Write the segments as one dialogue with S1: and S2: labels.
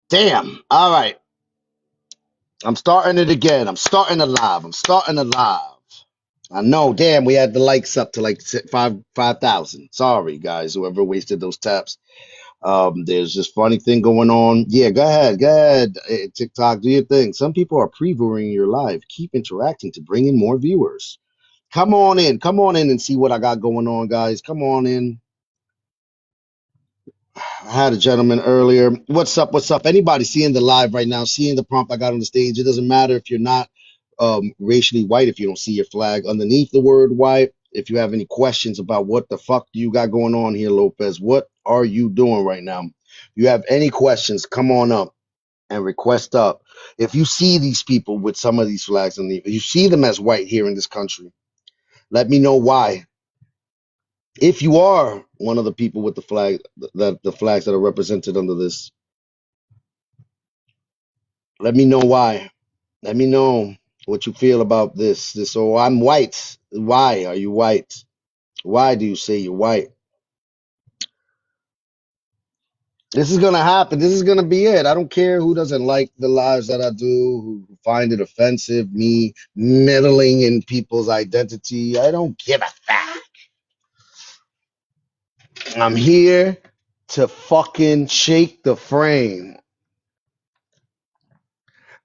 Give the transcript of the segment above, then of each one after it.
S1: Damn. All right. I'm starting it again. I'm starting alive. I'm starting alive. I know. Damn, we had the likes up to like 5,000. Sorry, guys, whoever wasted those taps. There's this funny thing going on. Yeah, go ahead. Go ahead. TikTok, do your thing. Some people are previewing your live. Keep interacting to bring in more viewers. Come on in. Come on in and see what I got going on, guys. Come on in. I had a gentleman earlier. What's up? What's up? Anybody seeing the live right now, seeing the prompt I got on the stage? It doesn't matter if you're not racially white, if you don't see your flag underneath the word white. If you have any questions about what the fuck you got going on here, Lopez, what are you doing right now? If you have any questions, come on up and request up. If you see these people with some of these flags underneath, if you see them as white here in this country, let me know why. If you are one of the people with the flag, that the flags that are represented under this, let me know why. Let me know what you feel about this. Oh, I'm white. Why are you white? Why do you say you're white? This is gonna happen. This is gonna be it. I don't care who doesn't like the lives that I do, who find it offensive, me meddling in people's identity. I don't give a fuck. I'm here to fucking shake the frame.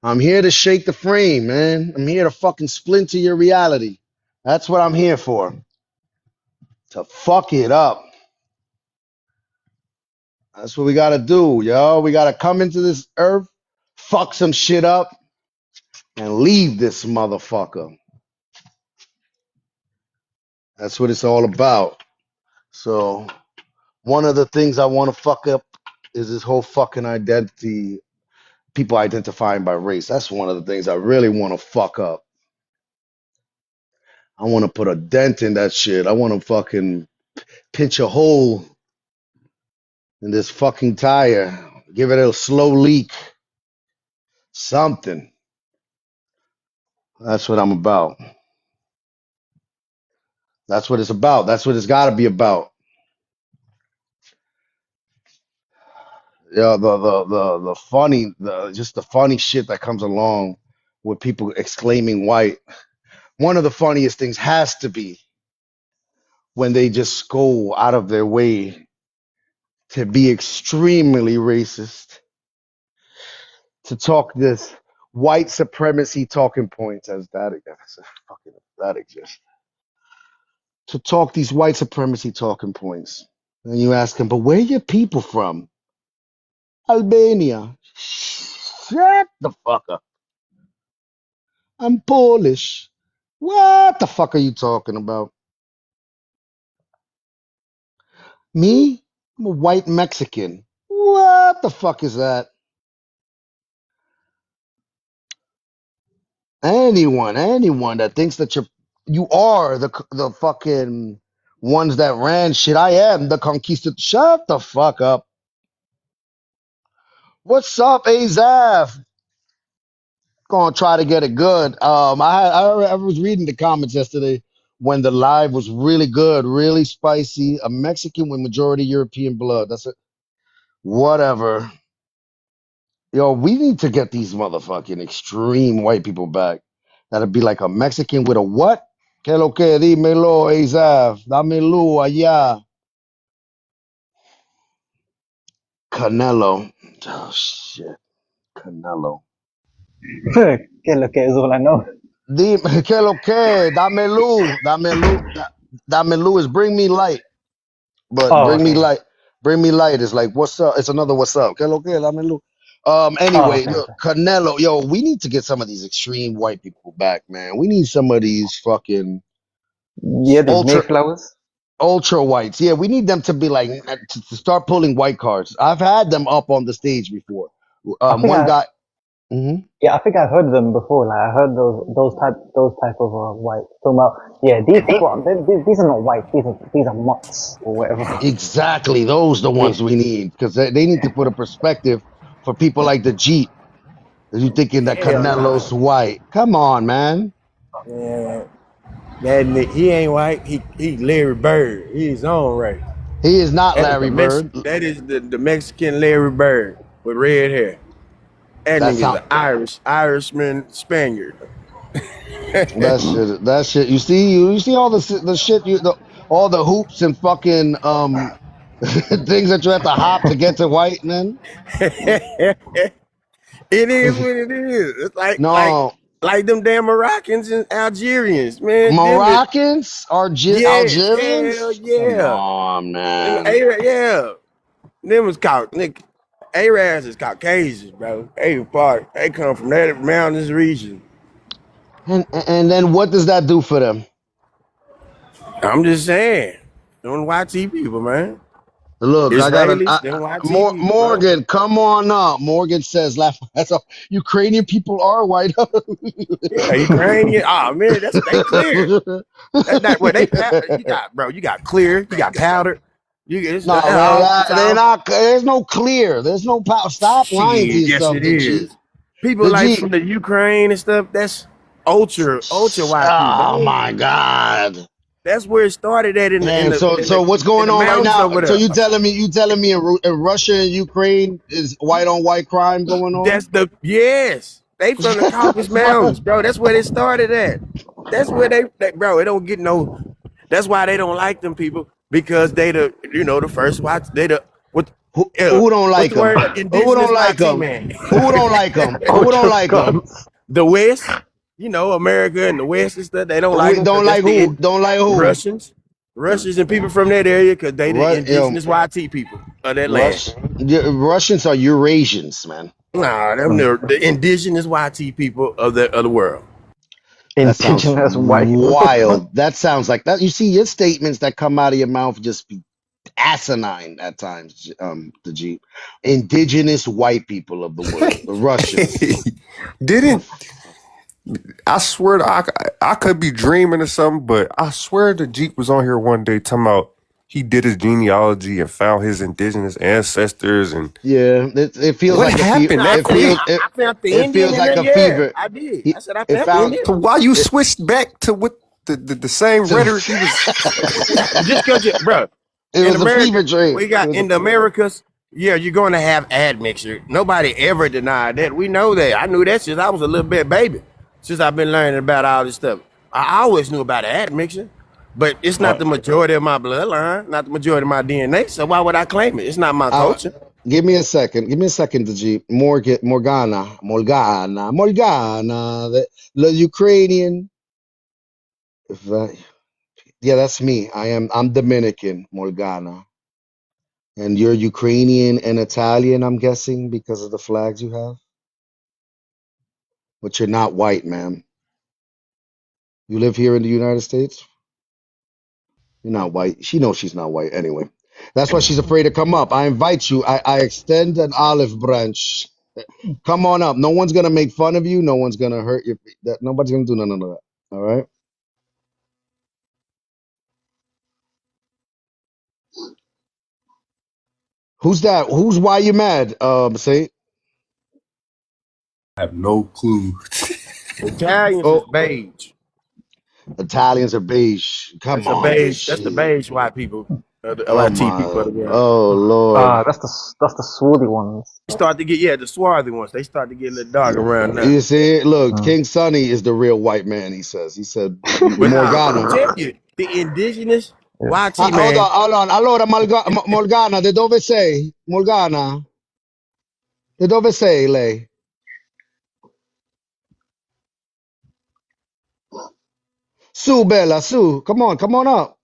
S1: I'm here to shake the frame, man. I'm here to fucking splinter your reality. That's what I'm here for. To fuck it up. That's what we gotta do, yo. We gotta come into this earth, fuck some shit up, and leave this motherfucker. That's what it's all about. So, one of the things I want to fuck up is this whole fucking identity, people identifying by race. That's one of the things I really want to fuck up. I want to put a dent in that shit. I want to fucking pinch a hole in this fucking tire, give it a slow leak, something. That's what I'm about. That's what it's about. That's what it's got to be about. Yeah, the funny, just the funny shit that comes along with people exclaiming white. One of the funniest things has to be when they just go out of their way to be extremely racist, to talk this white supremacy talking points, as that fucking that exists. To talk these white supremacy talking points. And you ask them, but where are your people from? Albania. Shut the fuck up. I'm Polish. What the fuck are you talking about? Me? I'm a white Mexican. What the fuck is that? Anyone that thinks that you are the fucking ones that ran shit. I am the conquistador. Shut the fuck up. What's up, Azaf? Gonna try to get it good. I was reading the comments yesterday when the live was really good, really spicy. A Mexican with majority European blood. That's it. Whatever. Yo, we need to get these motherfucking extreme white people back. That'd be like a Mexican with a what? Que lo que? Dímelo, Azaf. Dámelo allá. Canelo. Oh shit. Canelo.
S2: Que lo que is all I know.
S1: Dime, que lo que? Dámelo. Dámelo. Dámelo is bring me light. But
S2: Oh,
S1: bring me
S2: okay.
S1: light. Bring me light is like what's up? It's another what's up. Que lo que? Dámelo.
S2: Oh,
S1: Anyway,
S2: okay,
S1: look,
S2: okay.
S1: Canelo, yo, we need to get some of these extreme white people back, man. We need some of these fucking
S2: Yeah, the
S1: ultra
S2: Mayflowers.
S1: ultra whites. Yeah, we need them to be like to start pulling white cards. I've had them up on the stage before.
S2: I think
S1: One
S2: I
S1: guy. Mhm.
S2: yeah, I think I've heard them before. Like I heard those type of white talking about. Yeah, these people are these are not white. These are mutts or whatever.
S1: Exactly, those the
S2: Yeah,
S1: ones we need because they need to put a perspective for people like the Jeep. You thinking that
S3: Hell
S1: Canelo's
S3: no.
S1: white? Come on, man.
S3: Man, he ain't white. He Larry Bird. He his own race.
S1: He is not Larry Bird.
S3: That is the Mexican Larry Bird with red hair. That
S1: That's
S3: nigga's
S1: how.
S3: an Irishman, Spaniard.
S1: That shit. You see all the shit. All the hoops and fucking things that you have to hop to get to white men.
S3: It is what it is. It's
S1: No,
S3: like them damn Moroccans and Algerians, man.
S1: Moroccans,
S3: Yes, hell
S1: Algerians. Come
S3: yeah.
S1: on,
S3: Them
S1: man.
S3: Yeah. Them was called Nick. Arabs is Caucasians, bro. They come from that mountainous region.
S1: And then what does that do for them?
S3: I'm just saying. Them YT people, man.
S1: Look, I got
S3: Israelis, them YT people, bro.
S1: Morgan. Come on up. Morgan says, "Laugh." That's all. Ukrainian people are white.
S3: Yeah, Ukrainian. Oh man, they clear. That what they you got, bro. You got clear. You got powder. It's
S1: No,
S3: all.
S1: they're not. There's no clear. There's no power. Stop lying to
S3: Shit, yes
S1: yourself.
S3: it is. People
S1: The
S3: like
S1: G.
S3: from the Ukraine and stuff. That's ultra YP,
S1: Oh
S3: bro.
S1: my God.
S3: That's where it started at
S1: Man, so what's
S3: in
S1: going
S3: the
S1: on right
S3: mountains
S1: now?
S3: over
S1: So
S3: there.
S1: you telling me in Russia and Ukraine is white on white crime going on?
S3: That's yes. They from the Caucasus Mountains, bro. That's where they started at. That's where bro. It don't get no. That's why they don't like them people because they the first white. They the what.
S1: Who don't
S3: What's
S1: like
S3: the
S1: them?
S3: word?
S1: Who
S3: Indigenous
S1: don't like
S3: YT
S1: them?
S3: man.
S1: Who don't like them? Who don't
S2: Ultra
S1: like them?
S2: Scots.
S3: The West, America and the West and stuff. They don't like
S1: We
S3: them because
S1: don't
S3: that's
S1: like who? Don't like who?
S3: Russians and people from that area because they the indigenous YT people of that land.
S1: Russians are Eurasians, man.
S3: Nah, them the indigenous YT people of the world.
S1: That sounds
S2: Indigenous white.
S1: wild. That sounds like that. You see, your statements that come out of your mouth just be asinine at times. The Jeep, indigenous white people of the world, the Russians.
S4: Didn't I swear I could be dreaming or something, but I swear the Jeep was on here one day talking about he did his genealogy and found his indigenous ancestors and
S1: Yeah, it feels
S4: what
S1: like a
S4: happened
S1: fever.
S4: that
S1: It
S4: quick?
S1: feels
S3: I found the
S1: it
S3: Indian
S1: feels
S3: in
S1: like
S3: there.
S1: a
S3: Yeah,
S1: fever.
S3: I did. I said I
S1: It
S3: found the
S1: found
S3: Indian.
S4: So why you
S1: it.
S4: switched back to what the same rhetoric he was?
S3: Just because bro,
S1: It
S3: in
S1: was a
S3: America,
S1: fever dream.
S3: we got in the Americas. Yeah, you're going to have admixture. Nobody ever denied that. We know that. I knew that since I was a little bit baby. Since I've been learning about all this stuff, I always knew about admixture, but it's not the majority of my bloodline, not the majority of my DNA. So why would I claim it? It's not my culture.
S1: Give me a second. Give me a second, Jeep. Morgana. The Ukrainian. Yeah, that's me. I'm Dominican, Morgana. And you're Ukrainian and Italian, I'm guessing, because of the flags you have. But you're not white, ma'am. You live here in the United States? You're not white. She knows she's not white anyway. That's why she's afraid to come up. I invite you. I extend an olive branch. Come on up. No one's gonna make fun of you. No one's gonna hurt you. Nobody's gonna do none of that. All right. Who's that? Who's why you mad? Say.
S4: I have no clue.
S3: Italians is
S1: Oh,
S3: beige.
S1: Italians are beige. Come
S3: That's a
S1: on,
S3: beige. That's the
S1: shit.
S3: beige white people. The
S1: Oh
S3: YT people
S1: my.
S3: of the world.
S1: Oh Lord.
S2: That's the swarthy ones.
S3: They start to get the swarthy ones. They start to get a little dark around now.
S1: You see, look,
S2: Mm.
S1: King Sonny is the real white man. He says. He said
S3: But nah, I'm
S1: Morgana.
S3: telling you, the indigenous YT
S1: Hold
S3: man.
S1: on, hold on. Allora, Morgana, de dove sei? Morgana, de dove sei lei? Su, Bella, Su. Come on up.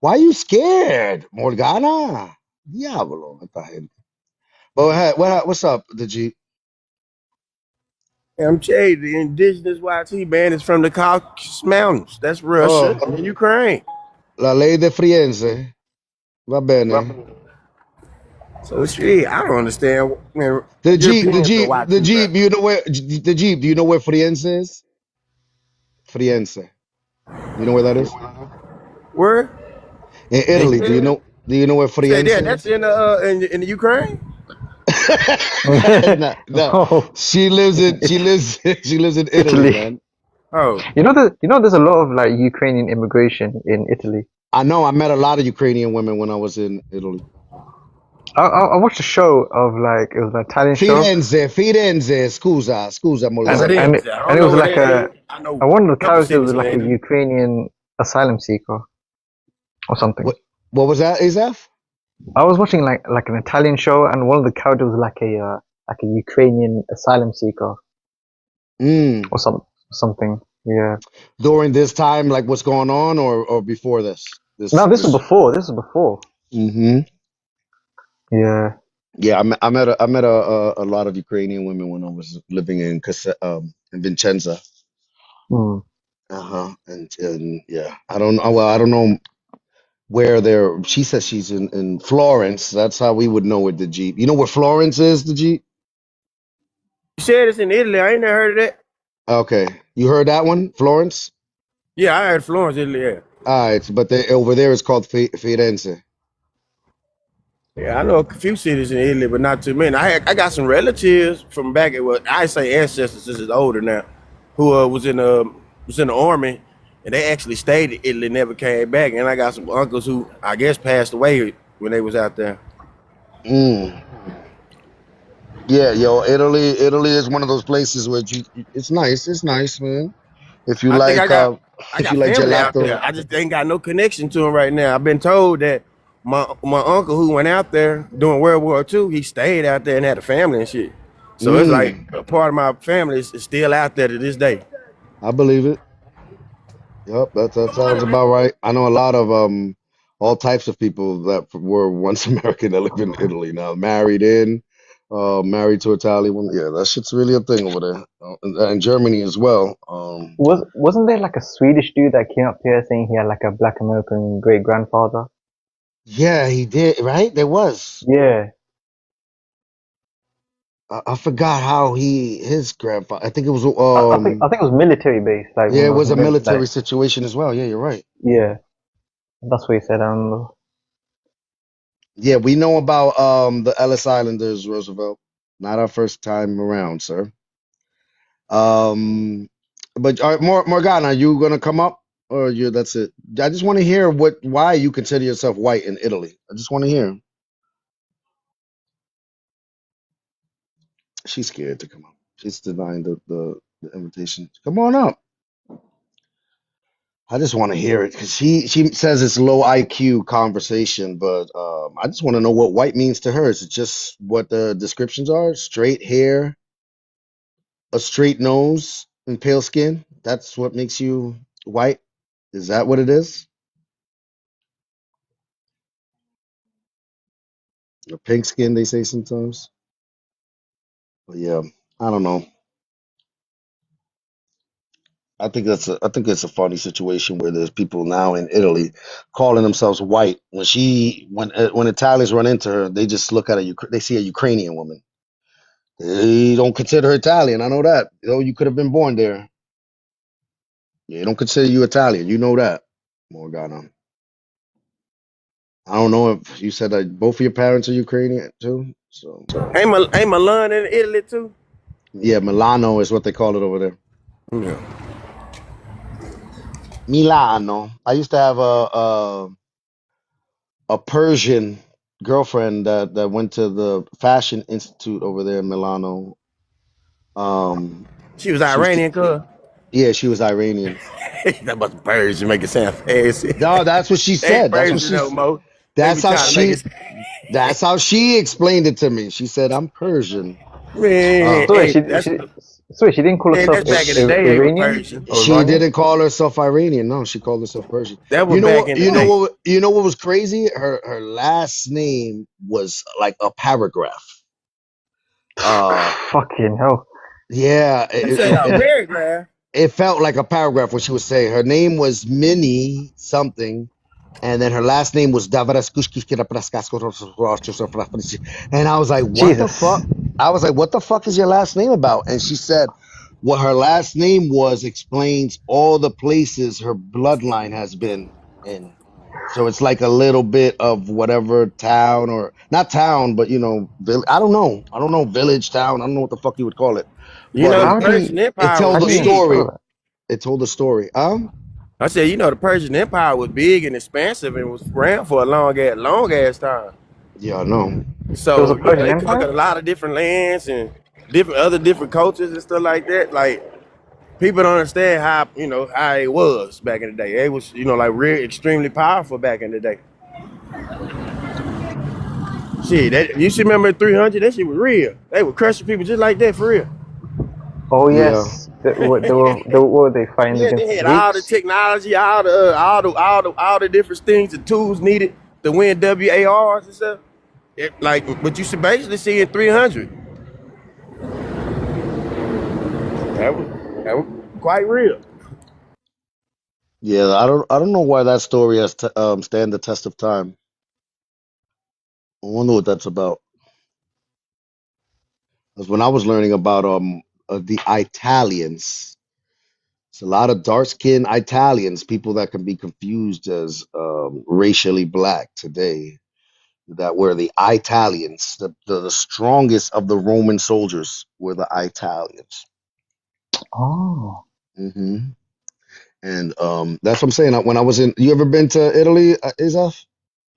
S1: Why are you scared, Morgana? Diavolo, esta gente. Go ahead. What's up, the G?
S3: I'm telling you, the indigenous YT man is from the Caucasus Mountains. That's Russia
S1: Oh,
S3: and Ukraine.
S1: la ley de Friense. Va bene.
S3: So shit, I don't understand. Man,
S1: The Jeep, the
S3: Europeans
S1: Jeep,
S3: are
S1: the
S3: YT, bro.
S1: Jeep. You know where the Jeep? Do you know where Friense is? Friense. You know where that is?
S3: Where?
S1: In Italy. Do you know? Do you know where
S3: Say
S1: Friense
S3: that. That's
S1: is?
S3: in the Ukraine.
S1: No, no.
S2: Oh,
S1: She lives in Italy,
S2: Italy.
S1: man.
S3: Oh,
S2: There's a lot of like Ukrainian immigration in Italy.
S1: I know. I met a lot of Ukrainian women when I was in Italy.
S2: I watched a show of like it was an Italian show,
S1: Firenze, scusa,
S2: and
S1: Molina.
S2: and
S3: Firenze.
S2: it,
S3: I
S2: and
S3: don't
S2: it
S3: know
S2: was
S3: what
S2: like
S3: that is.
S2: a
S3: I know
S2: one of the
S3: a couple
S2: characters
S3: cities
S2: was
S3: in
S2: like a
S3: Italy.
S2: Ukrainian asylum seeker or something.
S1: What was that, Azaf?
S2: I was watching like an Italian show, and one of the characters was like a Ukrainian asylum seeker
S1: Mm.
S2: or something. Yeah.
S1: During this time, like what's going on, or before this?
S2: No, this was
S1: This.
S2: before. This was before.
S1: Mm-hmm.
S2: Yeah.
S1: Yeah, I met a lot of Ukrainian women when I was living in Vincenza.
S2: Mm.
S1: Uh-huh. And yeah, I don't know. Well, I don't know where they're. She says she's in Florence. That's how we would know it. The Jeep. You know where Florence is? The Jeep.
S3: You said it's in Italy. I ain't never heard of that.
S1: Okay, you heard that one, Florence.
S3: Yeah, I heard Florence, Italy. Yeah.
S1: All right, but over there it's called Firenze.
S3: Yeah, I know a few cities in Italy, but not too many. I got some relatives from back at what I say ancestors. This is older now, who was in the army, and they actually stayed in Italy, never came back. And I got some uncles who I guess passed away when they was out there.
S1: Mm. Yeah, yo, Italy is one of those places where it's nice. It's nice, man. If you
S3: I think
S1: like,
S3: I
S1: if you
S3: got
S1: like
S3: family out
S1: gelato.
S3: there. I just ain't got no connection to them right now. I've been told that my uncle who went out there during World War II, he stayed out there and had a family and shit. So it's like
S1: Mm.
S3: a part of my family is still out there to this day.
S1: I believe it. Yep, that sounds about right. I know a lot of all types of people that were once American that live in Italy now, married to Italian women. Yeah, that shit's really a thing over there. And Germany as well.
S2: Wasn't there like a Swedish dude that came up here saying he had like a Black American great grandfather?
S1: Yeah, he did, right? There was.
S2: Yeah.
S1: I forgot how his grandfather. I think it was
S2: I think it was military based, like
S1: yeah,
S2: when
S1: it
S2: it was
S1: was a military
S2: like
S1: situation as well. Yeah, you're right.
S2: yeah, that's what he said. I remember.
S1: Yeah, we know about the Ellis Islanders, Roosevelt. Not our first time around, sir. Um, but Morgana, are you gonna come up or you? That's it. I just want to hear why you consider yourself white in Italy. I just want to hear. She's scared to come up. She's denying the invitation. Come on up. I just want to hear it because she says it's low IQ conversation, but I just want to know what white means to her. Is it just what the descriptions are? Straight hair, a straight nose, and pale skin. That's what makes you white. Is that what it is? Or pink skin, they say sometimes. But yeah, I don't know. I think it's a funny situation where there's people now in Italy calling themselves white. When Italians run into her, they just look at they see a Ukrainian woman. They don't consider her Italian. I know that. You know, you could have been born there. They don't consider you Italian. You know that, Morgana. I don't know if you said that both of your parents are Ukrainian too. So
S3: Ain't Milan in Italy too?
S1: yeah, Milano is what they call it over there.
S3: Yeah.
S1: Milano. I used to have a Persian girlfriend that went to the fashion institute over there in Milano. Um,
S3: She was
S1: she was
S3: Iranian, cuz.
S1: yeah, she was Iranian.
S3: That must Persian make it sound fancy.
S1: No, that's what she
S3: They
S1: said.
S3: Persian no more. They
S1: That's
S3: be
S1: how
S3: trying to make
S1: she
S3: it.
S1: that's how she explained it to me. She said, "I'm Persian."
S3: Man,
S1: Uh,
S2: So wait,
S3: hey,
S2: she didn't call herself
S3: that's back in the day. They were
S2: Iranian
S3: Persian.
S2: or
S1: she
S2: Iranian?
S1: didn't call herself Iranian. No, she called herself Persian.
S3: That was back in the day.
S1: You know what was crazy? Her last name was like a paragraph. Uh,
S2: Fucking hell.
S1: yeah,
S3: You say a paragraph.
S1: it felt like a paragraph when she was saying her name was Minnie something, and then her last name was and I was like, what the
S2: Jesus.
S1: fuck? I was like, what the fuck is your last name about? And she said, what her last name was explains all the places her bloodline has been in. So it's like a little bit of whatever town or not town, but you know, I don't know. I don't know, village, town. I don't know what the fuck you would call it.
S3: You
S1: But
S3: know, the
S2: How do
S3: Persian
S2: you
S1: it
S3: Empire was
S1: told
S2: how
S1: the
S2: do you even
S3: big.
S1: story.
S2: spell that?
S1: It told the story.
S3: I said, you know, the Persian Empire was big and expansive and was around for a long ass time.
S1: Yeah, I know.
S2: It was a
S3: So yeah,
S2: Persian
S3: they
S2: Empire.
S3: conquered a lot of different lands and different cultures and stuff like that. Like people don't understand how how it was back in the day. It was like real extremely powerful back in the day. Shit, that you should remember 300. That shit was real. They were crushing people just like that for real.
S2: Oh
S1: Yeah.
S2: yes, what were they fighting
S3: Yeah,
S2: against
S3: they
S2: the
S3: had all the
S2: Greeks?
S3: technology, all the different things, the tools needed to win WARs and stuff. But you should basically see in 300. That was quite real.
S1: Yeah, I don't know why that story has stand the test of time. I wonder what that's about. Because when I was learning about the Italians, it's a lot of dark-skinned Italians, people that can be confused as racially black today, that were the Italians. The strongest of the Roman soldiers were the Italians.
S2: Oh,
S1: Hmm. And that's what I'm saying. When I was in, you ever been to Italy, Isaf?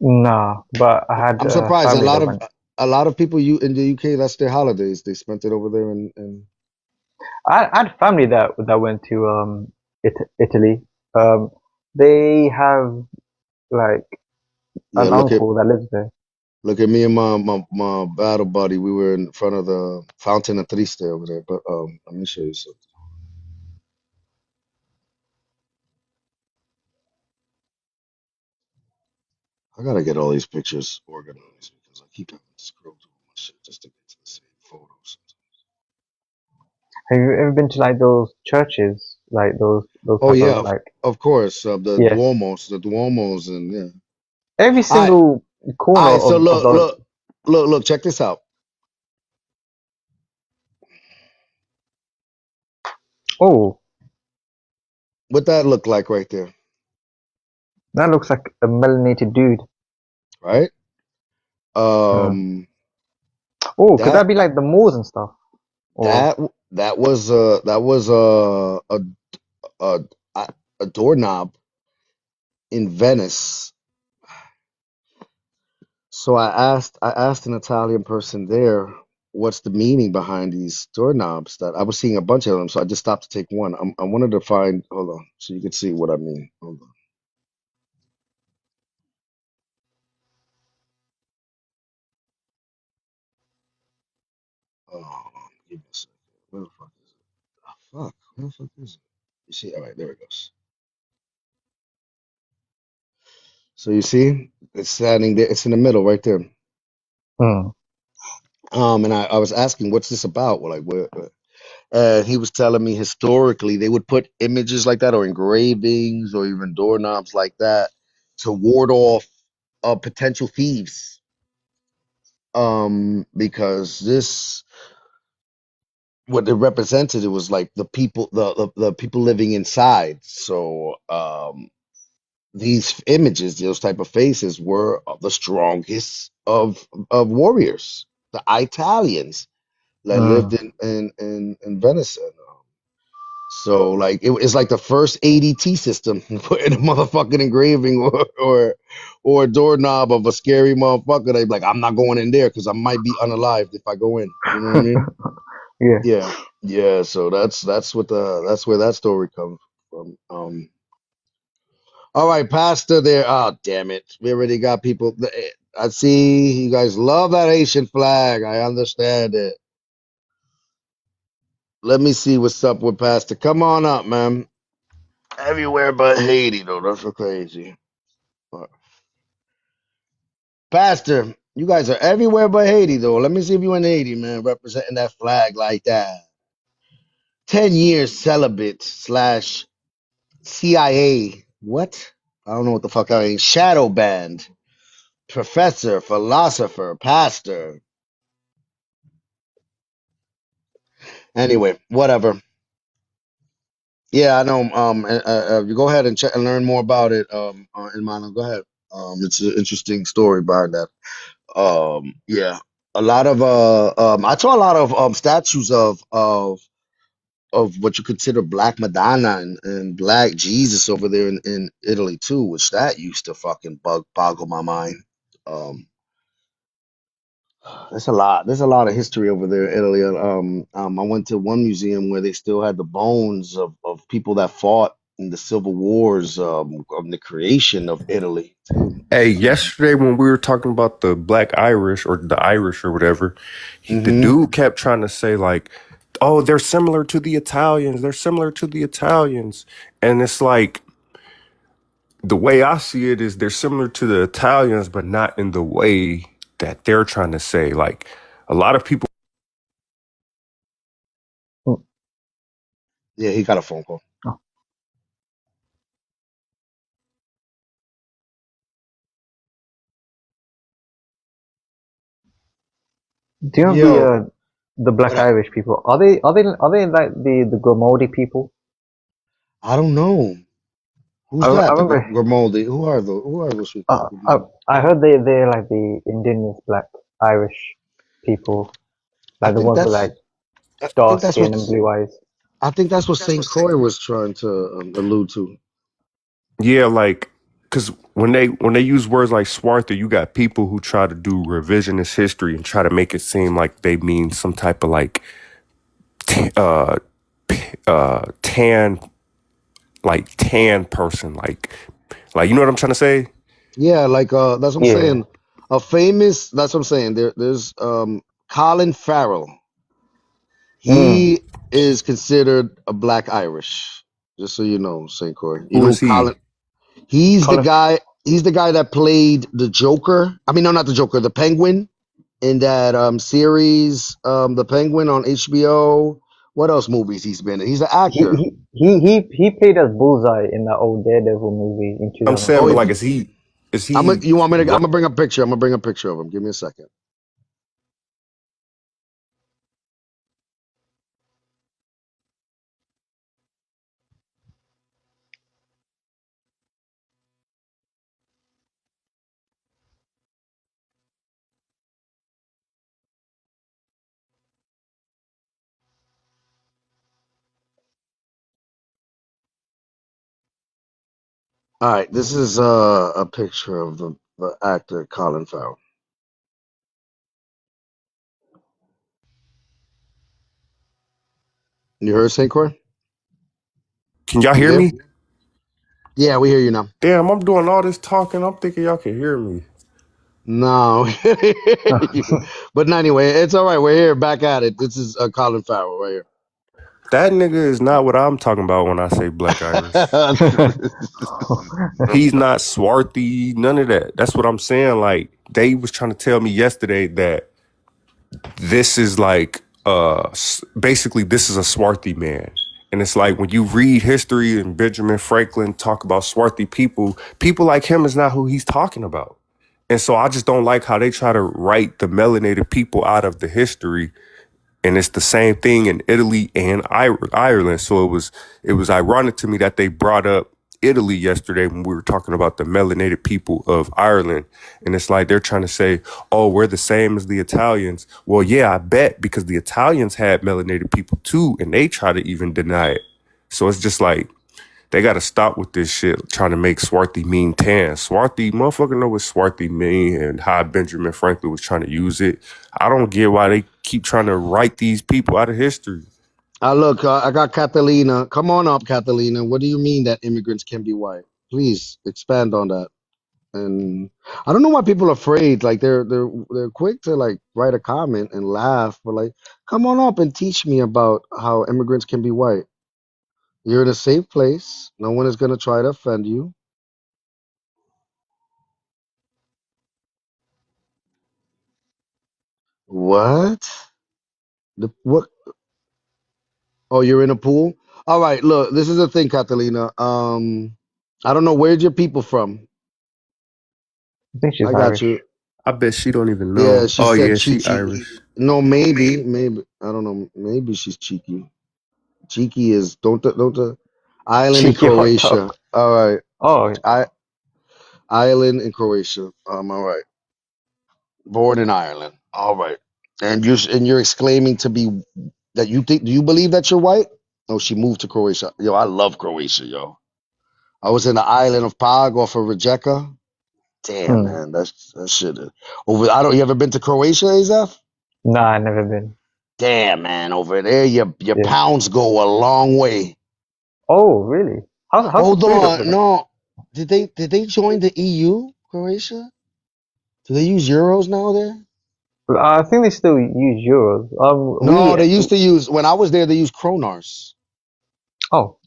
S2: nah, but I had
S1: I'm surprised.
S2: family that went.
S1: A lot of people you in the UK, that's their holidays. They spent it over there, and
S2: I had family that went to Italy. Um, they have like
S1: yeah.
S2: an uncle that lives there.
S1: Look at me and my battle buddy. We were in front of the Fountain of Triste over there. But let me show you something. I gotta get all these pictures organized because I keep having to scroll through my shit just to get to the same photos.
S2: Have you ever been to like those churches, like those
S1: Oh
S2: type
S1: yeah,
S2: of like
S1: of course.
S2: yeah,
S1: The Duomos, and yeah.
S2: every
S1: All right,
S2: single
S1: all
S2: corner
S1: right. So
S2: of those.
S1: look. Check this out.
S2: Oh,
S1: What that look like right there,
S2: that looks like a melanated dude.
S1: right?
S2: Uh,
S1: Um,
S2: oh, could that
S1: that
S2: be like the Moors and stuff? Or
S1: that that was a a, a doorknob in Venice. So I asked an Italian person there what's the meaning behind these doorknobs that I was seeing a bunch of them, so I just stopped to take one. I wanted to find, hold on, so you can see what I mean. Hold on. Oh, give me a second. Where the fuck is it? Oh, fuck. Where the fuck is it? You see? All right, there it goes. So you see, it's standing there. It's in the middle right there.
S2: hmm.
S1: And I was asking, what's this about? Well, like, where? And he was telling me historically they would put images like that or engravings or even doorknobs like that to ward off potential thieves. Because this what it represented, it was like the people the people living inside. So these images, those type of faces were the strongest of warriors, the Italians that lived
S2: Hmm.
S1: in Venice. So like it's like the first ADT system, putting a motherfucking engraving or a doorknob of a scary motherfucker. They be like, I'm not going in there because I might be unalived if I go in. You know what I mean?
S2: Yeah.
S1: Yeah, yeah. So that's where that story comes from. All right, Pastor. There. Oh, damn it. We already got people. I see you guys love that Haitian flag. I understand it. Let me see what's up with Pastor. Come on up, man. Everywhere but Haiti, though. That's so crazy. Pastor, you guys are everywhere but Haiti, though. Let me see if you in Haiti, man, representing that flag like that. 10 years celibate slash CIA. What? I don't know what the fuck I mean. Shadow band. Professor, philosopher, pastor. Anyway, whatever. Yeah, I know. You go ahead and check and learn more about it. Go ahead. It's an interesting story behind that. Yeah, a lot of I saw a lot of statues of what you consider Black Madonna and Black Jesus over there in Italy too, which that used to fucking boggle my mind. Um, There's a lot. There's a lot of history over there in Italy. I went to one museum where they still had the bones of people that fought in the civil wars of the creation of Italy too.
S4: Hey, yesterday when we were talking about the Black Irish or the Irish or whatever, the
S1: Hmm.
S4: dude kept trying to say like, "Oh, they're similar to the Italians. They're similar to the Italians," and it's like the way I see it is they're similar to the Italians, but not in the way that they're trying to say. Like a lot of people.
S2: Mm.
S1: Yeah, he got a phone call.
S2: Oh. Do you know
S1: Yo,
S2: the Black
S1: what?
S2: Irish people? Are they like the Grimaldi people?
S1: I don't know.
S2: I,
S1: Who's
S2: I
S1: that? The
S2: remember.
S1: Grimaldi. Who are those people?
S2: Uh,
S1: Who do
S2: I
S1: you-
S2: I heard they're like the indigenous Black Irish people,
S1: I
S2: like the
S1: think
S2: ones with
S1: that's
S2: like
S1: I
S2: dark
S1: think that's
S2: skin
S1: what
S2: and blue eyes.
S1: I think that's what Saint Croix was trying to allude to.
S4: Yeah, like because when they use words like Swarthy, you got people who try to do revisionist history and try to make it seem like they mean some type of like t- uh tan tan person, like you know what I'm trying to say?
S1: Yeah, like that's what I'm
S2: Yeah.
S1: saying. A famous that's what I'm saying. There's Colin Farrell.
S2: Mm.
S1: He is considered a black Irish. Just so you know, St. Croix. You
S4: Who
S1: know
S4: is
S1: who Colin
S4: he?
S1: he's the
S2: Colin.
S1: guy he's the guy that played the Joker. I mean no not the Joker, the Penguin in that series, The Penguin on HBO. What else movies he's been in? He's an
S2: He
S1: actor.
S2: he he played as Bullseye in that old Daredevil movie in
S4: I'm saying,
S1: Oh,
S4: but
S2: 2004.
S4: like, is
S1: I'm a,
S4: he
S1: you want me to? I'm
S4: white?
S1: gonna bring a picture. I'm gonna bring a picture of him. Give me a second. All right, this is a picture of the actor Colin Farrell. You heard St. Croix?
S4: Can y'all
S1: You
S4: hear
S1: there?
S4: me?
S1: Yeah, we hear you now.
S4: Damn, I'm doing all this talking. I'm thinking y'all can hear me.
S1: No, but no, anyway, it's all right. We're here, back at it. This is Colin Farrell right
S4: That nigga is not what I'm talking about when I say Black Irish.
S1: here.
S4: He's not swarthy, none of that. That's what I'm saying. Like they was trying to tell me yesterday that this is like basically this is a swarthy man. And it's like when you read history and Benjamin Franklin talk about swarthy people, people like him is not who he's talking about. And so I just don't like how they try to write the melanated people out of the history, and it's the same thing in Italy and Ireland. So it was ironic to me that they brought up Italy yesterday when we were talking about the melanated people of Ireland, and it's like they're trying to say, "Oh, we're the same as the Italians." Well, yeah, I bet because the Italians had melanated people too, and they try to even deny it. So it's just like they got to stop with this shit, trying to make Swarthy mean tan. Swarthy, motherfucker know what Swarthy mean and how Benjamin Franklin was trying to use it. I don't get why they keep trying to write these people out of history.
S1: Look, I got Catalina. Come on up, Catalina. What do you mean that immigrants can be white? Please expand on that. And I don't know why people are afraid. Like they're quick to like write a comment and laugh, but like, come on up and teach me about how immigrants can be white. You're in a safe place. No one is gonna try to offend you. What? What? Oh, you're in a pool? All right, look, this is the thing, Catalina. I don't know where's your people from.
S2: I think she's
S1: I got
S2: Irish.
S1: you.
S4: I bet she don't even
S1: Yeah,
S4: know.
S1: she
S4: Oh
S1: said
S4: yeah, she
S1: cheeky.
S4: Irish.
S1: No, maybe. I don't know. Maybe she's cheeky. Cheeky is don't the island in
S2: Cheeky hot tub.
S1: Croatia. All right,
S2: Oh,
S1: I island in Croatia. All right. Born in Ireland. All right. And you're exclaiming to be that you think. Do you believe that you're white? Oh, she moved to Croatia. Yo, I love Croatia, yo. I was in the island of Pag off of Rijeka. Damn, man, that shit. Over, you ever been to Croatia, Azaf?
S2: Nah, I never been.
S1: Damn, man, over there, your
S2: Yeah.
S1: pounds go a long way.
S2: Oh, really? How's the
S1: Hold
S2: food over
S1: on,
S2: there?
S1: no, did they join the EU, Croatia? Do they use euros now there?
S2: I think they still use euros.
S1: No, they used to use when I was there. They used kronars.
S2: Oh,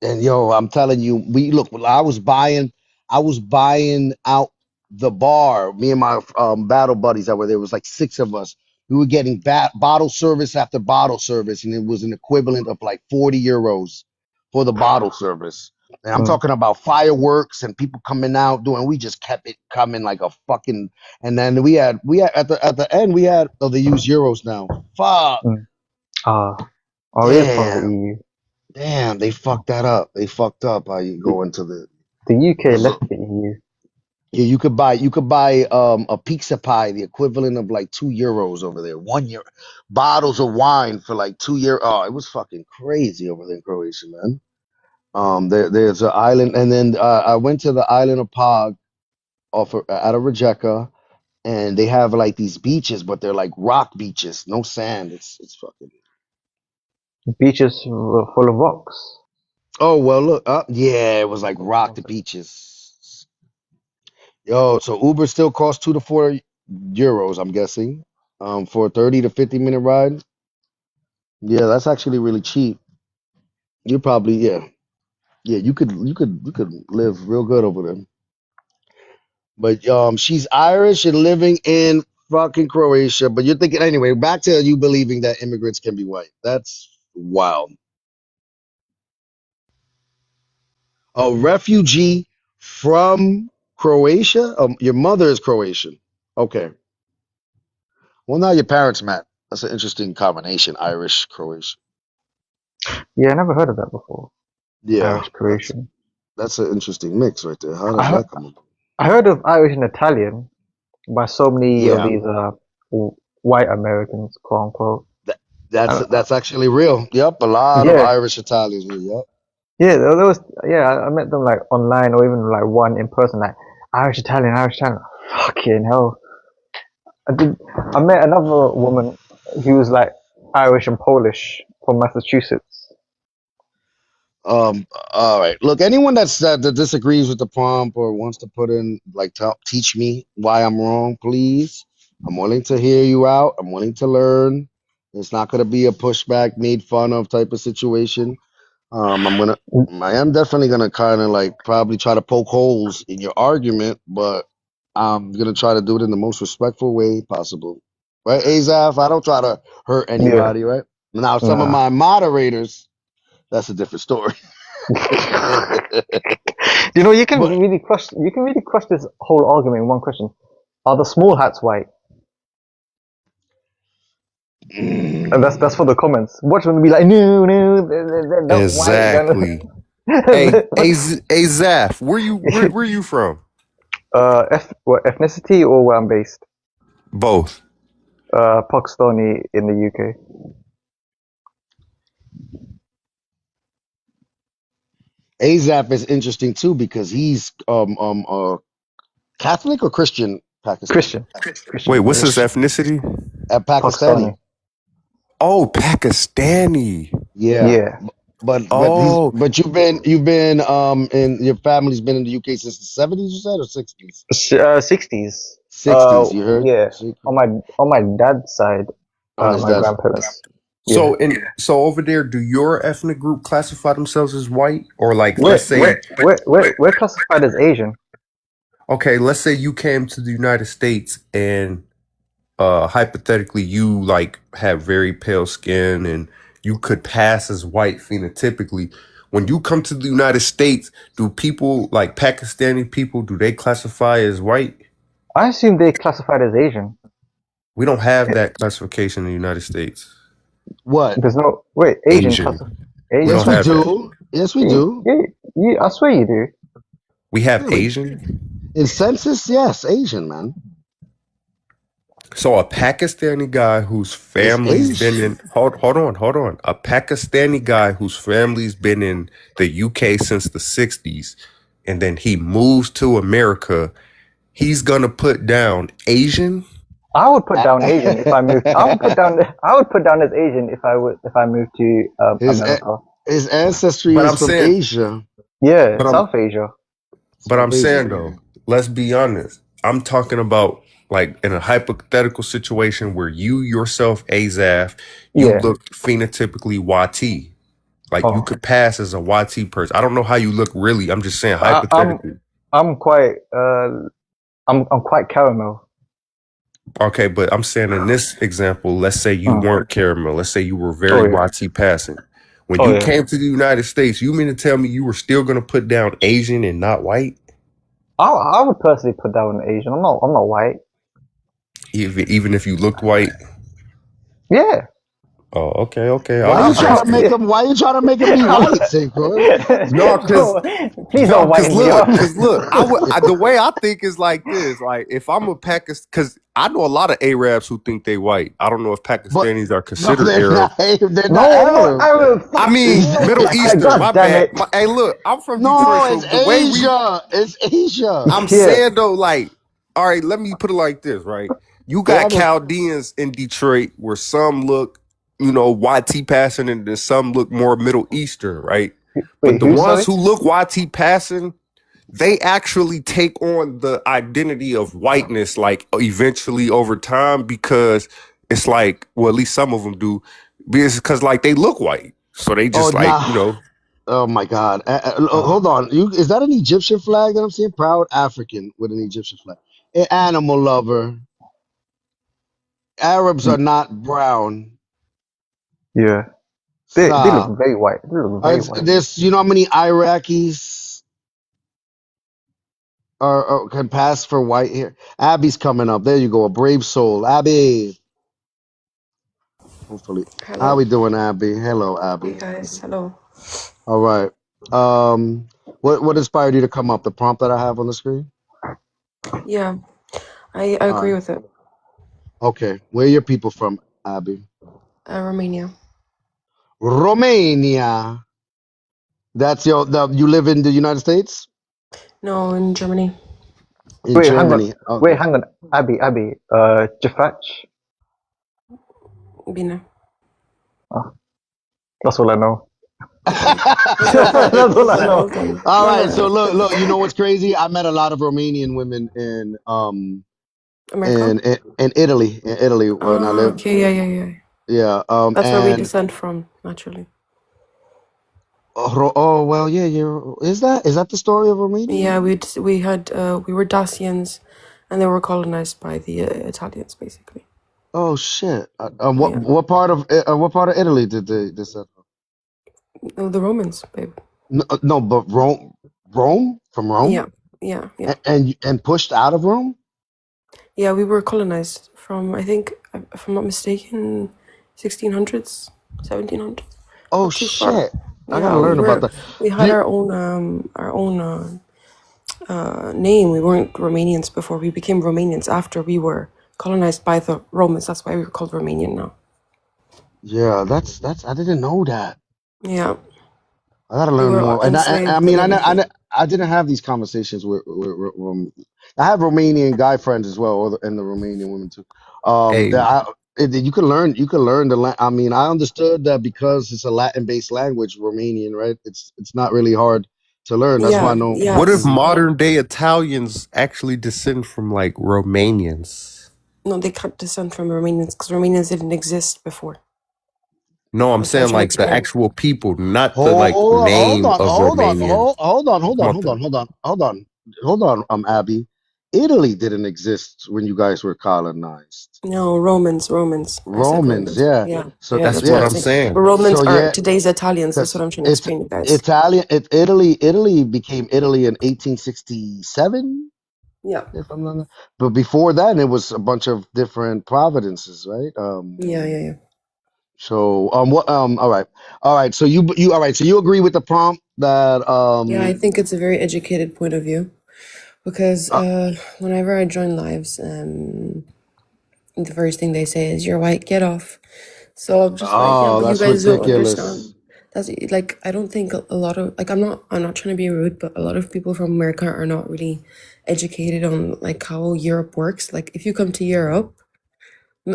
S1: And yo, I'm telling you, we look. I was buying out the bar. Me and my battle buddies that were there, was like 6 of us. We were getting bottle service after bottle service, and it was an equivalent of like 40 euros for the bottle service. And I'm talking about fireworks and people coming out doing. We just kept it coming like a fucking. And then we had at the end we had. Oh, they use euros now. Fuck.
S2: oh, it is part of the
S1: Damn.
S2: EU.
S1: Damn, they fucked that up. They fucked up how you go into the.
S2: The UK
S1: 'Cause
S2: left the EU.
S1: yeah, you could buy a pizza pie, the equivalent of like 2 euros over there. 1 year bottles of wine for like 2 year. Oh, it was fucking crazy over there in Croatia, man. There's an island, and then I went to the island of Pog out of Rijeka, and they have like these beaches, but they're like rock beaches, no sand. It's fucking.
S2: Beaches were full of rocks.
S1: Oh well, look up. Yeah, it was like rock the beaches. Yo, so Uber still costs 2 to 4 euros, I'm guessing, for a 30 to 50 minute ride. Yeah, that's actually really cheap. You probably, yeah, you could live real good over there. But she's Irish and living in fucking Croatia. But you're thinking anyway. Back to you believing that immigrants can be white. That's wild. A refugee from Croatia. Your mother is Croatian. Okay. Well, now your parents met. That's an interesting combination, Irish, Croatian.
S2: Yeah, I never heard of that before.
S1: Yeah,
S2: Irish Croatian.
S1: that's an interesting mix right there. How does
S2: I,
S1: that come up?
S2: I heard of Irish and Italian by so many of
S1: Yeah,
S2: these white Americans, quote unquote.
S1: that,
S2: Uh,
S1: that's actually real. Yep, a lot of
S2: yeah,
S1: Irish Italians. Yep.
S2: yeah. There was I met them like online or even like one in person, like Irish Italian, Irish Italian. Fucking hell! I met another woman who was like Irish and Polish from Massachusetts.
S1: All right. Look, anyone that disagrees with the prompt or wants to put in like teach me why I'm wrong, please. I'm willing to hear you out. I'm willing to learn. It's not going to be a pushback, made fun of type of situation. I am definitely gonna kind of like probably try to poke holes in your argument, but I'm gonna try to do it in the most respectful way possible. Right, Azaf? I don't try to hurt
S2: Yeah,
S1: anybody, right? Now, some of
S2: nah.
S1: my moderators, that's a different story.
S2: You know, you can
S1: But
S2: really crush this whole argument in one question. Are the small hats white? And that's for the comments. Watch them be like, no, they're not white.
S4: Exactly. Hey, Zaf, where you from?
S2: What ethnicity or where I'm based?
S4: Both.
S2: Pakistani in the UK.
S1: Azaf is interesting too because he's Catholic or Christian Pakistani?
S2: Christian.
S4: Wait, what's his
S1: Christian.
S4: ethnicity?
S1: Pakistani.
S2: Pakistani.
S4: Oh, Pakistani.
S1: Yeah.
S2: Yeah.
S4: Oh,
S1: But you've been in your family's been in the UK since the 70s, you said, or 60s?
S2: 60s.
S1: 60s, you heard?
S2: Yeah. On my dad's side,
S1: On his
S2: my
S1: dad's.
S2: grandparents. Yeah.
S4: so over there, do your ethnic group classify themselves as white, or like,
S2: We're
S4: let's say,
S2: we're classified as Asian.
S4: okay, let's say you came to the United States and hypothetically you like have very pale skin and you could pass as white phenotypically. When you come to the United States, do people like Pakistani people, do they classify as white?
S2: I assume they classified as Asian.
S4: We don't have that classification in the United States.
S1: What?
S2: There's no Asian
S4: Asian.
S2: classified.
S4: We
S1: Yes,
S4: don't
S1: we
S4: have that.
S1: do. Yes, we do.
S2: Yeah, I swear you do.
S4: We have
S1: Really?
S4: Asian.
S1: In census, yes, Asian, man.
S4: So a Pakistani guy whose
S1: Is
S4: family's been
S1: Asian.
S4: in hold on. A Pakistani guy whose family's been in the UK since the 60s and then he moves to America, he's gonna put down Asian.
S2: I would put down Asian if I moved. I would put down as Asian if I moved to
S1: his
S2: America.
S1: his ancestry
S4: But
S1: is
S4: I'm
S1: from
S4: saying,
S1: Asia.
S2: Yeah,
S4: but I'm
S2: South Asia.
S4: but I'm
S1: South
S4: saying
S1: Asia.
S4: though, let's be honest. I'm talking about like in a hypothetical situation where you yourself, Azaf, you
S2: Yeah.
S4: look phenotypically YT. Like you
S2: Oh,
S4: could pass as a YT person. I don't know how you look really. I'm just saying
S2: I,
S4: hypothetically.
S2: I'm quite I'm quite caramel.
S4: Okay, but I'm saying in this example, let's say you weren't caramel. Let's say you were
S2: Oh
S4: very
S2: yeah.
S4: YT passing. When
S2: Oh
S4: you
S2: yeah.
S4: came to the United States, you mean to tell me you were still gonna put down Asian and not white?
S2: I would personally put down Asian. I'm not white.
S4: Even if you looked white?
S2: Yeah.
S4: Oh, okay. I
S1: Why
S4: was
S1: you
S4: just
S1: trying to
S4: asking.
S1: make him? Why you trying to make him be white, Saquon?
S4: No, cause
S2: No, please don't whiten me up.
S4: look, the way I think is like this. Like if I'm a Pakistan, because I know a lot of Arabs who think they white. I don't know if
S1: But
S4: Pakistanis are
S1: no,
S4: considered
S1: they're
S4: Arab.
S1: not. They're not
S2: No,
S1: Arab.
S2: Arab.
S4: I
S2: Fuck
S4: mean,
S2: you.
S4: Middle Eastern.
S2: God
S4: My
S2: damn
S4: bad.
S2: it.
S4: Hey, look, I'm from
S1: No,
S4: Detroit, so
S1: it's
S4: the way we,
S1: Asia. It's Asia.
S4: I'm
S2: Yeah.
S4: saying though, like, all right, let me put it like this, right? You
S1: They
S4: got
S1: have a.
S4: Chaldeans in Detroit where some look, YT passing, and then some look more Middle Eastern, right? But
S2: Wait,
S4: the
S2: who?
S4: ones
S2: Sorry.
S4: who look YT passing, they actually take on the identity of whiteness, like eventually over time, because it's like, well, at least some of them do, because like they look white, so they
S1: Oh
S4: just like,
S1: nah. Oh my God. Hold on. Is that an Egyptian flag that I'm seeing? Proud African with an Egyptian flag. An animal lover. Arabs are not brown.
S2: Yeah. They look
S1: Stop.
S2: very white. They look very white.
S1: There's, you know how many Iraqis can pass for white here? Abby's coming up. There you go. A brave soul. Abby. Hopefully. How
S5: Hello.
S1: we doing, Abby? Hello,
S5: Hey
S1: Abby.
S5: guys, hello.
S1: All right. What inspired you to come up? The prompt that I have on the screen?
S5: Yeah, I
S1: All
S5: agree
S1: right.
S5: with it.
S1: Okay. Where are your people from, Abby?
S5: Romania.
S1: Romania. That's you live in the United States?
S5: No, in Germany.
S1: In
S2: Wait, hang on.
S1: Germany. Okay.
S2: Wait, hang on. Abby. Jafach.
S5: Bine.
S2: Oh, that's all I know.
S5: Well
S2: That's all I know.
S5: done.
S1: All
S5: No,
S1: right,
S5: no,
S1: so
S5: it's good.
S1: look, you know what's crazy? I met a lot of Romanian women in
S5: America?
S1: in Italy, when I lived.
S5: Okay, yeah.
S1: Yeah,
S5: That's where we
S1: and
S5: descend from, naturally.
S1: oh well, yeah, is that the story of Romania?
S5: Yeah, we were Dacians, and they were colonized by the Italians, basically.
S1: Oh shit.
S5: Yeah.
S1: What part of Italy did they set from?
S5: No, the Romans, babe.
S1: No, but Rome from Rome?
S5: Yeah.
S1: And pushed out of Rome?
S5: Yeah, we were colonized from, I think, if I'm not mistaken, 1600s, 1700s.
S1: Oh
S5: Not too far.
S1: shit. I
S5: Yeah,
S1: gotta learn about that.
S5: we had our own name. We weren't Romanians before. We became Romanians after we were colonized by the Romans. That's why we're called Romanian now.
S1: Yeah, that's I didn't know that.
S5: Yeah,
S1: I gotta
S5: we
S1: learn
S5: were
S1: more. And
S5: enslaved
S1: I mean,
S5: and everything.
S1: I didn't have these conversations with I have Romanian guy friends as well, and the Romanian women too.
S4: hey,
S1: You can learn I mean, I understood that because it's a Latin-based language, Romanian, right? It's not really hard to learn. That's why I know.
S5: Yeah.
S4: what if
S5: Yes.
S4: modern day Italians actually descend from like Romanians?
S5: No, they can't descend from Romanians because Romanians didn't exist before.
S4: No, I'm
S5: That's what I'm
S4: saying
S5: trying to
S4: like the
S5: explain.
S4: actual people, not the like
S1: Hold
S4: name
S1: on,
S4: of Romanian.
S1: hold on, Abby. Italy didn't exist when you guys were colonized.
S5: No, Romans. I said
S1: Romans,
S5: Romans.
S1: yeah.
S5: Yeah,
S1: So
S4: That's
S5: that's what
S4: what
S5: I'm
S4: I'm
S5: saying.
S4: saying.
S5: But Romans
S1: so
S5: are
S1: yeah,
S5: today's Italians. That's what
S1: because
S5: I'm trying to
S1: it's
S5: explain, you guys.
S1: Italian. Italy became Italy in 1867.
S5: Yeah.
S1: If I'm not, but before then, it was a bunch of different provinces, right?
S5: Yeah.
S1: So all right. So all right. So you agree with the prompt that
S5: Yeah, I think it's a very educated point of view because whenever I join lives, the first thing they say is, "You're white, get off." So I'm just like, yeah,
S1: oh,
S5: but you
S1: that's
S5: guys don't understand.
S1: ridiculous.
S5: That's like I don't think a lot of like I'm not trying to be rude, but a lot of people from America are not really educated on like how Europe works. Like if you come to Europe,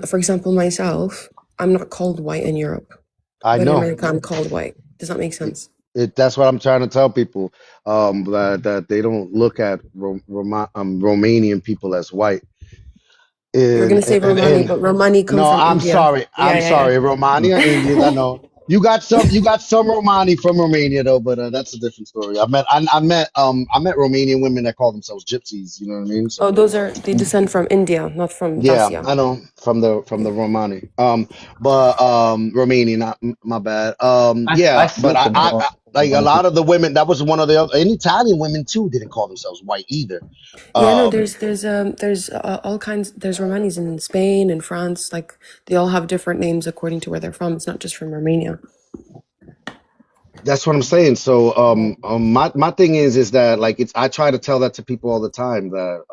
S5: for example, myself, I'm not called white in Europe,
S1: I
S5: but in
S1: know.
S5: America I'm called white. Does that make sense?
S1: That's what I'm trying to tell people. That they don't look at Romanian people as white.
S5: You were gonna say Romani,
S1: And
S5: but Romani comes
S1: no,
S5: from India.
S1: I'm
S5: Yeah, yeah, yeah.
S1: sorry, Romani are Indians. I know you got some Romani from Romania though, but that's a different story. I met Romanian women that call themselves gypsies. You know what I mean?
S5: Oh,
S1: So
S5: they descend from India, not from
S1: yeah,
S5: Dacia.
S1: I know from the Romani. But Romanian, not my bad.
S2: I
S1: Yeah, but
S2: spoke to them on
S1: like a
S2: Romani
S1: lot of
S2: people.
S1: the women. That was one of the other, and Italian women too didn't call themselves white either.
S5: Yeah, no,
S1: Um,
S5: there's all kinds. There's Romanis in Spain and France. Like they all have different names according to where they're from. It's not just from Romania.
S1: that's what I'm saying. So my thing is that like it's I try to tell that to people all the time that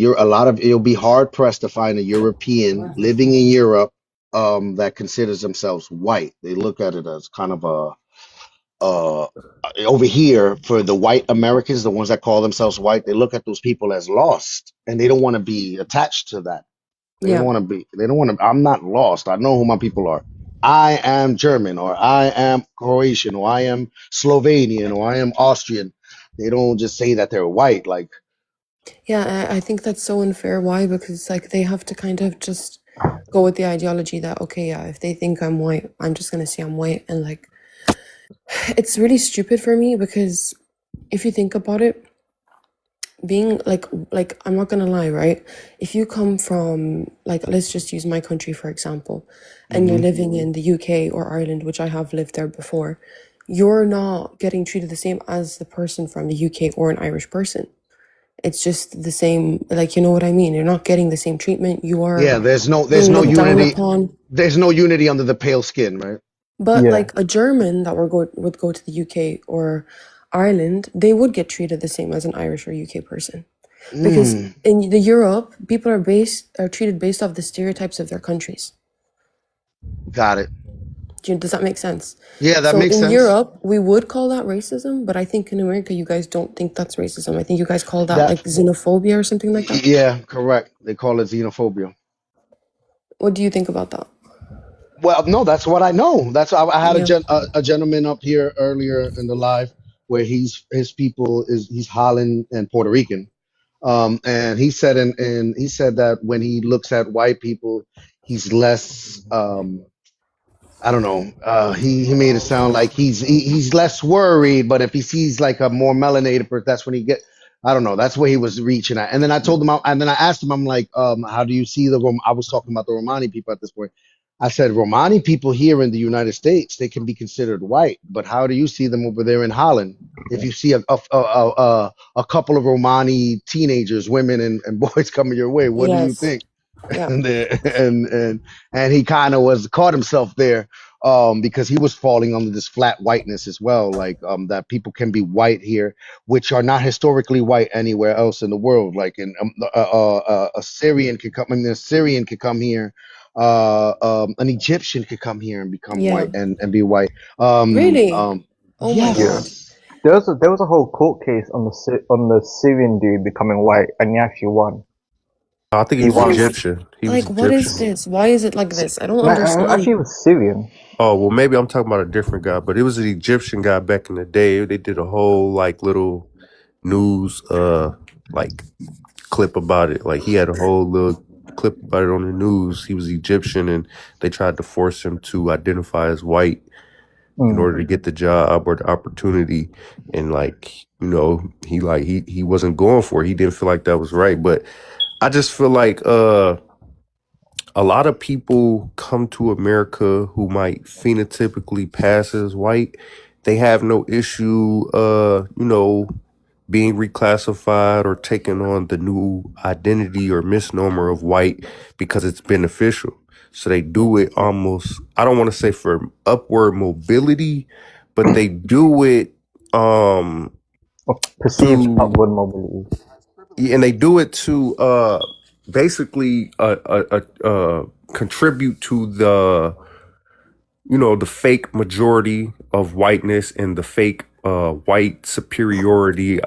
S1: you're a lot of you'll be hard pressed to find a European living in Europe that considers themselves white. They look at it as kind of a over here for the white Americans, the ones that call themselves white, they look at those people as lost and they don't want to be attached to that.
S5: Yeah,
S1: They don't want to, I'm not lost. I know who my people are. I am German or I am Croatian or I am Slovenian or I am Austrian. They don't just say that they're white. Like,
S5: yeah. I think that's so unfair. Why? Because like they have to kind of just go with the ideology that okay, yeah, if they think I'm white, I'm just gonna say I'm white, and like it's really stupid for me because if you think about it, being like I'm not gonna lie, right? If you come from like let's just use my country for example, and you're
S1: mhm.
S5: living in the UK or Ireland, which I have lived there before, you're not getting treated the same as the person from the UK or an Irish person. It's just the same, like you know what I mean? You're not getting the same treatment. You are
S1: Yeah, there's
S5: being
S1: no
S5: looked down
S1: unity.
S5: upon.
S1: There's no unity under the pale skin, right?
S5: But
S2: Yeah,
S5: like a German that would go to the UK or Ireland, they would get treated the same as an Irish or UK person. Because
S1: Mm,
S5: in the Europe, people are treated based off the stereotypes of their countries.
S1: got it.
S5: Does that make sense?
S1: Yeah, that
S5: So
S1: makes
S5: in
S1: sense.
S5: Europe, we would call that racism, but I think in America, you guys don't think that's racism. I think you guys call that
S1: That
S5: like xenophobia or something like that.
S1: yeah, correct. They call it xenophobia.
S5: What do you think about that?
S1: Well, no, that's what I know. I had
S5: Yeah.
S1: a gentleman up here earlier in the live where his people is he's Holland and Puerto Rican. And he said that when he looks at white people, he's less I don't know. He made it sound like he's less worried, but if he sees like a more melanated person, that's when he get. I don't know. That's where he was reaching at. And then I told him, and then I asked him, I'm like, how do you see the Rom? I was talking about the Romani people at this point. I said, Romani people here in the United States, they can be considered white, but how do you see them over there in Holland? If you see a couple of Romani teenagers, women and boys coming your way, what do you
S5: Yes.
S1: think?
S5: Yeah.
S1: and and he kind of was caught himself there because he was falling under this flat whiteness as well, like that people can be white here, which are not historically white anywhere else in the world. Like in a Syrian could come, I mean, a Syrian could come here, an Egyptian could come here and become
S5: Yeah.
S1: white and be white.
S5: Really? Oh my
S2: yeah.
S5: God.
S1: Yes,
S2: There was a whole court case on on the Syrian dude becoming white, and he actually won.
S4: I think he
S2: He
S4: was
S5: What
S2: won.
S5: is
S4: Egyptian. He was
S5: like what is
S4: Egyptian.
S5: this? Why is it like this? I don't
S2: No,
S5: understand.
S2: actually, it was Syrian.
S4: Oh well, maybe I'm talking about a different guy, but it was an Egyptian guy back in the day. They did a whole like little news like clip about it. Like he had a whole little clip about it on the news. He was Egyptian, and they tried to force him to identify as white in
S2: Mm.
S4: order to get the job or the opportunity. And like he wasn't going for it. He didn't feel like that was right. But I just feel like a lot of people come to America who might phenotypically pass as white. They have no issue, being reclassified or taking on the new identity or misnomer of white because it's beneficial. So they do it almost, I don't want to say for upward mobility, but they do it
S2: Or perceived
S4: to,
S2: upward mobility.
S4: and they do it to basically contribute to the fake majority of whiteness and the fake white superiority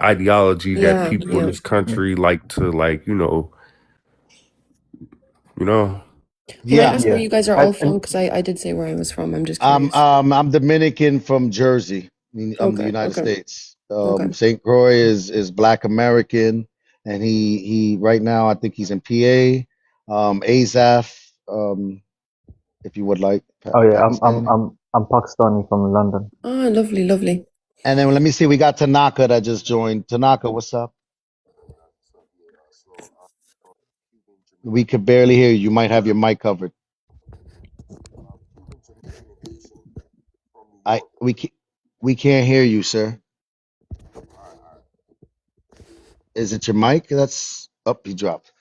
S4: ideology that
S5: Yeah,
S4: people in
S5: yeah.
S4: this country like to you know.
S5: Can I
S1: Yeah.
S5: ask where
S2: Yeah.
S5: you guys are all from?
S2: And
S5: Because I did say where I was from. I'm just curious.
S1: I'm Dominican from Jersey, the
S5: Okay,
S1: United
S5: okay,
S1: States.
S5: okay.
S1: St. Croix is Black American, and he right now I think he's in PA. Azaf, if you would like,
S2: oh yeah,
S1: Pakistani.
S2: I'm Pakistani from London.
S5: Ah, lovely, lovely.
S1: And then let me see, we got Tanaka that just joined. Tanaka, what's up? We could barely hear you. You might have your mic covered. I we can't hear you, sir. Is it your mic? That's up. He dropped.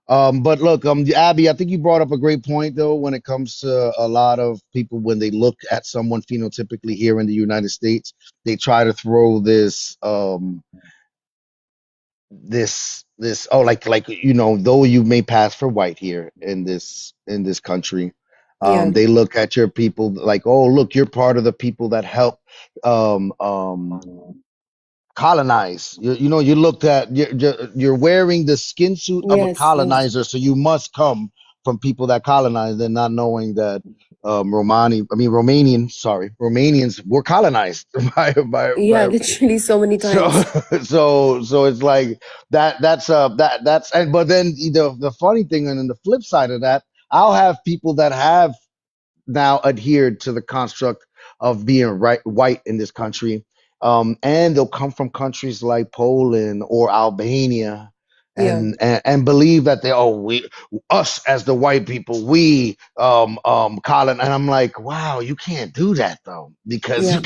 S1: But look, Abby, I think you brought up a great point though when it comes to a lot of people when they look at someone phenotypically here in the United States, they try to throw this like though you may pass for white here in this country,
S5: Yeah,
S1: they look at your people like, oh look, you're part of the people that help um um colonize. You looked at you're wearing the skin suit of a
S5: yes, yes.
S1: colonizer, so you must come from people that colonized, and not knowing that Romanians were colonized
S5: Yeah,
S1: by
S5: literally so many
S1: so
S5: times.
S1: so it's like that's and but then the funny thing, and then the flip side of that, I'll have people that have now adhered to the construct of being white in this country. And they'll come from countries like Poland or Albania,
S5: Yeah,
S1: and believe that we us as the white people, Colin. And I'm like, wow, you can't do that though, because
S5: yeah,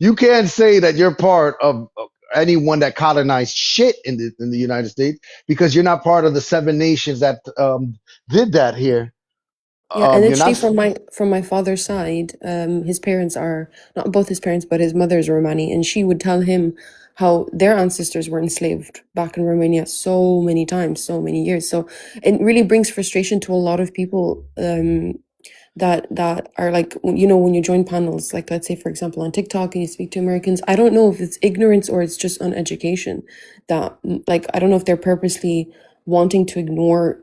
S1: you can't say that you're part of anyone that colonized shit in the United States, because you're not part of the seven nations that did that here.
S5: yeah. And
S1: You're
S5: actually,
S1: not.
S5: from my father's side, his parents are not both his parents, but his mother's Romani, and she would tell him how their ancestors were enslaved back in Romania so many times, so many years. So it really brings frustration to a lot of people. That are like, when you join panels, like let's say for example on TikTok and you speak to Americans, I don't know if it's ignorance or it's just uneducation, that like I don't know if they're purposely wanting to ignore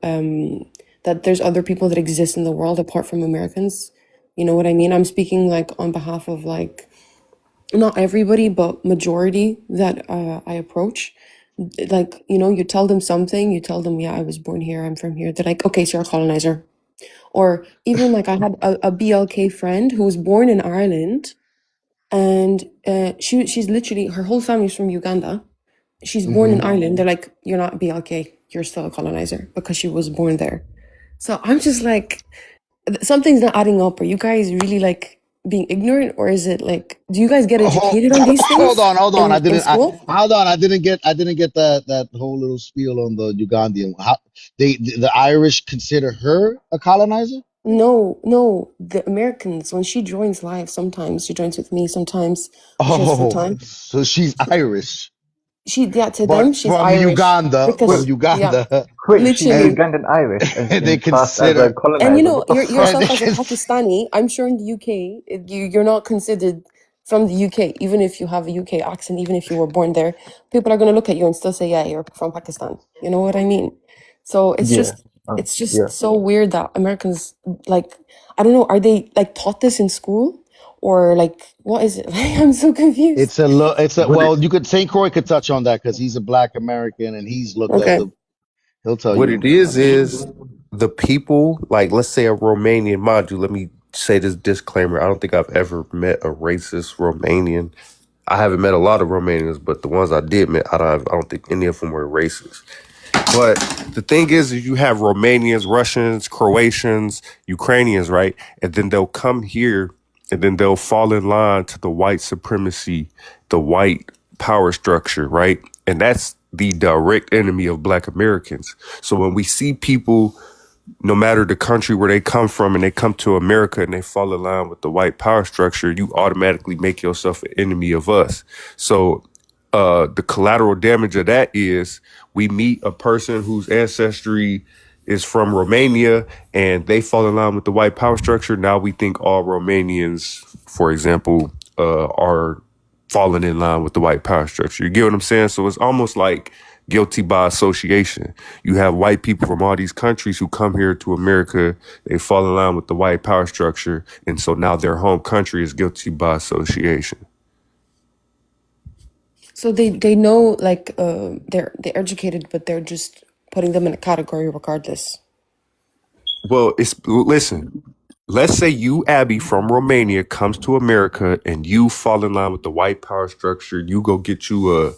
S5: that there's other people that exist in the world apart from Americans. You know what I mean? I'm speaking like on behalf of like not everybody but majority that I approach. Like, you tell them something, you tell them, yeah, I was born here, I'm from here, they're like, okay, so you're a colonizer. Or even like I had a BLK friend who was born in Ireland, and she's literally, her whole family's from Uganda. She's born in
S1: Mhm.
S5: Ireland. They're like, you're not BLK, you're still a colonizer because she was born there. So I'm just like, something's not adding up. Are you guys really like being ignorant, or is it like, do you guys get
S1: Oh,
S5: educated on these
S1: hold
S5: things
S1: on, hold on.
S5: in school?
S1: Hold on. I didn't get that whole little spiel on the Ugandan. How the Irish consider her a colonizer?
S5: No, no. The Americans, when she joins live, sometimes she joins with me, sometimes she has free
S1: Oh,
S5: time.
S1: so she's Irish,
S5: Yeah, to
S1: but
S5: them she's Irish
S2: Wait,
S5: because,
S1: from
S5: yeah,
S1: Uganda,
S2: she's
S1: and
S5: literally.
S2: Ugandan Irish
S1: and they
S2: and classed as a
S1: consider
S5: And
S2: colonizer. What the
S1: and
S2: fuck?
S5: yourself as a Pakistani, I'm sure in the UK, you're not considered from the UK, even if you have a UK accent, even if you were born there, people are going to look at you and still say, yeah, you're from Pakistan. You know what I mean? So it's
S2: Yeah.
S5: just, it's
S2: Yeah.
S5: just so weird that Americans, like, I don't know, are they like taught this in school, or like, what is it? Like, I'm so confused.
S1: it's a
S4: What it
S1: well, you could St. Croix could touch on that because he's a Black American and he's looked at
S5: Okay.
S1: the. He'll tell
S4: what
S1: you.
S4: it is the people, like let's say a Romanian, mind you, let me say this disclaimer. I don't think I've ever met a racist Romanian. I haven't met a lot of Romanians, but the ones I did meet, I don't think any of them were racist. But the thing is you have Romanians, Russians, Croatians, Ukrainians, right? And then they'll come here and then they'll fall in line to the white supremacy, the white power structure, right? And that's the direct enemy of Black Americans. So when we see people, no matter the country where they come from, and they come to America and they fall in line with the white power structure, you automatically make yourself an enemy of us. So the collateral damage of that is we meet a person whose ancestry is from Romania and they fall in line with the white power structure, now we think all Romanians, for example, are falling in line with the white power structure. You get what I'm saying? So it's almost like guilty by association. You have white people from all these countries who come here to America, they fall in line with the white power structure, and so now their home country is guilty by association.
S5: So they know, like, they're educated, but they're just putting them in a category regardless.
S4: Well, listen. Let's say you, Abby, from Romania, comes to America and you fall in line with the white power structure. You go get you a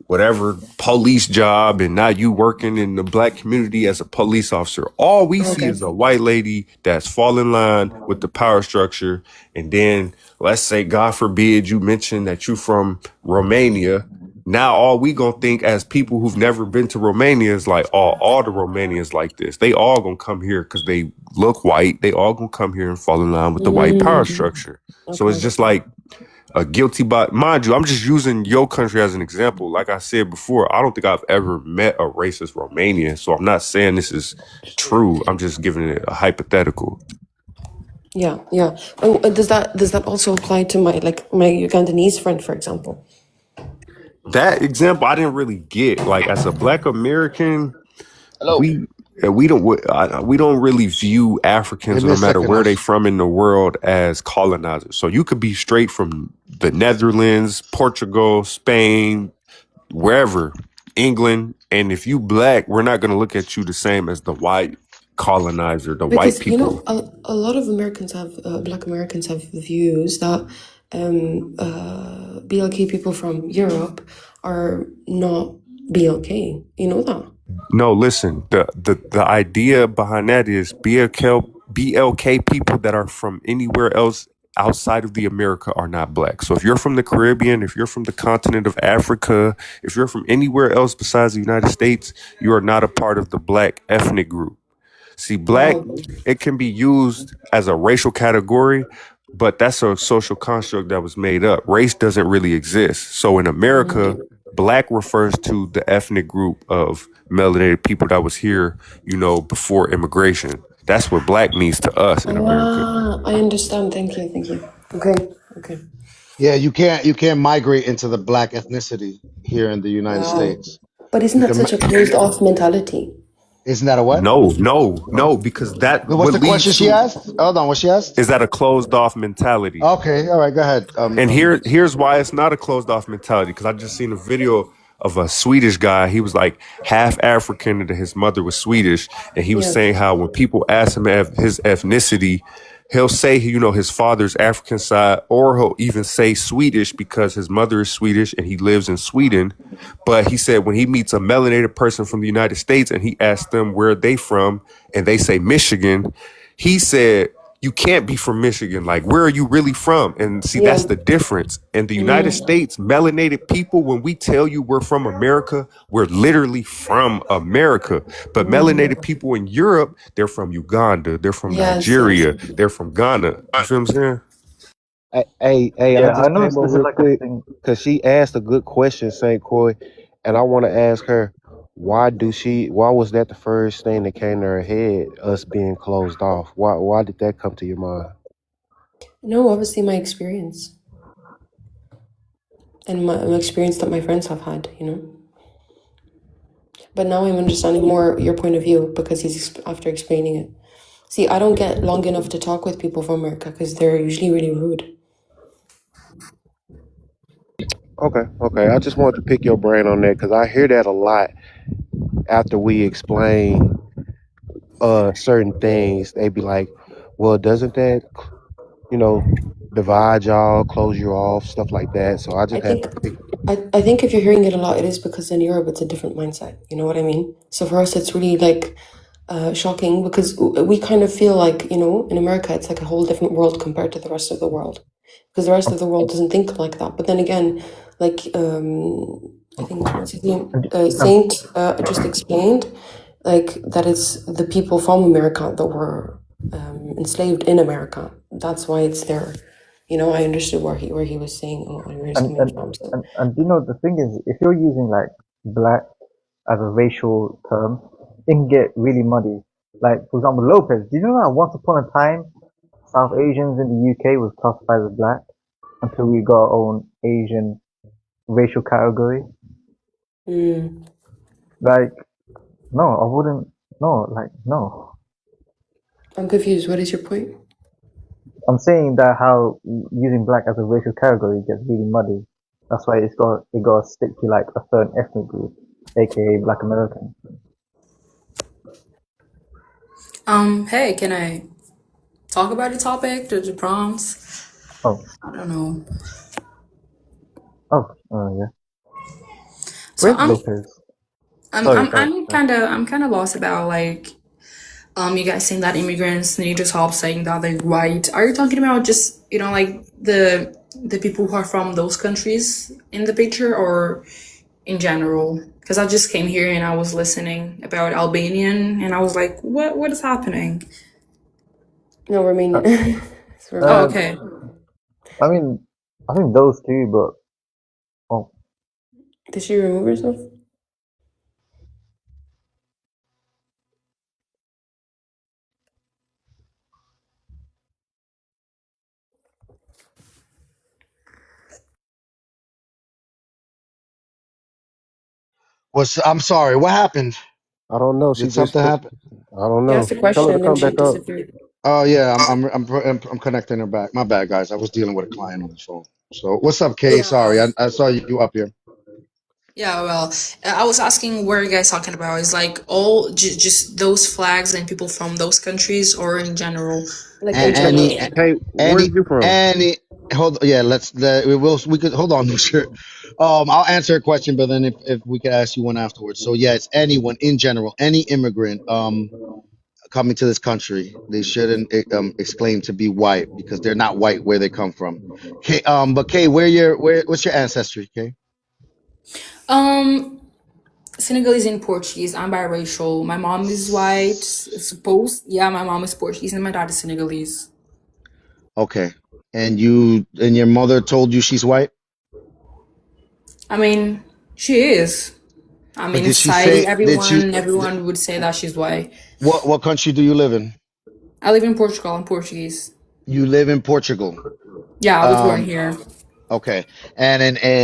S4: whatever police job, and now you working in the black community as a police officer. All we see
S5: Okay.
S4: is a white lady that's fall in line with the power structure. And then let's say, God forbid, you mention that you from Romania. Now all we gonna think as people who've never been to Romania is like, all the Romanians like this. They all gonna come here because they look white. They all gonna come here and fall in line with the white power structure. So it's
S5: Okay.
S4: just like a guilty by, mind you, I'm just using your country as an example. Like I said before, I don't think I've ever met a racist Romanian, so I'm not saying this is true. I'm just giving it a hypothetical.
S5: Yeah, yeah. Oh, does that also apply to my Ugandanese friend, for example?
S4: That example I didn't really get. Like as a Black American,
S1: Hello.
S4: we don't really view Africans,
S1: Give me
S4: no
S1: a
S4: matter
S1: second.
S4: where they from in the world, as colonizers. So you could be straight from the Netherlands, Portugal, Spain, wherever, England, and if you Black, we're not going to look at you the same as the white colonizer, the white
S5: Because
S4: people.
S5: a lot of Americans have Black Americans have views that BLK people from Europe are not BLK. You know that?
S4: No, listen, the idea behind that is BLK people that are from anywhere else outside of the America are not Black. So if you're from the Caribbean, if you're from the continent of Africa, if you're from anywhere else besides the United States, you are not a part of the Black ethnic group. See, Black,
S5: Wow.
S4: it can be used as a racial category, but that's a social construct that was made up. Race doesn't really exist. So in America, Black refers to the ethnic group of melanated people that was here, before immigration. That's what Black means to us in America.
S5: Ah, I understand. Thank you. Thank you. Okay. Okay.
S1: Yeah, you can't migrate into the black ethnicity here in the United
S5: Wow.
S1: States.
S5: But isn't
S1: You
S5: that
S1: can.
S5: such a closed off mentality?
S1: Isn't that a what?
S4: No, because that
S1: What's
S4: what
S1: the question
S4: leads
S1: she
S4: to
S1: asked? Hold on, what she asked?
S4: is that a closed off mentality.
S1: Okay, all right, go ahead.
S4: And here's why it's not a closed off mentality. Because I just seen a video of a Swedish guy. He was like half African and his mother was Swedish. And he was
S5: Yeah.
S4: saying how when people ask him his ethnicity, he'll say, his father's African side, or he'll even say Swedish because his mother is Swedish and he lives in Sweden. But he said when he meets a melanated person from the United States and he asks them where they from and they say Michigan, he said, you can't be from Michigan. Like, where are you really from? And see,
S5: Yeah.
S4: that's the difference. In the United States, melanated people, when we tell you we're from America, we're literally from America. But melanated people in Europe, they're from Uganda, they're from
S5: Yes. Yes.
S4: Nigeria, they're from Ghana. You feel what I'm saying?
S6: Hey, I
S2: Yeah, I
S6: just
S2: know
S6: came
S2: this
S6: up
S2: is
S6: real
S2: like a
S6: quick
S2: thing.
S6: because she asked a good question, St. Croix, and I want to ask her, why was that the first thing that came to her head, us being closed off? Why did that come to your mind?
S5: No, obviously my experience and my experience that my friends have had, But now I'm understanding more your point of view because after explaining it. See, I don't get long enough to talk with people from America because they're usually really rude.
S6: Okay. I just wanted to pick your brain on that because I hear that a lot after we explain certain things. They be like, well, doesn't that, you know, divide y'all, close you off, stuff like that. So I
S5: I
S6: just had
S5: think
S6: to pick.
S5: I think if you're hearing it a lot, it is because in Europe it's a different mindset. You know what I mean? So for us, it's really like shocking because we kind of feel like, in America, it's like a whole different world compared to the rest of the world. Because the rest of the world doesn't think like that. But then again, like I think what's his name?
S2: And,
S5: Saint just explained, like that it's the people from America that were enslaved in America. That's why it's there. I understood where he was saying where he was
S2: and,
S5: coming
S2: and,
S5: from. So.
S2: and, and the thing is, if you're using like black as a racial term, it can get really muddy. Like for example, Lopez. Do you know that once upon a time, South Asians in the UK was classified as black until we got our own Asian racial category? Like, no, I wouldn't. No, like, no.
S5: I'm confused. What is your point?
S2: I'm saying that how using black as a racial category gets really muddy. That's why it got to stick to like a certain ethnic group, aka Black American.
S7: Hey, can I talk about the topic, the prompts?
S2: Oh,
S7: I don't know.
S2: yeah.
S7: So
S2: Where's Lopez?
S7: I'm
S2: Sorry,
S7: I'm
S2: sorry.
S7: I'm kind of I'm kind of lost about like you guys saying that immigrants need to help saying that they're white. Are you talking about just like the people who are from those countries in the picture, or in general? Because I just came here and I was listening about Albanian and I was like, what is happening?
S5: No, Romanian. It's
S7: Oh,
S2: Uh,
S5: Romanian.
S7: okay.
S2: I mean, I think those two, but oh,
S5: Did she remove herself?
S1: I'm sorry. What happened?
S6: I don't know. She
S1: Did
S6: just
S1: something happen?
S6: I don't
S5: You
S6: know.
S5: asked a
S6: Tell her
S5: question
S6: to
S5: and then
S6: come
S5: she
S6: back up.
S5: disappeared.
S1: Oh yeah, I'm connecting her back. My bad, guys. I was dealing with a client on the phone. So what's up, Kay?
S7: Yeah.
S1: Sorry, I saw you up here.
S7: Yeah, well, I was asking where you guys talking about. Is like all just those flags and people from those countries, or in general?
S5: Like in
S1: Any,
S5: general.
S6: Hey, where
S1: any,
S6: you from?
S1: any. Hold. Yeah, we could hold on. Sure. I'll answer a question, but then if we could ask you one afterwards. So yeah, it's anyone in general, any immigrant coming to this country, they shouldn't exclaim to be white because they're not white where they come from. Kay, but Kay, what's your ancestry, Kay?
S7: Um, Senegalese and Portuguese. I'm biracial. My mom is white. Suppose, yeah, my mom is Portuguese and my dad is Senegalese.
S1: Okay. And your mother told you she's white?
S7: I mean, she is. I
S1: But
S7: mean, in
S1: did she
S7: society,
S1: say did you
S7: everyone would say that she's white.
S1: what country do you live in?
S7: I live in Portugal. I'm Portuguese.
S1: You live in Portugal.
S7: Yeah, I was born
S1: Um,
S7: here.
S1: okay. And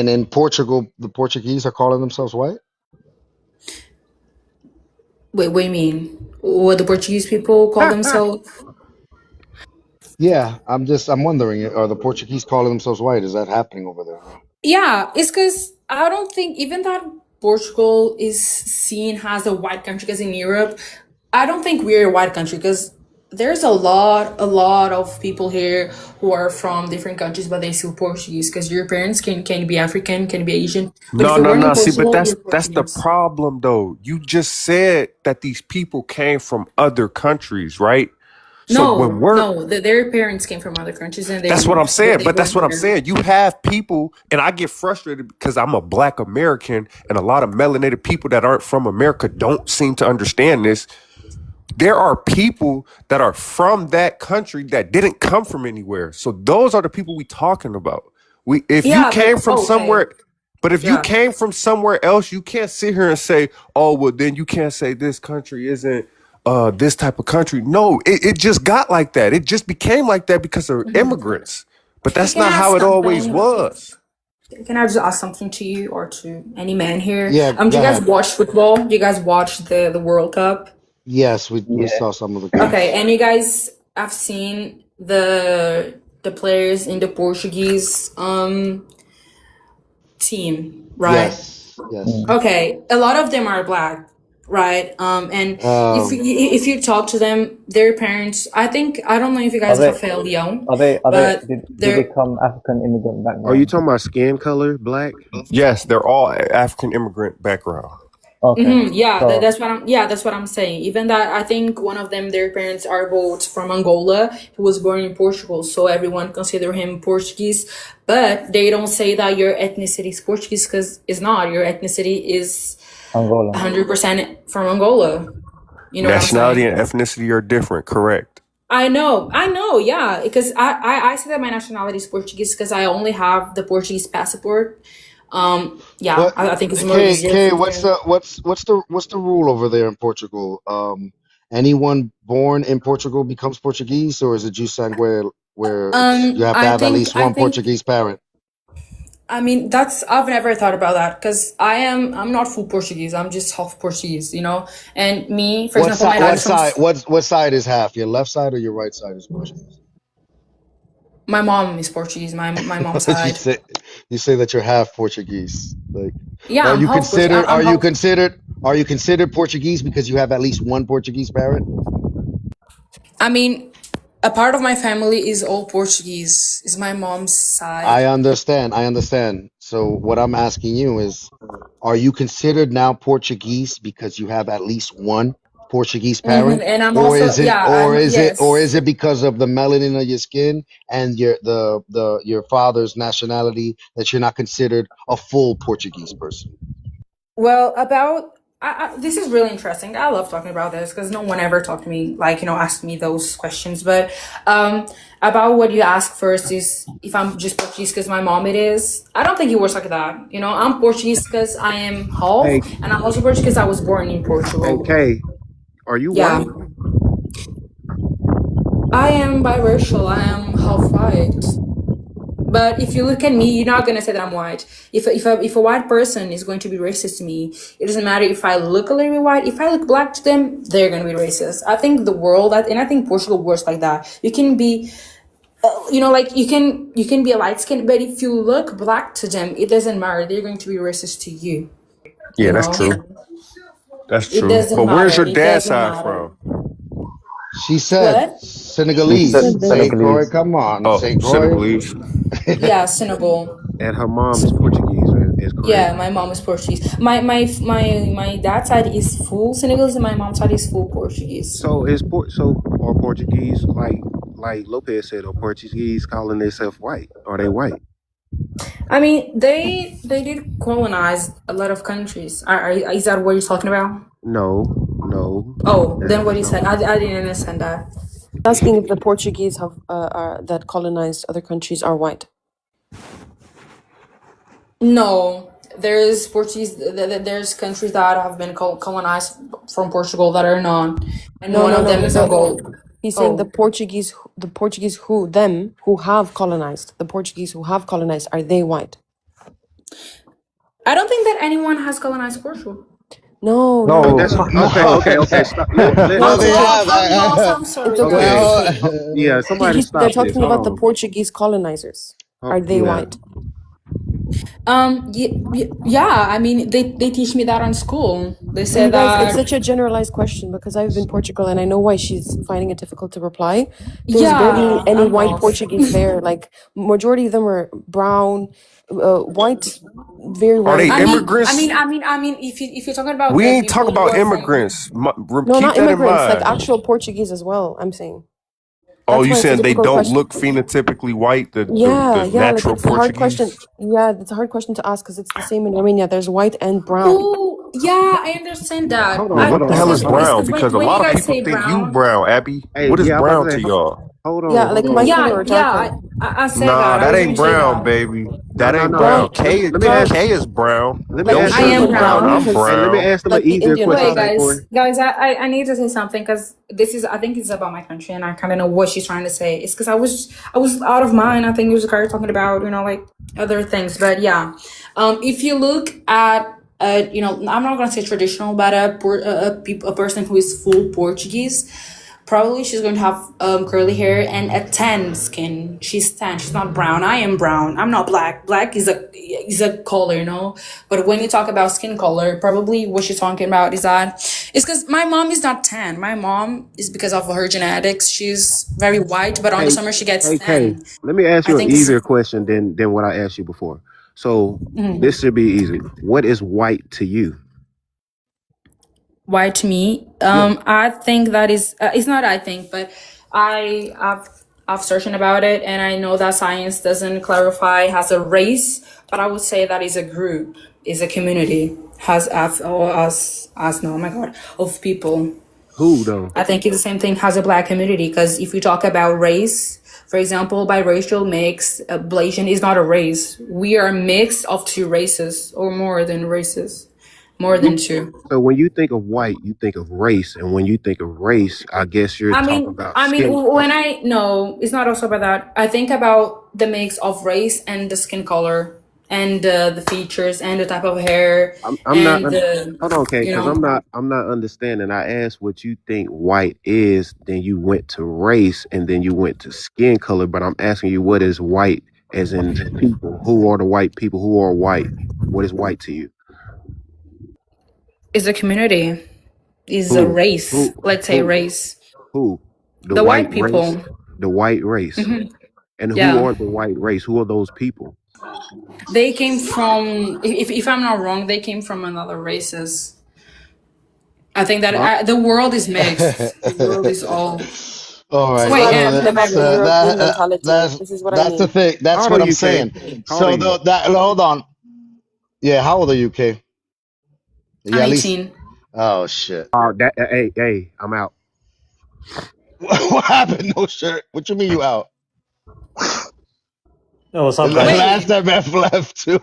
S1: in Portugal, the Portuguese are calling themselves white?
S7: Wait, what do you mean? What the Portuguese people call themselves?
S1: Yeah, I'm wondering, are the Portuguese calling themselves white? Is that happening over there?
S7: Yeah, it's because I don't think even that Portugal is seen as a white country, because in Europe, I don't think we're a white country because there's a lot of people here who are from different countries, but they still Portuguese. Because your parents can be African, can be Asian, but if
S4: No,
S7: you're
S4: no,
S7: born in
S4: no. See, but
S7: Portugal, you're
S4: that's the
S7: Portuguese.
S4: problem though. You just said that these people came from other countries, right? So when
S7: No,
S4: we're
S7: no, their parents came from other countries and they
S4: that's what I'm
S7: moved, but
S4: saying,
S7: they
S4: but that's
S7: born
S4: what I'm
S7: here.
S4: saying. You have people, and I get frustrated because I'm a black American, and a lot of melanated people that aren't from America don't seem to understand this. There are people that are from that country that didn't come from anywhere. So those are the people we talking about. If you
S7: Yeah,
S4: came
S7: but
S4: from
S7: okay,
S4: somewhere, but if you
S7: yeah.
S4: came from somewhere else, you can't sit here and say, "Oh, well, then you can't say this country isn't this type of country." No, it just got like that. It just became like that because of immigrants. But that's
S7: Can I
S4: not
S7: ask
S4: how it always
S7: something?
S4: was.
S7: Can I just ask something to you or to any man here?
S1: Yeah,
S7: Do
S1: go
S7: you guys
S1: ahead.
S7: watch football? Do you guys watch the World Cup?
S1: Yes, we
S2: yeah.
S1: saw some of the
S7: Okay,
S1: games.
S7: and you guys have seen the players in the Portuguese team, right?
S1: Yes, yes.
S2: Mm.
S7: Okay, a lot of them are black, right? And
S1: Um,
S7: if you talk to them, their parents, I don't know if you
S2: Are
S7: guys
S2: they?
S7: have failed young,
S2: Are they? Are they?
S7: but
S2: Did they
S7: they're
S2: come African immigrant
S6: Are you
S2: background?
S6: talking about skin color, black?
S4: Yes, they're all African immigrant background.
S2: Okay.
S7: yeah,
S2: So
S7: that's what I'm saying. Even that, I think one of them, their parents are both from Angola. He was born in Portugal, so everyone consider him Portuguese. But they don't say that your ethnicity is Portuguese because it's not. Your ethnicity is
S2: Angola.
S7: 100% from Angola. You know what I'm
S4: Nationality
S7: saying?
S4: and ethnicity are different, correct?
S7: I know, yeah, because I say that my nationality is Portuguese because I only have the Portuguese passport. Yeah,
S1: What,
S7: I think it's more
S1: Kay,
S7: easier
S1: Kay,
S7: for
S1: what's
S7: them.
S1: the rule over there in Portugal? Anyone born in Portugal becomes Portuguese, or is it jus sanguine where it's you have to have at least
S7: I
S1: one
S7: think
S1: Portuguese parent?
S7: I mean that's I've never thought about that because I'm not full Portuguese. I'm just half Portuguese, you know. And me, for
S1: What
S7: example,
S1: side?
S7: my dad
S1: What
S7: is from
S1: side? What side is half? Your left side or your right side is Portuguese?
S7: my mom is Portuguese. My mom's
S1: you
S7: side.
S1: say you say that you're half Portuguese. Like,
S7: Yeah,
S1: are
S7: I'm
S1: you
S7: half Portuguese.
S1: considered?
S7: I'm half.
S1: Are you considered Portuguese because you have at least one Portuguese parent?
S7: I mean, a part of my family is all Portuguese. Is my mom's
S1: I
S7: side.
S1: understand. I understand. So what I'm asking you is, are you considered now Portuguese because you have at least one Portuguese parent,
S7: And I'm also yeah. I'm
S1: or
S7: yes.
S1: is it because of the melanin of your skin and your father's nationality that you're not considered a full Portuguese person?
S7: Well, about this is really interesting. I love talking about this because no one ever talked to me like asked me those questions. But um, about what you ask first is if I'm just Portuguese because my mom it is. I don't think it works like that. You know, I'm Portuguese because I am half,
S6: Hey,
S7: and I'm also Portuguese because I was born in
S6: hey,
S7: Portugal.
S6: Kay, are you
S7: Yeah,
S6: white?
S7: I am biracial. I am half white. But if you look at me, you're not gonna say that I'm white. If a white person is going to be racist to me, it doesn't matter if I look a little bit white. If I look black to them, they're gonna be racist. I think the world, and I think Portugal works like that. You can be, like you can be a light skin, but if you look black to them, it doesn't matter. They're going to be racist to you.
S4: Yeah,
S7: You
S4: that's
S7: know,
S4: true. That's
S7: it
S4: true.
S7: doesn't
S4: But where's
S7: matter.
S4: your
S7: It
S4: dad's
S7: doesn't
S4: side
S7: matter.
S4: from?
S1: She said
S7: What?
S2: She
S5: She
S2: said
S1: Senegalese.
S5: said
S1: Say
S5: this.
S1: Croy,
S2: Senegalese.
S1: come on.
S4: Oh,
S1: Say Croy.
S4: Senegalese.
S7: Yeah, Senegal.
S6: And her mom is Portuguese, is correct.
S7: Yeah, my mom is Portuguese. My dad's side is full Senegalese, and my mom's side is full Portuguese.
S6: So are Portuguese like Lopez said, are Portuguese calling themselves white? Are they white?
S7: I mean, they did colonize a lot of countries. Is that what you're talking about?
S6: No, no,
S7: Oh, then what
S6: that's
S7: you
S6: not
S7: said,
S6: what.
S7: I didn't understand that.
S5: Asking if the Portuguese have are that colonized other countries are white.
S7: No, there's Portuguese. There's countries that have been colonized from Portugal that are not, and
S5: No,
S7: one
S5: no,
S7: of
S5: no.
S7: them is
S5: The
S7: Angola.
S5: he's saying
S7: Oh,
S5: The Portuguese who them who have colonized the Portuguese who have colonized are they white?
S7: I don't think that anyone has colonized Portugal.
S5: No, no,
S2: No,
S5: no,
S6: That's
S5: no.
S2: fuck no.
S6: okay. Stop.
S1: Well,
S7: I'm
S1: they
S6: Hold on.
S1: have.
S7: I'm lost. I'm
S5: It's
S7: sorry,
S5: okay.
S6: Okay.
S7: guys.
S1: Well,
S6: Yeah, somebody
S5: They're
S6: stop this.
S5: talking
S6: Hold
S5: about the
S6: on.
S5: Portuguese colonizers. Are they
S6: Yeah.
S5: white?
S7: Yeah. I mean, they teach me that on school. They
S5: No, you
S7: said
S5: guys, it's
S7: that.
S5: such a generalized question because I've been Portugal and I know why she's finding it difficult to reply. There's barely
S7: Yeah,
S5: any
S7: I'm
S5: white
S7: half.
S5: Portuguese there. Like majority of them are brown, white, very
S4: Are they
S5: white.
S4: immigrants?
S7: If you're talking about
S4: We
S7: the
S4: ain't talk
S7: people who
S4: about
S7: are from.
S4: immigrants.
S5: No,
S4: Keep
S5: not
S4: that in
S5: immigrants, like
S4: mind.
S5: actual Portuguese as well. I'm saying
S4: Oh,
S5: that's
S4: you
S5: why it's a
S4: saying they
S5: difficult
S4: don't
S5: question.
S4: look phenotypically white,
S5: Yeah,
S4: the
S5: yeah, like
S4: natural
S5: it's a hard question.
S4: Portuguese?
S5: Yeah, it's a hard question to ask because it's the same in Armenia. There's white and brown.
S7: Oh, yeah, I understand that.
S6: Hold
S4: Well,
S6: on.
S7: I
S6: Hold
S4: what the
S6: on.
S4: hell
S6: Hold
S4: is
S6: on. Hold
S7: because
S6: on.
S4: brown?
S7: because
S4: Because a
S7: when
S4: lot
S7: you
S4: of
S7: guys
S4: people
S7: say
S4: think you
S7: brown,
S4: brown, Abby.
S6: Hey,
S4: What is
S6: yeah, I was
S4: brown
S6: about
S4: to
S6: to say.
S4: y'all?
S6: Hold on.
S5: Yeah,
S6: Hold
S5: like my
S6: on.
S5: family
S7: yeah,
S5: were
S7: yeah,
S5: darker.
S7: I said
S4: Nah,
S7: that. I
S4: that
S7: was
S4: ain't
S7: going to say
S4: brown,
S7: that.
S4: baby.
S6: No,
S4: That
S6: no,
S4: ain't
S6: no.
S5: Brown,
S4: brown.
S6: Let me
S5: brown,
S6: ask.
S4: K is brown.
S6: Let me
S5: like
S4: Don't
S5: the
S6: ask
S7: I
S6: you.
S7: am
S5: Indian
S4: sugarcoat it.
S5: brown,
S7: brown.
S4: I'm
S5: because
S6: Hey, let me
S4: brown.
S6: ask them an
S5: like the
S6: easier
S5: Indian
S6: question,
S7: Wait,
S5: brown.
S6: Saint
S7: guys,
S6: Corey.
S7: I need to say something because I think it's about my country, and I kind of know what she's trying to say. It's because I was out of mind. I think it was a guy talking about like other things, but yeah, if you look at I'm not gonna say traditional, but a person who is full Portuguese. Probably she's going to have curly hair and a tan skin. She's tan. She's not brown. I am brown. I'm not black. Black is a color, But when you talk about skin color, probably what she's talking about is that it's because my mom is not tan. My mom is because of her genetics. She's very white, but on the
S6: Hey,
S7: summer she gets
S6: hey, Kay.
S7: tan.
S6: Let me ask
S7: I
S6: you an
S7: think it's
S6: easier question than what I asked you before. So this should be easy. What is white to you?
S7: white to me.
S6: Yeah.
S7: I think that is it's not I think, but I've searched about it, and I know that science doesn't clarify as a race, but I would say that is a group, is a community, has or as no, oh my god, of people.
S6: Who though?
S7: I think it's the same thing as a black community because if you talk about race, For example, biracial mix, Blasian is not a race. We are a mix of two races or more than races, more than two.
S6: So when you think of white, you think of race, and when you think of race, I guess you're talking about
S7: I mean,
S6: skin
S7: when
S6: color.
S7: I no, it's not also about that. I think about the mix of race and the skin color and the features and the type of hair
S6: I'm not.
S7: and the
S6: Hold on, okay,
S7: you
S6: because
S7: know.
S6: I'm not understanding. I asked what you think white is, then you went to race, and then you went to skin color. But I'm asking you, what is white, as in people? Who are the white people? Who are white? What is white to you?
S7: Is a community, is a
S6: Who?
S7: race.
S6: Who?
S7: Let's say
S6: Who?
S7: race.
S6: Who? The
S7: The
S6: white
S7: white
S6: race.
S7: people.
S6: The white race. And who
S7: Yeah.
S6: are the white race? Who are those people?
S7: They came from, if I'm not wrong, they came from another races. I think that
S6: So
S7: the world is mixed. The world is all.
S1: All
S5: This
S1: right,
S5: is what
S7: Wait,
S5: I'm
S1: so
S5: talking
S7: am I
S5: about, the
S7: wrong?
S5: European mentality.
S1: that's
S5: This is what I
S1: that's the
S5: mean.
S1: thing.
S6: how
S1: That's
S6: old are
S1: what I'm
S6: you, Kay?
S1: saying.
S6: How old are
S1: So
S6: you?
S1: hold on. Yeah, how old are you, Kay?
S7: I'm
S1: Yeah, at least.
S7: 18.
S1: Oh shit.
S6: Hey, I'm out.
S1: What happened? No shirt. What you mean you out?
S8: Yo, what's up, guys?
S1: Last
S7: Wait,
S1: time F left too.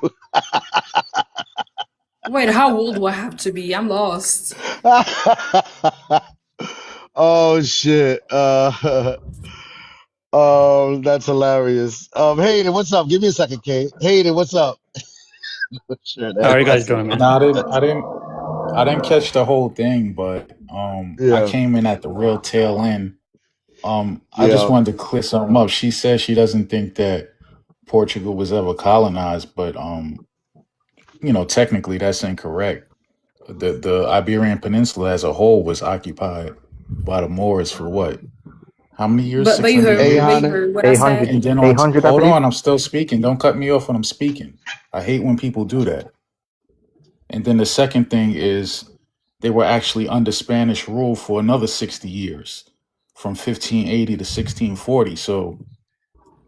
S7: wait, how old do I have to be? I'm lost.
S1: Oh shit. That's hilarious. Hayden, what's up? Give me a second, Kay. Hayden, what's up? Shit,
S8: How
S1: F
S8: are you guys
S1: left
S8: doing,
S1: again.
S8: man?
S9: No, I didn't catch the whole thing, but I
S1: Yeah,
S9: came in at the real tail end. I just
S1: yeah.
S9: wanted to clear something up. She said she doesn't think that Portugal was ever colonized, but technically that's incorrect. The Iberian Peninsula as a whole was occupied by the Moors for what? How many years?
S7: But you
S9: 600
S7: heard, but
S9: years?
S7: you
S1: 800.
S7: heard what I
S2: 800,
S9: And
S7: said.
S9: then
S2: 800, I
S9: hold
S2: believe.
S9: on, I'm still speaking. Don't cut me off when I'm speaking. I hate when people do that. And then the second thing is they were actually under Spanish rule for another 60 years, from 1580 to 1640. So,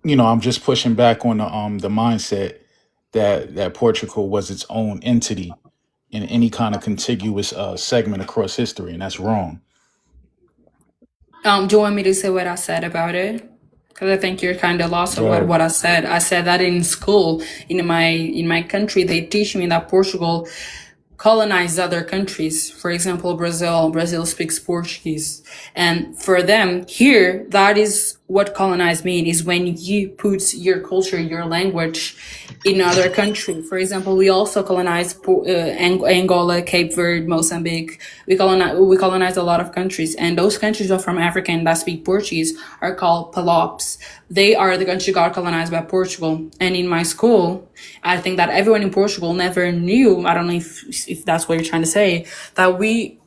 S9: I'm just pushing back on the mindset that Portugal was its own entity in any kind of contiguous segment across history, and that's wrong.
S7: Do you want me to say what I said about it? Because I think you're kind of lost
S9: Go
S7: of
S9: ahead.
S7: what I said. I said that in school, in my country, they teach me that Portugal colonized other countries. For example, Brazil. Brazil speaks Portuguese. And for them, here, that is what colonize mean, is when you put your culture, your language in another country. For example, we also colonized Angola, Cape Verde, Mozambique. We colonized a lot of countries. And those countries are from Africa and that speak Portuguese are called Palops. They are the country got colonized by Portugal. And in my school, I think that everyone in Portugal never knew, I don't know if that's what you're trying to say, that we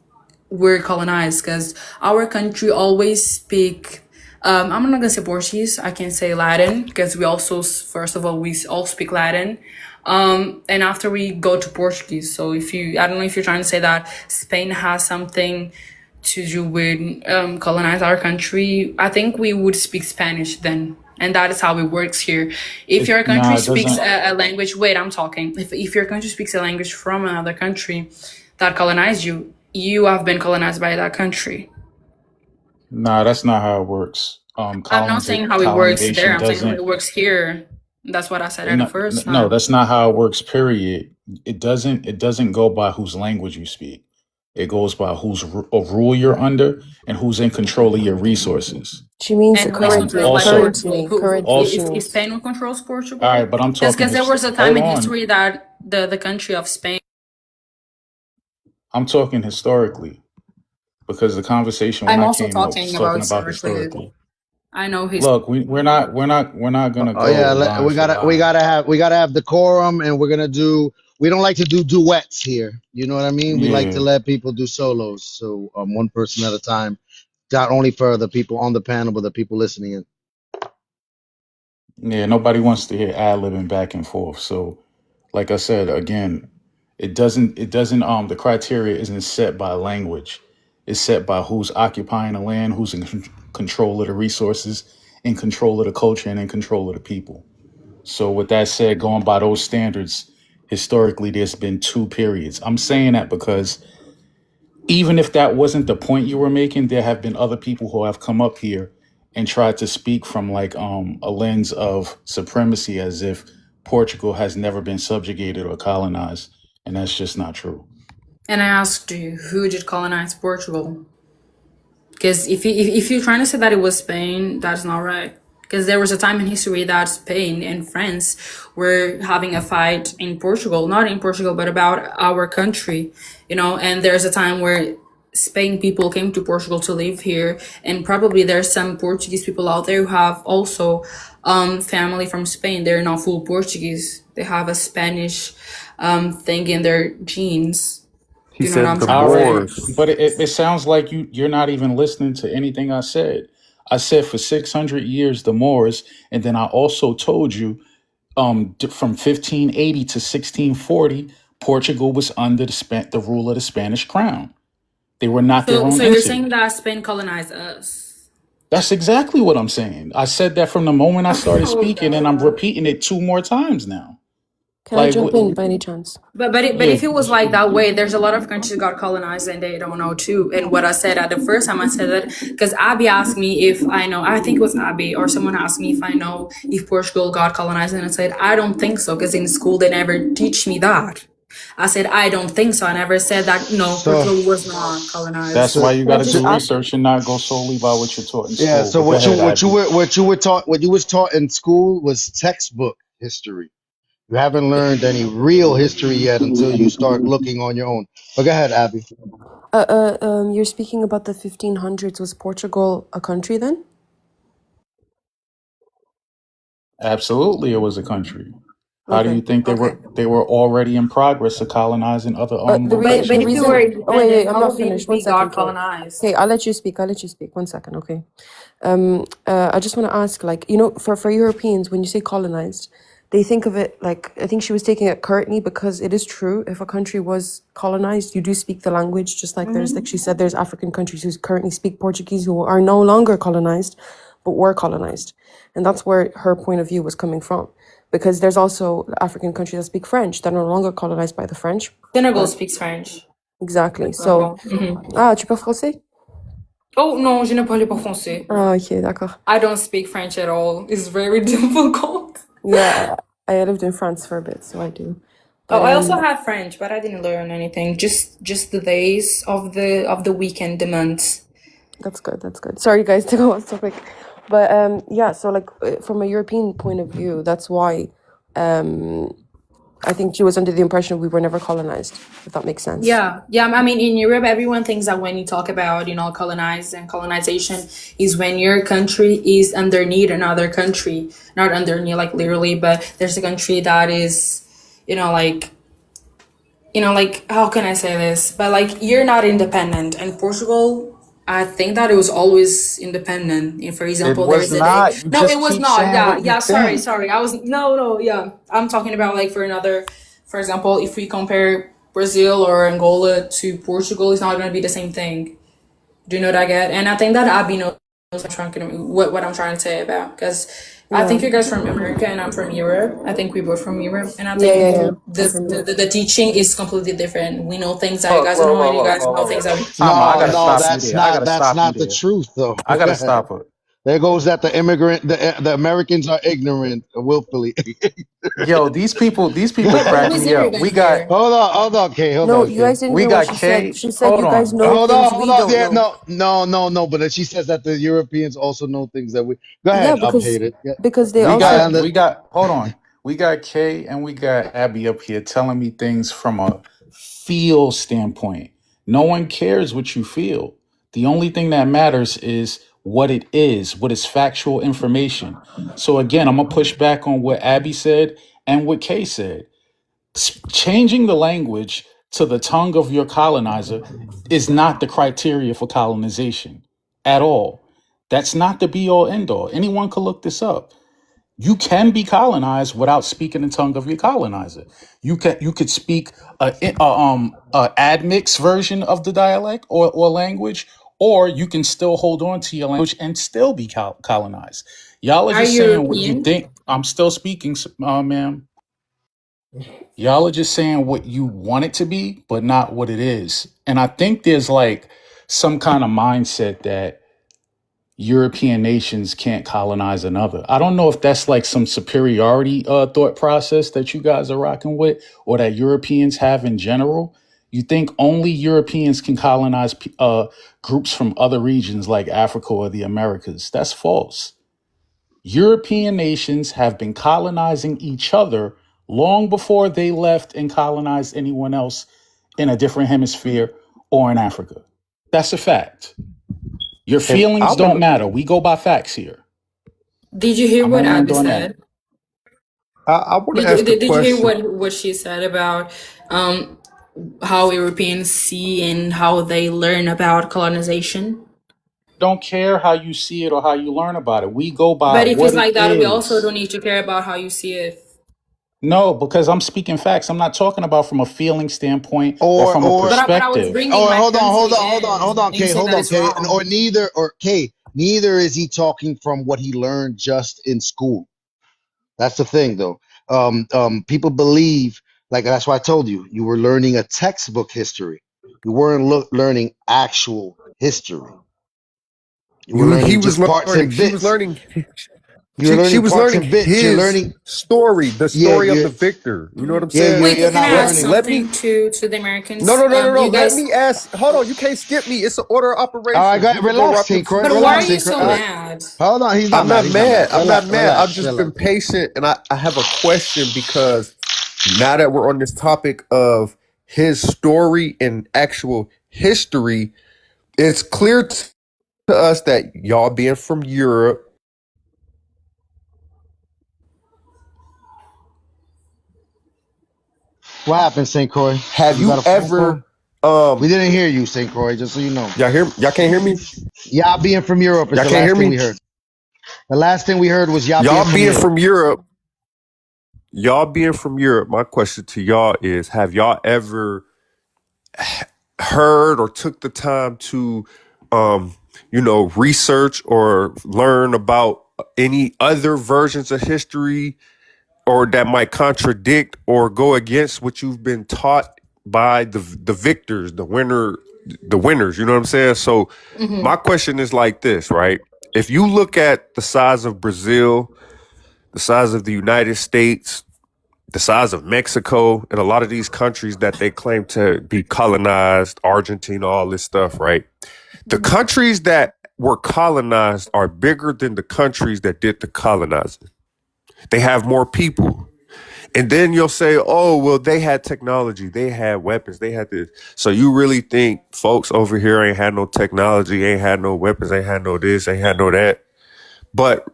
S7: were colonized because our country always speak, I'm not gonna say Portuguese, I can say Latin because we also, first of all, we all speak Latin. And after we go to Portuguese. So I don't know if you're trying to say that Spain has something to do with colonize our country. I think we would speak Spanish then. And that is how it works here. If your country
S9: Nah, it
S7: speaks
S9: doesn't.
S7: a language, wait, I'm talking. If your country speaks a language from another country that colonized you, you have been colonized by that country.
S9: Nah, that's not how it works.
S7: I'm not saying how it works there.
S9: Colonization
S7: I'm saying how
S9: doesn't.
S7: it works here. That's what I said at the
S9: No,
S7: first
S9: no,
S7: time.
S9: that's not how it works. Period. It doesn't. It doesn't go by whose language you speak. It goes by whose rule you're under and who's in control of your resources.
S5: She means
S7: And who is
S9: Um,
S7: controlled
S5: currently,
S7: by
S9: also,
S7: Portugal?
S5: currently,
S7: Who
S5: currently she
S9: also,
S7: is
S5: means.
S7: Spain who controls
S9: all right,
S7: Portugal?
S9: but I'm talking.
S7: Because there was a time
S9: Hold
S7: in
S9: on.
S7: history that the country of Spain.
S9: I'm talking historically because the conversation when
S7: I'm
S9: I
S7: also
S9: came up was
S7: talking about
S9: talking about
S7: historically.
S9: historically.
S7: I know his.
S9: Look, we're not gonna
S1: Oh
S9: go
S1: yeah,
S9: line for
S1: we
S9: line.
S1: gotta have decorum, and we're gonna do. We don't like to do duets here. You know what I mean? We like to
S9: Yeah,
S1: let people do solos, so one person at a time. Not only for the people on the panel, but the people listening in.
S9: yeah. Nobody wants to hear ad libbing back and forth. So, like I said again, it doesn't the criteria isn't set by language. It's set by who's occupying the land, who's in control of the resources, in control of the culture, and in control of the people. So with that said, going by those standards, historically there's been two periods. I'm saying that because even if that wasn't the point you were making, there have been other people who have come up here and tried to speak from like a lens of supremacy, as if Portugal has never been subjugated or colonized, and that's just not true.
S7: And I asked you, who did colonize Portugal? Because if you're trying to say that it was Spain, that's not right. Because there was a time in history that Spain and France were having a fight in Portugal, not in Portugal, but about our country, and there's a time where Spain people came to Portugal to live here, and probably there's some Portuguese people out there who have also family from Spain. They're not full Portuguese. They have a Spanish thing in their genes.
S4: He
S7: Do you know what
S4: said
S7: I'm
S4: the
S7: trying to
S9: All right,
S7: say?
S4: Moors.
S9: but it sounds like you're not even listening to anything I said. I said for 600 years the Moors, and then I also told you from 1580 to 1640 Portugal was under the rule of the Spanish crown. They were not their
S7: So
S9: own
S7: you're saying
S9: entity.
S7: that Spain colonized us?
S9: That's exactly what I'm saying. I said that from the moment I started
S7: Oh
S9: speaking, and I'm
S7: God.
S9: repeating it 2 more times now.
S5: Can I
S9: Like,
S5: jump in by any chance?
S7: But
S9: yeah,
S7: if it was like that way, there's a lot of countries that got colonized and they don't know too. And what I said at the first time, I said that because Abby asked me if I know. I think it was Abby or someone asked me if I know if Portugal got colonized, and I said I don't think so because in school they never teach me that. I said I don't think so. I never said that. No,
S1: So,
S7: Portugal was not
S9: that's
S7: colonized.
S9: why
S1: so,
S9: you
S5: Can
S9: got
S5: I
S9: to
S5: just
S9: do
S1: so
S5: ask?
S9: research and not go solely by what you're taught in
S1: yeah.
S9: school.
S1: So
S9: But go ahead, Abby.
S1: what you was taught in school was textbook history. You haven't learned any real history yet until you start looking on your own. But go ahead, Abby.
S5: You're speaking about the 1500s. Was Portugal a country then?
S9: Absolutely, it was a country. How do you
S5: Okay.
S9: think they
S7: Okay.
S9: were already in progress of colonizing other
S7: But
S5: The
S7: if we
S9: locations?
S7: were
S5: reason. Oh wait,
S7: independent,
S5: I'm
S7: how
S5: not
S7: did
S5: finished. One
S7: we
S5: second,
S7: got
S5: Kay.
S7: colonized?
S5: Okay, I'll let you speak. I'll let you speak. 1 second, okay. I just want to ask, like, for Europeans, when you say colonized, they think of it like, I think she was taking it currently, because it is true. If a country was colonized, you do speak the language. Just like there's, like she said, there's African countries who currently speak Portuguese who are no longer colonized, but were colonized, and that's where her point of view was coming from. Because there's also African countries that speak French that are no longer colonized by the French,
S7: Senegal
S5: but
S7: speaks French, for
S5: exactly. So,
S7: example. Mhm.
S5: tu parles français?
S7: Oh non, je ne parle pas français.
S5: Ah, ok, d'accord.
S7: I don't speak French at all. It's very difficult.
S5: Yeah, I lived in France for a bit, so I do.
S7: Oh,
S5: But
S7: I also have French, but I didn't learn anything. Just the days of the weekend, the months.
S5: that's good. That's good. Sorry, guys, to go off topic, but yeah. So, like, from a European point of view, that's why I think she was under the impression we were never colonized. If that makes sense.
S7: Yeah, yeah. I mean, in Europe, everyone thinks that when you talk about, colonized and colonization is when your country is underneath another country, not underneath like literally, but there's a country that is, like, how can I say this? But like, you're not independent. And Portugal, I think that it was always independent. And for
S9: It
S7: example,
S9: was
S7: there's a day.
S9: not. You
S7: No, it
S9: just
S7: was
S9: keep
S7: not.
S9: saying
S7: Yeah,
S9: what you
S7: yeah. Sorry,
S9: think.
S7: sorry. I was no, yeah. I'm talking about like for example, if we compare Brazil or Angola to Portugal, it's not going to be the same thing. Do you know what I get? And I think that Abby knows what I'm trying to say about, because I
S5: Yeah.
S7: think you guys from America and I'm from Europe. I think we both from Europe, and I
S5: Yeah,
S7: think
S5: yeah, yeah. I'm
S7: the
S5: from
S7: the,
S5: Europe.
S7: the, the teaching is completely different. We know things that you
S9: Look,
S7: guys don't
S9: look,
S7: know, and
S9: look,
S7: you
S9: look,
S7: guys
S9: look,
S7: know
S9: look,
S7: things
S9: look.
S7: that.
S9: Time out. I
S1: No,
S9: gotta
S1: no,
S9: stop you there. I gotta
S1: that's
S9: stop you
S1: not the
S9: there.
S1: truth, though.
S9: I
S1: Go
S9: gotta
S1: ahead.
S9: stop it.
S1: There goes that the Americans are ignorant willfully.
S9: Yo, these people
S7: But
S9: crack
S7: who is
S9: me up.
S7: immigrant
S9: We got
S7: here?
S1: Hold on, Kay, hold
S5: No,
S1: on,
S5: you
S1: Kay.
S5: guys didn't
S9: we
S5: hear what
S9: got
S5: she said.
S9: K.
S5: She said
S9: Hold
S5: you guys
S9: on.
S5: know things
S1: Hold
S5: we
S1: on.
S5: don't
S1: Yeah,
S5: know.
S1: no. But then she says that the Europeans also know things that we. Go
S5: Yeah,
S1: ahead,
S5: because
S1: updated. Yeah,
S5: they also.
S9: We got hold on. We got Kay and we got Abby up here telling me things from a feel standpoint. No one cares what you feel. The only thing that matters is what is factual information. So again, I'm gonna push back on what Abby said and what Kay said. Changing the language to the tongue of your colonizer is not the criteria for colonization at all. That's not the be all end all. Anyone could look this up. You can be colonized without speaking the tongue of your colonizer. You could speak a admix version of the dialect or language, or you can still hold on to your language and still be colonized. Y'all are
S7: Are
S9: just
S7: you
S9: saying what you
S7: European?
S9: think. I'm still speaking, ma'am. Y'all are just saying what you want it to be, but not what it is. And I think there's like some kind of mindset that European nations can't colonize another. I don't know if that's like some superiority thought process that you guys are rocking with, or that Europeans have in general. You think only Europeans can colonize groups from other regions like Africa or the Americas? That's false. European nations have been colonizing each other long before they left and colonized anyone else in a different hemisphere or in Africa. That's a fact. Your
S4: And I
S9: feelings don't
S4: want
S9: matter. We go by facts here.
S7: Did you hear
S9: I'm
S7: what
S9: gonna land
S7: Abby
S9: on that.
S7: said?
S4: I want to ask a
S7: Did you hear
S4: question.
S7: what she said about um how Europeans see and how they learn about colonization?
S9: Don't care how you see it or how you learn about it. We go by
S7: But if it's
S9: what it
S7: like that, we also
S9: is.
S7: don't need to care about how you see it.
S9: No, because I'm speaking facts. I'm not talking about from a feeling standpoint or
S1: or
S9: from a
S1: or
S7: But I was
S9: perspective.
S7: bringing
S1: or
S7: my
S1: hold on,
S7: point to
S1: hold
S7: the
S1: on, hold on,
S7: end,
S1: hold on,
S7: and you
S1: Kay,
S7: said
S1: hold
S7: that
S1: on,
S7: it's
S1: Kay,
S7: wrong.
S1: or Kay, neither is he talking from what he learned just in school. That's the thing, though. People believe, like that's why I told you, you were learning a textbook history. You weren't learning actual history. You were
S4: He
S1: learning
S4: was
S1: just parts
S4: learning.
S1: and
S4: She was
S1: bits.
S4: learning.
S1: You were
S4: She
S1: learning
S4: was
S1: parts
S4: learning
S1: and bits. You're
S4: his
S1: learning,
S4: story, the
S1: yeah,
S4: story of the victor. You know what I'm saying?
S7: Wait,
S1: you're
S7: can
S1: not
S7: I ask
S1: learning.
S4: Let me.
S7: something to the
S4: No,
S7: Americans?
S4: no, no, no, no.
S7: You
S4: Let
S7: guys,
S4: me ask. Hold on. You can't skip me. It's an order of
S1: All right,
S4: operations. We could go
S1: relax,
S4: rock
S1: St.
S4: paper
S1: Croix,
S7: but
S4: scissors
S7: why are
S1: relax,
S4: again.
S7: you
S1: St. Croix.
S7: so
S1: All right,
S7: mad?
S1: hold on, he's not
S4: I'm
S1: mad.
S4: not
S1: He's not mad.
S4: mad. I'm not mad. I've
S1: Relax,
S4: just been
S1: relax.
S4: patient, and I have a question because now that we're on this topic of his story and actual history, it's clear to us that y'all being from Europe,
S1: What happened, St. Croix?
S4: have
S1: You got
S4: you
S1: a phone call?
S4: ever
S1: We didn't hear you, St. Croix, just so you know.
S4: y'all can't hear me?
S1: Y'all being from Europe is
S4: Y'all
S1: the
S4: can't hear
S1: last thing
S4: me?
S1: we heard. The last thing we heard was y'all being
S4: Y'all
S1: from
S4: being
S1: Europe.
S4: from Europe, y'all being from Europe, my question to y'all is have y'all ever heard or took the time to research or learn about any other versions of history or that might contradict or go against what you've been taught by the victors, the winners, you know what I'm saying? So
S7: Hmm.
S4: my question is like this, right? If you look at the size of Brazil, the size of the United States, the size of Mexico, and a lot of these countries that they claim to be colonized, Argentina, all this stuff, right? The countries that were colonized are bigger than the countries that did the colonizing. They have more people. And then you'll say, oh, well, they had technology, they had weapons, they had this. So you really think folks over here ain't had no technology, ain't had no weapons, ain't had no this, ain't had no that. But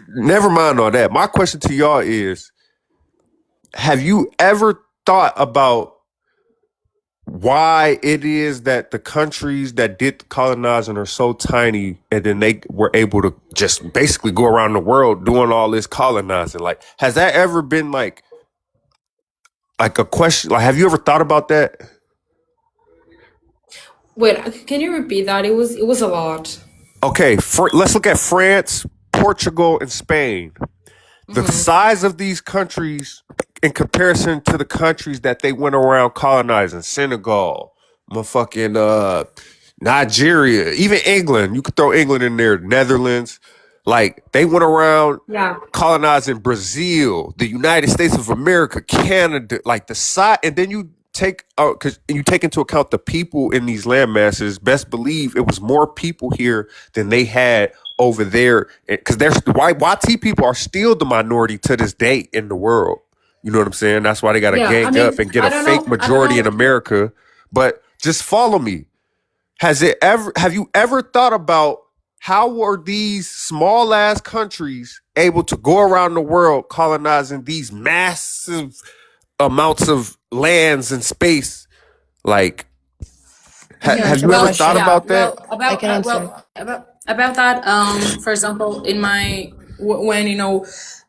S4: never mind all that. My question to y'all is, have you ever thought about why it is that the countries that did the colonizing are so tiny and then they were able to just basically go around the world doing all this colonizing? Like, has that ever been like a question? Like, have you ever thought about that?
S7: Wait, can you repeat that? It was a lot.
S4: Okay, let's look at France, Portugal, and Spain. The
S7: Hmm.
S4: size of these countries in comparison to the countries that they went around colonizing, Senegal, motherfucking Nigeria, even England, you could throw England in there, Netherlands, like they went around
S7: Yeah.
S4: colonizing Brazil, the United States of America, Canada, like the size, and then you take because you take into account the people in these land masses. Best believe it was more people here than they had over there, because there's why YT people are still the minority to this day in the world. You know what I'm saying? That's why they got to
S7: Yeah. I
S4: gang up
S7: mean,
S4: and get
S7: I
S4: a
S7: don't
S4: fake
S7: know. I don't
S4: majority in
S7: know.
S4: America. But just follow me. Have you ever thought about how were these small ass countries able to go around the world colonizing these massive amounts of lands and space? Like,
S5: I can
S4: have
S5: answer
S4: you
S5: the
S4: ever
S7: Well,
S4: thought
S5: question.
S7: yeah.
S4: about that?
S7: Well,
S5: I can answer.
S7: about that. For example, in my when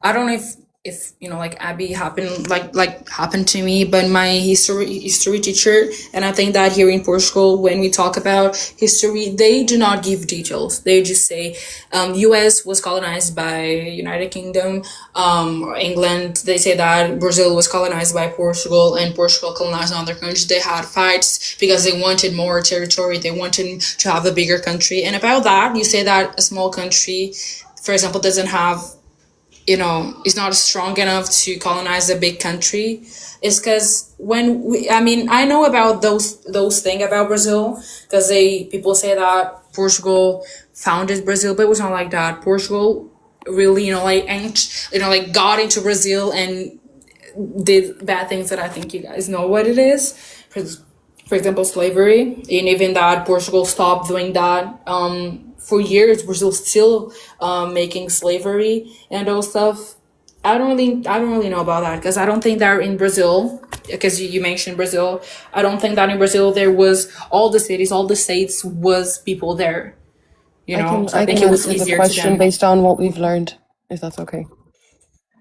S7: I don't know if like Abby happened to me, but my history teacher, and I think that here in Portugal, when we talk about history, they do not give details. They just say U.S. was colonized by United Kingdom, England. They say that Brazil was colonized by Portugal, and Portugal colonized other countries. They had fights because they wanted more territory. They wanted to have a bigger country, and about that, you say that a small country, for example, doesn't have is not strong enough to colonize a big country. It's because I know about those things about Brazil, because people say that Portugal founded Brazil, but it was not like that. Portugal really got into Brazil and did bad things that I think you guys know what it is. For example, slavery, and even that Portugal stopped doing that. For years, Brazil still making slavery and those stuff. I don't really know about that, because I don't think that in Brazil, because you mentioned Brazil, I don't think that in Brazil there was all the cities, all the states was people there. So I think it was
S5: answer the
S7: easier to
S5: question
S7: them.
S5: based on what we've learned, if that's okay.
S1: Go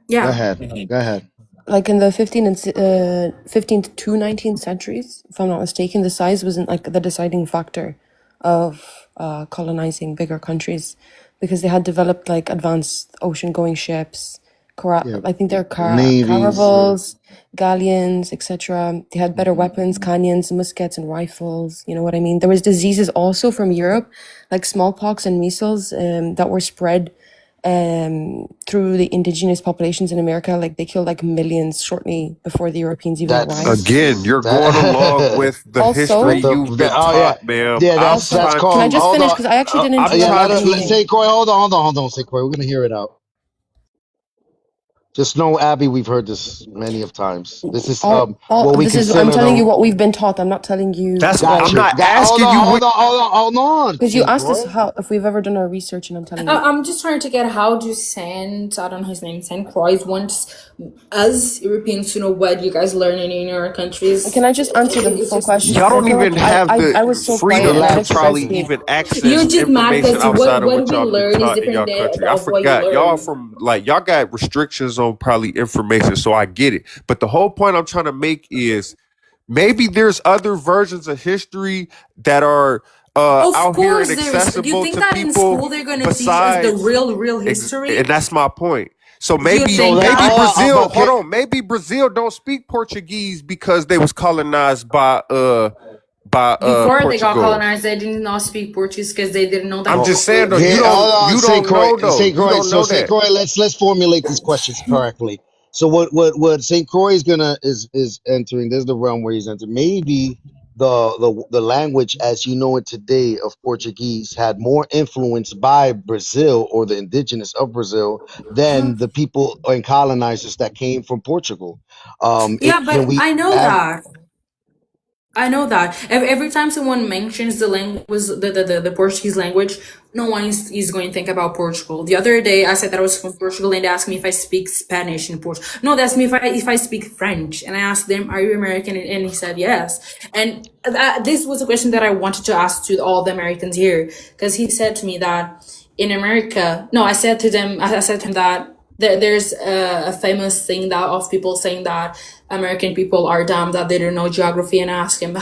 S7: Yeah.
S1: ahead. Go ahead.
S5: Like in the 15th to 19th centuries, if I'm not mistaken, the size wasn't like the deciding factor of colonizing bigger countries, because they had developed like advanced ocean-going ships.
S1: Yeah.
S5: I think they're
S1: Navies.
S5: caravels, galleons, etc. They had better weapons, cannons, muskets, and rifles. You know what I mean? There was diseases also from Europe, like smallpox and measles, that were spread through the indigenous populations in America. Like they killed like millions shortly before the Europeans even
S1: That's
S5: arrived.
S4: Again, you're going along with the
S5: Also-
S4: history
S1: With the-
S4: you've been
S1: oh, yeah.
S4: taught, ma'am.
S1: Yeah,
S4: I'm
S1: that's
S4: trying
S1: called.
S5: Can I just
S1: hold
S5: finish?
S1: on.
S5: Because I actually didn't
S4: I'm
S5: interrupt
S4: trying
S1: let's
S5: anything.
S1: say Corey. Hold on, say Corey. We're gonna hear it out. Just know, Abby, we've heard this many of times. This is what we consider.
S5: I'm telling you what we've been taught. I'm not telling you.
S4: That's
S1: Got
S4: I'm
S1: you.
S4: not asking you
S1: Hold on.
S5: Because you
S1: St.
S5: asked us
S1: Croix.
S5: how if we've ever done our research, and I'm telling you.
S7: I'm just trying to get how do I don't know his name, St. Croix wants us Europeans to know what you guys learning in your countries.
S5: Can I just answer the full question?
S4: Y'all don't
S5: I feel
S4: even
S5: like
S4: have
S5: I was so
S4: the freedom
S5: quiet. I
S4: to
S5: let you guys
S4: probably
S5: speak.
S4: even access
S7: You're just mad
S4: information
S7: because
S4: outside of
S7: what
S4: what
S7: we
S4: y'all been
S7: learn is
S4: taught in
S7: different
S4: y'all country. I
S7: of what you
S4: forgot. Y'all
S7: learn.
S4: from y'all got restrictions on probably information, so I get it. But the whole point I'm trying to make is maybe there's other versions of history that are
S7: Of
S4: out here and
S7: course there is. Do you
S4: accessible
S7: think
S4: to
S7: that in
S4: people
S7: school they're going to teach us the
S4: besides
S7: real history?
S4: and that's my point. So
S7: Do you
S4: maybe
S7: think
S1: that-
S4: maybe
S7: that?
S4: Brazil,
S1: but
S4: hold on, maybe Brazil don't speak Portuguese because they was colonized by
S7: Before they got
S4: Portugal.
S7: colonized, they did not speak Portuguese because they didn't know that.
S4: I'm just saying though,
S1: Yeah,
S4: you
S1: hold on,
S4: don't
S1: St. Croix.
S4: know though.
S1: St.
S4: You
S1: Croix.
S4: don't
S1: So
S4: know
S1: St.
S4: that.
S1: Croix, let's formulate these questions correctly. So what St. Croix is entering, there's the realm where he's entering. Maybe the language as you know it today of Portuguese had more influence by Brazil or the indigenous of Brazil than the people and colonizers that came from Portugal.
S7: Yeah, but
S1: Can we
S7: I know
S1: have
S7: that. I know that. Every time someone mentions the language, the Portuguese language, no one is going to think about Portugal. The other day, I said that I was from Portugal, and they asked me if I speak Spanish in Portugal. No, they asked me if I speak French, and I asked them, "Are you American?" And he said yes. And this was a question that I wanted to ask to all the Americans here, because he said to me that in America, no, I said to him that there's a famous thing that of people saying that American people are dumb, that they don't know geography, and I asked him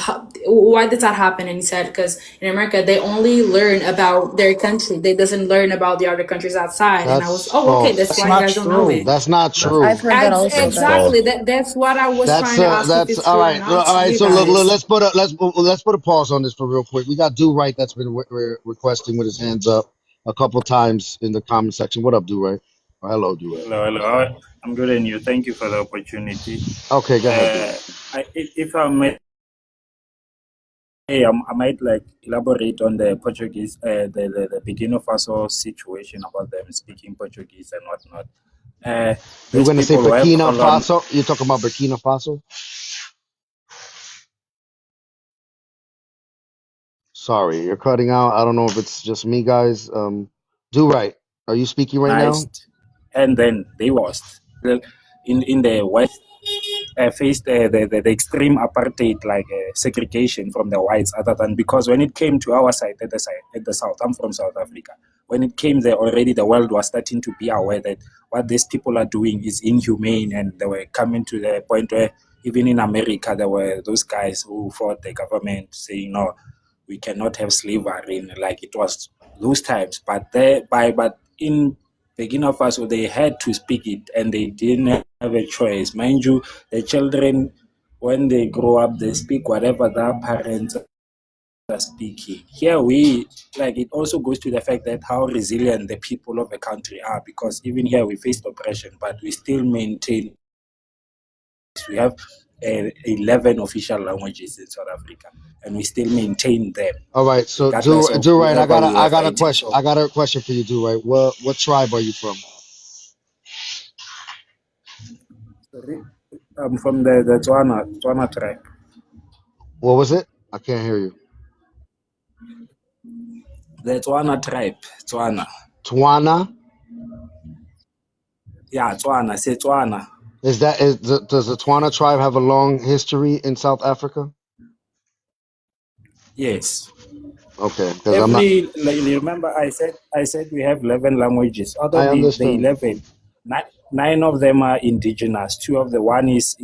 S7: why did that happen, and he said because in America they only learn about their country, they doesn't learn about the other countries outside. And I was
S1: that's
S7: okay,
S1: false.
S7: that's why you guys don't know it.
S1: That's not true.
S5: I've heard that also.
S7: Exactly, that's what I was trying to ask if it's
S1: All
S7: true or
S1: right.
S7: not.
S1: All right.
S7: You
S1: So
S7: guys.
S1: let's put a pause on this for real quick. We got Do Right that's been requesting with his hands up a couple times in the comment section. What up, Do Right? Or hello, Do Right.
S8: Hello. I'm good, and you. Thank you for the opportunity.
S1: Okay, go ahead.
S8: If I may, I might like elaborate on the Portuguese, the Burkina Faso situation about them speaking Portuguese and whatnot.
S1: You're
S8: These
S1: gonna say
S8: people were
S1: Burkina Faso? You're talking about Burkina Faso? Sorry, you're cutting out. I don't know if it's just me, guys. Do Right. Are you speaking right now?
S8: colonized, and then they lost. In the West, faced the extreme apartheid, like segregation from the whites, other than because when it came to our side at the South, I'm from South Africa. when it came there already, the world was starting to be aware that what these people are doing is inhumane, and they were coming to the point where even in America there were those guys who fought the government saying no, we cannot have slavery, and like it was those times. But in Burkina Faso they had to speak it, and they didn't have a choice. Mind you, the children, when they grow up, they speak whatever their parents are speaking. Here we, like, it also goes to the fact that how resilient the people of the country are, because even here we faced oppression, but we still maintain. We have 11 official languages in South Africa, and we still maintain them,
S1: All right, so
S8: regardless of
S1: do right.
S8: whoever we
S1: I
S8: were
S1: got a
S8: fighting
S1: question.
S8: for.
S1: I got a question for you, do right. What tribe are you from?
S8: I'm from the Tswana tribe.
S1: What was it? I can't hear you.
S8: The Tswana tribe. Tswana.
S1: Twana?
S8: Yeah, Tswana. Say Tswana.
S1: Does the Twana tribe have a long history in South Africa?
S8: Yes.
S1: Okay, because I'm not.
S8: Like, you remember I said we have 11 languages. Out
S1: I
S8: of the
S1: understand.
S8: 11, nine of them are indigenous. Two of the one is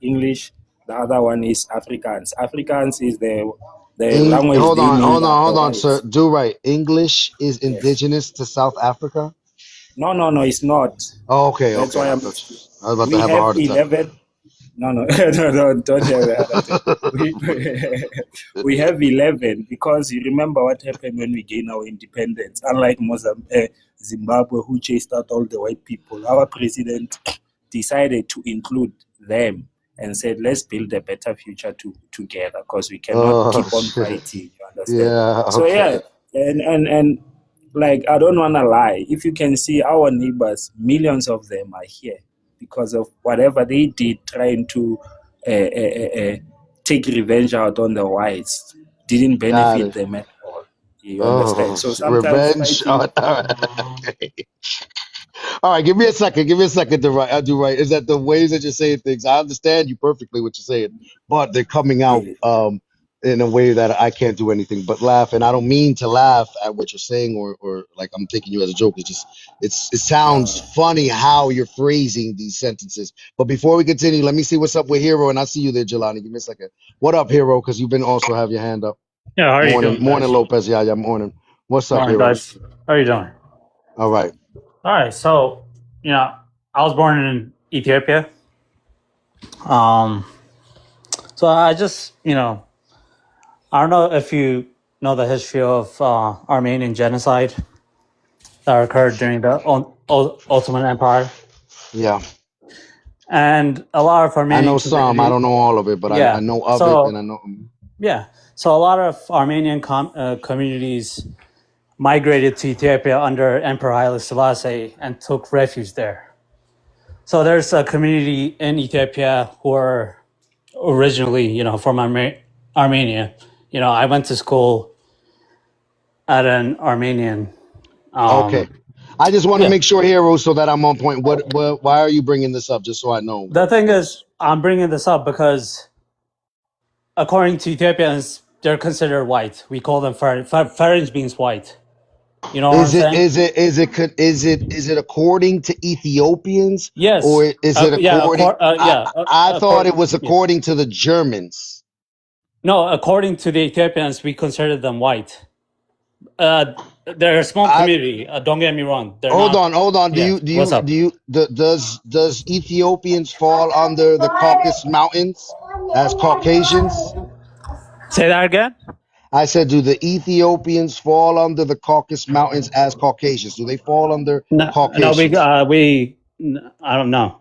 S8: English. The other one is Afrikaans. Afrikaans is the language
S1: Hold
S8: they
S1: on,
S8: named after
S1: hold on, sir.
S8: whites.
S1: Do right. English is
S8: Yes.
S1: indigenous to South Africa.
S8: No, it's not.
S1: Oh, okay,
S8: That's
S1: okay.
S8: why
S1: I
S8: I'm.
S1: thought I was about to
S8: We
S1: have a
S8: have
S1: heart attack.
S8: 11. No, no, don't have a heart attack. We have 11 because you remember what happened when we gained our independence. Unlike Zimbabwe, who chased out all the white people, our president decided to include them and said, let's build a better future together, because we cannot
S1: Oh
S8: keep on
S1: shit.
S8: fighting. You understand?
S1: Yeah.
S8: So yeah,
S1: Okay.
S8: and like, I don't want to lie. If you can see our neighbors, millions of them are here because of whatever they did, trying to take revenge out on the whites. Didn't
S1: Got
S8: benefit
S1: it.
S8: them at all. You
S1: Oh,
S8: understand? So sometimes
S1: revenge.
S8: fighting.
S1: All right. Okay. All right, give me a second. Give me a second to write. I do right. Is that the ways that you're saying things? I understand you perfectly what you're saying, but they're coming out
S8: Yeah.
S1: in a way that I can't do anything but laugh. And I don't mean to laugh at what you're saying or like I'm taking you as a joke. It's just it sounds funny how you're phrasing these sentences. But before we continue, let me see what's up with Hero, and I see you there, Jelani. Give me a second. What up, Hero? Because you've been also have your hand up.
S10: Yeah, how are you
S1: Morning,
S10: doing,
S1: morning,
S10: guys?
S1: Lopez. Yeah, morning. What's up,
S10: Morning,
S1: Hero?
S10: guys. How are you doing?
S1: All right.
S10: All right, so I was born in Ethiopia. Um, so I just I don't know if you know the history of Armenian genocide that occurred during the Ottoman Empire,
S1: Yeah.
S10: and a lot of
S1: I
S10: Armenian
S1: know some. I
S10: community.
S1: don't know all of it, but I
S10: Yeah,
S1: know of it, and
S10: so
S1: I know.
S10: yeah, so a lot of Armenian communities migrated to Ethiopia under Emperor Haile Selassie and took refuge there. So there's a community in Ethiopia who are originally, from Armenia. I went to school at an Armenian.
S1: Okay. I just want to
S10: Yeah.
S1: make sure, Hero, so that I'm on point. What? Why are you bringing this up? Just so I know
S10: The thing is,
S1: what's.
S10: I'm bringing this up because, according to Ethiopians, they're considered white. We call them Pharynx means white. You know what I'm
S1: Is it?
S10: saying?
S1: Is it? Is it? Is it according to Ethiopians,
S10: Yes.
S1: or is it
S10: Yeah.
S1: according? I thought it was
S10: Yeah.
S1: according to the Germans.
S10: No, according to the Ethiopians, we consider them white. They're a small
S1: I
S10: community. Don't get me wrong. They're
S1: hold
S10: not.
S1: on, hold on.
S10: Yeah. What's up?
S1: Does Ethiopians fall under the Caucasus Mountains as Caucasians?
S10: Say that again.
S1: I said, do the Ethiopians fall under the Caucasus Mountains as Caucasians? Do they fall under
S10: No, no,
S1: Caucasians?
S10: I don't know.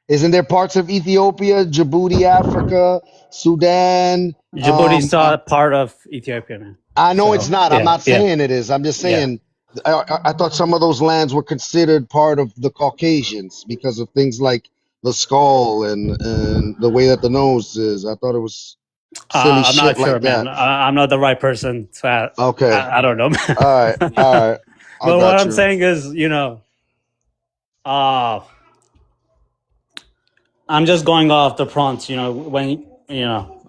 S1: Isn't there parts of Ethiopia, Djibouti, Africa, Sudan?
S10: Djibouti's not part of Ethiopia, man.
S1: I know it's
S10: So
S1: not. I'm
S10: yeah,
S1: not
S10: yeah,
S1: saying it is. I'm just
S10: yeah.
S1: saying. I thought some of those lands were considered part of the Caucasians because of things like the skull and the way that the nose is. I thought it was silly
S10: I'm not
S1: shit
S10: sure,
S1: like
S10: man.
S1: that.
S10: I'm not the right person to ask.
S1: Okay.
S10: I don't know, man.
S1: All right. All right. I
S10: But what
S1: got
S10: I'm
S1: you.
S10: saying is, I'm just going off the prompts. When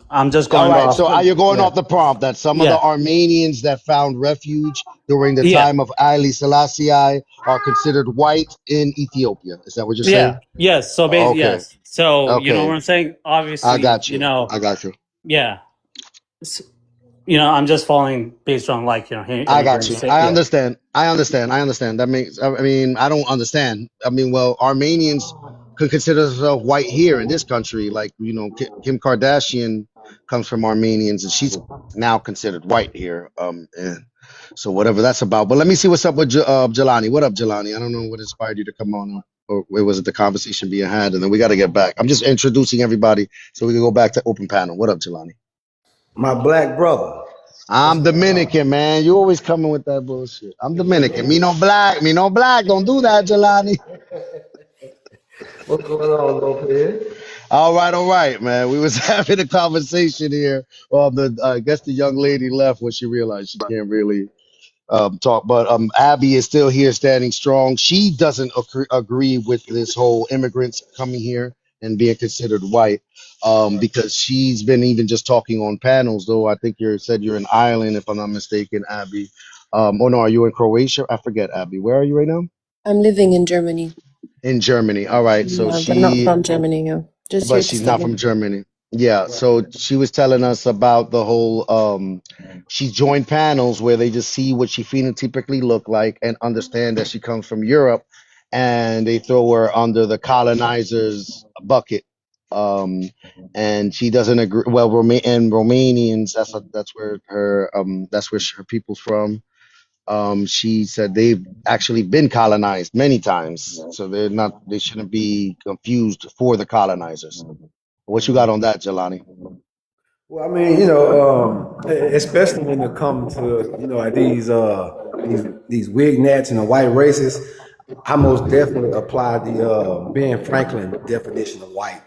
S10: I'm just
S1: All
S10: going
S1: right,
S10: off.
S1: so you're going
S10: Yeah,
S1: off the prompt that some of the
S10: yeah,
S1: Armenians that found refuge during the
S10: yeah,
S1: time of Haile Selassie are considered white in Ethiopia. Is that what you're saying?
S10: yeah. Yes. So basically,
S1: Okay,
S10: yes. So you know what
S1: okay,
S10: I'm saying.
S1: I
S10: Obviously,
S1: got you. I got you.
S10: yeah. S- I'm just following based on like
S1: I got you.
S10: immigrants.
S1: I
S10: Yeah,
S1: understand. I understand. I understand. That makes. I mean, I don't understand. I mean, well, Armenians could consider themselves white here in this country. Like, Kim Kardashian comes from Armenians, and she's now considered white here. And so whatever that's about. But let me see what's up with Jelani. What up, Jelani? I don't know what inspired you to come on, or was it the conversation being had? And then we got to get back. I'm just introducing everybody so we can go back to open panel. What up, Jelani?
S11: My black brother. What's
S1: I'm
S11: going on?
S1: Dominican, man. You always coming with that bullshit. I'm Dominican. Me no black. Me no black. Don't do that, Jelani.
S11: What's going on, Lopez?
S1: All right, man. We was having a conversation here. Well, I guess the young lady left when she realized she can't really talk. But Abby is still here, standing strong. She doesn't agree with this whole immigrants coming here and being considered white, because she's been even just talking on panels. Though I think you said you're in Ireland, if I'm not mistaken, Abby. Oh no, are you in Croatia? I forget, Abby. Where are you right now?
S5: I'm living in Germany,
S1: In Germany. All right. So
S5: but not
S1: she
S5: from Germany. Yeah, just
S1: but
S5: here to
S1: she's not
S5: study.
S1: from Germany. Yeah, so she was telling us about the whole she joined panels where they just see what she phenotypically look like and understand that she comes from Europe, and they throw her under the colonizers bucket. Um and she doesn't agree. Well, Romanians, that's where her people's from. She said they've actually been colonized many times, so they shouldn't be confused for the colonizers. What you got on that, Jelani?
S11: Well, I mean, especially when it comes to like these wig nats and the white races, I most definitely apply the Ben Franklin definition of white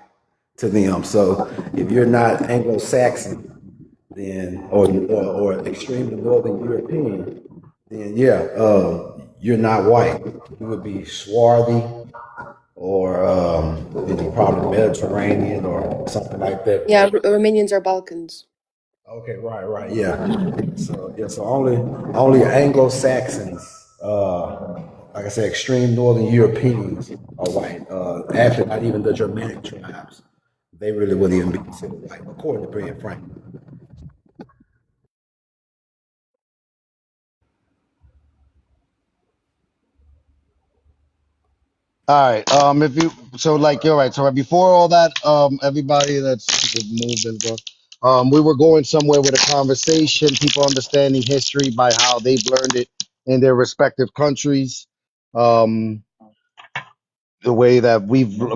S11: to them. So if you're not Anglo-Saxon, then or extremely Northern European, then yeah, you're not white. You would be swarthy or probably Mediterranean or something like that.
S5: Yeah, Romanians are Balkans.
S11: Okay, right, yeah. So only Anglo Saxons, like I said, extreme Northern Europeans are white. Actually, not even the Germanic tribes. They really wouldn't even be considered white, according to Ben Franklin.
S1: All right. If you so like you're right. So right before all that, everybody that's moved and go. We were going somewhere with a conversation, people understanding history by how they've learned it in their respective countries. Um, the way that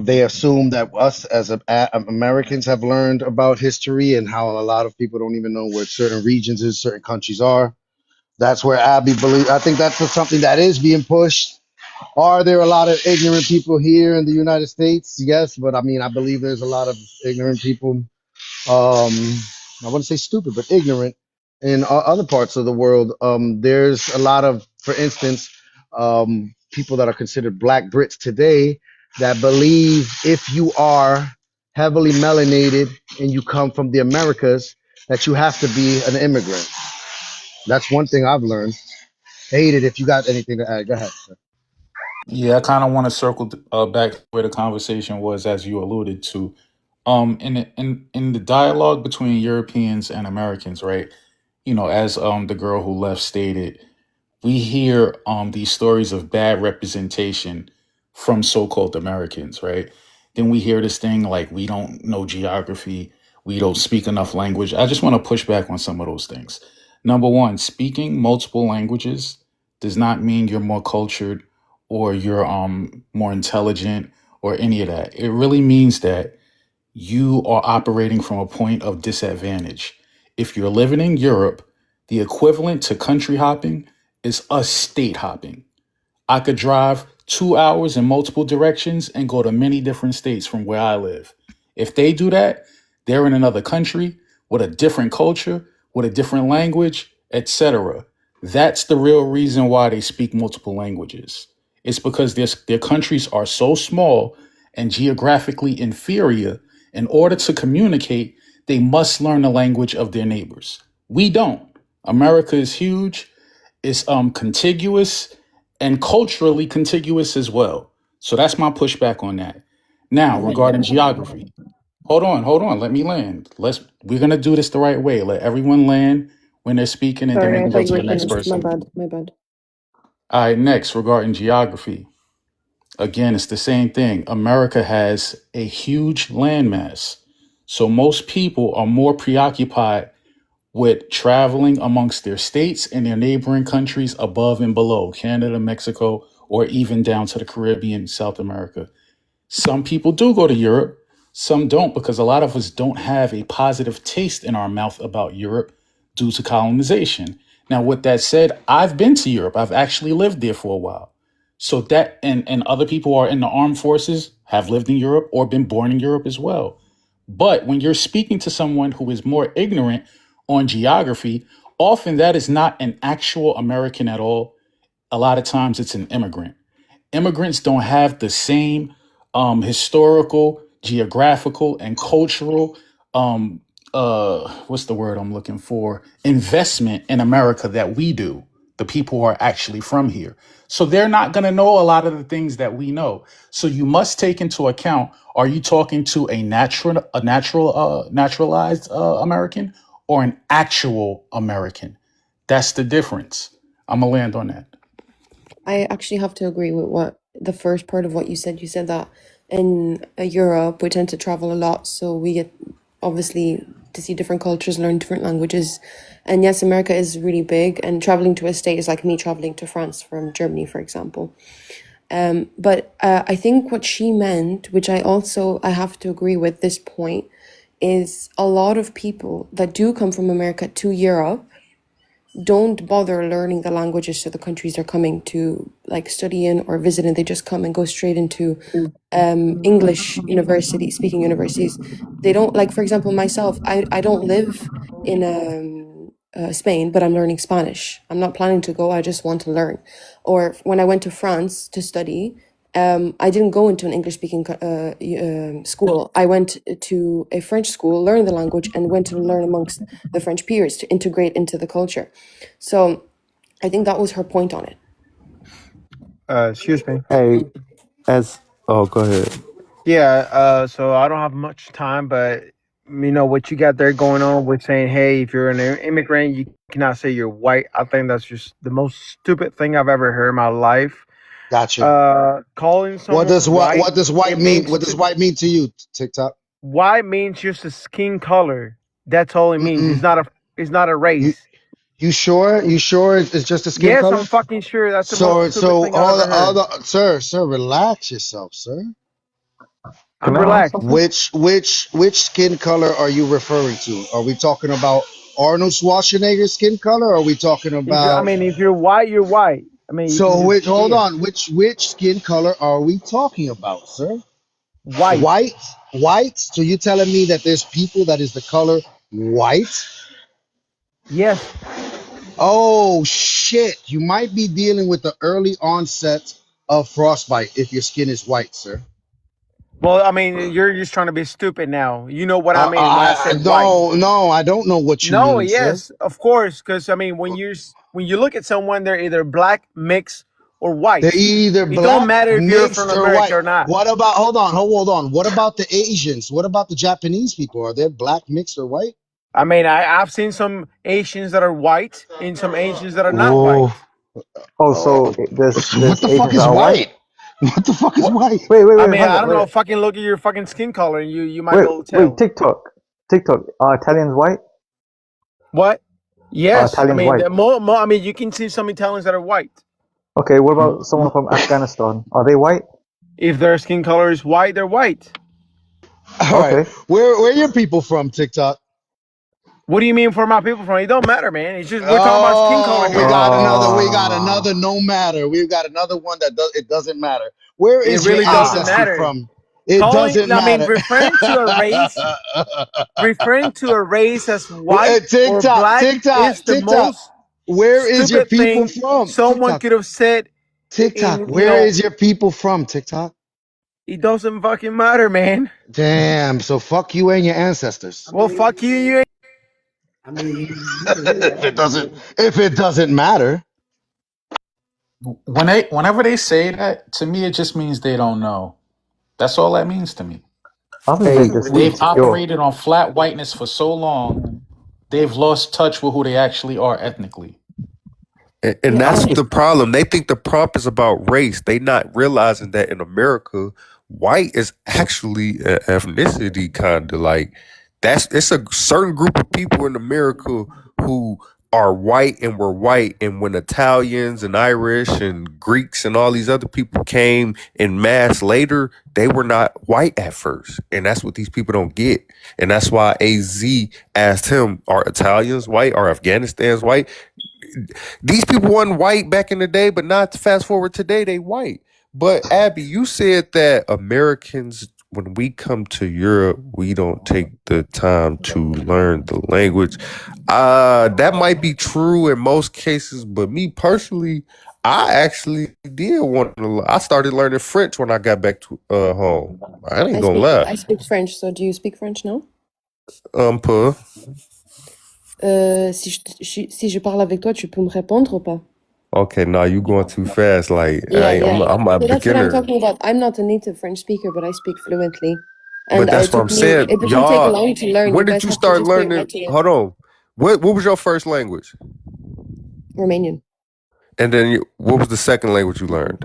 S1: they assume that us as Americans have learned about history, and how a lot of people don't even know where certain regions is, certain countries are. That's where Abby believes. I think that's something that is being pushed. Are there a lot of ignorant people here in the United States? Yes, but I mean, I believe there's a lot of ignorant people. I wouldn't say stupid, but ignorant in other parts of the world. There's a lot of, for instance, people that are considered Black Brits today that believe if you are heavily melanated and you come from the Americas, that you have to be an immigrant. That's one thing I've learned. Hate it if you got anything to add. Go ahead. Sir.
S9: Yeah, I kind of want to circle back to where the conversation was, as you alluded to. In the dialogue between Europeans and Americans, right? As the girl who left stated, we hear these stories of bad representation from so-called Americans, right? Then we hear this thing like we don't know geography, we don't speak enough language. I just want to push back on some of those things. Number one, speaking multiple languages does not mean you're more cultured or you're more intelligent or any of that. It really means that you are operating from a point of disadvantage. If you're living in Europe, the equivalent to country hopping is us state hopping. I could drive 2 hours in multiple directions and go to many different states from where I live. If they do that, they're in another country with a different culture, with a different language, etc. That's the real reason why they speak multiple languages. It's because their countries are so small and geographically inferior. In order to communicate, they must learn the language of their neighbors. We don't. America is huge. It's contiguous and culturally contiguous as well. So that's my pushback on that. Now, regarding geography, hold on. Let me land. We're gonna do this the right way. Let everyone land when they're speaking, and then we
S5: Sorry, I
S9: can
S5: thought
S9: go
S5: you
S9: to
S5: were
S9: the next
S5: finished. My
S9: person.
S5: bad. My bad.
S9: All right, next, regarding geography. Again, it's the same thing. America has a huge landmass. So most people are more preoccupied with traveling amongst their states and their neighboring countries above and below Canada, Mexico, or even down to the Caribbean, South America. Some people do go to Europe, some don't, because a lot of us don't have a positive taste in our mouth about Europe due to colonization. Now, with that said, I've been to Europe. I've actually lived there for a while. So that and other people who are in the armed forces have lived in Europe or been born in Europe as well. But when you're speaking to someone who is more ignorant on geography, often that is not an actual American at all. A lot of times it's an immigrant. Immigrants don't have the same historical, geographical, and cultural what's the word I'm looking for? Investment in America that we do. The people who are actually from here. So they're not going to know a lot of the things that we know. So you must take into account, are you talking to a naturalized American or an actual American? That's the difference. I'm going to land on that.
S5: I actually have to agree with what the first part of what you said. You said that in Europe we tend to travel a lot, so we get obviously to see different cultures, learn different languages. And yes, America is really big, and traveling to a state is like me traveling to France from Germany, for example. But I think what she meant, which I have to agree with this point, is a lot of people that do come from America to Europe don't bother learning the languages to the countries they're coming to like study in or visit, and they just come and go straight into English speaking universities. They don't, like, for example, myself, I don't live in Spain, but I'm learning Spanish. I'm not planning to go, I just want to learn. Or when I went to France to study, I didn't go into an English speaking school. I went to a French school, learned the language, and went to learn amongst the French peers to integrate into the culture. So I think that was her point on it.
S12: Excuse me.
S6: Hey, go ahead.
S12: Yeah, so I don't have much time, but what you got there going on with saying, hey, if you're an immigrant, you cannot say you're white. I think that's just the most stupid thing I've ever heard in my life.
S1: Gotcha.
S12: Calling
S1: What
S12: someone
S1: does
S12: white,
S1: what does white
S12: it
S1: mean?
S12: means
S1: What does white mean to you, TikTok?
S12: white means just a skin color. That's all it means.
S1: Mm-mm.
S12: It's not a
S1: You
S12: race.
S1: you sure? You sure it's just a skin
S12: Yes,
S1: color?
S12: I'm fucking sure. That's the most
S1: So
S12: stupid
S1: so
S12: thing I've
S1: all
S12: ever
S1: the
S12: heard.
S1: other sir, relax yourself, sir.
S2: Can
S12: I'm
S2: I ask
S12: relaxed.
S2: something?
S1: Which skin color are you referring to? Are we talking about Arnold Schwarzenegger's skin color? Or are we talking about
S12: If you're white, you're white. I mean, you can
S1: so
S12: just
S1: which hold
S12: yeah,
S1: on, which skin color are we talking about, sir?
S12: white.
S1: White? White? So you telling me that there's people that is the color white?
S12: Yes.
S1: Oh shit. You might be dealing with the early onset of frostbite if your skin is white, sir.
S12: Well, I mean, you're just trying to be stupid now. You know what I mean when I said white.
S1: No, I don't know what you
S12: No,
S1: mean, sir.
S12: yes, of course, because I mean, when you look at someone, they're either black, mixed, or
S1: They're
S12: white.
S1: either
S12: It don't
S1: black,
S12: matter if you're from
S1: mixed, or
S12: America
S1: white.
S12: or not.
S1: What about, hold on. What about the Asians? What about the Japanese people? Are they black, mixed, or white?
S12: I mean, I've seen some Asians that are white and some Asians that are not
S1: Oh,
S12: white.
S2: Oh,
S1: oh,
S2: so there's
S1: what the fuck
S2: Asians that
S1: is
S2: are white?
S1: white? What the fuck is
S12: What?
S1: white?
S12: I
S2: Wait,
S12: mean,
S2: hold
S12: I
S2: on,
S12: don't know.
S2: wait,
S12: Fucking look at your fucking skin color, and you might be able to tell.
S2: TikTok. Are Italians white?
S12: What?
S2: Are
S12: Yes, I
S2: Italians
S12: mean,
S2: white?
S12: I mean, you can see some Italians that are white.
S2: Okay, what about someone from Afghanistan? Are they white?
S12: If their skin color is white, they're white.
S1: All right,
S2: Okay.
S1: where are your people from, TikTok?
S12: What do you mean for my people from? It don't matter, man. It's just we're talking about skin color
S1: Oh,
S12: here.
S1: we got another no matter. We've got another one that it doesn't matter. Where
S12: It
S1: is your
S12: really doesn't
S1: ancestry
S12: matter.
S1: from? It doesn't matter.
S12: Referring to a race as white or black is the
S1: TikTok.
S12: most
S1: Where is your
S12: stupid
S1: people
S12: thing
S1: from?
S12: someone could have said
S1: TikTok.
S12: in,
S1: Where is your people from, TikTok?
S12: It doesn't fucking matter, man.
S1: Damn. So fuck you and your ancestors.
S12: Well, fuck you. You ain't.
S6: I mean, you can hear
S1: if
S6: that.
S1: it doesn't, if it doesn't matter.
S9: Whenever they say that, to me, it just means they don't know. That's all that means to me.
S2: I think
S1: Hey,
S2: they're just
S9: They've
S2: insecure.
S9: operated on flat whiteness for so long, they've lost touch with who they actually are ethnically.
S4: And
S5: Yeah,
S2: I
S4: that's
S2: think
S4: the problem. They think the prompt is about race. They not realizing that in America, white is actually an ethnicity kind of like it's a certain group of people in America who are white and were white. And when Italians and Irish and Greeks and all these other people came in mass later, they were not white at first. And that's what these people don't get. And that's why AZ asked him, are Italians white? Are Afghanistan's white? These people weren't white back in the day, but not fast forward today, they white. But Abby, you said that Americans, when we come to Europe, we don't take the time to learn the language. That might be true in most cases, but me personally, I actually did want to. I started learning French when I got back to home. I ain't gonna lie.
S5: I speak French. So do you speak French now?
S4: Puh.
S5: Si je parle avec toi, tu peux me répondre ou pas?
S4: Okay, nah, you going too fast. Like
S5: Yeah,
S4: I'm a
S5: So that's what I'm
S4: beginner.
S5: talking about. I'm not a native French speaker, but I speak fluently.
S4: But
S5: And
S4: that's what I'm saying.
S5: it doesn't take
S4: Y'all,
S5: long to learn. You
S4: when did
S5: guys
S4: you
S5: have to
S4: start
S5: just get
S4: learning?
S5: right to it.
S4: Hold on. What was your first language?
S5: Romanian,
S4: And then what was the second language you learned?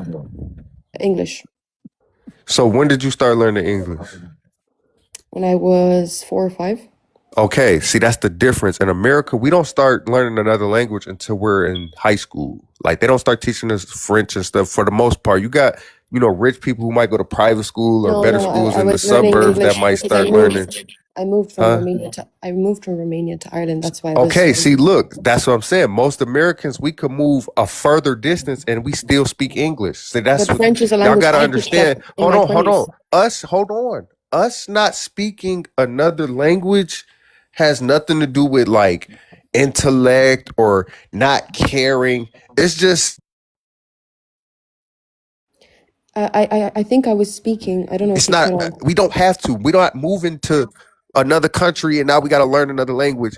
S5: English.
S4: So when did you start learning English?
S5: When I was 4 or 5.
S4: Okay, see that's the difference. In America, we don't start learning another language until we're in high school. Like they don't start teaching us French and stuff for the most part. You got, rich people who might go to private school or better schools
S5: I
S4: in the
S5: was learning
S4: suburbs that
S5: English
S4: might
S5: because I
S4: start learning.
S5: moved. I moved from
S4: Huh?
S5: Romania to Ireland. That's why I was.
S4: Okay, see, look, that's what I'm saying. Most Americans, we could move a further distance and we still speak English. So that's
S5: But
S4: what
S5: French is a
S4: y'all
S5: language
S4: gotta
S5: I picked up
S4: understand.
S5: in
S4: Hold
S5: my
S4: on, hold
S5: 20s.
S4: on. Hold on. Us not speaking another language has nothing to do with like intellect or not caring. It's just
S5: I think I was speaking. I don't know if
S4: it's
S5: you
S4: not.
S5: cut off.
S4: We don't have to. We don't move into another country and now we got to learn another language.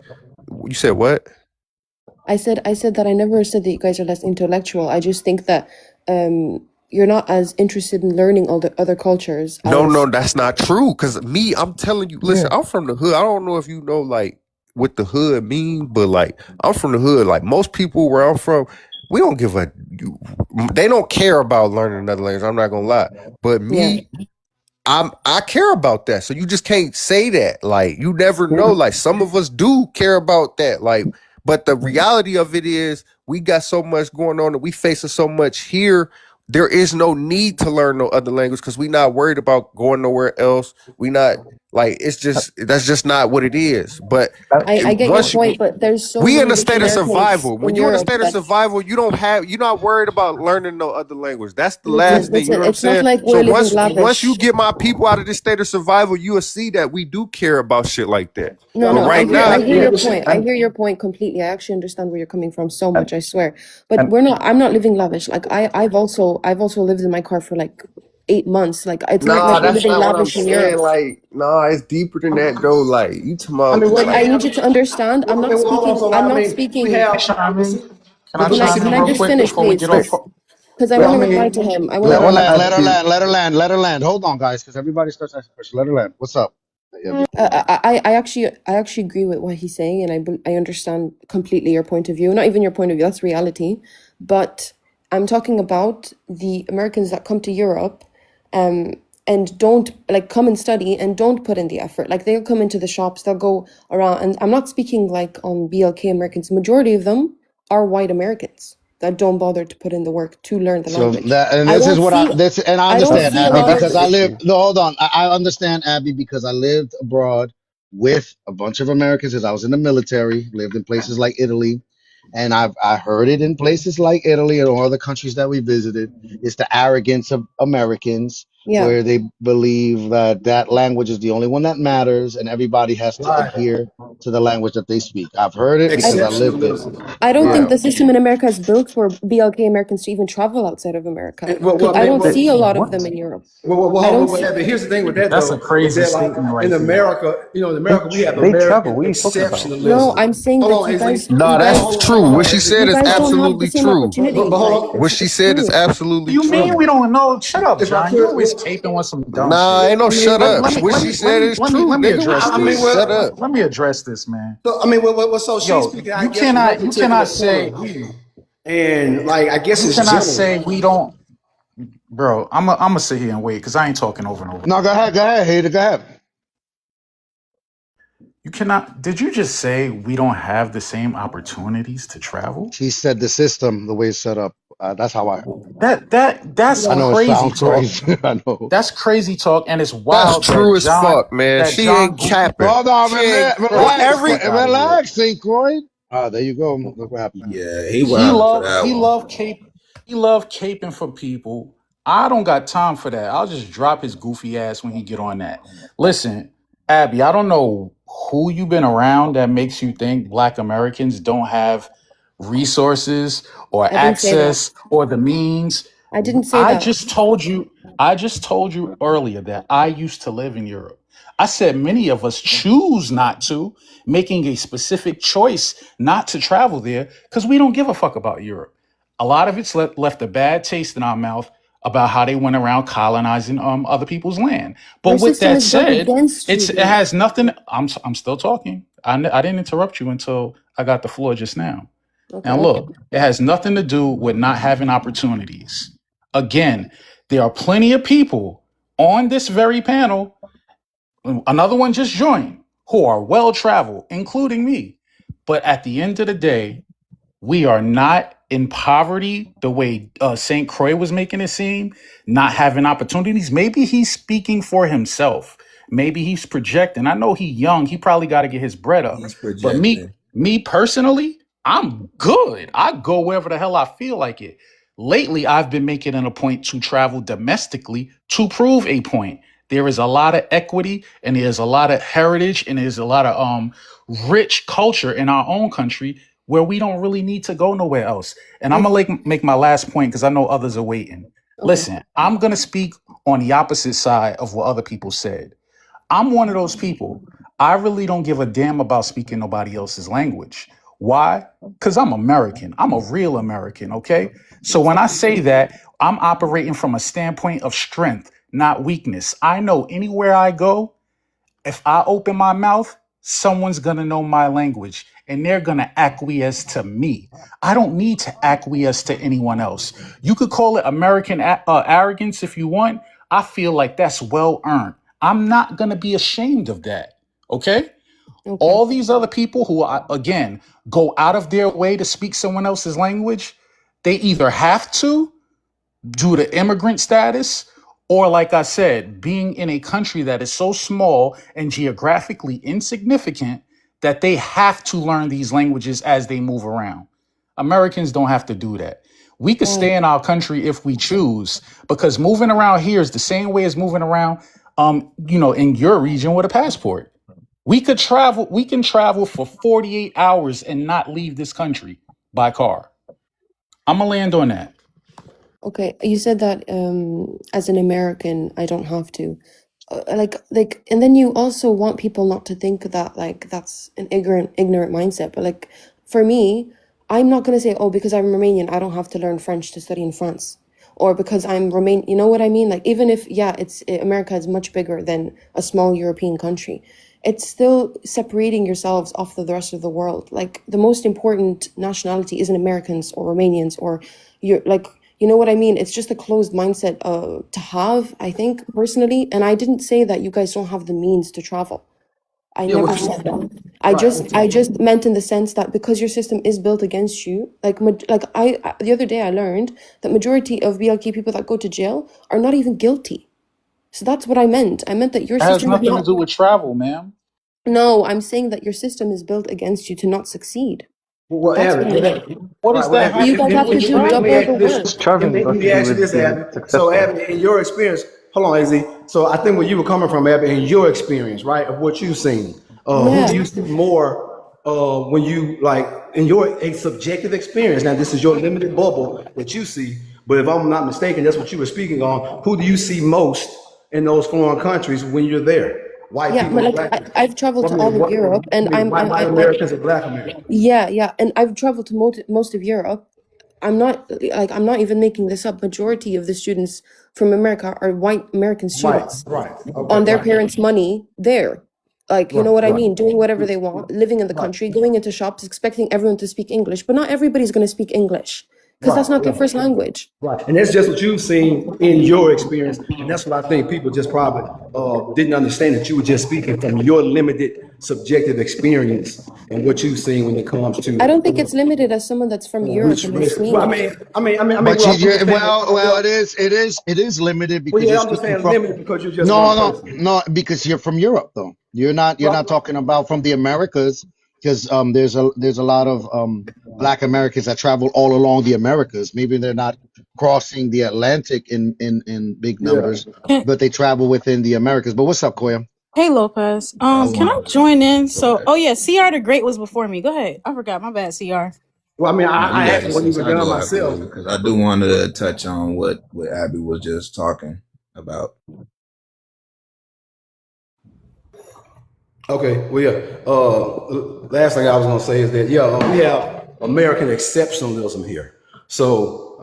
S4: You said what?
S5: I said that I never said that you guys are less intellectual. I just think that you're not as interested in learning all the other cultures
S4: No,
S5: as.
S4: that's not true. Cause me, I'm telling you, listen,
S2: yeah.
S4: I'm from the hood. I don't know if you know like what the hood mean, but like I'm from the hood. Like most people where I'm from, we don't give a they don't care about learning another language. I'm not gonna lie. But
S5: Yeah.
S4: me, I care about that. So you just can't say that. Like you never know. Like some of us do care about that. Like, but the reality of it is we got so much going on and we facing so much here. There is no need to learn no other language because we not worried about going nowhere else. We not like it's just that's just not what it is. But
S5: I get your
S4: once you
S5: point, but there's so
S4: we in
S5: many
S4: a
S5: rich
S4: state of
S5: Americans
S4: survival. When
S5: in
S4: you're in a
S5: Europe
S4: state of
S5: that
S4: survival, you're not worried about learning no other language. That's the last thing. You know
S5: listen,
S4: what I'm
S5: it's not
S4: saying?
S5: like
S4: So
S5: we're living
S4: once you
S5: lavish.
S4: get my people out of this state of survival, you will see that we do care about shit like that.
S5: No,
S4: But
S5: no,
S4: right
S5: I
S4: now,
S5: hear your point. I
S2: And
S5: hear your point completely. I actually understand where you're coming from so
S2: and
S5: much, I swear. But
S2: and
S5: I'm not living lavish. Like I've also lived in my car for like 8 months. Like it's not
S4: nah,
S5: like we're
S4: that's
S5: living
S4: not what I'm
S5: lavish in
S4: saying.
S5: Europe.
S4: Like, nah, it's deeper than that though. Like, you talking about
S5: But I
S4: like
S5: need you to understand,
S11: Well, I mean, well, hold on. So
S5: I'm
S11: I
S5: not
S11: mean, we
S5: speaking.
S9: Can I
S11: have.
S9: chime in? Can I
S11: But
S9: chime
S5: Can
S9: in
S5: I
S9: real
S5: just
S9: quick
S5: finish,
S9: before we
S5: please?
S9: get off?
S5: Because I
S11: well,
S5: want
S11: I
S5: to reply
S11: mean,
S5: to him. I want
S2: I
S5: to
S1: Let her
S2: want to
S1: land.
S5: reply.
S1: Let
S2: ask
S1: her
S2: you.
S1: land. Let her land. Let her land. Hold on, guys, because everybody starts asking questions. Let her land. What's up? Yeah.
S5: I actually agree with what he's saying, and I understand completely your point of view. Not even your point of view, that's reality. But I'm talking about the Americans that come to Europe, and don't like come and study and don't put in the effort. Like they'll come into the shops, they'll go around, and I'm not speaking like on BLK Americans. Majority of them are white Americans that don't bother to put in the work to learn the
S1: So
S5: language.
S1: that and
S5: I
S1: this is
S5: don't
S1: what I
S5: see
S1: this and I
S5: I don't
S1: understand
S5: see a
S1: Abby
S5: lot
S2: That's
S1: because
S5: of.
S2: the
S1: I live.
S2: issue.
S1: No, hold on. I understand Abby because I lived abroad with a bunch of Americans as I was in the military. Lived in places like Italy, and I heard it in places like Italy and all other countries that we visited. It's the arrogance of Americans.
S5: Yeah.
S1: where they believe that that language is the only one that matters, and everybody has to
S11: Right.
S1: adhere to the language that they speak. I've heard it
S5: I
S1: because I lived it.
S11: Exceptionalism.
S5: I don't think
S1: Yeah.
S5: the system in America is built for BLK Americans to even travel outside of America.
S11: And, well, well,
S5: Because
S11: I
S5: I
S11: mean,
S5: don't see a lot of
S9: What?
S5: them in Europe.
S11: well,
S5: I
S11: hold on,
S5: don't
S11: well,
S5: see.
S11: but here's the thing with that
S9: That's a
S11: though, is
S9: crazy
S11: that like
S9: statement
S11: in
S9: right there.
S11: America, in America we have
S2: They travel.
S11: American
S2: What are you talking about?
S5: No,
S11: exceptionalism.
S5: I'm saying
S11: Hold
S5: that
S11: on, Ainsley.
S1: No, that's
S11: Hold
S1: true.
S11: on,
S1: What she
S11: Ainsley.
S1: said
S5: you
S1: is
S5: guys don't have the
S1: absolutely
S5: same
S1: true.
S5: opportunity.
S11: But hold
S5: Like
S11: on.
S1: What
S5: it's
S1: she
S5: it's
S1: said is
S5: true.
S1: absolutely
S9: You mean
S1: true.
S9: we don't know? Shut up,
S11: If I
S9: John. You
S11: could,
S9: always caping with some dumb
S1: Nah,
S9: shit.
S1: ain't no shut up. What she said is true,
S9: Let me
S1: nigga. What
S9: address
S1: you
S11: I
S1: mean
S11: mean,
S9: this.
S1: shut up?
S9: Let me address this, man.
S11: so I mean, well, so she's
S9: Yo,
S11: speaking, I guess, from her
S9: you
S11: particular
S9: cannot
S11: point
S9: say
S11: of view, and like I guess
S9: you
S11: it's
S9: cannot
S11: general.
S9: say we don't, bro. I'm gonna sit here and wait because I ain't talking over and over.
S1: No, go ahead, Hater, go ahead.
S9: You cannot. Did you just say we don't have the same opportunities to travel?
S1: She said the system, the way it's set up. That's how I.
S9: That's
S1: I
S5: Yeah.
S1: know it
S9: crazy
S1: sounds
S9: talk.
S1: crazy. I know.
S9: That's crazy talk, and it's
S4: That's
S9: wild
S4: true as fuck, man.
S9: That
S4: She
S9: John
S4: ain't
S9: Goofy.
S4: capping.
S1: Hold on,
S4: She ain't, bro.
S1: relax,
S4: Every
S9: Fuck out of here.
S1: relax, Saint Croix. Ah, there you go. Look what happened.
S11: Yeah, he
S9: He
S11: wilding for
S9: love
S11: that
S9: he
S11: one.
S9: love cape he love caping for people. I don't got time for that. I'll just drop his goofy ass when he get on that. Listen, Abby, I don't know who you been around that makes you think Black Americans don't have resources or
S5: I didn't say that.
S9: access or the means.
S5: I didn't say
S9: I
S5: that.
S9: just told you I just told you earlier that I used to live in Europe. I said many of us choose not to, making a specific choice not to travel there because we don't give a fuck about Europe. A lot of it's left a bad taste in our mouth about how they went around colonizing other people's land.
S5: Your
S9: But with
S5: system
S9: that
S5: is built
S9: said,
S5: against you,
S9: it
S5: though.
S9: has nothing. I'm still talking. I didn't interrupt you until I got the floor just now. Now,
S5: Okay.
S9: look, it has nothing to do with not having opportunities. Again, there are plenty of people on this very panel, another one just joined, who are well traveled, including me. But at the end of the day, we are not in poverty the way St. Croix was making it seem, not having opportunities. Maybe he's speaking for himself. Maybe he's projecting. I know he's young. He probably got to get his bread up.
S11: He's
S9: But
S11: projecting.
S9: me personally, I'm good. I go wherever the hell I feel like it. Lately, I've been making it a point to travel domestically to prove a point. There is a lot of equity and there's a lot of heritage and there's a lot of rich culture in our own country where we don't really need to go nowhere else. And I'm
S5: I
S9: gonna make my last point because I know others are waiting.
S5: okay.
S9: Listen, I'm gonna speak on the opposite side of what other people said. I'm one of those people. I really don't give a damn about speaking nobody else's language. Why? Because I'm American. I'm a real American, okay? So when I say that, I'm operating from a standpoint of strength, not weakness. I know anywhere I go, if I open my mouth, someone's gonna know my language and they're gonna acquiesce to me. I don't need to acquiesce to anyone else. You could call it American arrogance if you want. I feel like that's well earned. I'm not gonna be ashamed of that. Okay?
S5: Okay.
S9: All these other people who, again, go out of their way to speak someone else's language, they either have to due to immigrant status, or like I said, being in a country that is so small and geographically insignificant that they have to learn these languages as they move around. Americans don't have to do that. We could
S5: Oh,
S9: stay in our country if we choose, because moving around here is the same way as moving around, in your region with a passport. We can travel for 48 hours and not leave this country by car. I'm gonna land on that.
S5: okay. You said that as an American, I don't have to. And then you also want people not to think that like that's an ignorant mindset. But like for me, I'm not gonna say, oh, because I'm Romanian, I don't have to learn French to study in France, or because I'm Romanian. You know what I mean? Like even if America is much bigger than a small European country, it's still separating yourselves off the rest of the world. Like the most important nationality isn't Americans or Romanians or you're like. You know what I mean? It's just a closed mindset to have, I think, personally. And I didn't say that you guys don't have the means to travel. I
S11: Yeah,
S5: never
S11: what you
S5: said that.
S11: right.
S5: I just meant in the sense that because your system is built against you, the other day I learned that majority of BLK people that go to jail are not even guilty. So that's what I meant. I meant that your
S9: It has
S5: system is
S9: nothing to
S5: not.
S9: do with travel, ma'am.
S5: No, I'm saying that your system is built against you to not succeed.
S11: Well,
S5: That's what I
S11: Abby,
S5: meant.
S9: What
S11: right.
S9: does
S11: Well,
S9: that
S11: Abby,
S5: So
S9: have
S5: you
S9: to
S5: guys
S9: do
S5: have
S11: let
S5: to
S9: with
S11: me,
S5: do
S11: let me, let me
S5: double
S11: ask
S5: the
S11: you this.
S5: work.
S2: Traveling
S11: Let
S2: got
S11: me
S2: to do
S11: ask you
S2: with
S11: this,
S2: being
S11: Abby. So,
S2: successful.
S11: Abby, in your experience, hold on, Az. So I think where you were coming from, Abby, in your experience, right, of what you've seen, who do
S5: Yeah.
S11: you see more when you like in your a subjective experience? Now, this is your limited bubble that you see, but if I'm not mistaken, that's what you were speaking on. Who do you see most in those foreign countries when you're there? White
S5: Yeah,
S11: people
S5: but
S11: or
S5: like
S11: black people?
S5: I've traveled
S11: Well,
S5: to all of Europe,
S11: I
S5: and
S11: mean, white Americans or black Americans?
S5: yeah, yeah, and I've traveled to most of Europe. I'm not even making this up. Majority of the students from America are white American
S11: Right,
S5: students
S11: right, okay,
S5: on their
S11: right,
S5: parents' money there. Like, you
S11: right,
S5: know what I
S11: right,
S5: mean? Doing whatever they want, living in the
S11: right,
S5: country, going into shops, expecting everyone to speak English, but not everybody's going to speak English because that's
S11: right,
S5: not their
S11: right.
S5: first language.
S11: Right, and that's just what you've seen in your experience, and that's what I think people just probably didn't understand that you were just speaking from your limited subjective experience and what you've seen when it comes to
S5: I don't think it's limited as someone that's from Europe
S11: which
S5: and has
S11: race.
S5: seen
S11: Well,
S5: it.
S1: But
S11: well, I'm
S1: you
S11: just saying,
S1: well, it is limited
S11: well,
S1: because you're
S11: yeah, I'm just
S1: speaking
S11: saying
S1: from.
S11: limited because you're just one
S1: No, no,
S11: person.
S1: no, because you're from Europe though. You're not
S11: Well,
S1: talking about from the Americas because there's a lot of black Americans that travel all along the Americas. Maybe they're not crossing the Atlantic in big
S11: yeah.
S1: numbers, but they travel within the Americas. But what's up, Koya?
S13: Hey Lopez,
S14: I
S13: can I
S14: wanted to
S13: join in?
S14: go
S13: So,
S14: ahead.
S13: oh yeah, CR the Great was before me. Go ahead. I forgot. My bad, CR.
S11: Well, I mean,
S14: No,
S11: I
S14: you got it,
S11: actually wasn't
S14: sis.
S11: even
S14: I
S11: done
S14: go after
S11: myself.
S14: you because I do want to touch on what Abby was just talking about.
S11: Okay, well, yeah. Last thing I was gonna say is that we have American exceptionalism here. So,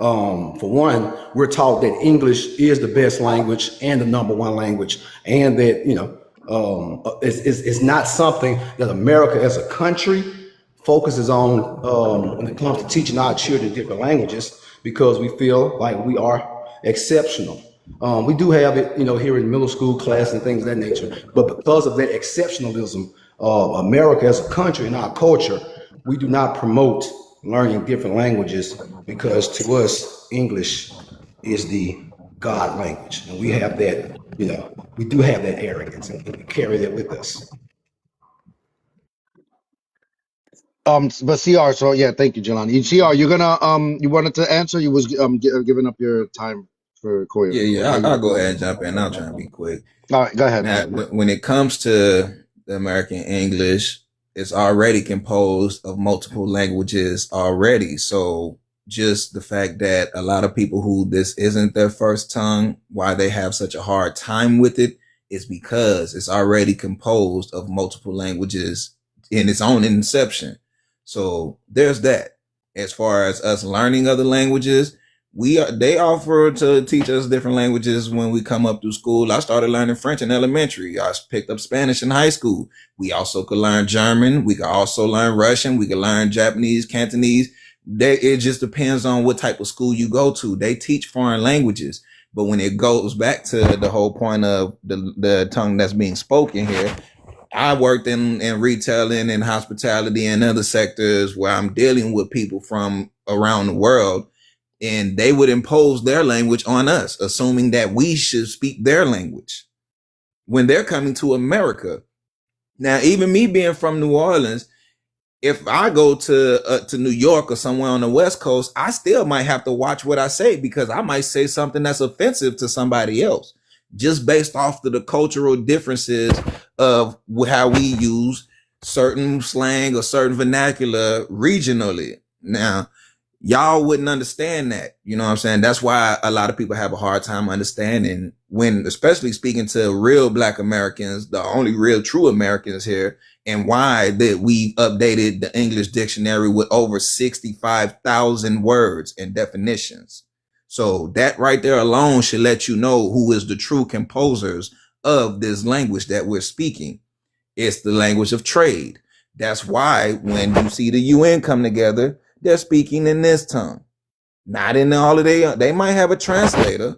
S11: for one, we're taught that English is the best language and the number one language, and that it's not something that America as a country focuses on when it comes to teaching our children different languages because we feel like we are exceptional. We do have it, here in middle school class and things of that nature. But because of that exceptionalism of America as a country and our culture, we do not promote learning different languages because to us, English is the God language. And we have that, we do have that arrogance and we carry that with us.
S1: But CR. So yeah, thank you, Jelani. CR, you're gonna you wanted to answer. You was giving up your time for Koya.
S14: Yeah,
S1: Or
S14: yeah.
S1: how you?
S14: I'll go ahead and jump in. I'll try and be quick.
S1: All right, go ahead.
S14: Now, when it comes to the American English, it's already composed of multiple languages already. So just the fact that a lot of people who this isn't their first tongue, why they have such a hard time with it, is because it's already composed of multiple languages in its own inception. So there's that. As far as us learning other languages, they offer to teach us different languages when we come up through school. I started learning French in elementary. I picked up Spanish in high school. We also could learn German. We could also learn Russian. We could learn Japanese, Cantonese. It just depends on what type of school you go to. They teach foreign languages. But when it goes back to the whole point of the tongue that's being spoken here, I worked in retailing and hospitality and other sectors where I'm dealing with people from around the world, and they would impose their language on us, assuming that we should speak their language when they're coming to America. Now, even me being from New Orleans, if I go to New York or somewhere on the West Coast, I still might have to watch what I say because I might say something that's offensive to somebody else, just based off of the cultural differences of how we use certain slang or certain vernacular regionally. Now, y'all wouldn't understand that. You know what I'm saying? That's why a lot of people have a hard time understanding when, especially speaking to real Black Americans, the only real true Americans here, and why that we updated the English dictionary with over 65,000 words and definitions. So that right there alone should let you know who is the true composers of this language that we're speaking. It's the language of trade. That's why when you see the UN come together, they're speaking in this tongue, not in the holiday. They might have a translator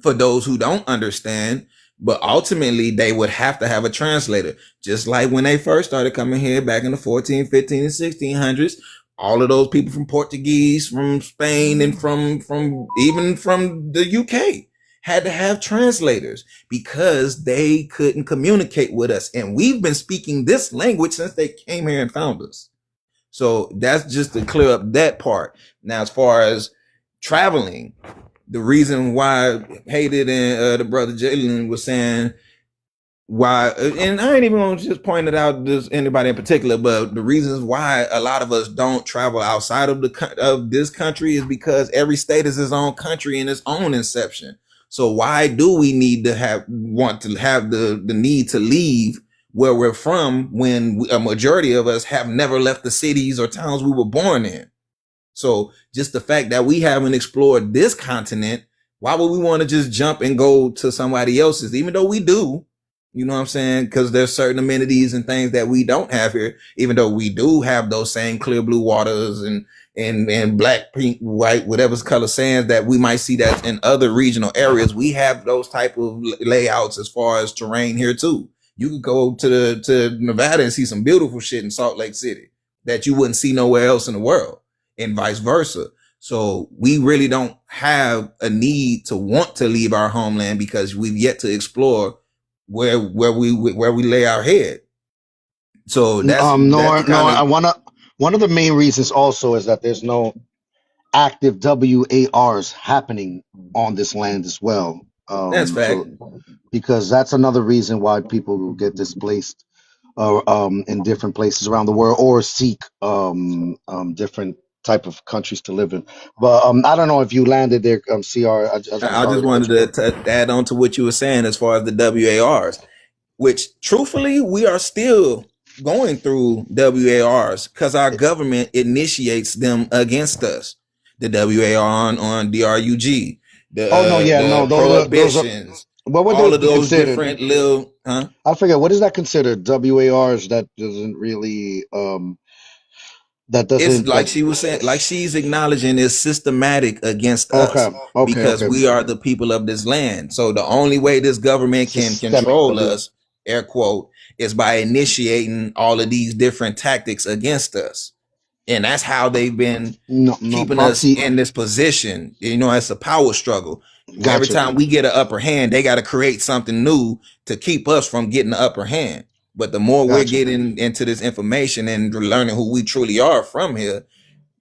S14: for those who don't understand, but ultimately they would have to have a translator. Just like when they first started coming here back in the 14, 15, and 1600s, all of those people from Portuguese, from Spain, and from even from the UK had to have translators because they couldn't communicate with us. And we've been speaking this language since they came here and found us. So that's just to clear up that part. Now, as far as traveling, the reason why Hated and the brother Jalen was saying why, and I ain't even gonna just point it out to anybody in particular, but the reasons why a lot of us don't travel outside of of this country is because every state is its own country and its own inception. So why do we need to want to have the need to leave where we're from when a majority of us have never left the cities or towns we were born in? So just the fact that we haven't explored this continent, why would we want to just jump and go to somebody else's, even though we do? You know what I'm saying? Because there's certain amenities and things that we don't have here, even though we do have those same clear blue waters and black, pink, white, whatever's color sands that we might see that in other regional areas. We have those type of layouts as far as terrain here too. You could go to Nevada and see some beautiful shit in Salt Lake City that you wouldn't see nowhere else in the world, and vice versa. So we really don't have a need to want to leave our homeland because we've yet to explore where we lay our head. So
S1: I wanna. One of the main reasons also is that there's no active WARs happening on this land as well.
S14: That's fact.
S1: So because that's another reason why people get displaced in different places around the world or seek different type of countries to live in. But I don't know if you landed there, CR. I'm
S14: I
S1: sorry
S14: just
S1: to cut you
S14: wanted
S1: off.
S14: to add on to what you were saying as far as the WARs, which truthfully we are still going through WARs because our government initiates them against us. The WAR on DRUG,
S1: Oh no, yeah, no,
S14: the
S1: those are
S14: prohibitions,
S1: what would
S14: all
S1: those
S14: of
S1: be
S14: those
S1: considered?
S14: different little, huh?
S1: I forget what is that considered? WARs that doesn't really that
S14: It's
S1: doesn't
S14: like
S1: like
S14: she was saying, like she's acknowledging is systematic against us because
S1: okay.
S14: we are the people of this land. So the only way this government can
S1: Systemic
S14: control
S1: W.
S14: us, air quote, is by initiating all of these different tactics against us. And that's how they've been
S1: No
S14: keeping us
S1: proxy.
S14: in this position. You know, it's a power struggle. Every
S1: Gotcha.
S14: time we get an upper hand, they got to create something new to keep us from getting the upper hand. But the more we're
S1: Gotcha.
S14: getting into this information and learning who we truly are from here,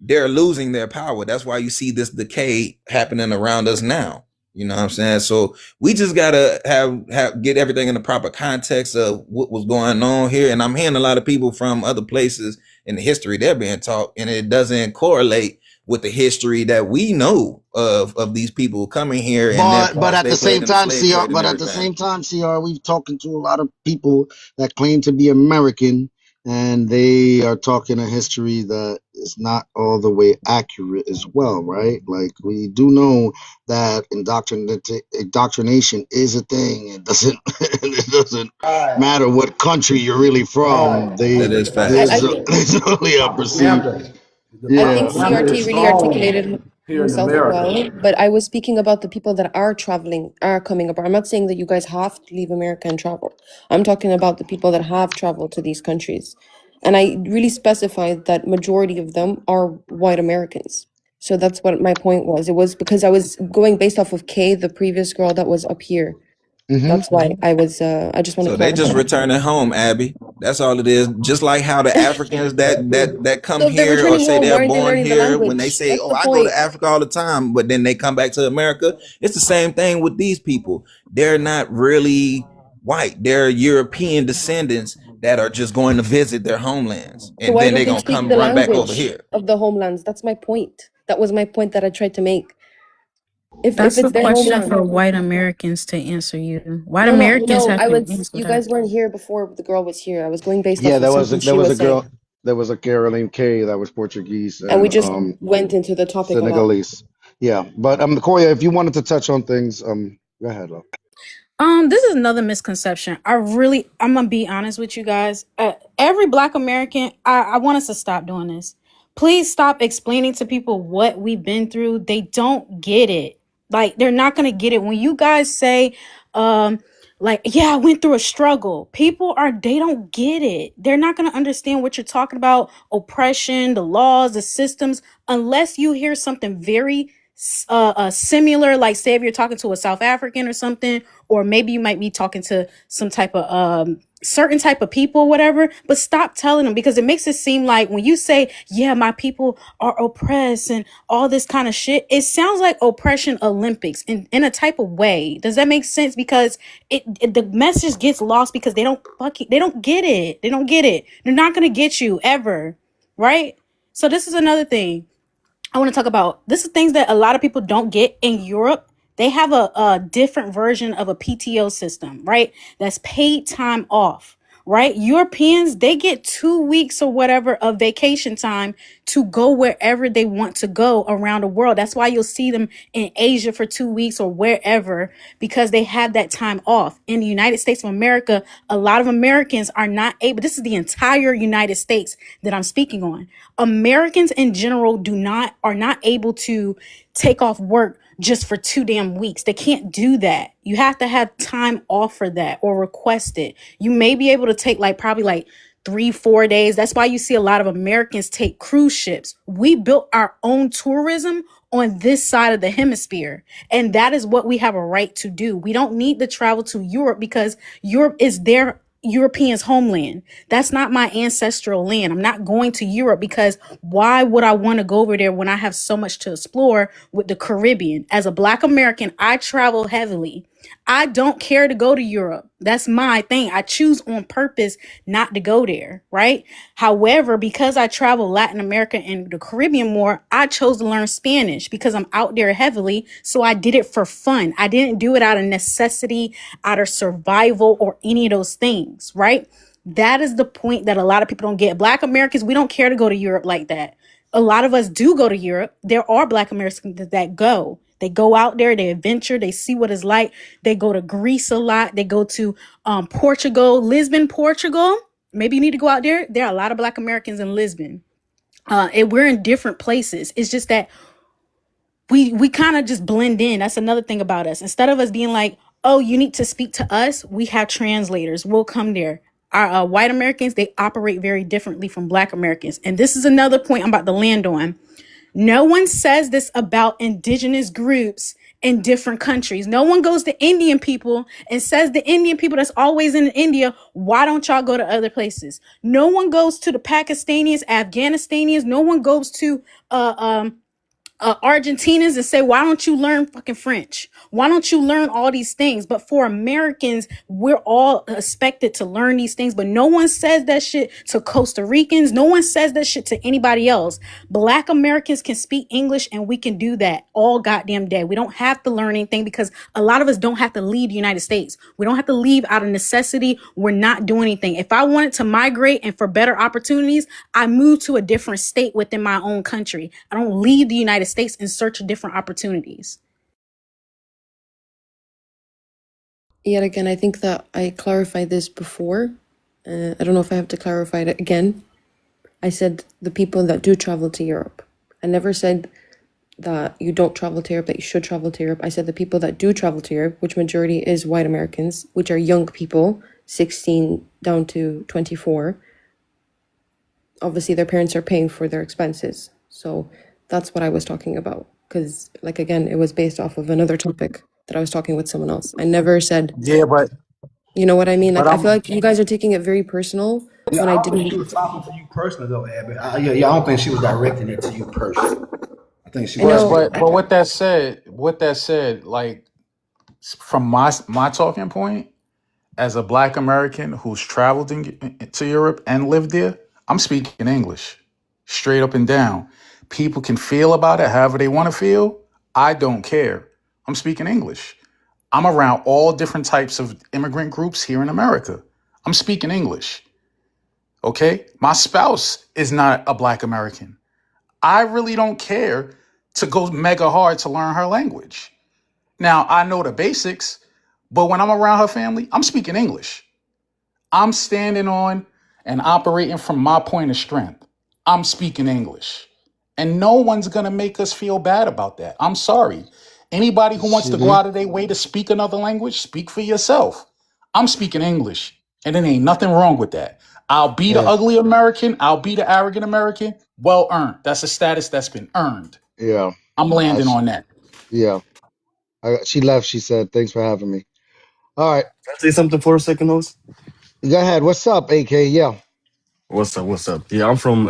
S14: they're losing their power. That's why you see this decay happening around us now. You know what I'm saying? So we just gotta have get everything in the proper context of what was going on here. And I'm hearing a lot of people from other places in the history they're being taught, and it doesn't correlate with the history that we know of these people coming here and their
S1: But
S14: parts
S1: at
S14: they
S1: the
S14: played
S1: same
S14: in the
S1: time,
S14: slave
S1: CR.
S14: trade and
S1: But at the
S14: everything.
S1: same time, CR. We've talking to a lot of people that claim to be American, and they are talking a history that is not all the way accurate as well, right? Like we do know that indoctrination is a thing. It doesn't. It doesn't
S11: Right,
S1: matter what country you're really from.
S11: right.
S14: That
S1: They
S14: is
S5: I,
S14: facts.
S5: I
S1: there's
S5: think
S1: there's only a perceived.
S11: Propaganda. The
S5: I
S1: Yeah.
S5: think
S11: propaganda
S5: CRT
S11: is
S5: really
S11: strong
S5: articulated
S11: here in
S5: himself
S11: America.
S5: well, but I was speaking about the people that are traveling, are coming abroad. I'm not saying that you guys have to leave America and travel. I'm talking about the people that have traveled to these countries. And I really specified that majority of them are white Americans. So that's what my point was. It was because I was going based off of Kay, the previous girl that was up here.
S1: Hmm.
S5: That's why I just want to
S14: So they just
S5: clarify.
S14: returning home, Abby. That's all it is. Just like how the Africans that come
S5: So if they're
S14: here or
S5: returning
S14: say
S5: home,
S14: they're
S5: why aren't they
S14: born
S5: learning the
S14: here, when they
S5: language?
S14: say,
S5: That's
S14: "Oh,
S5: the
S14: I go to
S5: point.
S14: Africa all the time," but then they come back to America, it's the same thing with these people. They're not really white. They're European descendants that are just going to visit their homelands,
S5: So
S14: and
S5: why
S14: then
S5: don't
S14: they're
S5: they
S14: gonna
S5: speak
S14: come
S5: the
S14: run back over
S5: language
S14: here.
S5: of the homelands? That's my point. That was my point that I tried to make. If
S13: That's
S5: it's
S13: a
S5: their
S13: question for
S5: homeland.
S13: white Americans to answer you. White Americans
S5: No,
S13: have
S5: I
S13: to
S5: was
S13: answer
S5: you
S13: that.
S5: guys weren't here before the girl was here. I was going based
S1: Yeah,
S5: off of something
S1: there
S5: she
S1: was a
S5: was saying.
S1: girl. There was a girl named Kay that was Portuguese
S5: And we
S1: and
S5: just went into the topic a lot.
S1: Senegalese. Yeah, but Koya, if you wanted to touch on things, go ahead, love.
S13: This is another misconception. I'm gonna be honest with you guys. Every Black American, I want us to stop doing this. Please stop explaining to people what we've been through. They don't get it. Like they're not gonna get it when you guys say, like, yeah, I went through a struggle. They don't get it. They're not gonna understand what you're talking about. Oppression, the laws, the systems, unless you hear something very similar, like say if you're talking to a South African or something, or maybe you might be talking to some type of certain type of people, whatever. But stop telling them, because it makes it seem like when you say, yeah, my people are oppressed and all this kind of shit, it sounds like oppression Olympics in a type of way. Does that make sense? Because the message gets lost because they don't get it. They don't get it. They're not gonna get you ever, right? So this is another thing I want to talk about. This is things that a lot of people don't get in Europe. They have a different version of a PTO system, right? That's paid time off, right? Europeans, they get 2 weeks or whatever of vacation time to go wherever they want to go around the world. That's why you'll see them in Asia for 2 weeks or wherever, because they have that time off. In the United States of America, a lot of Americans are not able, this is the entire United States that I'm speaking on. Americans in general are not able to take off work just for 2 damn weeks. They can't do that. You have to have time off for that or request it. You may be able to take probably 3-4 days. That's why you see a lot of Americans take cruise ships. We built our own tourism on this side of the hemisphere, and that is what we have a right to do. We don't need to travel to Europe because Europe is their Europeans' homeland. That's not my ancestral land. I'm not going to Europe because why would I want to go over there when I have so much to explore with the Caribbean? As a Black American, I travel heavily. I don't care to go to Europe. That's my thing. I choose on purpose not to go there, right? However, because I travel Latin America and the Caribbean more, I chose to learn Spanish because I'm out there heavily. So I did it for fun. I didn't do it out of necessity, out of survival, or any of those things, right? That is the point that a lot of people don't get. Black Americans, we don't care to go to Europe like that. A lot of us do go to Europe. There are Black Americans that go. They go out there, they adventure, they see what it's like. They go to Greece a lot. They go to Portugal, Lisbon, Portugal. Maybe you need to go out there. There are a lot of Black Americans in Lisbon. And we're in different places. It's just that we kind of just blend in. That's another thing about us. Instead of us being like, oh, you need to speak to us, we have translators. We'll come there. Our white Americans, they operate very differently from Black Americans. And this is another point I'm about to land on. No one says this about indigenous groups in different countries. No one goes to Indian people and says the Indian people that's always in India, why don't y'all go to other places? No one goes to the Pakistanis, Afghanistanians. No one goes to Argentinians and say, why don't you learn fucking French? Why don't you learn all these things? But for Americans, we're all expected to learn these things, but no one says that shit to Costa Ricans. No one says that shit to anybody else. Black Americans can speak English and we can do that all goddamn day. We don't have to learn anything because a lot of us don't have to leave the United States. We don't have to leave out of necessity. We're not doing anything. If I wanted to migrate and for better opportunities, I move to a different state within my own country. I don't leave the United States in search of different opportunities.
S5: Yet again, I think that I clarified this before. I don't know if I have to clarify it again. I said the people that do travel to Europe. I never said that you don't travel to Europe, that you should travel to Europe. I said the people that do travel to Europe, which majority is white Americans, which are young people, 16 down to 24. Obviously, their parents are paying for their expenses. So that's what I was talking about. Because, again, it was based off of another topic that I was talking with someone else. I never said,
S11: Yeah, but
S5: you know what I mean?
S11: but
S5: I
S11: I'm
S5: feel like you guys are taking it very personal
S11: yeah.
S5: when
S11: I
S5: I
S11: don't think she
S5: didn't.
S11: was talking to you personally though, Abby. Yeah, I don't think she was directing it to you personally. I think she
S5: I
S11: was.
S5: know.
S9: but with that said, like from my talking point, as a Black American who's traveled to Europe and lived there, I'm speaking English, straight up and down. People can feel about it however they want to feel. I don't care. I'm speaking English. I'm around all different types of immigrant groups here in America. I'm speaking English. Okay? My spouse is not a Black American. I really don't care to go mega hard to learn her language. Now, I know the basics, but when I'm around her family, I'm speaking English. I'm standing on and operating from my point of strength. I'm speaking English. And no one's going to make us feel bad about that. I'm sorry. Anybody who wants to go
S1: Mhm.
S9: out of their way to speak another language, speak for yourself. I'm speaking English. And there ain't nothing wrong with that. I'll be the
S1: Yeah,
S9: ugly American. I'll be the arrogant American. Well earned. That's a status that's been earned.
S1: yeah.
S9: I'm landing on that.
S1: Yeah. She left. She said, "Thanks for having me." All right,
S15: Can I say something for a second, host?
S1: go ahead. What's up, AK? Yeah.
S15: What's up? What's up? Yeah, I'm from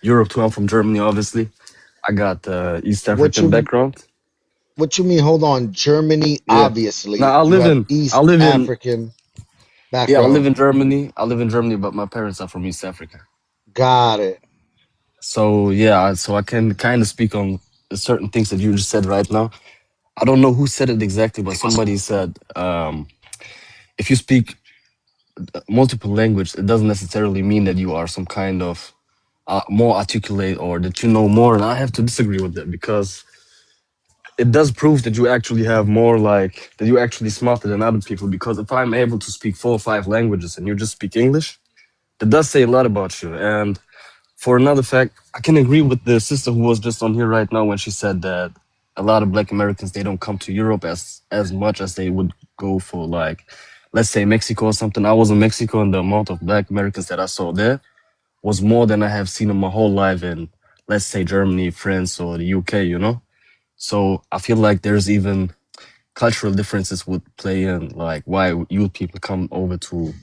S15: Europe too. I'm from Germany, obviously. I got East
S1: What
S15: African
S1: you
S15: background.
S1: What you mean? Hold on. Germany,
S15: Yeah. Now
S1: obviously. You have
S15: I
S1: East
S15: live in
S1: African
S15: yeah, I live
S1: background.
S15: in Germany. I live in Germany, but my parents are from East Africa.
S1: Got it.
S15: So yeah, so I can kind of speak on certain things that you just said right now. I don't know who said it exactly, but somebody said if you speak multiple language, it doesn't necessarily mean that you are some kind of more articulate or that you know more. And I have to disagree with that because it does prove that you actually have more like that you're actually smarter than other people. Because if I'm able to speak 4 or 5 languages and you just speak English, that does say a lot about you. And for another fact, I can agree with the sister who was just on here right now when she said that a lot of Black Americans they don't come to Europe as much as they would go for like, let's say Mexico or something. I was in Mexico and the amount of Black Americans that I saw there was more than I have seen in my whole life in, let's say Germany, France, or the UK. You know, so I feel like there's even cultural differences would play in like why youth people come over to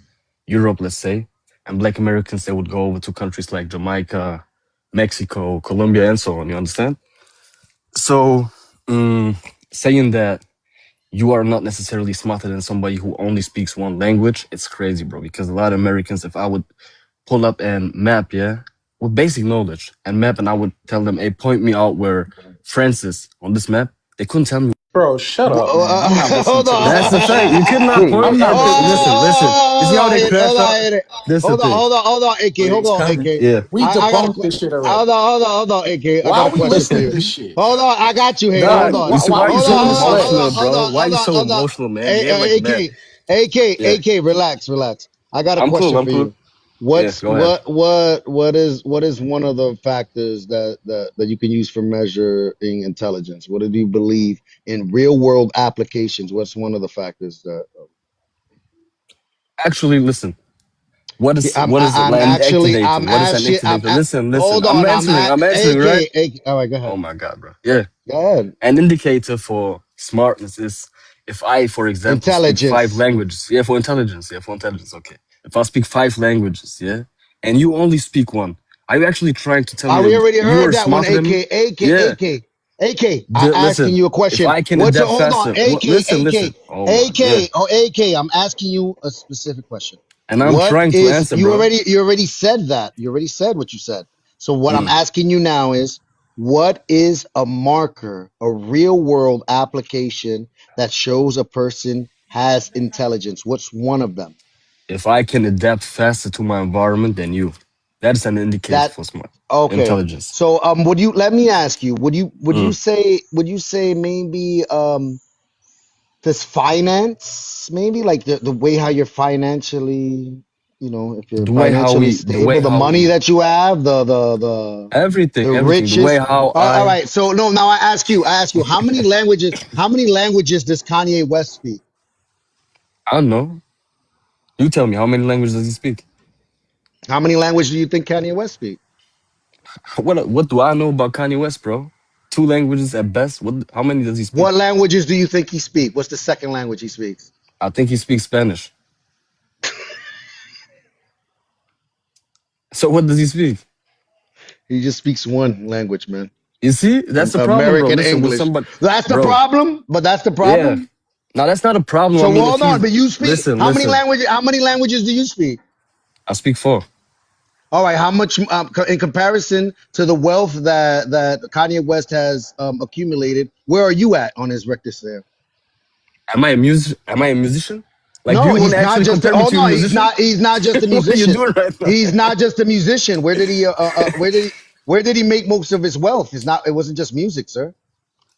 S15: Europe, let's say, and Black Americans they would go over to countries like Jamaica, Mexico, Colombia, and so on. You understand? So saying that you are not necessarily smarter than somebody who only speaks one language, it's crazy, bro. Because a lot of Americans, if I would pull up and map, yeah, with basic knowledge and map, and I would tell them, hey, point me out where France is on this map, they couldn't tell me.
S9: Bro, shut up, man. I'm not listening
S1: Hold
S9: to this
S15: That's the fact. You
S1: on.
S15: could not
S2: Wait,
S15: point.
S9: I'm not listening to
S15: Listen,
S9: this.
S15: listen. You see how they crash
S1: Hold
S15: out?
S1: on.
S15: That's the
S1: Hold on.
S15: thing.
S1: Hold on, AK.
S14: But
S1: Hold
S14: he's
S1: on,
S14: coming.
S1: AK.
S15: Yeah.
S9: We
S1: I got a
S9: debunked
S1: question.
S9: this shit already.
S1: Hold on, AK. I
S9: Why
S1: got a
S9: are we
S1: question for
S9: listening to
S1: you.
S9: this shit?
S1: Hold on, I got you here.
S9: Nah,
S1: Hold
S15: Nah,
S1: on.
S15: you see
S9: why
S15: why
S9: are
S15: you
S9: we
S1: Hold
S15: so
S1: on,
S9: doing this
S1: hold on,
S9: already?
S15: emotional,
S1: hold
S15: bro?
S1: on,
S15: Why
S1: hold
S15: you
S1: on,
S15: so
S1: hold on.
S15: emotional, man? Behave like a man. Yeah.
S1: AK, relax. I got a
S15: I'm cool.
S1: question
S15: I'm
S1: for
S15: cool.
S1: you.
S15: Yeah.
S1: What's
S15: Go ahead.
S1: what is one of the factors that you can use for measuring intelligence? What do you believe in real world applications? What's one of the factors that
S15: Actually, listen.
S1: yeah,
S15: What is it like activating?
S1: I'm
S15: What is an
S1: actually
S15: activator? Listen.
S1: hold
S15: I'm
S1: on,
S15: answering. I'm answering, right?
S1: AK. All right, go
S15: Oh
S1: ahead.
S15: my god, bro. Yeah.
S1: Go ahead.
S15: An indicator for smartness is if I, for example, speak 5
S1: Intelligence.
S15: languages. Yeah, for intelligence. Yeah, for intelligence. Okay. If I speak 5 languages, yeah, and you only speak one, are you actually trying to tell me
S1: We
S15: that
S1: already
S15: you
S1: heard
S15: are
S1: that one,
S15: smarter than me? Yeah.
S1: I asking
S15: Listen.
S1: you a
S15: If
S1: question.
S15: I can
S1: What's your
S15: adapt
S1: hold on,
S15: faster, listen. Oh my, yeah.
S1: I'm asking you a specific question.
S15: And I'm
S1: What
S15: trying to
S1: is
S15: answer, bro.
S1: you already said that. You already said what you said. So what I'm
S15: Mm.
S1: asking you now is what is a marker, a real world application that shows a person has intelligence? What's one of them?
S15: If I can adapt faster to my environment than you, that's an indicator
S1: That
S15: for smart
S1: okay.
S15: intelligence.
S1: So would you let me ask you,
S15: Mm.
S1: would you say maybe does finance maybe like the way how you're financially, if you're financially
S15: The way
S1: stable, the
S15: how
S1: money
S15: we,
S1: that you have, the
S15: everything, the way
S1: riches.
S15: how
S1: All
S15: I,
S1: right. So no, now I ask you, how many languages does Kanye West speak?
S15: I don't know. You tell me, how many languages does he speak?
S1: How many languages do you think Kanye West speak?
S15: What do I know about Kanye West, bro? 2 languages at best. What? How many does he speak?
S1: What languages do you think he speak? What's the second language he speaks?
S15: I think he speaks Spanish. So what does he speak?
S1: He just speaks one language, man.
S15: You see, that's the problem, bro.
S1: American
S15: Listen, with
S1: English.
S15: somebody,
S1: That's the
S15: bro.
S1: problem. But that's the
S15: Yeah.
S1: problem.
S15: Now that's not a problem. I
S1: So
S15: mean, if
S1: hold on.
S15: he's
S1: But you speak
S15: listen, listen.
S1: How many languages do you speak?
S15: I speak 4.
S1: All right. How much in comparison to the wealth that Kanye West has accumulated? Where are you at on his record scale?
S15: Am I a music? Am I a musician? Like, do
S1: No,
S15: you want to
S1: he's not
S15: actually
S1: just.
S15: compare me
S1: Hold
S15: to a
S1: on.
S15: musician?
S1: He's not just a
S15: What are you
S1: musician.
S15: doing right now?
S1: He's not just a musician. Where did he make most of his wealth? It's not. It wasn't just music, sir.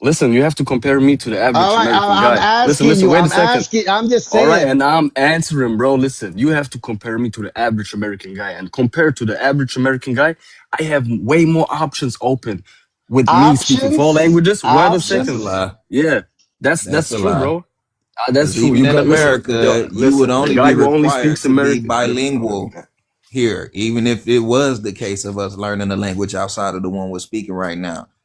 S15: Listen, you have to compare me to the
S1: All
S15: average
S1: right.
S15: American
S1: I'm
S15: guy.
S1: asking
S15: Listen.
S1: you.
S15: Wait a second.
S1: I'm just
S15: All right,
S1: saying.
S15: and I'm answering, bro. Listen, you have to compare me to the average American guy, and compared to the average American guy, I have way more options open. With me speaking 4 languages, wait a
S14: That's a
S15: second.
S1: Options.
S14: lie.
S15: Yeah, that's
S14: That's a
S15: true,
S14: lie.
S15: bro. That's
S14: Because
S15: true.
S14: even
S15: You
S14: in
S15: got listen,
S14: America, you would
S15: the
S14: only
S15: guy
S14: be
S15: who only
S14: required
S15: speaks
S14: to be
S15: American.
S14: bilingual here, even if it was the case of us learning a language outside of the one we're speaking right now.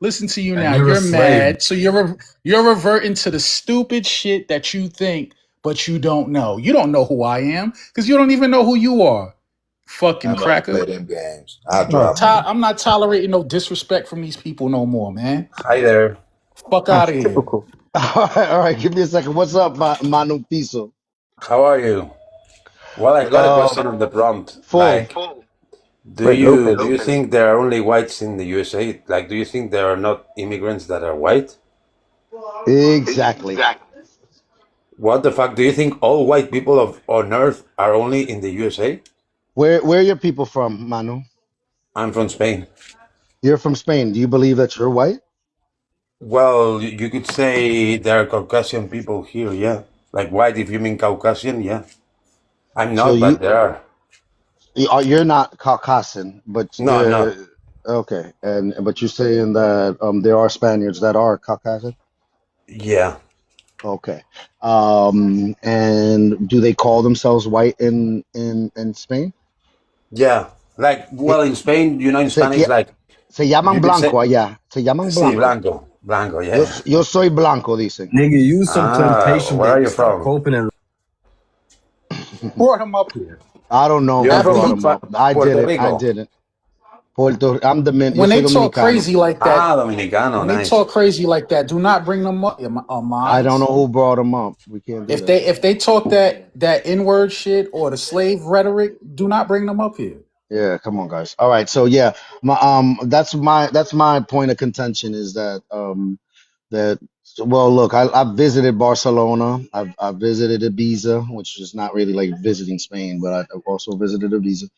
S9: Listen to you
S15: And
S9: now.
S15: you're a
S9: You're
S15: slave.
S9: mad, so you're reverting to the stupid shit that you think, but you don't know. You don't know who I am because you don't even know who you are. Fucking
S14: I'm not
S9: cracker.
S14: play them games. I'll
S2: No.
S14: drop you.
S9: I'm not tolerating no disrespect from these people no more, man.
S16: Hi there.
S9: Fuck out of here.
S2: Typical.
S1: All right. Give me a second. What's up, Manu Piso?
S16: How are you? Well, I got a question on the prompt.
S1: Full.
S16: Do
S2: Wait,
S16: you
S2: Lopez.
S16: do you think there are only whites in the USA? Like, do you think there are not immigrants that are white?
S1: Exactly.
S16: What the fuck? Do you think all white people on Earth are only in the USA?
S1: Where are your people from, Manu?
S16: I'm from Spain.
S1: You're from Spain. Do you believe that you're white?
S16: Well, you could say there are Caucasian people here, yeah. Like white, if you mean Caucasian, yeah. I'm
S1: So
S16: not, but there are.
S1: you're not Caucasian, but
S16: No, I'm
S1: there.
S16: not.
S1: Okay, and but you're saying that there are Spaniards that are Caucasian.
S16: Yeah,
S1: Okay, and do they call themselves white in Spain?
S16: yeah. Like,
S1: Eh,
S16: well, in Spain, in
S1: Se,
S16: Spanish, like
S1: se llaman
S16: you could say,
S1: blanco allá. Se llaman
S16: sí,
S1: blanco.
S16: blanco, blanco, yeah.
S1: Yo soy blanco, dicen.
S15: Nigga, use some
S16: Ah,
S15: plantation,
S16: where are
S15: baby.
S16: you
S15: Stop
S16: from?
S15: coping and
S9: Brought him up here.
S1: I don't know
S16: You're
S1: who
S9: After
S1: brought
S9: he,
S1: him up. I
S16: Puerto
S1: didn't. I
S16: Rico.
S1: didn't. Yo
S9: when
S1: soy
S9: they talk
S1: dominicano.
S9: crazy like that,
S16: Ah, Dominicano,
S9: when they
S16: nice.
S9: talk crazy like that, do not bring them up,
S1: I don't know
S9: mods.
S1: who brought him up. We can't do
S9: If
S1: that.
S9: they talk that N-word shit or the slave rhetoric, do not bring them up here.
S1: Yeah, come on, guys. All right, so yeah, that's my point of contention is that that well, look, I've visited Barcelona. I've visited Ibiza, which is not really like visiting Spain, but I've also visited Ibiza.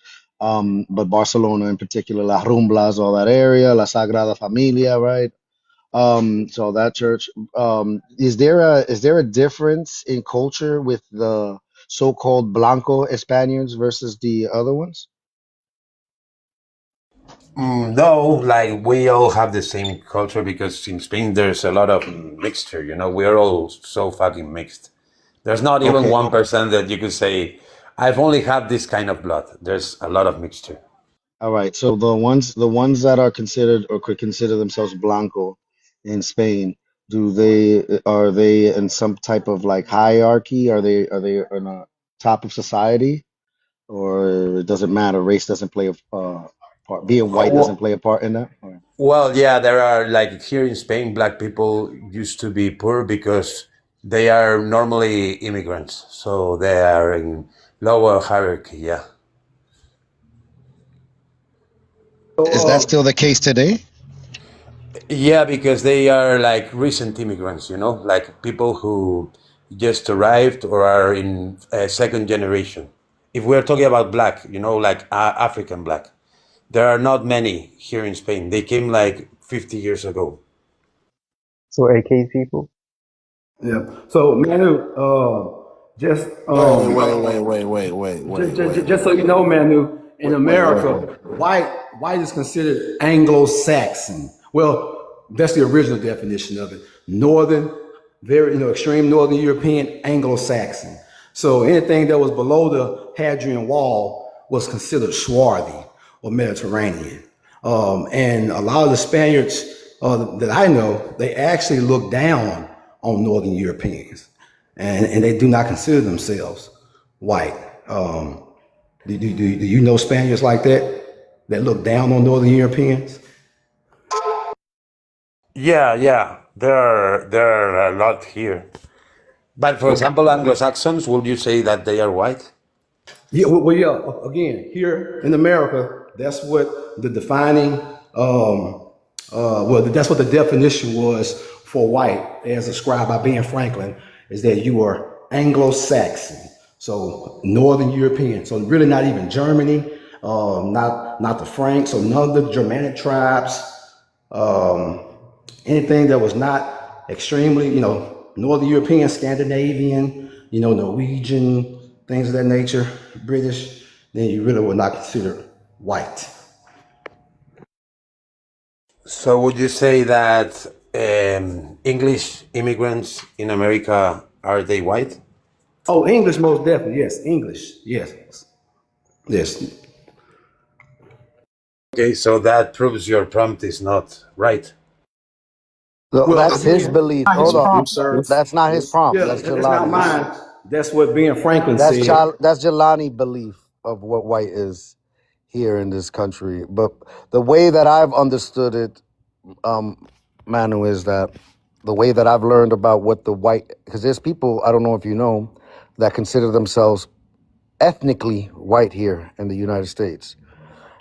S1: But Barcelona in particular, La Rumblas, all that area, La Sagrada Familia, right? So that church. Is there a difference in culture with the so-called Blanco Spaniards versus the other ones?
S16: No, like we all have the same culture because in Spain there's a lot of mixture, we're all so fucking mixed. There's not even
S1: Okay.
S16: 1% that you could say, I've only had this kind of blood. There's a lot of mixture.
S1: All right. So the ones that are considered or could consider themselves Blanco in Spain, are they in some type of like hierarchy? Are they on a top of society, or does it matter? Race doesn't play a part. Being white doesn't
S16: Well,
S1: play a part in that.
S16: well, yeah, there are like here in Spain, black people used to be poor because they are normally immigrants. So they are in lower hierarchy, yeah.
S1: Is that
S11: So,
S1: still the case today?
S16: Yeah, because they are like recent immigrants, like people who just arrived or are in second generation. If we're talking about black, like African black, there are not many here in Spain. They came like 50 years ago.
S2: So AK people.
S11: yeah. So, Manu, just just so you know, Manu, in America, white is considered Anglo-Saxon. Well, that's the original definition of it. Northern, very extreme Northern European, Anglo-Saxon. So anything that was below the Hadrian Wall was considered swarthy or Mediterranean. And a lot of the Spaniards that I know, they actually look down on Northern Europeans, and they do not consider themselves white. Do you know Spaniards like that look down on Northern Europeans?
S16: Yeah, yeah, there are a lot here. But for example, Anglo-Saxons, would you say that they are white?
S11: Yeah, well, yeah. Again, here in America, that's what the defining, well, that's what the definition was for white, as described by Ben Franklin, is that you are Anglo-Saxon, so Northern European. So really, not even Germany, not the Franks, so none of the Germanic tribes, anything that was not extremely, Northern European, Scandinavian, Norwegian, things of that nature, British, then you really would not consider white.
S16: So would you say that English immigrants in America, are they white?
S11: Oh, English, most definitely, yes. English, yes, yes.
S16: Okay, so that proves your prompt is not right.
S1: No,
S11: Well,
S1: that's his
S11: again,
S1: belief.
S11: not his
S1: Hold on.
S11: prompt, sir.
S1: That's not his prompt.
S11: Yeah,
S1: That's
S11: that's not
S1: Jelani's.
S11: mine. That's what Ben Franklin
S1: That's
S11: said.
S1: That's Jelani belief of what white is here in this country. But the way that I've understood it, Manu, is that The way that I've learned about what the white, because there's people, I don't know if you know, that consider themselves ethnically white here in the United States.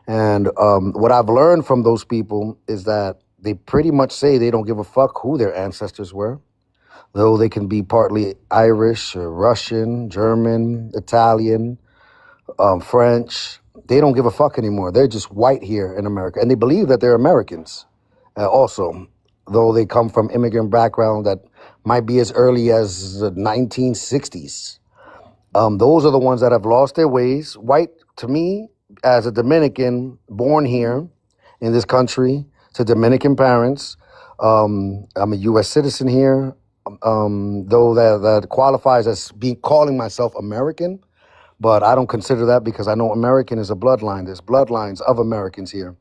S1: And what I've learned from those people is that they pretty much say they don't give a fuck who their ancestors were, though they can be partly Irish or Russian, German, Italian, French. They don't give a fuck anymore. They're just white here in America. And they believe that they're Americans also, though they come from immigrant background that might be as early as the 1960s. Those are the ones that have lost their ways. White, to me, as a Dominican born here in this country to Dominican parents, I'm a U.S. citizen here, though that qualifies as calling myself American, but I don't consider that because I know American is a bloodline. There's bloodlines of Americans here.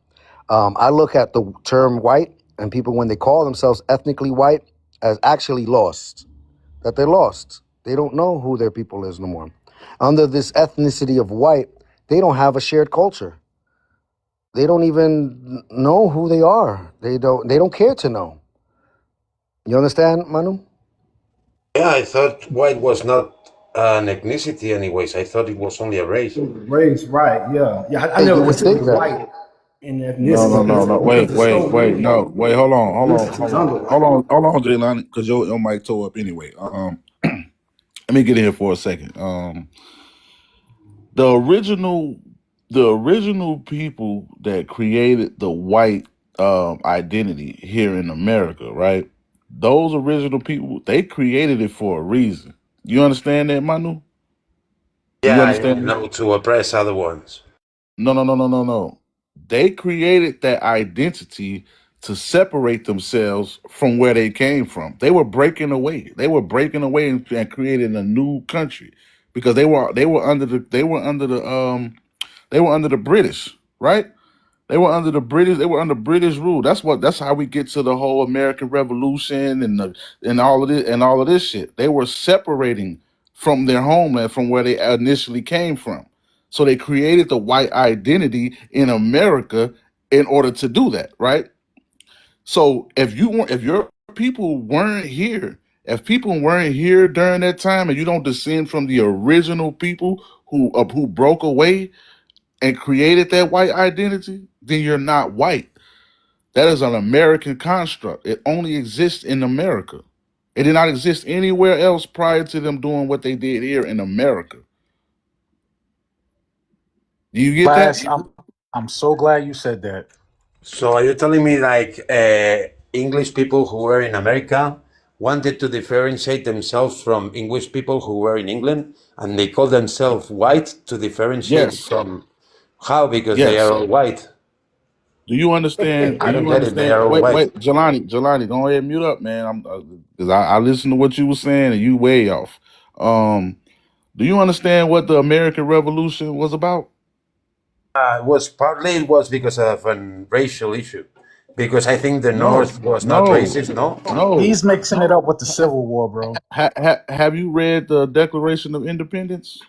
S1: I look at the term white and people when they call themselves ethnically white as actually lost, that they're lost. They don't know who their people is no more. Under this ethnicity of white, they don't have a shared culture. They don't even know who they are. They don't care to know. You understand, Manu?
S16: Yeah, I thought white was not an ethnicity, anyways. I thought it was only a race.
S11: Race, right? Yeah, yeah. I
S1: Yeah, you
S11: never
S1: would think
S11: considered
S1: that.
S11: white in
S9: No, no,
S11: ethnicity
S9: no, no.
S11: because
S9: Wait,
S11: there's
S9: wait,
S11: so
S9: wait.
S11: many
S9: No, wait. Hold on, hold on, hold
S11: ethnicities
S9: on,
S11: under white.
S9: hold on, Jaylani, because your mic tore up anyway. Let me get in here for a second. The original, the original people that created the white identity here in America, right? Those original people, they created it for a reason. You understand that, Manu? Do you
S16: Yeah, I
S9: understand that?
S16: know, to oppress other ones.
S9: No, no, no, no, no, no. They created that identity to separate themselves from where they came from. They were breaking away. They were breaking away and creating a new country because they were under the British, right? They were under the British. They were under British rule. That's how we get to the whole American Revolution and all of this shit. They were separating from their homeland, from where they initially came from. So they created the white identity in America in order to do that, right? So if your people weren't here, if people weren't here during that time, and you don't descend from the original people who broke away and created that white identity, then you're not white. That is an American construct. It only exists in America. It did not exist anywhere else prior to them doing what they did here in America. Do you get that? Class, I'm so glad you said that.
S16: So are you telling me like English people who were in America wanted to differentiate themselves from English people who were in England, and they call themselves white to differentiate
S9: Yes.
S16: from how? Because they are
S9: Yes.
S16: all white.
S9: Do you understand? Do
S16: I don't
S9: you
S16: get it. They
S9: understand?
S16: are all
S9: Wait,
S16: white.
S9: wait, Jelani, go ahead and mute up, man. I'm because I listened to what you were saying and you way off. Do you understand what the American Revolution was about?
S16: It was because of a racial issue. Because I think the
S9: No,
S16: North was not
S9: no,
S16: racist, no?
S9: no.
S10: He's mixing it up with the Civil War, bro.
S9: Have you read the Declaration of Independence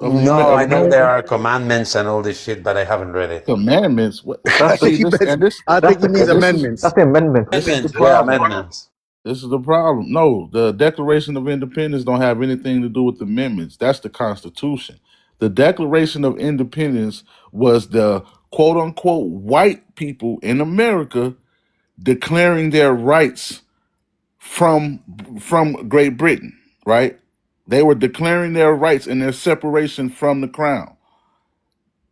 S16: No,
S9: of
S16: I know there
S9: America?
S16: are commandments and all this shit, but I haven't read it.
S9: Commandments. What?
S2: That's
S1: I think
S2: the
S9: See
S1: he
S9: this,
S1: meant,
S9: and this,
S1: I
S2: that's
S1: think he
S2: the
S1: means
S9: and this is
S2: that's
S1: amendments.
S2: the amendment.
S9: this is the
S16: Amendments, yeah,
S9: problem.
S16: amendments.
S9: This is the problem. No, the Declaration of Independence don't have anything to do with amendments. That's the Constitution. The Declaration of Independence was the quote unquote white people in America declaring their rights from Great Britain, right? They were declaring their rights and their separation from the crown.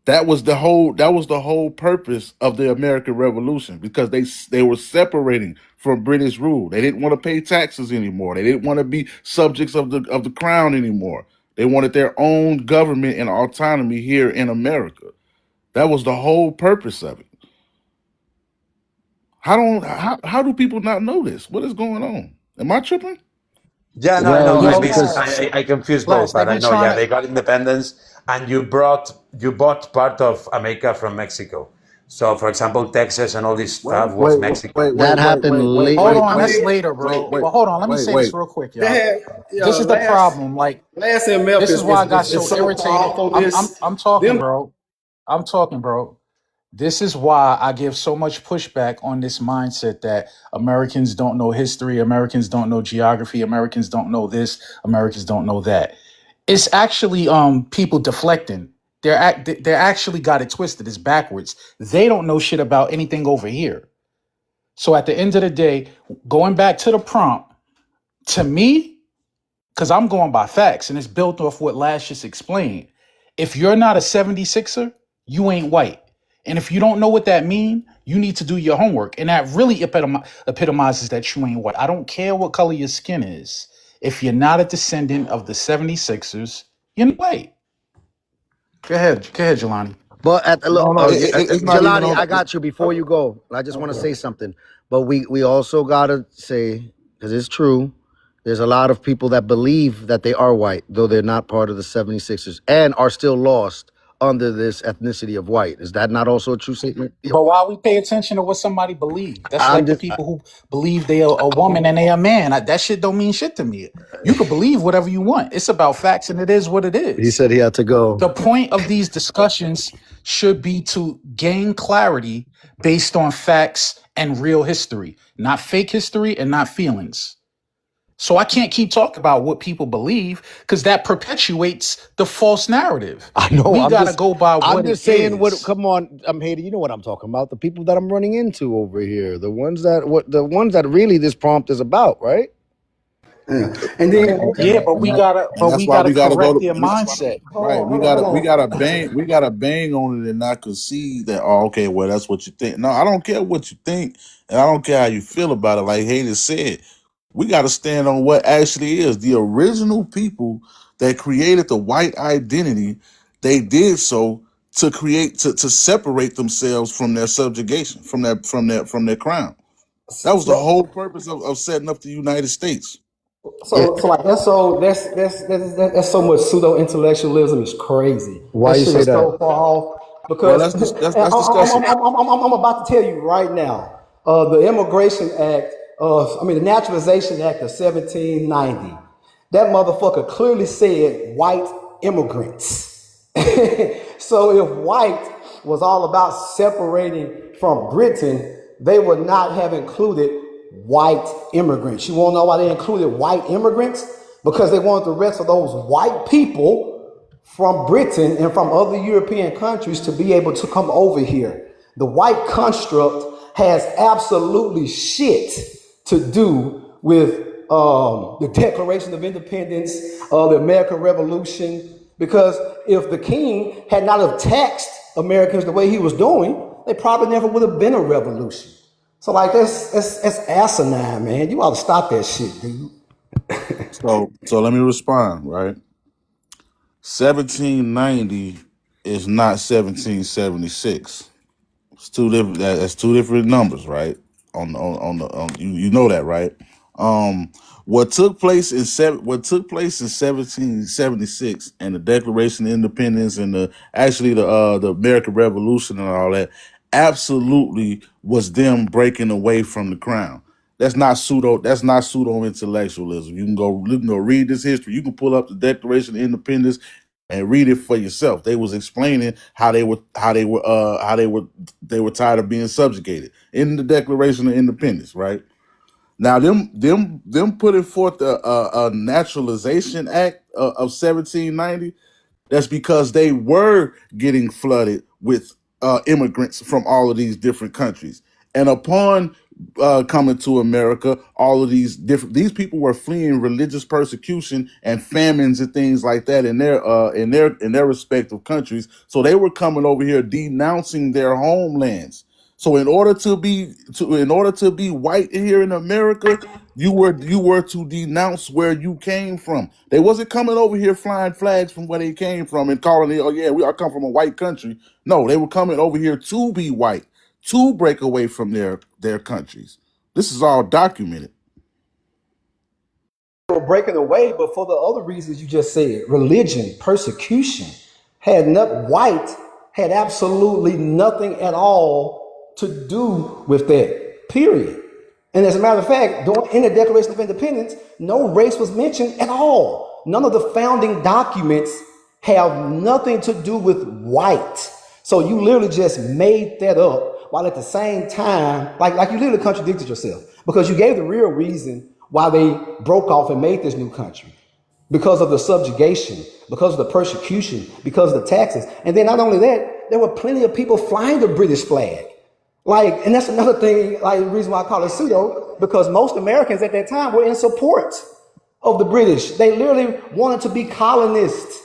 S9: That was the whole purpose of the American Revolution, because they were separating from British rule. They didn't want to pay taxes anymore. They didn't want to be subjects of the crown anymore. They wanted their own government and autonomy here in America. That was the whole purpose of it. How do people not know this? What is going on? Am I tripping?
S16: Yeah, no, I
S1: Well,
S16: know.
S1: yeah,
S16: I
S10: No,
S16: miss.
S1: because
S16: I confuse
S10: Class,
S16: both, but
S10: like
S16: I
S10: you're
S16: know.
S10: trying
S16: Yeah,
S10: to.
S16: they got independence, and you bought part of America from Mexico. So, for example, Texas and all this stuff was
S9: Wait,
S16: Mexican.
S9: wait,
S1: that
S9: wait, wait,
S1: happened
S9: wait, wait,
S10: Hold
S1: late.
S9: wait,
S10: on,
S9: wait,
S10: that's
S11: They,
S10: later,
S9: wait,
S10: bro.
S9: wait,
S10: But hold on, let me
S9: wait,
S10: say this
S9: wait.
S10: real quick,
S11: they
S10: y'all.
S11: had
S10: This is the
S11: last
S10: problem. Like,
S11: MF
S10: this is why I got
S11: is
S10: so
S11: so
S10: irritated.
S11: powerful.
S10: I'm
S11: This
S10: I'm I'm talking,
S11: them
S10: bro. I'm talking, bro.
S9: This is why I give so much pushback on this mindset that Americans don't know history, Americans don't know geography, Americans don't know this, Americans don't know that. It's actually people deflecting. They're actually got it twisted. It's backwards. They don't know shit about anything over here. So at the end of the day, going back to the prompt, to me, because I'm going by facts and it's built off what Lash just explained. If you're not a 76er, you ain't white. And if you don't know what that means, you need to do your homework. And that really epitomizes that you ain't white. I don't care what color your skin is. If you're not a descendant of the 76ers, you're not white. Go ahead, Jelani.
S1: But at
S17: No,
S1: look,
S17: no, it's not even
S1: Jelani,
S17: on.
S1: I got you. Before you go, I just want to say something. But we also gotta say, because it's true, there's a lot of people that believe that they are white, though they're not part of the 76ers, and are still lost under this ethnicity of white. Is that not also a true statement?
S9: But why we pay attention to what somebody believes? That's
S1: I'm
S9: like the
S1: just.
S9: people who believe they are a woman and they a man. That shit don't mean shit to me. You could believe whatever you want. It's about facts, and it is what it
S1: He
S9: is.
S1: said he had to go.
S9: The point of these discussions should be to gain clarity based on facts and real history, not fake history and not feelings. So I can't keep talking about what people believe because that perpetuates the false narrative.
S1: I know.
S9: We gotta go by
S1: I'm
S9: what it
S1: just saying. What?
S9: is.
S1: Come on, I'm Haiti. You know what I'm talking about. The people that I'm running into over here. The ones that really this prompt is about, right?
S11: Yeah. And then
S9: Yeah, but
S17: And,
S9: we
S17: that,
S9: gotta,
S17: and
S9: but
S17: that's
S9: we
S17: why
S9: gotta
S17: we got to go
S9: correct
S17: to
S9: their mindset.
S17: right. We got to bang. We got to bang on it and not concede that. Oh, okay. Well, that's what you think. No, I don't care what you think, and I don't care how you feel about it. Like Hayden said, we got to stand on what actually is the original people that created the white identity. They did so to create to separate themselves from their subjugation, from their crown. That was the
S11: so
S17: whole purpose of setting up the United States.
S1: Yeah.
S11: so like that's so much pseudo intellectualism is crazy.
S1: Why
S11: That
S1: you
S11: shit
S1: say
S11: is
S1: that?
S11: so far off
S17: Well,
S11: because
S17: let's discuss it.
S11: I'm about to tell you right now. The Immigration Act the Naturalization Act of 1790. That motherfucker clearly said white immigrants. So if white was all about separating from Britain, they would not have included white immigrants. You want to know why they included white immigrants? Because they wanted the rest of those white people from Britain and from other European countries to be able to come over here. The white construct has absolutely shit to do with the Declaration of Independence, the American Revolution, because if the king had not have taxed Americans the way he was doing, they probably never would have been a revolution. So like that's asinine, man. You ought to stop that shit, dude.
S17: So let me respond. Right, 1790 is not 1776. It's two different. That's two different numbers, right? You know that, right? Um, what took place in 1776 and the Declaration of Independence and the American Revolution and all that absolutely was them breaking away from the crown. That's not pseudo intellectualism. You can go read this history. You can pull up the Declaration of Independence and read it for yourself. They was explaining how they were tired of being subjugated in the Declaration of Independence, right? Now them putting forth a naturalization act of 1790. That's because they were getting flooded with immigrants from all of these different countries. And upon coming to America, all of these people were fleeing religious persecution and famines and things like that in their respective countries. So they were coming over here denouncing their homelands. So in order to be white here in America, you were to denounce where you came from. They wasn't coming over here flying flags from where they came from and calling it, oh yeah, I come from a white country. No, they were coming over here to be white, to break away from their countries. This is all documented.
S11: Were breaking away, but for the other reasons you just said, religion, persecution, had not white had absolutely nothing at all to do with that. Period. And as a matter of fact, in the Declaration of Independence, no race was mentioned at all. None of the founding documents have nothing to do with white. So you literally just made that up while at the same time, like you literally contradicted yourself because you gave the real reason why they broke off and made this new country. Because of the subjugation, because of the persecution, because of the taxes. And then not only that, there were plenty of people flying the British flag. Like, and that's another thing, like the reason why I call it pseudo, because most Americans at that time were in support of the British. They literally wanted to be colonists.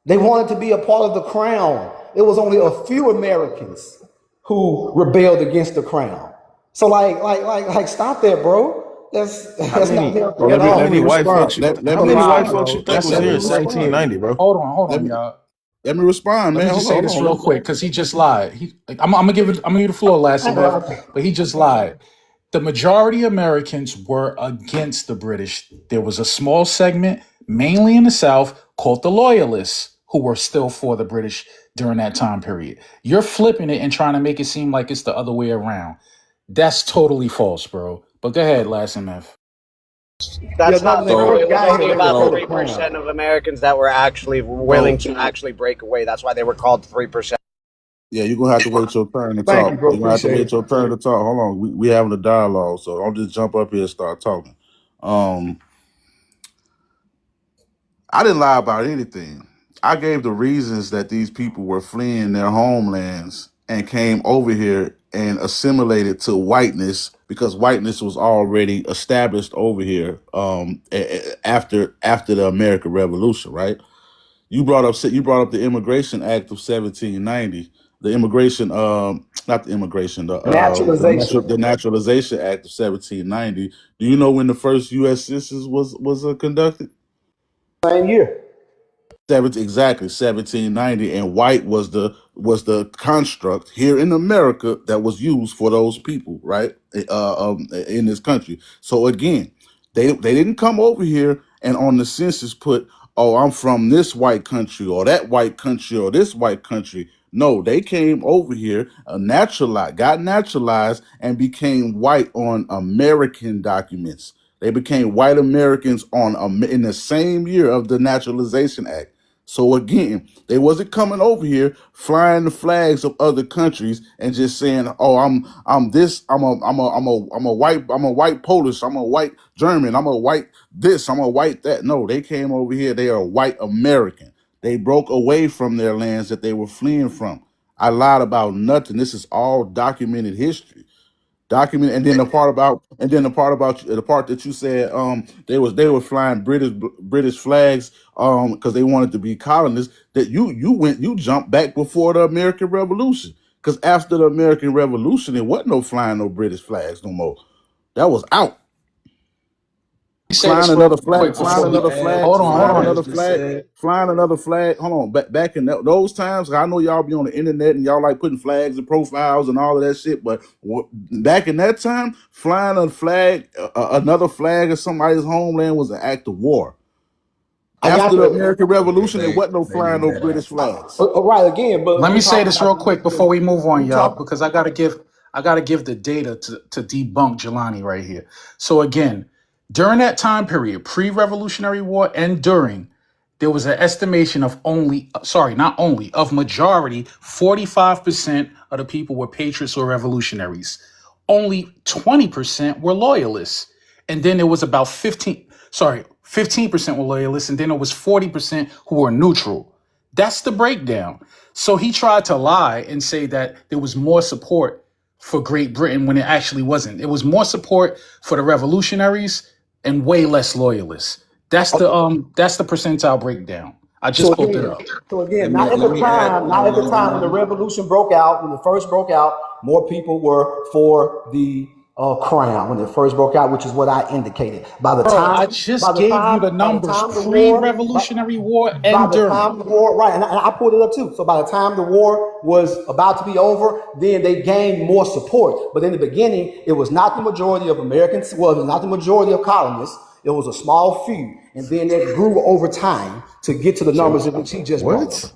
S11: They wanted to be a part of the crown. There was only a few Americans who rebelled against the crown. So stop that, bro. That's not healthy at
S17: Let
S11: all.
S17: me
S9: How many white
S17: respond.
S9: folks?
S17: Let
S9: How
S17: me
S9: many white
S17: respond.
S9: folks you think
S11: That's
S9: was
S11: a
S9: here in
S11: new slave.
S9: 1790, bro? Hold
S17: Let
S9: on,
S17: me
S9: y'all.
S17: let me respond,
S9: Let
S17: man.
S9: me just
S17: Hold on,
S9: say
S17: hold
S9: this
S17: on.
S9: real quick because he just lied. I'm gonna give you the floor, last enough, but he just lied. The majority of Americans were against the British. There was a small segment, mainly in the South, called the Loyalists, who were still for the British during that time period. You're flipping it and trying to make it seem like it's the other way around. That's totally false, bro. But go ahead, last MF.
S11: Yeah,
S18: That's
S11: no,
S18: not
S11: when they
S18: true.
S11: first
S18: It was
S11: got here,
S18: only
S11: they were
S18: about
S11: for the
S15: Well,
S18: 3%
S11: crown.
S18: of Americans that were actually willing
S17: So
S18: to actually break away. That's why they were called 3%.
S17: yeah, you're gonna have to wait your turn to
S11: Thank you,
S17: talk.
S11: bro.
S17: You're gonna have to
S11: Appreciate
S17: wait
S11: it.
S17: your turn to talk. Hold on. We having a dialogue, so don't just jump up here and start talking. Um, I didn't lie about anything. I gave the reasons that these people were fleeing their homelands and came over here and assimilated to whiteness because whiteness was already established over here after the American Revolution, right? You brought up the Immigration Act of 1790, the immigration not the immigration
S11: Naturalization.
S17: the Naturalization Act of 1790. Do you know when the first U.S. census was conducted?
S11: Same year.
S17: 1790, and white was the construct here in America that was used for those people, right? In this country. So again, they didn't come over here and on the census put, oh, I'm from this white country or that white country or this white country. No, they came over here, got naturalized, and became white on American documents. They became white Americans in the same year of the Naturalization Act. So again, they wasn't coming over here flying the flags of other countries and just saying, "Oh, I'm this. I'm a white Polish. I'm a white German. I'm a white this. I'm a white that." No, they came over here. They are white American. They broke away from their lands that they were fleeing from. I lied about nothing. This is all documented history. Document, and then the part that you said they were flying British flags because they wanted to be colonists. That you jumped back before the American Revolution, because after the American Revolution there wasn't no flying no British flags no more. That was out.
S9: Let me say this real quick
S17: Flying
S9: before we
S17: another flag,
S9: hold on, hold on.
S17: flying another flag. Hold on, back in those times, I know y'all be on the internet and y'all like putting flags and profiles and all of that shit. But back in that time, flying a flag, another flag of somebody's homeland was an act of war.
S11: I
S17: After
S11: got
S17: the
S11: the
S17: American Revolution, there
S14: They
S17: wasn't no
S14: they
S17: flying
S14: knew
S17: no
S14: that.
S17: British flags.
S11: right again, but
S9: Let
S11: we
S9: me say
S11: talking
S9: this real
S11: about
S9: quick before we move on,
S11: we
S9: y'all,
S11: talk.
S9: because I gotta give the data to debunk Jelani right here. So again, during that time period, pre-Revolutionary War and during, there was an estimation of not only, of majority, 45% of the people were patriots or revolutionaries. Only 20% were loyalists. And then there was about 15% were loyalists, and then there was 40% who were neutral. That's the breakdown. So he tried to lie and say that there was more support for Great Britain when it actually wasn't. It was more support for the revolutionaries and way less loyalists. That's the percentile breakdown. I
S11: So
S9: just pulled it
S11: again,
S9: up.
S11: not at
S14: Let
S11: the
S14: me add.
S11: time, not at the time when the revolution broke out, when it first broke out, more people were for the crown when it first broke out, which is what I indicated.
S9: Bro, I just gave you the
S11: By the
S9: numbers
S11: time the war,
S9: pre-revolutionary war
S11: by
S9: and
S11: the
S9: during.
S11: time the war, right, and I pulled it up too. So by the time the war was about to be over, then they gained more support. But in the beginning, it was not the majority of Americans. Well, it was not the majority of colonists. It was a small few, and then it grew over time to get to the
S6: So
S11: numbers in which he just brought up.
S6: what?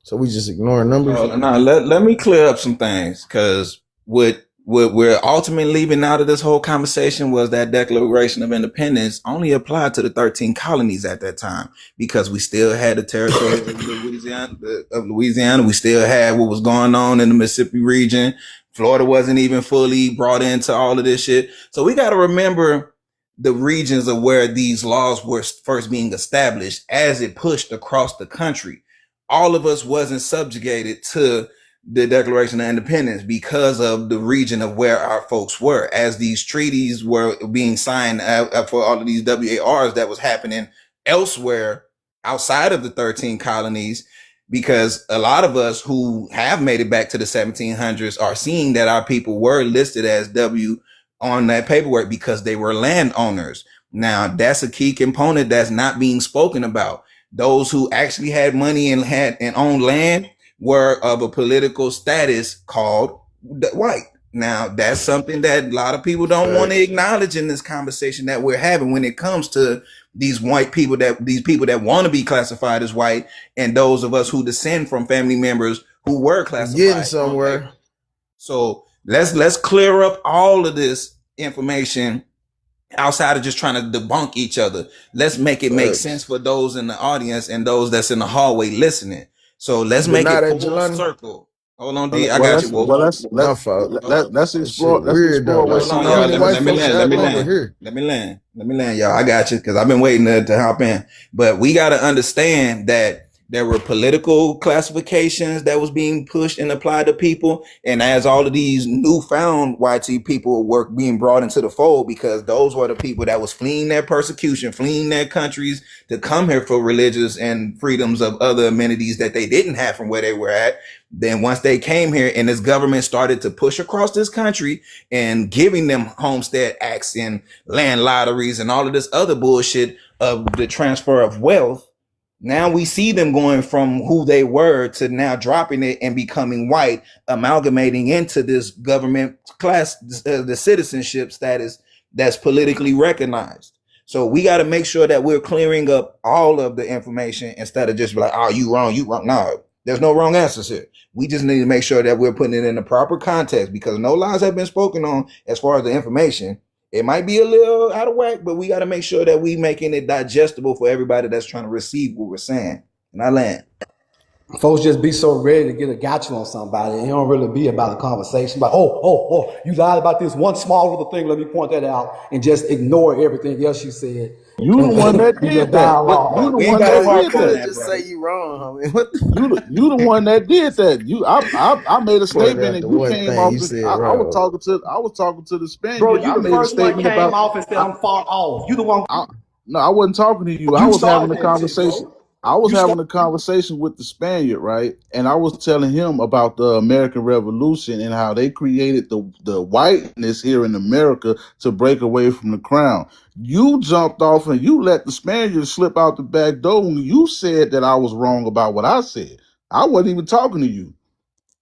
S6: So we just ignoring numbers?
S14: Now let me clear up some things, because with what we're ultimately leaving out of this whole conversation was that Declaration of Independence only applied to the 13 colonies at that time, because we still had the territory of Louisiana. We still had what was going on in the Mississippi region. Florida wasn't even fully brought into all of this shit. So we got to remember the regions of where these laws were first being established as it pushed across the country. All of us wasn't subjugated to the Declaration of Independence because of the region of where our folks were, as these treaties were being signed for all of these WARs that was happening elsewhere outside of the 13 colonies. Because a lot of us who have made it back to the 1700s are seeing that our people were listed as W on that paperwork because they were landowners. Now, that's a key component that's not being spoken about. Those who actually had money and owned land were of a political status called white. Now, that's something that a lot of people don't want to acknowledge in this conversation that we're having when it comes to these white people, these people that want to be classified as white, and those of us who descend from family members who were classified.
S3: Getting somewhere.
S14: So let's clear up all of this information outside of just trying to debunk each other. Let's make it make sense for those in the audience and those that's in the hallway listening. So let's make it full circle. Hold on, D. I got you.
S17: Well, let's explore. Let's explore what's
S14: on. Let me land, y'all. I got you, because I've been waiting to hop in. But we got to understand that there were political classifications that was being pushed and applied to people. And as all of these newfound YT people were being brought into the fold, because those were the people that was fleeing their persecution, fleeing their countries to come here for religious and freedoms of other amenities that they didn't have from where they were at. Then once they came here and this government started to push across this country and giving them homestead acts and land lotteries and all of this other bullshit of the transfer of wealth, now we see them going from who they were to now dropping it and becoming white, amalgamating into this government class, the citizenship status that's politically recognized. So we got to make sure that we're clearing up all of the information instead of just like, oh, you wrong. No, there's no wrong answers here. We just need to make sure that we're putting it in the proper context, because no lies have been spoken on as far as the information. It might be a little out of whack, but we got to make sure that we making it digestible for everybody that's trying to receive what we're saying. And I land.
S11: Folks just be so ready to get a gotcha on somebody, and it don't really be about a conversation. But you lied about this one small little thing. Let me point that out, and just ignore everything else you said.
S17: You the one that did that. You the one that did that.
S3: Just say you wrong, homie.
S17: You the one that did that. I made a statement and you came off. I was talking to the Spaniard.
S11: Bro, you the first one came off and said I'm far off. You the one.
S17: No, I wasn't talking to you. I was having a conversation. I was having a conversation with the Spaniard, right? And I was telling him about the American Revolution and how they created the whiteness here in America to break away from the crown. You jumped off and you let the Spaniard slip out the back door when you said that I was wrong about what I said. I wasn't even talking to you.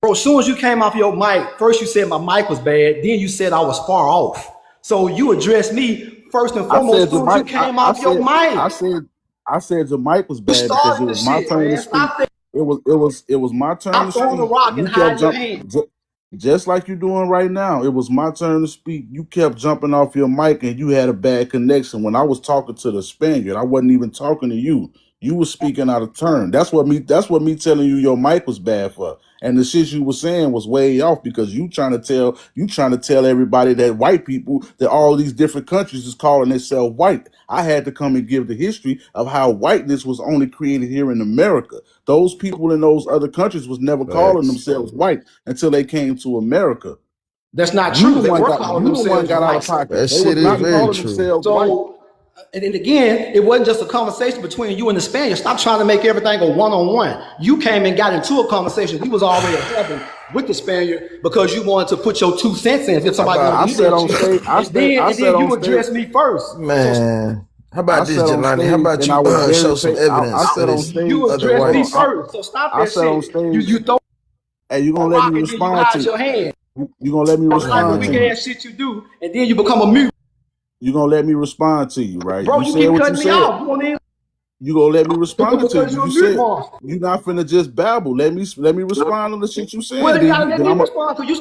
S11: Bro, as soon as you came off your mic, first you said my mic was bad, then you said I was far off. So you addressed me first and foremost as soon as you came off your mic.
S17: I said your mic was bad because it was my turn to speak. It was my turn to speak.
S11: The rock and hide your hand.
S17: Just like you're doing right now. It was my turn to speak. You kept jumping off your mic and you had a bad connection. When I was talking to the Spaniard, I wasn't even talking to you. You were speaking out of turn. That's what me telling you your mic was bad for. And the shit you were saying was way off because you trying to tell everybody that white people, that all these different countries is calling themselves white. I had to come and give the history of how whiteness was only created here in America. Those people in those other countries was never calling themselves white until they came to America.
S11: That's not true. They were calling themselves white.
S3: That shit is very true.
S11: So, and again, it wasn't just a conversation between you and the Spaniard. Stop trying to make everything a one-on-one. You came and got into a conversation. We was already having with the Spaniard because you wanted to put your 2 cents in. If somebody then you addressed me first.
S3: Man, how about this, Jelani? How about you show some evidence?
S17: I said on stage,
S11: you addressed me first. So stop that shit.
S17: On stage,
S11: you throw.
S17: Hey, you gonna let me respond to
S11: your hand?
S17: You gonna let me respond
S11: to weak ass shit you do, and then you become a mute.
S17: You gonna let me respond to you, right?
S11: Bro, you keep cutting me off.
S17: You gonna let me respond to you? You said you're not finna just babble. Let me respond on the shit you said.
S11: Well, you gotta let me respond to you.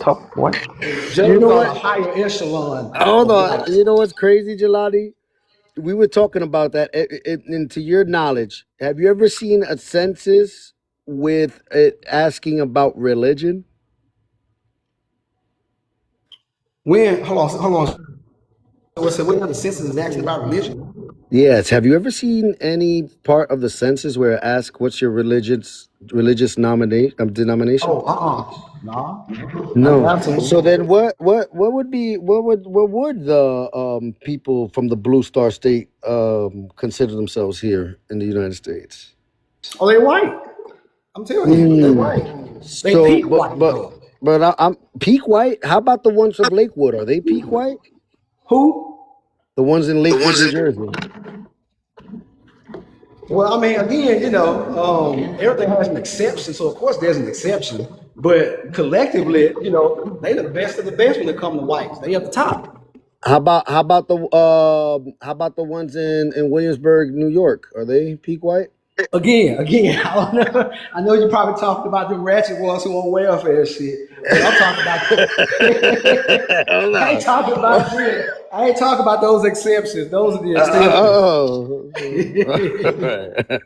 S2: Top what?
S12: Just
S1: You know
S12: on
S1: what?
S12: a higher echelon
S1: Hold
S12: of
S1: on.
S12: life.
S1: You know what's crazy, Jelani? we were talking about that. And to your knowledge, have you ever seen a census with it asking about religion?
S11: When hold on. What's it? What the census is actually about religion?
S1: Yes. Have you ever seen any part of the census where it asks what's your religious denomination?
S11: Oh, nah. I
S1: No.
S11: have
S1: So
S11: seen.
S1: then, what would the people from the Blue Star State consider themselves here in the United States?
S11: Oh, they white. I'm telling you, they
S1: Hmm.
S11: white. They
S1: So,
S11: peak
S1: but
S11: white
S1: but
S11: though.
S1: but I'm peak white. How about the ones of Lakewood? Are they peak white?
S11: Who?
S1: The ones in Lakewood, New Jersey.
S11: Well, I mean, again, everything has an exception, so of course there's an exception. But collectively, they the best of the best when it comes to whites. They at the top.
S1: How about the ones in Williamsburg, New York? Are they peak white?
S11: Again, I don't know. I know you probably talked about the ratchet ones who on welfare and shit, but I'm talking about.
S1: Hold
S11: I ain't
S1: on.
S11: talking about them. I ain't talking about those exceptions. Those are the exceptions.
S1: Oh. Right.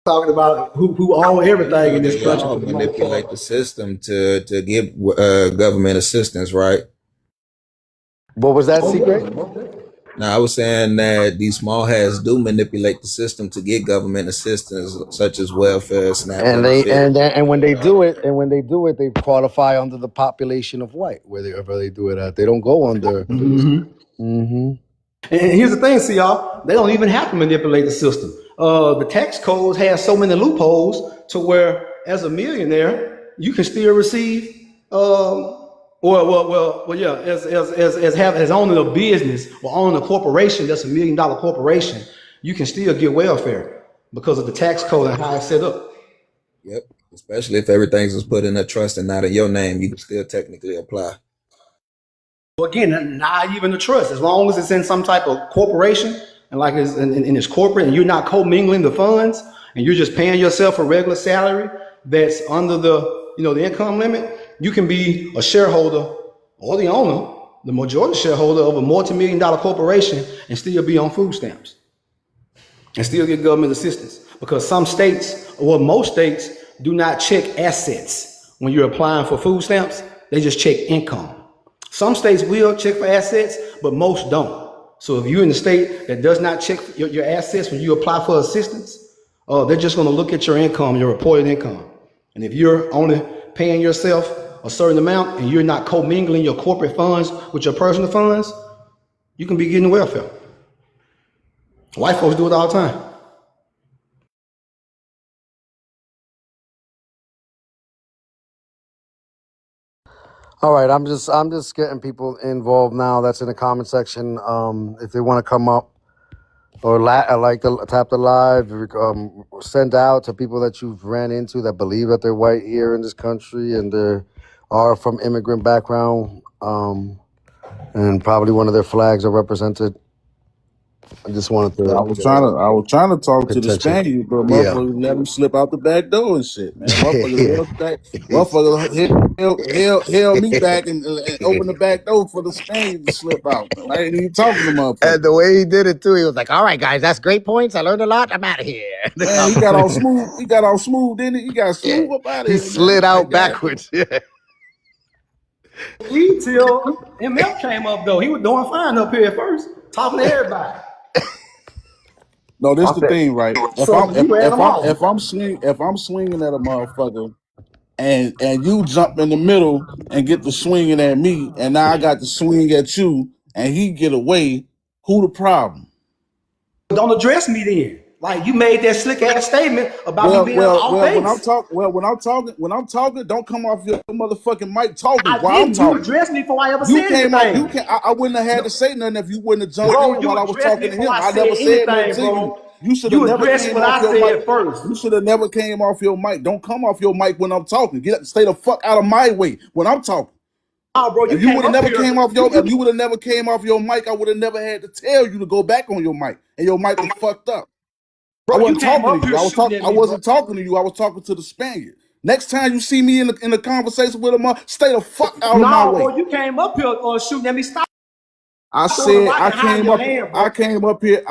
S11: Talking about who own everything
S14: Yeah,
S11: in this
S14: they
S11: country
S14: all
S11: for the most part.
S14: manipulate the system to give government assistance, right?
S1: What was that
S11: Oh
S1: secret?
S11: yeah, most definitely.
S14: Now, I was saying that these small hats do manipulate the system to get government assistance, such as welfare, SNAP
S1: And they
S14: benefits.
S1: and when they do it, they qualify under the population of white wherever they do it at. They don't go under. Hmm.
S11: And here's the thing, see y'all, they don't even have to manipulate the system. The tax codes have so many loopholes to where, as a millionaire, you can still receive, yeah, as owning a business or owning a corporation that's $1 million corporation, you can still get welfare because of the tax code and how it's set up.
S14: Yep. Especially if everything's was put in a trust and not in your name, you can still technically apply.
S11: Well, again, not even the trust. As long as it's in some type of corporation and like it's corporate and you're not commingling the funds and you're just paying yourself a regular salary that's under the income limit, you can be a shareholder or the owner, the majority shareholder of a multi-million-dollar corporation and still be on food stamps and still get government assistance because some states, or most states, do not check assets when you're applying for food stamps. They just check income. Some states will check for assets, but most don't. So if you're in the state that does not check your assets when you apply for assistance, they're just going to look at your income, your reported income. And if you're only paying yourself a certain amount and you're not commingling your corporate funds with your personal funds, you can be getting welfare. White folks do it all the time.
S1: All right, I'm just getting people involved now. That's in the comment section. If they want to come up or like to tap the live, send out to people that you've ran into that believe that they're white here in this country and they are from immigrant background, and probably one of their flags are represented. I just wanted
S17: I
S1: to
S17: was
S1: get
S17: trying to I was trying to talk to the
S1: attention.
S17: Spaniard, but
S1: Yeah.
S17: motherfuckers let him slip out the back door and shit, man.
S1: Yeah.
S17: Motherfuckers held me back and opened the back door for the Spaniard to slip out. I ain't even talking to
S1: And
S17: motherfuckers.
S1: the way he did it too, he was like, "All right, guys, that's great points. I learned a lot. I'm out of here." The
S17: Man, he got all
S1: conversation.
S17: smooth. He got all smooth, didn't he? He got
S1: Yeah.
S17: smooth up out of
S1: He
S17: here, man.
S1: slid
S17: Like,
S1: out
S17: God.
S1: backwards. Yeah.
S11: Till MF came up though. He was doing fine up here at first, talking to everybody.
S17: No, this the thing, right? If
S11: So
S17: I'm
S11: you ran them off.
S17: if I'm swinging at a motherfucker and you jump in the middle and get the swinging at me, and now I got the swing at you, and he get away, who the problem?
S11: Don't address me then. Like you made that slick ass statement about me being off
S17: When I'm
S11: base.
S17: talking, don't come off your motherfucking mic talking
S11: I
S17: while I'm
S11: didn't. You
S17: talking.
S11: addressed me before I ever
S17: You
S11: said
S17: came off.
S11: anything.
S17: I wouldn't have had to say nothing if you wouldn't have jumped
S11: Bro,
S17: in
S11: you
S17: while I was
S11: addressed me
S17: talking to
S11: before
S17: him.
S11: I
S17: I
S11: said
S17: never said nothing
S11: anything,
S17: to you.
S11: bro.
S17: You should have
S11: You
S17: never
S11: addressed
S17: came
S11: what
S17: off
S11: I
S17: your mic.
S11: said first.
S17: You should have never came off your mic. Don't come off your mic when I'm talking. Stay the fuck out of my way when I'm talking.
S11: Oh, bro, you
S17: If you
S11: came
S17: would have
S11: up
S17: never
S11: here.
S17: came off your, if you would have never came off your mic, I would have never had to tell you to go back on your mic, and your mic was fucked up. I
S11: Bro, you
S17: wasn't
S11: came
S17: talking
S11: up
S17: to you.
S11: here shooting at
S17: I
S11: me, bro.
S17: wasn't talking to you. I was talking to the Spaniard. Next time you see me in the conversation with him, stay the fuck out of my
S11: No,
S17: way.
S11: bro, you came up here shooting at me. Stop.
S17: I
S11: Throw the
S17: said
S11: mic and hide your hand, bro.
S17: I came up here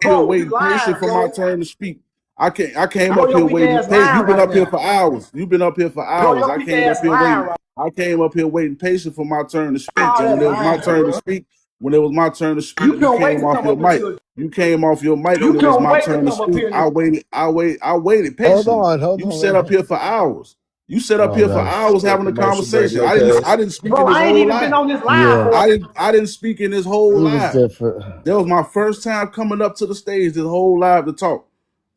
S11: Bro, you
S17: waiting
S11: lying,
S17: patient for my
S11: bro.
S17: turn to speak. I came
S11: Bro,
S17: up
S11: your
S17: here
S11: weak
S17: waiting
S11: ass
S17: patient.
S11: lying
S17: You've been
S11: right
S17: up here
S11: now.
S17: for hours. You've been up here for
S11: Bro,
S17: hours.
S11: your weak ass lying right
S17: I came up here waiting patient for my turn to
S11: now.
S17: speak.
S11: All
S17: And when
S11: that
S17: it was my
S11: lying,
S17: turn to
S11: bro.
S17: speak, when it was my turn to
S11: You
S17: speak, you
S11: couldn't wait
S17: came
S11: to
S17: off
S11: come
S17: your
S11: up
S17: mic.
S11: until
S17: You came off your mic
S11: you
S17: when it was
S11: couldn't
S17: my
S11: wait to
S17: turn to
S11: come up
S17: speak.
S11: here.
S17: I waited
S1: Hold
S17: patiently.
S1: on, hold
S17: You
S1: on,
S17: sat
S1: wait.
S17: up here for hours. You sat up
S1: Oh,
S17: here for
S1: guys.
S17: hours having a
S6: Commercial break,
S17: conversation.
S6: no cuz.
S17: I didn't speak in
S11: Bro,
S17: this
S11: I ain't
S17: whole
S11: even been
S17: live.
S11: on this live
S1: Yeah,
S11: for
S17: I didn't speak in this whole
S1: it was
S17: live.
S1: different.
S17: That was my first time coming up to the stage, this whole live to talk.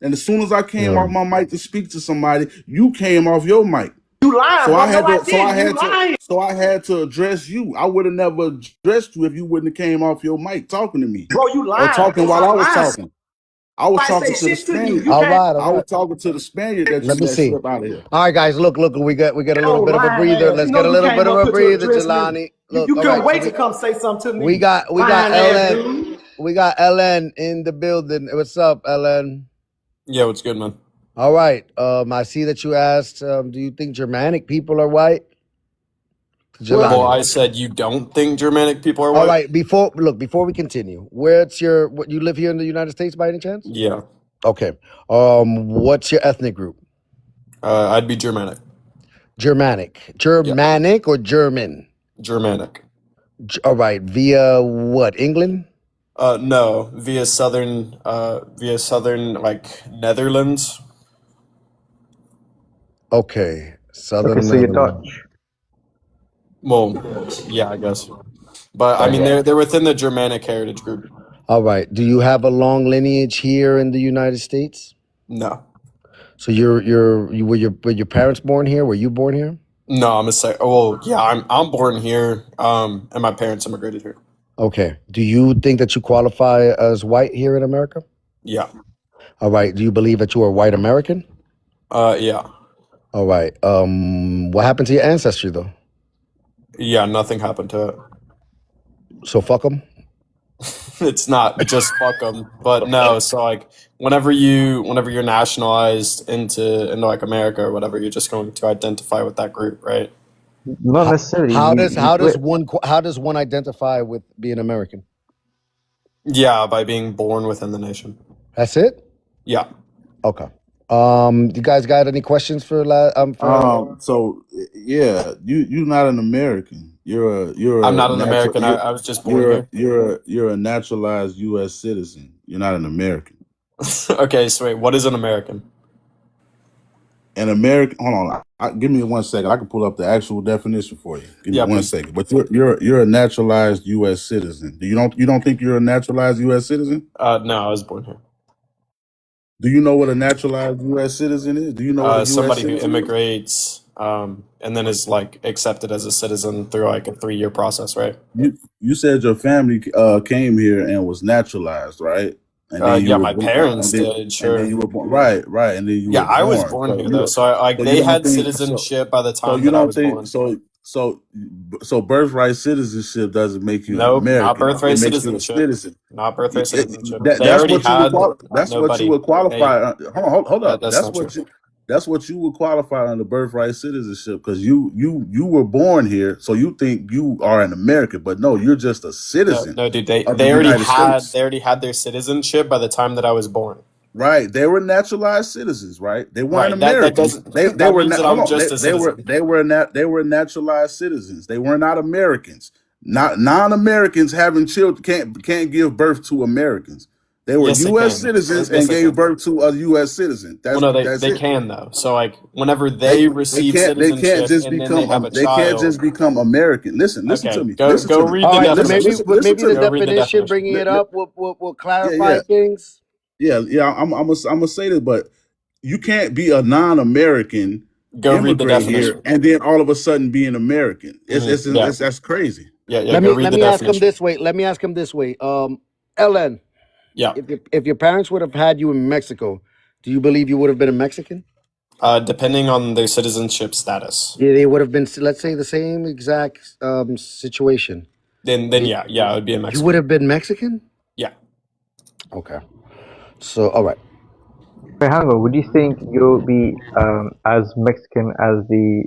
S17: And as soon as I came
S1: Yeah.
S17: off my mic to speak to somebody, you came off your mic.
S11: you lying,
S17: So
S11: bro.
S17: I
S11: No,
S17: had
S11: I
S17: to,
S11: didn't. You lying.
S17: so I had to address you. I would have never addressed you if you wouldn't have came off your mic talking to me
S11: Bro, you
S17: or
S11: lying,
S17: talking
S11: bro.
S17: while I
S11: Stop
S17: was
S11: lying.
S17: talking. I was
S11: I say
S17: talking to the
S11: shit to you.
S17: Spaniard.
S11: You
S1: All
S11: can't.
S1: right, all
S17: I was
S1: right.
S17: talking to the Spaniard that
S1: Let me
S17: that
S1: see.
S17: slept out of here.
S1: All right, guys. Look. We get a
S11: Oh,
S1: little bit of a
S11: lying
S1: breather.
S11: ass. You
S1: Let's
S11: know
S1: get a
S11: you
S1: little bit
S11: came
S1: of
S11: up
S1: a
S11: here to
S1: breather,
S11: address me.
S1: Jelani.
S11: You,
S1: Look.
S11: you
S1: All
S11: couldn't
S1: right. So
S11: wait to come say something to me.
S1: we got
S11: Lying ass
S1: Ellen.
S11: dude.
S1: We got Ellen in the building. What's up, Ellen?
S19: Yeah, what's good, man?
S1: All right. I see that you asked. Do you think Germanic people are white?
S11: Well,
S19: Well,
S1: Jelani.
S19: I said you don't think Germanic people are
S1: All
S19: white?
S1: right. Before we continue, where's your? What, you live here in the United States by any chance?
S19: Yeah.
S1: Okay. What's your ethnic group?
S19: I'd be Germanic.
S1: Germanic.
S19: Yeah.
S1: Germanic or German?
S19: Germanic.
S1: All right. Via what? England?
S19: No, via southern like Netherlands.
S1: Okay.
S2: Okay,
S1: Southern
S2: so you're
S1: Netherlands.
S2: Dutch.
S19: Well, yeah, I guess. But I mean
S1: Okay.
S19: they're within the Germanic heritage group.
S1: All right. Do you have a long lineage here in the United States?
S19: No.
S1: So were your parents born here? Were you born here?
S19: No, I'm a sec well, yeah, I'm born here, and my parents immigrated here.
S1: Okay. Do you think that you qualify as white here in America?
S19: Yeah.
S1: All right. Do you believe that you are white American?
S19: Yeah.
S1: All right. What happened to your ancestry though?
S19: Yeah, nothing happened to it.
S1: So fuck them.
S19: It's not just fuck them, but no. So like, whenever you're nationalized into like America or whatever, you're just going to identify with that group, right?
S2: Not necessarily. Wait,
S1: How does one identify with being American?
S19: Yeah, by being born within the nation.
S1: That's it.
S19: Yeah.
S1: Okay. You guys got any questions for
S17: So yeah, you're not an American.
S19: I'm
S17: You're a
S19: not an
S17: natural.
S19: American. I was just born here.
S17: You're a naturalized U.S. citizen. You're not an American.
S19: Okay, so wait, what is an American?
S17: An American. Hold on. Give me 1 second. I can pull up the actual definition for you. Give me
S19: Yeah,
S17: one
S19: please.
S17: second. But you're a naturalized U.S. citizen. You don't think you're a naturalized U.S. citizen?
S19: No, I was born here.
S17: Do you know what a naturalized U.S. citizen is? Do you know what a U.S.
S19: Somebody who
S17: citizen is?
S19: immigrates, and then is like accepted as a citizen through like a 3-year process, right?
S17: You said your family came here and was naturalized, right? And then you
S19: Yeah,
S17: were
S19: my
S17: born,
S19: parents did,
S17: and then
S19: sure.
S17: you were born, right, and then you
S19: Yeah,
S17: were
S19: I was
S17: born.
S19: born here though, so like
S17: So you
S19: they
S17: don't
S19: had
S17: think
S19: citizenship by the
S17: so
S19: time
S17: you
S19: that I
S17: don't
S19: was
S17: think
S19: born.
S17: so birthright citizenship doesn't make you an
S19: Nope, not
S17: American. It
S19: birthright
S17: makes you a
S19: citizenship.
S17: citizen.
S19: Not birthright citizenship. They
S17: That's
S19: already
S17: what you would
S19: had
S17: that's what you
S19: nobody.
S17: would qualify.
S19: They
S17: Hold up.
S19: That's not true.
S17: That's what you would qualify under birthright citizenship because you were born here, so you think you are an American, but no, you're just a
S19: No,
S17: citizen
S19: no, dude.
S17: of the
S19: They already
S17: United
S19: had
S17: States.
S19: they already had their citizenship by the time that I was born.
S17: Right, they were naturalized citizens. Right, they weren't
S19: Right. That
S17: Americans.
S19: doesn't.
S17: They
S19: That
S17: were
S19: means that
S17: hold
S19: I'm
S17: on.
S19: just a citizen.
S17: They were naturalized citizens. They were not Americans. Not non-Americans having children can't give birth to Americans. They were
S19: Yes, they
S17: U.S.
S19: can.
S17: citizens
S19: Yes,
S17: and
S19: they
S17: gave
S19: can.
S17: birth to a U.S. citizen.
S19: Well, no,
S17: That's
S19: they
S17: it.
S19: can though. So like, whenever
S17: They
S19: they receive
S17: they can't
S19: citizenship
S17: just
S19: and then they
S17: become
S19: have a
S17: they can't
S19: child.
S17: just become American. Listen to
S19: Okay,
S17: me.
S19: go
S17: Listen
S19: go
S17: to me.
S19: read
S1: All
S19: the
S1: right. So
S19: definition.
S17: Listen
S1: maybe
S17: to
S1: the
S17: me.
S19: Go read the
S1: definition,
S19: definition.
S1: bringing it up, will clarify
S17: Yeah.
S1: things.
S17: Yeah. I'm gonna say this, but you can't be a non-American,
S19: Go read the
S17: immigrate here,
S19: definition.
S17: and then all of a sudden be an American.
S19: Yeah,
S17: That's crazy.
S19: yeah.
S1: Let
S19: Go
S1: me
S19: read
S1: let
S19: the
S1: me ask him
S19: definition.
S1: this way. Ellen,
S19: Yeah.
S1: if your parents would have had you in Mexico, do you believe you would have been a Mexican?
S19: Depending on their citizenship status,
S1: Yeah, they would have been, let's say, the same exact situation.
S19: then yeah, it would be a
S1: You would
S19: Mexican.
S1: have been Mexican?
S19: Yeah.
S1: Okay. So, all right.
S2: wait, hang on. Would you think you'll be as Mexican as the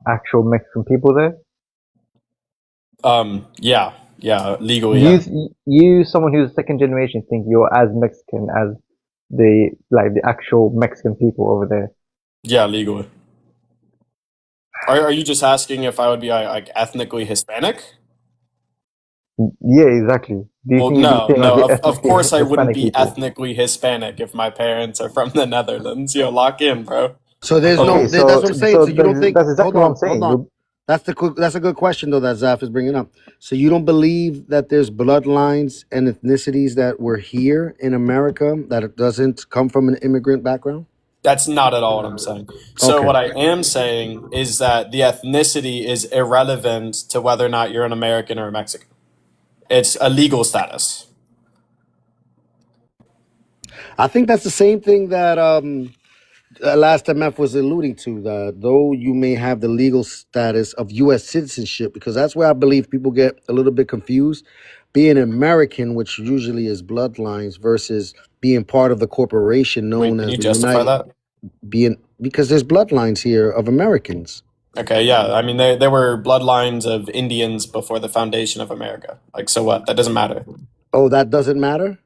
S2: actual Mexican people there?
S19: Yeah. Yeah, legally, yeah.
S2: You, someone who's second generation, think you're as Mexican as the actual Mexican people over there?
S19: Yeah, legally. Are you just asking if I would be like ethnically Hispanic?
S2: Yeah, exactly. Do you
S19: Well,
S2: think you'd be the
S19: no,
S2: same as
S19: no.
S2: the
S19: Of course, I wouldn't
S2: Hispanic
S19: be
S2: people?
S19: ethnically Hispanic if my parents are from the Netherlands. Yo, lock in, bro.
S1: So there's
S19: Okay.
S1: no.
S2: Okay,
S1: That's what I'm saying. So you don't think?
S2: that's
S1: Hold
S2: exactly what I'm
S1: on, hold
S2: saying.
S1: on. That's a good question though that Zaf is bringing up. So you don't believe that there's bloodlines and ethnicities that were here in America that it doesn't come from an immigrant background?
S19: That's not at all what I'm saying. So
S1: Okay.
S19: what I am saying is that the ethnicity is irrelevant to whether or not you're an American or a Mexican. It's a legal status.
S1: I think that's the same thing that last MF was alluding to, that though you may have the legal status of U.S. citizenship, because that's where I believe people get a little bit confused. Being American, which usually is bloodlines, versus being part of the corporation
S19: Wait,
S1: known
S19: can
S1: as
S19: you
S1: the
S19: justify
S1: United,
S19: that?
S1: being because there's bloodlines here of Americans.
S19: Okay, yeah. I mean, there were bloodlines of Indians before the foundation of America. Like, so what? That doesn't matter.
S1: Oh, that doesn't matter,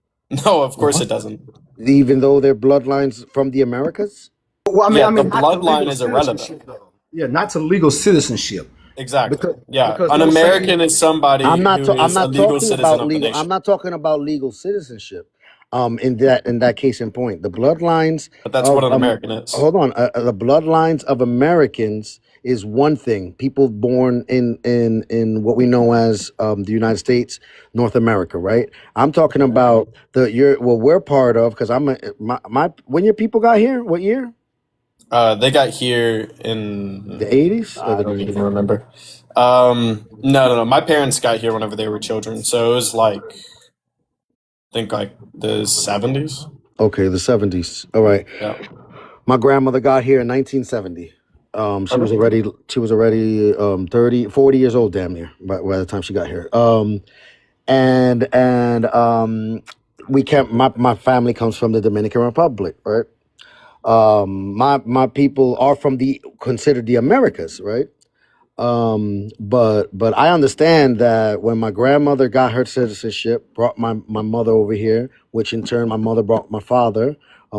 S19: No, of course it doesn't.
S1: even though they're bloodlines from the Americas.
S11: Well,
S19: Yeah,
S11: I
S19: the
S11: mean, not to
S19: bloodline
S11: legal
S19: is irrelevant.
S11: citizenship though. Yeah, not to legal citizenship
S19: Exactly.
S11: because
S19: Yeah,
S11: because
S19: an
S11: those same.
S19: American is somebody who
S1: I'm
S19: is a
S1: not
S19: legal
S1: talking
S19: citizen
S1: about
S19: of the
S1: legal. I'm
S19: nation.
S1: not talking about legal citizenship. In that case in point, the bloodlines
S19: But that's what
S1: of
S19: an American is.
S1: hold on, the bloodlines of Americans is one thing. People born in what we know as the United States, North America, right? I'm talking about we're part of, because my when your people got here, what year?
S19: They got here
S1: The
S19: in
S1: 80s or
S19: I
S1: the
S19: don't
S1: 90s?
S19: even remember. No. My parents got here whenever they were children, so it was like I think like the 70s.
S1: Okay, the 70s. All right.
S19: Yeah.
S1: My grandmother got here in 1970.
S19: Okay.
S1: She was already 30, 40 years old, damn near, by the time she got here. And we can't. My family comes from the Dominican Republic, right? My people are from the considered the Americas, right? But I understand that when my grandmother got her citizenship, brought my mother over here, which in turn my mother brought my father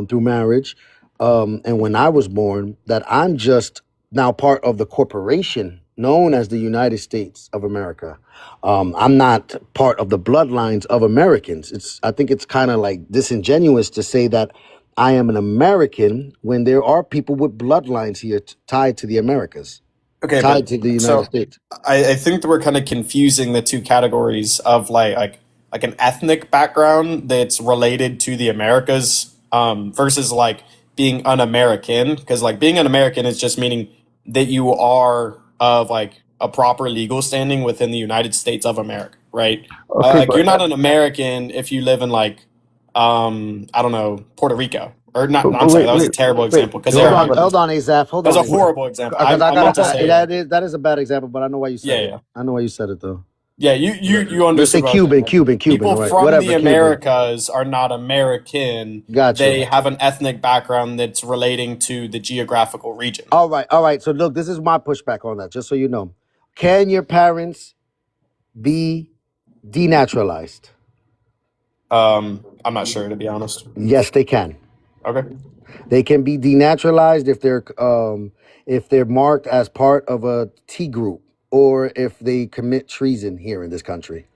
S1: through marriage. And when I was born, that I'm just now part of the corporation known as the United States of America. I'm not part of the bloodlines of Americans. I think it's kind of like disingenuous to say that I am an American when there are people with bloodlines here tied to the Americas,
S19: Okay,
S1: tied
S19: but
S1: to the United
S19: so
S1: States.
S19: I think that we're kind of confusing the two categories of like an ethnic background that's related to the Americas versus like being un-American, because like being an American is just meaning that you are of like a proper legal standing within the United States of America, right?
S2: Okay,
S19: Like
S2: but
S19: you're not an American if you live in like I don't know, Puerto Rico. Or not, I'm sorry,
S2: wait,
S19: that was a
S2: wait,
S19: terrible
S2: wait.
S19: example because they
S1: Hold
S19: are
S2: Zeph,
S1: on,
S2: but
S1: hold
S19: immigrants.
S1: on, Azaf. Hold
S19: That's
S1: on,
S19: a
S1: Azaf.
S19: horrible example.
S1: Because I
S19: I meant
S1: got
S19: to say,
S1: that is a bad example, but I know why you
S19: yeah,
S1: said it.
S19: yeah.
S1: I know why you said it though.
S19: Yeah, you
S1: Let's say
S19: understood what I was saying.
S1: Cuban,
S19: Like,
S1: Cuban.
S19: people
S1: All right,
S19: from the
S1: whatever, Cuban.
S19: Americas are not American.
S1: Got you.
S19: They have an ethnic background that's relating to the geographical region.
S1: All right. So look, this is my pushback on that. Just so you know, can your parents be denaturalized?
S19: I'm not sure, to be honest.
S1: Yes, they can.
S19: Okay.
S1: They can be denaturalized if they're marked as part of a T group or if they commit treason here in this country.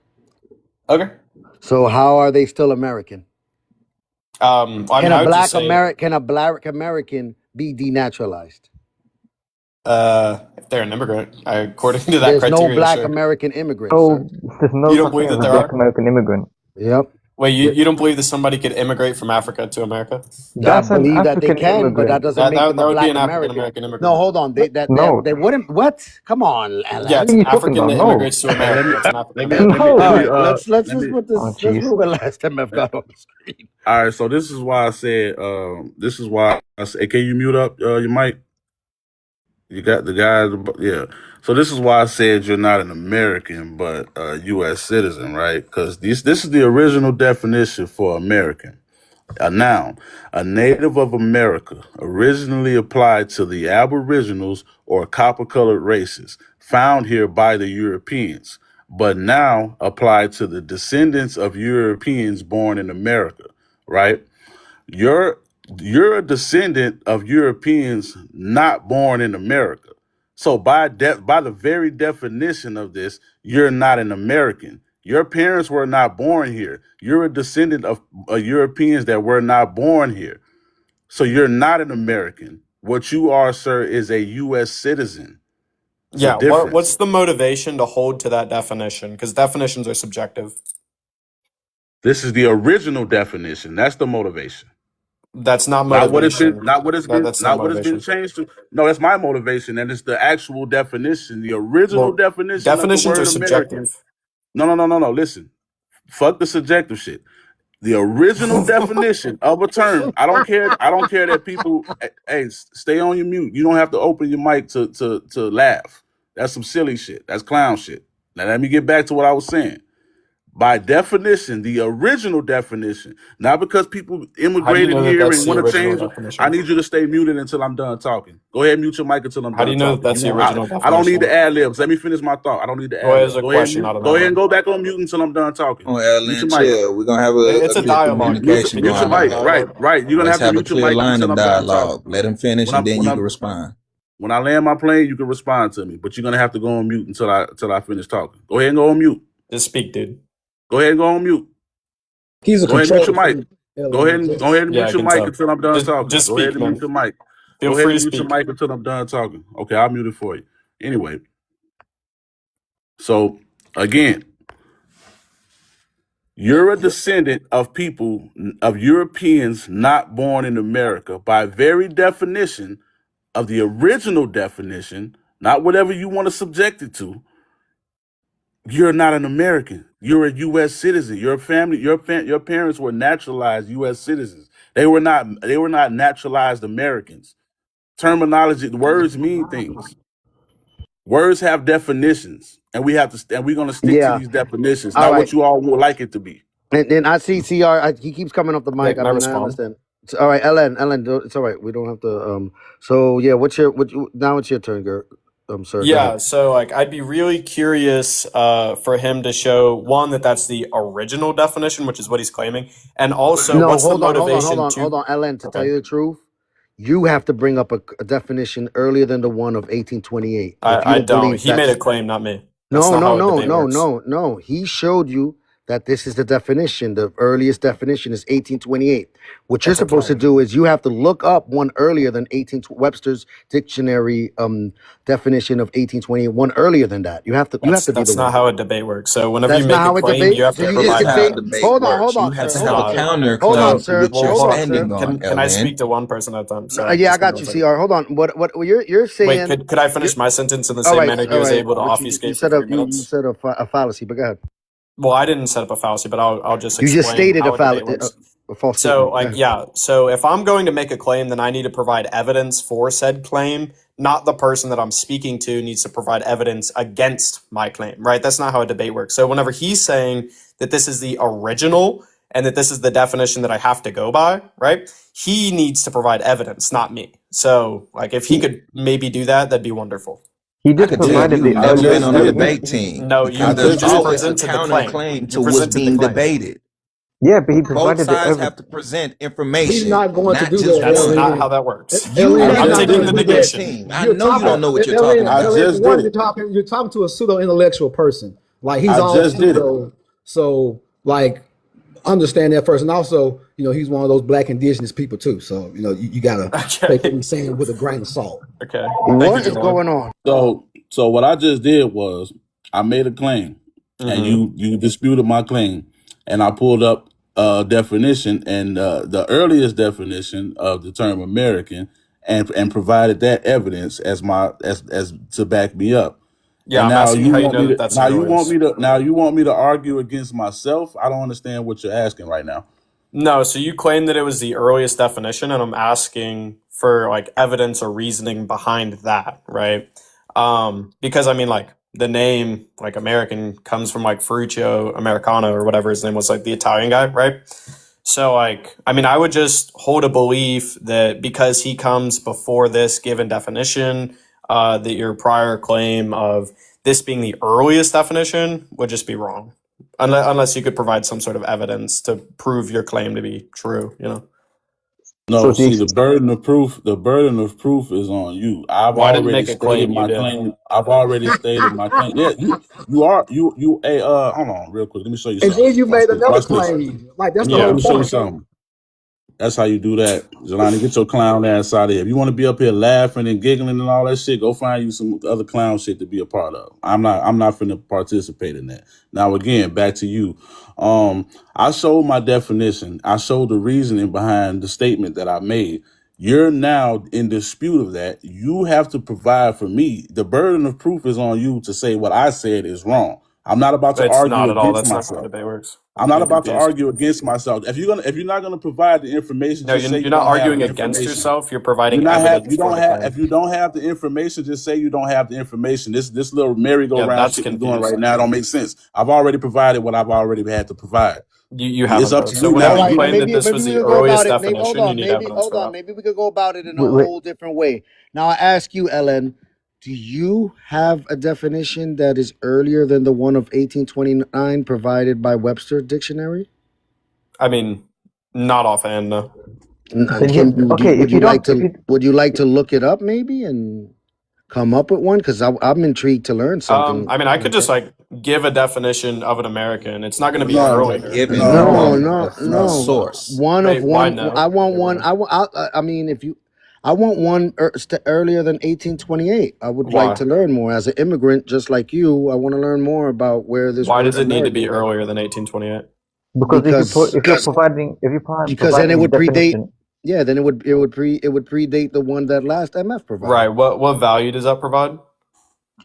S19: Okay.
S1: So how are they still American?
S19: I mean, I would just say,
S1: Can a black American be denaturalized?
S19: if they're an immigrant, according to that
S1: There's no
S19: criteria,
S1: black
S19: sure.
S1: American immigrants, sir.
S2: so there's
S19: You
S2: no
S19: don't
S2: such
S19: believe
S2: thing
S19: that
S2: as a
S19: there
S2: black
S19: are?
S2: American immigrant.
S1: Yep.
S19: Wait, you don't believe that somebody could immigrate from Africa to America?
S1: I
S2: That's an
S1: believe that they
S2: African
S1: can, but that
S2: immigrant.
S1: doesn't
S19: That
S1: make
S19: that,
S1: them a
S19: that would be
S1: black
S19: an African
S1: American.
S19: American
S1: No,
S19: immigrant.
S1: hold on.
S2: No,
S1: They wouldn't. What? Come on,
S19: Yeah,
S2: what
S19: it's
S2: are
S19: an
S2: you talking
S19: African
S2: about?
S19: that
S2: No,
S19: immigrates to
S17: Hey,
S19: America. That's an African
S17: let me
S19: American.
S1: All
S2: no.
S1: right, let's
S17: let
S1: just
S17: me
S1: put
S2: Oh
S1: this. Let's
S2: jeez.
S1: move the last MF got on the screen.
S17: all right, so this is why I said this is why I said, can you mute up your mic? You got the guy, yeah. So this is why I said you're not an American, but a U.S. citizen, right? Because this is the original definition for American. A noun, a native of America, originally applied to the Aboriginals or copper-colored races found here by the Europeans. but now applied to the descendants of Europeans born in America, right? You're you're a descendant of Europeans not born in America. So by the very definition of this, you're not an American. Your parents were not born here. You're a descendant of Europeans that were not born here. So you're not an American. What you are, sir, is a U.S. citizen. It's a
S19: Yeah,
S17: difference.
S19: what's the motivation to hold to that definition? Because definitions are subjective.
S17: This is the original definition. That's the motivation.
S19: That's not
S17: Not what it's been,
S19: motivation.
S17: not
S19: That's not
S17: what it's been
S19: motivation.
S17: changed to. No, that's my motivation, and it's the actual definition, the original
S19: Well,
S17: definition of the
S19: definitions are
S17: word American.
S19: subjective.
S17: No. Listen, fuck the subjective shit. The original definition of a term. I don't care. I don't care that people. Hey, stay on your mute. You don't have to open your mic to laugh. That's some silly shit. That's clown shit. Now let me get back to what I was saying. By definition, the original definition, not because people
S19: How do you
S17: immigrated
S19: know that
S17: here
S19: that's
S17: and
S19: the
S17: want to
S19: original
S17: change. I
S19: definition?
S17: need you to stay muted until I'm done talking. Go ahead, mute your mic until I'm
S19: How do
S17: done
S19: you know that
S17: talking.
S19: that's the original
S17: I don't need the
S19: definition?
S17: ad libs. Let me finish my thought. I don't need the
S19: Well,
S17: ad
S19: there's
S17: libs.
S19: a question, not an
S17: Go ahead and
S19: ad-lib.
S17: go back on mute until I'm done talking.
S14: On
S17: Mute
S14: Ellen,
S17: your mic.
S14: chill. We're gonna have
S19: It's
S14: a
S19: a
S14: good
S19: dialogue.
S14: communication
S19: You're
S17: Mute your
S14: going
S19: trying to
S14: on
S19: have
S17: mic.
S19: a
S14: here.
S17: Right.
S19: dialogue.
S17: You're gonna
S14: Let's
S17: have to
S14: have a
S17: mute your
S14: clear
S17: mic
S14: line
S17: until
S14: of
S17: I'm done
S14: dialogue.
S17: talking.
S14: Let him finish, and then you can respond.
S17: When I land my plane, you can respond to me, but you're gonna have to go on mute until I finish talking. Go ahead and go on mute.
S19: Just speak, dude.
S17: Go ahead and go on mute.
S11: He's a
S17: Go ahead and mute
S11: control
S17: your mic.
S11: freak. Ellen.
S17: Go ahead and
S19: Yeah,
S17: mute
S19: I
S17: your
S19: can
S17: mic
S19: tell.
S17: until I'm done talking.
S19: Just
S17: Go ahead
S19: speak,
S17: and mute
S19: man.
S17: your mic.
S19: Feel
S17: Go ahead
S19: free to
S17: and mute your
S19: speak.
S17: mic until I'm done talking. Okay, I'll mute it for you. Anyway, so again, you're a descendant of people, of Europeans not born in America. By very definition of the original definition, not whatever you want to subject it to, you're not an American. You're a U.S. citizen. Your family, your parents were naturalized U.S. citizens. They were not naturalized Americans. Terminology, words mean things. Words have definitions, and we're gonna stick to
S1: Yeah.
S17: these definitions,
S1: All
S17: not
S1: right.
S17: what you all would like it to be.
S1: And then I see CR. He keeps coming off the
S19: Yeah,
S1: mic. I
S19: can I
S1: mean, I
S19: respond?
S1: understand. All right, Ellen, it's all right. We don't have to. So yeah, now? It's your turn, girl. Sir, go ahead.
S19: Yeah, so like I'd be really curious for him to show one that that's the original definition, which is what he's claiming, and also
S1: No,
S19: what's the
S1: hold
S19: motivation
S1: on,
S19: to.
S1: Ellen. To tell
S19: Okay,
S1: you the truth, you have to bring up a definition earlier than the one of 1828. If you
S19: I
S1: don't
S19: don't.
S1: believe
S19: He made
S1: that's
S19: a claim, not me. That's
S1: no,
S19: not
S1: no,
S19: how a
S1: no,
S19: debate
S1: no,
S19: works.
S1: no, no. He showed you that this is the definition. The earliest definition is 1828. What you're
S19: That's a
S1: supposed to
S19: claim.
S1: do is you have to look up one earlier than 18 Webster's dictionary definition of 1828. One earlier than that. You have to be the
S19: That's not
S1: one.
S19: how a debate works. So whenever you
S1: That's not
S19: make a
S1: how it
S19: claim, you
S1: debate.
S19: have
S1: So
S19: to
S1: you just
S14: That's
S1: can
S19: provide
S14: how a
S1: say,
S14: debate
S19: evidence.
S14: works.
S1: hold
S14: You
S1: on,
S14: have
S1: sir,
S14: to
S19: It's
S14: have a
S19: not.
S1: hold on,
S14: counterclaim for
S1: sir,
S14: which you're
S19: Well, hold on.
S14: standing on,
S19: Can I
S14: Ellen.
S19: speak to one person at a time? Sorry,
S1: Yeah, I
S19: just give me
S1: got
S19: one
S1: you,
S19: second.
S1: CR. Hold on. What you're
S19: Wait,
S1: saying?
S19: could I finish my sentence in the
S1: All
S19: same
S1: right,
S19: manner he
S1: all
S19: was
S1: right.
S19: able to
S1: But you
S19: obfuscate for 3 minutes?
S1: said a fallacy, but go ahead.
S19: Well, I didn't set up a fallacy, but I'll just
S1: You just
S19: explain
S1: stated
S19: how a debate works.
S1: a false
S19: So,
S1: statement. Go
S19: like,
S1: ahead.
S19: yeah. So if I'm going to make a claim, then I need to provide evidence for said claim. Not the person that I'm speaking to needs to provide evidence against my claim, right? That's not how a debate works. So whenever he's saying that this is the original and that this is the definition that I have to go by, right? He needs to provide evidence, not me. So, like, if he could maybe do that, that'd be wonderful.
S2: He
S14: I
S2: just
S14: could tell
S2: provided
S14: you've
S2: the
S17: I
S14: never been
S17: just
S14: on a
S17: did.
S14: debate team
S19: No,
S17: I
S14: because
S19: you
S14: there's
S17: just
S19: just
S17: did.
S14: always a
S19: presented the claim.
S14: counterclaim
S19: You
S14: to what's
S19: presented the
S14: being
S19: claim.
S14: debated.
S2: Yeah, but he
S14: Both
S2: provided the
S14: sides
S2: evidence.
S14: have to present
S11: He's
S14: information,
S11: not going to
S14: not
S11: do
S14: just
S11: that,
S19: That's not
S14: one.
S19: how
S11: Ellen.
S19: that works.
S14: You
S11: Ellen
S17: I
S11: is
S14: are
S19: I'm
S11: not
S17: just
S14: not
S19: taking
S11: going
S14: on
S19: the
S11: to
S14: a
S17: did
S11: do
S17: it.
S14: debate
S11: that.
S19: negation.
S14: team. I
S11: You're
S14: know you
S11: talking,
S14: don't know what you're talking
S11: Ellen,
S17: I
S14: about.
S17: just
S11: one,
S17: did it.
S11: you're talking to a pseudo intellectual person. Like he's
S17: I
S11: all
S17: just did it.
S11: pseudo. So like understand that first. And also, he's one of those black indigenous people too. So, you gotta take what
S19: Okay.
S11: he's saying with a grain of salt.
S19: Okay. Thank you,
S1: What is
S19: gentlemen.
S1: going on?
S17: So what I just did was I made a claim, and
S19: Mm-hmm.
S17: you disputed my claim, and I pulled up a definition and the earliest definition of the term American, and provided that evidence as to back me up.
S19: Yeah,
S17: And
S19: I'm
S17: now
S19: asking you
S17: you
S19: how you
S17: want me
S19: know that
S17: to
S19: that's the earliest.
S17: now you want me to argue against myself? I don't understand what you're asking right now.
S19: No, so you claim that it was the earliest definition, and I'm asking for like evidence or reasoning behind that, right? Because I mean, like the name, like American, comes from like Ferruccio Americano or whatever his name was, like the Italian guy, right? So, like, I mean, I would just hold a belief that because he comes before this given definition, that your prior claim of this being the earliest definition would just be wrong, unless you could provide some sort of evidence to prove your claim to be true.
S17: No,
S2: So
S17: see, the burden of proof is on you. I've
S19: Well, I didn't
S17: already
S19: make a
S17: stated
S19: claim. You
S17: my
S19: did.
S17: claim. I've already stated my claim. Yeah, you hey, hold on real quick. Let me show you
S11: And
S17: something.
S11: then you
S17: Watch
S11: made
S17: this.
S11: another
S17: Watch this.
S11: claim. Like that's the
S17: Let
S19: Yeah.
S11: whole
S17: me show you
S11: point.
S17: something. That's how you do that. Jelani, get your clown ass out of here. If you want to be up here laughing and giggling and all that shit, go find you some other clown shit to be a part of. I'm not finna participate in that. Now again, back to you. I showed my definition. I showed the reasoning behind the statement that I made. You're now in dispute of that. You have to provide for me. The burden of proof is on you to say what I said is wrong. I'm not about to
S19: It's
S17: argue
S19: not at all.
S17: against
S19: That's not how
S17: myself.
S19: debate works.
S17: I'm not
S19: You're
S17: about to
S19: confused.
S17: argue against myself. If you're not gonna provide the information,
S19: No,
S17: just say
S19: you're
S17: you
S19: not
S17: don't have
S19: arguing
S17: the
S19: against
S17: information.
S19: yourself. You're providing evidence for the claim.
S17: If you don't have the information, just say you don't have the information. This little merry-go-round
S19: that's
S17: shit we're doing
S19: confused.
S17: right now don't make sense. I've already provided what I've already had to provide.
S19: You
S17: It's
S19: haven't
S17: up
S19: though.
S17: to
S19: So
S17: you
S1: All
S19: whenever
S17: now.
S19: you
S1: right,
S19: claim that
S1: maybe
S19: this was
S1: we
S19: the
S1: could go about
S19: earliest
S1: it. Maybe hold
S19: definition, you
S1: on,
S19: need
S1: maybe
S19: evidence
S1: hold
S19: for
S1: on,
S19: that.
S1: maybe we could go about it in a
S2: wait,
S1: whole different way. Now I ask you, Ellen, do you have a definition that is earlier than the one of 1829 provided by Webster Dictionary?
S19: I mean, not offhand, no.
S2: then if you don't, if you
S1: Would you like to look it up maybe and come up with one? Because I'm intrigued to learn something.
S19: I mean, I could just give a definition of an American. It's not going to be
S17: No,
S19: earlier.
S14: Giving
S1: No.
S14: a source.
S1: One of
S19: Wait, why
S1: one.
S19: no?
S1: I want one. I mean, if you, I want one earlier than 1828. I would
S19: Why?
S1: like to learn more. As an immigrant, just like you, I want to learn more about where this
S19: Why
S1: word
S19: does it need to be
S1: American.
S19: earlier than 1828?
S2: because if you're
S1: Because then it
S2: providing
S1: would predate.
S2: definition,
S1: Yeah, then it would predate the one that last MF provided.
S19: Right. What value does that provide?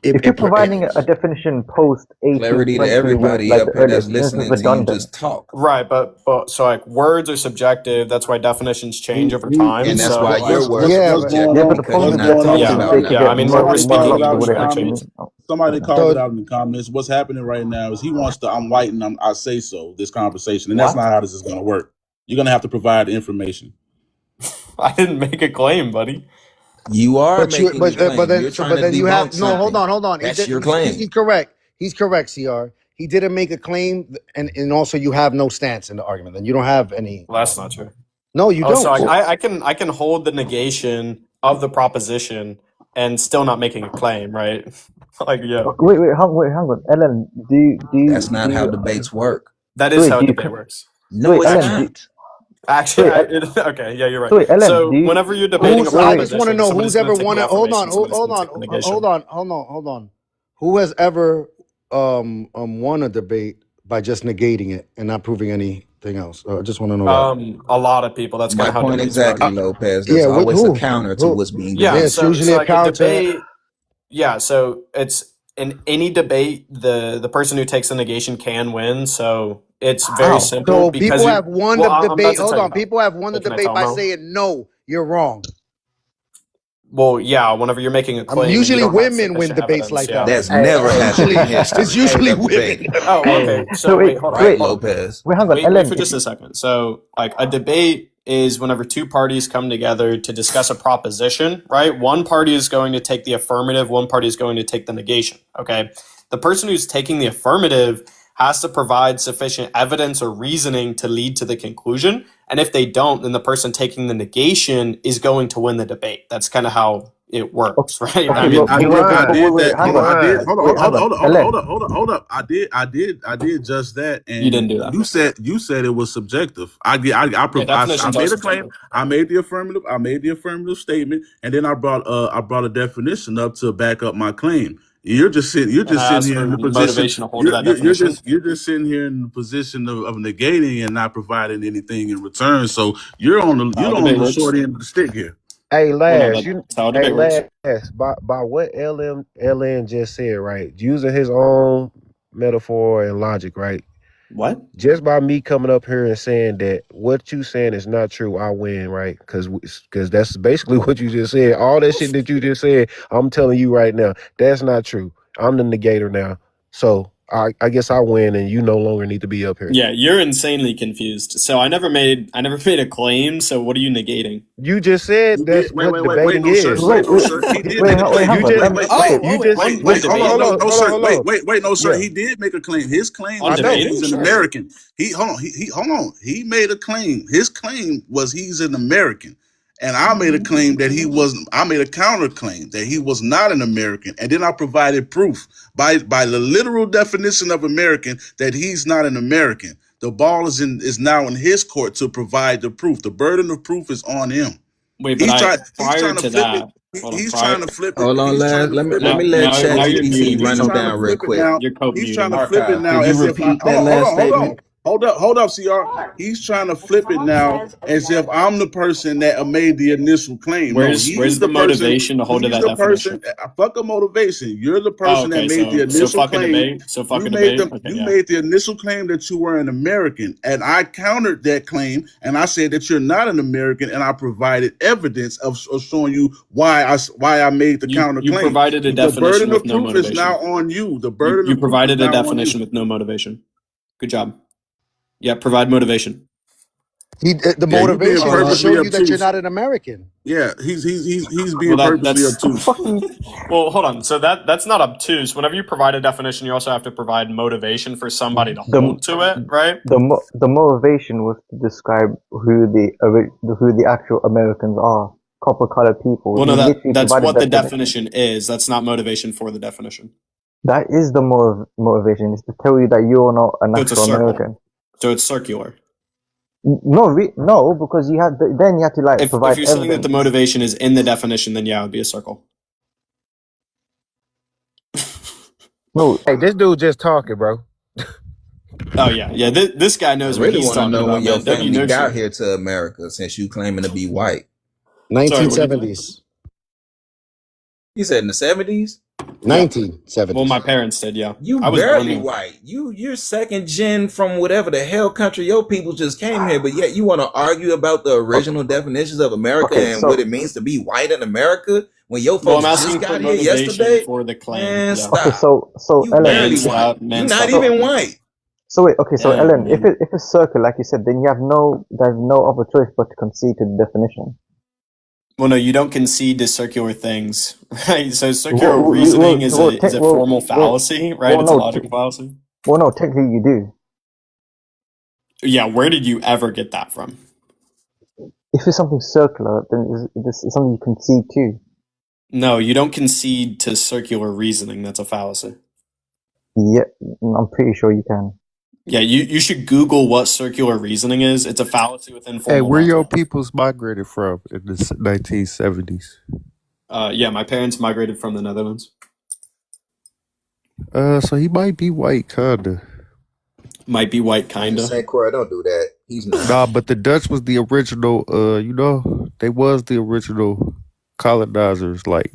S2: if you're providing a definition post 18th
S14: Clarity to
S2: century with
S14: everybody
S2: like
S14: up
S2: the
S14: here that's
S2: earliest, this is
S14: listening to you
S2: redundant.
S14: just talk.
S19: Right, but so like words are subjective. That's why definitions change over time.
S14: And that's
S19: so
S14: why your words
S1: Yeah,
S14: are
S1: but-
S17: going
S2: Yeah,
S14: subjective
S2: but
S17: on?
S2: the
S14: because
S2: problem
S14: you're
S2: is
S14: not
S2: going on
S14: talking
S2: is
S14: about
S2: they could
S19: yeah.
S2: get
S19: I mean,
S2: more
S19: we're
S2: and more
S19: speaking
S2: lucky
S19: English,
S2: with it
S19: that
S2: actually.
S19: changes.
S17: Somebody
S2: Okay.
S17: called it out in the comments. What's happening right now is he wants to. I'm white and I say so. This conversation, and that's
S19: What?
S17: not how this is going to work. You're going to have to provide the information.
S19: I didn't make a claim, buddy.
S14: You are
S1: But you,
S14: making a claim. You're trying to
S1: you have
S14: debunk
S1: no.
S14: something.
S1: Hold on.
S14: That's your claim.
S1: He's correct. He's correct, Cr. He didn't make a claim, and also you have no stance in the argument. Then you don't have any.
S19: Well, that's not true.
S1: No, you
S19: Oh, so
S1: don't.
S19: I can hold the negation of the proposition and still not making a claim, right? Like, yeah,
S2: Wait, hang on. Ellen,
S14: That's not how debates work.
S19: that is
S2: wait,
S19: how
S2: do you
S19: debate works.
S14: No,
S2: wait,
S14: it's
S2: Ellen,
S14: not.
S19: Actually,
S2: wait,
S19: okay, yeah, you're right.
S2: wait, Ellen,
S19: So
S2: do you,
S19: whenever you're debating a
S1: Who's? I
S2: wait,
S1: just want to
S19: proposition,
S1: know
S19: somebody's
S1: who's ever
S19: going to take
S1: won
S19: the
S1: it. Hold on,
S19: affirmation, somebody's going to take the negation.
S1: hold on. Who has ever won a debate by just negating it and not proving anything else? I just want to know that.
S19: A lot of people. That's kind
S14: My
S19: of how
S14: point
S19: debates
S14: exactly,
S19: work.
S14: Lopez. There's always a counter to what's being
S19: Yeah,
S14: debated.
S1: It's
S19: so
S1: usually a
S19: like a
S1: counter.
S19: debate. Yeah, so it's in any debate, the person who takes the negation can win. So it's very simple
S1: So
S19: because
S1: people have won
S19: well,
S1: the
S19: I'm about
S1: debate.
S19: to
S1: Hold
S19: tell you
S1: on,
S19: how.
S1: people have won the
S19: Can I
S1: debate
S19: tell
S1: by
S19: them how?
S1: saying no, you're wrong.
S19: Well, yeah, whenever you're making a claim, and you
S1: Usually
S19: don't have
S1: women win
S19: sufficient
S1: debates
S19: evidence,
S1: like
S19: yeah.
S1: that.
S14: That's never happened in history.
S1: It's usually
S14: of
S1: women.
S14: debate.
S19: Oh, okay. So wait, hold on.
S14: Right,
S19: Hold on.
S14: Lopez?
S2: wait, hang on,
S19: Wait
S2: Ellen.
S19: for just a second. So, like, a debate is whenever two parties come together to discuss a proposition, right? One party is going to take the affirmative, one party is going to take the negation, okay? The person who's taking the affirmative has to provide sufficient evidence or reasoning to lead to the conclusion. And if they don't, then the person taking the negation is going to win the debate. That's kind of how it works, right?
S2: Okay,
S17: I
S2: but
S17: did that.
S2: hang on.
S17: Hold up. I did just that, and
S19: You didn't do that.
S17: You said it was subjective. I made
S19: definitions are
S17: a claim.
S19: subjective.
S17: I made the affirmative statement, and then I brought a definition up to back up my claim. You're just sitting here in the position.
S19: Motivation to hold to that definition.
S17: You're just sitting here in the position of negating and not providing anything in return. So you're on the short end of the stick here.
S6: Hey, Lash,
S19: that's how debate works.
S6: Lash, by what LN just said, right? Using his own metaphor and logic, right?
S19: What?
S6: Just by me coming up here and saying that what you saying is not true, I win, right? Because that's basically what you just said. All that shit that you just said, I'm telling you right now, that's not true. I'm the negator now. So I guess I win, and you no longer need to be up here.
S19: Yeah, you're insanely confused. So I never made a claim. So what are you negating?
S6: You just said
S17: He
S6: that's
S17: did.
S6: what
S17: Wait,
S6: debating
S17: no, sir.
S6: is.
S2: Wait,
S17: Wait, no,
S2: wait,
S17: sir. He did
S2: wait,
S17: make a
S2: wait,
S17: claim.
S6: You
S2: Hamza.
S6: just
S2: Let me,
S19: Oh,
S2: okay.
S6: you
S19: wait,
S6: just
S19: when
S6: wait. Hold on,
S19: debating?
S6: hold on,
S17: No,
S6: hold on,
S17: sir.
S6: hold on.
S17: Wait, no, sir.
S6: Yeah,
S17: He did make a claim. His claim
S19: On
S6: I
S17: was that
S6: know.
S19: debating?
S17: he's an
S19: Sure.
S17: American. Hold on. Hold on. He made a claim. His claim was he's an American. And I made a claim that he wasn't. I made a counterclaim that he was not an American. And then I provided proof by the literal definition of American that he's not an American. The ball is now in his court to provide the proof. The burden of proof is on him.
S19: Wait, but
S17: He's
S19: prior
S17: trying to
S19: to
S17: flip it.
S19: that, hold on,
S17: He's
S19: prior.
S17: trying to flip it.
S14: Hold on,
S17: He's trying
S14: Lance.
S17: to flip
S14: Let
S17: it.
S14: me let
S19: Now you're
S14: ChatGPT
S19: muted.
S17: He's
S14: run him
S17: trying to
S14: down real
S17: flip it
S14: quick.
S17: now.
S19: You're
S17: He's trying to
S19: co-muting.
S17: flip it
S14: Archive.
S17: now
S14: Could you
S17: as if
S14: repeat that
S17: hold
S14: last
S17: on, hold
S14: statement?
S17: on. Hold up, CR. He's trying to flip it now as if I'm the person that made the initial claim. No,
S19: Where's
S17: he's
S19: the
S17: the person.
S19: motivation to hold to
S17: He's
S19: that
S17: the person.
S19: definition?
S17: Fuck a motivation. You're the
S19: Oh,
S17: person that
S19: okay.
S17: made the
S19: So
S17: initial
S19: fuck a
S17: claim.
S19: debate. So fuck
S17: You
S19: a
S17: made
S19: debate.
S17: them.
S19: Okay,
S17: You
S19: yeah.
S17: made the initial claim that you were an American, and I countered that claim, and I said that you're not an American, and I provided evidence of showing you why I made the counter
S19: You
S17: claim.
S19: provided a
S17: The
S19: definition
S17: burden
S19: with
S17: of
S19: no
S17: proof is now
S19: motivation.
S17: on you. The burden
S19: You
S17: of proof is
S19: provided a
S17: now on you.
S19: definition with no motivation. Good job. Yeah, provide motivation.
S1: The
S17: Yeah, you being
S1: motivation is to show
S17: purposely
S1: you that you're
S17: obtuse.
S1: not an American.
S17: Yeah, he's
S19: Well,
S17: being purposely
S19: that's
S17: obtuse.
S19: well. Hold on. So that's not obtuse. Whenever you provide a definition, you also have to provide motivation for somebody to
S2: The
S19: hold to it, right?
S2: the motivation was to describe who the actual Americans are, copper colored people.
S19: Well, no,
S2: You literally
S19: that's
S2: provided
S19: what the
S2: definition.
S19: definition is. That's not motivation for the definition.
S2: That is the motivation, is to tell you that you're not an
S19: So it's a
S2: actual
S19: circle.
S2: American.
S19: So it's circular.
S2: No, because then you have to like
S19: If
S2: provide
S19: you're saying that the
S2: evidence.
S19: motivation is in the definition, then yeah, it would be a circle.
S2: No,
S6: Hey, this dude just talking, bro.
S19: Oh yeah. This guy
S14: I
S19: knows what
S14: really
S19: he's
S14: want to
S19: talking
S14: know when
S19: about,
S14: your
S19: man. W,
S14: family
S19: no
S14: got
S19: shit.
S14: here to America since you claiming to be white.
S19: Sorry, what did you say?
S1: 1970s.
S14: He said in the 70s.
S19: Yeah.
S1: 1970s.
S19: Well, my parents did. Yeah,
S14: You
S19: I was born
S14: barely
S19: here.
S14: white. You're second gen from whatever the hell country your people just came here, but yet you want to argue about the original definitions of America
S2: okay,
S14: and what
S2: so
S14: it means to be white in America when your
S19: Well, I'm
S14: folks just
S19: asking for
S14: got here
S19: motivation
S14: yesterday?
S19: for the claim.
S14: Man,
S19: Yeah.
S2: okay,
S14: stop. You
S19: Man,
S14: barely white.
S19: stop.
S14: You
S19: Man,
S14: not
S19: stop
S14: even
S19: talking.
S14: white.
S2: so wait, okay, so
S19: Damn,
S2: Ellen, if
S19: man.
S2: it's circle, like you said, then there's no other choice but to concede to the definition.
S19: Well, no, you don't concede to circular things, right? So circular reasoning is a formal fallacy, right? It's a logical fallacy.
S2: Well, no, technically you do.
S19: Yeah, where did you ever get that from?
S2: If it's something circular, then it's something you concede to.
S19: No, you don't concede to circular reasoning. That's a fallacy.
S2: Yeah, I'm pretty sure you can.
S19: Yeah, you should Google what circular reasoning is. It's a fallacy within
S4: Hey,
S19: formal
S4: where your
S19: logic.
S4: peoples migrated from in the 1970s?
S19: Yeah, my parents migrated from the Netherlands.
S4: So he might be white, kinda.
S19: Might be white, kinda.
S14: St. Croix, don't do that. He's not.
S4: Nah, but the Dutch was the original. They was the original colonizers. Like,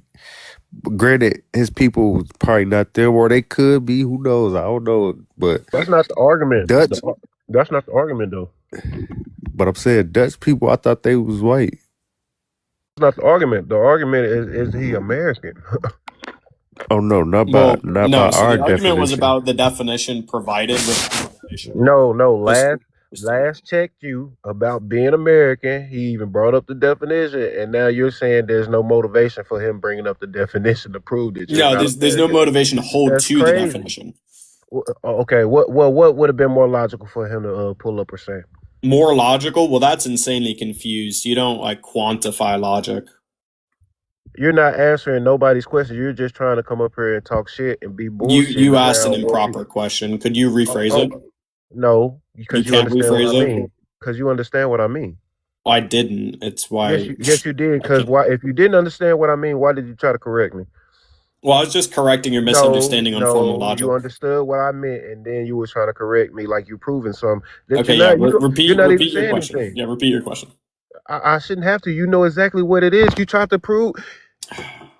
S4: granted, his people was probably not there, or they could be. Who knows? I don't know. But
S6: That's not the argument.
S4: Dutch.
S6: That's not the argument, though.
S4: But I'm saying Dutch people. I thought they was white.
S6: That's not the argument. The argument is he American?
S4: Oh no, not
S19: Well,
S4: by
S19: no. So
S4: our
S19: the argument was
S4: definition.
S19: about the definition provided with motivation.
S6: No.
S19: Just-
S6: Last checked you about being American. He even brought up the definition, and now you're saying there's no motivation for him bringing up the definition to prove that you're
S19: No,
S6: not
S19: there's no
S6: American.
S19: motivation to hold
S6: That's
S19: to the
S6: crazy.
S19: definition.
S6: Okay, what would have been more logical for him to pull up or say?
S19: More logical? Well, that's insanely confused. You don't like quantify logic.
S6: You're not answering nobody's question. You're just trying to come up here and talk shit and be bullshit.
S19: You asked an improper question. Could you rephrase it?
S6: No, because
S19: You
S6: you
S19: can't
S6: understand what
S19: rephrase
S6: I
S19: it?
S6: mean. Because you understand what I mean.
S19: I didn't. It's why.
S6: Yes, you did. Because
S19: Okay.
S6: why? If you didn't understand what I mean, why did you try to correct me?
S19: Well, I was just correcting your misunderstanding on formal logic.
S6: You understood what I meant, and then you was trying to correct me like you proving something. That
S19: Okay,
S6: you're
S19: yeah.
S6: not,
S19: Repeat
S6: you're not even
S19: your
S6: saying
S19: question.
S6: anything.
S19: Yeah, repeat your question.
S6: I shouldn't have to. You know exactly what it is. You tried to prove.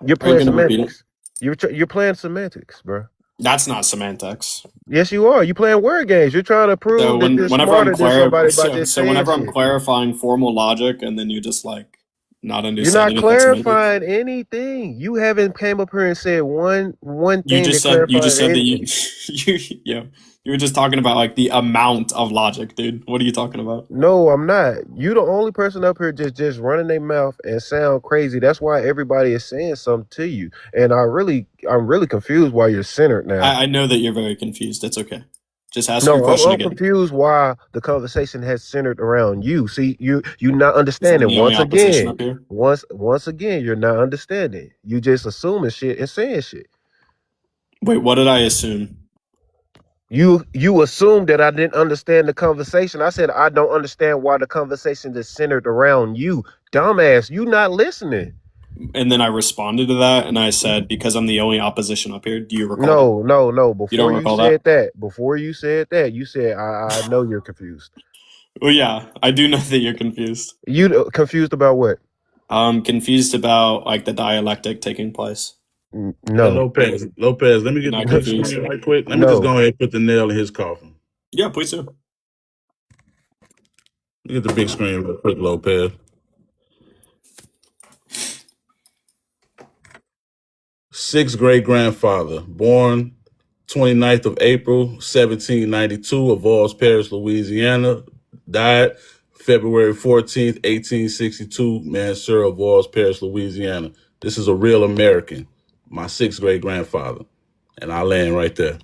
S6: You're
S19: Are you
S6: playing
S19: going to repeat it?
S6: semantics. You're playing semantics, bro.
S19: That's not semantics.
S6: Yes, you are. You playing word games. You're trying to prove that you're
S19: whenever I'm
S6: smarter than somebody by just saying
S19: whenever I'm
S6: shit.
S19: clarifying formal logic, and then you just like not
S11: You're
S19: understanding
S11: not
S19: it. That's amazing.
S11: clarifying anything. You haven't came up here and said one
S19: You
S11: thing
S19: just
S11: that
S19: said
S11: clarifies
S19: that
S11: anything.
S19: you were just talking about like the amount of logic, dude. What are you talking about?
S11: No, I'm not. You the only person up here just running their mouth and sound crazy. That's why everybody is saying something to you. And I'm really confused why you're centered now.
S19: I know that you're very confused. It's okay. Just ask your
S11: No,
S19: question
S11: I'm
S19: again.
S11: confused why the conversation has centered around you. See, you not
S19: Because I'm
S11: understanding.
S19: the only opposition up here.
S11: Once again, you're not understanding. You just assuming shit and saying shit.
S19: Wait, what did I assume?
S11: You assumed that I didn't understand the conversation. I said I don't understand why the conversation is centered around you. Dumbass, you not listening.
S19: And then I responded to that and I said, because I'm the only opposition up here. Do you recall that?
S11: No.
S19: You don't recall that?
S11: Before you said that, you said I know you're confused.
S19: Well, yeah, I do know that you're confused.
S11: You confused about what?
S19: I'm confused about like the dialectic taking place.
S11: No.
S17: Hey, Lopez, let me
S19: You're
S17: get the
S19: not
S17: big
S19: confused.
S17: screen right quick. Let me just go ahead and put the nail in his coffin.
S19: Yeah, please do.
S17: Let me get the big screen real quick, Lopez. 6th great grandfather, born 29th of April, 1792, of Valls Parish, Louisiana. Died February 14th, 1862, Mansur of Valls Parish, Louisiana. This is a real American, my 6th great grandfather. And I land right there.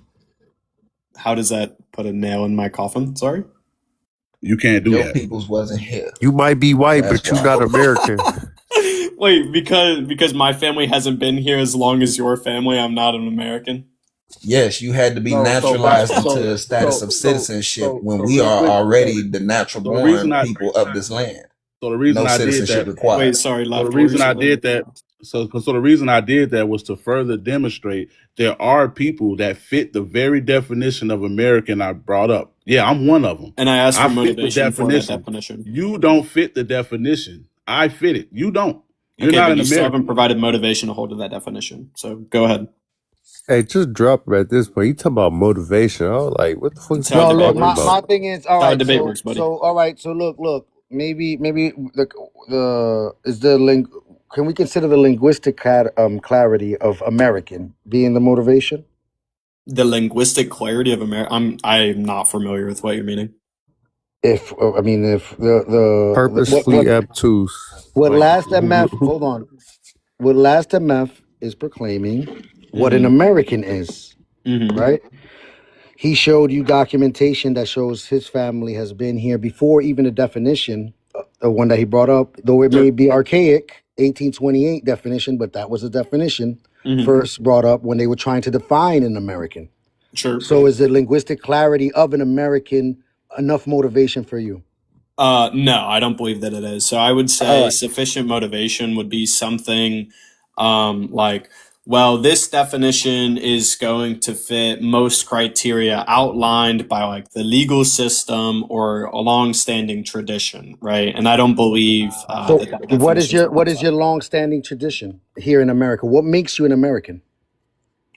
S19: How does that put a nail in my coffin? Sorry?
S17: You can't do
S14: Your
S17: that.
S14: peoples wasn't here.
S4: You might be white,
S14: That's
S4: but you're
S14: why.
S4: not American.
S19: Wait, because my family hasn't been here as long as your family, I'm not an American?
S14: Yes, you had to be
S17: No,
S14: naturalized into a status of citizenship when we are already the natural born people of this land.
S17: So the reason
S14: No
S17: I did
S14: citizenship
S17: that.
S14: required.
S19: Wait, sorry,
S17: So the
S19: left.
S17: reason I did that. So the reason I did that was to further demonstrate there are people that fit the very definition of American I brought up. Yeah, I'm one of them.
S19: And I asked for
S17: fit the
S19: motivation for that
S17: definition.
S19: definition.
S17: You don't fit the definition. I fit it. You don't. You're
S19: Okay,
S17: not
S19: but
S17: an
S19: you still
S17: American.
S19: haven't provided motivation to hold to that definition. So go ahead.
S4: Hey, just drop him at this point. You talking about motivation? I was like, what the fuck is
S19: That's
S4: he
S19: how a
S1: No,
S19: debate
S1: look,
S4: talking
S1: my,
S19: works.
S1: my
S4: about?
S1: thing is, all
S19: That's how a
S1: right,
S19: debate works, buddy.
S1: all right, so look, maybe can we consider the linguistic clarity of American being the motivation?
S19: The linguistic clarity of America. I'm not familiar with what you're meaning.
S1: If the
S4: Purposefully obtuse.
S1: what
S4: Like,
S1: last MF hold on, what last MF is proclaiming what an American is, right? He showed you documentation that shows his family has been here before even the definition, the one that he brought up, though it may be archaic, 1828 definition, but that was a definition first brought up when they were trying to define an American.
S19: Sure.
S1: So is the linguistic clarity of an American enough motivation for you?
S19: No, I don't believe that it is. So I would say sufficient motivation would be something like, well, this definition is going to fit most criteria outlined by like the legal system or a long-standing tradition, right? And I don't believe
S1: So
S19: that
S1: what is
S19: definition
S1: your long-standing tradition here in America? What makes you an American?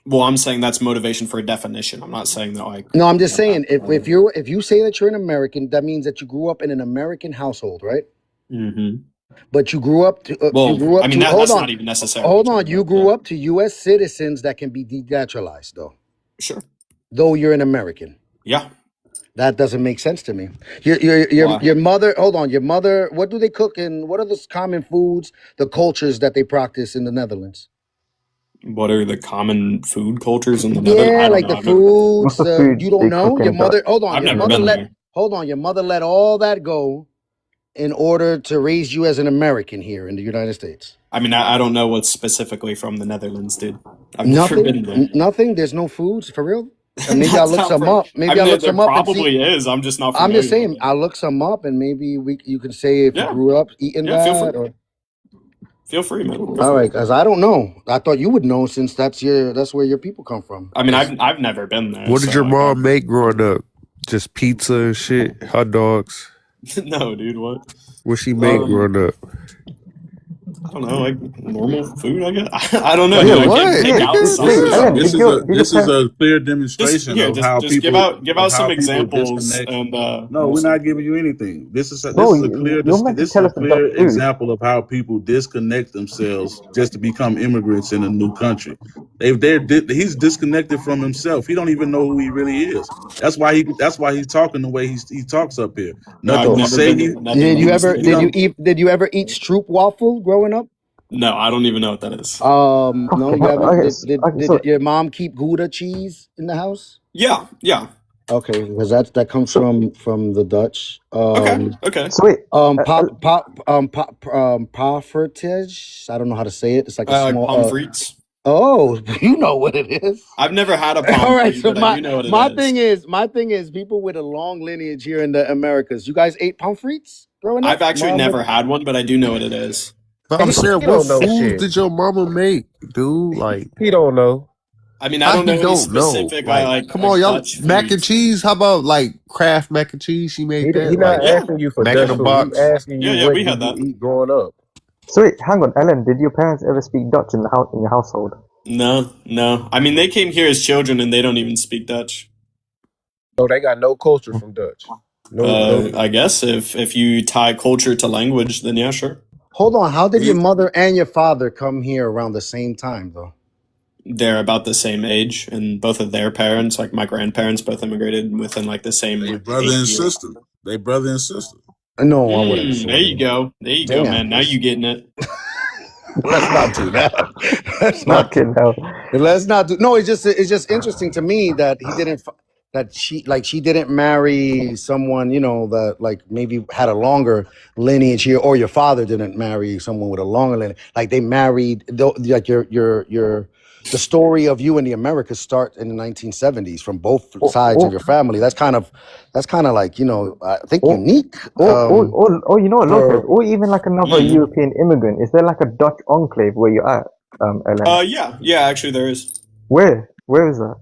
S19: Well, I'm saying that's motivation for a definition. I'm not saying that like.
S1: No, I'm just saying if you say that you're an American, that means that you grew up in an American household, right?
S19: Mm-hmm.
S1: But you grew up to
S19: that's not even necessarily.
S1: Hold on, you grew up to U.S. citizens that can be denaturalized, though.
S19: Sure.
S1: Though you're an American.
S19: Yeah.
S1: That doesn't make sense to me. Your mother. Hold on, your mother. What do they cook and what are the common foods, the cultures that they practice in the Netherlands?
S19: What are the common food cultures in the Netherlands?
S1: Yeah, like the foods.
S2: What's the food
S1: You don't
S2: they
S1: know.
S2: cook
S1: Your
S2: in
S1: mother. Hold on.
S19: I've
S1: Your
S19: never
S1: mother
S19: been
S1: let.
S19: there.
S1: Hold on. Your mother let all that go in order to raise you as an American here in the United States.
S19: I mean, I don't know what's specifically from the Netherlands, dude. I've never been there.
S1: Nothing. There's no foods for real. Maybe I'll look some up. Maybe I'll look some up and see.
S19: Probably is. I'm just not familiar.
S1: I'm just saying. I'll look some up and maybe you can say if you grew up eating that.
S19: Feel free, man.
S1: All right, because I don't know. I thought you would know since that's where your people come from.
S19: I mean, I've never been there.
S4: what did your mom make growing up? Just pizza and shit, hot dogs.
S19: No, dude. What?
S4: What she make growing up?
S19: I don't know, like normal food, I guess. I don't know,
S4: Like,
S19: dude.
S4: yeah,
S19: I can't
S4: what,
S19: pick out
S4: nigga?
S2: Wait,
S19: something.
S4: This
S2: Ellen,
S17: This
S2: did
S17: is
S2: your
S17: a
S2: did your
S17: this is
S2: parents?
S17: a clear
S19: Just
S17: demonstration
S19: here,
S17: of how
S19: just give
S17: people
S19: out some examples,
S17: disconnect.
S19: and
S17: No,
S19: we'll
S17: we're
S19: see.
S17: not giving you anything.
S2: Bro, you're meant to
S17: This is
S2: tell
S17: a
S2: us the Dutch
S17: clear
S2: food.
S17: example of how people disconnect themselves just to become immigrants in a new country. He's disconnected from himself. He don't even know who he really is. That's why he's talking the way he talks up here.
S19: No, I've
S17: Nothing to
S19: never
S17: say.
S19: been
S6: Did you
S19: in the
S6: ever
S19: States.
S6: did you
S17: Don't.
S6: eat did you ever eat stroop waffle growing up?
S19: No, I don't even know what that is.
S6: No,
S2: Fucking
S6: you
S2: hell.
S6: haven't.
S2: Okay,
S6: Did
S2: so
S6: your mom keep Gouda cheese in the house?
S19: Yeah.
S6: Okay, because that comes
S2: so
S6: from the Dutch.
S19: Okay.
S2: so wait.
S6: Poffertage. I don't know how to say it. It's like a
S19: Like
S6: small.
S19: pommes frites.
S6: Oh, you know what it is.
S19: I've never had a
S6: All
S19: pommes
S6: right.
S19: frites,
S6: So
S19: but I
S6: my
S19: do know what it
S6: my
S19: is.
S6: thing is people with a long lineage here in the Americas. You guys ate pommes frites growing
S19: I've
S6: up?
S19: actually
S6: Mom
S19: never
S6: never.
S19: had one, but I do know what it is.
S4: But I'm
S11: He,
S4: saying,
S11: he
S4: what
S11: don't know
S4: foods
S11: shit.
S4: did your mama make, dude? Like,
S11: He don't know.
S19: I mean, I
S4: how
S19: don't
S4: he
S19: know any
S4: don't know?
S19: specific
S4: Like, come on,
S19: like
S4: y'all,
S19: Dutch
S4: mac and
S19: foods.
S4: cheese. How about like Kraft mac and cheese? She made
S11: He
S4: that,
S11: not
S4: like
S19: Yeah,
S11: asking you for
S4: Mac in
S11: Dutch
S4: a
S19: yeah,
S11: food. He
S4: box.
S11: asking you
S19: yeah.
S11: what
S19: We
S11: did
S19: had
S11: you
S19: that.
S11: eat growing up.
S2: so wait, hang on, Ellen, did your parents ever speak Dutch in the house in your household?
S19: No. I mean, they came here as children and they don't even speak Dutch.
S11: So they got no culture from Dutch. No.
S19: I guess if you tie culture to language, then yeah, sure.
S6: Hold on. How did your
S17: We
S6: mother and your father come here around the same time, though?
S19: They're about the same age, and both of their parents, like my grandparents, both immigrated within like the same
S17: they
S19: like
S17: brother
S19: 8
S17: and
S19: years.
S17: sister. They brother and sister.
S6: No, I wouldn't say.
S19: There you go. There you go,
S6: Damn.
S19: man. Now you getting it.
S6: Let's not do that. Let's not.
S2: Fucking hell.
S6: Let's not do. No, it's just interesting to me that he didn't. That she didn't marry someone that like maybe had a longer lineage here, or your father didn't marry someone with a longer lineage. Like they married. Like the story of you in the Americas start in the 1970s from both
S2: Or,
S6: sides of
S2: or,
S6: your family. That's kind of like I think
S2: or,
S6: unique.
S2: or you know what, Lopez?
S6: For
S2: Or even like another
S19: Mm.
S2: European immigrant. Is there like a Dutch enclave where you're at, Ellen?
S19: Yeah. Actually, there is.
S2: Where? Where is that?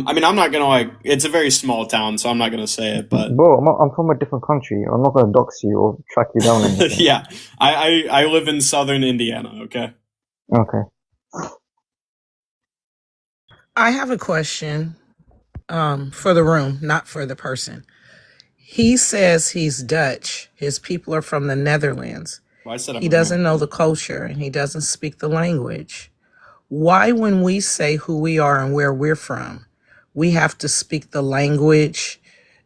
S19: I mean, I'm not gonna it's a very small town, so I'm not gonna say it, but
S2: Bro, I'm from a different country. I'm not gonna dox you or track you down or anything.
S19: yeah, I live in southern Indiana. Okay.
S2: Okay.
S20: I have a question for the room, not for the person. He says he's Dutch. His people are from the Netherlands.
S19: Well, I said I'm
S20: He doesn't know
S19: American.
S20: the culture and he doesn't speak the language. Why, when we say who we are and where we're from, we have to speak the language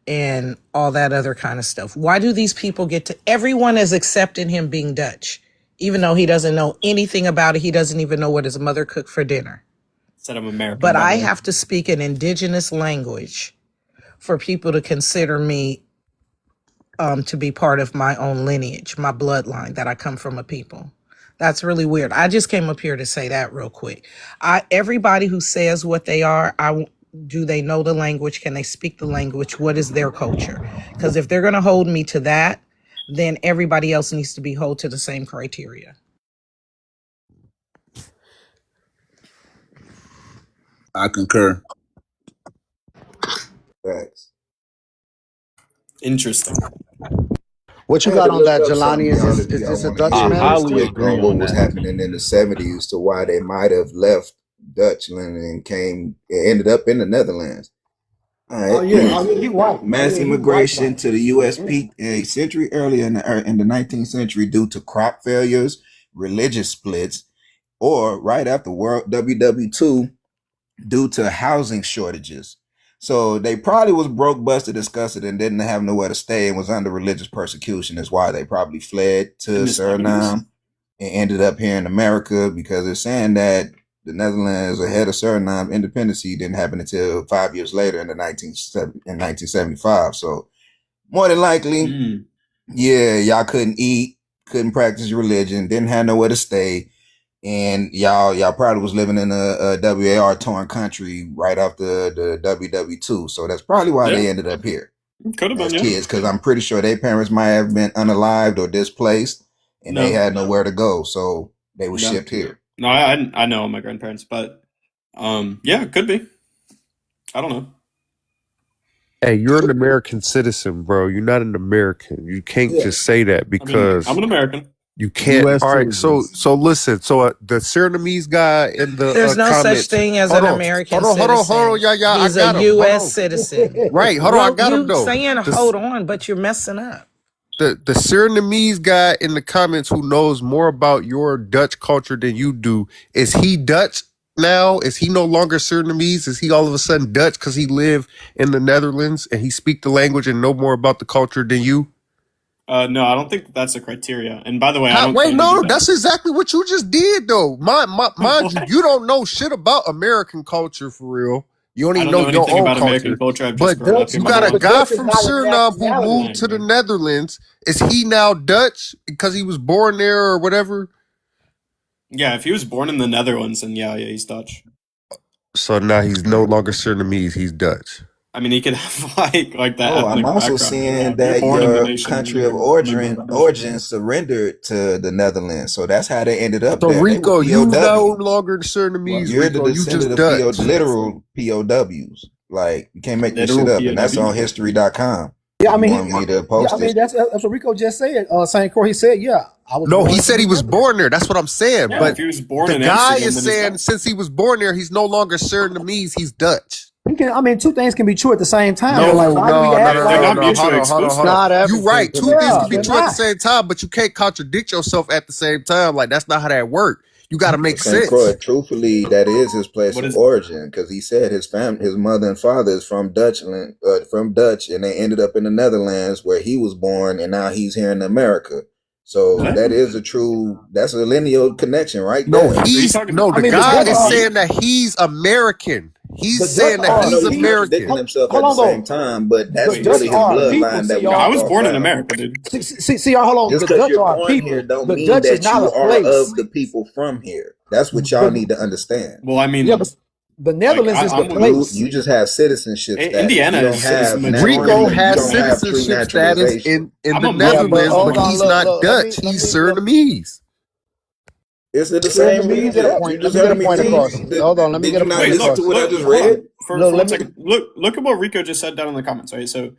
S20: and all that other kind of stuff? Why do these people get to, everyone is accepting him being Dutch, even though he doesn't know anything about it. He doesn't even know what his mother cooked for dinner.
S19: Said I'm American,
S20: But
S19: by the
S20: I
S19: way.
S20: have to speak an indigenous language for people to consider me to be part of my own lineage, my bloodline, that I come from a people. That's really weird. I just came up here to say that real quick. Everybody who says what they are, do they know the language? Can they speak the language? What is their culture? Because if they're going to hold me to that, then everybody else needs to be held to the same criteria.
S17: I concur.
S2: Facts.
S19: Interesting.
S6: what
S2: I
S6: you
S2: had
S6: got
S2: to
S6: on
S2: look
S6: that,
S2: up
S6: Jelani?
S2: something,
S6: Is
S2: y'all,
S6: this
S2: if
S6: is
S2: y'all
S6: this a
S2: want to
S6: Dutch
S2: hear
S4: I
S6: man?
S2: his
S4: highly
S2: take
S4: agree
S2: on what
S4: on
S2: was
S4: that.
S2: happening in the 70s to why they might have left Dutchland and ended up in the Netherlands. All right.
S6: He white.
S2: Mass immigration to the U.S. peaked a century earlier in the 19th century due to crop failures, religious splits, or right after World WW2 due to housing shortages. So they probably was broke, busted, disgusted, and didn't have nowhere to stay and was under religious persecution. Is why they probably fled to
S19: In the 70s.
S2: Suriname and ended up here in America, because they're saying that the Netherlands ahead of Suriname independence didn't happen until 5 years later in 1975. So more than likely, yeah, y'all couldn't eat, couldn't practice your religion, didn't have nowhere to stay. And y'all probably was living in a WAR torn country right after the WW2. So that's probably why they
S19: Yeah,
S2: ended up here
S19: could have
S2: as
S19: been, yeah.
S2: kids, because I'm pretty sure their parents might have been unalived or displaced and they
S19: No,
S2: had nowhere to go. So they were
S19: no,
S2: shipped here.
S19: no. I know my grandparents, but yeah, it could be. I don't know.
S4: Hey, you're an American citizen, bro. You're not an American. You can't
S2: Yeah.
S4: just say that
S19: I mean, I'm
S4: because
S19: an American.
S4: You can't.
S12: U.S.
S4: All right. So
S12: citizens.
S4: listen. So the Surinamese guy in the
S20: There's no such
S4: comments.
S20: thing as
S4: Hold
S20: an
S4: on.
S20: American
S4: Hold on.
S20: citizen.
S4: Yeah. I
S20: He's a
S4: got him. Hold
S20: U.S.
S4: on.
S20: citizen.
S4: Right. Hold on. I
S20: Well,
S4: got him
S20: you
S4: though.
S20: saying
S4: The
S20: hold on, but you're messing up.
S4: the Surinamese guy in the comments who knows more about your Dutch culture than you do, is he Dutch now? Is he no longer Surinamese? Is he all of a sudden Dutch because he live in the Netherlands and he speak the language and know more about the culture than you?
S19: No, I don't think that's a criteria. And by the way, I
S4: How,
S19: don't
S4: wait,
S19: claim to be
S4: no,
S19: that.
S4: that's exactly what you just did, though. Mind you,
S19: What?
S4: you don't know shit about American culture for real. You don't
S19: I
S4: even
S19: don't
S4: know
S19: know
S4: your
S19: anything
S4: own
S19: about American
S4: culture.
S19: culture. I've just
S4: But
S19: grown up
S18: Dutch,
S19: here
S4: you
S19: my
S4: got
S19: whole
S4: a
S18: but
S19: life.
S4: guy
S18: Dutch is
S4: from
S18: not a
S4: Suriname who
S18: nationality.
S4: moved to the Netherlands. Is he now Dutch because he was born there or whatever?
S19: Yeah, if he was born in the Netherlands, then yeah, he's Dutch.
S4: So now he's no longer Surinamese. He's Dutch.
S19: I mean, he could have like that
S14: Oh, I'm
S19: ethnic
S14: also
S19: background, but yeah,
S14: seeing
S19: if you're
S14: that
S19: born in the
S14: your
S19: nation, then
S14: country of
S19: you're a member of that nation.
S14: origin surrendered to the Netherlands. So that's how they ended up
S4: So
S14: there. They were
S4: Rico, you no
S14: POW.
S4: longer
S19: What?
S4: Surinamese.
S14: You're the
S4: Rico, you
S14: descendant
S4: just
S14: of
S4: Dutch.
S14: literal POWs. Like, you can't make this shit
S19: Literal
S14: up. And that's on
S19: POW?
S14: history.com
S11: Yeah,
S14: if
S11: I
S14: you
S11: mean,
S14: want me to
S11: yeah, I
S14: post
S11: mean
S14: it.
S11: that's what Rico just said. Saint Croix, he said, yeah, I was
S4: No, he
S11: born in
S4: said he
S11: the
S4: was
S11: Netherlands.
S4: born there. That's what I'm saying.
S19: Yeah,
S4: But
S19: if he was born
S4: the
S19: in
S4: guy
S19: Amsterdam,
S4: is
S19: then he's
S4: saying
S19: Dutch.
S4: since he was born there, he's no longer Surinamese. He's Dutch.
S11: You can, I mean, two things can be true at the same time. But
S19: Yeah,
S11: like,
S4: No,
S11: why do we
S4: no, no,
S11: act
S4: no,
S19: they're
S11: like?
S4: no,
S19: not
S4: no.
S19: mutually
S4: Hold
S19: exclusive.
S4: on.
S1: Not
S4: You
S1: everything
S4: right.
S1: can
S4: Two
S1: be
S4: things
S11: Yeah,
S4: can be
S11: they're
S1: mutually.
S4: true at the
S11: not.
S4: same time, but you can't contradict yourself at the same time. Like that's not how that works. You got to make
S14: St. Croix,
S4: sense.
S14: truthfully, that is his place
S19: What
S14: of
S19: is?
S14: origin because he said his mother and father is from Dutch, and they ended up in the Netherlands where he was born, and now he's here in America. So
S19: What?
S14: that's a lineal connection right
S4: No,
S14: there.
S19: Are you talking?
S11: I
S4: the
S11: mean,
S19: Are you
S11: the
S19: talking
S4: guy
S11: Dutch
S4: is
S19: about
S11: are
S4: saying
S19: beef?
S4: that he's American.
S11: the
S4: He's
S11: Dutch
S4: saying that
S14: I
S11: are
S14: know
S4: he's
S14: he's
S11: people.
S14: contradicting
S4: American.
S14: himself
S11: Hold
S14: at the
S11: on
S14: same
S11: though.
S14: time, but
S11: The
S14: that's
S11: Dutch
S14: really his
S11: are people.
S14: bloodline that
S11: See,
S19: No,
S14: we
S19: I
S11: y'all.
S19: was
S14: fall
S19: born in
S14: from.
S19: America, dude.
S11: See, y'all. Hold on.
S14: Just
S11: The
S14: because
S11: Dutch
S14: you're
S11: are
S14: born here
S11: people.
S14: don't
S11: The
S14: mean
S11: Dutch is
S14: that
S11: not
S14: you
S11: a
S14: are
S11: place.
S14: of the people from here. That's what y'all
S11: But
S14: need to understand.
S19: Well, I
S11: yeah,
S19: mean,
S11: but the
S19: like
S11: Netherlands is the
S19: I'm one.
S11: place.
S14: You just have citizenship status.
S19: Indiana
S14: You don't
S19: is
S14: have
S19: majority
S4: Rico
S14: you
S4: has
S14: don't have
S19: American.
S14: true
S4: citizenship status
S14: naturalization.
S4: in
S19: I'm
S4: the
S19: a
S1: Yeah, but
S4: Netherlands,
S19: multi-million
S1: hold
S4: but
S19: dollar
S1: on.
S4: he's
S1: Look,
S4: not
S1: look.
S4: Dutch. He's Surinamese.
S14: It's the same
S11: Surinamese get a
S14: regions.
S11: point.
S14: You
S11: Let
S14: just
S11: me get a
S14: heard me
S11: point
S14: read.
S11: across. Hold on. Let me
S14: Did
S11: get
S14: you
S11: a
S14: not
S11: point
S19: Wait,
S14: listen
S11: across.
S14: to what I just
S19: hold
S14: read?
S19: on
S11: Look,
S19: for
S11: let
S19: 1 second.
S11: me.
S19: Look at what Rico just said down in the comments, right? So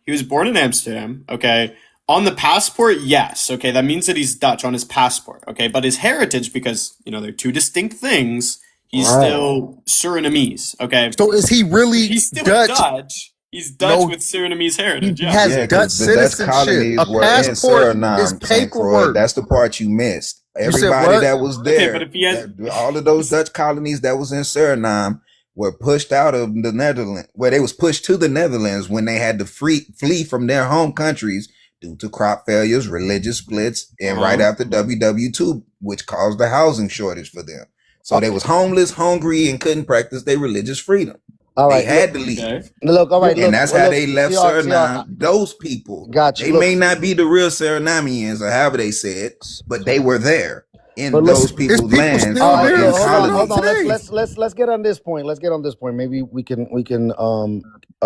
S19: he was born in Amsterdam, okay? On the passport, yes, okay, that means that he's Dutch on his passport, okay? But his heritage, because they're two distinct things, he's
S11: Right.
S19: still Surinamese, okay?
S4: So is he
S19: If
S4: really
S19: he's still
S4: Dutch?
S19: Dutch, he's Dutch
S4: No,
S19: with Surinamese
S4: he
S19: heritage, yeah.
S4: has
S14: Yeah,
S4: Dutch
S14: because the Dutch
S4: citizenship. A
S14: colonies were in
S4: passport is
S14: Suriname, St. Croix.
S4: paperwork.
S14: That's the part you missed.
S4: You said
S14: Everybody
S4: what?
S14: that was
S19: Okay, but
S14: there,
S19: if he has,
S14: all of those Dutch colonies that was in Suriname were pushed out of the Netherlands, where they was pushed to the Netherlands when they had to flee from their home countries due to crop failures, religious splits, and right
S19: uh-huh.
S14: after WW2, which caused the housing shortage for them. So
S11: Uh,
S14: they was homeless, hungry, and couldn't practice their religious freedom.
S11: all
S14: They
S11: right. Look.
S14: had to leave.
S19: Okay.
S11: Look. All right.
S14: And
S11: Look.
S14: that's
S11: Well,
S14: how
S11: look.
S14: they left Suriname. Those people,
S11: Got you.
S14: they
S11: Look.
S14: may not be the real Surinamians or however they said, but they were there
S11: But
S14: in
S11: look.
S14: those
S4: His
S14: people's
S4: people
S14: lands
S11: All
S4: still
S14: or
S11: right.
S4: there
S14: in
S11: Look.
S4: in
S11: Hold
S4: Suriname
S14: colonies.
S11: on.
S4: today.
S11: Let's get on this point. Let's get on this point. Maybe we can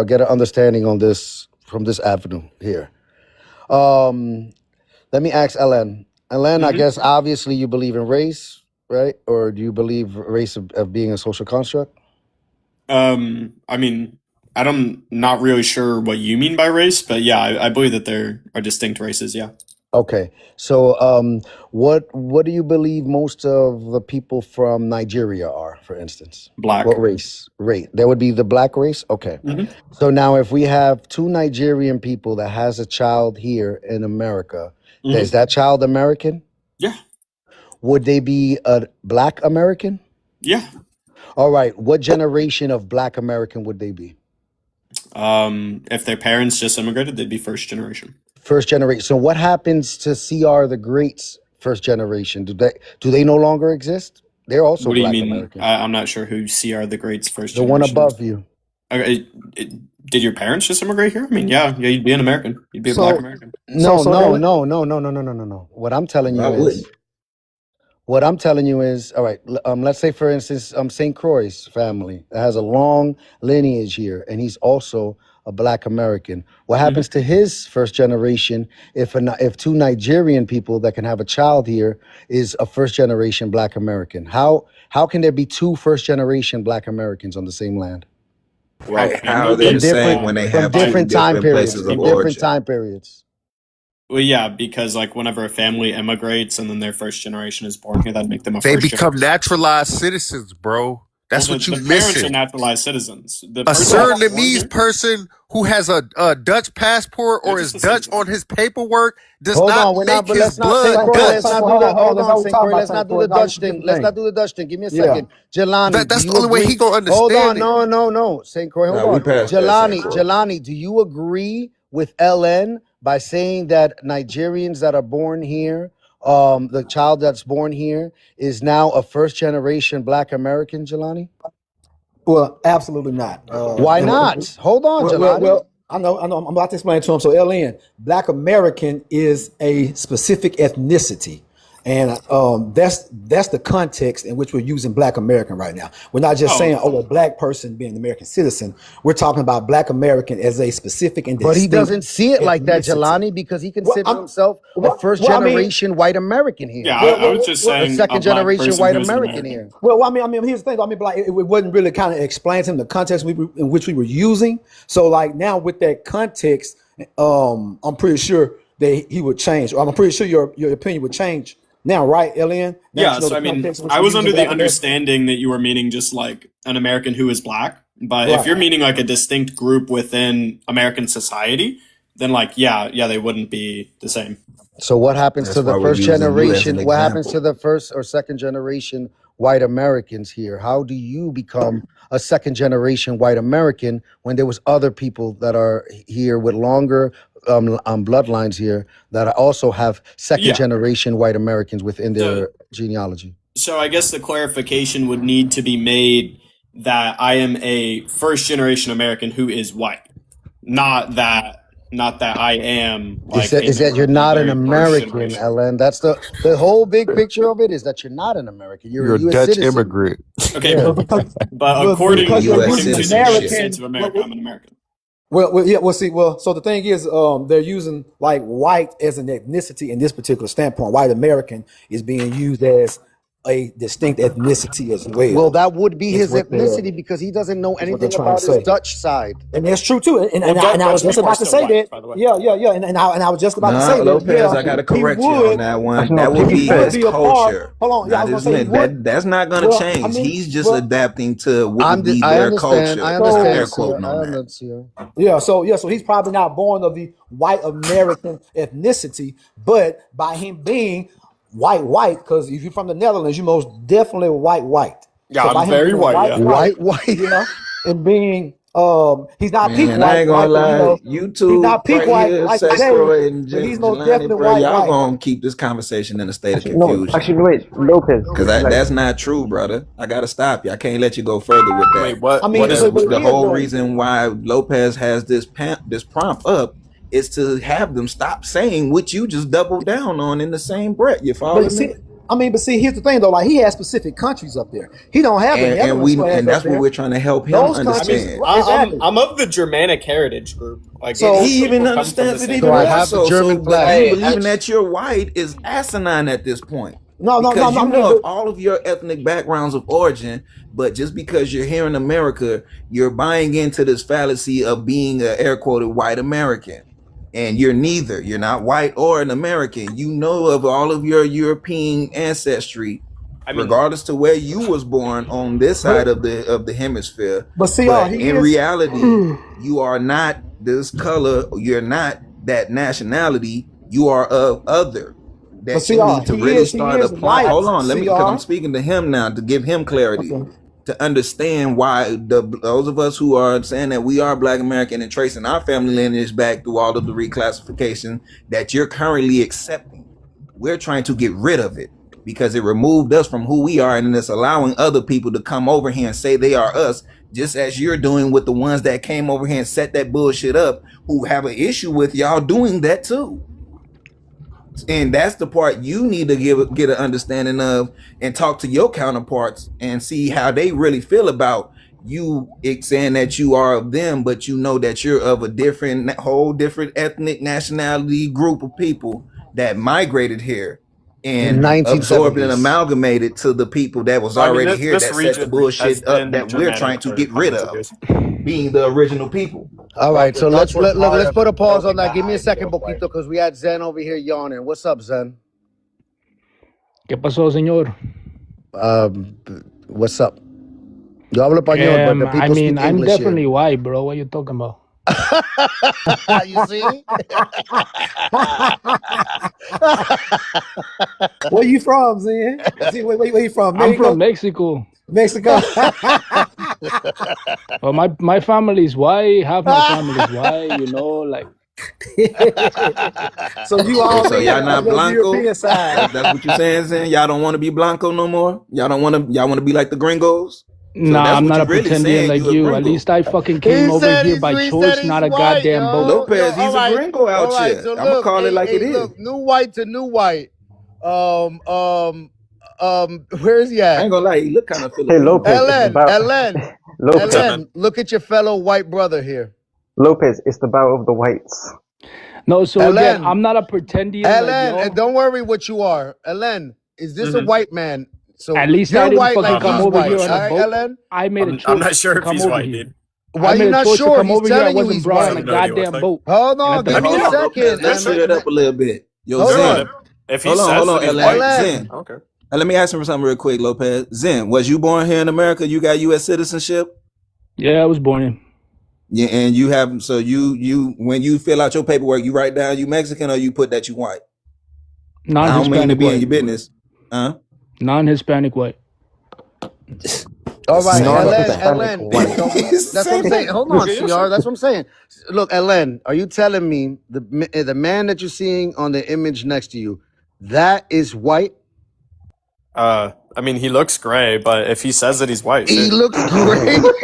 S11: get an understanding on this from this avenue here. Um. Let me ask Ellen. Ellen, I
S19: Mm-hmm.
S11: guess obviously you believe in race, right? Or do you believe race of being a social construct?
S19: I mean, I'm not really sure what you mean by race, but yeah, I believe that there are distinct races. Yeah,
S11: Okay. So, what do you believe most of the people from Nigeria are, for instance?
S19: black.
S11: What race? Rate. That would be the black race? Okay.
S19: Mm-hmm.
S11: So now if we have two Nigerian people that has a child here in America, is
S19: Mm-hmm.
S11: that child American?
S19: Yeah,
S11: Would they be a black American?
S19: yeah.
S11: All right. What generation of black American would they be?
S19: If their parents just immigrated, they'd be first generation.
S11: First generation. So what happens to CR the Great's first generation? Do they no longer exist? They're also
S19: What do you
S11: black
S19: mean?
S11: American.
S19: I'm not sure who CR the Great's first
S11: The one
S19: generation is.
S11: above you.
S19: Okay, did your parents just immigrate here? I mean, yeah, you'd be an American. You'd be a black
S11: So
S19: American.
S11: no,
S12: So
S11: no,
S12: Ellen,
S11: no, no, no, no, no, no, no, no.
S14: I wouldn't.
S11: What I'm telling you is, all right. Let's say for instance, St. Croix's family that has a long lineage here, and he's also a black American. What
S19: Mm-hmm.
S11: happens to his first generation if two Nigerian people that can have a child here is a first generation black American? How can there be two first generation black Americans on the same land
S19: How
S14: How
S19: can
S14: are
S19: there
S14: they
S11: from
S14: the
S19: be?
S14: same
S11: different
S14: when they
S11: from
S14: have two
S11: different time
S14: different
S11: periods?
S14: places of
S11: From different
S14: origin?
S11: time periods.
S19: Well, yeah, because like whenever a family immigrates and then their first generation is born here, that'd make them a
S4: They
S19: first
S4: become
S19: generation.
S4: naturalized citizens, bro. That's
S19: Well,
S4: what you
S19: the parents are
S4: missing.
S19: naturalized citizens. The
S4: A
S19: person that's born
S4: Surinamese
S19: here,
S4: person who has a Dutch passport
S19: they're
S4: or is
S19: just a
S4: Dutch
S19: citizen.
S4: on his paperwork does
S1: Hold
S4: not
S1: on, we're not,
S4: make
S1: but
S4: his
S1: let's not,
S4: blood
S1: Saint
S11: Saint
S1: Croix,
S11: Croix,
S1: let's
S11: Saint
S4: Dutch.
S1: not
S11: Croix,
S1: do
S11: hold
S1: the,
S11: on, hold on.
S1: hold
S11: That's
S1: on,
S11: not what we're
S1: Saint
S11: talking
S1: Croix,
S11: about,
S1: let's
S11: Saint
S1: not do
S11: Croix.
S1: the
S11: Now,
S1: Dutch
S11: different
S1: thing. Let's
S11: thing.
S1: not do the Dutch thing. Give me a
S11: Yeah.
S1: second. Jelani,
S4: That's
S1: do
S4: the
S1: you
S4: only way he
S1: agree?
S4: gonna understand it.
S1: No. Saint Croix, hold
S14: Nah, we
S1: on.
S14: passed that, Saint
S1: Jelani,
S14: Croix.
S1: Jelani, do you agree with LN by saying that Nigerians that are born here, the child that's born here is now a first generation Black American, Jelani?
S11: Well, absolutely not.
S1: Why not? Hold on, Jelani.
S11: I know. I'm about to explain to him. So, LN, Black American is a specific ethnicity, and that's the context in which we're using Black American right now. We're not just saying,
S19: Oh,
S11: a Black person being an American citizen. We're talking about Black American as a specific and
S1: But he
S11: distinct
S1: doesn't see it like that,
S11: ethnicity.
S1: Jelani, because he
S11: Well,
S1: considers himself a first
S11: I mean,
S1: generation white American here,
S19: yeah, I was just
S1: a
S19: saying a
S1: second
S19: black
S1: generation
S19: person
S1: white
S19: who is an
S1: American
S19: American.
S1: here.
S11: well, I mean, here's the thing. I mean, like, it wasn't really kind of explained to him the context in which we were using. So, like, now with that context, I'm pretty sure that he would change. Or I'm pretty sure your opinion would change now, right, LN? Now that
S19: Yeah,
S11: you know
S19: so
S11: the
S19: I mean,
S11: context in which
S19: I
S11: we're
S19: was
S11: using
S19: under the
S11: Black American.
S19: understanding that you were meaning just like an American who is black. But if
S11: Right.
S19: you're meaning like a distinct group within American society, then like, yeah, they wouldn't be the same.
S1: So what happens
S14: That's
S1: to the
S14: why we're
S1: first
S14: using you as an
S1: generation? What happens to
S14: example.
S1: the first or second generation white Americans here? How do you become a second generation white American when there was other people that are here with longer bloodlines here that also have second
S19: Yeah.
S1: generation white Americans within
S19: So,
S1: their genealogy?
S19: so I guess the clarification would need to be made that I am a first generation American who is white, not that I am like a
S1: Is that
S19: member
S1: you're
S19: of the
S1: not an
S19: very first
S1: American,
S19: generation.
S1: Ellen? That's the whole big picture of it, is that you're not an American. You're a
S4: You're a
S1: U.S.
S4: Dutch
S1: citizen.
S4: immigrant.
S19: Okay,
S1: Yeah.
S19: but according
S11: because you're
S14: U.S.
S11: using
S19: to the United
S14: citizenship.
S19: States
S11: American.
S19: of America, I'm an American.
S11: So the thing is, they're using like white as an ethnicity in this particular standpoint. White American is being used as a distinct ethnicity as well.
S1: Well, that would be
S11: Is
S1: his
S11: what they're
S1: ethnicity because he doesn't know
S11: is what they're
S1: anything
S11: trying to
S1: about his
S11: say.
S1: Dutch side.
S11: And that's true too. And
S19: Well,
S11: I was
S19: Dutch
S11: just
S19: people are
S11: about to
S19: still
S11: say
S19: white,
S11: that.
S19: by the way.
S11: Yeah. And I was just about to
S14: Nah,
S11: say that.
S14: Lopez,
S11: Yeah,
S14: I gotta
S11: he
S14: correct you on
S11: would.
S14: that
S2: That's
S14: one.
S2: not
S14: That would
S11: He
S14: be
S11: would
S14: his
S11: be a part.
S14: culture.
S11: Hold on. Yeah, I
S14: Not
S11: was
S14: his
S11: gonna say he would.
S14: that's not gonna
S11: Well, I
S14: change.
S11: mean,
S14: He's just
S11: well,
S14: adapting to what would be
S1: I
S14: their
S1: understand.
S14: culture.
S1: I
S14: And I'm air
S1: understand,
S11: so
S1: sir.
S14: quoting
S1: I
S14: on that.
S1: understand.
S11: so he's probably not born of the white American ethnicity, but by him being white, because if you're from the Netherlands, you're most definitely white.
S19: Yeah,
S11: So by
S19: I'm
S11: him
S19: very
S11: being
S19: white. Yeah.
S1: White.
S11: yeah, and being he's not peak
S14: Man, I
S11: white,
S14: ain't gonna
S11: right? But
S14: lie.
S11: he's
S14: YouTube
S11: not peak
S14: right
S11: white
S14: here,
S11: like Jay,
S14: Sakura and
S11: but he's most
S14: Jelani,
S11: definitely
S14: bro. Y'all
S11: white.
S14: gonna keep this conversation in a state of
S2: actually no.
S14: confusion.
S2: Actually, wait, Lopez.
S14: Cause
S2: Like,
S14: that's not true, brother. I gotta stop you. I can't let you go further with
S19: Wait,
S14: that.
S19: what?
S11: I mean,
S19: What is
S14: Because
S11: but
S14: the
S11: it is
S14: whole
S11: though.
S14: reason why Lopez has this prompt up is to have them stop saying what you just doubled down on in the same breath. You
S11: But
S14: follow me?
S11: see, here's the thing though. Like he has specific countries up there. He don't have the Netherlands flags
S14: And
S11: up
S14: that's what
S11: there.
S14: we're trying to help him
S11: Those
S19: I
S11: countries,
S19: mean,
S14: understand.
S11: exactly.
S19: I'm of the Germanic heritage group. Like
S11: So-
S14: And
S19: most
S14: he even
S19: people come from the
S14: understands it
S19: same
S1: So
S14: even
S1: I
S14: more
S1: have the
S14: so.
S1: German
S14: But
S1: flag.
S14: you believing that you're white is asinine at this point.
S11: No,
S14: Because you know
S11: but-
S14: of all of your ethnic backgrounds of origin, but just because you're here in America, you're buying into this fallacy of being a air quoted white American. And you're neither. You're not white or an American. You know of all of your European ancestry,
S19: I mean,
S14: regardless to where you was born on this side of the hemisphere.
S11: But see,
S14: But
S11: he
S14: in
S11: is-
S14: reality, you are not this color. You're not that nationality. You are of other. That
S11: But see,
S14: you need to
S11: he
S14: really
S11: is
S14: start applying.
S11: white.
S14: Hold on, let me,
S11: See,
S14: because I'm speaking to him now to give him clarity.
S11: Okay.
S14: To understand why those of us who are saying that we are Black American and tracing our family lineage back through all of the reclassification that you're currently accepting, we're trying to get rid of it because it removed us from who we are, and it's allowing other people to come over here and say they are us, just as you're doing with the ones that came over here and set that bullshit up, who have an issue with y'all doing that too. And that's the part you need to get an understanding of and talk to your counterparts and see how they really feel about you saying that you are of them, but you know that you're of a whole different ethnic nationality group of people that migrated here and absorbed and
S1: 1970s.
S14: amalgamated to the people that was
S19: I mean,
S14: already
S19: this-
S14: here
S19: this
S14: that set the
S19: region has
S14: bullshit up
S19: been
S14: that we're
S19: Germanic
S14: trying to
S19: for
S14: get rid
S19: hundreds
S14: of,
S19: years.
S14: being the original people.
S1: All
S18: Well,
S1: right, so
S18: the Dutch were
S1: look.
S18: part
S1: Let's
S18: of
S1: put
S18: the
S1: a pause on
S18: building
S1: that.
S18: that
S1: Give me a second,
S18: idea of
S1: Boquito,
S18: white.
S1: because we had Zen over here yawning. What's up, Zen?
S20: ¿Qué pasó, señor?
S1: What's up? Yo hablo español, but the
S20: I
S1: people
S20: mean,
S1: speak
S20: I'm
S1: English here.
S20: definitely white, bro. What you talking about?
S1: You see?
S2: Where you from, Zen? Where you from?
S20: I'm from
S2: Mexico?
S20: Mexico.
S2: Mexico?
S20: Well, my family's white. Half my family's white. You know, like.
S2: So you
S14: Oh,
S2: all
S14: so
S2: in
S14: y'all
S2: on
S14: not
S2: your
S14: blanco?
S2: European side.
S14: That's what you saying, saying y'all don't want to be blanco no more. Y'all want to be like the gringos. So
S20: Nah,
S14: that's
S20: I'm
S14: what
S20: not
S14: you
S20: a
S14: really
S20: pretendian
S14: saying.
S20: like
S14: You a
S20: you. At
S14: gringo.
S20: least I fucking came over here by
S1: He said
S20: choice,
S1: he's
S20: not a
S1: white,
S20: goddamn
S1: yo.
S20: boat.
S14: Lopez,
S1: All
S14: he's a
S1: right.
S14: gringo out
S1: All right.
S14: here.
S1: So
S14: I'm gonna
S1: look,
S14: call it like it is.
S1: look, new white to new white. Where is he
S14: I
S1: at?
S14: ain't gonna lie, he look kind of
S2: Hey,
S14: Filipino.
S2: Lopez,
S1: Ellen,
S2: Lopez.
S1: Ellen, look at your fellow white brother here.
S2: Lopez, it's the battle of the whites.
S20: No, so again,
S1: Ellen,
S20: I'm not a pretendian like
S1: and
S20: y'all.
S1: don't worry what you are. Ellen, is this a white man? So
S20: At least I
S1: you're
S20: didn't
S1: white
S20: fucking
S1: like
S20: come
S1: he's
S20: over
S1: white.
S20: here
S1: All
S20: on a
S1: right,
S20: boat.
S1: Ellen?
S20: I made a choice
S19: I'm not sure
S20: to
S19: if
S20: come
S19: he's
S20: over
S19: white,
S20: here.
S19: dude.
S1: Why
S20: I made
S1: you
S20: a
S1: not
S20: choice to
S1: sure?
S20: come
S1: He's
S20: over here. I
S1: telling you
S20: wasn't
S1: he's
S20: brought
S1: white.
S20: on a goddamn boat.
S1: Hold
S20: And
S1: on,
S20: at the
S1: give me a
S14: Hold on,
S1: second.
S14: Lopez. Let's clear it up a little bit. Yo,
S19: No,
S14: Zen.
S19: if he
S14: Hold
S19: says
S14: on,
S19: that he's
S14: Ellen.
S19: white,
S14: Zen.
S19: okay.
S14: Let me ask him something real quick, Lopez. Zen, was you born here in America? You got U.S. citizenship?
S20: Yeah, I was born in.
S14: Yeah, and you have. So you when you fill out your paperwork, you write down you Mexican or you put that you white. I don't mean to
S20: Non-Hispanic
S14: be in
S20: white.
S14: your business, huh?
S20: Non-Hispanic white.
S1: All right,
S2: Non-Hispanic
S1: Ellen.
S2: white.
S1: So that's what I'm saying. Hold on, CR. That's what I'm saying. Look, Ellen, are you telling me the man that you're seeing on the image next to you, that is white?
S19: I mean, he looks gray, but if he says that he's white,
S1: He
S19: shit.
S1: looks great.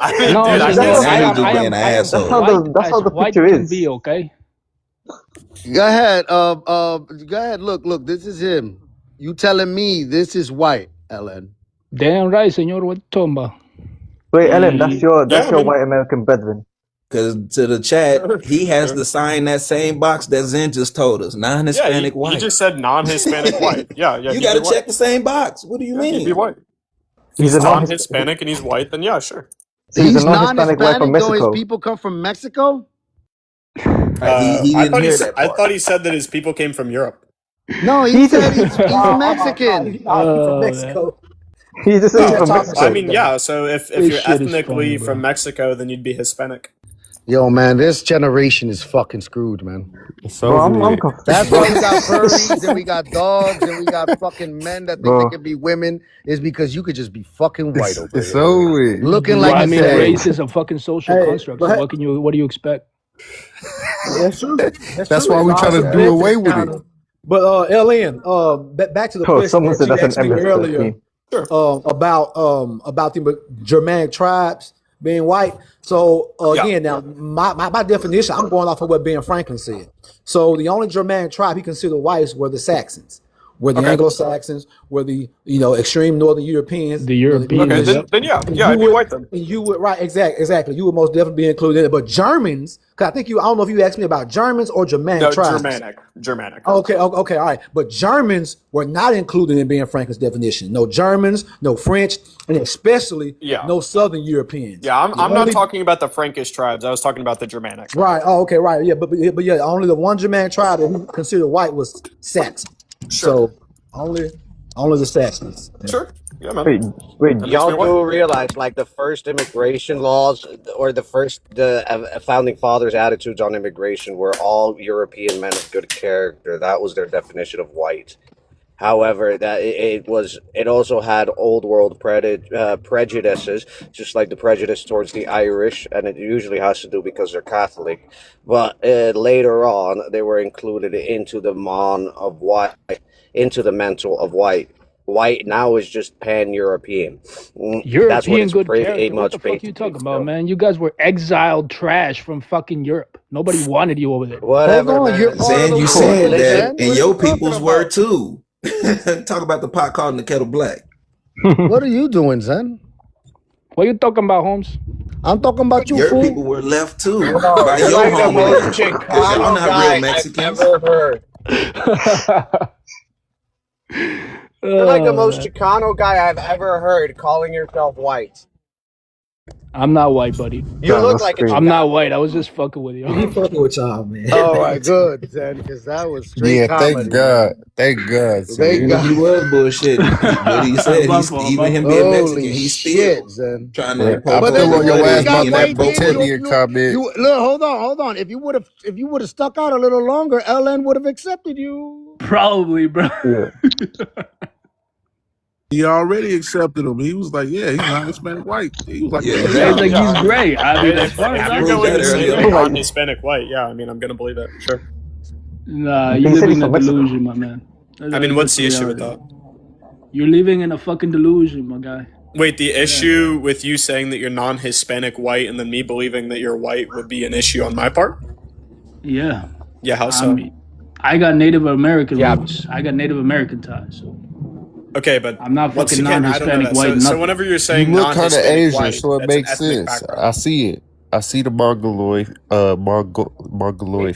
S19: I mean,
S20: No,
S19: dude, I
S20: senor,
S19: can't say
S14: Now he
S19: that.
S14: just being an
S20: I am
S14: asshole.
S20: as white
S2: That's how
S20: as
S2: the
S20: white
S2: picture
S20: can
S2: is.
S20: be, okay?
S1: Go ahead. Go ahead. Look. This is him. You telling me this is white, Ellen?
S20: Damn right, senor. What you talking about?
S2: Wait, Ellen, that's your
S19: Yeah, I mean,
S2: white American brethren.
S14: Because to the chat, he has to sign that same box that Zen just told us.
S19: yeah,
S14: Non-Hispanic
S19: he
S14: white.
S19: just said non-Hispanic white. Yeah,
S14: You
S19: he'd
S14: got
S19: be
S14: to
S19: white.
S14: check the same box. What do you
S19: Yeah, he'd be
S14: mean?
S19: white. If
S2: He's
S19: he's
S2: a non-Hisp-
S19: non-Hispanic and he's white, then yeah, sure.
S2: so he's a
S1: He's
S2: non-Hispanic white from
S1: non-Hispanic, though. His
S2: Mexico.
S1: people come from Mexico.
S14: He
S19: I
S14: didn't
S19: thought
S14: hear that
S19: I
S14: part.
S19: thought he said that his people came from Europe.
S1: No, he
S2: He
S1: said
S2: just
S1: he's Mexican.
S2: He from
S20: Man.
S2: Mexico. He just said he's
S19: Oh,
S2: from
S19: I
S2: Mexico.
S19: mean, yeah. So if
S20: This
S19: you're
S20: shit is funny,
S19: ethnically
S20: bro.
S19: from Mexico, then you'd be Hispanic.
S1: Yo, man, this generation is fucking screwed, man.
S4: It's
S2: Bro,
S4: over
S2: I'm
S4: with.
S1: That's
S2: bro,
S1: why we got furries and we got dogs and we got fucking men that think they
S2: bro.
S1: can be women. Is because you could just be fucking white over
S4: It's
S1: here,
S4: over with.
S1: looking
S20: Well,
S1: like
S20: I
S1: a
S20: mean,
S1: teddy.
S20: race is a fucking social
S2: Hey,
S20: construct. So
S2: but
S20: what do you expect?
S2: that's true. That's
S4: That's
S2: true.
S4: why
S2: It's
S4: we
S2: all
S4: trying to do
S2: subjective.
S4: away with it.
S2: But LN, back to the
S14: Oh,
S2: question
S14: someone
S2: that
S14: said
S2: you
S14: that's an
S2: asked me earlier
S14: MS-13.
S2: about the Germanic tribes being white. So again, now my definition, I'm going off of what Ben Franklin said. So the only Germanic tribe he considered whites were the Saxons, were the Anglo-Saxons, were the extreme Northern Europeans.
S20: The Europeans,
S19: Okay, then yeah, I'd be white then.
S2: And you would right, exactly. You would most definitely be included in it. But Germans, because I don't know if you asked me about Germans or Germanic
S19: No,
S2: tribes.
S19: Germanic.
S2: Okay, all right. But Germans were not included in Ben Franklin's definition. No Germans, no French, and especially no Southern Europeans.
S19: Yeah, I'm not talking about the Frankish tribes. I was talking about the Germanic.
S2: Right. Oh, okay. Right. Yeah. But yeah, only the one Germanic tribe that he considered white was Saxon.
S19: Sure.
S2: So only the Saxons.
S19: Sure. Yeah, man.
S18: Wait,
S19: That makes
S18: y'all
S19: me white.
S18: do realize, like, the first immigration laws or the founding fathers' attitudes on immigration were all European men of good character. That was their definition of white. However, that it also had old world prejudices, just like the prejudice towards the Irish, and it usually has to do because they're Catholic. But later on, they were included into the into the mental of white. White now is just pan-European. That's what
S20: European
S18: it's
S20: good
S18: pretty
S20: character. What
S18: much
S20: the fuck you
S18: basically
S20: talking about,
S18: still.
S20: man? You guys were exiled trash from fucking Europe. Nobody wanted you over there.
S18: Whatever,
S1: Hold on,
S18: man.
S1: you're part of
S14: Zen,
S1: the
S14: you
S1: world,
S14: said that,
S1: Zen.
S14: and
S1: What are
S14: your
S1: you talking
S14: peoples were
S1: about?
S14: too. Talk about the pot calling the kettle black.
S1: What are you doing, Zen?
S20: What you talking about, Holmes?
S1: I'm talking about you,
S14: Your
S1: fool.
S14: people were left too
S18: Bro,
S14: by
S18: you're
S14: your
S18: like the most
S14: homeland, because y'all
S18: Chicano
S14: not
S18: guy
S14: real
S18: I've
S14: Mexicans.
S18: ever heard. You're like the most
S20: Man.
S18: Chicano guy I've ever heard calling yourself white.
S2: I'm not white, buddy.
S18: You look
S2: That's
S18: like a
S2: crazy. I'm not white. I
S18: Chicano.
S2: was just fucking with you.
S11: He fucking with y'all, man.
S12: All right, good, then, because that was straight
S4: Yeah, thank
S12: comedy,
S4: God.
S12: man.
S4: Thank God,
S12: Thank
S14: Ooh,
S4: Sid.
S12: God.
S14: he was bullshitting. What he said,
S2: My
S14: he's
S2: fault.
S14: even
S2: My
S14: him
S2: fault.
S14: being Mexican,
S12: Holy
S14: he's
S12: shit,
S14: still
S12: Zen.
S14: trying to
S4: Yeah, I
S14: poke
S12: But
S14: holes
S12: then
S4: feel
S14: in
S12: you
S4: on
S14: the
S12: would
S4: your
S12: have
S4: ass
S12: got
S4: about
S14: ethnicity in
S4: that
S12: white
S14: that boat
S12: then.
S14: too.
S4: Botellian comment.
S12: You look, hold on. If you would have stuck out a little longer, LN would have accepted you.
S2: Probably, bro. Yeah.
S17: He already accepted him. He was like, yeah, he's not Hispanic white. He was like,
S14: Yeah,
S17: yeah,
S2: Yeah,
S17: he
S2: he's
S17: is.
S2: like
S14: exactly.
S2: he's
S19: Yeah,
S2: gray. I mean, as
S19: if
S2: far as
S19: if
S14: I
S19: you're
S2: I'm
S14: proved
S19: going
S14: that
S19: to
S2: concerned,
S19: say
S2: he's
S19: that
S14: earlier.
S19: you're
S2: gray. Like,
S19: non-Hispanic white, yeah, I mean, I'm gonna believe it. Sure.
S2: nah, he you said live he's in a from Mexico. delusion, my man.
S19: I mean,
S2: That's
S19: what's
S2: just the
S19: the issue with
S2: reality.
S19: that?
S2: You're living in a fucking delusion, my guy.
S19: Wait, the
S2: Yeah.
S19: issue with you saying that you're non-Hispanic white and then me believing that you're white would be an issue on my part?
S2: Yeah.
S19: Yeah, how
S2: I
S19: so?
S2: mean, I got Native American
S18: Yeah.
S2: roots. I got Native American ties, so
S19: Okay, but
S2: I'm not
S19: once
S2: fucking
S19: again, I don't know
S2: non-Hispanic
S19: that.
S2: white
S19: So
S2: nothing.
S19: whenever you're
S4: You
S19: saying
S4: look kind of
S19: non-Hispanic
S4: Asian,
S19: white,
S4: so it
S19: that's an
S4: makes
S19: ethnic
S4: sense.
S19: background.
S4: I see it. I see the mongoloid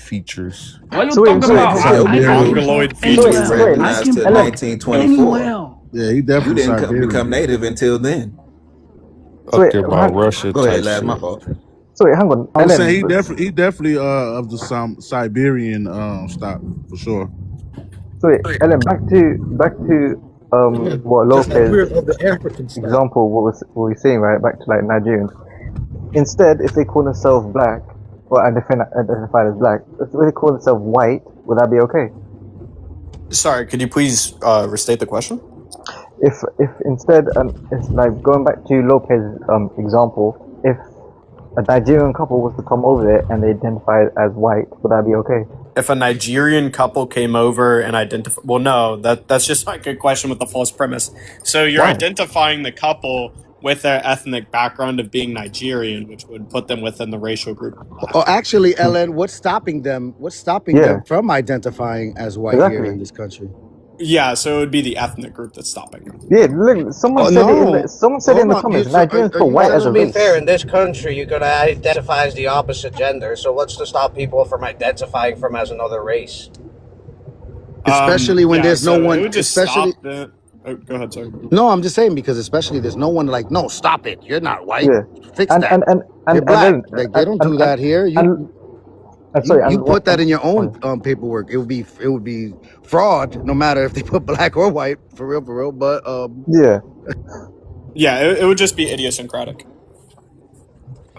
S4: features.
S2: What you So wait, talking so wait,
S14: Right,
S2: about? so
S14: so
S2: I can
S14: you
S19: Mongoloid
S2: talk
S14: you
S19: features.
S14: get
S2: anywhere.
S12: So wait,
S2: I
S14: recognized
S2: can
S14: to
S2: talk
S12: Ellen.
S14: 1924.
S2: anywhere.
S17: Yeah, he
S14: You
S17: definitely
S14: didn't become
S17: Siberian.
S14: native until then.
S12: So
S4: Up
S12: wait,
S4: there by Russia
S14: Go ahead,
S4: type
S14: lad. My
S4: shit.
S14: fault.
S12: so wait, hang on,
S17: I was saying
S12: Ellen.
S17: he definitely of the Siberian stock for sure.
S12: So wait, Ellen. Back to what
S11: Just like
S12: Lopez
S11: we're of the African stock.
S12: example. What we're saying, right? Back to like Nigerians. Instead, if they call themselves black or identified as black, if they call themselves white, would that be okay?
S19: Sorry, could you please restate the question?
S12: If instead, it's like going back to Lopez's example, if a Nigerian couple was to come over there and they identify as white, would that be okay?
S19: If a Nigerian couple came over and identified, well, no, that's just like a question with a false premise. So you're
S12: Why?
S19: identifying the couple with their ethnic background of being Nigerian, which would put them within the racial group of
S12: Oh,
S19: black.
S12: actually, Ellen, what's stopping them? What's stopping them from identifying as white here in
S2: Exactly.
S12: this country?
S19: Yeah, so it would be the ethnic group that's stopping them.
S2: Yeah, look, someone
S12: Oh
S2: said it in the
S12: no!
S2: someone said it in
S12: Hold
S2: the
S12: on.
S2: comments.
S12: So
S2: Nigerians
S12: are
S2: put
S12: you
S2: white
S18: Well,
S2: as
S18: to
S2: a
S12: telling
S18: be
S12: me?
S18: fair,
S2: race.
S18: in this country, you're going to identify as the opposite gender. So what's to stop people from identifying from as another race?
S12: Especially when
S19: Yeah,
S12: there's no
S19: so it
S12: one.
S19: would just
S12: Especially
S19: stop the. Oh, go ahead, sorry.
S12: no, I'm just saying because especially there's no one like no, stop it. You're not white.
S2: Yeah,
S12: Fix
S2: and
S12: that.
S2: and and
S12: You're
S2: and and
S12: black.
S2: then
S12: Like they don't do
S2: and
S12: that here.
S2: and sorry,
S12: You
S2: and
S12: put that in your
S2: sorry.
S12: own paperwork. It would be fraud, no matter if they put black or white, for real, for real. But
S2: Yeah,
S19: Yeah, it would just be idiosyncratic.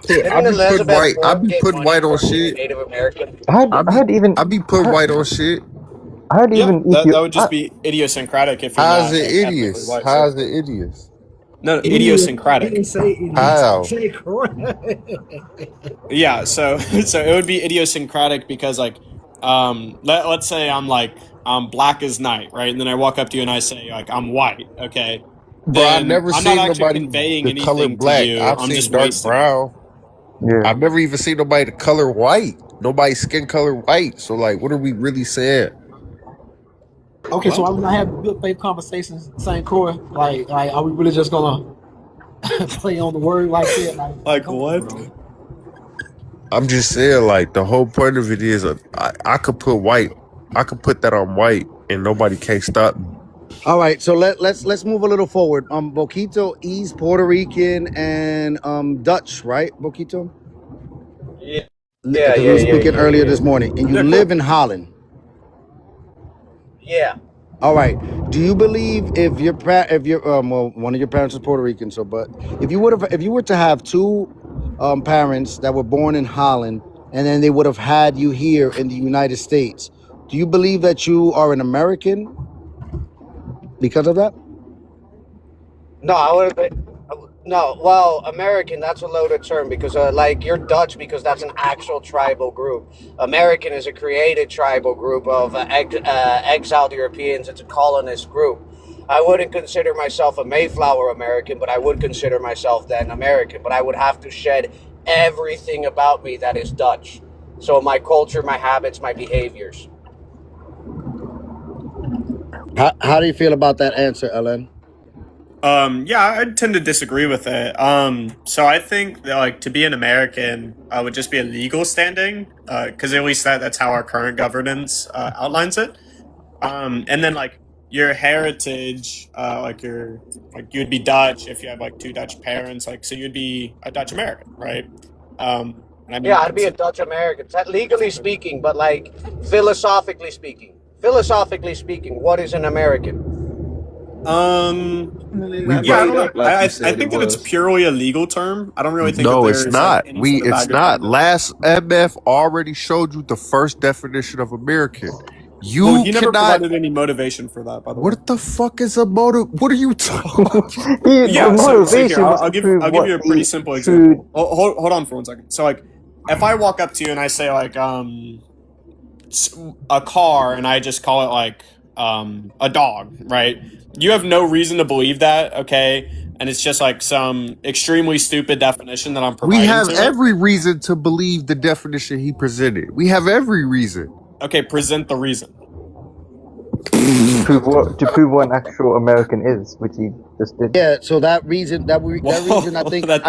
S4: Yeah, I
S18: Didn't
S4: be putting
S18: Elizabeth
S4: white. I
S18: Warren
S4: be
S18: get
S4: putting
S18: money
S4: white on
S18: from being a
S4: shit.
S18: Native American?
S2: I heard even
S4: I be putting white on shit.
S2: I heard
S19: Yeah,
S2: even
S19: that would just be idiosyncratic if you're
S4: How's
S19: not
S4: it
S19: like ethnically
S4: idiots?
S19: white. Sure.
S4: How's it idiots?
S19: No,
S11: Idiot. He didn't
S19: idiosyncratic.
S11: say idiots.
S4: How?
S11: Say correct.
S19: Yeah, so so it would be idiosyncratic because like let's say I'm like black as night, right? And then I walk up to you and I say like I'm white, okay?
S4: Bro, I
S19: Then
S4: never
S19: I'm not
S4: seen
S19: actually
S4: nobody
S19: conveying
S4: the color
S19: anything to
S4: black.
S19: you.
S4: I've
S19: I'm
S4: seen
S19: just
S4: dark
S19: wasting it.
S4: brown.
S2: yeah.
S4: I've never even seen nobody the color white. Nobody's skin color white. So like, what are we really saying?
S11: Okay, so are we gonna have good faith conversations, St. Croix? Like, are we really just gonna play on the word like that?
S19: Like
S11: come
S19: what?
S11: on, bro.
S4: I'm just saying, like, the whole point of it is, I could put white. I could put that on white, and nobody can't stop me.
S12: all right, so let's move a little forward. Boquito, he's Puerto Rican and Dutch, right, Boquito?
S18: Yeah, yeah,
S12: Because we
S18: yeah,
S12: were
S18: yeah,
S12: speaking
S18: yeah,
S12: earlier
S18: yeah.
S12: this morning, and you
S19: Yeah,
S12: live
S19: cool.
S12: in Holland.
S18: Yeah.
S12: All right. Do you believe if your well, one of your parents is Puerto Rican, so but if you were to have two parents that were born in Holland and then they would have had you here in the United States, do you believe that you are an American because of that?
S18: No, I would have been. No, well, American, that's a loaded term because, like, you're Dutch because that's an actual tribal group. American is a created tribal group of exiled Europeans. It's a colonist group. I wouldn't consider myself a Mayflower American, but I would consider myself then American. But I would have to shed everything about me that is Dutch. So my culture, my habits, my behaviors.
S12: How do you feel about that answer, Ellen?
S19: Yeah, I tend to disagree with it. So I think that like to be an American would just be a legal standing, because at least that's how our current governance outlines it. And then like your heritage, you'd be Dutch if you had like two Dutch parents, like so you'd be a Dutch American, right? And I mean,
S18: Yeah, I'd be a Dutch American, legally speaking, but like philosophically speaking, what is an American?
S4: We
S19: yeah, I
S4: wrote
S19: don't
S4: it
S19: know.
S4: up like you
S19: I
S4: said it
S19: think that it's
S4: was.
S19: purely a legal term. I don't really think that
S4: No, it's
S19: there's like
S4: not.
S19: any sort of
S4: It's not.
S19: agreement.
S4: Last MF already showed you the first definition of American.
S19: Well,
S4: You
S19: he never
S4: cannot.
S19: provided any motivation for that, by the way.
S4: What the fuck is a motive? What are you talking about?
S2: The
S19: Yeah, so here
S2: motivation was to prove
S19: I'll give
S2: what
S19: you a pretty
S2: the
S19: simple
S2: true.
S19: example. Hold on for 1 second. So like, if I walk up to you and I say like a car and I just call it like a dog, right? You have no reason to believe that, okay? And it's just like some extremely stupid definition that I'm
S4: We
S19: providing
S4: have
S19: to it.
S4: every reason to believe the definition he presented. We have every reason.
S19: Okay, present the reason.
S2: To prove what an actual American is, which he just did.
S1: Yeah, so that reason I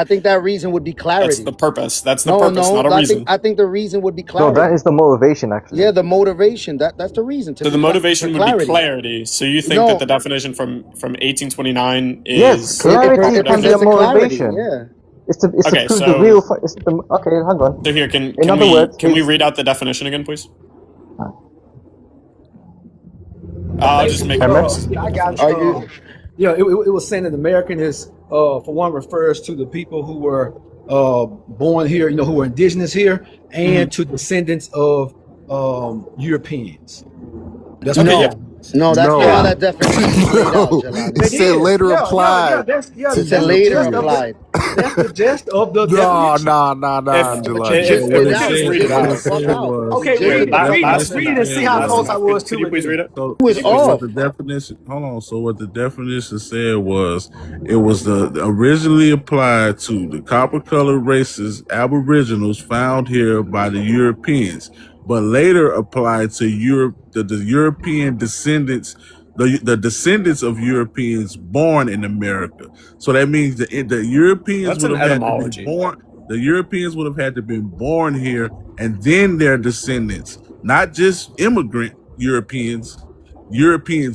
S1: think that reason would be
S19: That's
S1: clarity.
S19: the purpose. That's the
S1: No,
S19: purpose,
S1: no,
S19: not a reason.
S1: I think the reason would be
S2: No,
S1: clarity.
S2: that is the motivation actually.
S1: Yeah, the motivation. That's the reason.
S19: So the motivation would be clarity. So you think that the definition from 1829 is
S2: Yes, clarity can be a motivation.
S1: Yeah.
S2: It's to
S19: Okay,
S2: prove
S19: so-
S2: the real. Okay, hang on.
S19: So here,
S2: In other words,
S19: can we
S2: his-
S19: read out the definition again, please? I'll just make
S11: I got you. Yeah, it was saying that American is, for one, refers to the people who were born here, who were indigenous here, and to descendants of Europeans. That's what
S1: No, that's not how that definition is laid out, Jelani.
S4: It said later applied.
S1: It said later applied.
S11: That's the gist of the
S4: Nah,
S11: definition. Okay, read it and see how close I was to it.
S19: Please read it.
S17: So
S1: off.
S17: what the definition? Hold on. So what the definition said was, it was originally applied to the copper-colored races, Aboriginals found here by the Europeans, but later applied to the European descendants. The descendants of Europeans born in America. So that means the Europeans
S19: That's
S17: would
S19: an
S17: have had to
S19: etymology.
S17: be born. The Europeans would have had to been born here, and then their descendants, not just immigrant Europeans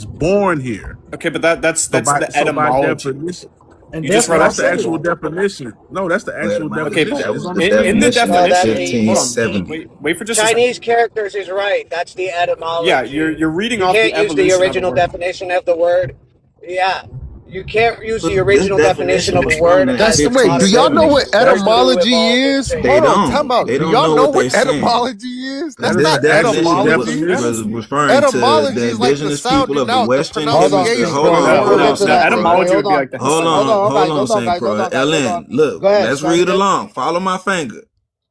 S17: born here.
S19: Okay, but that's the
S17: By
S19: etymology.
S17: definition,
S11: And
S19: You just read
S17: that's
S19: off
S17: the actual definition. No, that's the actual
S19: Okay,
S17: definition.
S19: but
S17: It's on the
S19: in the
S17: definition.
S19: definition, hold on, wait for just a second.
S18: Chinese characters is right. That's the etymology.
S19: Yeah, you're reading
S18: You
S19: off the
S18: can't use the
S19: evolution of
S18: original
S19: word.
S18: definition of the word. Yeah. You can't use
S14: But
S18: the original
S14: this
S18: definition of
S14: definition
S18: a word.
S14: is from
S4: That's
S14: the
S4: the way. Do y'all know what
S14: 1570s.
S4: etymology is?
S14: They
S4: Hold on,
S14: don't.
S4: time out.
S14: They
S4: Do
S14: don't
S4: y'all
S14: know
S4: know
S14: what
S4: what
S14: they're saying.
S4: etymology is? That's
S14: This
S4: not
S14: definition
S4: etymology.
S14: was referring
S4: Etymology
S14: to the
S4: is like the
S14: indigenous
S4: sounding
S14: people of the
S4: out, the
S14: Western
S4: pronunciation.
S14: Hemisphere.
S1: Hold on.
S19: Hold on.
S1: to
S19: The
S1: that.
S19: etymology would
S1: Hold
S19: be
S1: on.
S19: like the
S14: Hold on, Saint Pro.
S1: Hold on.
S14: Ellen, look,
S1: Go ahead,
S14: let's
S1: son.
S14: read along. Follow my finger.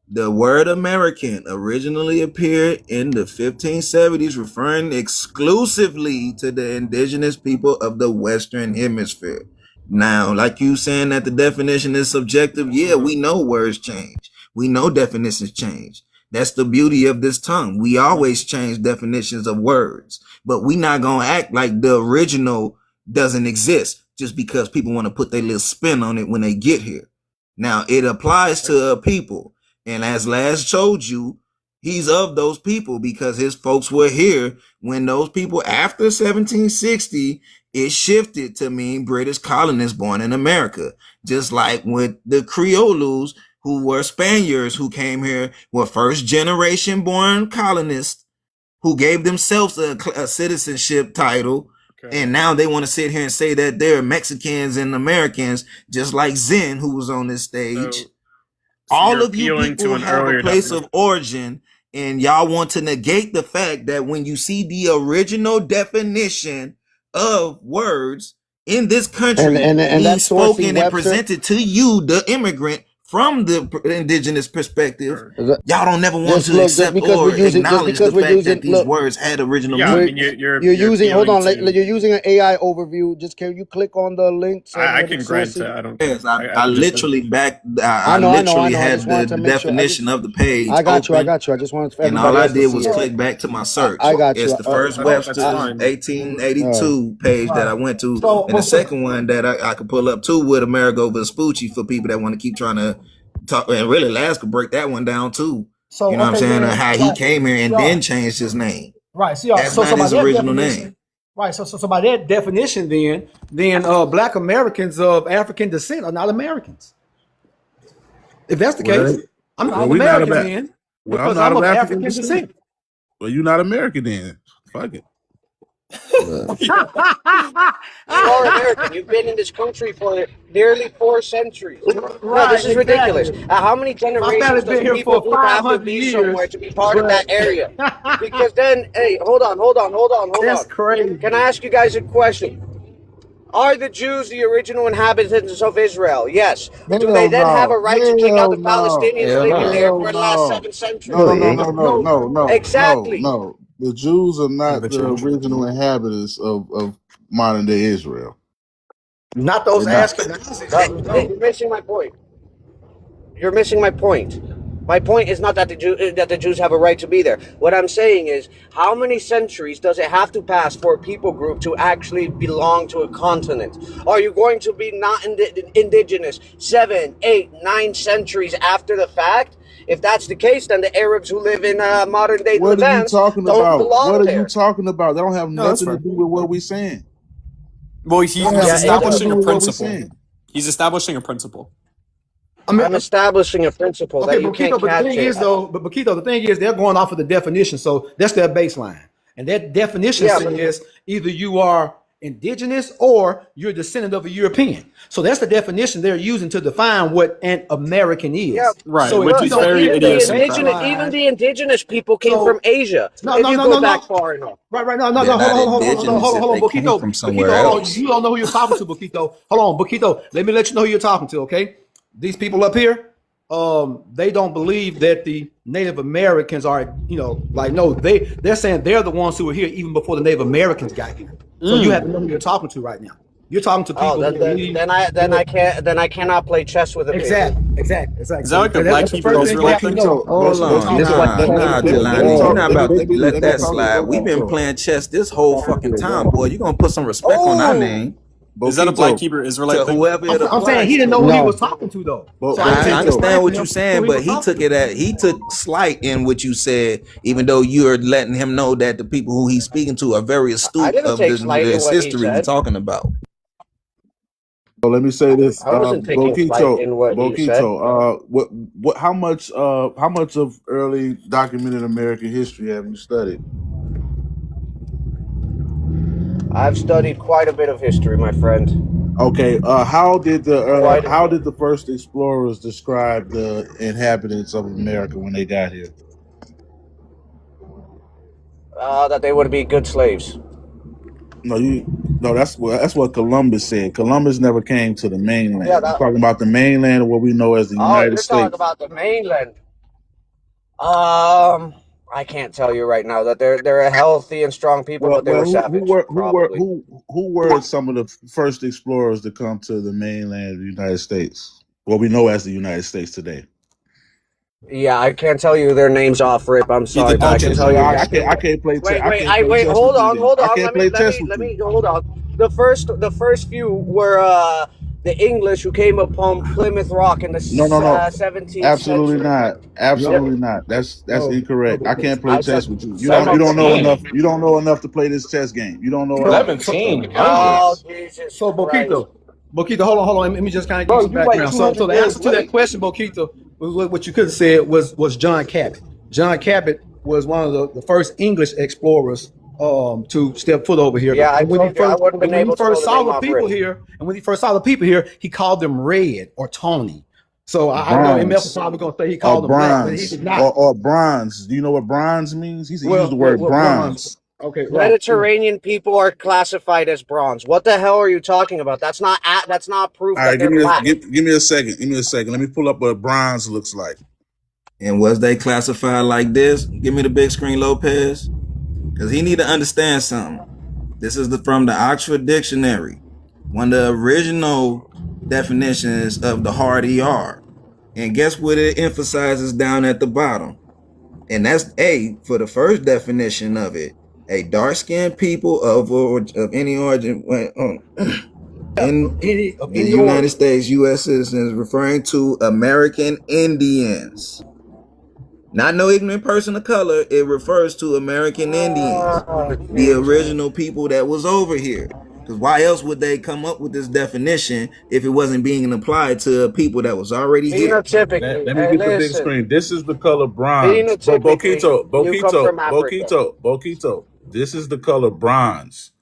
S14: The word American originally appeared in the 1570s, referring exclusively to the indigenous people of the Western Hemisphere. Now, like you saying that the definition is subjective, yeah, we know words change. We know definitions change. That's the beauty of this tongue. We always change definitions of words, but we not going to act like the original doesn't exist just because people want to put their little spin on it when they get here. Now, it applies to a people. And as Laz showed you, he's of those people because his folks were here when those people after 1760, it shifted to mean British colonists born in America. Just like with the Criollos, who were Spaniards who came here, were first generation born colonists who gave themselves a citizenship title. Okay. And now they want to sit here and say that they're Mexicans and Americans, just like Zen, who was on this stage. So all of you people have a place of origin, and y'all want to negate the fact that when you see the original definition of words in this country
S1: and
S14: being spoken and
S1: Webster
S14: presented to you, the immigrant, from the indigenous perspective, y'all don't never want to accept or acknowledge the fact that these words had original meaning.
S1: You're using hold on, you're using an AI overview. Just can you click on the links?
S19: I can grant it. I don't.
S14: Yes, I literally had the definition of the page.
S1: I got you. I just wanted to.
S14: And all I did was click back to my search.
S1: I got you.
S14: It's the first Webster's 1882 page that I went to, and the second one that I could pull up too with Amerigo Vespucci for people that want to keep trying to talk. And really, Laz could break that one down too. So, you know what I'm saying? How he came here and then changed his name.
S11: Right. So,
S14: that's not his original name.
S11: Right. So by that definition, then Black Americans of African descent are not Americans. If that's the case,
S17: Well,
S11: I'm
S17: well,
S11: not
S17: we not
S11: American
S17: about.
S11: then
S17: Well, I'm
S11: because
S17: not
S11: I'm
S17: of
S11: of
S17: African
S11: African
S17: descent.
S11: descent.
S17: Well, you're not American then. Fuck it.
S14: Look,
S18: You are American. You've been in this country for nearly 4 centuries. No, this
S11: Right,
S18: is ridiculous.
S11: exactly.
S18: How many
S11: My
S18: generations
S11: family
S18: does
S11: been
S18: a
S11: here
S18: people
S11: for
S18: group have to
S11: 500
S18: be somewhere
S11: years,
S18: to be part of
S11: but
S18: that area? Because then, hey, hold
S11: that's
S18: on.
S11: crazy.
S18: Can I ask you guys a question? Are the Jews the original inhabitants of Israel? Yes. Do they
S17: Hell
S18: then have a
S17: no.
S18: right to kick out
S17: Hell
S18: the
S17: no.
S18: Palestinians
S14: hell
S18: living
S14: no.
S18: there
S17: Hell
S18: for the last
S17: no.
S18: 7 centuries?
S17: No,
S14: No,
S17: no,
S14: he
S17: no,
S14: ain't.
S17: no, no,
S11: No,
S17: no, no, no,
S18: Exactly.
S17: no. The Jews are
S19: Never
S17: not the
S19: changed.
S17: original inhabitants of modern day Israel.
S11: not
S17: They're
S11: those
S17: not.
S11: Ashkenazis. No.
S18: You're missing my point. You're missing my point. My point is not that that the Jews have a right to be there. What I'm saying is, how many centuries does it have to pass for a people group to actually belong to a continent? Are you going to be not indigenous 7, 8, 9 centuries after the fact? If that's the case, then the Arabs who live in modern day
S17: What are you
S18: Levant
S17: talking
S18: don't
S17: about? What
S18: belong
S17: are you
S18: there.
S17: talking about? That don't have
S19: No, that's
S17: nothing to
S19: fair.
S17: do with what we're saying.
S19: Well,
S17: That don't
S19: he's
S17: have
S18: Yeah, it
S17: nothing to
S18: does.
S19: establishing
S17: do
S19: a
S17: with what we're
S19: principle.
S17: saying.
S19: He's establishing a principle.
S11: I mean,
S18: I'm establishing a principle
S11: okay,
S18: that you can't
S11: Boquito, but the
S18: catch
S11: thing
S18: it.
S11: is, though, but Boquito, the thing is, they're going off of the definition, so that's their baseline, and that definition
S18: Yeah, but
S11: says either you are indigenous or you're a descendant of a European. So that's the definition they're using to define what an American
S18: yeah,
S11: is.
S19: Right,
S11: So if
S19: which
S11: you
S18: look,
S19: is
S11: don't
S19: very
S11: fit that
S19: idiosyncratic.
S18: even
S11: baseline,
S18: the indigenous people came from
S11: so
S18: Asia.
S11: no,
S18: If
S11: no,
S18: you
S11: no,
S18: go
S11: no,
S18: back
S11: no.
S18: far enough.
S11: Right, no, no,
S14: They're
S11: no.
S14: not
S11: Hold
S14: indigenous
S11: on,
S14: if they came
S11: Boquito,
S14: from
S11: Boquito,
S14: somewhere
S11: hold on.
S14: else.
S11: You don't know who you're talking to, Boquito. Hold on, Boquito. Let me let you know who you're talking to. Okay, these people up here, they don't believe that the Native Americans are, like no, they're saying they're the ones who were here even before the Native Americans got here. So you have to know who you're talking to right now. You're talking to
S18: Oh,
S11: people who believe that
S18: then I cannot play chess with a pig.
S11: exactly.
S19: Is that
S11: So
S19: like a
S11: that's
S19: Black
S11: the
S19: Hebrew
S11: first thing you have
S19: Israelite
S11: to
S19: thing?
S11: know.
S14: Hold
S17: Bo
S14: on.
S18: This is
S17: Keito,
S18: what
S14: Nah,
S17: let me
S14: Jelani. You're
S17: talk.
S14: not about to let
S17: Let me
S14: that
S17: talk to
S14: slide. We've been
S17: Bo
S14: playing chess this whole fucking time, boy. You're gonna put some respect on our
S18: Oh,
S14: name
S19: Is that a Black
S17: Keito,
S19: Hebrew Israelite
S14: to
S19: thing?
S14: whoever it
S11: I'm saying he
S14: applies
S11: didn't know
S14: to.
S11: who he
S18: no.
S11: was talking to though. So I
S17: Bo
S11: was
S14: I
S11: saying
S17: Keito.
S11: explain
S14: understand
S11: to
S14: what you're
S11: him who
S14: saying,
S11: he
S14: but
S11: was
S14: he
S11: talking
S14: took
S11: to.
S14: it at he took slight in what you said, even though you're letting him know that the people who he's speaking to are very
S18: I
S14: astute
S18: didn't
S14: of
S18: take slight in
S14: this
S18: what he
S14: history we're
S18: said.
S14: talking about.
S17: So let me say this,
S18: I wasn't taking slight in what he said.
S17: how much of early documented American history have you studied?
S18: I've studied quite a bit of history, my friend.
S17: Okay,
S18: Quite a
S17: how
S18: bit.
S17: did the first explorers describe the inhabitants of America when they got here?
S18: That they would be good slaves.
S17: No, that's what Columbus said. Columbus never came to the
S18: Yeah,
S17: mainland. I'm
S18: that.
S17: talking about the mainland of what we know as the
S18: Oh,
S17: United
S18: you're talking
S17: States.
S18: about the mainland. I can't tell you right now that they're a healthy and strong people,
S17: Well,
S18: but they
S17: well,
S18: were savage, probably.
S17: who were some of the first explorers to come to the mainland of the United States? What we know as the United States today.
S18: Yeah, I can't tell you their names off rip. I'm
S19: Be the
S18: sorry, but I can
S17: Okay,
S19: Dutchess.
S18: tell
S17: so
S18: you
S17: I
S18: exactly.
S17: can't I can't play chess. I can't play
S18: Wait.
S17: chess with
S18: Hold
S17: you
S18: on,
S17: then.
S18: hold
S17: I
S18: on.
S17: can't play chess with
S18: Let
S17: you.
S18: me hold on. The first few were the English who came upon Plymouth Rock in the
S17: No.
S18: 17th
S17: Absolutely
S18: century.
S17: not.
S11: No,
S17: Absolutely not. That's
S11: no,
S17: incorrect. I can't play
S18: I said
S17: chess with you. You don't know
S19: 17.
S17: enough. You don't know enough to play this chess game. You don't know enough.
S18: oh
S19: 1700s.
S18: Jesus
S11: So
S18: Christ.
S11: Boquito, hold on. Let me just kind of give you
S17: Bro,
S11: some
S17: you like
S11: background. So
S17: 200
S11: the
S17: years
S11: answer to that
S17: late.
S11: question, Boquito, what you could have said was John Cabot. John Cabot was one of the first English explorers to step foot over here.
S18: Yeah, I
S11: And when he
S18: told you I
S11: first
S18: wouldn't
S11: and
S18: been
S11: when he
S18: able to know
S11: first
S18: the
S11: saw
S18: name
S11: the
S18: off
S11: people
S18: rip.
S11: here, he called them red or tawny. So I know MF was
S17: Bronze
S11: probably gonna say he
S17: or
S11: called them black, but he
S17: bronze
S11: did not.
S17: or bronze. Do you know what bronze means? He used the word
S11: Well, bronze.
S17: bronze.
S11: Okay, right.
S18: Mediterranean people are classified as bronze. What the hell are you talking about? That's not proof
S17: All
S18: that
S17: right,
S18: they're black.
S17: give me a second. Give me a second. Let me pull up what bronze looks like.
S14: And was they classified like this? Give me the big screen, Lopez, because he need to understand something. This is from the Oxford Dictionary, one of the original definitions of the hard ER. And guess what it emphasizes down at the bottom? And that's A for the first definition of it. A dark-skinned people of any origin in
S11: Of
S14: the
S11: any
S14: United
S11: origin.
S14: States, U.S. citizens, referring to American Indians. Not no ignorant person of color. It refers to American Indians,
S20: Oh,
S14: the
S20: Jesus.
S14: original people that was over here. Because why else would they come up with this definition if it wasn't being applied to people that was already here?
S18: Phenotypically,
S17: Let me
S18: hey,
S17: get the big
S18: listen.
S17: screen. This is the color bronze.
S18: Phenotypically, you come from Africa.
S17: Bokito. This is the color bronze.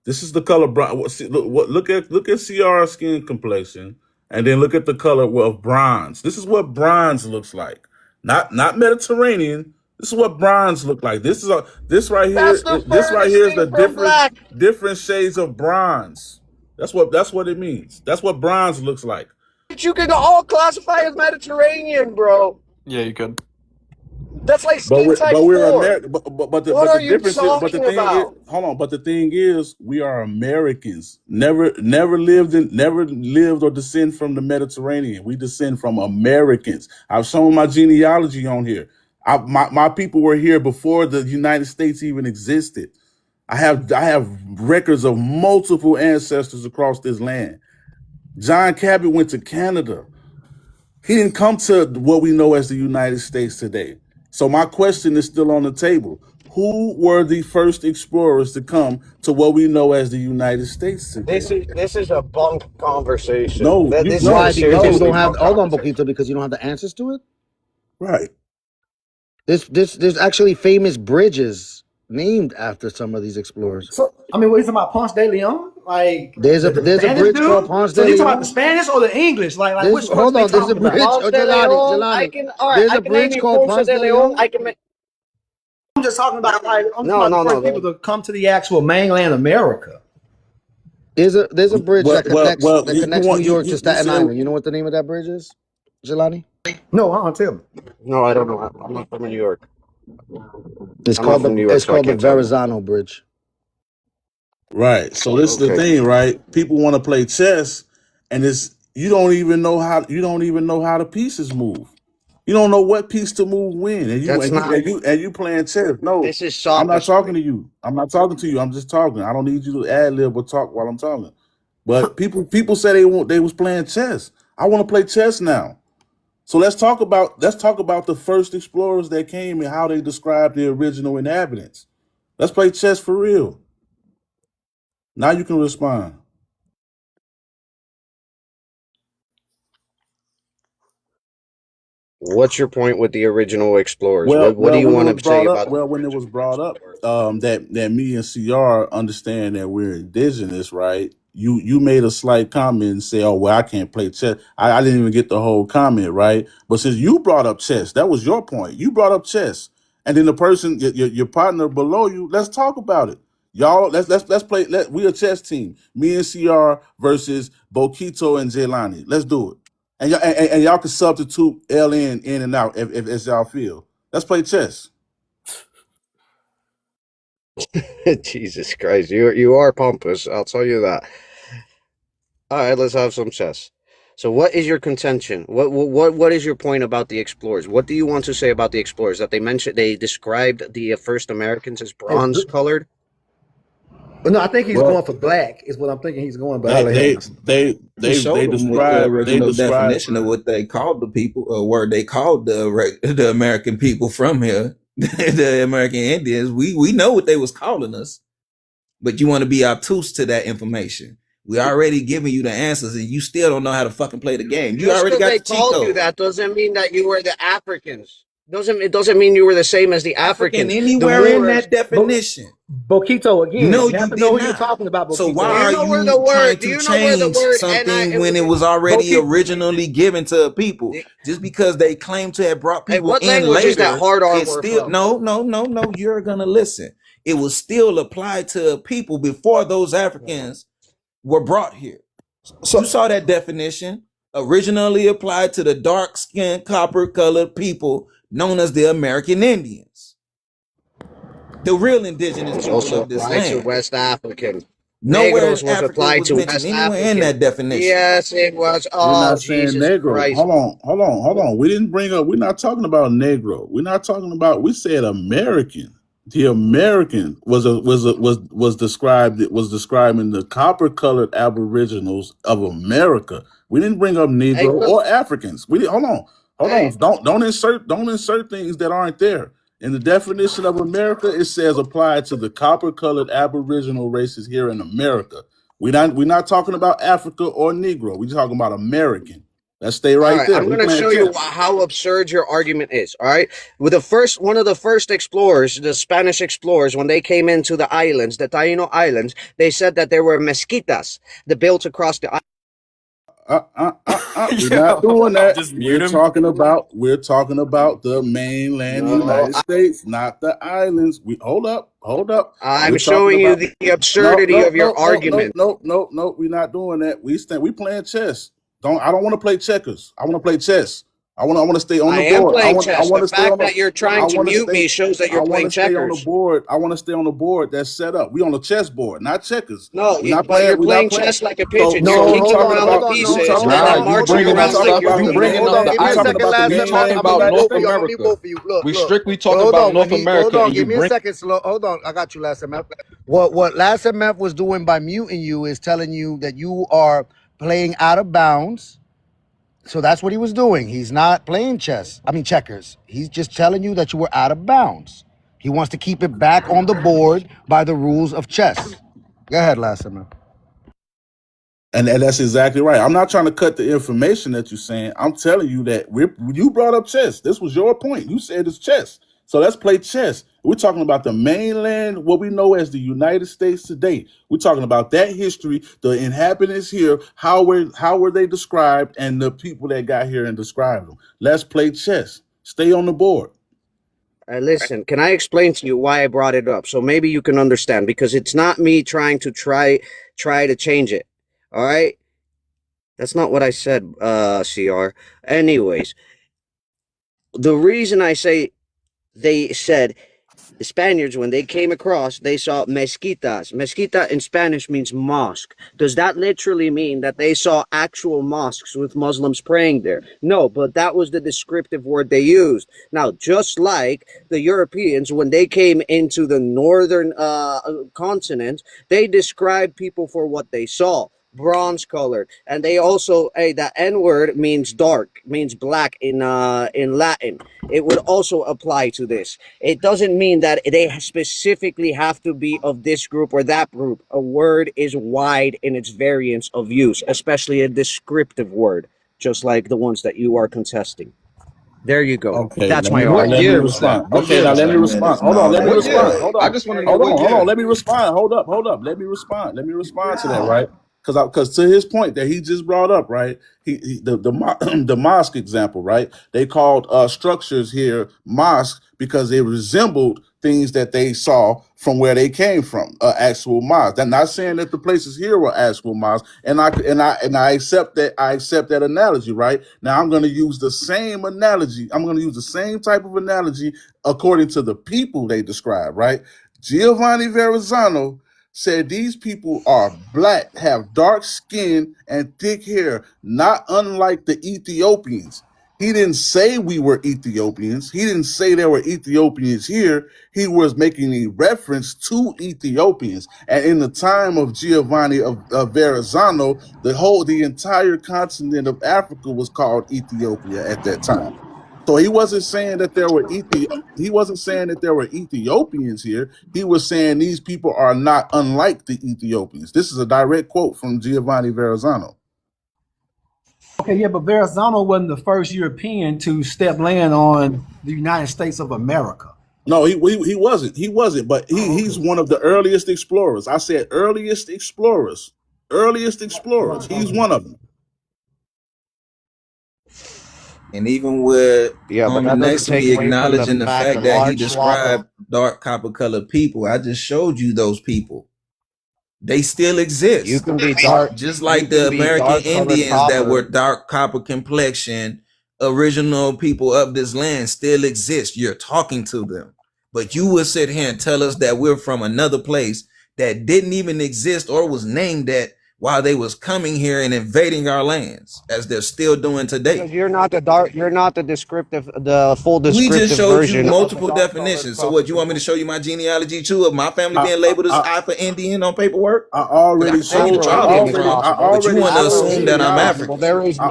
S17: This is the color bronze. Look at Ciara's skin complexion, and then look at the color of bronze. This is what bronze looks like. Not Mediterranean. This is what bronze look like. This right
S18: That's
S17: here.
S18: the
S17: This right
S18: furthest
S17: here is
S18: thing
S17: the
S18: from black.
S17: different shades of bronze. That's what it means. That's what bronze looks like.
S18: But you can all classify as Mediterranean, bro.
S19: Yeah, you could.
S18: That's like
S17: But
S18: skin
S17: we're
S18: type
S17: but we're
S18: 4.
S17: American.
S18: What
S17: But the
S18: are you
S17: difference is. But the
S18: talking
S17: thing is,
S18: about?
S17: hold on. But the thing is, we are Americans. Never lived or descend from the Mediterranean. We descend from Americans. I've shown my genealogy on here. My people were here before the United States even existed. I have records of multiple ancestors across this land. John Cabot went to Canada. He didn't come to what we know as the United States today. So my question is still on the table. Who were the first explorers to come to what we know as the United States today?
S18: This is a bunk conversation.
S17: No,
S18: This is
S1: Why?
S18: a
S1: Because you
S18: seriously
S1: don't have.
S18: bunk
S1: Hold on,
S18: conversation.
S1: Boquito. Because you don't have the answers to it.
S17: right.
S1: There's actually famous bridges named after some of these explorers.
S11: So I mean, what are you talking about, Ponce de Leon? Like the
S1: There's a
S11: Spanish
S1: bridge called
S11: dude?
S1: Ponce
S11: So
S1: de
S11: you talking about the
S1: Leon.
S11: Spanish or the English? Like
S1: There's
S11: which ones
S1: hold
S11: they
S1: on. There's a
S11: talking about?
S1: bridge.
S18: Ponce
S1: Oh,
S18: de Leon,
S1: Jelani.
S18: I
S1: There's a
S18: can name
S1: bridge
S18: you
S1: called
S18: Ponce
S1: Ponce
S18: de
S1: de
S18: Leon.
S1: Leon.
S18: I can make
S11: I'm just talking about I'm talking
S18: no,
S11: about the
S18: no,
S11: first
S18: no.
S11: people to come to the actual mainland America.
S1: There's a bridge
S17: Well.
S1: that connects New York to Staten Island. You know what the name of that bridge is, Jelani?
S11: No, tell me.
S18: No, I don't know. I'm not from New York.
S1: It's
S18: I'm not
S1: called
S18: from New York, so I
S1: the
S18: can't tell you.
S1: Verrazano Bridge.
S17: Right. So this is the
S18: Okay.
S17: thing, right? People want to play chess, and it's you don't even know how the pieces move. You don't know what piece to move when,
S18: That's not.
S17: and you playing chess. No,
S18: This is
S17: I'm not talking
S18: sophistry.
S17: to you. I'm not talking to you. I'm just talking. I don't need you to ad lib or talk while I'm talking. But people say they was playing chess. I want to play chess now. So let's talk about the first explorers that came and how they described the original inhabitants. Let's play chess for real. Now you can respond.
S18: What's your point with the original explorers?
S17: Well,
S18: What do you
S17: when it
S18: want
S17: was
S18: to say
S17: brought up,
S18: about the original explorers?
S17: that me and CR understand that we're indigenous, right? You made a slight comment and say, "Oh, well, I can't play chess." I didn't even get the whole comment, right? But since you brought up chess, that was your point. You brought up chess, and then the person, your partner below you, let's talk about it. Y'all, let's play. We a chess team. Me and CR versus Bokito and Jelani. Let's do it. And y'all can substitute LN in and out if as y'all feel. Let's play chess.
S18: Jesus Christ, you are pompous. I'll tell you that. All right, let's have some chess. So, what is your contention? What is your point about the explorers? What do you want to say about the explorers? That they described the first Americans as bronze colored?
S11: No, I think he's
S17: Well,
S11: going for black. Is what I'm thinking he's going. But I'll
S17: they
S11: let him
S17: they
S11: answer.
S17: they
S14: Just
S17: they
S14: showed them what the
S17: they
S14: original
S17: describe
S14: definition of what they called the people, or where they called the American people from here, the American Indians. We know what they was calling us, but you want to be obtuse to that information. We already giving you the answers, and you still don't know how to fucking play the game. You
S18: Just
S14: already
S18: because
S14: got
S18: they
S14: the cheat
S18: called you
S14: code.
S18: that doesn't mean that you were the Africans. It doesn't mean you were the same as the
S14: African
S18: Africans. The
S14: anywhere in
S18: Moors.
S14: that definition.
S11: Boquito again.
S14: No,
S11: You have
S14: you
S11: to know
S14: did
S11: who you're
S14: not.
S11: talking about,
S14: So
S11: Boquito.
S14: why
S18: Do you
S14: are
S18: know where
S14: you
S18: the
S14: trying
S18: word? Do
S14: to
S18: you know where the
S14: change
S18: word
S14: something when it was already
S11: Boquito.
S14: originally given to a people? Just because they claim to have brought
S18: Hey,
S14: people
S18: what
S14: in
S18: language is that
S14: later,
S18: hard R
S14: it's
S18: word
S14: still
S18: from?
S14: no. You're gonna listen. It was still applied to a people before those Africans were brought here. You
S11: So
S14: saw that definition originally applied to the dark-skinned, copper-colored people known as the American Indians, the real indigenous
S18: It's
S14: people
S18: also
S14: of this
S18: applied to
S14: land.
S18: West African.
S14: Nowhere
S18: Negros was
S14: Africa
S18: applied
S14: was
S18: to
S14: mentioned
S18: West
S14: anywhere in
S18: African.
S14: that definition.
S18: Yes, it was.
S17: we're
S18: Oh,
S17: not saying
S18: Jesus
S17: Negro.
S18: Christ.
S17: Hold on. We didn't bring up. We're not talking about Negro. We're not talking about. We said American. The American was described. It was describing the copper colored Aboriginals of America. We didn't bring up
S18: Hey,
S17: Negro
S18: look,
S17: or Africans. We didn't. Hold on. Hold
S18: Hey,
S17: on. Don't insert things that aren't there. In the definition of America, it says applied to the copper-colored Aboriginal races here in America. We're not talking about Africa or Negro. We're talking about American. Let's stay
S18: all
S17: right
S18: right,
S17: there.
S18: I'm
S17: We
S18: going to
S17: playing
S18: show you
S17: chess.
S18: how absurd your argument is. All right, with one of the first explorers, the Spanish explorers, when they came into the islands, the Taino Islands, they said that there were mezquitas that built across the
S17: We're not doing that.
S19: Just mute
S17: We're
S19: him.
S17: talking about the mainland
S18: No,
S17: United States, not the islands. We hold up.
S18: I'm
S17: We're talking
S18: showing you
S17: about
S18: the
S17: no,
S18: absurdity
S17: no,
S18: of your
S17: no, no, no,
S18: argument.
S17: no, no, no. We're not doing that. We playing chess. I don't want to play checkers. I want to play chess. I want to stay on
S18: I
S17: the
S18: am
S17: board.
S18: playing chess. The
S17: To stay on
S18: fact
S17: the
S18: that you're
S17: I
S18: trying to
S17: want to
S18: mute
S17: stay
S18: me shows that
S17: I
S18: you're
S17: want
S18: playing
S17: to stay on the
S18: checkers.
S17: board. I want to stay on the board that's set up. We on the chess board, not checkers.
S18: No,
S17: We're not
S18: but
S17: playing.
S18: you're
S17: We're not
S18: playing
S17: playing.
S18: chess like a
S17: So
S18: pigeon. You're
S17: so
S12: No,
S17: we
S18: kicking
S12: hold
S17: talking
S12: on,
S18: around the
S12: hold
S17: about
S12: on.
S17: we
S12: No,
S18: pieces
S17: talking
S12: hold
S18: and
S12: on,
S16: Nah,
S18: then
S17: about
S12: hold
S16: you
S12: on,
S17: hold
S18: marching
S12: hold
S16: bringing
S17: on.
S12: on,
S16: up
S17: We
S18: around
S12: hold
S17: talking
S18: like
S16: stuff.
S18: you're
S12: on.
S17: about
S16: You
S17: the
S18: human.
S16: bringing
S12: Hold
S16: up
S12: on,
S16: the
S17: mainland.
S12: give me
S17: We
S12: a
S17: talking
S12: second,
S16: islands.
S17: about the
S16: We
S12: last
S16: ain't
S12: time.
S16: talking
S12: I'm
S17: mainland
S16: about
S12: gonna
S16: North
S12: mute you.
S17: United.
S12: I'm gonna mute
S16: America.
S12: both of you. Look,
S16: We
S12: look.
S16: strictly talking
S12: Hold
S16: about
S12: on.
S16: North
S12: Hold
S16: America,
S12: on.
S16: and you
S12: Give me a
S16: bring.
S12: second. Slow. Hold on. I got you, last MF. What last MF was doing by muting you is telling you that you are playing out of bounds. So that's what he was doing. He's not playing chess. I mean checkers. He's just telling you that you were out of bounds. He wants to keep it back on the board by the rules of chess. Go ahead, last MF.
S17: And that's exactly right. I'm not trying to cut the information that you're saying. I'm telling you that you brought up chess. This was your point. You said it's chess. So let's play chess. We're talking about the mainland, what we know as the United States today. We're talking about that history, the inhabitants here, how were they described, and the people that got here and described them. Let's play chess. Stay on the board.
S18: Listen, can I explain to you why I brought it up? So maybe you can understand because it's not me trying to try to change it. All right? That's not what I said, CR. Anyways, the reason I say they said the Spaniards, when they came across, they saw mezquitas. Mezquita in Spanish means mosque. Does that literally mean that they saw actual mosques with Muslims praying there? No, but that was the descriptive word they used. Now, just like the Europeans, when they came into the northern continent, they described people for what they saw. Bronze colored, and they also, hey, the N word means dark, means black in Latin. It would also apply to this. It doesn't mean that they specifically have to be of this group or that group. A word is wide in its variance of use, especially a descriptive word, just like the ones that you are contesting. There you go.
S17: Okay,
S18: That's my
S16: What
S17: let
S18: argument.
S17: me
S16: year was that?
S17: respond.
S16: What
S17: Okay,
S16: year
S17: now
S16: was
S17: let me
S16: that?
S17: respond. Hold on,
S14: No,
S17: let me
S14: that
S16: What
S14: that
S17: respond.
S16: year?
S17: Hold
S16: I
S17: on.
S16: just want to know
S17: Hold on,
S16: what
S17: hold on.
S16: year.
S17: Let me respond. Hold up. Let me respond. Let me respond to that, right? Because to his point that he just brought up, right? The mosque example, right? They called structures here mosque because they resembled things that they saw from where they came from, actual mosques. I'm not saying that the places here were actual mosques, and I accept that. I accept that analogy, right? Now I'm going to use the same analogy. I'm going to use the same type of analogy according to the people they describe, right? Giovanni Verrazzano said these people are black, have dark skin and thick hair, not unlike the Ethiopians. He didn't say we were Ethiopians. He didn't say there were Ethiopians here. He was making a reference to Ethiopians. And in the time of Giovanni of Verrazzano, the entire continent of Africa was called Ethiopia at that time. So he wasn't saying that he wasn't saying that there were Ethiopians here. He was saying these people are not unlike the Ethiopians. This is a direct quote from Giovanni Verrazzano.
S11: Okay, yeah, but Verrazano wasn't the first European to step land on the United States of America.
S17: No, he wasn't. He wasn't, but
S11: Oh,
S17: he's
S11: okay.
S17: one of the earliest explorers. I said earliest explorers. Earliest explorers.
S11: Right,
S17: He's
S11: okay.
S17: one of them.
S14: and even with
S18: Yeah, but that doesn't take
S14: Nexumi
S18: away from the
S14: acknowledging the
S18: fact a
S14: fact that he
S18: large swath of.
S14: described dark copper colored people, I just showed you those people. They still exist.
S18: You can be dark.
S14: Just
S18: You
S14: like the
S18: can be
S14: American
S18: dark colored
S14: Indians that were
S18: copper.
S14: dark copper complexion, original people of this land still exist. You're talking to them. But you will sit here and tell us that we're from another place that didn't even exist or was named that while they was coming here and invading our lands, as they're still doing today.
S18: Because you're not the full
S14: We just
S18: descriptive
S14: showed you
S18: version of the
S14: multiple
S18: dark colored
S14: definitions. So what, you want me to show you my genealogy too of my family
S17: I,
S14: being labeled as
S17: I,
S14: I for Indian on paperwork?
S17: I
S14: Because I
S17: already
S14: can show you the
S17: showed.
S18: Afro
S17: I
S14: tribal
S18: Indian is
S17: already. I
S14: information,
S18: possible.
S14: but you
S17: already
S14: want to
S17: showed
S18: Afro
S14: assume that
S18: Indian
S14: I'm
S17: genealogy.
S18: possible.
S14: African.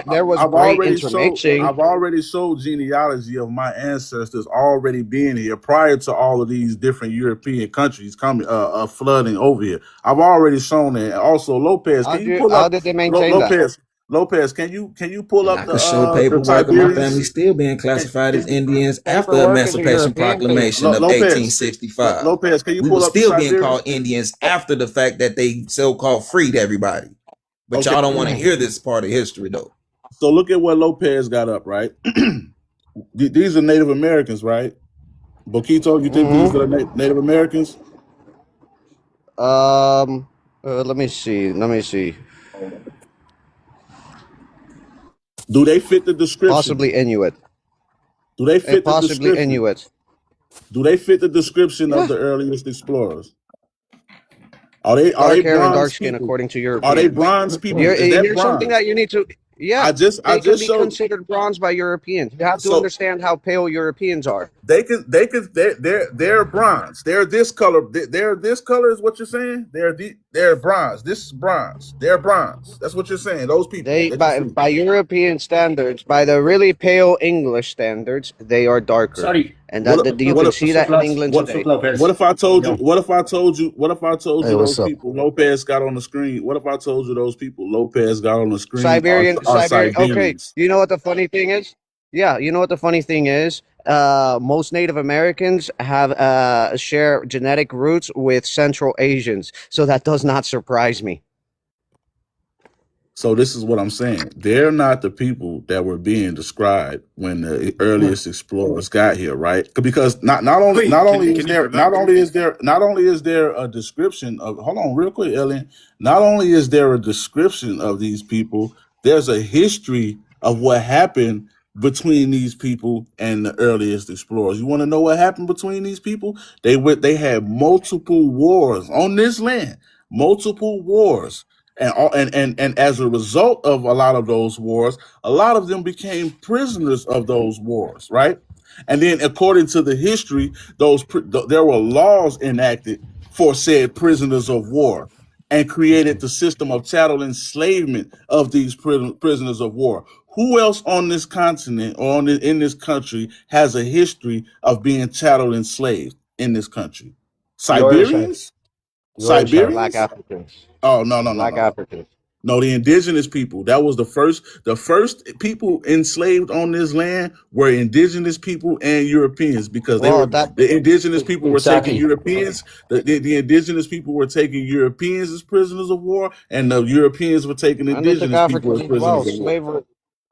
S18: There was
S17: I've
S18: great
S17: already showed.
S18: intermixing.
S17: I've already showed genealogy of my ancestors already being here prior to all of these different European countries coming, flooding over here. I've already shown that. And also, Lopez, can you pull
S18: How
S17: up
S18: did they maintain that?
S17: Lopez? Lopez, can you pull
S14: And
S17: up
S14: I could show
S17: the
S14: paperwork of my family
S17: Siberians?
S14: still being
S17: Can,
S14: classified as
S17: can,
S14: Indians after
S18: Paperwork is a
S14: Emancipation
S18: European thing.
S14: Proclamation of
S17: Lopez,
S14: 1865.
S17: Lopez, can you
S14: We
S17: pull
S14: were
S17: up the
S14: still being called
S17: Siberians?
S14: Indians after the fact that they so-called freed everybody. But
S17: Okay,
S14: y'all don't want to hear this part of history though.
S17: so look at what Lopez got up, right? These are Native Americans, right? Boquito, you think these are Native Americans?
S18: Let me see. Let me see.
S17: Do they fit the description?
S18: Possibly Inuit.
S17: Do they fit the
S18: Possibly
S17: description?
S18: Inuit.
S17: Do they fit the description of
S18: Yeah.
S17: the earliest explorers? Are they
S18: Dark hair and dark
S17: bronze
S18: skin,
S17: people?
S18: according to
S17: Are they
S18: Europeans.
S17: bronze people? Is that
S18: Here's something
S17: bronze?
S18: that you need to. Yeah,
S17: I just
S18: they can be
S17: showed.
S18: considered bronze by Europeans. You have to
S17: So
S18: understand how pale Europeans are.
S17: they're bronze. They're this color. They're this color is what you're saying. They're bronze. This is bronze. They're bronze. That's what you're saying. Those people
S18: They
S17: that you see.
S18: by European standards, by the really pale English standards, they are darker,
S3: Sorry,
S18: and
S17: What
S18: you
S17: what
S18: can
S17: if
S18: see that in England
S17: what
S18: today.
S17: what if I told you?
S3: Yo,
S17: What if I told you? What if I told
S1: Hey,
S17: you
S1: what's
S17: those
S1: up?
S17: people Lopez got on the screen? What if I told you those people Lopez got on the screen are
S18: Siberian. Okay,
S17: Siberians?
S18: you know what the funny thing is? Yeah, you know what the funny thing is? Most Native Americans have share genetic roots with Central Asians, so that does not surprise me.
S17: So this is what I'm saying. They're not the people that were being described when the earliest explorers got here, right? Because not only
S9: Wait, can you
S17: not only is there a description of, hold on real quick, Ellen. Not only is there a description of these people, there's a history of what happened between these people and the earliest explorers. You want to know what happened between these people? They had multiple wars on this land, multiple wars, and as a result of a lot of those wars, a lot of them became prisoners of those wars, right? And then, according to the history, there were laws enacted for said prisoners of war, and created the system of chattel enslavement of these prisoners of war. Who else on this continent or in this country has a history of being chattel enslaved in this country?
S3: you already said.
S17: Siberians?
S3: You already said.
S18: Black
S17: Siberians?
S18: Africans.
S17: Oh, no, no, no,
S18: Black
S17: no, no.
S18: Africans.
S17: No, the indigenous people. That was the first people enslaved on this land were indigenous people and Europeans, because
S18: Well,
S17: the indigenous people were taking
S3: Exactly.
S17: Europeans. The indigenous people were taking Europeans as prisoners of war, and the Europeans were taking
S18: and they took
S17: indigenous people
S18: Africans
S17: as
S18: as well.
S17: prisoners of war.
S18: Slavery.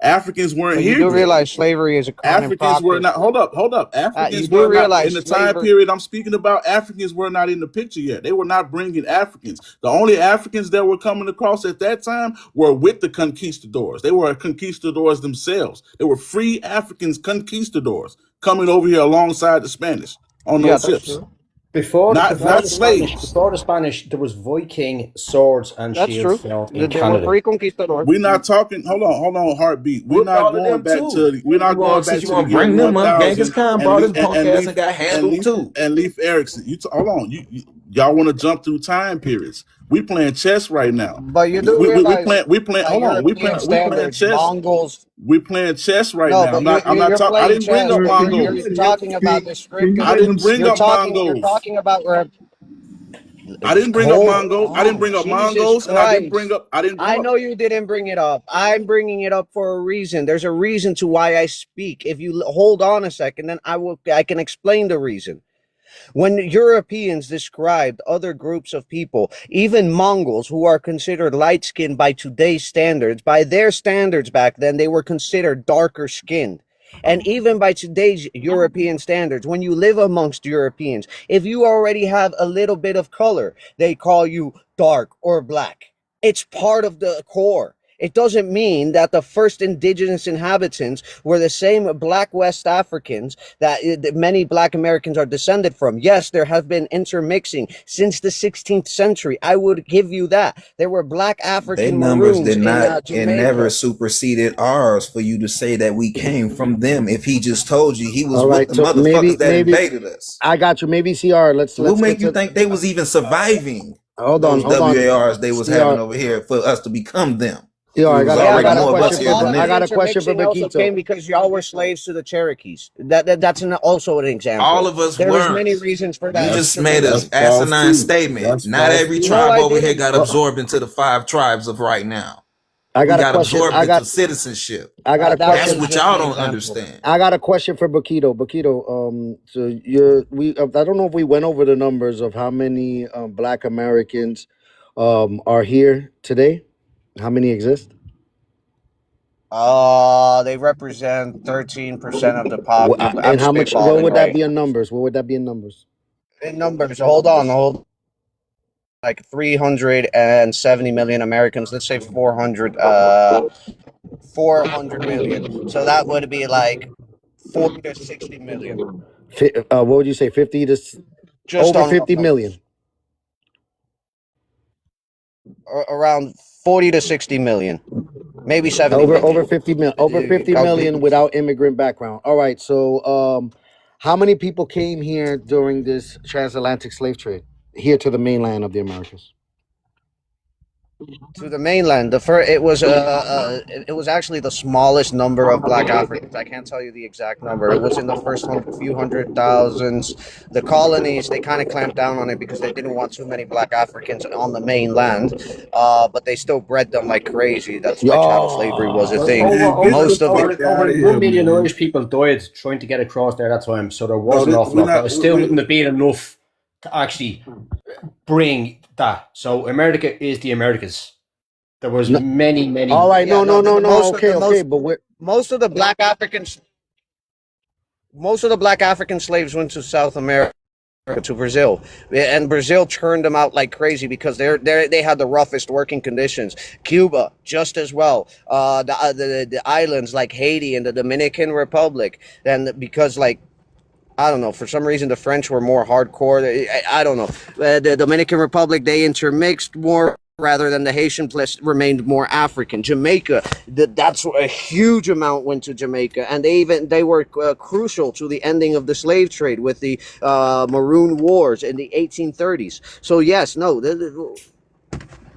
S17: Africans weren't
S18: But you
S17: here
S18: do
S17: yet.
S18: realize slavery is a crime in
S17: Africans were
S18: progress.
S17: not. Hold up.
S18: You
S17: Africans
S18: do
S17: were not in
S18: realize
S17: the time
S18: slavery.
S17: period I'm speaking about. Africans were not in the picture yet. They were not bringing Africans. The only Africans that were coming across at that time were with the conquistadors. They were conquistadors themselves. They were free Africans conquistadors coming over here alongside the Spanish on
S18: Yeah,
S17: those
S18: that's
S17: ships,
S18: true.
S17: not slaves.
S3: Before the Spanish, there was Viking swords and
S18: That's
S3: shields
S18: true.
S3: found in
S18: There were
S3: Canada.
S18: free conquistadors.
S17: We're not talking. Hold on, heartbeat. We're
S14: Whooped
S17: not
S14: all of
S17: going
S14: them
S17: back
S14: too.
S17: to. We're not going
S14: Since
S17: back
S14: you
S17: to the
S14: want to
S17: year
S14: bring them up, Genghis
S17: 1000
S14: Khan
S17: and
S14: brought his
S17: Leaf
S14: punk ass and got handled too.
S17: and Leaf Erikson. Hold on. Y'all want to jump through time periods? We playing chess right now.
S18: But you do
S17: We
S18: realize
S17: playing. We playing.
S18: by
S17: Hold on.
S18: European
S17: We playing
S18: standards,
S17: chess.
S18: Mongols.
S17: We playing chess right
S18: No,
S17: now.
S18: but
S17: I'm not
S18: you're
S17: talking. I
S18: playing
S17: didn't bring
S18: chess,
S17: up
S18: but
S17: Mongols.
S18: you're talking about descriptive.
S17: I didn't bring up
S18: You're
S17: Mongols.
S18: talking about
S17: I didn't bring up
S18: Hold
S17: Mongols. I didn't
S18: on,
S17: bring up
S18: Jesus
S17: Mongols, and I didn't
S18: Christ.
S17: bring up. I didn't.
S18: I
S17: Hold up.
S18: know you didn't bring it up. I'm bringing it up for a reason. There's a reason to why I speak. If you hold on a second, then I can explain the reason. When Europeans described other groups of people, even Mongols, who are considered light-skinned by today's standards, by their standards back then, they were considered darker skinned. And even by today's European standards, when you live amongst Europeans, if you already have a little bit of color, they call you dark or black. It's part of the core. It doesn't mean that the first indigenous inhabitants were the same black West Africans that many black Americans are descended from. Yes, there have been intermixing since the 16th century. I would give you that. There were black
S14: They
S18: African
S14: numbers
S18: Maroons
S14: did
S18: in
S14: not and never
S18: Jamaica.
S14: superseded ours for you to say that we came from them. If he just told you he was
S1: All
S14: with
S1: right,
S14: the
S1: so
S14: motherfuckers that invaded us.
S1: I got you. Maybe CR.
S14: Who
S1: Let's get
S14: make you
S1: to.
S14: think they was even surviving
S1: Hold on,
S14: those
S1: hold on.
S14: WARs they was having
S1: CR.
S14: over here for us to become them?
S1: CR,
S14: It
S1: I
S14: was
S1: got a,
S18: Yeah,
S1: I
S14: already
S1: got
S18: but
S1: a
S18: a
S14: more of
S18: lot,
S14: us
S1: question
S18: a
S14: here
S1: for.
S18: lot
S14: than
S18: of
S1: I
S18: the
S14: them.
S1: got a question for
S18: intermixing also
S1: Bakito.
S18: came because y'all were slaves to the Cherokees. That's also an
S14: All
S18: example.
S14: of us
S18: There was many
S14: weren't.
S18: reasons for
S14: You
S18: that.
S17: That's
S14: just made an
S17: that's
S18: Tremendous.
S17: false
S14: asinine
S17: too.
S14: statement.
S17: That's
S14: Not
S17: false
S14: every
S17: too.
S18: No,
S14: tribe
S18: I
S14: over here
S18: didn't.
S14: got absorbed into the 5 tribes of right now.
S1: I
S14: We
S1: got a
S14: got
S1: question.
S14: absorbed into citizenship.
S1: I got a
S18: That
S14: That's
S18: was
S1: question.
S14: what
S18: just
S14: y'all
S18: an
S14: don't
S18: example.
S14: understand.
S1: I got a question for Bakito. Bakito, so I don't know if we went over the numbers of how many Black Americans are here today. How many exist?
S18: They represent 13% of the pop. I'm
S1: And how much? What
S18: spitballing,
S1: would that
S18: right?
S1: be in numbers? What would that be in numbers?
S18: In numbers, hold. Like 370 million Americans. Let's say 400 million. So that would be like 40 to 60 million.
S1: What would you say? 50 to
S18: Just
S1: over
S18: on
S1: 50 million.
S18: around 40 to 60 million. Maybe 70
S1: Over
S18: million.
S1: 50 million. Over 50 million without immigrant background. All right. So how many people came here during this transatlantic slave trade here to the mainland of the Americas?
S18: To the mainland. It was actually the smallest number of Black Africans. I can't tell you the exact number. It was in the first few hundred thousands. The colonies, they kind of clamped down on it because they didn't want too many Black Africans on the mainland. But they still bred them like crazy. That's why chattel slavery was a
S17: Oh
S18: thing.
S17: man, get the
S18: Most of
S17: fuck
S18: the
S17: out of
S2: Over
S17: here,
S2: 1 million
S17: man.
S2: Irish people died trying to get across there that time, so there
S17: No,
S2: was an awful
S17: we're
S2: lot, but
S17: not.
S2: it still wouldn't have been enough to actually bring that. So America is the Americas. There was
S1: No, all
S2: many.
S1: right.
S18: yeah,
S1: No,
S18: no,
S1: no, no, no.
S18: most of
S1: Okay,
S18: the
S1: okay. But we're
S18: most of the Black Africans, most of the Black African slaves went to South America, to Brazil, and Brazil churned them out like crazy because they had the roughest working conditions. Cuba just as well. The islands like Haiti and the Dominican Republic, and because like I don't know. For some reason, the French were more hardcore. I don't know. The Dominican Republic, they intermixed more rather than the Haitian place remained more African. Jamaica, that's a huge amount went to Jamaica, and they were crucial to the ending of the slave trade with the Maroon Wars in the 1830s. So yes, no,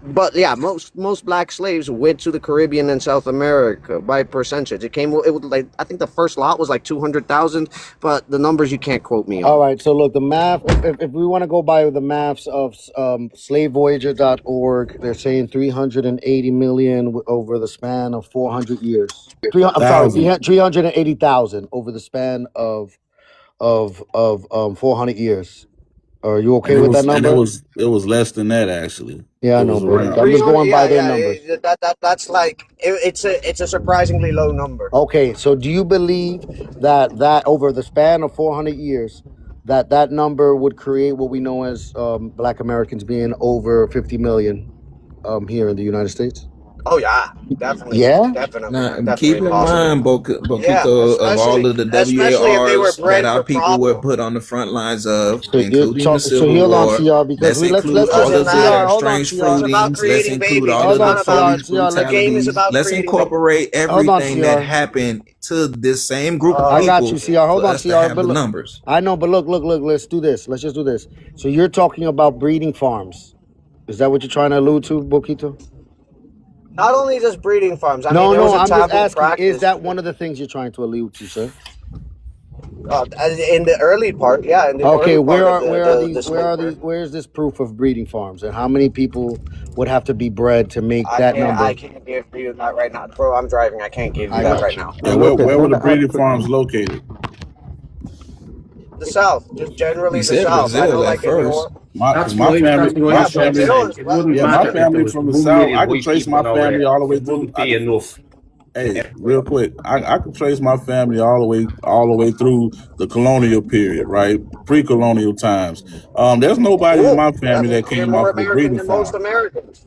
S18: but yeah, most black slaves went to the Caribbean and South America by percentage. It was like I think the first lot was like 200,000, but the numbers you can't quote me
S1: all
S18: on.
S1: right. So look, the math. If we want to go by the maths of slavevoyager.org, they're saying 380 million over the span of 400 years. I'm sorry,
S17: thousand.
S1: 380,000 over the span of 400 years. Are you okay
S17: And
S1: with that
S17: it
S1: number?
S17: was less than that actually.
S1: Yeah,
S17: It
S1: I
S17: was
S1: know, but
S17: around.
S1: I'm just going by
S18: Yeah,
S1: their
S18: yeah,
S1: numbers.
S18: that's like it's a surprisingly low number.
S1: Okay, so do you believe that over the span of 400 years, that number would create what we know as Black Americans being over 50 million here in the United States?
S18: Oh yeah, definitely,
S1: Yeah.
S14: Now, keep
S18: definitely
S14: in
S18: possible.
S14: mind,
S18: Yeah,
S14: Boquito, of all of the
S18: especially if they were
S14: WARs that
S18: bred
S14: our
S18: for
S14: people were
S18: profit.
S14: put on the front lines of,
S1: So
S14: including the
S1: so
S14: Civil
S1: hold on,
S14: War.
S1: CR, because
S14: Let's
S1: we
S14: include
S1: let's
S14: all
S18: Doesn't
S14: of
S1: CR,
S14: the
S18: matter.
S1: hold on,
S14: strange
S1: CR.
S18: It's about
S14: fruitings. Let's
S18: creating
S14: include
S18: babies.
S14: all
S18: It's
S1: Hold
S14: of
S1: on,
S14: the
S18: not about
S1: CR,
S14: police
S1: CR,
S18: the game is
S14: brutalities.
S18: about
S14: Let's
S18: creating babies.
S14: incorporate
S1: hold on,
S14: everything that
S1: CR.
S14: happened to this same group of
S1: I got you,
S14: people
S1: CR.
S14: for
S1: Hold on,
S14: us to
S1: CR.
S14: have
S1: But
S14: the
S1: look,
S14: numbers.
S1: I know, but look. Let's do this. Let's just do this. So you're talking about breeding farms. Is that what you're trying to allude to, Boquito?
S18: Not only just breeding farms. I mean,
S1: No,
S18: there was
S1: no.
S18: a
S1: I'm just
S18: taboo
S1: asking. Is
S18: practice
S1: that one of the things you're trying to allude to, sir?
S18: in the early part. Yeah, in the
S1: Okay,
S18: early part of the
S1: where
S18: slave
S1: are
S18: trade.
S1: these? Where is this proof of breeding farms, and how many people would have to be bred to make that
S18: I
S1: number?
S18: can't give you that right now, bro. I'm driving. I can't give you
S1: I
S18: that
S1: got
S18: right
S1: you.
S18: now.
S17: Yeah,
S2: Real quick,
S17: where
S2: I
S17: were
S2: want
S17: the
S2: to add
S17: breeding
S2: quickly.
S17: farms located?
S18: The South, just
S14: He
S18: generally the
S14: said
S18: South. I know,
S14: Brazil at
S18: like in New
S14: first.
S18: York.
S17: Because
S2: That's why
S17: my
S18: Yeah,
S2: I'm trying to
S17: family,
S18: Brazil
S2: say
S18: as
S2: it
S18: well.
S2: wouldn't
S17: yeah, my
S2: matter if there
S17: family
S2: was
S17: from the
S2: 1
S17: south.
S2: million
S17: I could
S2: white
S17: trace
S2: people
S17: my
S2: now.
S17: family all the way
S2: It
S17: through.
S2: wouldn't be enough.
S17: Hey, real quick, I could trace my family all the way through the colonial period, right? Pre-colonial times. There's nobody in
S18: Cool.
S17: my
S18: That
S17: family
S18: means
S17: that
S18: you're
S17: came
S18: more
S17: off of a
S18: American
S17: breeding
S18: than most
S17: farm.
S18: Americans.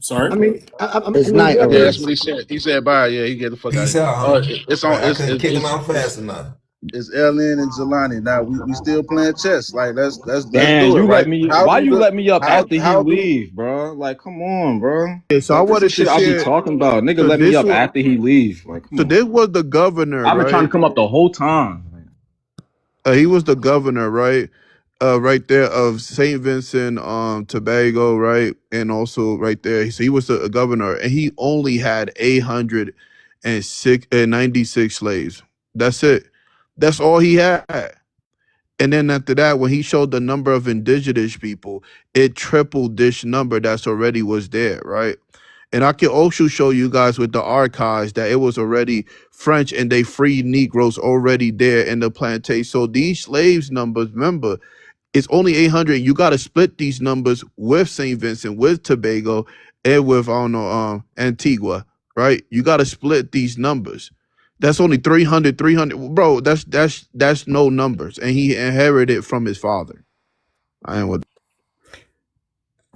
S9: Sorry.
S11: I mean,
S1: It's night
S17: Yeah,
S1: already.
S17: that's what he said. He said bye. Yeah, he get the fuck out.
S14: Peace out, homie.
S17: It's on.
S14: Like, I couldn't kick him out
S17: It's
S14: fast enough.
S17: it's LN and Jelani. Now we still playing chess. Like let's
S2: Damn,
S17: do it
S2: you let
S17: right.
S2: me.
S17: How
S2: Why
S17: do
S2: you
S17: the
S2: let me up after he
S17: how do
S2: leave, bro? Like, come on, bro.
S3: Yeah, so I
S2: Like, this is
S3: wanted to
S2: shit I'll be
S3: share.
S2: talking about. Nigga,
S3: So
S2: let me
S3: this
S2: up
S3: was
S2: after he leave. Like, come
S3: so
S2: on.
S3: this was the governor,
S2: I've been trying to
S3: right?
S2: come up the whole time.
S3: He was the governor, right? Right there of Saint Vincent, Tobago, right, and also right there. So he was the governor, and he only had 896 slaves. That's it. That's all he had. And then after that, when he showed the number of indigenous people, it tripled this number that's already was there, right? And I can also show you guys with the archives that it was already French and they freed Negroes already there in the plantation. So these slaves numbers, remember, it's only 800. You got to split these numbers with St. Vincent, with Tobago, and with, I don't know, Antigua, right? You got to split these numbers. That's only 300. Bro, that's no numbers. And he inherited from his father. I ain't with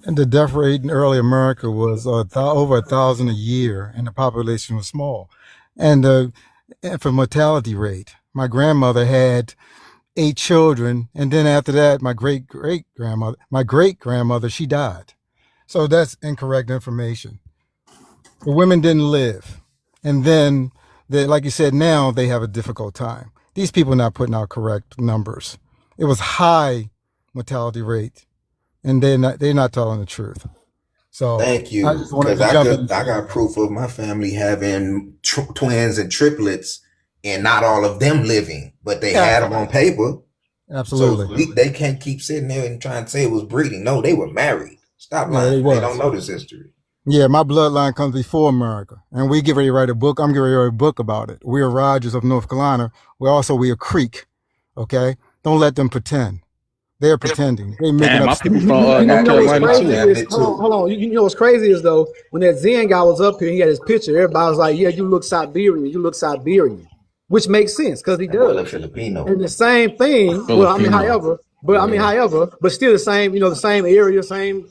S21: And the death rate in early America was over 1,000 a year, and the population was small. And the infant mortality rate. My grandmother had 8 children, and then after that, my great grandmother, she died. So that's incorrect information. The women didn't live, and then like you said, now they have a difficult time. These people are not putting out correct numbers. It was high mortality rate, and they're not telling the truth. So
S14: Thank
S21: I
S14: you,
S21: just wanted
S14: because
S21: to jump in.
S14: I got proof of my family having twins and triplets, and not all of them living, but they had them on paper.
S21: Absolutely.
S14: So they can't keep sitting there and trying to say it was breeding. No, they were married. Stop
S21: Yeah,
S14: lying.
S21: it
S14: They
S21: was.
S14: don't know this history.
S21: Yeah, my bloodline comes before America, and we get ready to write a book. I'm getting ready to write a book about it. We're Rogers of North Carolina. We're Creek. Okay, don't let them pretend. They're pretending. They're making
S2: Damn,
S21: up
S2: my
S21: stuff.
S2: people from
S11: you
S2: North
S11: know what's
S2: Carolina
S11: crazy
S2: too.
S11: is hold on. You know what's crazy is though when that Zen guy was up here, he had his picture. Everybody was like, "Yeah, you look Siberian. You look Siberian," which makes sense because he
S14: That boy
S11: does.
S14: look Filipino.
S11: And the same thing. Well, I mean,
S2: Filipino.
S11: but still the same. You know, the same area, same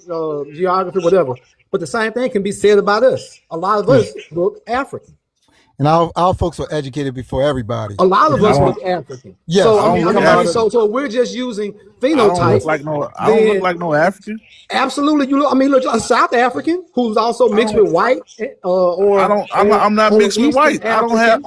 S11: geography, whatever. But the same thing can be said about us. A lot of us look African.
S21: And our folks were educated before everybody.
S11: A lot of
S17: I
S11: us
S17: don't
S11: look African.
S21: Yes,
S11: So
S17: I don't look African.
S11: so we're just using
S17: I don't look
S11: phenotype.
S17: like no
S11: Then
S17: African.
S11: absolutely, you look. I mean, look, a South African who's also
S17: I
S11: mixed
S17: don't
S11: with white,
S17: I'm not
S11: or
S17: mixed with
S11: Eastern
S17: white.
S11: African,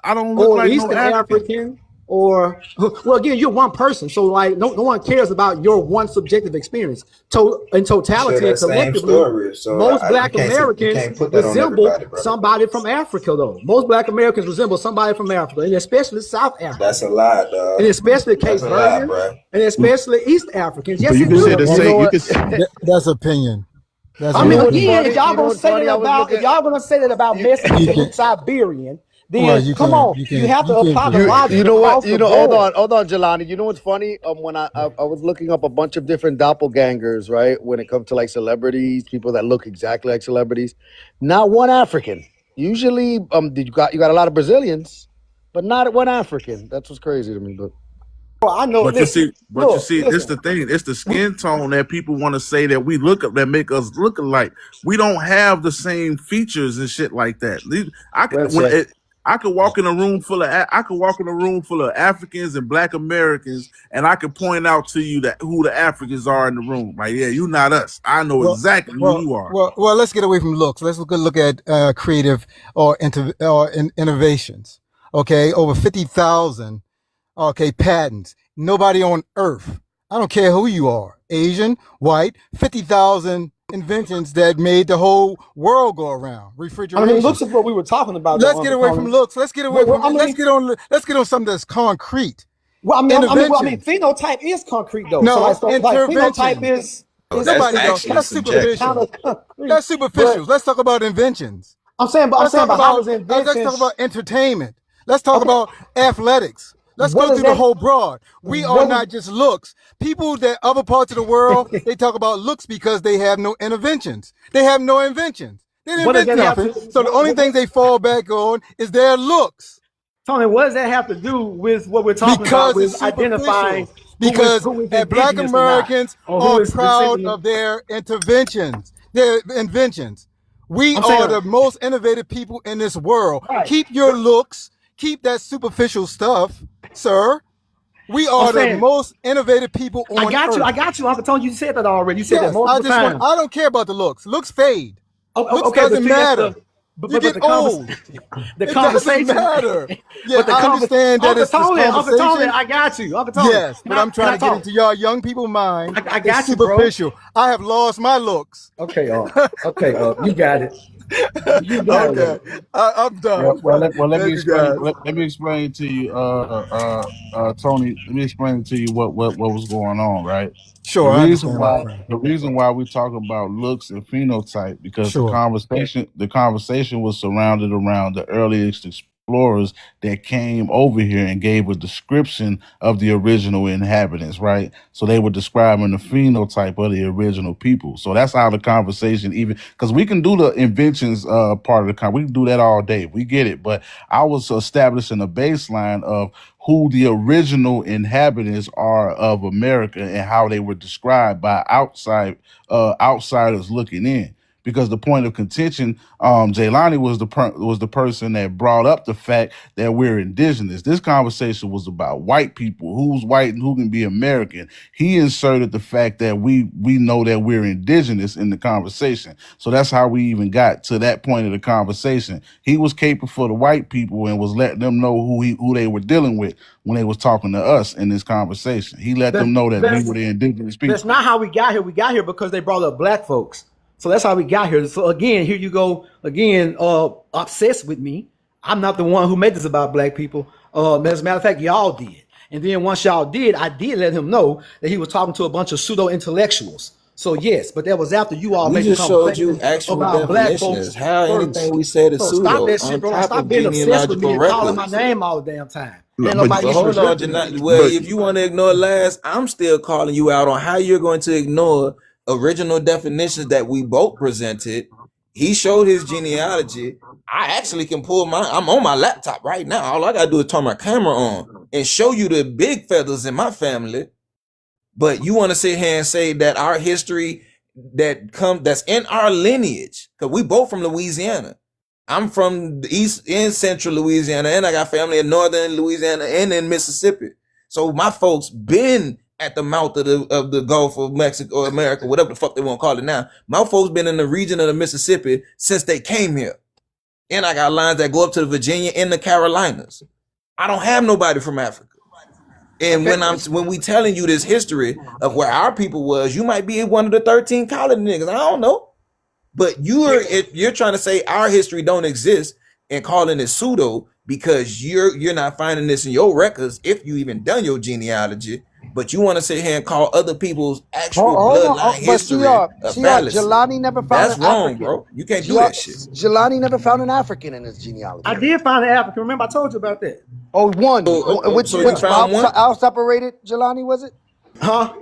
S17: I don't look
S11: or
S17: like no
S11: Eastern
S17: African.
S11: African, or well, again, you're one person, so like no one cares about your one subjective experience. In
S14: We share
S11: totality and
S14: that same
S11: collectively,
S14: story, so
S11: most
S14: you
S11: Black
S14: you
S11: Americans
S14: can't put that on
S11: resemble
S14: everybody, brother.
S11: somebody from Africa, though. Most Black Americans resemble somebody from Africa, and especially South Africa.
S14: That's a lie, dog.
S11: And especially Cape
S14: That's a lie,
S11: Verdean,
S14: bro.
S11: and especially East Africans.
S3: So
S11: Yes,
S3: you
S11: it
S3: can say
S11: do.
S3: the
S21: You
S3: same.
S21: know
S3: You
S21: what?
S3: can.
S21: That's opinion. That's
S11: I
S21: your
S11: mean,
S21: opinion.
S11: again, if y'all
S12: You know
S11: gonna
S12: what's
S11: say
S12: funny?
S11: that
S12: I was
S11: about, if
S12: looking.
S11: y'all gonna say that about Mexicans
S21: You
S11: that look
S21: can.
S11: Siberian,
S21: Well,
S11: then come on, you have to apply the logic
S12: You know what?
S11: across the
S12: Hold
S11: board.
S12: on, Jelani. You know what's funny? When I was looking up a bunch of different doppelgangers, right? When it comes to like celebrities, people that look exactly like celebrities, not one African. Usually, you got a lot of Brazilians, but not one African. That's what's crazy to me. But
S11: Well, I know.
S17: But
S11: Listen,
S17: you
S11: look,
S17: see, this
S11: listen.
S17: the thing. It's the skin tone that people want to say that we look up that make us look alike. We don't have the same features and shit like that.
S12: well said.
S17: I could walk in a room full of Africans and Black Americans, and I could point out to you that who the Africans are in the room. Like, yeah, you not us. I know
S21: Well,
S17: exactly who you are.
S21: let's get away from looks. Let's look at creative or innovations. Okay, over 50,000. Okay, patents. Nobody on earth. I don't care who you are, Asian, white, 50,000 inventions that made the whole world go around.
S11: I
S21: Refrigeration.
S11: mean, looks is what we were talking about.
S21: Let's get away from looks. Let's get away from. Let's get on something that's concrete.
S11: Well, I mean,
S21: Intervention.
S11: phenotype is concrete though.
S21: No,
S11: so like phenotype
S21: intervention.
S11: is
S21: Nobody knows. That's superficial. That's superficial. Let's talk about inventions.
S11: I'm saying, but how does inventions?
S21: Let's talk about entertainment. Let's talk about athletics. Let's
S11: What
S21: go
S11: is
S21: through the
S11: that-
S21: whole broad. We are
S11: what is-
S21: not just looks. People that other parts of the world, they talk about looks because they have no interventions. They have no inventions. They didn't
S11: What does
S21: invent
S11: that have
S21: nothing.
S11: to-
S21: So the only thing they fall back on is their looks.
S11: Tony, what does that have to do with what we're talking
S21: Because
S11: about?
S21: it's
S11: With identifying
S21: because
S11: who is
S21: Black
S11: indigenous or not,
S21: Americans
S11: or who
S21: are
S11: is
S21: proud
S11: descendant
S21: of their interventions. their inventions. We
S12: I'm
S21: are
S12: saying,
S21: the most innovative people in this world.
S12: right.
S21: Keep your looks, keep that superficial stuff, sir. We
S12: I'm
S21: are the
S12: saying,
S21: most innovative people
S12: I
S21: on
S12: got you. I
S21: earth.
S12: got you. Uncle Tony, you said that already. You said that
S21: Yes, I
S12: multiple
S21: just want,
S12: times.
S21: I don't care about the looks. Looks fade. Looks
S12: Okay, but
S21: doesn't
S12: see, that's
S21: matter.
S12: the
S21: You get
S12: the
S21: old.
S12: the
S21: It doesn't
S12: conversation.
S21: matter. Yeah,
S12: But the
S21: I understand that
S12: Uncle
S21: it's this
S12: Tony,
S21: conversation.
S12: I got you. Uncle Tony,
S21: Yes, but I'm
S12: can
S21: trying
S12: I
S21: to get
S12: talk?
S21: into y'all young people's mind.
S12: I
S21: It's
S12: got you, bro.
S21: superficial. I have lost my looks.
S12: Okay, you got it. You got
S21: Okay,
S12: it.
S21: I'm done.
S17: Let me
S21: Thank you
S17: explain.
S21: guys.
S17: Let me explain to you, Tony. Let me explain to you what was going on, right? The
S21: Sure, I
S17: reason
S21: understand, my
S17: why
S21: friend.
S17: we talk about looks and phenotype because
S21: Sure.
S17: the conversation was surrounded around the earliest explorers that came over here and gave a description of the original inhabitants, right? So they were describing the phenotype of the original people. So that's how the conversation, even because we can do the inventions part of the we can do that all day. We get it, but I was establishing a baseline of who the original inhabitants are of America and how they were described by outsiders looking in. Because the point of contention, Jaylani was the person that brought up the fact that we're indigenous. This conversation was about white people, who's white and who can be American. He inserted the fact that we know that we're indigenous in the conversation. So that's how we even got to that point of the conversation. He was caping for the white people and was letting them know who they were dealing with when they was talking to us in this conversation. He let them know that we were the indigenous people.
S12: That's not how we got here. We got here because they brought up black folks. So that's how we got here. So again, here you go again, obsessed with me. I'm not the one who made this about black people. As a matter of fact, y'all did. And then once y'all did, I did let him know that he was talking to a bunch of pseudo intellectuals. So yes, but that was after you all
S14: We
S12: made the
S14: just showed you
S12: conversation
S14: actual
S12: about black folks
S14: definitions. How anything
S12: first.
S14: we said is
S12: So stop
S14: pseudo
S12: that shit,
S14: on
S12: bro.
S14: top
S12: Stop
S14: of
S12: being obsessed with me
S14: genealogical
S12: and calling my
S14: records.
S12: name all the damn time.
S1: No,
S12: Ain't
S1: but
S12: nobody
S14: But hold on,
S12: disrespecting me.
S14: well,
S1: but
S14: if you want to ignore last, I'm still calling you out on how you're going to ignore original definitions that we both presented. He showed his genealogy. I actually can pull I'm on my laptop right now. All I gotta do is turn my camera on and show you the big feathers in my family. But you want to sit here and say that our history that's in our lineage, because we both from Louisiana. I'm from the east and central Louisiana, and I got family in northern Louisiana and in Mississippi. So my folks been at the mouth of the Gulf of Mexico or America, whatever the fuck they want to call it now. My folks been in the region of the Mississippi since they came here. And I got lines that go up to the Virginia and the Carolinas. I don't have nobody from Africa. And when we telling you this history of where our people was, you might be one of the 13 colony niggas. I don't know. But you're trying to say our history don't exist and calling it pseudo because you're not finding this in your records if you even done your genealogy. But you want to sit here and call other people's actual
S7: Hold on,
S14: bloodline
S7: but
S14: history a fallacy.
S7: Jelani never found
S14: That's
S7: an
S14: wrong,
S7: African.
S14: bro. You can't do that shit.
S7: Jelani never found an African in his genealogy.
S12: I did find an African. Remember, I told you about that.
S7: Oh, one. Which
S14: So you found one?
S7: how separated Jelani was it?
S12: Huh?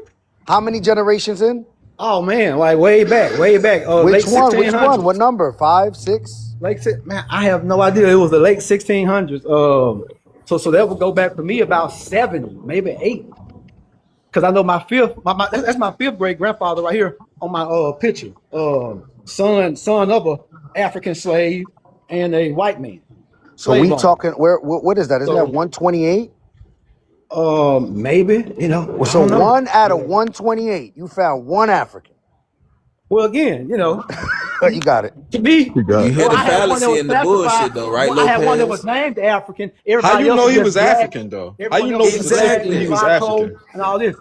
S7: How many generations in?
S12: Oh man, like way back.
S7: Which
S12: Late
S7: one? Which
S12: 1600s.
S7: one? What number? 5, 6?
S12: Man, I have no idea. It was the late 1600s. So that would go back for me about 70, maybe 8. Because I know my fifth, that's my fifth great grandfather right here on my picture. Son of a African slave and a white man.
S7: So we
S12: Slave owner.
S7: talking what is that? Isn't that 128?
S12: Maybe, you know.
S7: So 1 out of 128, you found one African.
S12: Well, again, you know.
S7: You got it.
S12: To me,
S14: You hear the
S12: I had one that
S14: fallacy
S12: was
S14: and the bullshit though, right,
S12: I had one that
S14: Lopez?
S12: was named African.
S22: How
S12: Everybody
S22: you
S12: else
S22: know
S12: was
S22: he
S12: just
S22: was
S12: black.
S22: African though? How
S12: Everybody
S22: you
S12: else
S22: know
S12: was black,
S22: specifically he was
S12: Bronco,
S22: African?
S12: and all this.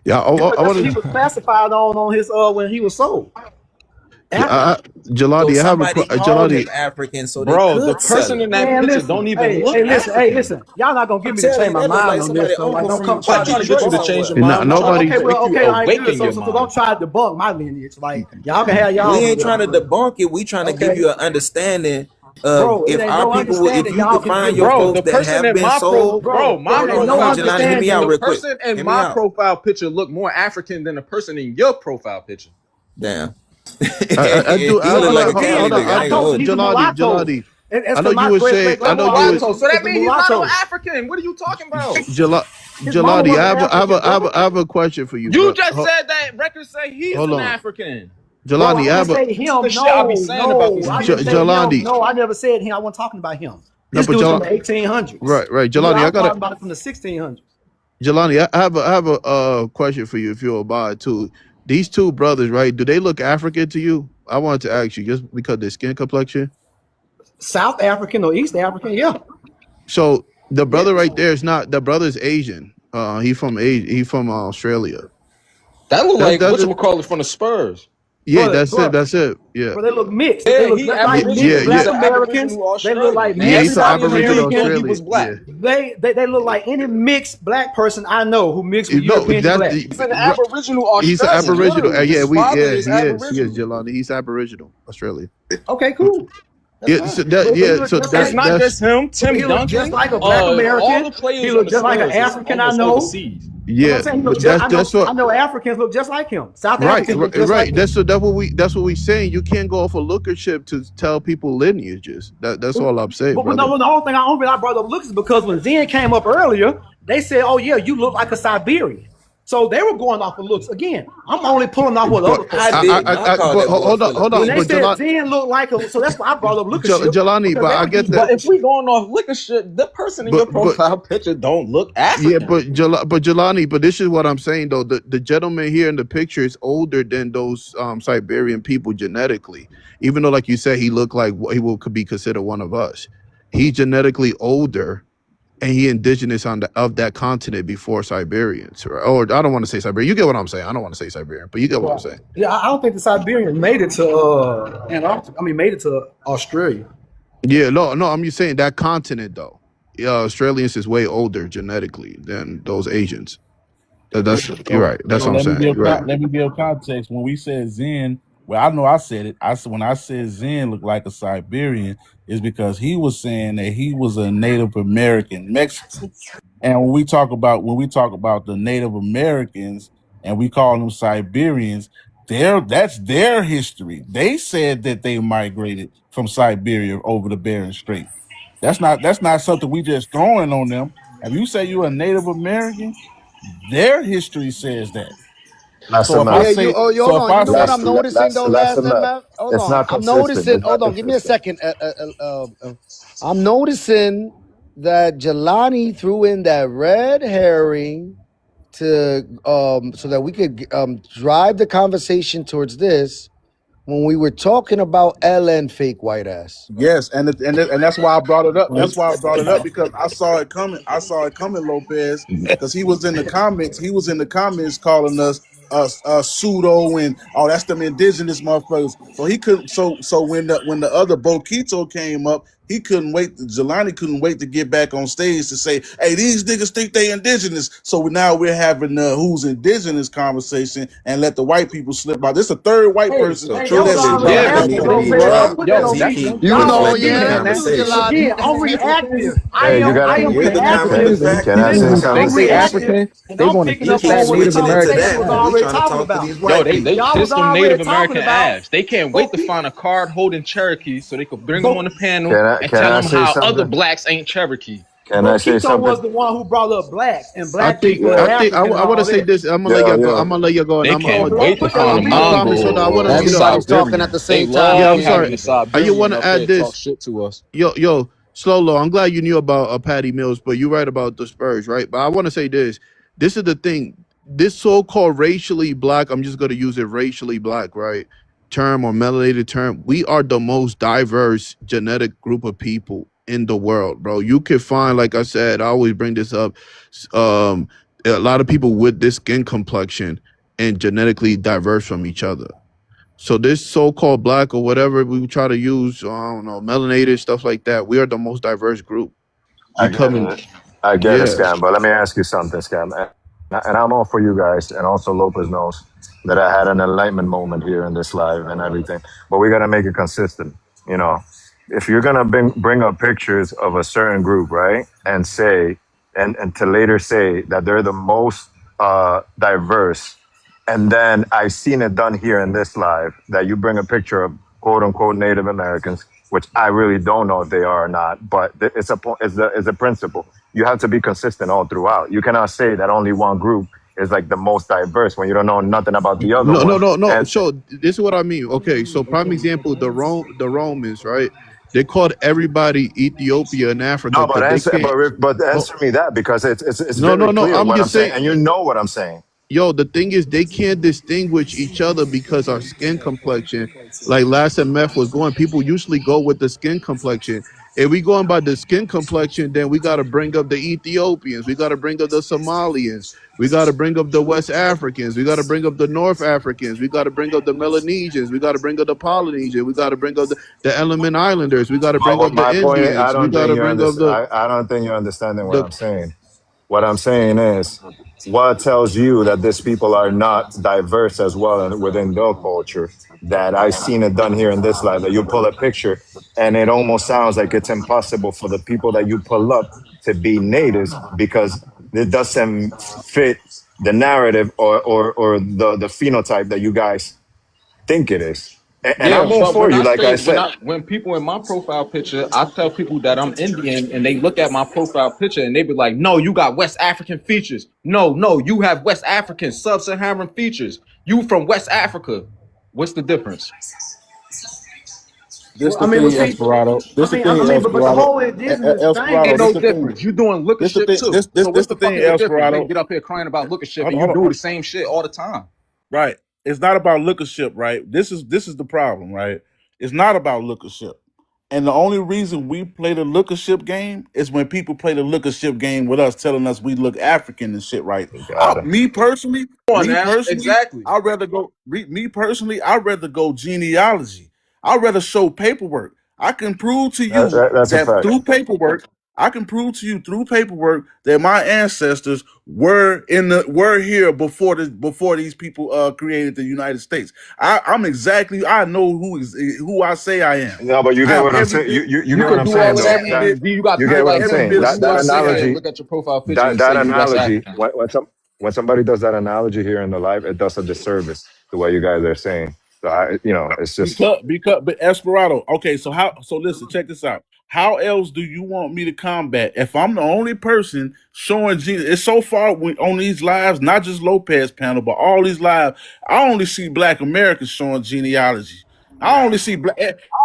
S1: yeah, I
S12: That's what he
S1: want
S12: was classified on his when he was sold.
S1: to.
S14: So
S1: Jaladi, I have
S14: somebody called him
S1: Jaladi.
S14: African so they
S22: Bro, the
S14: could sell
S22: person
S14: it.
S22: in that
S12: Man,
S22: picture
S12: listen.
S22: don't even look
S12: Listen. Hey,
S22: African.
S12: listen. Y'all not gonna
S14: I'm
S12: get me to
S14: telling
S12: change
S14: you,
S12: my
S14: that look
S12: mind
S14: like
S12: on this.
S14: somebody
S12: So like,
S14: uncle
S12: don't come
S14: from
S12: try
S22: I'm
S12: to
S22: trying to
S12: debunk.
S22: get you to
S14: Detroit
S22: change
S14: somewhere.
S22: your mind. I'm trying to
S1: Nobody.
S22: make you
S12: All right, good.
S22: awaken
S12: So
S22: your
S12: don't
S22: mind.
S12: try to debunk my lineage. Like y'all can have y'all.
S14: We ain't trying to debunk it. We trying to give
S12: Okay,
S14: you an understanding of
S12: bro. It
S14: if
S12: ain't
S14: our
S12: no
S14: people would, if
S12: understanding
S14: you
S12: y'all
S14: could
S12: can
S14: find
S12: give me.
S14: your
S22: Bro,
S14: folks
S22: the
S14: that
S22: person
S14: have
S22: in
S14: been
S22: my
S14: sold.
S22: my
S12: It ain't
S14: Hold
S12: no
S14: on,
S22: profile
S14: Jelani, hear
S22: picture,
S14: me out
S12: understanding.
S22: the
S14: real quick.
S22: person in
S14: Hear me
S22: my
S14: out.
S22: profile picture look more African than the person in your profile picture.
S14: Damn.
S1: I do.
S14: He
S1: I
S14: look
S1: do.
S14: like a
S1: Hold
S14: Cali
S1: on.
S12: Again,
S14: nigga. I
S12: I
S14: ain't gonna
S12: told you
S14: hold
S12: he's
S14: you.
S12: a mulatto.
S1: Jaladi.
S17: I
S11: It's
S17: know
S11: because
S17: you
S11: my
S17: would
S11: great
S17: say.
S11: great
S17: I
S22: A
S17: know
S11: grandfather
S17: you would.
S22: mulatto. So
S11: is
S22: that
S11: the
S22: means he's not no
S11: mulatto.
S22: African. What are you talking about?
S11: His mama
S17: Jelani,
S11: wasn't African, brother.
S17: I have a question for you,
S22: You
S17: bro.
S22: just said that records say he's
S17: Hold
S22: an
S17: on,
S22: African.
S11: Bro, I
S17: Jelani. I
S11: didn't
S17: have a
S11: say
S22: This is the
S11: him.
S22: shit I be
S11: No,
S22: saying about
S11: no.
S22: these
S11: I didn't
S22: people,
S11: say
S22: man.
S11: him.
S17: Jelani.
S11: No, I never said him. I wasn't talking about him.
S17: No,
S11: This
S17: but
S11: dude's from
S17: Jelani.
S11: the 1800s.
S17: Right,
S11: I
S17: Jelani.
S11: was talking about it from the 1600s.
S17: Jelani. I have a question for you if you'll abide too. These two brothers, right? Do they look African to you? I wanted to ask you just because their skin complexion.
S11: South African or East African, yeah.
S17: So the brother
S11: Yes.
S17: right there is not the brother's Asian. He from Asia. He from Australia.
S22: That look like
S17: That's it.
S22: whatchamacallit from the Spurs.
S17: Yeah,
S11: Brother,
S17: that's it.
S11: brother,
S17: That's it. Yeah,
S11: But they look mixed. They
S22: Yeah,
S11: look
S22: he
S11: just like
S17: yeah,
S11: mixed
S22: Aboriginal. He's
S17: yeah,
S11: black
S22: an
S11: Americans.
S22: Aboriginal
S11: They look
S22: Australian.
S11: like
S22: And
S17: yeah.
S11: mixed
S17: He's an
S11: black
S22: everybody in here
S17: Aboriginal
S22: thought he
S11: Americans.
S22: was
S17: Australian.
S22: black.
S17: Yeah.
S11: They look like any mixed black person I know who mixed with
S17: No,
S11: Europeans and
S17: that's
S11: black.
S22: He's an
S17: right.
S22: Aboriginal
S17: He's an
S22: Australian,
S17: Aboriginal.
S22: literally.
S17: Yeah,
S22: His
S17: we
S22: father
S17: yeah
S22: is
S17: he is
S22: Aboriginal.
S17: Jelani. He's Aboriginal Australian.
S11: Okay, cool. That's
S17: Yeah, so
S11: fine.
S17: that
S11: But he
S17: yeah,
S11: looked
S17: so
S11: just
S22: It's
S11: like
S22: not
S17: that's
S22: just him.
S11: but
S22: Tim
S11: he looked just
S22: Duncan,
S11: like a black
S22: all
S11: American.
S22: the
S11: He
S22: players on
S11: looked
S22: the
S11: just like an
S22: Spurs is
S11: African I
S22: almost
S11: know.
S22: overseas.
S11: You know what I'm
S17: yeah,
S11: saying? He looked
S17: but
S11: just
S17: that's
S11: I
S17: what
S11: know Africans look just like him. South
S17: right,
S11: Africans look
S17: right,
S11: just like
S17: right.
S11: him.
S17: That's what we saying. You can't go off of lookership to tell people lineages. That's all I'm saying,
S11: But
S17: brother.
S11: no, the only thing I brought up looks is because when Zen came up earlier, they said, "Oh yeah, you look like a Siberian." So they were going off of looks. Again, I'm only pulling off what
S17: But
S11: other folks are saying.
S14: I call
S17: but
S14: that boy
S17: hold
S11: When
S17: on,
S11: they
S17: but
S14: Filipino.
S11: said
S17: Jelani,
S11: Zen looked like a, so that's why I brought up lookership
S17: Jelani,
S11: because
S17: but
S11: they
S17: I
S11: were
S17: get
S11: using
S17: that.
S22: But if
S11: lookership.
S22: we going off liquor shit, the person in your
S17: But
S22: profile picture don't look
S17: yeah,
S22: African.
S17: But Jelani, but this is what I'm saying though. The gentleman here in the picture is older than those Siberian people genetically. Even though, like you said, he looked like could be considered one of us. He's genetically older, and he indigenous of that continent before Siberians. Right? Or I don't want to say Siberian. You get what I'm saying. I don't want to say Siberian, but you get what I'm saying.
S11: Yeah, I don't think the Siberians made it to Antarctica. I mean, made it to Australia.
S17: Yeah, no. I'm just saying that continent though. Yeah, Australians is way older genetically than those Asians. You're
S5: So,
S17: right. That's
S5: so
S17: what I'm saying. You're right.
S5: let me give context. When we said Zen, well, I know I said it. When I said Zen looked like a Siberian, is because he was saying that he was a Native American Mexican. And when we talk about the Native Americans and we call them Siberians, that's their history. They said that they migrated from Siberia over the Bering Strait. That's not something we just throwing on them. If you say you're a Native American, their history says that.
S7: Less
S5: So
S7: than
S5: if I
S7: math.
S5: say,
S7: Hold on. You know what I'm noticing though,
S5: less
S7: last
S5: than
S7: and
S5: that,
S7: math? Hold
S5: it's
S7: on.
S5: not
S7: I'm
S5: consistent.
S7: noticing.
S5: It's not
S7: Hold on. Give me a
S5: consistent.
S7: second. I'm noticing that Jelani threw in that red herring to so that we could drive the conversation towards this when we were talking about Ellen fake white ass.
S17: Yes, and that's why I brought it up. That's why I brought it up because I saw it coming. I saw it coming, Lopez, because he was in the comments. He was in the comments calling us pseudo and that's them indigenous motherfuckers. So he couldn't. So when the other Boquito came up, he couldn't wait. Jelani couldn't wait to get back on stage to say, "Hey, these niggas think they indigenous." So now we're having the who's indigenous conversation and let the white people slip by. This is a third white
S11: Hey,
S17: person
S14: So
S11: hey,
S17: in
S11: that
S14: truly,
S11: was
S17: that
S14: these
S11: already
S22: Yeah,
S14: brothers
S22: but
S14: need
S11: happening,
S14: to
S11: though,
S22: bro,
S14: be
S11: man.
S22: bro,
S11: Don't
S14: dropped
S11: put that
S22: yo,
S14: because
S11: on
S14: he
S22: that
S11: me.
S14: keep
S7: You
S11: Y'all
S7: know,
S11: already
S14: inflating
S11: did
S14: the
S7: yeah.
S11: that.
S7: You,
S14: conversation.
S7: Jelani.
S11: Again, I'm reactive.
S14: Hey,
S22: you gotta.
S14: you're
S11: I am
S14: the
S11: reactive.
S14: common
S22: These
S14: fact
S12: Can I
S14: here.
S12: say
S22: dudes
S11: Listen,
S22: think
S11: I'm
S12: something?
S22: they
S11: reactive,
S22: African.
S11: and
S22: They
S11: I'm
S22: want to
S11: picking
S14: He
S11: up
S22: kiss
S11: on
S22: that
S14: keeps
S11: what the
S22: Native
S14: switching it to
S22: American
S11: conversation
S14: that
S11: was
S14: when we
S22: ass.
S11: already
S14: trying to
S11: talking
S14: talk to
S11: about.
S14: these
S22: Yo,
S14: white
S22: they
S14: people.
S11: Y'all was
S22: kiss them
S11: already
S22: Native
S11: talking
S22: American
S11: about.
S22: ass. They can't wait to
S11: But,
S22: find a card holding Cherokee so they could bring them
S11: but
S22: on the panel and
S12: Can
S22: tell
S12: I
S22: them
S12: say
S22: how other
S12: something?
S22: blacks ain't Cherokee.
S12: Can I
S11: but
S12: say
S11: Keto was
S12: something?
S11: the one who brought up blacks and
S17: I
S11: black
S17: think
S11: people and
S17: I
S12: Yo,
S17: think
S11: African and
S17: I want to
S11: all
S17: say
S11: that.
S17: this. I'm gonna let
S12: yo,
S17: you go. I'm
S12: yo.
S17: gonna let you go, and
S22: They
S11: So
S22: can't
S11: don't
S22: wait to
S11: put that
S22: find
S11: on
S22: a
S11: me,
S17: I
S11: though.
S17: promise. Hold on. I
S22: Mongol
S17: want to
S22: or a
S17: mute up.
S7: Everybody's talking at
S22: Siberian.
S7: the
S22: They
S7: same time. You
S17: Yeah, I'm
S22: love
S7: can't.
S22: having
S17: sorry.
S22: the
S17: I want
S22: Siberian
S17: to
S22: up there
S17: add
S22: talk
S17: this.
S22: shit to us.
S17: Yo, Slowlo. I'm glad you knew about Patty Mills, but you're right about the Spurs, right? But I want to say this. This is the thing. This so-called racially black. I'm just gonna use it racially black, right? Term or melanated term. We are the most diverse genetic group of people in the world, bro. You can find, like I said, I always bring this up. A lot of people with this skin complexion and genetically diverse from each other. So this so-called black or whatever we try to use, I don't know, melanated stuff like that. We are the most diverse group.
S12: I
S17: We
S12: get
S17: come in,
S12: it. I get it,
S17: yeah.
S12: Scam. But let me ask you something, Scam. And I know for you guys, and also Lopez knows that I had an enlightenment moment here in this live and everything. But we gotta make it consistent. You know, if you're gonna bring up pictures of a certain group, right, and say, and to later say that they're the most diverse, and then I've seen it done here in this live that you bring a picture of quote unquote Native Americans,
S8: which I really don't know if they are or not. But it's a principle. You have to be consistent all throughout. You cannot say that only one group is like the most diverse when you don't know nothing about the other
S13: No, no,
S8: one.
S13: no, no.
S8: And
S13: So this is what I mean. Okay, so prime example, the Romans, right? They called everybody Ethiopia in Africa
S8: no,
S13: because they can't.
S8: but
S13: Oh,
S8: answer me that because it's
S13: no,
S8: very
S13: no, no.
S8: clear
S13: I'm
S8: what I'm
S13: just
S8: saying,
S13: saying.
S8: and you know what I'm saying.
S13: Yo, the thing is, they can't distinguish each other because our skin complexion, like last MF was going, people usually go with the skin complexion. If we going by the skin complexion, then we got to bring up the Ethiopians, we got to bring up the Somalians, we got to bring up the West Africans, we got to bring up the North Africans, we got to bring up the Melanesians, we got to bring up the Polynesians, we got to bring up the Element Islanders, we got to
S8: But
S13: bring
S8: what
S13: up the
S8: my point is,
S13: Indians, we got to bring up
S8: I don't think you're understanding what
S13: the
S8: I'm saying. What I'm saying is, what tells you that these people are not diverse as well within their culture? That I've seen it done here in this life. That you pull a picture, and it almost sounds like it's impossible for the people that you pull up to be natives because it doesn't fit the narrative or the phenotype that you guys think it is. And
S22: Yeah,
S8: I'm all
S22: but
S8: for
S22: when
S8: you,
S22: I
S8: like I
S22: say
S8: said.
S22: when people in my profile picture, I tell people that I'm Indian, and they look at my profile picture and they be like, "No, you got West African features. No, no, you have West African sub-Saharan features. You from West Africa. What's the difference?"
S5: This
S11: Well, I
S5: the
S11: mean, well,
S5: thing,
S11: see,
S5: Esperado. This the thing,
S11: but the
S5: Esperado.
S11: whole this is the thing
S5: Esperado.
S22: Ain't
S11: is
S5: This
S22: no
S5: the thing.
S22: difference. You doing looker
S5: This the
S22: ship
S5: thing.
S22: too. So
S5: This
S22: what's
S5: the
S22: the
S5: thing,
S22: fuck is the difference? They
S5: Esperado.
S22: get up here crying about looker ship,
S5: Hold
S22: and
S5: on,
S22: you
S5: hold
S22: do
S5: on.
S22: the same shit all the time.
S5: Right. It's not about lookership, right? This is the problem, right? It's not about lookership. And the only reason we play the lookership game is when people play the lookership game with us, telling us we look African and shit, right?
S8: Got it.
S22: Come on
S5: Me
S22: now,
S5: personally,
S22: exactly.
S5: I'd rather go. Me personally, I'd rather go genealogy. I'd rather show paperwork. I can prove to you
S8: That's a
S5: that
S8: fact.
S5: through paperwork, I can prove to you through paperwork that my ancestors were here before these people created the United States. I know who I say I am.
S8: No, but you
S5: I
S8: get
S5: have
S8: what I'm
S5: every
S8: saying.
S5: bit.
S8: You
S22: You
S8: get
S5: I
S8: what
S22: could
S8: I'm
S5: have
S22: do
S8: saying
S22: all of
S8: though.
S22: that,
S5: every
S8: That
S5: bit.
S22: and then you got
S8: you
S5: I
S8: get
S22: people
S5: have
S8: what
S22: like
S8: I'm
S5: every
S22: him
S8: saying.
S5: bit of
S22: who
S5: who I
S22: just sit
S5: say I
S22: here and
S5: am.
S22: look at your profile picture and say
S8: That
S22: you West
S8: analogy.
S22: African.
S8: When somebody does that analogy here in the live, it does a disservice to what you guys are saying. So it's just
S5: But Esperado. Okay, so listen, check this out. How else do you want me to combat if I'm the only person showing Jesus? It's so far on these lives, not just Lopez panel, but all these lives. I only see Black Americans showing genealogy. I only see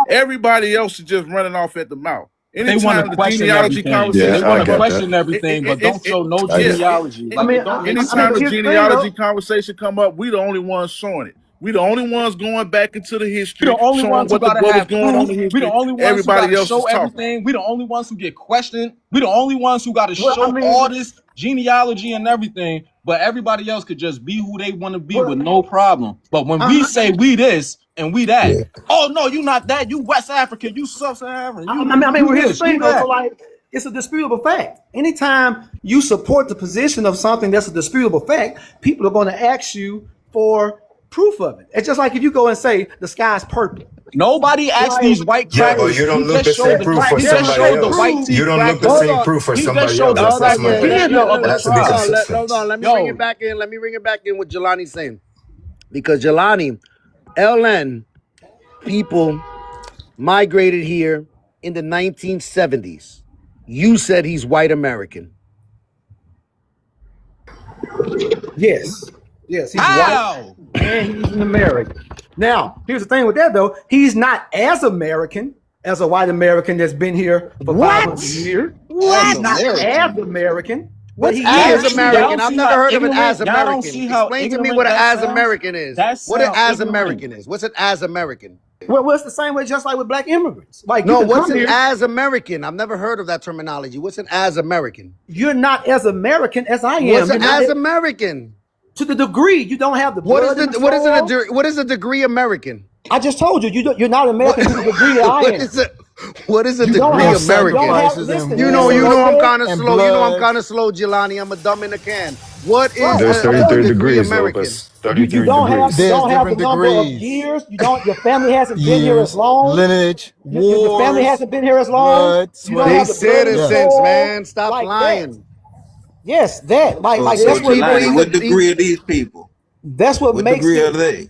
S5: everybody else is just running off at the mouth.
S22: They want to
S5: Anytime the
S22: question
S5: genealogy
S22: everything.
S8: yeah,
S22: They
S5: conversation
S22: want
S8: I
S22: to
S5: come
S8: get
S5: up,
S22: question
S8: that.
S22: everything, but don't show no
S8: I get.
S22: genealogy.
S11: I
S22: Like
S11: mean,
S22: it don't make
S11: I mean,
S5: anytime
S11: but
S5: the
S22: sense.
S11: here's the thing,
S5: genealogy
S11: though.
S5: conversation come up, we the only ones showing it. We the only ones going back into the
S22: We the
S5: history,
S22: only
S5: showing
S22: ones who
S5: what
S22: gotta
S5: was
S22: have
S5: going on
S22: proof.
S5: in
S22: We the
S5: history.
S22: only ones who
S5: Everybody
S22: gotta
S5: else
S22: show
S5: is talking.
S22: everything. We the only ones who get questioned. We the only ones who gotta
S11: Well, I
S22: show all
S11: mean,
S22: this genealogy and everything. But everybody else could just be who they want to be with
S11: well,
S22: no problem. But when we
S11: I,
S22: say we this and we that,
S8: Yeah.
S22: oh no, you not that. You West African. You Sub-Saharan.
S11: I mean,
S22: You
S11: well, here's the
S22: this.
S11: thing,
S22: You
S11: though. So,
S22: that.
S11: like, it's a disputable fact. Anytime you support the position of something that's a disputable fact, people are going to ask you for proof of it. It's just like if you go and say the sky's purple.
S22: Nobody asked
S11: Like,
S22: these white
S8: Yeah, but
S22: crackers.
S8: you don't
S22: He
S8: look
S22: just
S8: the same
S22: showed the
S8: proof for
S22: he just
S8: somebody
S22: showed the
S8: else.
S22: white
S11: prove.
S8: You
S22: teeth
S8: don't look the
S22: crackers.
S11: Hold
S8: same
S11: on.
S8: proof for
S22: He just
S8: somebody
S22: showed
S8: else.
S22: the
S8: That's
S7: Hold
S8: that's
S7: on,
S8: my
S7: yeah,
S22: crackers.
S8: point.
S7: yeah,
S11: Again,
S8: It has to be
S7: hold on,
S8: consistent.
S7: hold on. Let me bring it
S22: Yo,
S7: back in. Let me bring it back in what Jelani's saying. Because Jelani, LN people migrated here in the 1970s. You said he's white American.
S11: yes, yes, he's white
S22: how?
S11: and he's an American. Now, here's the thing with that, though. He's not as American as a white American that's been here for
S7: What?
S11: 500 years.
S22: As
S11: He's not
S7: What?
S11: as
S22: American.
S11: American, but
S7: What's
S11: he
S7: as
S11: is
S22: See, y'all
S11: still.
S7: American?
S22: don't
S7: I've
S22: see
S7: never
S22: how
S7: heard of an as
S22: ignorant. Y'all don't
S7: American.
S22: see how
S7: Explain to me
S22: ignorant
S7: what an
S22: that
S7: as
S22: sounds.
S7: American is.
S22: That
S7: What an
S22: sound
S7: as
S22: ignorant.
S7: American is. What's an as American?
S11: Well, it's the same way, just like with black immigrants. Like you
S7: No,
S11: can
S7: what's
S11: come
S7: an
S11: here,
S7: as American? I've never heard of that terminology. What's an as American?
S11: you're not as American as I
S7: What's
S11: am.
S7: an
S11: You're not
S7: as American?
S11: to the degree you don't have the
S7: What is
S11: blood in
S7: the
S11: the soul.
S7: what is a degree American?
S11: I just told you, you're not
S7: What
S11: American to the degree that I
S7: what
S11: am.
S7: is it? What is a
S11: You don't
S7: degree
S21: And
S11: have, you don't
S7: American?
S11: have.
S21: sacrifices and
S11: Listen,
S7: You
S21: wars
S7: know I'm
S11: Lopez.
S7: kind of
S21: and
S7: slow. You know I'm
S21: blood.
S7: kind of slow, Jelani. I'm a dumb in a can. What
S11: Right.
S7: is
S8: There's
S11: I
S7: a
S11: told
S8: 33
S11: you.
S7: degree
S8: degrees,
S7: American?
S8: Lopez.
S11: You
S8: 33
S11: don't have
S8: degrees.
S21: There's
S11: the
S21: different
S11: number of
S21: degrees,
S11: years. You don't. Your family hasn't been here as
S21: years,
S11: long.
S21: lineage,
S11: Your family
S21: wars,
S11: hasn't been here as long.
S21: blood,
S11: You don't
S7: They
S11: have the
S21: sweat.
S11: blood in your
S7: citizens,
S21: Yes.
S11: soul
S7: man. Stop
S11: like that.
S7: lying.
S11: Yes, that like
S7: So
S11: that's what
S7: he
S11: makes
S7: he's
S11: it.
S7: a he's
S14: Degree of these people?
S11: That's what
S14: What
S11: makes
S14: degree
S11: it.
S14: are they?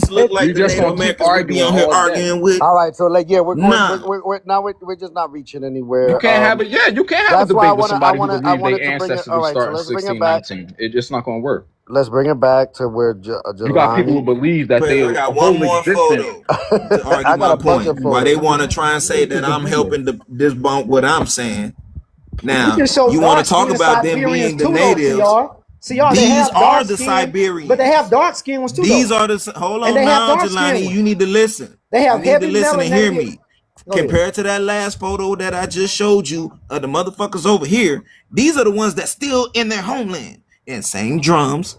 S8: these look like
S22: You
S8: the
S22: just
S8: Native
S22: gonna keep
S8: Americans we be
S22: arguing
S8: on here
S22: all day.
S8: arguing with?
S7: All right, so like yeah,
S8: Nah.
S7: we're now we're just not reaching
S22: You
S7: anywhere.
S22: can't have it. Yeah, you can't have a
S7: That's why
S22: debate with somebody who
S7: I
S22: believe their
S7: wanted to bring it.
S22: ancestors
S7: All
S22: was
S7: right, so
S22: starting
S7: let's bring it back.
S22: 1619. It's just not gonna work.
S7: Let's bring it back to where
S22: You got people who
S7: Jelani.
S22: believe that
S8: But
S22: they
S8: I got one
S22: whole
S8: more
S22: existence.
S8: photo to argue
S7: I got
S8: my
S7: a bunch
S8: point.
S7: of
S8: Why they
S7: photos.
S8: want to try and say that I'm helping to debunk what I'm saying.
S6: We
S8: Now,
S6: can show
S8: you want
S6: dark
S8: to talk
S6: skinned
S8: about them
S6: Siberians
S8: being the
S6: too, though,
S8: natives.
S6: CR. CR, they
S8: These
S6: have
S8: are
S6: dark
S8: the
S6: skin, but they
S8: Siberians.
S6: have dark skinned ones too,
S8: These
S6: though.
S8: are the, hold
S6: And
S8: on
S6: they have
S8: now,
S6: dark skinned
S8: Jelani,
S6: ones.
S8: you need to listen.
S6: They
S8: You
S6: have
S8: need to
S6: heavy
S8: listen and hear
S6: melanated.
S8: me.
S6: Go ahead.
S8: Compared to that last photo that I just showed you of the motherfuckers over here, these are the ones that still in their homeland. And same drums,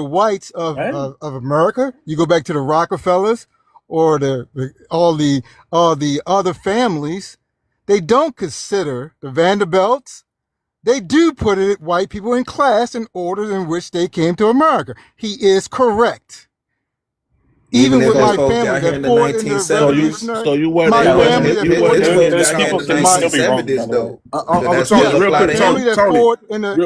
S21: the whites
S4: Right?
S21: of America, you go back to the Rockefellers or all the other families, they don't consider the Vanderbilts. They do put white people in class in order in which they came to America. He is correct.
S14: Even
S21: Even
S14: if
S21: with
S14: those
S21: my
S14: folks
S21: family
S14: got here
S21: that
S14: in the
S21: fought in the1970s, Revolutionary,
S17: so you weren't
S21: my
S14: they
S17: you
S14: wasn't
S21: family
S17: wasn't
S21: that
S17: you
S21: fought
S14: his
S21: in
S17: wasn't
S21: the
S17: in
S14: folks
S17: the
S4: Those
S14: got here in
S4: people
S14: the
S4: can
S21: my
S4: still be wrong, by
S14: 1970s
S4: the way.
S14: though. So
S17: Uncle
S14: that
S21: yeah,
S17: Tony,
S14: still
S17: real
S21: the
S14: apply
S17: quick,
S14: to
S21: family
S17: Tony,
S14: him.
S21: that
S17: Tony,
S21: fought in the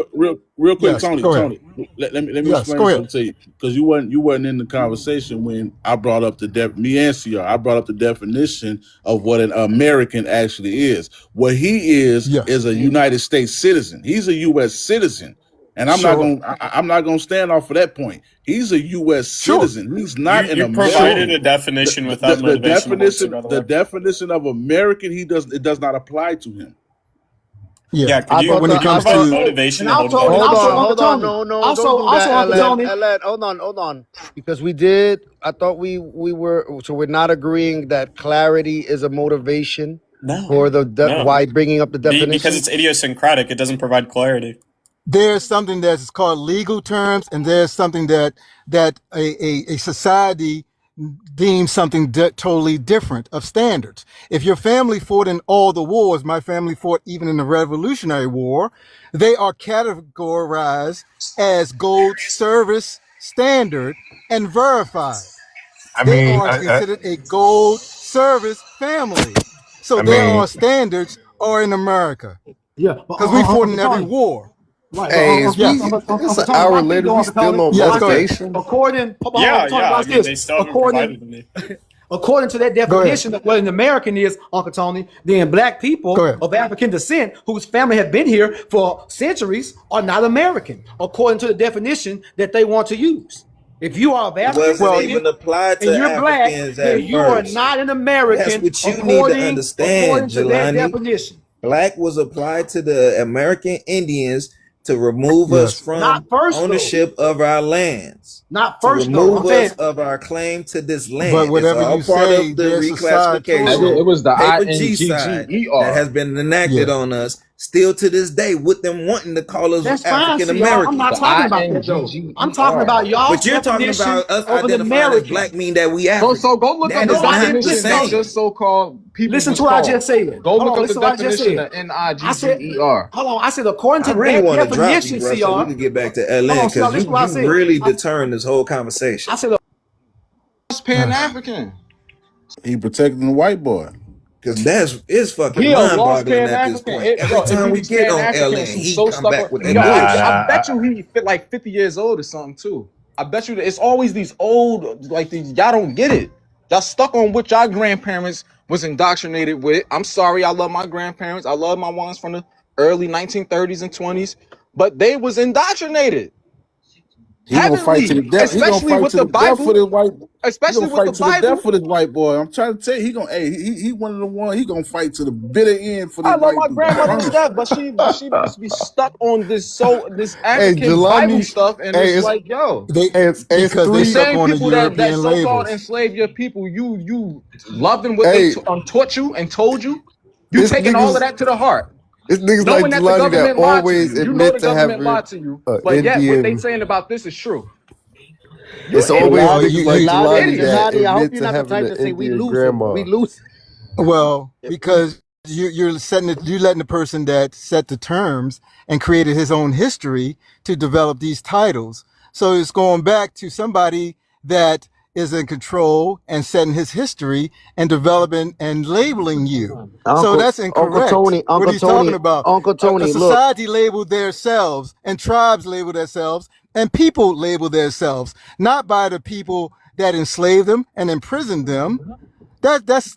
S17: real quick,
S21: yes.
S17: Tony,
S21: Go ahead.
S17: Tony. Let me
S21: Yes,
S17: explain
S21: go ahead.
S17: something to you because you weren't in the conversation when I brought up me and CR. I brought up the definition of what an American actually is. What he is
S21: Yes,
S17: a United States citizen. He's a U.S. citizen, and
S21: sure,
S17: I'm not gonna stand off for that point. He's a U.S.
S21: sure,
S17: citizen. He's not an
S4: You provided
S21: sure.
S4: a
S17: American.
S4: definition
S17: The,
S4: without
S17: the
S4: motivation of words, by the
S17: the
S4: way.
S17: definition of American it does not apply to him.
S21: Yeah,
S4: Yeah,
S21: but when it
S4: could you
S21: comes
S4: provide
S21: to
S4: motivation
S6: And
S4: to
S6: also,
S4: motivate
S6: and
S4: a
S7: Hold
S6: also,
S7: on,
S4: person?
S6: Uncle
S7: hold on.
S6: Tony.
S7: No, don't
S6: Also,
S7: do that,
S6: Uncle
S7: Ellen.
S6: Tony.
S7: Ellen, hold on. Because we did. I thought we were. So we're not agreeing that clarity is a motivation
S4: No,
S7: for the
S4: no.
S7: why bringing up the
S4: Because
S7: definition.
S4: it's idiosyncratic, it doesn't provide clarity.
S21: there's something that's called legal terms, and there's something that a society deems something totally different of standards. If your family fought in all the wars, my family fought even in the Revolutionary War, they are categorized as gold service standard and verified.
S8: I
S21: They
S8: mean,
S21: are considered a gold service family. So
S8: I
S21: there are
S8: mean,
S21: standards are in America
S6: Yeah, but
S21: because we fought
S6: Uncle
S21: in every
S6: Tony.
S21: war.
S6: Right, but
S7: Hey,
S21: Yes.
S7: it's
S6: Uncle
S7: an
S6: Tony,
S7: hour
S6: watch this
S7: later.
S6: though,
S7: We
S6: Uncle
S7: still
S6: Tony.
S7: no
S21: Yes,
S6: Watch
S21: go
S6: this.
S21: ahead.
S7: motivation.
S6: According,
S4: Yeah,
S6: Uncle Tony,
S4: yeah. I
S6: watch
S4: mean,
S6: this.
S4: they still haven't
S6: According,
S4: provided any.
S6: according to that
S21: Go ahead.
S6: definition of what an American is, Uncle Tony, then black
S21: Go
S6: people
S21: ahead.
S6: of African descent whose family have been here for centuries are not American, according to the definition that they want to use. If you are of
S14: It
S6: African
S14: wasn't
S21: Well,
S6: descent
S14: even applied
S6: and
S14: to
S6: you're black,
S14: Africans
S6: then
S14: at
S6: you are
S14: first.
S6: not an
S14: That's
S6: American
S14: what you need to
S6: according
S14: understand,
S6: to that
S14: Jelani.
S6: definition.
S14: Black was applied to the American Indians to remove us
S21: yes.
S6: Not
S14: from
S6: first though.
S14: ownership of our lands,
S6: Not
S14: to
S6: first though. I'm
S14: remove
S6: saying
S14: us of our claim to this
S21: But
S14: land. It's
S21: whatever
S14: all
S21: you
S14: part
S21: say,
S14: of the
S21: there's a side to
S22: I
S21: it,
S14: reclassification
S22: did, it
S21: though.
S22: was the
S14: paper G side that
S22: INGGER.
S14: has been enacted
S21: Yeah.
S14: on us still to this day with them wanting to call us
S6: that's fine,
S14: African
S6: see y'all. I'm not
S22: The
S14: Americans.
S6: talking about that though. I'm talking
S22: INGGER.
S6: about y'all's
S14: But you're talking
S6: definition
S14: about us
S6: of an
S14: identifying as
S6: American.
S14: black mean that we
S22: So
S14: African.
S22: go look up
S14: That
S22: the
S14: is
S6: No, I
S14: not
S6: didn't
S14: the
S22: definition
S6: listen. No,
S22: that
S14: same.
S22: just so-called people
S6: listen
S22: was
S6: to what I
S22: called.
S6: just said.
S22: Go
S6: Hold
S22: look
S6: on,
S22: up the
S6: listen to what I just
S22: definition
S6: said.
S22: of
S6: I said,
S22: NIGGER.
S6: hold on. I said, according
S14: I
S6: to
S14: really
S6: that
S14: want to drop you,
S6: definition,
S14: bro, so we
S6: CR.
S14: could get back to
S6: Hold
S14: LN
S6: on, CR,
S14: because
S6: listen to what I
S14: you
S6: said.
S14: really determined this whole conversation.
S6: I said,
S22: It's Pan-African.
S17: He protecting the white boy.
S14: Because it's fucking
S22: He a lost
S14: mind-boggling at this
S22: Pan-African.
S14: point. Every
S22: If
S14: time
S22: he
S14: we
S22: was
S14: get on
S22: Pan-African,
S14: LN,
S22: some
S14: he
S22: so
S14: come
S22: stuck on.
S14: back with that
S22: Yo,
S14: bullshit.
S22: I bet you he fit like 50 years old or something too. I bet you that it's always these old, like these, y'all don't get it. Y'all stuck on what y'all grandparents was indoctrinated with. I'm sorry, I love my grandparents. I love my ones from the early 1930s and 20s, but they was indoctrinated
S17: He gonna fight to the
S22: heavily,
S17: death. He gonna
S22: especially
S17: fight
S22: with
S17: to
S22: the
S17: the death for
S22: Bible,
S17: this white. He
S22: especially
S17: gonna
S22: with the
S17: fight to the death
S22: Bible.
S17: for this white boy. I'm trying to tell you, he gonna. Hey, he one of the ones. He gonna fight to the bitter end for this
S22: I love
S17: white
S22: my
S17: dude. I
S22: grandmother to
S17: promise you.
S22: death, but she must be stuck on this
S7: Hey,
S22: African Bible
S7: Jelani.
S22: stuff, and
S7: Hey,
S22: it's like, yo,
S21: They
S7: it's
S21: because they
S22: the
S7: three.
S21: stuck
S22: same
S21: on the
S22: people that
S21: European
S22: so-called
S21: labels.
S22: enslaved your people, you loving what they
S7: Hey,
S22: taught you and told you, you
S7: it's
S22: taking all of
S7: niggas.
S22: that to the heart,
S7: It's niggas like
S22: knowing that the
S7: Jelani that
S22: government lied to
S7: always
S22: you. You know
S7: admit
S22: the
S7: to
S22: government
S7: having
S22: lied to you,
S7: an
S22: but yet what they
S7: Indian.
S22: saying about this is true. You're
S7: It's
S22: an
S7: always
S22: idiot.
S21: Well,
S7: niggas
S21: you
S7: like
S22: You're an
S7: Jelani
S22: idiot.
S7: that Jelani, admit I hope you're to not the having type an to say we Indian losing. We grandma. lose.
S21: well because you're setting it. You letting the person that set the terms and created his own history to develop these titles. So it's going back to somebody that is in control and setting his history and developing and labeling you. So
S7: Uncle
S21: that's incorrect. What
S7: Uncle
S21: he's talking
S7: Tony,
S21: about,
S7: Uncle
S21: a
S7: Tony. Look,
S21: society labeled themselves and tribes labeled themselves and people label themselves, not by the people that enslaved them and imprisoned them. That's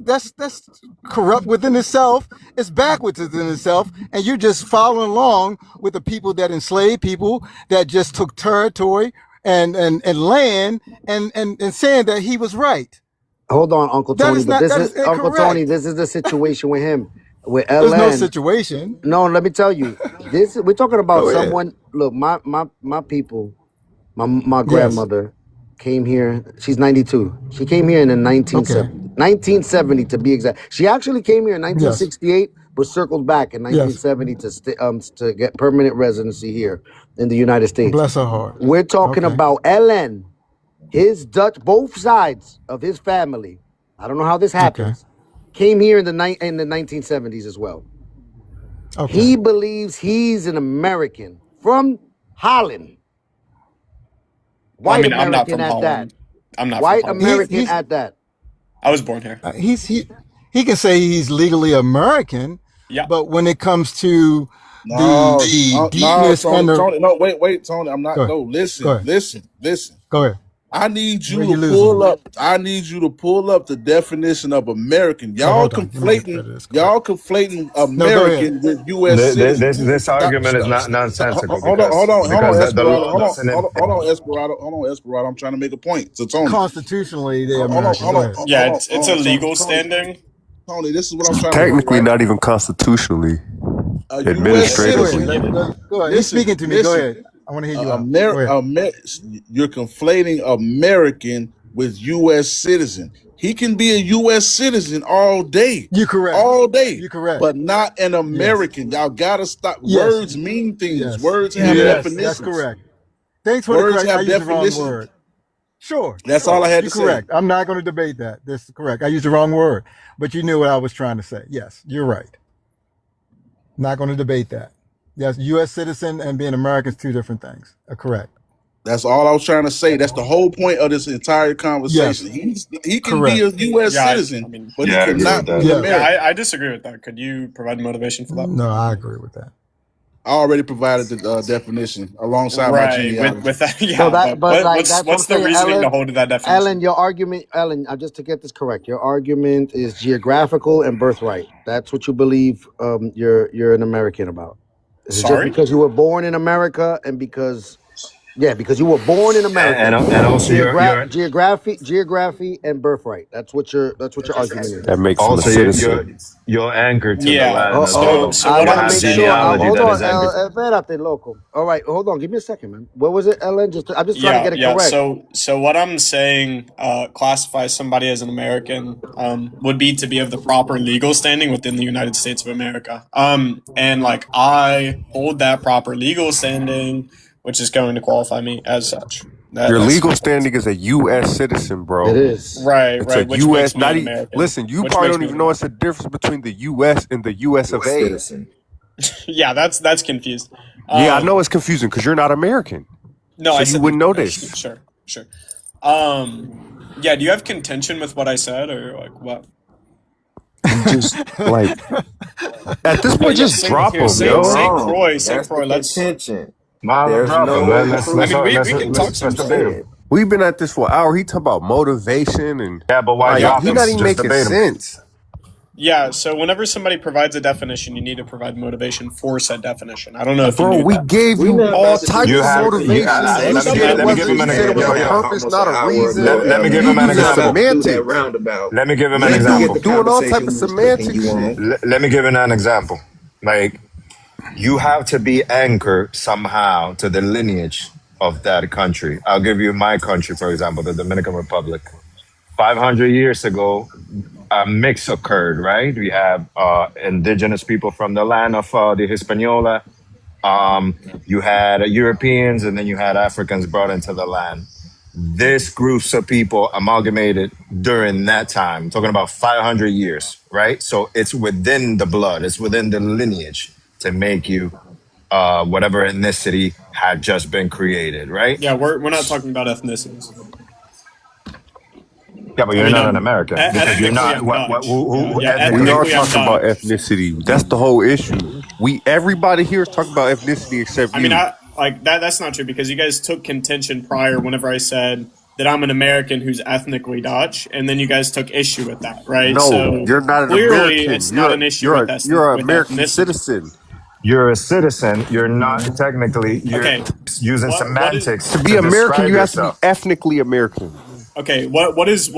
S21: corrupt within itself. It's backwards within itself, and you're just following along with the people that enslaved people that just took territory and land and saying that he was right.
S7: hold on, Uncle
S21: That
S7: Tony.
S21: is
S7: But
S21: not.
S7: this
S21: That
S7: is
S21: is
S7: Uncle Tony.
S21: incorrect.
S7: This is the situation with him, with
S21: There's no
S7: LN.
S21: situation.
S7: No, let me tell you. This we're talking about
S21: Go ahead.
S7: someone. Look, my people. My
S21: Yes.
S7: grandmother came here. She's 92. She came here in the
S21: Okay.
S7: 1970 to be exact. She actually came here in
S21: Yes.
S7: 1968, but circled back in
S21: Yes.
S7: 1970 to get permanent residency here in the United States.
S21: Bless her heart.
S7: We're talking
S21: Okay.
S7: about Ellen, his Dutch, both sides of his family. I don't know how this
S21: Okay.
S7: happens. Came here in the 1970s as well.
S21: Okay.
S7: He believes he's an American from Holland.
S4: Well, I
S7: White
S4: mean, I'm not
S7: American
S4: from
S7: at that.
S4: Holland.
S19: I'm not from
S7: White
S19: Colorado.
S7: American at that.
S19: I was born here.
S21: He can say he's legally American,
S19: Yeah.
S21: but when it comes to
S5: No,
S21: the
S5: no,
S21: deepness and
S5: Tony,
S21: the
S5: Tony, no, wait, Tony. I'm
S21: go
S5: not.
S21: ahead,
S5: No,
S21: go
S5: listen,
S21: ahead,
S5: listen.
S21: go ahead.
S5: I need
S21: Where
S5: you
S21: you
S5: to
S21: losing
S5: pull
S21: me?
S5: up. I need you to pull up the definition of American.
S21: Oh, hold on. Let me get rid of this crap.
S5: Y'all conflating
S21: No, go ahead.
S5: American with U.S. citizen.
S8: This argument is not nonsensical
S5: Hold on,
S8: because the
S5: Esperado.
S8: law doesn't
S5: Hold on, Esperado. I'm trying to make a point. So Tony,
S21: Constitutionally, they're American. Go ahead.
S19: Yeah, it's a legal
S5: Tony.
S19: standing.
S5: Tony, this is what I'm trying to do,
S15: Technically,
S5: right?
S15: not even constitutionally,
S5: A U.S.
S21: Go ahead.
S15: administratively.
S5: citizen.
S21: Go ahead. He's speaking to me. Go ahead. I want to hear you out. Go ahead.
S5: You're conflating American with U.S. citizen. He can be a U.S. citizen all day.
S21: You're correct.
S5: All day.
S21: You're correct.
S5: But not an American. Y'all gotta stop. Words mean things. Words have definitions.
S21: That's correct. Thanks for the correction. I used the wrong word. Sure.
S5: That's all I had to
S21: say. You're correct. I'm not going to debate that. That's correct. I used the wrong word, but you knew what I was trying to say. Yes, you're right. Not going to debate that. Yes, U.S. citizen and being American is two different things. Correct.
S5: That's all I was trying to say. That's the whole point of this entire conversation.
S21: Yes.
S5: He can be a U.S. citizen, but he cannot be American.
S19: Yeah, I disagree with that. Could you provide motivation for that?
S21: No, I agree with that.
S5: I already provided the definition alongside my genealogy.
S19: With that, yeah.
S7: So that, but like that's
S19: what's the reasoning to hold to that definition?
S7: Ellen, your argument, just to get this correct, your argument is geographical and birthright. That's what you believe. You're an American about. Is it just because you were born in America and because you were born in America
S8: and also
S7: geography and birthright. That's what your argument is.
S15: That makes him a
S8: also
S15: citizen.
S8: you're anchored to the land as well.
S19: So what I'm saying,
S7: hold on, espérate, loco. All right, hold on, give me a second, man. What was it, Ellen? I'm just trying to get it correct.
S19: So what I'm saying classifies somebody as an American would be to be of the proper legal standing within the United States of America. And like I hold that proper legal standing, which is going to qualify me as such.
S15: Your legal standing is a U.S. citizen, bro.
S7: It is.
S19: Right,
S15: it's
S19: right.
S15: a U.S. Not listen, you probably don't even know it's a difference between the U.S. and the U.S. of A.
S14: Citizen.
S19: Yeah, that's confused.
S15: Yeah, I know it's confusing because you're not American.
S19: No,
S15: so
S19: I
S15: you wouldn't know this.
S19: Sure. Yeah, do you have contention with what I said or like what?
S15: Just like at this point, just drop him, yo.
S19: Say Croy.
S14: Let's contention.
S8: There's
S19: we can talk some
S8: debate.
S15: We've been at this for an hour. He talking about motivation and
S8: but why
S15: he's not even making sense.
S19: Yeah, so whenever somebody provides a definition, you need to provide motivation for said definition. I don't know if
S15: bro, we gave you all types of motivation.
S8: Let me give him an example.
S15: Not a reason.
S8: Let me give him an example.
S14: Let me give him an
S15: example. Doing all types of semantic shit.
S8: Let me give him an example. Like, you have to be anchored somehow to the lineage of that country. I'll give you my country, for example, the Dominican Republic. 500 years ago, a mix occurred, right? We have indigenous people from the land of the Hispaniola. You had Europeans, and then you had Africans brought into the land. This groups of people amalgamated during that time. I'm talking about 500 years, right? So it's within the blood, it's within the lineage to make you whatever ethnicity had just been created, right?
S19: Yeah, we're not talking about ethnicities.
S8: Yeah, but you're not an American because you're not.
S15: We are talking about ethnicity. That's the whole issue. Everybody here is talking about ethnicity except you.
S19: I mean, that's not true because you guys took contention prior whenever I said that I'm an American who's ethnically Dutch, and then you guys took issue with that, right?
S15: No,
S19: so
S15: you're not an
S19: clearly
S15: American.
S19: It's not an issue with that.
S15: You're an American citizen.
S8: You're a citizen. You're not technically. You're using semantics
S15: to be American. You have to be ethnically American.
S19: Okay, what is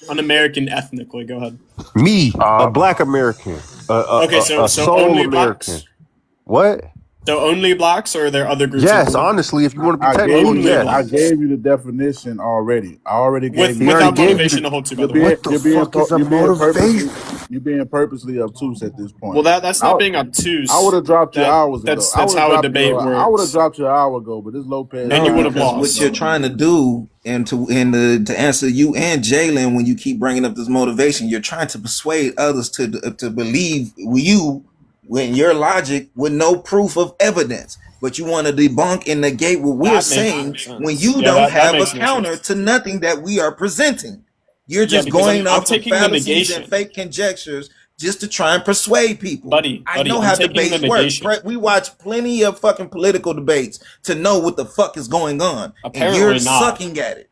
S19: an American ethnically? Go ahead.
S15: Me, a Black American. So soul
S19: only
S15: American.
S19: Blacks?
S15: What?
S19: So only blacks, or are there other groups?
S15: Yes, honestly, if you want to be technical, yes.
S5: I gave you the definition already. I already gave you.
S19: Without motivation to hold to.
S15: What the fuck is a motivation?
S5: You're being purposely obtuse at this point.
S19: Well, that's not being obtuse.
S5: I would have dropped you hours ago.
S19: That's how a debate works.
S5: I would have dropped you an hour ago, but this Lopez.
S19: And you would have lost.
S14: What you're trying to do, and to answer you and Jalen, when you keep bringing up this motivation, you're trying to persuade others to believe you when your logic with no proof of evidence. but you want to debunk and negate what we're
S19: That makes
S14: saying when
S19: sense.
S14: you
S19: Yeah,
S14: don't
S19: that
S14: have a
S19: makes more
S14: counter
S19: sense.
S14: to nothing that we are presenting. You're
S19: Yeah,
S14: just
S19: because
S14: going
S19: I'm
S14: off of
S19: taking the
S14: fallacies and
S19: negation,
S14: fake conjectures just to try and persuade people. I
S19: buddy.
S14: know
S19: I'm
S14: how
S19: taking the
S14: debates work.
S19: negation.
S14: We watch plenty of fucking political debates to know what the fuck is going on, and you're
S19: Apparently not.
S14: sucking at it.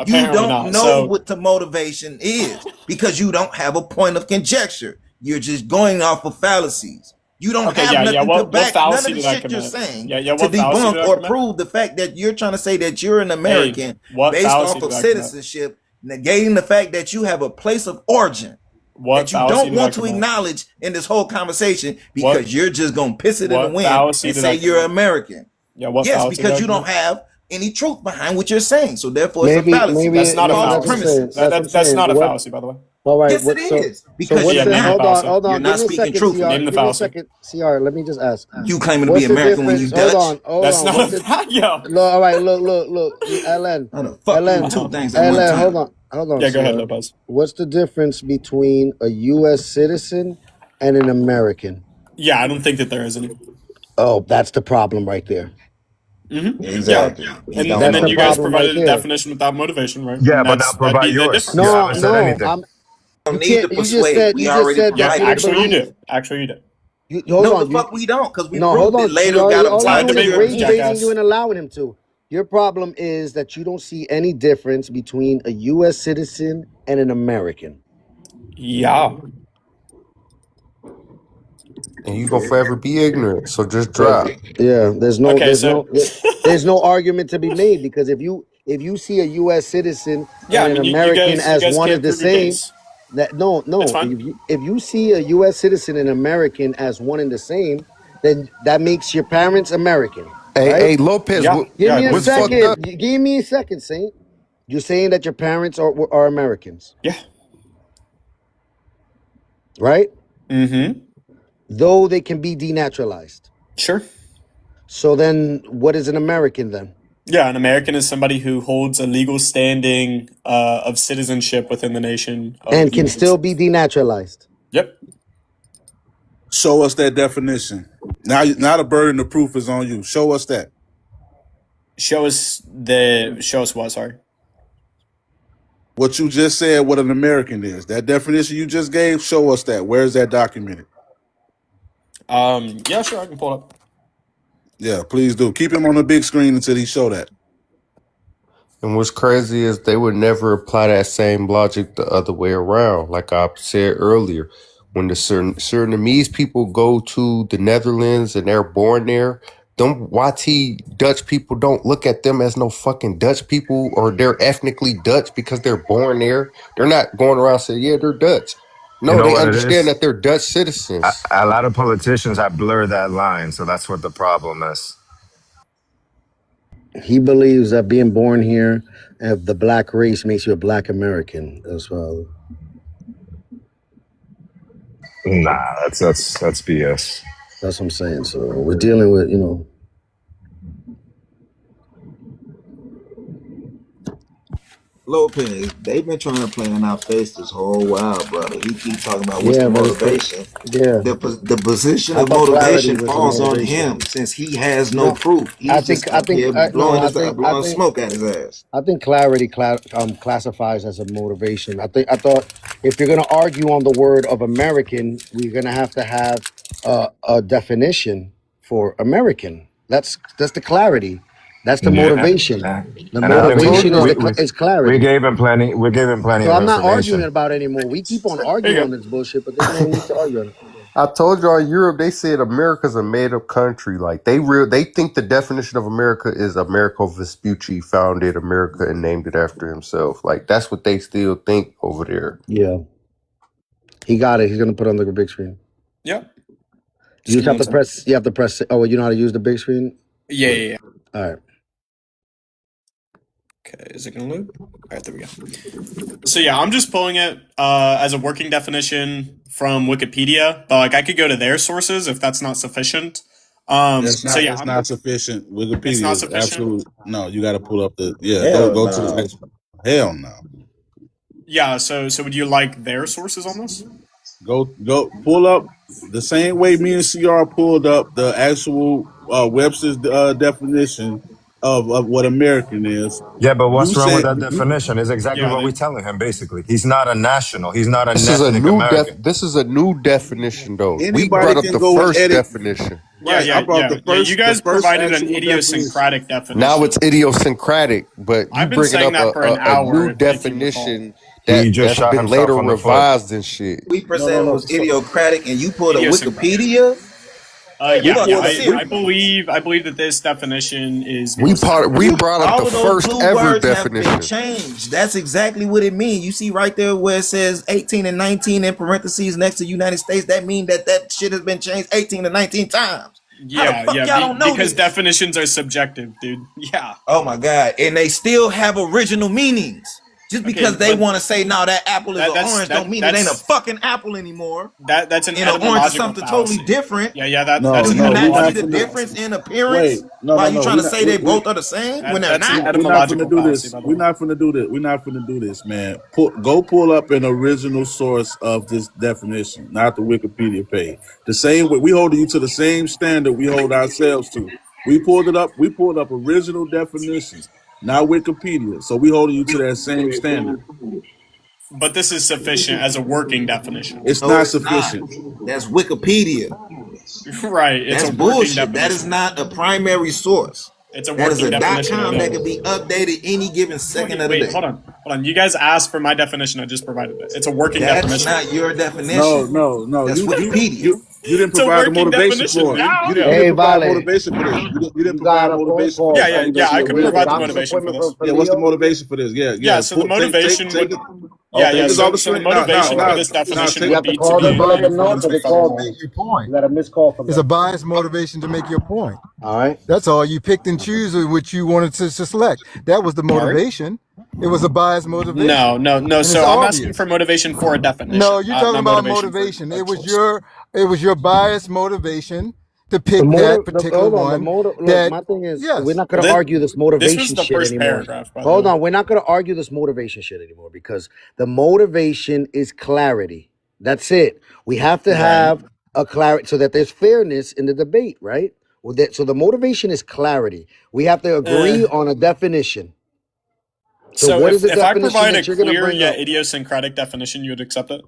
S14: You
S19: Apparently
S14: don't
S19: not.
S14: know
S19: So
S14: what the motivation is because you don't have a point of conjecture. You're just going off of fallacies. You don't
S19: okay,
S14: have
S19: yeah.
S14: nothing to
S19: What
S14: back none of
S19: fallacy
S14: the
S19: did I
S14: shit you're
S19: commit?
S14: saying
S19: Yeah.
S14: to
S19: What fallacy did
S14: debunk
S19: I
S14: or
S19: commit?
S14: prove the fact that you're trying to say that you're an
S19: Hey,
S14: American
S19: what
S14: based
S19: fallacy
S14: off of
S19: did I commit?
S14: citizenship, negating the fact that you have a place of origin
S19: What
S14: that you
S19: fallacy
S14: don't
S19: did I
S14: want to
S19: commit?
S14: acknowledge in this whole conversation
S19: What
S14: because you're just going to piss it in the
S19: what
S14: wind
S19: fallacy
S14: and
S19: did I
S14: say you're
S19: commit?
S14: American.
S19: Yeah, what
S14: Yes,
S19: fallacy did
S14: because
S19: I
S14: you don't
S19: commit?
S14: have any truth behind what you're saying. So therefore it's a
S7: Maybe,
S14: fallacy.
S19: That's
S7: maybe
S19: not a
S14: False
S7: that's what I'm
S19: fallacy.
S7: saying.
S14: premises.
S7: That's what I'm
S19: That's
S7: saying.
S19: not a
S7: What?
S19: fallacy, by the way.
S7: All right.
S14: Yes, it
S7: What?
S14: is.
S7: So
S14: Because
S7: what's
S19: Yeah,
S14: you're
S7: the?
S19: name the
S14: not.
S7: Hold on.
S19: fallacy.
S7: Hold
S14: You're
S7: on. Give
S14: not
S7: me a
S14: speaking
S7: second, CR.
S14: truthfully.
S19: Name the
S7: Give me a
S19: fallacy.
S7: second, CR. Let me just ask.
S14: You claiming to be
S7: What's the
S14: American when
S7: difference?
S14: you
S7: Hold
S14: Dutch?
S7: on. Hold
S19: That's
S7: on.
S19: not
S7: What's
S19: a
S7: the?
S19: yo.
S7: Look, all right. Look. LN.
S14: How the fuck you do
S7: LN.
S14: two things at one
S7: LN. Hold
S14: time?
S7: on. Hold on,
S19: Yeah, go ahead,
S7: CR.
S19: Lopez.
S7: What's the difference between a U.S. citizen and an American?
S19: Yeah, I don't think that there is any.
S7: Oh, that's the problem right there.
S19: Yeah,
S14: Exactly. He don't
S19: and
S7: That's
S19: then
S7: the
S14: know.
S19: you guys
S7: problem right
S19: provided a
S7: there.
S19: definition without motivation, right?
S8: Yeah,
S19: And
S8: but now
S19: that'd
S8: provide
S19: be the
S8: yours. You
S19: difference.
S7: No,
S8: haven't said
S7: no.
S8: anything.
S7: You
S14: Don't need to
S7: can't.
S14: persuade. We
S7: You just
S14: already
S7: said you
S19: Yeah,
S14: provided the
S7: didn't
S19: actually, you
S14: proof.
S7: believe.
S19: do. Actually, you do.
S7: Hold
S14: No, the
S7: on.
S14: fuck we don't, because we
S7: No, hold
S14: proved it
S7: on. See,
S14: later. Got them
S7: all
S19: It's
S7: you're
S19: not a
S14: tied
S7: doing is
S19: debate
S14: to
S19: room,
S7: rage
S14: each.
S7: baiting you
S19: jackass.
S7: and allowing him to. Your problem is that you don't see any difference between a U.S. citizen and an American.
S19: Yeah.
S15: And you gonna forever be ignorant. So just
S7: There-
S15: drop.
S7: yeah,
S19: Okay, so
S7: there's no argument to be made because if you see a U.S. citizen
S19: yeah,
S7: and
S19: I
S7: an
S19: mean, you
S7: American
S19: guys
S7: as one is
S19: can't
S7: the
S19: prove your
S7: same,
S19: case.
S7: that
S19: It's
S7: no,
S19: fine.
S7: if you see a U.S. citizen and American as one and the same, then that makes your parents American, right?
S15: Hey, Lopez,
S19: Yeah,
S7: Give
S19: I
S7: me a
S19: agree.
S15: what's fucked up?
S7: second. Give me a second, Saint. You're saying that your parents are Americans,
S19: Yeah.
S7: right?
S19: Mm-hmm.
S7: Though they can be denaturalized.
S19: Sure.
S7: So then, what is an American then?
S19: Yeah, an American is somebody who holds a legal standing of citizenship within the nation of
S7: And
S19: the
S7: can
S19: United
S7: still be
S19: States.
S7: denaturalized.
S19: Yep.
S17: Show us that definition. Now the burden of proof is on you. Show us that.
S19: Show us what, sorry.
S17: What you just said, what an American is. That definition you just gave, show us that. Where is that documented?
S19: Yeah, sure, I can pull it up.
S17: Yeah, please do. Keep him on the big screen until he show that.
S15: And what's crazy is they would never apply that same logic the other way around. Like I said earlier, when the Surinamese people go to the Netherlands and they're born there, them YT Dutch people don't look at them as no fucking Dutch people or they're ethnically Dutch because they're born there. They're not going around saying, yeah, they're Dutch.
S8: You
S15: No,
S8: know
S15: they
S8: what it
S15: understand
S8: is?
S15: that they're Dutch citizens.
S8: A lot of politicians have blurred that line, so that's what the problem is.
S7: He believes that being born here of the black race makes you a black American as well.
S8: Nah, that's BS.
S7: That's what I'm saying. So we're dealing with,
S14: Lopez, they've been trying to play in our face this whole while, brother. He keep talking about what's the
S7: yeah, but
S14: motivation.
S7: yeah.
S14: The position
S7: I
S14: of
S7: thought clarity
S14: motivation
S7: was the
S14: falls on
S7: motivation.
S14: him since he has no
S7: No,
S14: proof.
S7: I
S14: He's
S7: think
S14: just
S7: I
S14: up
S7: think
S14: here
S7: no,
S14: blowing smoke at his ass.
S7: I think clarity classifies as a motivation. I thought if you're going to argue on the word of American, we're going to have a definition for American. That's the clarity. That's the
S8: Yeah,
S7: motivation. The
S8: and I
S15: I
S8: think
S15: told
S7: motivation
S15: you.
S7: is
S8: we
S7: clarity.
S8: gave him plenty. We gave him plenty
S7: So
S8: of
S7: I'm not arguing
S8: information.
S7: about it anymore. We keep on
S19: There
S7: arguing
S19: you
S7: on
S19: go.
S7: this bullshit, but there's no need to argue on it.
S15: I told y'all in Europe they said America's a made up country. Like they think the definition of America is Americo Vespucci founded America and named it after himself. Like that's what they still think over there.
S7: Yeah, he got it. He's gonna put it on the big screen.
S19: Yep.
S7: You
S19: Just
S7: just
S19: give me
S7: have
S19: one
S7: to
S19: second.
S7: press. You have to press. Oh, you know how to use the big screen?
S19: Yeah.
S7: All right.
S19: Okay, is it gonna load? All right, there we go. So yeah, I'm just pulling it as a working definition from Wikipedia, but like I could go to their sources if that's not sufficient.
S17: That's
S19: So yeah,
S17: not sufficient.
S19: it's
S17: Wikipedia
S19: not
S17: is
S19: sufficient.
S17: absolute. No, you got to pull up the. Yeah,
S14: Hell
S17: go to the
S14: no.
S17: next one. Hell no.
S19: Yeah, so would you like their sources on this?
S5: Go pull up the same way me and CR pulled up the actual Webster's definition of what American is.
S8: Yeah, but
S5: You
S8: what's wrong with
S5: said
S8: that definition? Is exactly
S19: Yeah,
S8: what we're
S19: dude.
S8: telling him. Basically, he's not a national. He's not an
S15: This is a
S8: ethnic
S15: new
S8: American.
S15: this is a new definition though. We
S5: anybody
S15: brought up
S5: can
S15: the
S5: go and
S15: first
S5: edit.
S15: definition.
S19: Yeah,
S5: Right, I brought
S19: yeah. You
S5: the
S19: guys
S5: first
S19: provided an
S5: actual definition.
S19: idiosyncratic
S15: Now it's
S19: definition.
S15: idiosyncratic, but you
S19: I've been
S15: bringing
S19: saying
S15: up
S19: that for an
S15: a
S19: hour,
S15: new
S19: if you recall.
S15: definition
S8: He just
S15: that's
S8: shot
S15: been later
S8: himself on the foot.
S15: revised and shit.
S14: We
S6: No, no,
S14: presented
S6: no.
S14: was
S6: So
S14: idiocratic, and you pulled a
S19: Idiosyncratic.
S14: Wikipedia. Hey,
S5: We
S19: Yeah.
S14: fucking
S5: pulled up.
S19: I
S14: serious.
S19: believe that this definition is
S15: We
S19: more sound.
S15: brought up the
S14: All of those
S15: first
S14: blue
S15: ever
S14: words have been
S15: definition.
S14: changed. That's exactly what it means. You see right there where it says 18 and 19 in parentheses next to United States. That means that shit has been changed 18 to 19 times. How the fuck y'all don't know
S19: Because
S14: this?
S19: definitions are subjective, dude. Yeah.
S14: Oh my god! And they still have original meanings. Just because they want to say, "No, that apple is an orange," don't mean it ain't a fucking apple anymore.
S19: That's an
S14: And an orange is
S19: etymological
S14: something
S19: fallacy.
S14: totally different.
S19: Yeah.
S5: No,
S19: That's
S14: Do
S19: an
S14: you
S5: no, we
S14: not see
S5: not
S14: the
S19: etymological
S5: finna.
S14: difference
S19: fallacy.
S14: in appearance?
S5: Wait, no,
S14: Why
S5: no,
S14: you
S5: no.
S14: trying to say they both are the same when they're
S19: That's an
S14: not?
S5: We're not finna
S19: etymological
S5: do
S19: fallacy,
S5: this.
S19: by the
S5: We're
S19: way.
S5: not finna do this. We're not finna do this, man. Go pull up an original source of this definition, not the Wikipedia page. The same way we hold you to the same standard we hold ourselves to. We pulled it up. We pulled up original definitions, not Wikipedia. So we holding you to that same standard.
S19: But this is sufficient as a working definition.
S5: It's
S14: No,
S5: not
S14: it's not.
S5: sufficient.
S14: That's Wikipedia.
S19: Right. It's
S14: That's
S19: a working
S14: bullshit. That is
S19: definition.
S14: not a primary source.
S19: It's a
S14: That is
S19: working
S14: a
S19: definition of
S14: .com that
S19: it.
S14: can be updated any given second of the
S19: Wait,
S14: day.
S19: hold on. You guys asked for my definition. I just provided it. It's a working
S14: That's
S19: definition.
S14: not your definition.
S5: No.
S14: That's Wikipedia.
S5: You didn't
S19: It's a
S5: provide the
S19: working
S5: motivation
S19: definition,
S5: for it.
S19: dude.
S5: You
S19: Yeah.
S5: didn't
S7: Hey,
S5: provide
S7: Vale,
S5: motivation for this. You didn't
S7: you
S5: provide
S7: got a phone
S5: motivation
S7: call
S5: for
S19: Yeah,
S5: this.
S7: from
S19: I
S7: the
S19: could
S7: with a
S19: provide the
S7: doctor's
S19: motivation for
S7: appointment
S19: this.
S7: for
S5: Yeah, what's the
S7: Leo.
S5: motivation for this?
S19: Yeah, so the motivation
S5: Take
S19: would
S5: it.
S19: yeah,
S5: Take this off the
S19: so the
S5: screen. Now,
S19: motivation for
S5: now,
S19: this
S5: now,
S19: definition
S5: take.
S7: You
S19: would
S7: have to
S19: be to
S7: call them
S19: be
S7: and
S19: in
S7: let them know
S19: accordance
S7: because
S19: with
S7: they
S19: federal
S7: called
S19: law.
S7: me.
S21: Make your point.
S7: You got a missed call from
S21: It's a
S7: them.
S21: biased motivation to make your point.
S7: All right.
S21: That's all. You picked and choose which you wanted to select. That was the
S19: Sorry?
S21: motivation. It was a biased
S19: No,
S21: motivation,
S19: no, no.
S21: and it's
S19: So I'm asking
S21: obvious.
S19: for motivation for a
S21: No,
S19: definition,
S21: you're talking
S19: not
S21: about
S19: motivation for
S21: motivation.
S19: a
S21: It was
S19: choice.
S21: your biased motivation to
S7: The
S21: pick that
S7: motive,
S21: particular
S7: hold on. The
S21: one.
S7: motive. Look,
S21: That
S7: my thing is, we're
S21: yes,
S7: not
S19: Well,
S7: going to argue this
S19: this was
S7: motivation
S19: the
S7: shit
S19: first
S7: anymore.
S19: paragraph, by the
S7: Hold
S19: way.
S7: on. We're not going to argue this motivation shit anymore because the motivation is clarity. That's it. We have to
S19: Right.
S7: have a clarity so that there's fairness in the debate, right? So the motivation is clarity. We have to
S19: Uh,
S7: agree on a definition. So
S19: so
S7: what is the
S19: if I
S7: definition
S19: provide a
S7: that you're going to
S19: clear
S7: bring up?
S19: yet idiosyncratic definition, you would accept it?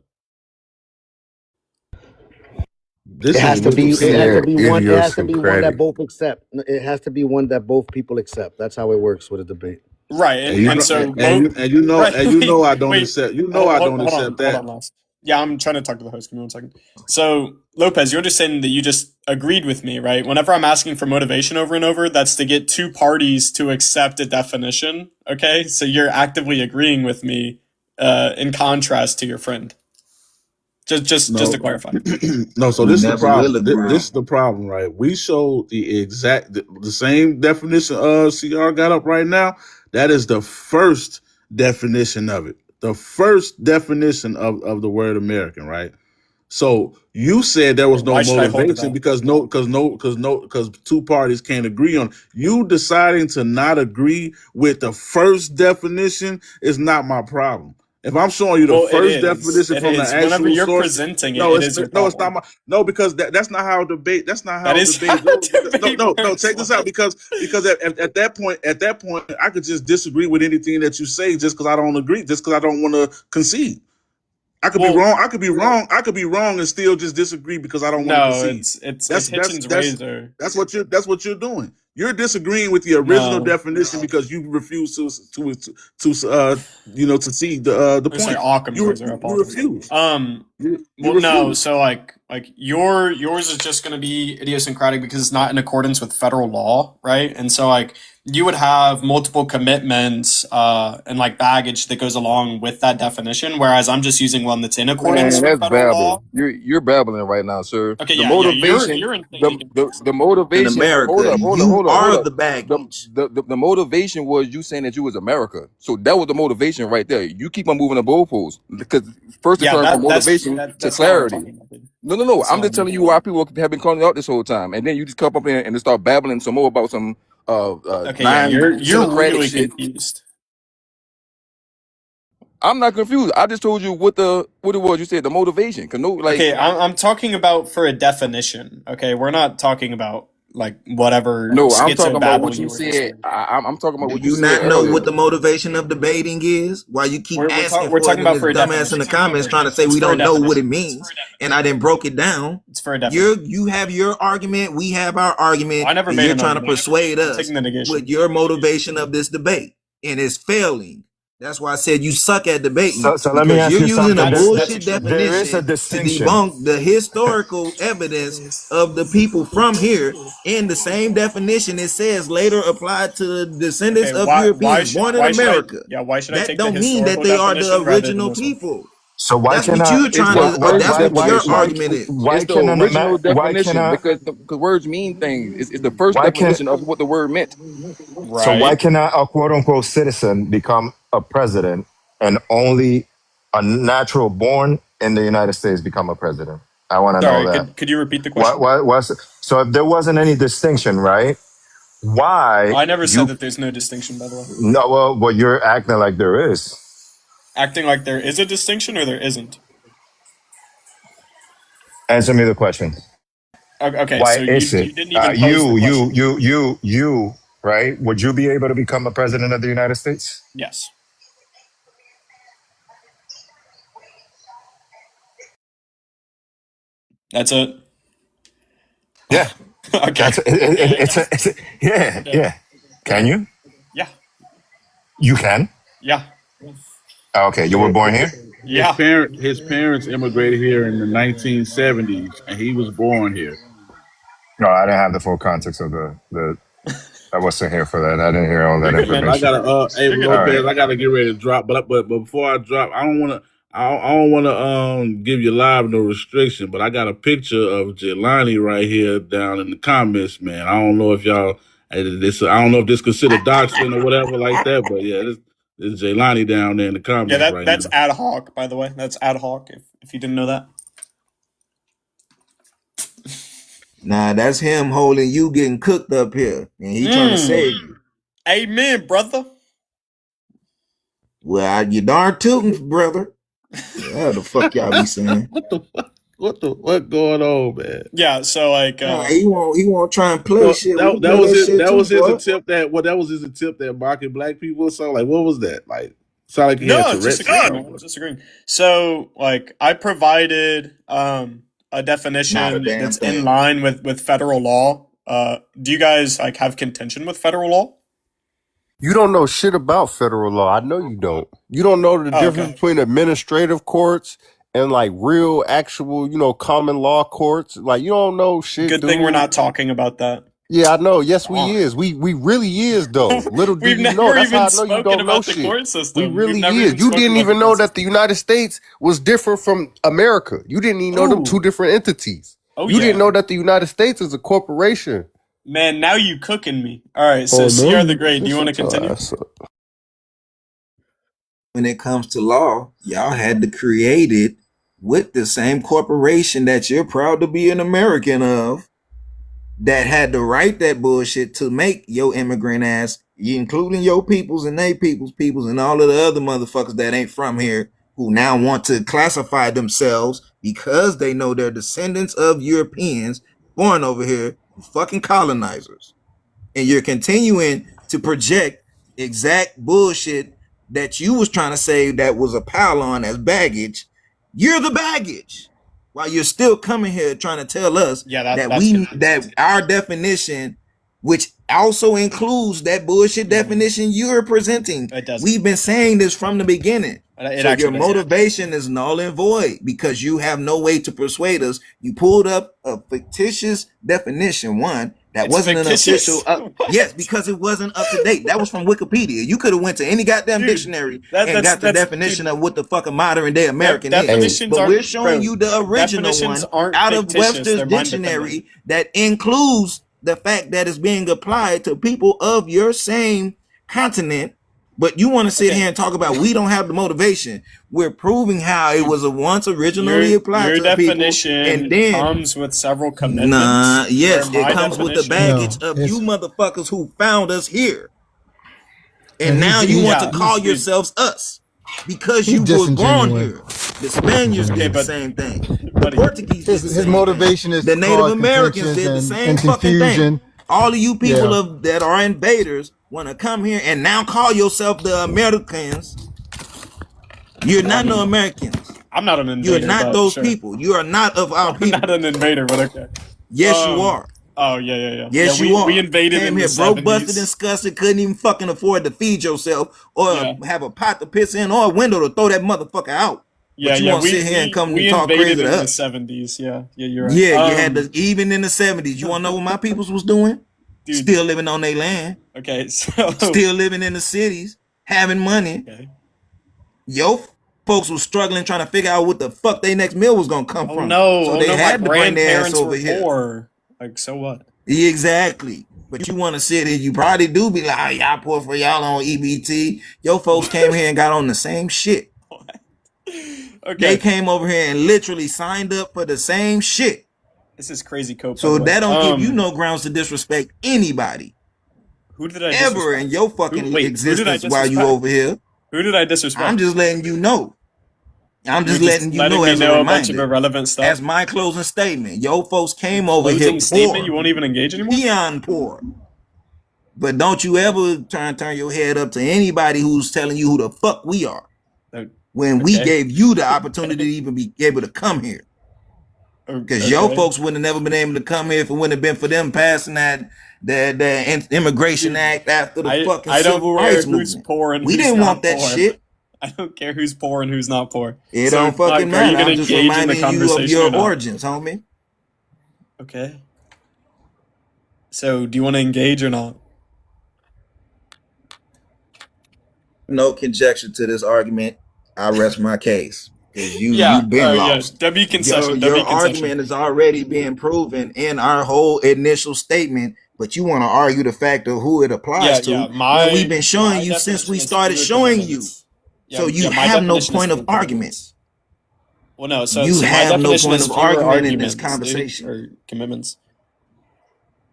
S7: It
S5: This is
S7: has to
S5: what
S7: be.
S5: you
S7: It has
S5: said.
S7: to be one. It has to be one that
S15: Idiosyncratic.
S7: both accept. It has to be one that both people accept. That's how it works with a debate.
S19: Right,
S5: And you
S19: and
S5: know,
S19: so
S5: and
S19: right.
S5: you know I don't
S19: Wait,
S5: accept. You know I don't accept
S19: hold
S5: that.
S19: on, Lance. Yeah, I'm trying to talk to the host. Give me 1 second. So Lopez, you're just saying that you just agreed with me, right? Whenever I'm asking for motivation over and over, that's to get two parties to accept a definition. Okay, so you're actively agreeing with me, in contrast to your friend. Just to
S5: No,
S19: clarify.
S5: no. So
S14: We
S5: this is the
S14: never will
S5: problem.
S14: agree.
S5: This is the problem, right? We showed the same definition CR got up right now. That is the first definition of it. The first definition of the word American, right? So you said there was no
S19: Why should I hold to
S5: motivation
S19: that?
S5: because two parties can't agree on. You deciding to not agree with the first definition is not my problem. If I'm showing you the
S19: Well, it
S5: first
S19: is.
S5: definition
S19: It
S5: from the
S19: is. Whenever
S5: actual
S19: you're
S5: source,
S19: presenting it,
S5: no,
S19: it
S5: it's
S19: is your
S5: no, it's not
S19: problem.
S5: because that's not how debate. That's not
S19: That
S5: how
S19: is how
S5: debate goes.
S19: debate
S5: No.
S19: works.
S5: Check this out because at that point, I could just disagree with anything that you say just because I don't agree, just because I don't want to concede. I could be
S19: Well,
S5: wrong. I could be wrong. I could be wrong and still just disagree because I don't want to
S19: no,
S5: concede.
S19: it's
S5: That's
S19: Hitchens razor.
S5: that's what you're doing. You're disagreeing with the original
S19: No,
S5: definition because you refuse to to see the
S19: I'm sorry,
S5: point.
S19: Occam's
S5: You
S19: razor. I
S5: you
S19: apologize.
S5: refuse. You
S19: Well, no.
S5: refuse.
S19: So like yours is just going to be idiosyncratic because it's not in accordance with federal law, right? And so like you would have multiple commitments and like baggage that goes along with that definition, whereas I'm just using one that's in accordance
S16: Man,
S19: with
S16: that's
S19: federal
S16: babbling.
S19: law.
S16: You're babbling right now, sir.
S19: Okay,
S16: The
S19: yeah.
S16: motivation,
S19: You're inflating.
S16: the
S14: In
S16: motivation. Hold
S14: America,
S16: up, hold up,
S14: you
S16: hold up, hold
S14: are
S16: up.
S14: the baggage.
S16: The motivation was you saying that you was America. So that was the motivation right there. You keep on moving the goalposts because first it
S19: Yeah,
S16: turned from
S19: that's
S16: motivation to
S19: that's not what I'm
S16: clarity.
S19: talking about, dude.
S16: No.
S19: That's not
S16: I'm
S19: what
S16: just
S19: I'm
S16: telling you why people have been calling you out this whole time, and then you just come up in and just start babbling some more about some
S19: Okay, yeah,
S16: nine
S19: you're
S16: Socratic
S19: really
S16: shit.
S19: confused.
S16: I'm not confused. I just told you what it was. You said the motivation. Cause no, like
S19: Okay, I'm talking about for a definition. Okay, we're not talking about like whatever
S16: no, I'm talking about
S19: schizo-babble
S16: what you
S19: you were just
S16: said.
S19: saying.
S16: I'm talking about
S10: Do
S16: what you
S10: you
S16: said
S10: not know
S16: earlier.
S10: what the motivation of debating is? Why you keep asking
S19: We're
S10: for it
S19: talking
S10: and
S19: about
S10: this
S19: for a
S10: dumbass in
S19: definition.
S10: the comments trying to say
S19: It's
S10: we
S19: for a
S10: don't know what it
S19: definition.
S10: means, and I didn't broke it down.
S19: It's for a definition.
S10: You have your argument, we have our
S19: Well,
S10: argument,
S19: I never
S10: and
S19: made
S10: you're
S19: an
S10: trying to
S19: argument.
S10: persuade
S19: I'm
S10: us
S19: taking the
S10: with
S19: negation.
S10: your motivation of this debate, and it's failing. That's why I said you suck at debating
S8: So let me
S10: because
S8: ask
S10: you're
S8: you
S10: using a
S8: something.
S19: That's
S10: bullshit
S19: extremely
S8: There is a
S10: definition to
S8: distinction.
S10: debunk the historical evidence of the people from here. In the same definition, it says later applied to the descendants
S19: okay.
S10: of Europeans born in
S19: Why should I?
S10: America.
S19: Yeah, why should I
S10: That
S19: take the
S10: don't mean that
S19: historical
S10: they are the
S19: definition rather than
S10: original
S19: this one?
S10: people.
S8: So why
S10: That's
S8: can
S10: what
S8: I?
S10: you're
S16: It's
S10: trying
S16: the
S8: Why
S10: to.
S8: why
S16: first
S10: That's
S8: why
S10: what
S8: why
S10: your
S8: why
S16: definition.
S10: argument is.
S16: It's
S8: why
S16: the
S8: can an
S16: original
S8: why can
S16: definition
S8: I?
S16: because the words mean things. It's the first
S8: Why can
S16: definition of what the word meant.
S8: so why
S19: Right.
S8: can a quote unquote citizen become a president and only a natural born in the United States become a president? I want to know
S19: Sorry.
S8: that.
S19: Could you repeat the
S8: What
S19: question?
S8: what was so if there wasn't any distinction, right? Why
S19: I never said
S8: you
S19: that there's no distinction. By the way,
S8: no well you're acting like there is.
S19: acting like there is a distinction or there isn't.
S8: Answer me the question.
S19: Okay,
S8: Why
S19: so
S8: is it?
S19: you didn't even pose the question.
S8: Right? Would you be able to become a president of the United States?
S19: Yes, that's it.
S8: Yeah,
S19: Okay.
S8: that's
S19: Yeah, yeah,
S8: yeah,
S19: yeah,
S8: yeah. Can
S19: yeah,
S8: you?
S19: yeah,
S8: You can.
S19: yeah,
S8: Okay, you were
S17: So
S8: born here.
S19: yeah.
S17: his parents immigrated here in the 1970s, and he was born here.
S8: No, I didn't have the full context of the. I wasn't here for that. I didn't hear all that
S19: You're good, man.
S17: I
S8: information.
S17: gotta hey
S19: You're good.
S8: All right.
S17: Lopez, I gotta get ready to drop, but before I drop, I don't wanna give you live no restriction, but I got a picture of Jelani right here down in the comments, man. I don't know if y'all this I don't know if this considered doctrine or whatever like that, but yeah, this Jelani down there in the
S19: Yeah,
S17: comments right
S19: that's
S17: now.
S19: ad hoc, by the way. That's ad hoc. If you didn't know that.
S10: Nah, that's him holding you getting cooked up here, and he trying to save you.
S19: Amen, brother.
S10: Well, you darn tootin', brother. How the fuck y'all be saying?
S17: What going on, man?
S19: Yeah. So like,
S10: Nah, he won't try and play
S17: No,
S10: shit. We
S17: that
S10: can
S17: that
S10: play
S17: was
S10: that
S17: it.
S10: shit
S17: That
S10: too,
S17: was his
S10: bro.
S17: attempt at mocking black people. So like, what was that? Like, sound like he had
S19: no,
S17: Tourette's or
S19: disagreeing,
S17: something.
S19: disagreeing. So like, I provided a
S10: Not a
S19: definition
S10: damn
S19: that's in
S10: thing.
S19: line with federal law. Do you guys like have contention with federal law?
S15: You don't know shit about federal law. I know you don't. You don't know the
S19: Oh,
S15: difference
S19: okay.
S15: between administrative courts and like real, actual, common law courts. Like you don't know shit,
S19: Good
S15: dude.
S19: thing we're not talking about that.
S15: Yeah, I know. Yes, we
S19: Fine.
S15: is. We really is though. Little do
S19: We've
S15: you know.
S19: never
S15: That's how
S19: even
S15: I know you
S19: spoken
S15: don't know
S19: about the
S15: shit.
S19: court
S15: We
S19: system. We've
S15: really
S19: never
S15: is.
S19: even
S15: You
S19: spoken
S15: didn't
S19: about the
S15: even
S19: court
S15: know that the
S19: system.
S15: United States was different from America. You didn't even know them two
S19: Ooh.
S15: different entities.
S19: Oh
S15: You didn't
S19: yeah.
S15: know that the United States is a corporation.
S19: Man, now you cooking me. All right, so
S15: Oh
S19: CR the
S15: no!
S19: Great, do you want to
S15: Shut your
S19: continue?
S15: ass up.
S10: When it comes to law, y'all had to create it with the same corporation that you're proud to be an American of, that had to write that bullshit to make your immigrant ass, including your peoples and they peoples and all of the other motherfuckers that ain't from here, who now want to classify themselves because they know they're descendants of Europeans born over here, fucking colonizers. And you're continuing to project exact bullshit that you was trying to say that was a pile on as baggage. You're the baggage, while you're still coming here trying to tell us
S19: Yeah,
S10: that
S19: that's
S10: that our definition, which also includes that bullshit definition you're presenting.
S19: It doesn't.
S10: We've been saying this from the beginning.
S19: It
S10: So your
S19: actually doesn't.
S10: motivation is null and void because you have no way to persuade us. You pulled up a fictitious definition, one that
S19: It's
S10: wasn't
S19: fictitious.
S10: an official. Yes, because it wasn't up to date. That was from Wikipedia. You could have went to any goddamn
S19: Dude,
S10: dictionary and
S19: that's
S10: got the definition
S19: dude,
S10: of what the fucking modern day American is.
S19: definitions
S10: But
S19: aren't,
S10: we're showing
S19: bro.
S10: you the original
S19: Definitions
S10: one
S19: aren't
S10: out of
S19: fictitious.
S10: Webster's
S19: They're mind bending.
S10: dictionary that includes the fact that it's being applied to people of your same continent. But you want to sit here and talk about we don't have the motivation. We're proving how it was a once originally applied
S19: Your
S10: to the people, and
S19: definition
S10: then
S19: comes with several commitments.
S10: nah, yes,
S19: Where
S10: it
S19: my
S10: comes with the
S19: definition,
S10: baggage of you motherfuckers who found us here,
S21: yeah,
S10: and now you want to
S19: yeah,
S10: call
S19: dude,
S10: yourselves us.
S7: because
S21: He's
S7: you were born
S21: disingenuous.
S7: here. The Spaniards
S4: Okay,
S7: did the
S4: but
S7: same thing. The
S4: buddy,
S7: Portuguese did the
S21: His
S7: same thing.
S21: motivation is
S7: The
S21: to
S7: Native
S21: cause
S7: Americans
S21: contentions
S7: did the same
S21: and
S7: fucking thing.
S21: confusion.
S7: All of you people
S21: Yeah.
S7: that are invaders want to come here and now call yourself the Americans. You're not no Americans.
S4: I'm not an
S7: You're
S4: invader,
S7: not
S4: but
S7: those
S4: sure.
S7: people. You are not of our
S4: I'm
S7: people.
S4: not an invader, but okay.
S7: Yes, you are.
S4: Oh yeah.
S7: Yes,
S4: Yeah,
S7: you
S4: we
S7: are.
S4: invaded
S7: Came
S4: in
S7: here
S4: the
S7: broke, busted,
S4: 70s.
S7: disgusted, couldn't even fucking afford to feed yourself or have a pot to piss in or a window to throw that motherfucker out. But you want to sit here and come and talk
S4: invaded
S7: crazy
S4: in
S7: to
S4: the
S7: us.
S4: 70s. Yeah, you're right.
S7: Yeah, you had to, even in the 70s. You want to know what my peoples was doing?
S4: Dude.
S7: Still living on their land.
S4: Okay, so
S7: still living in the cities, having money.
S4: Okay.
S7: Yo, folks was struggling trying to figure out what the fuck their next meal was gonna come from.
S4: No,
S7: so they had to bring their ass over here.
S4: Poor. Like, so what?
S7: Exactly. But you want to sit here, you probably do be like, oh, y'all poor for y'all on EBT. Yo, folks came here and got on the same shit. Okay. They came over here and literally signed up for the same shit.
S4: This is crazy, Cope.
S7: So that don't give you no grounds to disrespect anybody.
S4: Who did I
S7: ever
S4: disrespect?
S7: in your fucking existence while you over here?
S4: Who did I disrespect?
S7: I'm just letting you know. I'm just letting you know as a reminder.
S4: A bunch of irrelevant stuff.
S7: As my closing statement. Yo, folks came over here poor.
S4: Statement? You won't even engage anymore?
S7: Beyond poor. But don't you ever turn your head up to anybody who's telling you who the fuck we are. When we gave you the opportunity to even be able to come here. Because your folks wouldn't have never been able to come here if it wouldn't have been for them passing that Immigration Act after the fucking Civil Rights Movement.
S4: Poor and
S7: we didn't want that shit.
S4: I don't care who's poor and who's not poor.
S7: It don't fucking matter. I'm just reminding you of your origins, homie.
S4: Okay. So, do you want to engage or not?
S7: No conjecture to this argument. I rest my case. You've been lost.
S4: W concession.
S7: Your argument is already being proven in our whole initial statement, but you want to argue the fact of who it applies to. When we've been showing you since we started showing you. So you have no point of argument.
S4: Well, no. So
S7: you have no point of argument in this
S4: conversation or commitments.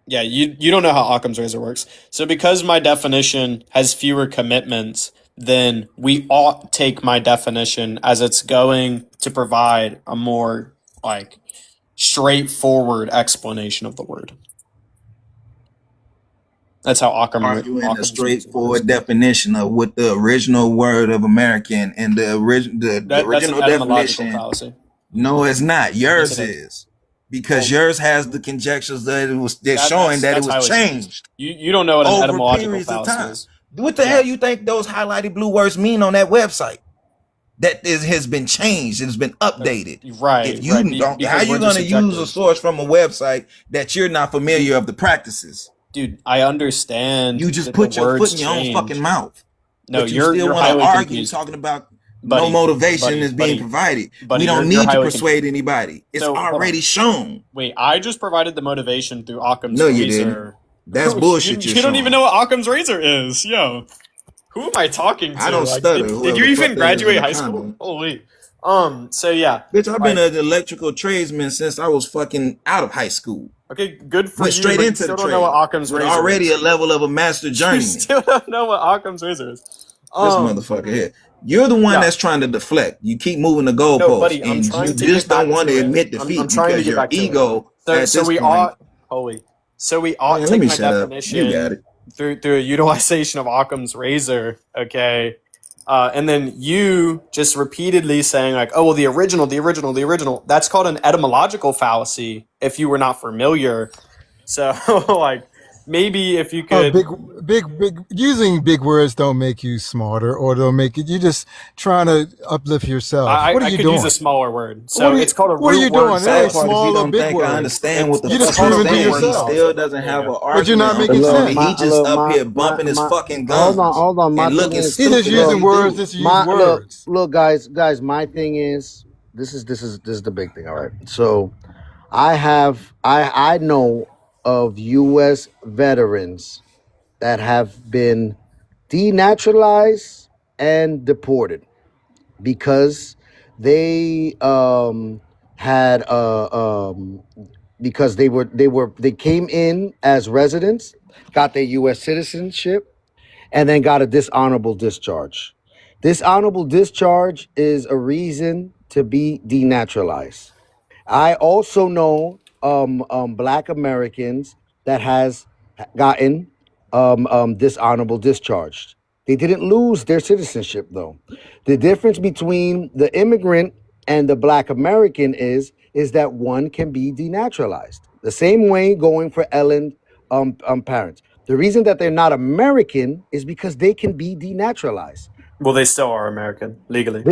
S4: Yeah, you don't know how Occam's razor works. So because my definition has fewer commitments, then we ought take my definition as it's going to provide a more like straightforward explanation of the word. That's how Occam
S7: arguing a straightforward definition of what the original word of American and the original definition.
S4: Fallacy.
S7: No, it's not. Yours is. Because yours has the conjectures that it was showing that it was changed.
S4: You don't know what an etymological fallacy is.
S7: What the hell you think those highlighted blue words mean on that website? That has been changed. It's been updated.
S4: Right.
S7: If you don't, how you going to use a source from a website that you're not familiar of the practices?
S4: Dude, I understand.
S7: You just put your foot in your own fucking mouth.
S4: No,
S7: but you still want to argue confused. Talking about no motivation is being provided. We don't need to persuade anybody. It's already shown.
S4: Wait, I just provided the motivation through Occam's
S7: razor.
S4: No, you didn't.
S7: That's bullshit.
S4: You don't even know what Occam's razor is, yo. Who am I talking to?
S7: I don't stutter.
S4: Did you even graduate high school? Holy. So yeah.
S7: Bitch, I've been an electrical tradesman since I was fucking out of high school.
S4: Okay, good for
S7: Went
S4: you.
S7: Straight into
S4: still
S7: the
S4: don't
S7: trade.
S4: Know what Occam's razor
S7: already
S4: is.
S7: A level of a master journeyman.
S4: You still don't know what Occam's razor is.
S7: This motherfucker here. You're the one that's trying to deflect. You keep moving the goalposts,
S4: no, buddy,
S7: and you just don't want to admit defeat because your ego. So we ought.
S4: Holy. So we ought take my definition.
S7: You got it.
S4: Through a utilization of Occam's razor, okay, and then you just repeatedly saying like, oh well, the original. That's called an etymological fallacy. If you were not familiar, so like maybe if you could
S21: big using big words don't make you smarter or don't make it. You're just trying to uplift yourself. What are you doing?
S4: Use a smaller word. So it's called a root
S21: What are you doing?
S7: That small or big word. I understand what the
S21: you just proving to yourself.
S7: He still doesn't have an argument.
S21: But you're not making sense.
S7: He just up here bumping his fucking guns. Hold on.
S21: And looking stupid. He's just using words. Just use words.
S7: Look, guys. My thing is this is the big thing. All right. So I know of U.S. veterans that have been denaturalized and deported because they had because they came in as residents, got their U.S. citizenship, and then got a dishonorable discharge. Dishonorable discharge is a reason to be denaturalized. I also know black Americans that has gotten dishonorable discharged. They didn't lose their citizenship though. The difference between the immigrant and the black American is that one can be denaturalized. The same way going for Ellen parents. The reason that they're not American is because they can be denaturalized.
S19: Well, they still are American legally.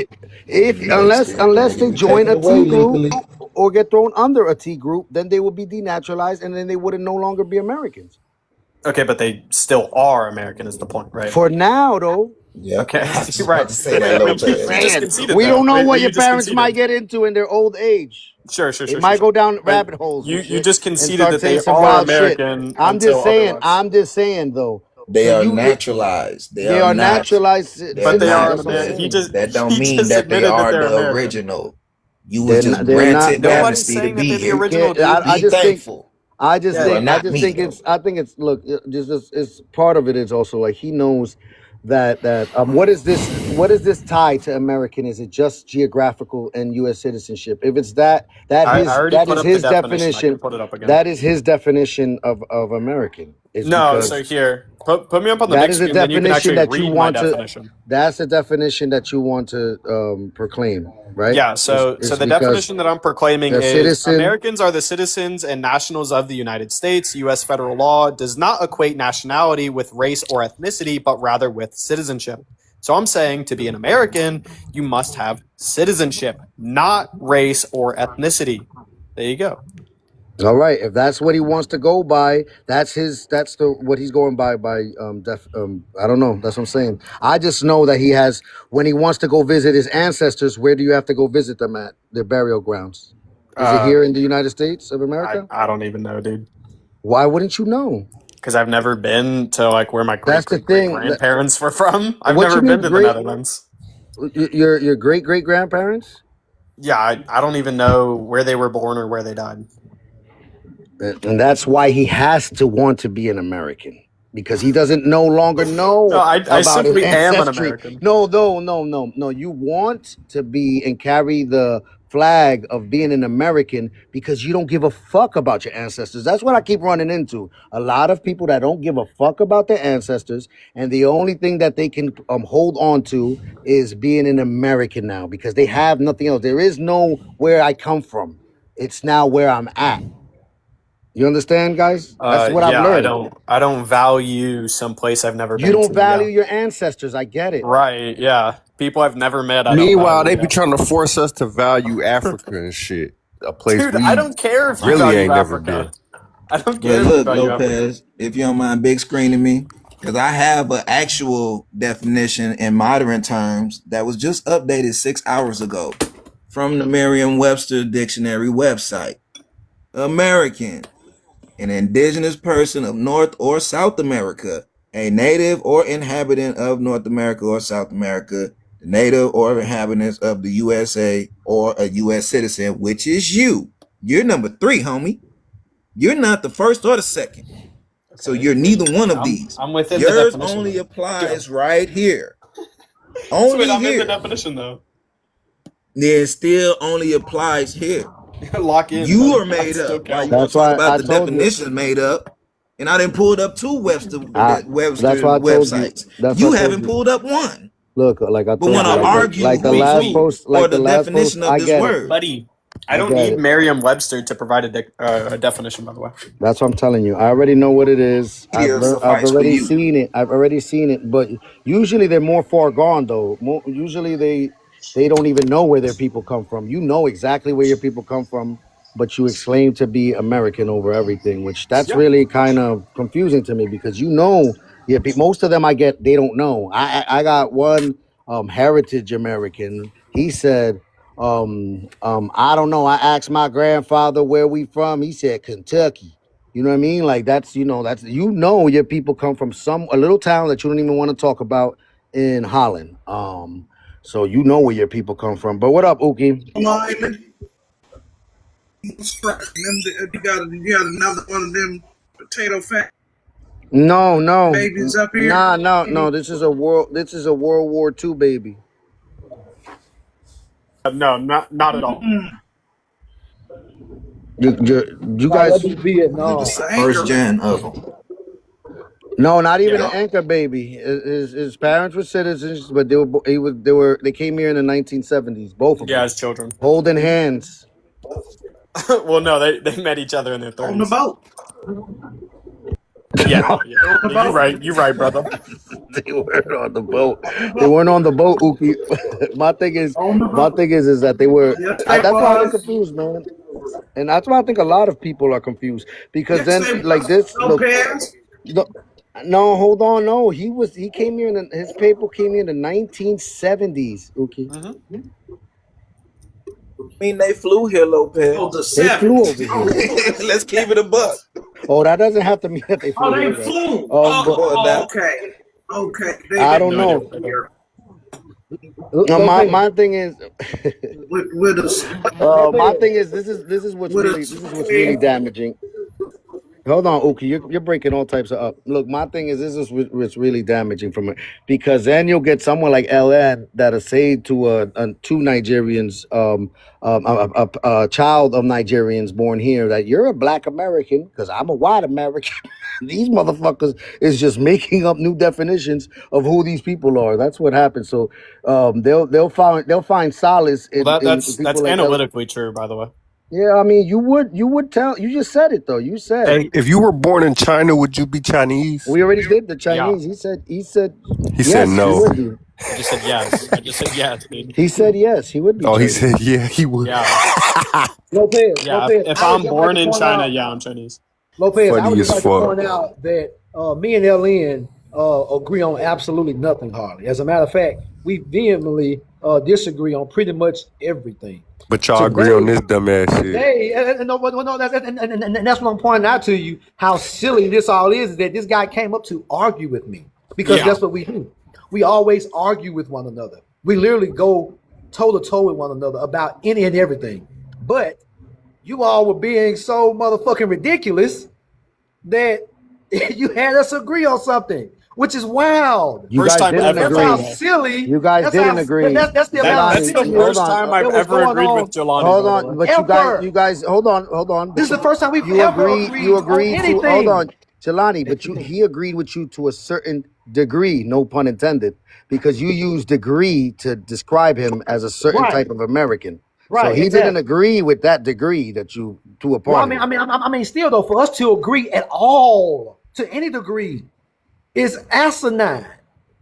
S7: If
S14: They still
S7: unless
S14: they can
S7: they
S14: be
S7: join
S14: taken
S7: a
S14: away
S7: T group
S14: legally.
S7: or get thrown under a T group, then they will be denaturalized, and then they would no longer be Americans.
S19: Okay, but they still are American is the point, right?
S7: For now, though.
S14: Yep,
S19: Okay,
S14: I was just about
S19: right.
S14: to say that,
S7: I'm just
S19: You just
S14: Lopez.
S7: saying.
S19: conceded
S7: We
S19: though.
S7: don't know what
S19: You
S7: your
S19: just
S7: parents might
S19: conceded.
S7: get into in their old age.
S19: Sure,
S7: They might go down
S19: But
S7: rabbit holes and
S19: you
S7: shit
S19: just
S7: and
S19: conceded
S7: start
S19: that
S7: saying
S19: they
S7: some
S19: are
S7: wild shit.
S19: American
S7: I'm
S19: until otherwise.
S7: just saying though.
S14: They
S7: So
S14: are
S7: you
S14: naturalized. They
S7: they
S14: are
S7: are
S14: not.
S7: naturalized
S14: They're
S19: But they
S7: citizens.
S19: are
S14: not.
S19: an
S7: That's what I'm
S19: American.
S14: That
S7: saying.
S14: that don't
S19: He
S14: mean
S19: just
S14: that they
S19: admitted that
S14: are
S19: they're
S14: the
S19: American.
S14: original. You was just
S7: They're not
S14: granted
S7: that.
S19: Nobody's
S14: amnesty to
S19: saying that
S14: be
S19: they're the
S7: You
S14: here.
S19: original,
S7: can't.
S19: dude.
S7: I
S14: Be
S7: just think.
S14: thankful.
S19: Yeah.
S14: You are not
S7: I just
S14: me
S7: think
S14: though.
S7: it's. I think it's. Look, just it's part of it is also like he knows that what is this? What is this tie to American? Is it just geographical and U.S. citizenship? If it's
S19: I already
S7: that
S19: put
S7: is
S19: up the
S7: his
S19: definition. I can
S7: definition.
S19: put it up again.
S7: That is his definition of American. Is
S19: No,
S7: because
S19: so here, put me up on the
S7: that
S19: big
S7: is a
S19: screen, then you can
S7: definition
S19: actually
S7: that you
S19: read my
S7: want to.
S19: definition.
S7: That's a definition that you want to proclaim, right?
S19: Yeah, so
S7: It's
S19: the
S7: because
S19: definition that I'm proclaiming
S7: the
S19: is
S7: citizen.
S19: Americans are the citizens and nationals of the United States. U.S. federal law does not equate nationality with race or ethnicity, but rather with citizenship. So I'm saying to be an American, you must have citizenship, not race or ethnicity. There you go.
S7: All right, if that's what he wants to go by, that's what he's going by I don't know. That's what I'm saying. I just know that he has when he wants to go visit his ancestors, where do you have to go visit them at? Their burial grounds. Is it here in the United States of America?
S19: I don't even know, dude.
S7: Why wouldn't you know?
S19: Because I've never been to like where my great
S7: That's the
S19: great great
S7: thing.
S19: grandparents were from. I've
S7: What
S19: never
S7: you
S19: been
S7: mean
S19: to the
S7: great
S19: Netherlands.
S7: your great great grandparents?
S19: Yeah, I don't even know where they were born or where they died.
S7: And that's why he has to want to be an American because he doesn't no longer
S19: No,
S7: know
S19: I
S7: about his
S19: simply am an
S7: ancestry.
S19: American.
S7: No. You want to be and carry the flag of being an American because you don't give a fuck about your ancestors. That's what I keep running into. A lot of people that don't give a fuck about their ancestors, and the only thing that they can hold on to is being an American now because they have nothing else. There is no where I come from. It's now where I'm at. You understand, guys? That's what I've
S19: Yeah,
S7: learned.
S19: I don't value some place I've never
S7: You
S19: been
S7: don't
S19: to. Yeah.
S7: value your ancestors. I get it.
S19: Right, yeah. People I've never met, I don't
S15: Meanwhile, they
S19: value.
S15: be trying to force us to value Africa and shit. A place
S19: Dude, I
S15: we
S19: don't care if you
S15: really
S19: value
S15: ain't never
S19: Africa.
S15: been.
S19: I don't
S14: But
S19: care if you
S14: look,
S19: value Africa.
S14: Lopez, if you don't mind big screening me, because I have an actual definition in modern terms that was just updated 6 hours ago from the Merriam-Webster Dictionary website. American, an indigenous person of North or South America, a native or inhabitant of North America or South America, the native or inhabitants of the USA, or a U.S. citizen, which is you. You're number 3, homie. You're not the first or the second. So you're neither one of these.
S19: I'm within the
S14: Yours
S19: definition.
S14: only
S19: Though.
S14: applies right here.
S19: So wait,
S14: Only
S19: I'm in the
S14: here.
S19: definition though.
S14: It still only applies here.
S19: Lock in.
S14: You
S19: buddy.
S14: are made
S19: Still
S14: up. Why you
S19: count.
S14: want
S7: That's
S14: to talk
S7: why
S14: about
S7: I
S14: the
S7: told you.
S14: definition made up? And I didn't pull up 2 Webster
S7: That's why I told you.
S14: websites.
S7: That's
S14: You
S7: what I told
S14: haven't
S7: you.
S14: pulled up one.
S7: Look, like I
S14: But
S7: told
S14: want
S7: you,
S14: to argue
S7: like the
S14: with
S7: last
S14: me
S7: post,
S14: or
S7: like the
S14: the
S7: last post.
S14: definition of
S7: I
S14: this
S7: get it.
S14: word.
S19: Buddy, I
S7: I
S19: don't
S7: get
S19: need
S7: it.
S19: Merriam-Webster to provide a definition, by the way.
S7: That's what I'm telling you. I already know what it is.
S14: It'll
S7: I've
S14: suffice for
S7: already
S14: you.
S7: seen it. I've already seen it. But usually they're more far gone though. Usually they don't even know where their people come from. You know exactly where your people come from, but you exclaim to be American over everything, which that's
S19: Yeah.
S7: really kind of confusing to me because most of them I get they don't know. I got one heritage American. He said I don't know. I asked my grandfather where we from. He said Kentucky. You know what I mean? Like that's your people come from a little town that you don't even want to talk about in Holland. So you know where your people come from. But what up, Uki?
S18: You got another one of them potato fat
S7: No.
S18: babies up here.
S7: No. This is a World War II baby.
S19: No, not at all.
S7: You
S6: Nah, that
S7: guys,
S6: be
S18: We the
S6: Vietnam.
S18: same
S10: First
S18: girl.
S10: gen of them.
S7: no, not even an
S19: Yeah.
S7: anchor baby. His parents were citizens, but they came here in the 1970s, both of
S19: Yeah,
S7: them,
S19: as children.
S7: holding hands.
S19: Well, no, they met each other in their
S18: On the
S19: 30s.
S18: boat.
S19: Yeah, yeah,
S18: On the
S19: yeah. You're
S18: boat.
S19: right. You're right, brother.
S7: They weren't on the boat.
S18: On the
S7: They
S18: boat.
S7: weren't on the boat, Uki. my thing is,
S18: On the
S7: my
S18: boat.
S7: thing is that they were.
S18: Yes, they
S7: That's why I get
S18: was.
S7: confused, man. And that's why I think a lot of people are confused because
S18: Yes,
S7: then,
S18: they
S7: like
S18: was.
S7: this, look,
S18: Lopez.
S7: no, no, hold on, no, he came here in his paper came here in the 1970s, Uki.
S19: Mm-hmm.
S10: I mean, they flew here,
S18: Oh,
S10: Lopez.
S18: the
S7: They flew
S18: 70s.
S7: over here.
S10: Let's keep it a buck.
S7: Oh, that doesn't have to mean that they
S18: Oh,
S7: flew
S18: they
S7: here, right?
S18: flew.
S7: But
S10: Come on now.
S18: Okay. Okay.
S7: I
S18: They
S7: don't
S19: No idea
S7: know.
S19: what they're
S18: flew
S19: doing.
S18: here
S6: Lopez,
S7: My thing is,
S18: with a
S7: my
S6: Lopez.
S7: thing is, this is what's
S18: with a
S7: what's really
S18: twin.
S7: damaging. Hold on, Uki, you're breaking all types of up. Look, my thing is this is what's really damaging from it because then you'll get someone like LN that'll say to two Nigerians, a child of Nigerians born here, that you're a black American because I'm a white American. These motherfuckers is just making up new definitions of who these people are. That's what happens. So they'll find solace
S19: Well,
S7: in
S19: that's
S7: people like LN.
S19: analytically true, by the way.
S7: Yeah, I mean, you would tell. You just said it though. You said.
S15: Hey, if you were born in China, would you be Chinese?
S7: We already did the
S19: Yeah.
S7: Chinese. He said
S15: He said
S7: yes, he
S15: no.
S7: would be.
S19: I just said yes. I just said yes, dude.
S7: He said yes, he would be
S15: Oh, he
S7: Chinese.
S15: said yeah, he would.
S19: Yeah.
S6: Lopez,
S19: Yeah.
S6: Lopez,
S19: If
S6: I would
S19: I'm
S6: just like
S19: born
S6: to
S19: in
S6: point
S19: China,
S6: out,
S19: yeah, I'm Chinese.
S6: Lopez, I would
S15: Funny
S6: just
S15: as
S6: like to
S15: fuck.
S6: point out that me and LN agree on absolutely nothing, Harley. As a matter of fact, we vehemently disagree on pretty much everything.
S15: But y'all agree on this dumbass shit.
S6: Today, and that's what I'm pointing out to you, how silly this all is that this guy came up to argue with me because
S19: Yeah.
S6: that's what we do. We always argue with one another. We literally go toe to toe with one another about any and everything. But you all were being so motherfucking ridiculous that you had us agree on something, which is wild.
S7: You
S19: First
S7: guys
S19: time
S7: didn't
S19: ever,
S6: That's
S19: by
S6: how
S19: the
S7: agree.
S19: way.
S6: silly.
S7: You guys
S6: That's
S7: didn't
S6: how.
S7: agree.
S6: That's the amount
S19: That's
S6: of
S19: the
S7: Jelani,
S6: silliness
S19: first
S7: hold
S19: time
S7: on.
S19: I've
S6: that was
S19: ever
S6: going
S19: agreed with
S6: on
S19: Jelani,
S7: Hold
S19: by the way.
S7: on, but
S6: ever.
S7: you guys, hold on.
S6: This
S7: But
S6: is the first time we've
S7: you
S6: ever
S7: agree, you
S6: agreed on
S7: agreed to. Hold
S6: anything.
S7: on, Jelani, but he agreed with you to a certain degree, no pun intended, because you use degree to describe him as a certain
S6: Right,
S7: type of American. So
S6: right,
S7: he didn't
S6: exactly.
S7: agree with that degree that you to a
S6: Well,
S7: part of it.
S6: I mean, still though, for us to agree at all to any degree is asinine.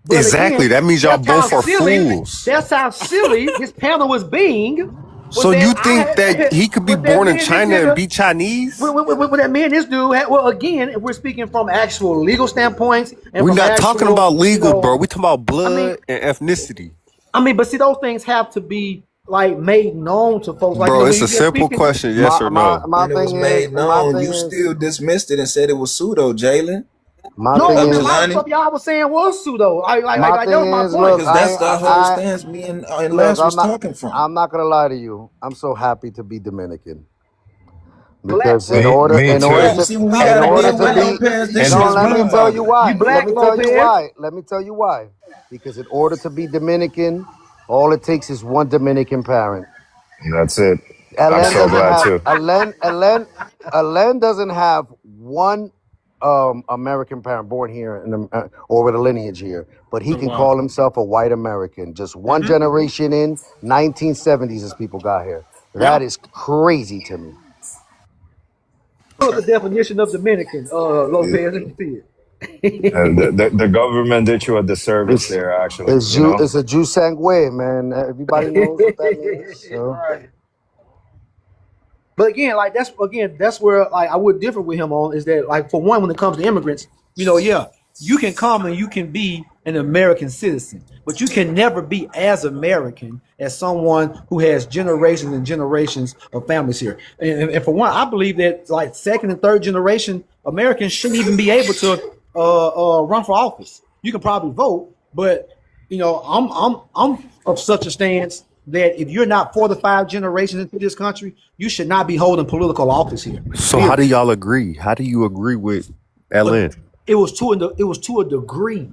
S6: But
S15: Exactly.
S6: again,
S15: That means y'all
S6: that's how
S15: both are
S6: silly.
S15: fools.
S6: That's how silly this panel was being. Was
S15: So you think that
S6: that
S15: he could be
S6: was that
S15: born
S6: me
S15: in
S6: and this
S15: China and
S6: nigga?
S15: be Chinese?
S6: What that me and this dude had? Well, again, if we're speaking from actual legal standpoints and
S15: We're
S6: from
S15: not talking
S6: actual,
S15: about legal, bro.
S6: know,
S15: We talking about
S6: I mean,
S15: blood and ethnicity.
S6: but see, those things have to be like made known to folks. Like
S15: Bro,
S6: when
S15: it's a
S6: you're
S15: simple
S6: speaking.
S15: question, yes or no.
S7: My
S10: When it was
S7: thing is,
S10: made known, you still dismissed it and said it was pseudo, Jalen.
S7: my
S6: No,
S7: thing
S6: I mean a
S7: is,
S6: lot of
S10: Jelani.
S6: stuff y'all was saying was pseudo.
S7: my
S6: That
S7: thing
S6: was my
S7: is,
S6: point.
S7: look,
S10: Because that's the whole stance me and
S7: look,
S10: Lance was talking from.
S7: I'm not gonna lie to you. I'm so happy to be Dominican.
S6: Black,
S7: Because
S6: brother.
S8: Me
S10: Yeah,
S8: too.
S10: you see what we
S7: in
S10: gotta
S7: order
S10: deal
S7: to
S10: with,
S7: be
S10: Lopez? This
S8: And
S10: shit's
S7: let me
S10: mind
S7: tell you
S10: boggling.
S7: why.
S6: You black, Lopez.
S7: Let me tell you why. Because in order to be Dominican, all it takes is one Dominican parent.
S8: that's it. I'm
S7: Alen
S8: so
S7: doesn't
S8: glad
S7: have
S8: too.
S7: Alen doesn't have one American parent born here or with a lineage here, but he
S19: Oh,
S7: can
S19: wow.
S7: call himself a white American. Just one generation in 1970s as people got here.
S19: Yeah.
S7: That is crazy to me.
S6: What's the definition of Dominican, Lopez? Let me see it.
S8: The government did you a disservice
S7: It's
S8: there, actually. You know.
S7: it's a Jew sangue, man. Everybody knows what that means. So.
S6: Right. But again, like that's where like I would differ with him on is that like for one, when it comes to immigrants, yeah, you can come and you can be an American citizen, but you can never be as American as someone who has generations and generations of families here. And for one, I believe that like second and third generation Americans shouldn't even be able to run for office. You can probably vote, but I'm of such a stance that if you're not 4 to 5 generations into this country, you should not be holding political office here.
S15: So how do y'all agree? How do you agree with LN?
S6: It was to a degree.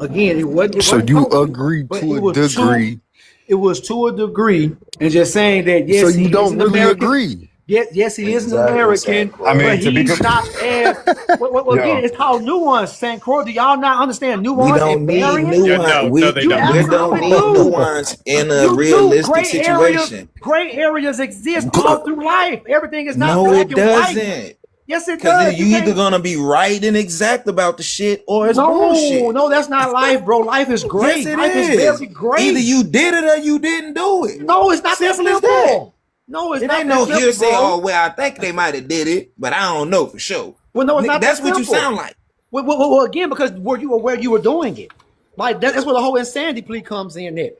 S6: Again, it wasn't.
S15: So you
S6: totally,
S15: agree
S6: but
S15: to
S6: it
S15: a
S6: was
S15: degree
S6: It was to a degree, and just saying that
S15: So
S6: yes,
S15: you
S6: he is
S15: don't
S6: an
S15: really
S6: American.
S15: agree.
S6: Yes, he is an
S14: Exactly,
S6: American,
S8: I
S14: Sandra.
S6: but
S8: mean, to be
S6: he's not as. Well, again,
S8: yo,
S6: it's called nuance, Saint Croix. Do y'all not understand
S10: We
S6: nuance
S10: don't
S6: and
S10: need
S6: variance?
S19: Yeah,
S10: nuance.
S19: no, no, they
S10: We
S6: You
S19: don't.
S10: we don't
S6: absolutely
S10: need
S6: do.
S10: nuance in a
S6: You do.
S10: realistic situation.
S6: Gray areas exist all through life. Everything is not
S10: No,
S6: black
S10: it
S6: and white.
S10: doesn't.
S6: Yes, it
S10: Cause
S6: does. You
S10: you either
S6: can't.
S10: gonna be right and exact about the shit or it's
S6: No,
S10: bullshit.
S6: no, that's not life, bro. Life is
S10: Yes,
S6: great.
S10: it
S6: Life is
S10: is.
S6: very
S10: Either
S6: great.
S10: you did it or you didn't do it.
S6: No, it's not that
S10: Simple as that.
S6: simple. No, it's
S10: It
S6: not
S10: ain't
S6: that
S10: no
S6: simple,
S10: hearsay. Oh
S6: bro.
S10: well, I think they might have did it, but I don't know for sure.
S6: Well, no, it's
S10: Nigga,
S6: not that
S10: that's what you
S6: simple.
S10: sound like.
S6: Well, again, because were you aware you were doing it? Like that's where the whole insanity plea comes in. There,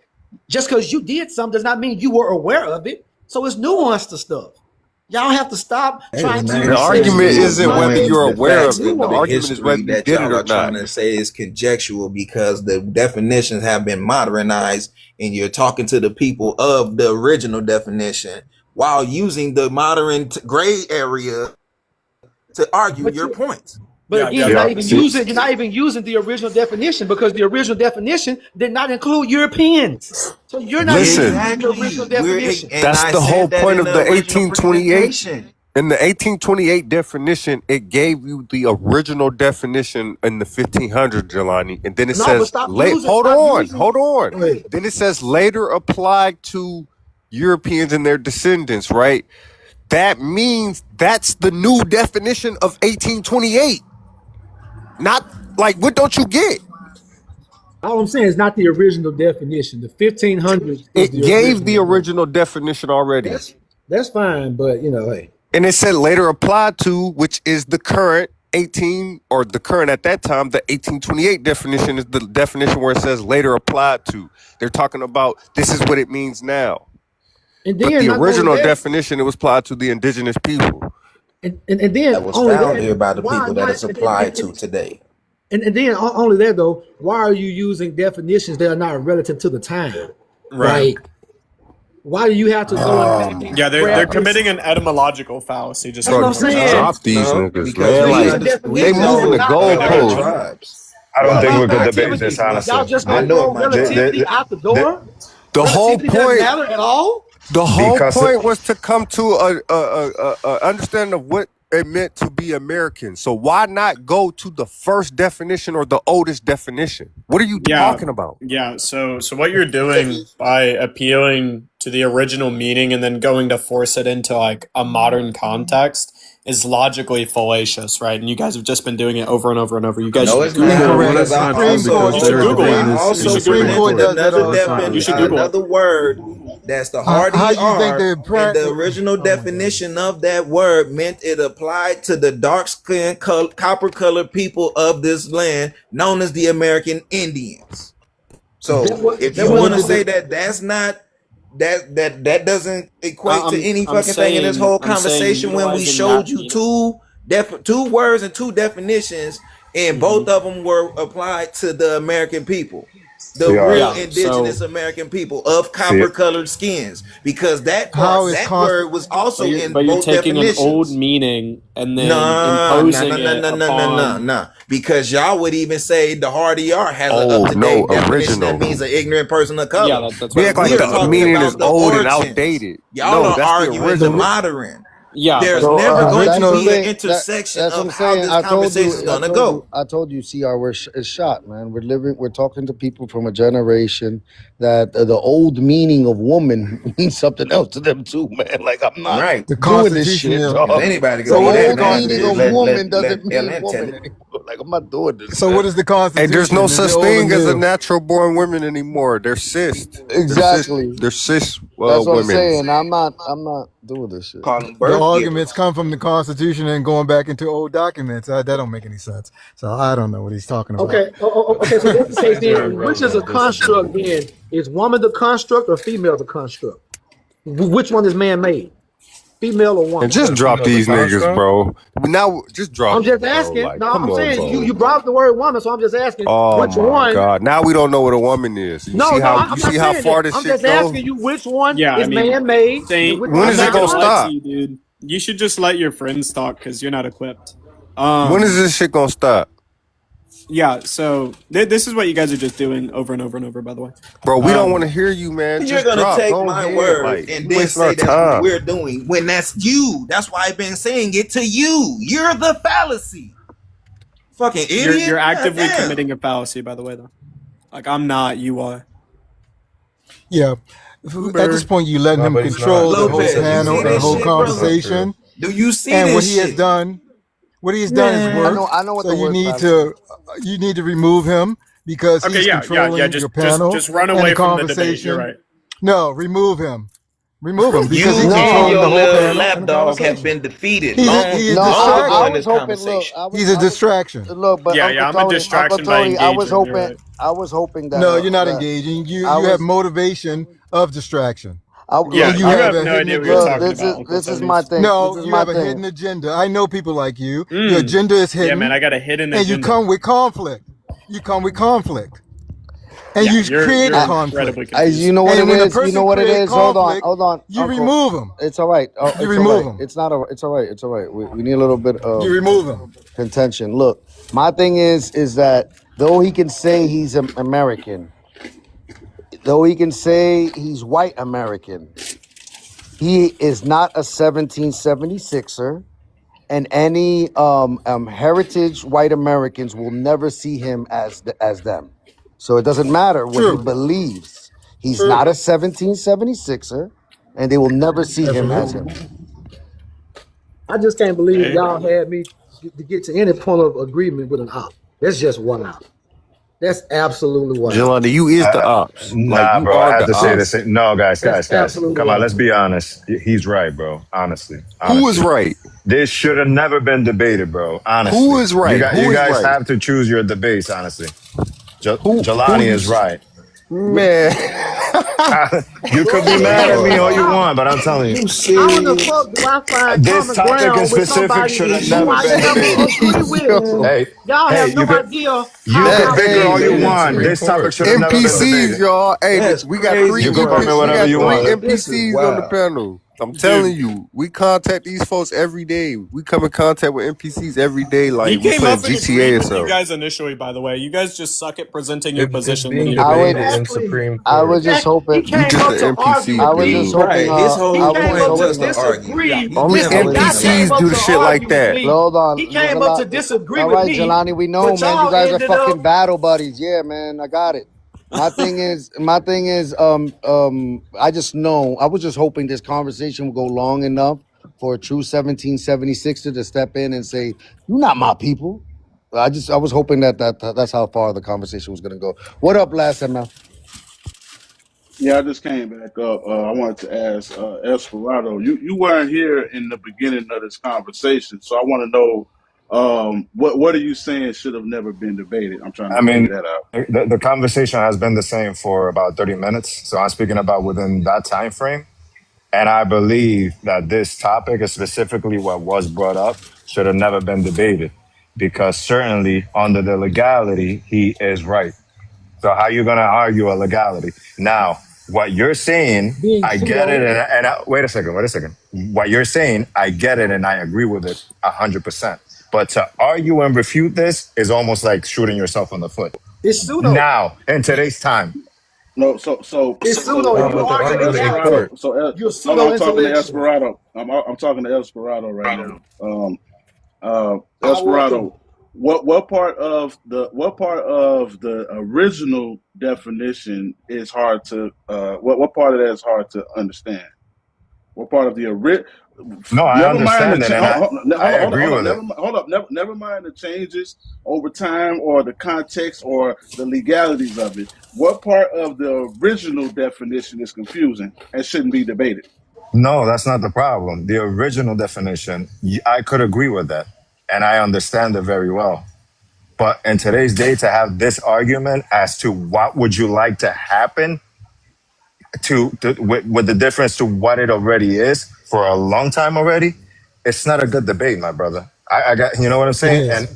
S6: just because you did something does not mean you were aware of it. So it's nuanced to stuff. Y'all have to stop
S10: Hey,
S6: trying
S10: well, now
S6: to
S15: The
S10: you
S6: say
S15: argument
S10: simply
S6: nuance.
S15: isn't
S6: Trying to
S15: whether
S6: say
S10: ignoring
S15: you're
S10: the
S15: aware
S10: facts
S15: of it.
S10: of
S15: The
S10: the
S6: nuance.
S15: argument is whether
S10: history
S15: you
S10: that
S15: did it
S10: y'all
S15: or
S10: are
S15: not.
S10: trying to say is conjectural because the definitions have been modernized and you're talking to the people of the original definition while using the modern gray area to argue
S6: But
S10: your
S6: you,
S10: points.
S6: but
S19: Yeah,
S6: again,
S19: yeah.
S8: yo, see,
S6: you're not even using the original definition because the original definition did not include Europeans. So you're not even
S15: Listen,
S6: using the original
S10: Exactly.
S6: definition.
S10: And
S15: that's
S10: I
S15: the whole
S10: said that
S15: point
S10: in
S15: of
S10: the
S15: the
S10: original
S15: 1828.
S10: presentation.
S15: In the 1828 definition, it gave you the original definition in the 1500s, Jelani, and then it
S6: No, but
S15: says, hold
S6: stop
S15: on,
S6: using.
S15: hold on.
S6: Go ahead.
S15: Then it says later applied to Europeans and their descendants, right? That means that's the new definition of 1828. Not like, what don't you get?
S6: All I'm saying is not the original definition. The 1500s is
S15: It
S6: the
S15: gave the
S6: original definition.
S15: original definition already.
S6: That's fine, but hey.
S15: And it said later applied to, which is the current 18, or the current at that time, the 1828 definition is the definition where it says later applied to. They're talking about this is what it means now.
S6: And
S15: But
S6: then
S15: the
S6: not only
S15: original
S6: that,
S15: definition, it was applied to the indigenous people.
S6: and then
S10: That was
S6: only that,
S10: founded by the
S6: why
S10: people that
S6: why
S10: it's applied to today.
S6: and then only that though, why are you using definitions that are not relative to the time?
S19: Right.
S6: Like, why do you have to go and back and
S19: Yeah, they're
S6: grab this?
S19: committing an etymological fallacy, just
S6: That's
S19: so
S6: what
S15: Bro,
S6: I'm
S19: everyone
S15: just
S19: knows.
S6: saying.
S15: drop these
S10: No,
S15: niggas,
S10: because
S15: man.
S10: we
S15: Like,
S6: Using
S10: we
S15: they
S6: definitions
S15: moving
S10: know
S15: the
S6: is not
S10: the other
S15: goalposts.
S6: relative.
S10: tribes.
S8: I don't
S6: What
S8: think we
S6: about
S8: could debate this,
S6: relativity? Y'all
S8: honestly.
S6: just
S10: I
S6: gonna
S10: know it
S6: throw
S10: might not.
S6: relativity out the
S8: The-
S6: door?
S15: The whole
S6: Relativity doesn't
S15: point,
S6: matter at all?
S15: the whole
S8: because
S15: point was to come to a understanding of what it meant to be American. So why not go to the first definition or the oldest definition? What are you
S19: Yeah,
S15: talking about?
S19: yeah. So what you're doing by appealing to the original meaning and then going to force it into like a modern context is logically fallacious, right? And you guys have just been doing it over and over and over. You guys
S10: No,
S19: should
S10: it's
S19: Google
S10: not
S19: it.
S21: Incorrect.
S10: because
S21: The
S10: I
S21: Supreme
S10: also
S21: Court
S19: You should
S21: does
S19: Google
S21: defend
S19: it.
S10: I
S21: this.
S19: You
S10: also
S21: The
S19: should Google
S21: Supreme
S19: it.
S21: Court
S10: presented
S21: does that
S10: another
S21: all the time.
S19: You should Google it.
S10: another word that's the
S21: How
S10: hardy
S21: you think
S10: R,
S21: they
S10: and the original
S21: oh my
S10: definition of that word meant it applied to the dark skinned copper colored people of this land known as the American Indians. So if
S6: That
S10: you want
S6: wasn't
S10: to
S6: the
S10: say that that's not that doesn't equate to any
S19: I'm
S10: fucking thing in this
S19: saying
S10: whole
S19: I'm saying
S10: conversation when we
S19: utilizing
S10: showed
S19: that
S10: you
S19: meaning.
S10: two words and two definitions and both of them were applied to the American people, the
S8: CR,
S10: real
S19: Yeah.
S10: indigenous
S19: So,
S10: American people of
S8: see,
S10: copper colored skins, because
S21: how is
S10: that
S21: constant?
S10: word was also in
S19: but you're
S10: both
S19: taking an old
S10: definitions.
S19: meaning and then
S10: Nah, nah, nah,
S19: imposing
S10: nah,
S19: it
S10: nah, nah, nah, nah,
S19: upon.
S10: nah. Because y'all would even say the hard ER has an
S15: Oh no,
S10: up-to-date definition that
S15: original.
S10: means an ignorant person of
S19: Yeah,
S10: color.
S19: that's
S15: We
S19: what
S10: But
S15: act
S19: I'm
S15: like
S10: we are
S15: the
S19: saying.
S10: talking
S15: meaning is
S10: about the
S15: old and
S10: origins.
S15: outdated.
S10: Y'all
S15: No,
S10: are
S15: that's the
S10: arguing the
S15: original.
S10: modern.
S19: Yeah,
S10: There's
S19: but
S10: never
S21: So
S10: going
S21: that's
S10: to
S21: the
S10: be an
S21: thing.
S10: intersection
S7: That's what
S10: of
S7: I'm
S10: how
S7: saying.
S10: this conversation is gonna go.
S7: I told you, CR, it's shot, man. We're talking to people from a generation that the old meaning of woman means something else to them too, man. Like I'm not
S10: Right.
S21: The
S7: doing this
S21: Constitution,
S7: shit,
S21: yeah.
S10: If
S7: dog.
S10: anybody could
S7: The
S21: So
S10: be
S21: what is
S10: that
S21: the
S7: old
S10: man,
S7: meaning of
S21: Constitution?
S7: woman doesn't
S10: let
S7: mean
S10: LN tell
S7: woman
S10: it.
S7: anymore. Like I'm not doing this,
S21: So
S7: man.
S21: what is the
S15: And there's no
S21: Constitution? Is it
S15: such
S21: old or
S15: thing as a
S21: new?
S15: natural born women anymore. They're cis.
S7: Exactly.
S15: They're cis
S7: That's what I'm
S15: women.
S7: saying. I'm not doing this shit.
S10: Call them
S21: The
S10: birth
S21: arguments
S10: givers.
S21: come from the Constitution and going back into old documents. That don't make any sense. So I don't know what he's talking about.
S6: okay. Okay, so that's the case
S21: Very
S6: then. Which is a
S21: relevant to
S6: construct
S21: disagree.
S6: then? Is woman the construct or female the construct? Which one is man made? Female or
S15: And
S6: woman?
S15: just drop
S5: Female the
S15: these niggas,
S5: construct.
S15: bro. Now, just drop
S6: I'm just
S15: them, bro.
S6: asking.
S15: Like,
S6: No,
S15: come
S6: I'm
S15: on,
S6: saying
S15: bro.
S6: you brought up the word woman, so I'm just asking
S15: Oh
S6: which
S15: my
S6: one.
S15: God! Now we don't know what a woman is. You
S6: No,
S15: see
S6: no,
S15: how
S6: I'm not saying
S15: far
S6: that.
S15: this
S6: I'm
S15: shit
S6: just
S15: go?
S6: asking you which one
S19: yeah, I
S6: is
S19: mean,
S6: man made and
S19: Saint,
S6: which
S15: When
S6: one
S19: I'm
S6: is
S15: is it
S19: not
S15: gonna
S19: gonna lie
S6: not.
S19: to
S15: stop?
S19: you, dude. You should just let your friends talk because you're not equipped.
S15: When is this shit gonna stop?
S4: Yeah, so this is what you guys are just doing over and over and over, by the way.
S15: Bro, we don't want to hear you, man.
S10: You're
S15: Just
S10: gonna
S15: drop.
S10: take
S15: Go
S10: my
S15: ahead.
S10: word
S15: Like,
S10: and
S15: you
S10: then
S15: wasting our
S10: say that's what
S15: time.
S10: we're doing when that's you. That's why I've been saying it to you. You're the fallacy. Fucking idiot.
S4: You're actively
S10: Goddamn.
S4: committing a fallacy, by the way, though. Like, I'm not, you are.
S21: Yeah. At this point, you letting
S15: No,
S21: him
S15: but he's not.
S21: control the whole
S10: Lopez, you
S21: panel
S10: see
S21: and the
S10: this
S21: whole
S10: shit,
S15: That's
S10: brother?
S15: not true.
S21: conversation.
S10: Do you see
S21: And what
S10: this
S21: he has
S10: shit?
S21: done, is
S10: Man.
S21: work.
S7: I know what
S21: So
S7: the
S21: you
S7: word
S21: need
S7: fallacy.
S21: to remove him because
S4: Okay,
S21: he's
S4: yeah.
S21: controlling your panel
S4: Just run
S21: and the
S4: away from the debate. You're
S21: conversation.
S4: right.
S21: No, remove him. Remove him because
S10: You
S21: he's
S10: and
S21: controlling
S7: No,
S10: your
S21: the whole
S10: little
S21: panel and the
S10: lapdog have
S21: conversation.
S10: been defeated
S21: He
S10: long,
S21: is
S7: no,
S10: long
S7: I
S10: ago in
S21: distraction.
S10: this
S7: was hoping. Look,
S10: conversation.
S21: He's a distraction.
S7: look, but
S4: Yeah, I'm a
S7: Uncle
S4: distraction by
S7: Tony,
S4: engaging. You're right.
S7: I was hoping that
S21: No, you're not
S7: that
S21: engaging. You
S7: I
S21: you have
S7: was
S21: motivation of distraction.
S7: look,
S4: Yeah,
S21: And you
S4: you
S21: have
S4: have
S21: a
S4: no
S21: hidden
S4: idea what you're
S7: look.
S21: agenda.
S4: talking about, Uncle
S7: This is my
S4: Tony's.
S7: thing. This
S21: No,
S7: is
S21: you
S7: my
S21: have a
S7: thing.
S21: hidden agenda. I know people like you. Your agenda is
S4: Yeah, man,
S21: hidden,
S4: I got a hidden
S21: and you
S4: agenda.
S21: come with conflict. You come with conflict, and
S4: Yeah,
S21: you create
S4: you're
S21: conflict.
S4: incredibly
S7: You
S4: confused.
S7: know what
S21: And
S7: it
S21: when a
S7: is. You know
S21: person
S7: what it
S21: create
S7: is.
S21: conflict,
S7: Hold on,
S21: you
S7: Uncle.
S21: remove them.
S7: It's all right. Oh,
S21: You
S7: it's all
S21: remove
S7: right.
S21: them.
S7: It's not. It's all right. It's all right. We need a little bit
S21: You
S7: of
S21: remove them.
S7: contention. Look, my thing is that though he can say he's American, though he can say he's white American, he is not a 1776er, and any heritage white Americans will never see him as them. So it doesn't matter what he
S21: True.
S7: believes. He's
S21: True.
S7: not a 1776er, and they will never see him as
S21: Absolutely.
S7: him.
S6: I just can't believe
S4: Hey,
S6: y'all had me to get to any point of agreement with an op. That's just one op. That's absolutely one op.
S15: Jelani, you is the ops. Like,
S8: Nah,
S15: you
S8: bro. I
S15: are
S8: had
S15: the
S8: to say
S15: ops.
S8: this. No,
S6: That's
S8: guys.
S6: absolutely
S8: Come on,
S6: one
S8: let's
S6: op.
S8: be honest. He's right, bro.
S15: Who is
S8: Honestly.
S15: right?
S8: This should have never been debated, bro.
S15: Who
S8: Honestly.
S15: is right?
S8: You
S15: Who is
S8: guys
S15: right?
S8: have to choose your debates, honestly.
S15: Who
S8: Jelani
S15: you?
S8: is right.
S15: Man.
S8: You could be
S6: Bro,
S8: mad at me
S15: Lord.
S8: all you
S6: how,
S8: want, but I'm telling you,
S10: You
S6: how in the
S10: serious?
S6: fuck do I find
S8: this
S6: common
S8: topic in
S6: ground with
S8: specific
S6: somebody
S8: should have
S6: who
S8: never
S6: I
S8: been
S6: never
S8: debated.
S6: agree with?
S15: Yo.
S8: Hey,
S6: Y'all
S8: hey,
S6: have no idea
S8: you
S6: how
S8: could
S15: That,
S8: bicker all
S15: hey,
S8: you
S10: Debated in the
S8: want.
S10: Supreme
S8: This topic
S10: Court.
S8: should have never been
S15: NPCs,
S8: debated.
S15: y'all. Hey,
S10: That's
S15: we got
S10: crazy
S8: You could call me
S15: we
S8: whatever
S15: got
S8: you
S15: three
S8: want.
S10: This is
S15: NPCs on the
S10: wild.
S15: panel. I'm telling
S4: dude,
S15: you, we contact these folks every day. We come in contact with NPCs every day,
S4: he
S15: like we
S4: came
S15: playing
S4: up and agreed
S15: GTA or
S4: with you
S15: something.
S4: guys initially, by the way. You guys just suck at presenting your
S9: It's
S4: position when
S9: being
S4: he
S7: I
S4: agreed.
S7: would.
S9: debated in
S6: exactly.
S9: Supreme
S7: I
S9: Court.
S7: was just
S6: He
S7: hoping.
S15: You
S6: came
S15: just
S6: up
S15: an
S6: to argue
S15: NPC,
S7: I
S6: with
S7: was just
S6: me.
S15: dude.
S7: hoping.
S10: Right. His
S6: He
S10: whole
S7: I was
S6: came
S7: just
S10: point
S6: up to
S10: was
S7: hoping.
S10: to argue.
S6: disagree.
S10: He
S15: Only
S10: never
S6: Listen,
S10: really
S6: God
S10: got no
S6: came
S15: NPCs
S6: up
S15: do the
S6: to
S15: shit like
S6: argue with
S15: that.
S6: me.
S7: Hold on.
S6: He
S7: There's a
S6: came up
S7: lot.
S6: to disagree
S7: All
S6: with
S7: right,
S6: me,
S7: Jelani, we know,
S6: but
S7: man. You
S6: y'all
S7: guys are
S6: ended up.
S7: fucking battle buddies. Yeah, man. I got it. My thing is, I just know. I was just hoping this conversation would go long enough for a true 1776er to step in and say, "You're not my people." I was hoping that's how far the conversation was gonna go. What up, last MF?
S17: Yeah, I just came back up. I wanted to ask Esperado. You weren't here in the beginning of this conversation, so I want to know what are you saying should have never been debated? I'm trying to
S8: I
S17: figure
S8: mean,
S17: that out.
S8: the conversation has been the same for about 30 minutes. So I'm speaking about within that time frame. And I believe that this topic, is specifically what was brought up, should have never been debated because certainly under the legality, he is right. So how you gonna argue a legality? Now, what you're saying,
S6: Being
S8: I get it,
S6: pseudo.
S8: wait a second. What you're saying, I get it, and I agree with it 100%. But to argue and refute this is almost like shooting yourself in the foot.
S6: It's pseudo.
S8: Now, in today's time,
S17: No, so
S6: It's pseudo. If you
S9: But the
S6: argue
S9: argument in
S6: legality,
S9: court.
S17: Esperado.
S6: you're
S17: Hold on,
S6: pseudo
S17: I'm talking to
S6: intellectual.
S17: Esperado. I'm talking to Esperado right now.
S6: I was too.
S17: Esperado, what part of the original definition is hard to what part of that is hard to understand? What part of the original?
S8: no, I
S17: Never mind the
S8: understand it, and I agree with it.
S17: never mind the changes over time or the context or the legalities of it. What part of the original definition is confusing and shouldn't be debated?
S8: No, that's not the problem. The original definition, I could agree with that, and I understand it very well. But in today's day, to have this argument as to what would you like to happen with the difference to what it already is for a long time already, it's not a good debate, my brother. I got, you know what I'm
S21: It
S8: saying? And
S21: is.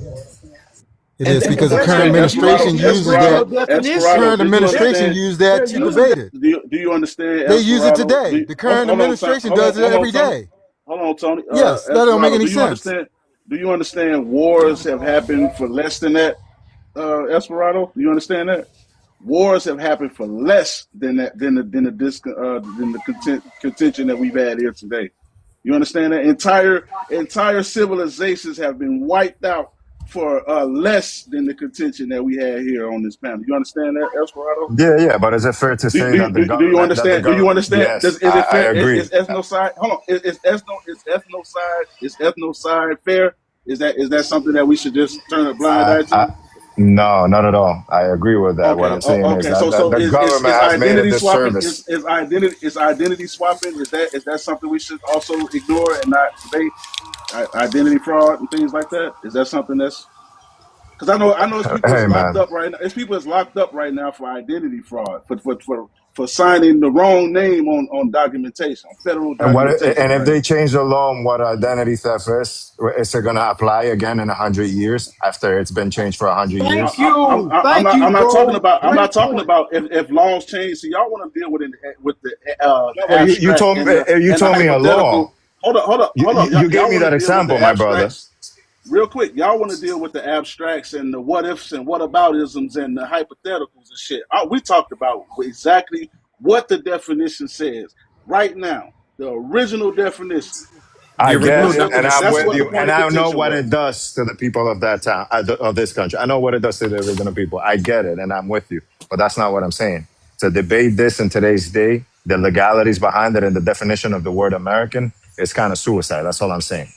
S21: It
S6: And
S21: is
S6: the
S21: because the current
S6: question, if you
S21: administration uses
S6: original
S21: that.
S6: definition,
S21: Current
S17: Esperado, did you
S21: administration
S17: understand?
S21: use
S6: they're
S21: that to
S6: using
S21: debate it.
S17: Do you understand,
S21: They use it
S17: Esperado?
S21: today. The current
S17: Hold on,
S21: administration does it
S17: hold on,
S21: every
S17: Tony.
S21: day.
S17: Hold on, Tony.
S21: Yes, that don't make
S17: Esperado,
S21: any sense.
S17: do you understand wars have happened for less than that? Esperado? Do you understand that? Wars have happened for less than that than the contention that we've had here today. You understand that? Entire civilizations have been wiped out for less than the contention that we had here on this panel. You understand that, Esperado?
S8: Yeah, but is it fair to say that the
S17: Do you
S8: government
S17: understand? Do you
S8: government?
S17: understand?
S8: Yes,
S17: Is it
S8: I
S17: fair?
S8: agree.
S17: Is ethnocide? Hold on. Is ethnocide fair? Is that something that we should just turn a blind eye to?
S8: No, not at all. I agree with that. What
S17: Okay.
S8: I'm saying is
S17: Okay.
S8: that
S17: So
S8: the government
S17: is
S8: has made a
S17: identity swapping?
S8: disservice.
S17: Is identity swapping? Is that something we should also ignore and not debate? Identity fraud and things like that. Is that something that's because I know it's people that's
S8: Hey,
S17: locked
S8: man.
S17: up right now. It's people that's locked up right now for identity fraud for signing the wrong name on documentation, on federal
S8: And
S17: documentation
S8: if
S17: right
S8: they
S17: now.
S8: change the law on what identity theft is it going to apply again in 100 years after it's been changed for 100 years?
S6: Thank you,
S17: I'm not talking
S6: bro.
S17: about
S6: Great point.
S17: if laws change. See, y'all want to deal with
S8: No,
S17: the
S8: but
S17: abstract and
S8: you
S17: the
S8: told me a law.
S17: hypothetical. Hold up.
S8: You
S17: Y'all
S8: gave me
S17: want to
S8: that
S17: deal with the
S8: example, my brother.
S17: abstracts real quick. Y'all want to deal with the abstracts and the what ifs and what aboutisms and the hypotheticals and shit. We talked about exactly what the definition says right now. The original definition.
S19: The
S8: I
S19: original
S8: get it, and I'm
S17: That's
S19: definition.
S8: with
S17: what the
S8: you.
S17: point
S8: And
S17: of
S8: I know
S17: contention
S8: what
S17: was.
S8: it does to the people of that town, of this country. I know what it does to the original people. I get it, and I'm with you. But that's not what I'm saying. To debate this in today's day, the legalities behind it and the definition of the word American is kind of suicide. That's all I'm saying.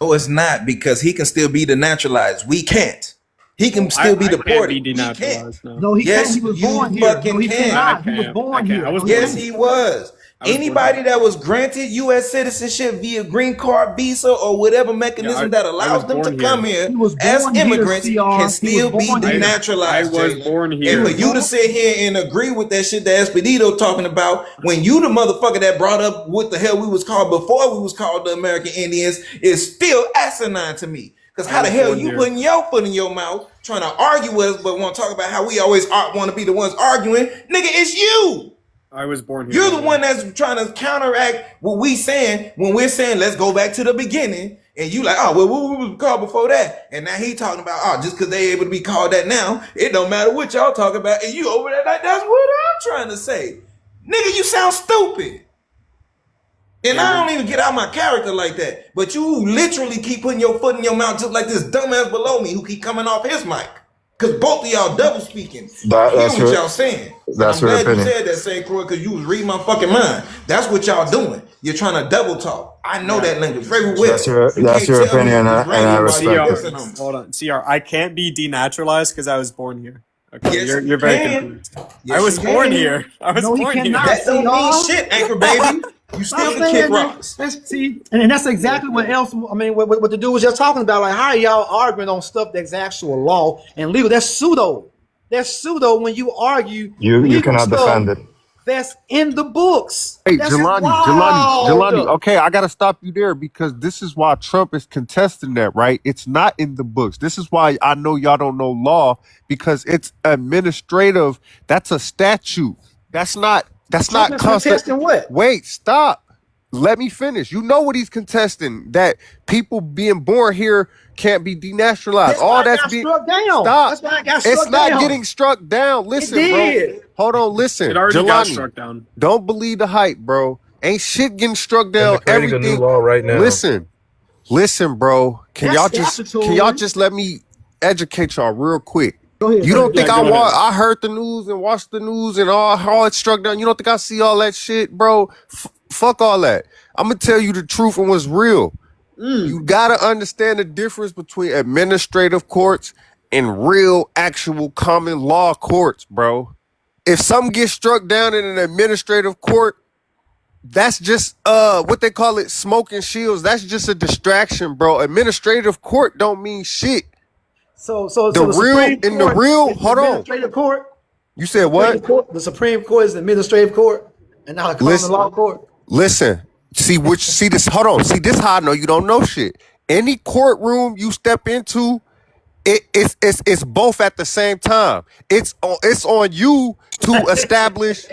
S14: No, it's not because he can still be denaturalized. We can't. He can
S19: Oh,
S14: still be
S19: I can't be
S14: deported. We can't.
S19: denaturalized now.
S6: No, he can't. He
S14: Yes,
S6: was
S14: you
S6: born here. No,
S14: fucking
S6: he
S14: can.
S19: I
S6: cannot. He was
S19: can't. I
S6: born
S19: can't. I
S6: here.
S19: was
S6: No, he
S19: born
S14: Yes,
S19: here.
S14: he
S6: can't.
S14: was.
S19: I was born here.
S14: Anybody that was granted U.S. citizenship via green card, visa, or whatever
S19: Yeah,
S14: mechanism that
S19: I was
S14: allows them to
S19: born
S14: come
S19: here.
S14: here
S6: He was
S14: as
S6: born here,
S14: immigrants can
S6: CR. He was
S14: still be
S6: born here.
S19: I
S14: denaturalized,
S19: was
S14: Jay.
S19: born
S6: He
S14: And for
S6: was
S19: here.
S14: you to
S6: born.
S14: sit here and agree with that shit that Expedito talking about, when you the motherfucker that brought up what the hell we was called before we was called the American Indians, is still asinine to me. Because
S19: I
S14: how the
S19: was
S14: hell
S19: born
S14: you
S19: here.
S14: putting your foot in your mouth trying to argue with us, but want to talk about how we always want to be the ones arguing? Nigga, it's you.
S19: I was born here,
S14: You're the
S19: brother.
S14: one that's trying to counteract what we saying when we're saying let's go back to the beginning. And you like, oh, well, what was called before that? And now he talking about, oh, just because they able to be called that now, it don't matter what y'all talking about. And you over there like, that's what I'm trying to say. Nigga, you sound stupid. And
S19: Hey,
S14: I don't even get out my character like that. But you literally keep putting your foot in your mouth just like this dumbass below me who keep coming off his mic. Because both of y'all double speaking. I hear
S8: That's
S14: what
S8: your
S14: y'all saying. And
S8: that's
S14: I'm
S8: your
S14: glad you
S8: opinion.
S14: said that, St. Croix, because you was reading my fucking mind. That's what y'all doing. You're trying to double talk. I know that language very well. You
S8: That's
S14: can't
S8: your
S14: tell me
S8: opinion,
S14: it's
S8: and I
S14: raining while you
S8: respect
S19: CR,
S8: it.
S14: cursing on me.
S19: hold on. CR, I can't be denaturalized because I was born here. Okay,
S14: Yes,
S19: you're
S14: you
S19: very
S14: can.
S19: confused. I
S14: Yes,
S19: was
S14: you
S19: born
S14: can.
S19: here. I was
S6: No, he
S19: born here.
S6: cannot,
S14: That don't mean
S6: CR.
S14: shit, Anchor Baby. You still
S6: Stop
S14: can kick
S6: saying that.
S14: rocks.
S6: See, and that's exactly what else. I mean, what the dude was just talking about. Like, how are y'all arguing on stuff that's actual law and legal? That's pseudo. That's pseudo when you argue
S8: You
S6: legal
S8: cannot
S6: stuff
S8: defend it.
S6: that's in the books.
S5: Hey,
S6: That's
S5: Jelani.
S6: wild.
S5: Okay, I gotta stop you there because this is why Trump is contesting that, right? It's not in the books. This is why I know y'all don't know law because it's administrative. That's a statute. That's not
S6: Trump is
S5: constant.
S6: contesting what?
S5: Wait, stop. Let me finish. You know what he's contesting? That people being born here can't be denaturalized.
S6: That's why
S5: All
S6: I
S5: that's
S6: got
S5: being
S6: struck down.
S5: stop.
S6: That's why I got
S5: It's
S6: struck
S5: not
S6: down.
S5: getting struck down.
S6: It
S5: Listen, bro.
S6: did.
S5: Hold on, listen.
S19: It already got
S5: Jelani,
S19: struck down.
S5: don't believe the hype, bro. Ain't shit getting struck
S9: And
S5: down.
S9: they're creating a new
S5: Everything.
S9: law right now.
S5: Listen, bro. Can
S6: That's
S5: y'all
S6: statutory.
S5: just let me educate y'all real quick?
S6: Go ahead.
S5: You don't
S19: Yeah,
S5: think
S19: go ahead.
S5: I heard the news and watched the news and all how it struck down? You don't think I see all that shit, bro? Fuck all that. I'm gonna tell you the truth and what's real. You gotta understand the difference between administrative courts and real, actual common law courts, bro. If something gets struck down in an administrative court, that's just what they call it, smoke and shields. That's just a distraction, bro. Administrative court don't mean shit.
S6: So
S5: The
S6: the
S5: real
S6: Supreme
S5: in the
S6: Court
S5: real
S6: is the
S5: hold on.
S6: administrative court.
S5: You said what?
S6: The Supreme Court is the administrative court and not a common
S5: Listen,
S6: law court.
S5: listen. See this. Hold on. See this. How I know you don't know shit. Any courtroom you step into, it's both at the same time. It's on you to establish.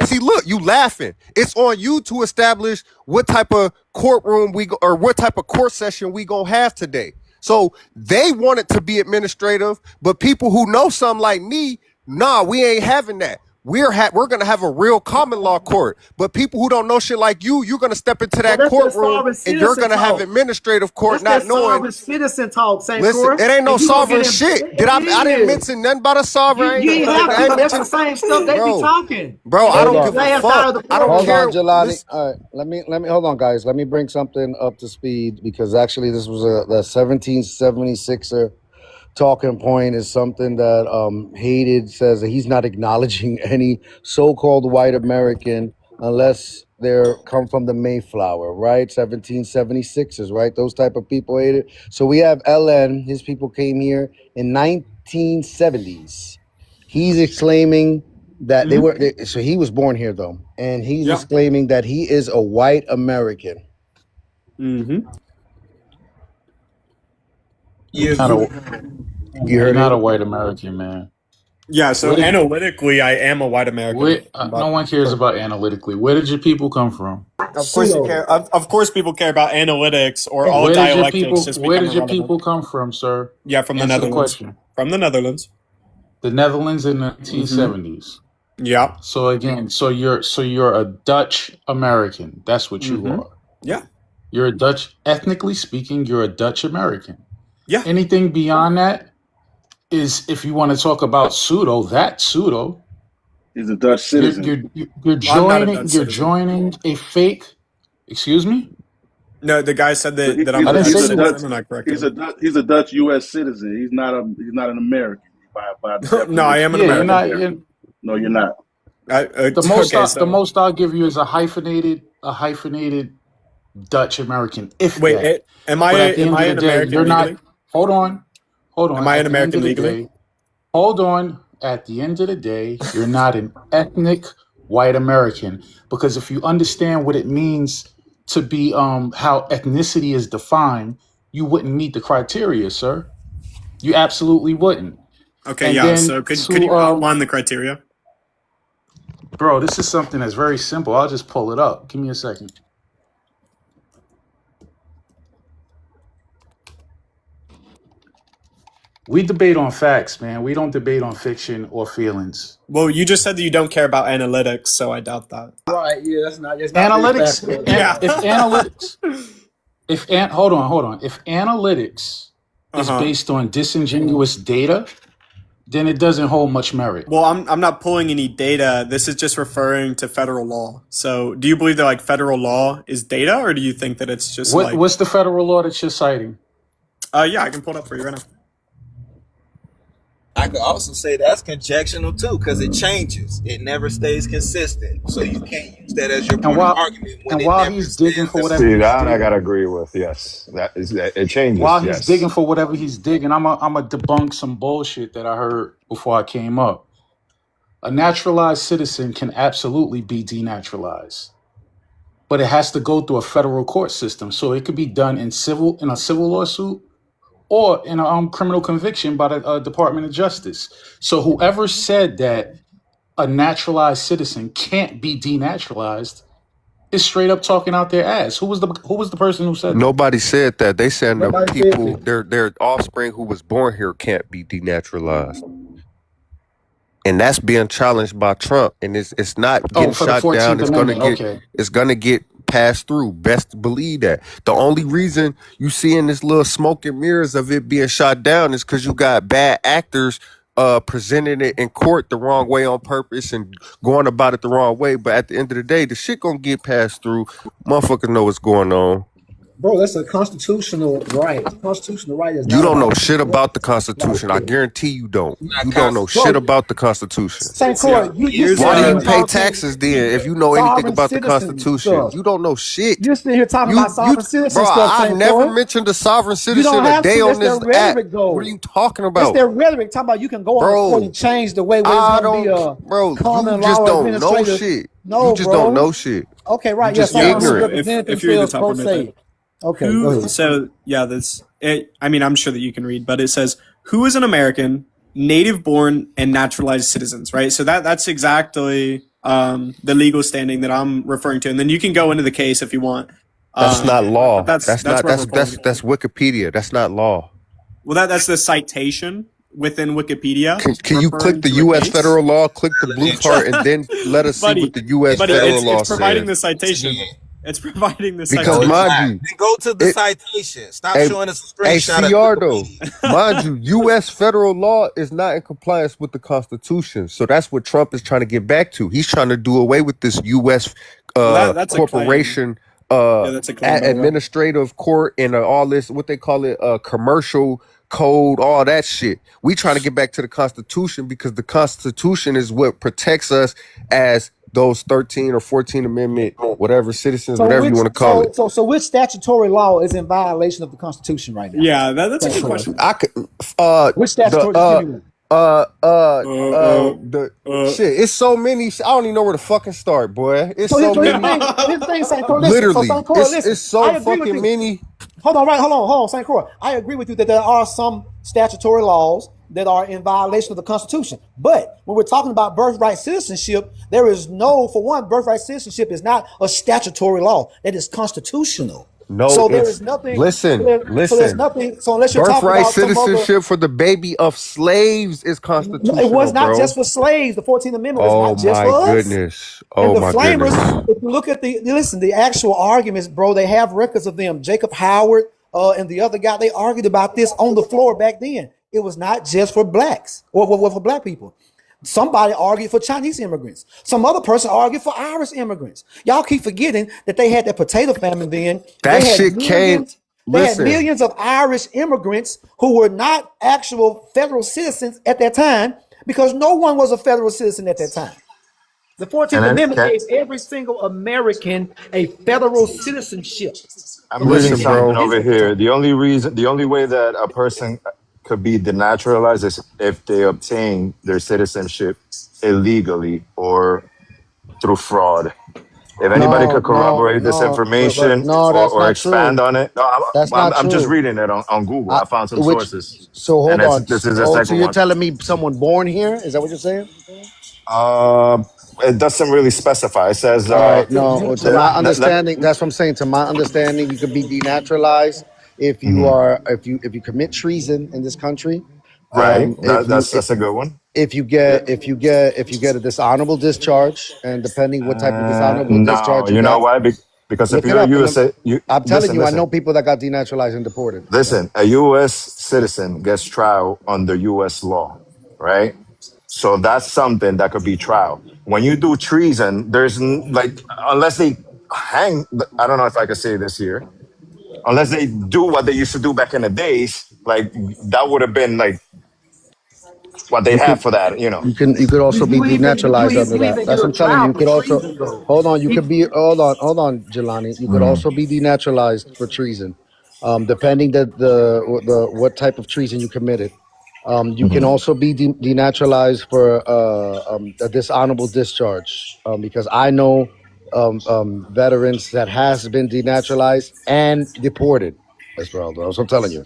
S5: See, look, you laughing. It's on you to establish what type of courtroom or what type of court session we gonna have today.
S3: So they want it to be administrative, but people who know something like me, nah, we ain't having that. We're going to have a real common law court, but people who don't know shit like you're going to step into
S6: Bro,
S3: that
S6: that's that
S3: courtroom
S6: sovereign
S3: and you're
S6: citizen
S3: going to have
S6: talk.
S3: administrative court
S6: That's that
S3: not knowing.
S6: sovereign citizen talk, St.
S3: Listen,
S6: Croix.
S3: it ain't no
S6: And you gonna
S3: sovereign
S6: get in,
S3: shit.
S6: it
S3: I didn't
S6: is.
S3: mention nothing about a sovereign.
S6: You ain't have
S3: I
S6: to,
S3: ain't
S6: but that's the
S3: mention,
S6: same stuff they be talking.
S3: bro.
S6: And
S3: I
S6: they
S3: don't
S6: be
S3: give a
S6: laughed out of
S3: fuck.
S6: the
S3: I don't
S7: Hold
S6: courtroom.
S3: care.
S7: on, Jelani.
S3: Listen,
S7: All right, let me hold on, guys. Let me bring something up to speed because actually this was the 1776er talking point is something that Hated says that he's not acknowledging any so-called white American unless they're come from the Mayflower, right? 1776ers, right? Those type of people Hated. So we have LN. His people came here in 1970s. He's exclaiming that so he was born here though, and he's exclaiming that he is a white American.
S22: Mm-hmm.
S14: Yeah,
S5: Not
S14: you.
S5: a,
S7: You
S5: you're
S7: heard
S5: not a
S7: it?
S5: white American, man.
S19: Yeah, so
S5: Where did
S19: analytically, I am a white American.
S5: no one cares about analytically. Where did your people come from?
S19: Of course, you care. Of course, people care about analytics or all dialectics just
S5: Where
S19: become
S5: did your
S19: irrelevant.
S5: people come from, sir?
S19: Yeah, from the
S5: Answer the
S19: Netherlands.
S5: question.
S19: From the Netherlands.
S5: The Netherlands in the 1970s.
S19: Yeah.
S5: So again, so you're a Dutch American. That's what you are.
S19: Yeah.
S5: You're a Dutch, ethnically speaking, you're a Dutch American.
S19: Yeah.
S5: Anything beyond that is, if you want to talk about pseudo,
S17: He's a Dutch citizen.
S5: you're
S19: I'm not a Dutch citizen.
S5: joining a fake. Excuse me.
S19: No, the guy said
S17: So
S19: that I'm a Dutch citizen, and I corrected him.
S17: He's a Dutch U.S. citizen. He's not an American by the definition.
S19: No, I am an
S5: Yeah,
S19: American.
S5: you're not.
S17: No, you're not.
S5: The most I'll give you is a hyphenated Dutch American. If
S19: Wait,
S5: that.
S19: am I
S5: But at the end of the
S19: an
S5: day,
S19: American
S5: you're
S19: legally?
S5: not. Hold on.
S19: Am I
S5: At
S19: an
S5: the end
S19: American
S5: of the
S19: legally?
S5: day, hold on. At the end of the day, you're not an ethnic white American, because if you understand what it means to be how ethnicity is defined, you wouldn't meet the criteria, sir. You absolutely wouldn't.
S19: Okay,
S5: And
S19: yeah.
S5: then
S19: So could you outline the criteria?
S5: bro, this is something that's very simple. I'll just pull it up. Give me a second. We debate on facts, man. We don't debate on fiction or feelings.
S19: Well, you just said that you don't care about analytics, so I doubt that.
S11: Right? Yeah, that's not. It's not
S5: Analytics.
S11: really factual.
S5: Hold on. If analytics is based on disingenuous data, then it doesn't hold much merit.
S19: Well, I'm not pulling any data. This is just referring to federal law. So, do you believe that federal law is data, or do you think that it's just
S5: what's the federal law that you're citing?
S19: Yeah, I can pull it up for you right now.
S14: I could also say that's conjectional too, because it changes. It never stays consistent. So you can't use that as your point of argument.
S5: While he's digging for whatever
S8: See,
S5: he's
S8: that I
S5: digging,
S8: gotta agree with. Yes, it changes.
S5: while he's
S8: Yes.
S5: digging for whatever he's digging, I'm a debunk some bullshit that I heard before I came up. A naturalized citizen can absolutely be denaturalized, but it has to go through a federal court system. So it could be done in a civil lawsuit, or in a criminal conviction by the Department of Justice. So whoever said that a naturalized citizen can't be denaturalized is straight up talking out their ass. Who was the person who said that?
S15: Nobody said that. They said the people, their offspring who was born here can't be denaturalized. And that's being challenged by Trump. And it's not getting
S5: for the
S15: shot down.
S5: 14th
S15: It's gonna get passed through. Best believe that. The only reason you seeing this little smoke and mirrors of it being shot down is because you got bad actors presenting it in court the wrong way on purpose and going about it the wrong way. But at the end of the day, the shit gonna get passed through. Motherfuckers know what's going on.
S6: Bro, that's a constitutional right. Constitutional right is
S15: You
S6: not
S15: don't know
S6: about
S15: shit about the Constitution. I guarantee you don't. You don't know
S6: Bro,
S15: shit about the Constitution.
S6: St. Croix, you
S15: Why do you
S6: here
S15: pay
S6: talking
S15: taxes then if you know anything
S6: sovereign
S15: about the
S6: citizen
S15: Constitution?
S6: stuff.
S15: You don't know shit.
S6: You're sitting here talking about sovereign citizen
S15: bro,
S6: stuff,
S15: I've
S6: St.
S15: never
S6: Croix.
S15: mentioned a sovereign
S6: You
S15: citizen
S6: don't
S15: a
S6: have
S15: day
S6: to.
S15: on
S6: That's
S15: this
S6: their
S15: app.
S6: rhetoric, though.
S15: What are you talking
S6: That's
S15: about?
S6: their rhetoric. Talking about you can go on court and change the way where it's going to be a common
S15: you just
S6: law
S15: don't know
S6: administrative.
S15: shit.
S6: No,
S15: you just
S6: bro.
S15: don't know shit.
S6: Okay, right.
S15: You
S6: Yeah,
S15: just
S6: someone who
S15: ignorant.
S6: represented
S19: If you're the
S6: themselves
S19: top
S6: pro se. Okay, go ahead.
S19: So yeah, I mean, I'm sure that you can read, but it says, "Who is an American, native-born, and naturalized citizens?" Right. So that's exactly the legal standing that I'm referring to, and then you can go into the case if you want.
S15: That's not law.
S19: That's
S15: That's
S19: Wikipedia.
S15: That's not law.
S4: Well, that's the citation within Wikipedia
S15: Can you click
S4: referring
S15: the
S4: to a
S15: U.S.
S4: case.
S15: federal law? Click the blue part, and then let us see what
S4: buddy,
S15: the U.S.
S4: buddy,
S15: federal
S4: it's
S15: law
S4: providing
S15: says.
S4: the citation. It's providing the
S15: Because
S14: No, it's
S4: citation.
S15: mind
S14: not.
S15: you,
S14: Then go to the
S15: it
S14: citation. Stop
S15: a
S14: showing us a screenshot of
S15: CR
S14: the
S15: though,
S14: Wikipedia.
S15: mind you, U.S. federal law is not in compliance with the Constitution. So that's what Trump is trying to get back to. He's trying to do away with this U.S.
S4: Well, that's a claim.
S15: corporation
S4: Yeah, that's a claim, by the way.
S15: administrative court and all this, what they call it, commercial code, all that shit. We trying to get back to the Constitution because the Constitution is what protects us as those 13 or 14 Amendment, whatever citizens,
S6: So
S15: whatever you
S6: which
S15: want to call it.
S6: which statutory law is in violation of the Constitution right now?
S4: Yeah, that's a good question.
S15: I could
S6: Which statutory? Just give me
S15: the shit. It's so many. I don't even know where to fucking start, boy. It's
S6: So
S15: so
S6: here's the
S15: many.
S6: thing. Here's the thing, St. Croix. Listen.
S15: Literally,
S6: So St. Croix, listen.
S15: it's so
S6: I agree with
S15: fucking
S6: you.
S15: many.
S6: Hold on, St. Croix. I agree with you that there are some statutory laws that are in violation of the Constitution. But when we're talking about birthright citizenship, there is no, for one, birthright citizenship is not a statutory law. That is constitutional.
S15: No,
S6: So there
S15: it's
S6: is nothing.
S15: listen.
S6: So there's nothing. So unless you're talking
S15: Birthright
S6: about some other,
S15: citizenship for the baby of slaves is constitutional,
S6: it was not
S15: bro.
S6: just for slaves. The 14th Amendment was
S15: Oh
S6: not just
S15: my
S6: for us.
S15: goodness.
S6: And
S15: Oh
S6: the
S15: my
S6: framers,
S15: goodness.
S6: if you look at the actual arguments, bro, they have records of them. Jacob Howard and the other guy, they argued about this on the floor back then. It was not just for blacks or for black people. Somebody argued for Chinese immigrants. Some other person argued for Irish immigrants. Y'all keep forgetting that they had that potato famine then.
S15: That
S6: They had
S15: shit came.
S6: They had
S15: Listen,
S6: millions of Irish immigrants who were not actual federal citizens at that time because no one was a federal citizen at that time. The 14th
S8: And
S6: Amendment
S8: then
S6: gave every single American a federal citizenship.
S8: I'm
S6: But we
S8: reading
S15: listen,
S6: didn't have
S8: something
S15: bro.
S6: this
S8: over
S6: at the
S8: here.
S6: time.
S8: The only way that a person could be denaturalized is if they obtain their citizenship illegally or through fraud. If anybody
S7: No,
S8: could
S7: no,
S8: corroborate this
S7: no, but
S8: information
S7: no, that's
S8: or
S7: not true.
S8: expand on it, no,
S7: That's
S8: I'm,
S7: not
S8: I'm just
S7: true.
S8: reading it on Google. I found some
S7: Which,
S8: sources,
S7: so
S8: and
S7: hold on.
S8: this is the
S7: Oh, so
S8: second
S7: you're
S8: one.
S7: telling me someone born here? Is that what you're saying?
S8: Uh, it doesn't really specify. It says
S7: All right, no. To my
S8: let
S7: understanding, that's what I'm saying. To my understanding, you could be denaturalized if you
S8: Mhm.
S7: are if you commit treason in this country.
S8: Right.
S7: If you
S8: That's a good one.
S7: if you
S8: Yeah.
S7: get if you get a dishonorable discharge, and depending what type of dishonorable
S8: No,
S7: discharge you
S8: you know
S7: got,
S8: why? Because if
S7: look it
S8: you're a
S7: up. And
S8: USA, you
S7: I'm telling
S8: listen,
S7: you, I
S8: listen,
S7: know people that got denaturalized and deported. Yeah.
S8: listen. A U.S. citizen gets trial under U.S. law, right? So that's something that could be trial. When you do treason, like unless they hang. I don't know if I could say this here. Unless they do what they used to do back in the days, like that would have been like what they
S7: You
S8: have
S7: could
S8: for that, you know.
S7: you could also be denaturalized under
S6: You
S7: that.
S6: even get
S7: That's what
S6: a
S7: I'm telling you.
S6: trial
S7: You
S6: for
S7: could also
S6: treason, though.
S7: hold on. You could be hold on, Jelani. You could also be denaturalized for treason, depending the what type of treason you committed. You can also be denaturalized for a dishonorable discharge, because I know veterans that has been denaturalized and deported as well. Though, so I'm telling you.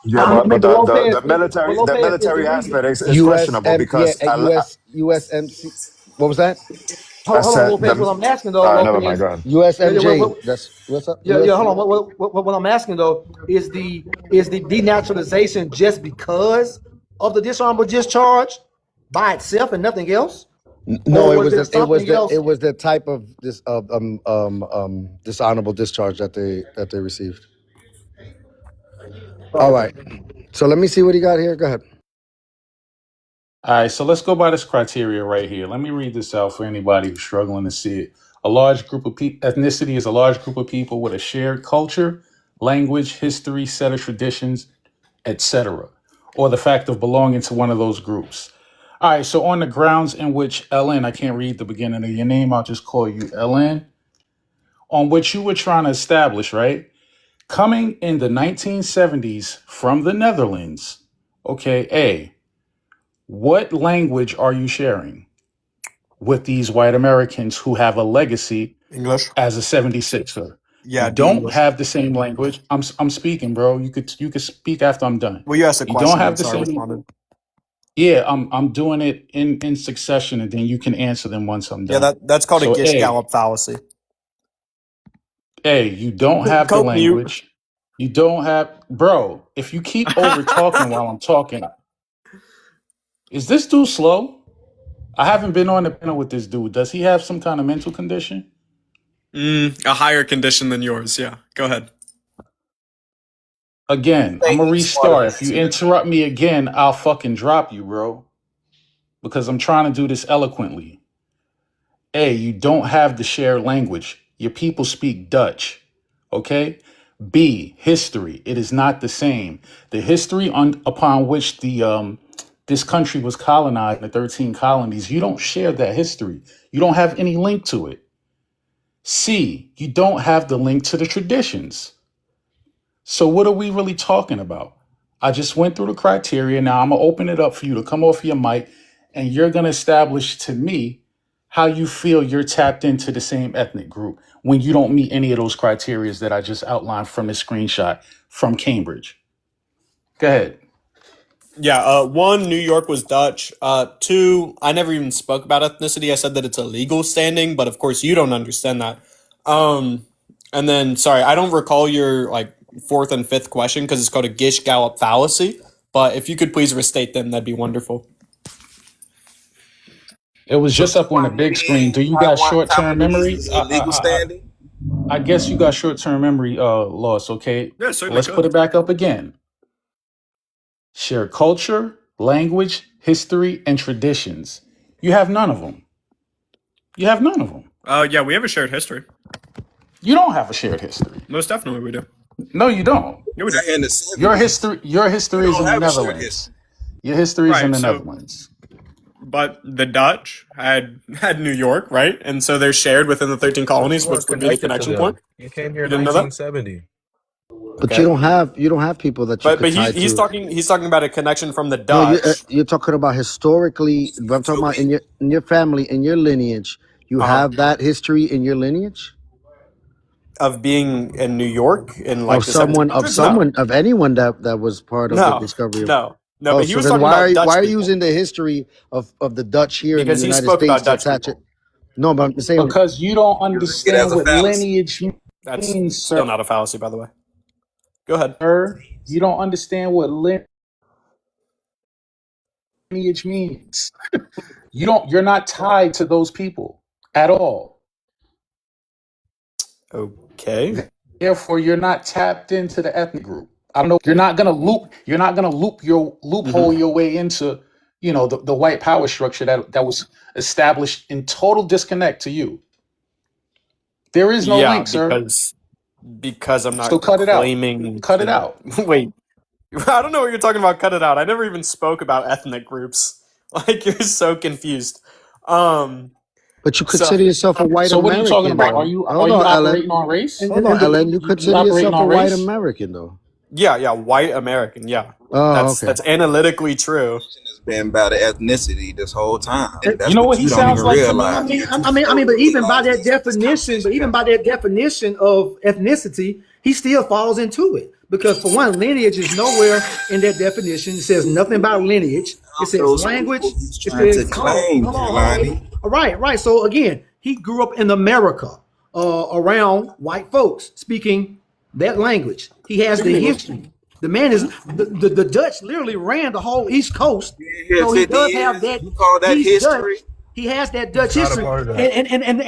S8: Yeah, but the
S6: But
S8: military
S6: Lopez is illegal.
S8: aspect is questionable
S7: Yeah,
S8: because
S7: a USMC. What was that?
S8: I
S6: Hold on,
S8: said
S6: Lopez. What I'm asking though,
S8: never mind.
S6: Lopez.
S8: Go ahead.
S7: USMJ. That's what's up.
S6: Yeah.
S7: US.
S6: Hold on. What I'm asking though is the denaturalization just because of the dishonorable discharge by itself and nothing else,
S7: No,
S6: or was there something else?
S7: it was the type of this dishonorable discharge that they received. All right. So let me see what he got here. Go ahead.
S5: All right, so let's go by this criteria right here. Let me read this out for anybody who's struggling to see it. A large group of people, ethnicity is a large group of people with a shared culture, language, history, set of traditions, etc., or the fact of belonging to one of those groups. All right, so on the grounds in which LN, I can't read the beginning of your name, I'll just call you LN, on which you were trying to establish, right? Coming in the 1970s from the Netherlands, okay, A, what language are you sharing with these white Americans who have a legacy
S4: English.
S5: as a 76er?
S4: Yeah,
S5: You
S4: it'd be
S5: don't
S4: English.
S5: have the same language. I'm speaking, bro. You could speak after I'm done.
S4: Well, you asked a
S5: You don't
S4: question,
S5: have
S4: and
S5: the
S4: so I
S5: same.
S4: responded.
S5: Yeah, I'm doing it in succession, and then you can answer them once I'm
S4: Yeah,
S5: done.
S4: that's called a
S5: So
S4: Gish Gallop fallacy.
S5: A, you don't have the
S4: Cope mute.
S5: language. You don't have, bro. If you keep over talking while I'm talking, is this dude slow? I haven't been on the panel with this dude. Does he have some kind of mental condition?
S4: A higher condition than yours. Yeah. Go ahead.
S5: Again, I'm
S14: Think
S5: gonna
S14: he's smarter
S5: restart.
S14: than
S5: If you
S14: this man.
S5: interrupt me again, I'll fucking drop you, bro. Because I'm trying to do this eloquently. A, you don't have the shared language. Your people speak Dutch. Okay? B, history. It is not the same. The history upon which this country was colonized, the 13 colonies, you don't share that history. You don't have any link to it. C, you don't have the link to the traditions. So what are we really talking about? I just went through the criteria. Now I'm gonna open it up for you to come off your mic, and you're gonna establish to me how you feel you're tapped into the same ethnic group when you don't meet any of those criteria that I just outlined from this screenshot from Cambridge. Go ahead.
S4: Yeah. One, New York was Dutch. Two, I never even spoke about ethnicity. I said that it's a legal standing, but of course you don't understand that. And then, sorry, I don't recall your like fourth and fifth question because it's called a Gish Gallop fallacy. But if you could please restate them, that'd be wonderful.
S5: It was
S14: So
S5: just up on the
S14: Taiwan
S5: big screen. Do you got short-term
S14: Taiwanese
S5: memory?
S14: is a legal standing?
S5: I guess you got short-term memory loss. Okay,
S4: Yeah, certainly
S5: let's put
S4: could.
S5: it back up again. Share culture, language, history, and traditions. You have none of them. You have none of them.
S4: Yeah, we have a shared history.
S5: You don't have a shared history.
S4: Most definitely we do.
S5: No, you don't.
S4: Yeah, we do.
S14: In the
S5: Your
S14: 70s,
S5: history
S14: we
S5: is in
S14: don't
S5: the
S14: have a shared
S5: Netherlands.
S14: history.
S5: Your history is in
S4: Right.
S5: the
S4: So,
S5: Netherlands.
S4: but the Dutch had New York, right? And so they're shared within the 13 colonies,
S9: You are
S4: which would be the
S9: connected to
S4: connection
S9: them.
S4: point.
S9: You came here
S4: You
S9: in
S4: didn't know that?
S9: 1970.
S7: But
S4: Okay.
S7: you don't have people that you
S4: But
S7: could tie
S4: he's
S7: to.
S4: talking about a connection from the
S7: No,
S4: Dutch.
S7: you're talking about historically. But I'm talking
S14: So
S7: about in your family, in your lineage. You
S4: Uh-huh.
S7: have that history in your lineage
S4: Of being in New York in
S7: of
S4: like the 1700s? No.
S7: someone of anyone that was part of the
S4: No.
S7: discovery of.
S4: No. No,
S7: Oh,
S4: but he
S7: so
S4: was
S7: then
S4: talking about
S7: why
S4: Dutch
S7: are you
S4: people
S7: using the history of the Dutch here in the
S4: because he
S7: United
S4: spoke
S7: States
S4: about
S7: to
S4: Dutch
S7: attach it?
S4: people.
S7: No, but I'm saying
S5: Because you don't
S14: get it as
S5: understand
S14: a
S5: what
S14: fallacy.
S5: lineage
S4: That's
S5: means,
S4: still not a fallacy, by the way. Go ahead.
S5: sir. You don't understand what lineage means. You're not tied to those people at all.
S4: Okay.
S5: Therefore, you're not tapped into the ethnic group. I don't know. You're not gonna loophole
S4: Mm-hmm.
S5: your way into, the white power structure that was established in total disconnect to you. There is no
S4: Yeah,
S5: link, sir.
S4: because I'm
S5: So
S4: not
S5: cut it out.
S4: claiming
S5: Cut it
S4: to
S5: out.
S4: wait. I don't know what you're talking about. Cut it out. I never even spoke about ethnic groups. Like you're so confused. Um.
S7: but you
S4: So
S7: consider yourself a white
S5: So what are you talking
S7: American
S5: about? Are
S7: though.
S5: you
S7: Hold
S5: are you
S7: on, Ellen.
S5: operating on race?
S7: Hold on, Ellen. You
S5: You
S7: consider
S5: operating
S7: yourself a
S5: on
S7: white
S5: race?
S7: American though.
S4: yeah, white American. Yeah,
S7: Oh,
S4: that's
S7: okay.
S4: analytically true.
S14: It's been about ethnicity this whole time.
S5: You
S14: That's
S5: know
S14: what
S5: what
S14: you
S5: he
S14: don't
S5: sounds
S14: even
S5: like to
S14: realize.
S5: me?
S6: But even by that definition, of ethnicity, he still falls into it. Because for one, lineage is nowhere in that definition. It says nothing about lineage. It says
S14: Those
S6: language.
S14: people he's
S6: It
S14: trying to
S6: says,
S14: claim,
S6: hold on.
S14: Jelani.
S6: Right. So again, he grew up in America, around white folks speaking that language. He has the history. The man is the Dutch literally ran the whole East Coast.
S14: Here
S6: So he
S14: 50
S6: does have
S14: years.
S6: that.
S14: You call that
S6: He's
S14: history?
S6: Dutch. He has that Dutch
S9: Not a
S6: history,
S9: part of that.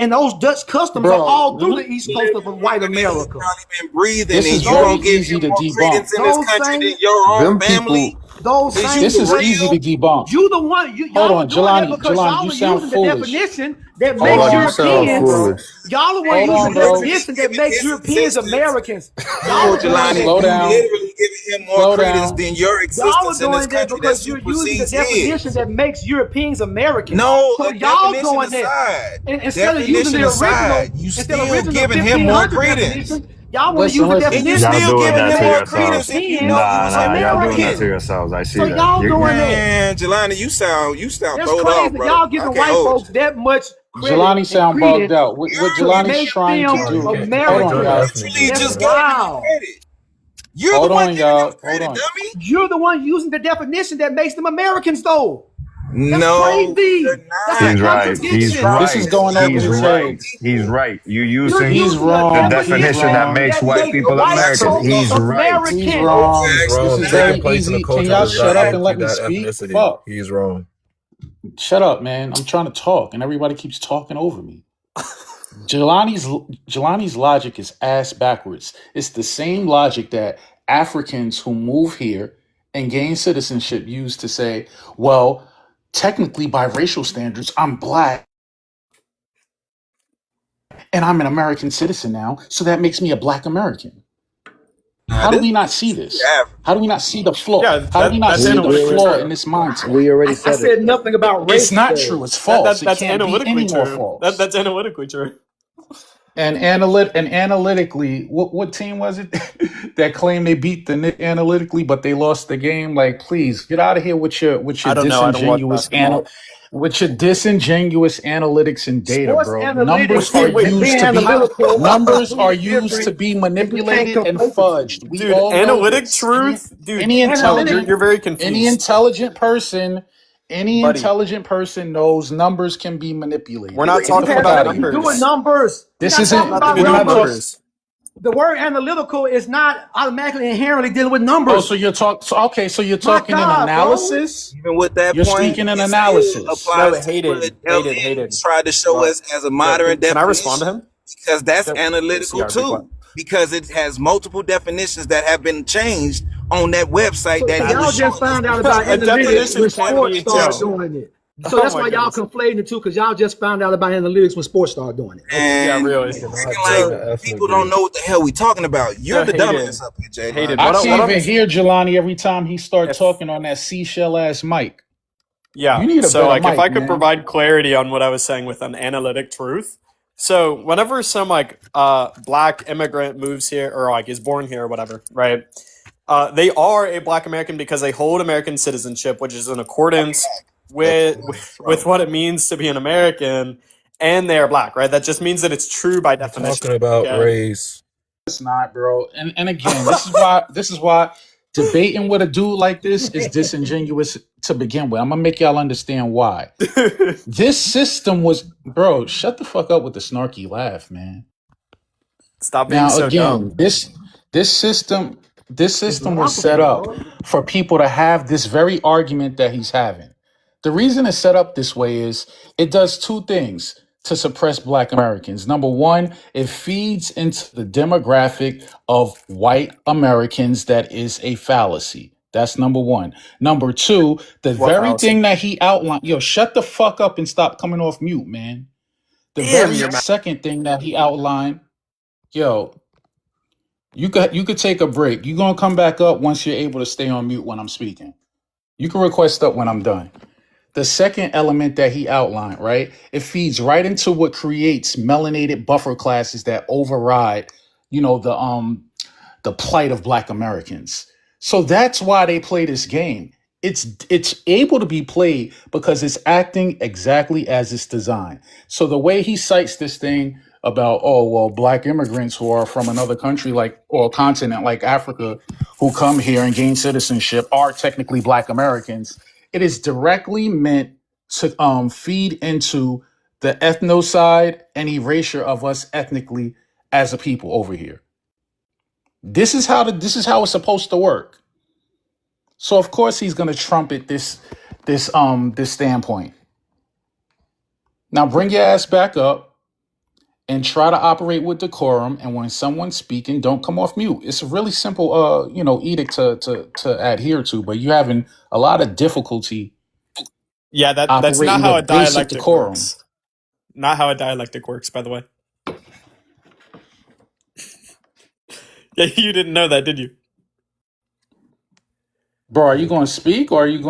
S6: and those Dutch customs are
S5: Bro,
S6: all through the East Coast of white
S14: He's
S6: America.
S14: probably been breathing,
S5: this
S14: and
S5: is
S14: you
S5: very
S14: gonna give
S5: easy
S14: him
S5: to
S14: more
S5: debunk.
S14: credence in this
S6: Those
S14: country
S6: same,
S14: than your own
S15: Them
S14: family?
S15: people,
S6: those
S14: Is
S6: same
S14: you
S5: This
S14: for
S5: is
S6: Dutch.
S5: easy to
S14: real?
S5: debunk.
S6: You the one.
S5: Hold
S6: Y'all are
S5: on,
S6: doing that
S5: Jelani.
S6: because
S5: Jelani,
S6: y'all
S5: you
S6: are
S5: sound
S6: using the
S5: foolish.
S6: definition that
S5: Hold
S6: makes
S15: Jelani, you
S5: on,
S15: sound
S5: hold on,
S6: Europeans.
S5: bro.
S15: foolish.
S6: Y'all the one
S5: Hold
S6: using
S5: on,
S6: the
S5: bro.
S14: Literally
S6: definition that
S14: giving
S6: makes
S14: his
S6: Europeans
S14: existence.
S6: Americans. Y'all
S14: No,
S6: are doing
S14: Jelani,
S5: Slow
S6: that.
S14: you
S5: down.
S14: literally giving him more
S5: Slow
S14: credence
S5: down.
S14: than your
S6: Y'all are
S14: existence in this
S6: doing that
S14: country that
S6: because you're using the
S14: supersedes
S6: definition
S14: his.
S6: that makes Europeans Americans.
S14: No,
S6: So
S14: a
S6: y'all
S14: definition
S6: doing that.
S14: aside.
S6: And instead of using
S14: Definition
S6: the
S14: aside,
S6: original,
S14: you still giving him more
S6: 1500
S14: credence.
S6: definition, y'all want to
S5: Listen,
S6: use the
S14: And
S5: listen.
S14: you
S6: definition
S8: Y'all
S14: still
S8: doing
S6: that
S14: giving
S8: that
S14: him
S8: to
S14: more
S6: makes
S14: credence
S8: yourselves.
S14: if you know
S6: Europeans
S14: you was
S8: Y'all doing that to
S6: Americans.
S14: American.
S8: yourselves. I
S6: So
S8: see that.
S6: y'all doing that.
S14: Man, Jelani, you sound
S6: That's
S14: throwed off,
S6: crazy.
S14: brother.
S6: Y'all
S14: I
S6: giving
S14: can't
S6: white
S14: hold
S6: folks
S14: you.
S6: that much credit
S5: Jelani
S6: and
S5: sound bugged
S6: credence
S5: out. What
S6: to
S5: Jelani's
S6: make
S5: trying to
S6: them
S9: No, you
S5: do.
S9: can't. You can't
S5: Hold on,
S9: go to
S6: Americans.
S5: y'all.
S9: ethnic
S14: Literally
S9: group
S6: That's
S9: like
S14: just
S9: that.
S14: gave him
S6: wild.
S14: credit. You're the
S5: Hold
S14: one
S5: on,
S14: giving him
S5: y'all. Hold
S14: credit,
S5: on.
S14: dummy.
S6: You're the one using the definition that makes them Americans, though. That's
S10: No, you're
S6: crazy. That's a
S10: not.
S8: He's right. He's
S6: contradiction.
S22: This is
S8: right.
S22: going over
S8: He's
S22: his
S8: right.
S22: head.
S8: He's right. You
S6: You're
S8: using
S22: He's
S6: using a
S8: the
S22: wrong. He's
S8: definition that
S6: definition
S22: wrong.
S8: makes
S6: that
S8: white
S6: makes
S8: people
S6: white
S8: American.
S6: folks
S8: He's
S10: Absolutely.
S8: right.
S22: He's
S6: American.
S22: wrong.
S10: No,
S22: This
S10: you're
S22: is
S11: Wrong.
S10: not.
S22: very
S11: Taking place in the
S22: easy. Can
S11: culture
S22: y'all
S11: does
S22: shut
S11: not
S22: up
S10: That
S22: and
S11: make you
S22: let me
S11: that
S22: speak?
S11: ethnicity.
S22: Fuck.
S11: He's wrong.
S22: Shut up, man. I'm trying to talk, and everybody keeps talking over me. Jelani's logic is ass backwards. It's the same logic that Africans who move here and gain citizenship use to say, well, technically by racial standards, I'm black and I'm an American citizen now, so that makes me a black American.
S10: now
S22: How do
S10: this
S22: we not
S10: is
S22: see
S10: truly
S22: this?
S10: African.
S22: How do we not see the flaw?
S19: Yeah,
S22: How do we not
S19: that's
S22: see the
S7: We
S19: analytically
S22: flaw
S7: already
S22: in
S19: true.
S22: this mindset?
S7: we already
S6: I
S7: said it.
S6: said nothing about
S22: It's
S6: race
S22: not
S6: though.
S22: true. It's false. It
S19: That's
S22: can't be
S19: analytically
S22: any more
S19: true.
S22: false.
S19: That's analytically true.
S22: And analytically, what team was it that claimed they beat the Knicks analytically, but they lost the game? Like, please get out of here with your
S19: I don't know. I don't watch basketball.
S22: with your disingenuous analytics and data,
S6: Sports
S22: bro.
S6: analytics
S19: Wait,
S6: being analytical is
S22: Numbers are
S6: completely
S22: used to
S6: different,
S22: be
S6: and we can't
S22: manipulated and
S6: conflate the two.
S22: fudged. We
S19: dude,
S22: all know
S19: analytic
S22: this.
S19: truth, dude.
S22: Any
S19: No, you're
S22: intelligent
S19: very
S22: any
S19: confused,
S22: intelligent person any
S19: buddy.
S22: intelligent person knows numbers can be
S19: We're
S22: manipulated.
S19: not
S22: Get the
S6: It
S19: talking
S6: has
S22: fuck
S19: about
S22: out of
S6: nothing to
S22: here.
S6: do with
S19: numbers.
S6: numbers. We're
S22: This
S6: not
S19: It has
S6: talking
S22: isn't
S19: nothing to
S6: about
S19: do
S22: we're
S19: with
S22: not talking.
S6: numbers.
S19: numbers.
S6: The word analytical is not automatically inherently dealing with
S22: Oh,
S6: numbers.
S22: so you're
S6: My
S22: talking in
S6: God, bro.
S22: analysis?
S10: Even with that
S22: You're
S10: point,
S22: speaking in
S10: it still
S22: analysis.
S19: No,
S10: applies to what
S19: hated.
S10: LN tried to show
S19: Well,
S10: us as a
S19: yo,
S10: modern
S19: can I respond to
S10: definition,
S19: him?
S10: because that's
S19: Yo,
S10: analytical
S19: CR, be quiet.
S10: too, because it has multiple definitions that have been changed on that website
S6: So
S10: that he was
S6: y'all just
S10: showing us
S6: found out about
S10: before.
S19: A
S6: analytics
S19: definition
S6: when
S19: can't
S6: sports
S19: be
S6: started
S19: yo.
S10: Definition.
S6: doing it. So
S19: Oh
S6: that's
S19: my
S6: why y'all
S19: goodness.
S6: conflating the two, because y'all just found out about analytics when sports started doing it. Okay.
S19: Yeah,
S10: And
S19: really.
S10: acting
S11: Cannot
S10: like
S11: be an
S19: So
S11: ethnic
S10: people don't
S11: group.
S10: know what the hell we talking about. You're
S19: so
S10: the dumbass
S19: hated.
S10: up here, Jalen.
S19: Hated.
S22: I
S19: What
S22: can't
S19: I'm
S22: even hear Jelani every time he start
S19: if
S22: talking on that seashell ass mic. You
S19: yeah.
S22: need a
S19: So
S22: better
S19: like if I
S22: mic,
S19: could
S22: man.
S19: provide clarity on what I was saying with an analytic truth. So whenever some like black immigrant moves here or like is born here or whatever, right? They are a black American because they hold American citizenship, which is in accordance with what it means to be an American, and they are black, right? That just means that it's true by
S11: We're
S19: definition.
S11: talking about
S19: Okay.
S11: race.
S22: It's not, bro. And again, this is why debating with a dude like this is disingenuous to begin with. I'm gonna make y'all understand why. This system was, bro. Shut the fuck up with the snarky laugh, man.
S19: Stop being
S22: Now
S19: so
S22: again,
S19: dumb.
S22: this system
S6: It's
S22: was set
S6: laughable,
S22: up
S6: dog.
S22: for people to have this very argument that he's having. The reason it's set up this way is it does two things to suppress black Americans. Number one, it feeds into the demographic of white Americans that is a fallacy. That's number one. Number two, the
S19: What
S22: very
S19: fallacy?
S22: thing that he outlined, yo, shut the fuck up and stop coming off mute, man. The
S19: Damn,
S22: very
S19: your mouth.
S22: second thing that he outlined, yo, you could take a break. You're gonna come back up once you're able to stay on mute when I'm speaking. You can request up when I'm done. The second element that he outlined, right? It feeds right into what creates melanated buffer classes that override, the plight of black Americans. So that's why they play this game. It's able to be played because it's acting exactly as it's designed. So the way he cites this thing about, oh well, black immigrants who are from another country like or continent like Africa who come here and gain citizenship are technically black Americans. It is directly meant to feed into the ethnocide and erasure of us ethnically as a people over here. This is how it's supposed to work. So of course he's gonna trumpet this standpoint. Now bring your ass back up and try to operate with decorum. And when someone's speaking, don't come off mute. It's a really simple edict to adhere to, but you're having a lot of difficulty
S19: Yeah, that's not
S22: operating
S19: how a
S22: with basic
S19: dialectic
S22: decorum.
S19: works. Not how a dialectic works, by the way. Yeah, you didn't know that, did you?
S22: Bro, are you gonna speak or are you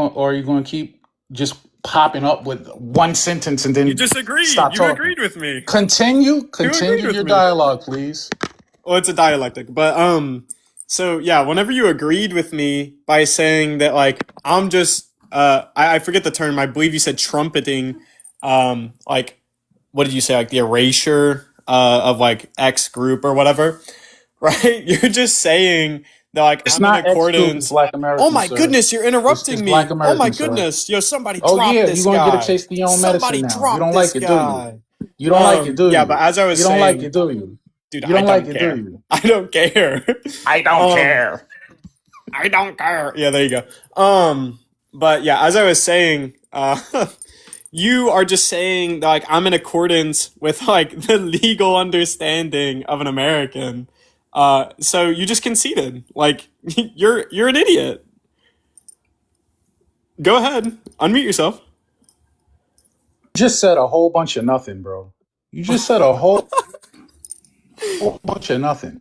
S22: gonna keep just popping up with one sentence and
S19: You
S22: then
S19: just agreed.
S22: stop
S19: You
S22: talking?
S19: agreed with me.
S22: Continue
S19: You agreed with
S22: your
S19: me.
S22: dialogue, please.
S19: Well, it's a dialectic, but so yeah, whenever you agreed with me by saying that, like, I'm just I forget the term. I believe you said trumpeting, like, what did you say, like the erasure of like X group or whatever, right? You're just saying They're like,
S22: It's
S19: I'm in
S22: not X group. It's
S19: accordance.
S22: Black
S19: Oh
S22: Americans,
S19: my
S22: sir.
S19: goodness, you're
S22: It's
S19: interrupting
S22: Black
S19: me. Oh my
S22: Americans, sir.
S19: goodness. Yo, somebody
S22: Oh
S19: drop
S22: yeah,
S19: this
S22: you're gonna get a
S19: guy.
S22: taste of your own medicine
S19: Somebody
S22: now. You
S19: drop
S22: don't
S19: this
S22: like it, do you?
S19: guy.
S22: You don't like it, do
S19: Yeah, but
S22: you?
S19: as I was
S22: You don't like it,
S19: saying,
S22: do you?
S19: dude,
S22: You
S19: I
S22: don't like
S19: don't
S22: it, do
S19: care.
S22: you?
S19: I don't care.
S22: I don't
S19: um,
S22: care.
S19: I don't care. Yeah, there you go. But yeah, as I was saying, you are just saying like I'm in accordance with like the legal understanding of an American. So you just conceded. Like you're an idiot. Go ahead, unmute yourself.
S22: You just said a whole bunch of nothing, bro. You just said a whole bunch of nothing.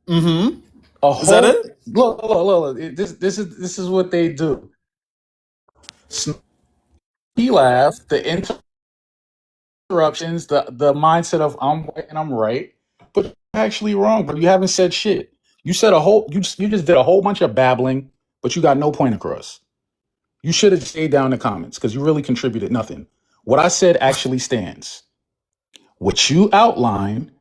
S19: Mm-hmm.
S22: A
S19: Is that
S22: whole
S19: it?
S22: look. This is what they do. He laughed. The interruptions, the mindset of I'm white and I'm right, but you're actually wrong, bro. You haven't said shit. You said you just did a whole bunch of babbling, but you got no point across. You should have stayed down in the comments because you really contributed nothing. What I said actually stands. What you outlined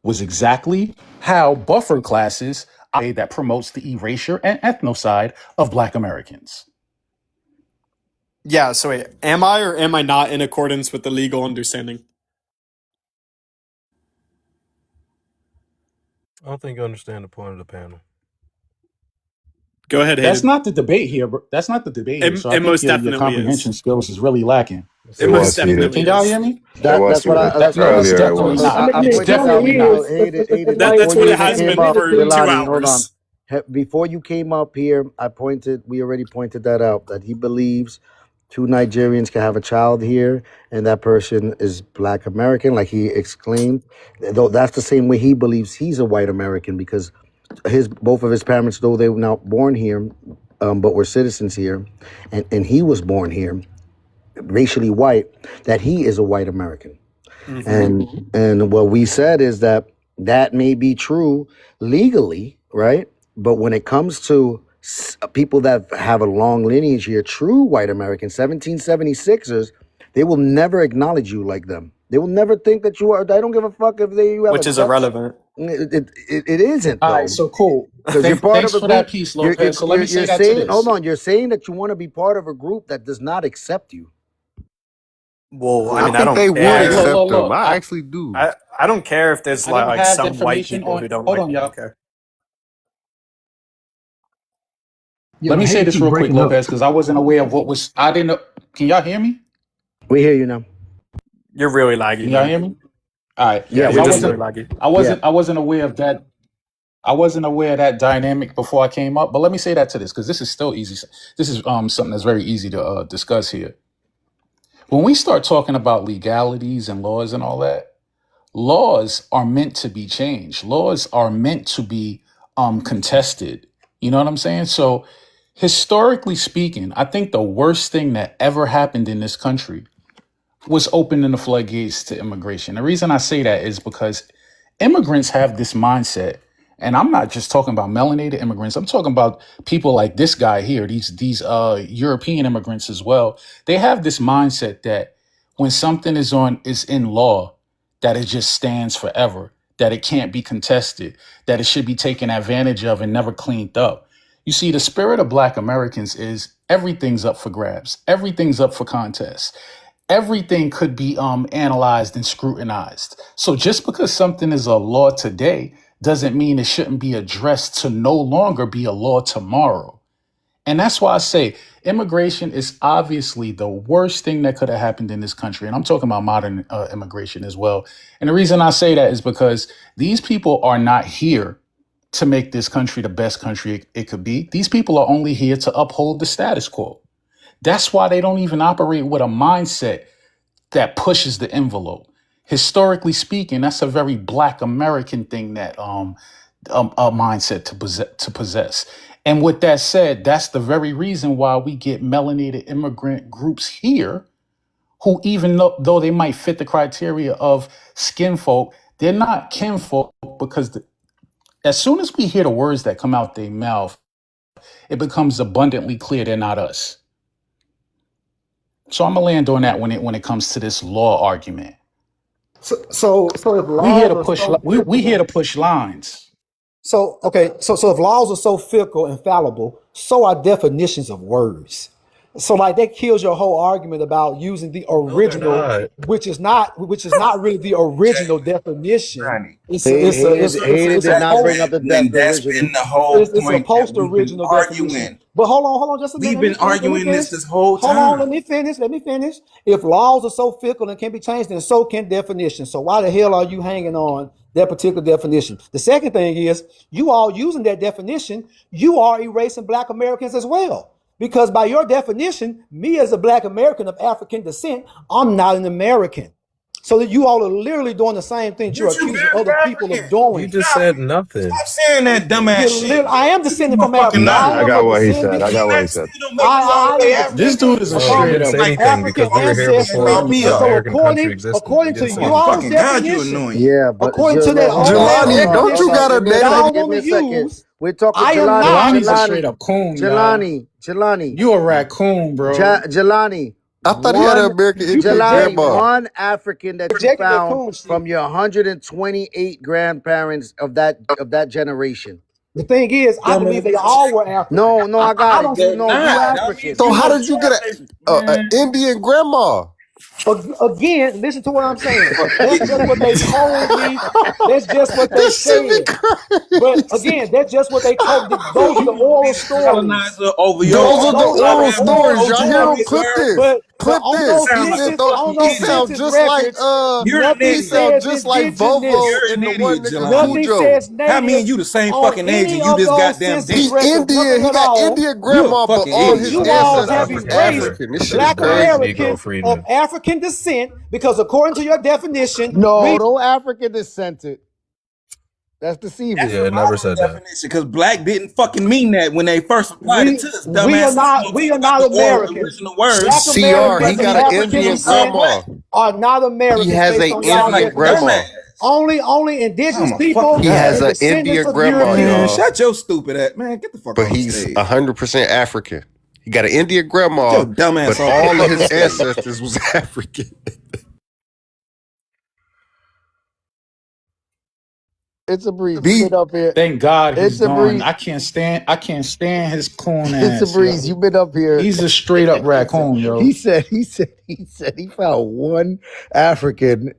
S22: was exactly how buffer classes that promotes the erasure and ethnocide of Black Americans.
S19: Yeah. So wait, am I or am I not in accordance with the legal understanding?
S9: I don't think you understand the point of the panel.
S19: Go ahead,
S22: That's
S19: Hayden.
S22: not the debate here, bro. That's not the debate here. So I
S19: It
S22: think
S19: most
S22: your
S19: definitely is.
S22: comprehension skills is really lacking.
S19: It
S8: It
S19: most
S8: was Peter.
S19: definitely
S22: Can y'all
S19: is.
S22: hear me?
S8: It was
S7: That's what
S8: Peter.
S22: That no, it's
S8: Earlier it
S22: definitely
S8: was.
S22: not.
S7: I
S22: It's
S7: point that out.
S22: definitely not.
S7: Hayden,
S19: That's
S7: before
S19: what
S7: you
S19: it
S7: even
S19: has
S7: came
S19: been
S7: up,
S19: for 2
S7: Delani, hold on.
S19: hours.
S7: Before you came up here, we already pointed that out, that he believes two Nigerians can have a child here, and that person is Black American, like he exclaimed. Though that's the same way he believes he's a white American, because both of his parents, though they were not born here, but were citizens here, and he was born here, racially white, that he is a white American. And what we said is that that may be true legally, right? But when it comes to people that have a long lineage here, true white Americans, 1776ers, they will never acknowledge you like them. They will never think that you are. I don't give a fuck if you have a
S19: Which is
S7: sex.
S19: irrelevant.
S7: It isn't
S22: All
S7: though,
S22: right, so cool.
S7: because you're part of
S22: Thanks
S7: a
S22: for that
S7: group.
S22: piece,
S7: You're, you're
S22: Lopez. So let
S7: you're
S22: me say
S7: you're
S22: that to
S7: saying, hold
S22: this.
S7: on, you're saying that you want to be part of a group that does not accept you.
S19: Well, I
S15: I
S19: mean, I
S15: think
S19: don't
S15: they
S22: All
S15: would
S22: right,
S19: care.
S15: accept them.
S22: look.
S15: I actually do.
S19: I don't care if there's
S22: I don't
S19: like
S22: have the
S19: some white
S22: information
S19: people
S22: on.
S19: who don't
S22: Hold
S19: like
S22: on,
S19: me. I don't
S22: y'all.
S19: care.
S22: Let me say this real quick, Lopez, because I wasn't aware of what was. I didn't know. Can y'all hear me?
S7: We hear you now.
S19: You're really laggy,
S22: Can y'all
S19: man.
S22: hear me? All right,
S19: Yeah,
S7: Yeah,
S22: because
S7: we
S19: you're
S22: I
S7: hear
S19: just really
S7: you.
S22: wasn't.
S19: laggy.
S7: Yeah.
S22: I wasn't aware of that. I wasn't aware of that dynamic before I came up. But let me say that to this, because this is still easy. This is something that's very easy to discuss here. When we start talking about legalities and laws and all that, laws are meant to be changed. Laws are meant to be contested. You know what I'm saying? So historically speaking, I think the worst thing that ever happened in this country was opening the floodgates to immigration. The reason I say that is because immigrants have this mindset, and I'm not just talking about melanated immigrants. I'm talking about people like this guy here, these European immigrants as well. They have this mindset that when something is in law, that it just stands forever, that it can't be contested, that it should be taken advantage of and never cleaned up. You see, the spirit of Black Americans is everything's up for grabs, everything's up for contest, everything could be analyzed and scrutinized. So just because something is a law today doesn't mean it shouldn't be addressed to no longer be a law tomorrow. And that's why I say immigration is obviously the worst thing that could have happened in this country. And I'm talking about modern immigration as well. And the reason I say that is because these people are not here to make this country the best country it could be. These people are only here to uphold the status quo. That's why they don't even operate with a mindset that pushes the envelope. Historically speaking, that's a very Black American thing, that a mindset to possess. And with that said, that's the very reason why we get melanated immigrant groups here who, even though they might fit the criteria of skin folk, they're not kinfolk, because as soon as we hear the words that come out their mouth, it becomes abundantly clear they're not us. So I'm gonna land on that when it comes to this law argument.
S6: So if
S22: We here
S6: laws
S22: to
S6: are
S22: push.
S6: so
S22: We here
S6: simple,
S22: to push lines.
S6: So okay, so if laws are so fickle and fallible, so are definitions of words. So like that kills your whole argument about using the
S9: No, they're
S6: original,
S9: not.
S6: which is not really the original definition.
S10: Johnny.
S6: It's
S7: Did
S6: a
S10: That
S7: not bring
S6: post
S7: up the
S10: when that's
S7: original.
S10: been the whole
S6: it's a
S10: point that
S6: post
S10: we've been
S6: original definition.
S10: arguing.
S6: But hold on just a minute.
S10: We've been
S6: Let me
S10: arguing
S6: finish.
S10: this whole
S6: Hold on,
S10: time.
S6: let me finish. If laws are so fickle and can be changed, then so can definitions. So why the hell are you hanging on that particular definition? The second thing is, you all using that definition, you are erasing Black Americans as well. Because by your definition, me as a Black American of African descent, I'm not an American. So that you all are literally doing the same thing that you're
S10: But you
S6: accusing
S10: barely
S6: other people
S10: African.
S6: of
S9: You
S6: doing.
S9: just said nothing.
S10: Stop saying that dumbass shit.
S6: I am
S10: You
S6: descended
S10: a
S6: from
S10: fucking
S6: Africa.
S10: lie.
S6: I
S8: I
S6: am a
S8: got what he said.
S6: descendant.
S8: I got what he
S10: That
S8: said.
S10: still don't make you all
S6: I
S10: the
S6: am
S10: way
S6: a
S9: This
S10: African.
S9: dude
S6: descendant
S9: is a
S10: Fuck
S9: You
S10: you
S9: didn't
S6: from
S10: look
S9: say
S10: like.
S9: anything
S6: African
S9: because we were here before
S10: Call
S6: ancestry.
S10: me
S6: So
S10: up.
S9: American
S6: according
S9: country existed.
S6: according
S9: You
S6: to
S9: didn't say
S6: you
S10: Oh,
S6: all's
S9: anything.
S10: fucking God, you
S6: definition,
S10: annoying.
S7: Yeah, but
S6: according to that
S7: hold
S6: old
S7: on,
S6: ass
S7: hold
S15: Jelani,
S7: on,
S15: don't
S7: hold
S15: you
S6: definition
S7: on.
S15: got a
S7: Give me a
S6: that I
S15: native?
S7: second.
S6: don't
S7: Give
S6: want
S7: me
S6: to
S7: a second.
S6: use,
S7: We're talking
S6: I am
S7: Jelani,
S6: not.
S22: Jelani's a straight
S7: Jelani,
S22: up coon, y'all.
S7: Jelani.
S22: You a raccoon, bro.
S7: Jelani.
S15: I thought he had an
S7: One
S15: American
S6: You
S15: Indian
S6: project
S7: Jelani,
S15: grandma.
S7: one African that you
S6: projected that
S7: found
S6: coon shit.
S7: from your 128 grandparents of that generation.
S6: The thing is, I believe
S10: Dumbass
S6: they
S10: bitch.
S6: all were African.
S7: No, I got
S6: I
S7: it.
S6: don't.
S7: You
S10: They're
S7: know, you
S10: not. I mean,
S7: African.
S15: So
S10: you
S15: how
S10: want
S15: did
S10: to
S15: you
S10: try
S15: get
S10: to say,
S15: a
S10: man,
S15: Indian grandma?
S6: Again, listen to what I'm saying.
S10: fucking
S6: That's just
S10: idiot.
S6: what they told me. That's just what they
S15: This should be
S6: said. But
S15: crazy.
S6: again, that's just what they told me.
S10: So
S6: Those are
S10: you
S6: the
S10: want to
S6: oral
S10: be the
S6: stories.
S10: colonizer over your
S15: Those are the
S6: Those
S10: own
S6: are
S10: white
S6: the
S15: oral
S10: ass who
S6: oral
S15: stories.
S10: told
S15: Y'all
S10: you
S15: hear
S10: all
S15: him?
S6: stories.
S10: this,
S15: Clip
S10: girl?
S15: this.
S6: But
S15: Clip
S6: on
S10: You
S15: this.
S6: those
S10: sound like a fucking
S15: He
S10: idiot.
S15: sound
S6: census
S15: just like
S6: records,
S10: You're an
S15: he
S6: nothing
S10: idiot.
S15: sound
S6: says
S15: just like
S6: indigenous.
S15: Vovo
S10: You're
S15: and
S10: an
S15: the one
S10: idiot,
S15: nigga
S10: Jelani.
S6: Nothing
S15: Cujo.
S6: says
S10: How mean
S6: native
S10: you the same
S6: on
S10: fucking age
S6: any
S10: and you
S6: of
S10: this
S6: those
S10: goddamn
S6: census
S15: He
S10: different?
S6: records.
S15: Indian.
S6: Nothing
S15: He
S6: at
S15: got
S6: all.
S15: Indian
S10: You a
S15: grandma, but
S10: fucking
S15: all
S6: But
S10: idiot,
S15: his
S6: you
S9: Yeah,
S10: Jelani.
S6: all
S9: says
S15: ancestors
S6: have
S15: was
S9: African
S6: erased
S9: over.
S15: African. This shit is
S6: Black
S15: crazy.
S9: Negro
S6: Americans of
S9: freedmen.
S6: African descent because, according to your definition,
S7: No, no African descendant. That's
S10: That's
S7: deceiving.
S9: Yeah,
S10: a
S9: it never
S10: modern
S9: said that.
S10: definition because black didn't fucking mean that when they first applied it
S6: we
S10: to us,
S6: we are
S10: dumbass. So you
S6: not
S10: gonna
S6: we
S10: talk
S6: are
S10: about
S6: not
S10: the
S6: Americans.
S10: original
S6: Black
S10: words
S15: CR, he
S6: Americans
S10: doesn't
S6: of
S15: got
S10: mean
S15: an
S10: that you
S6: African
S15: Indian
S10: don't sound
S6: descent
S10: black.
S15: grandma.
S6: are not
S15: He
S6: Americans
S15: has
S6: based
S15: a
S6: on
S10: You
S6: y'all
S10: sound like
S15: Indian
S10: a
S6: definition.
S15: grandma.
S10: dumbass.
S6: Only indigenous
S10: I'm a fucking
S6: people
S15: He has
S6: and
S15: an
S10: god.
S6: descendants
S15: Indian
S6: of
S15: grandma,
S10: Man,
S6: Europeans.
S15: y'all.
S10: shut your stupid ass. Man, get the fuck
S15: But
S10: off the
S15: he's
S10: stage.
S15: 100% African. He got an Indian
S10: Get
S15: grandma,
S10: your dumb
S15: but
S10: ass off the
S15: all of
S10: fucking
S15: his
S10: stage.
S15: ancestors was African.
S7: It's a breeze. You've
S15: B,
S7: been up here.
S22: Thank God he's
S7: It's a
S22: gone.
S7: breeze.
S22: I can't stand his coon
S7: It's a
S22: ass,
S7: breeze.
S22: yo.
S7: You've been up here.
S22: He's a straight up raccoon,
S7: He
S22: yo.
S7: said, he found one African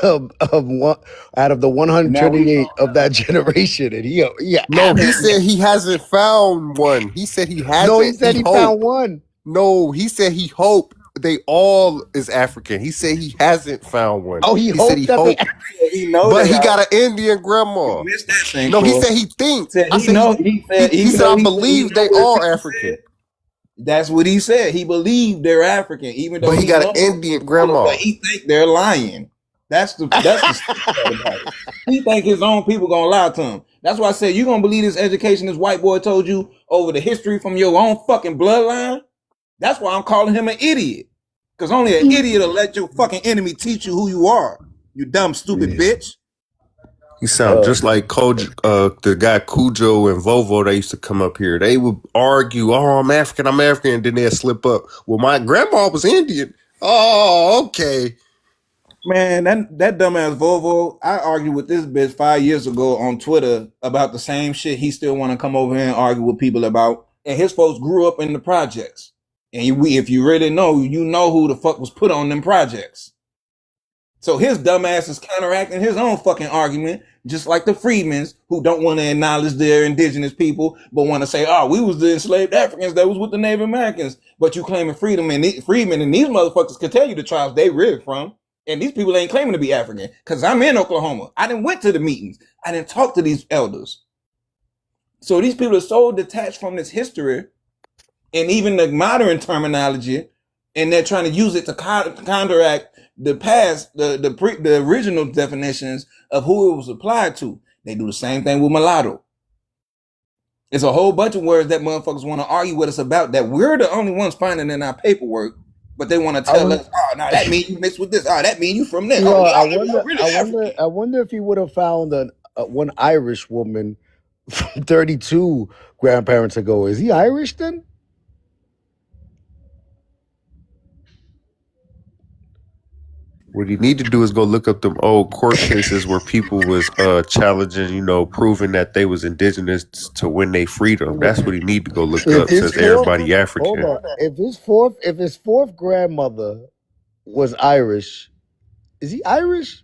S7: of one out of the
S10: And now we
S7: 128 of that generation, and he
S15: no, he
S7: African.
S15: said he hasn't found one. He said he
S7: No, he
S15: hasn't.
S7: said
S15: He
S7: he
S15: hope.
S7: found one.
S15: No, he said he hope they all is African. He said he hasn't found one.
S7: Oh, he
S15: He said he
S7: hoped that they.
S15: hope,
S10: he know
S15: but
S10: they
S15: he
S10: are.
S15: got an Indian
S10: You
S15: grandma.
S10: missed that thing,
S15: No, he
S10: Cole.
S15: said he think.
S10: Said
S15: I
S10: he
S15: said
S10: know. He said
S15: he
S10: even
S15: said
S10: though
S15: I
S10: he said he
S15: believe
S10: know
S15: they
S10: what
S15: are
S10: people
S15: African,
S10: said. That's what he said. He believed they're African, even
S15: but
S10: though
S15: he
S10: he
S15: got an
S10: knows
S15: Indian
S10: but
S15: grandma.
S10: he think they're lying. That's the stupid part about it. He think his own people gonna lie to him. That's why I said you gonna believe this education this white boy told you over the history from your own fucking bloodline. That's why I'm calling him an idiot. Because only an idiot will let your fucking enemy teach you who you are. You dumb stupid bitch.
S15: He sound just like the guy Cujo and Vovo. They used to come up here. They would argue, "Oh, I'm African, I'm African," and then they'd slip up. Well, my grandma was Indian. Oh, okay.
S10: Man, that dumbass Volvo, I argued with this bitch 5 years ago on Twitter about the same shit he still want to come over here and argue with people about. And his folks grew up in the projects. And if you really know, you know who the fuck was put on them projects. So his dumbass is counteracting his own fucking argument, just like the freedmens who don't want to acknowledge their indigenous people, but want to say, "Oh, we was the enslaved Africans that was with the Native Americans." But you claiming freedom and freedmen, and these motherfuckers can tell you the tribes they really from, and these people ain't claiming to be African. Because I'm in Oklahoma, I didn't went to the meetings, I didn't talk to these elders. So these people are so detached from this history and even the modern terminology, and they're trying to use it to counteract the past, the original definitions of who it was applied to. They do the same thing with mulatto. It's a whole bunch of words that motherfuckers want to argue with us about that we're the only ones finding in our paperwork, but they want to tell us, "Oh, no, that mean you mixed with this. Oh, that mean you from there.
S7: You
S10: Oh,
S7: know, I
S10: y'all
S7: wonder,
S10: really
S7: I
S10: African."
S7: wonder, I wonder if he would have found one Irish woman from 32 grandparents ago. Is he Irish then?
S15: What he need to do is go look up them old court cases where people was challenging, proving that they was indigenous to win their freedom. That's what he need to go look
S7: If
S15: up,
S7: his
S15: since
S7: fourth,
S15: everybody
S7: hold
S15: African.
S7: on, if his fourth grandmother was Irish, is he Irish?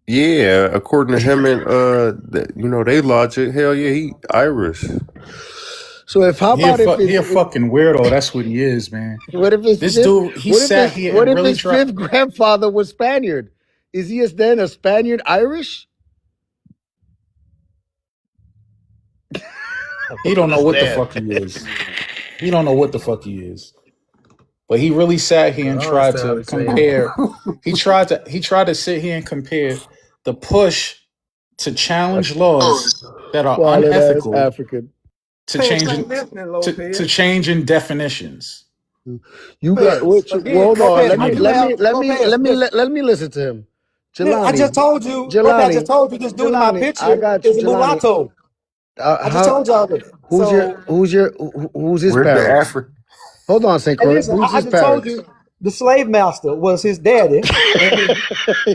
S15: Yeah, according to him and they logic, hell yeah, he Irish.
S7: So if how about if
S2: He a fucking weirdo. That's what he is, man.
S7: what if his
S2: This
S7: fifth,
S2: dude, he sat here
S7: what
S2: and
S7: if
S2: really
S7: his
S2: tried.
S7: fifth grandfather was Spaniard? Is he then a Spaniard Irish?
S2: He don't know what the fuck he is. He don't know what the fuck he is. But he really sat here and tried to compare. He tried to sit here and compare the push to challenge laws that are unethical
S7: African.
S2: to changing definitions.
S7: You got what? Hold on. Let me listen to him. Jelani,
S6: I just told you.
S7: Jelani,
S6: I just told you this dude in my picture is a mulatto. I just told y'all that.
S7: Who's his
S15: Where's the
S7: parents?
S15: African?
S7: Hold on, St. Croix. Who's
S6: I
S7: his
S6: just told
S7: parents?
S6: you the slave master was his daddy, and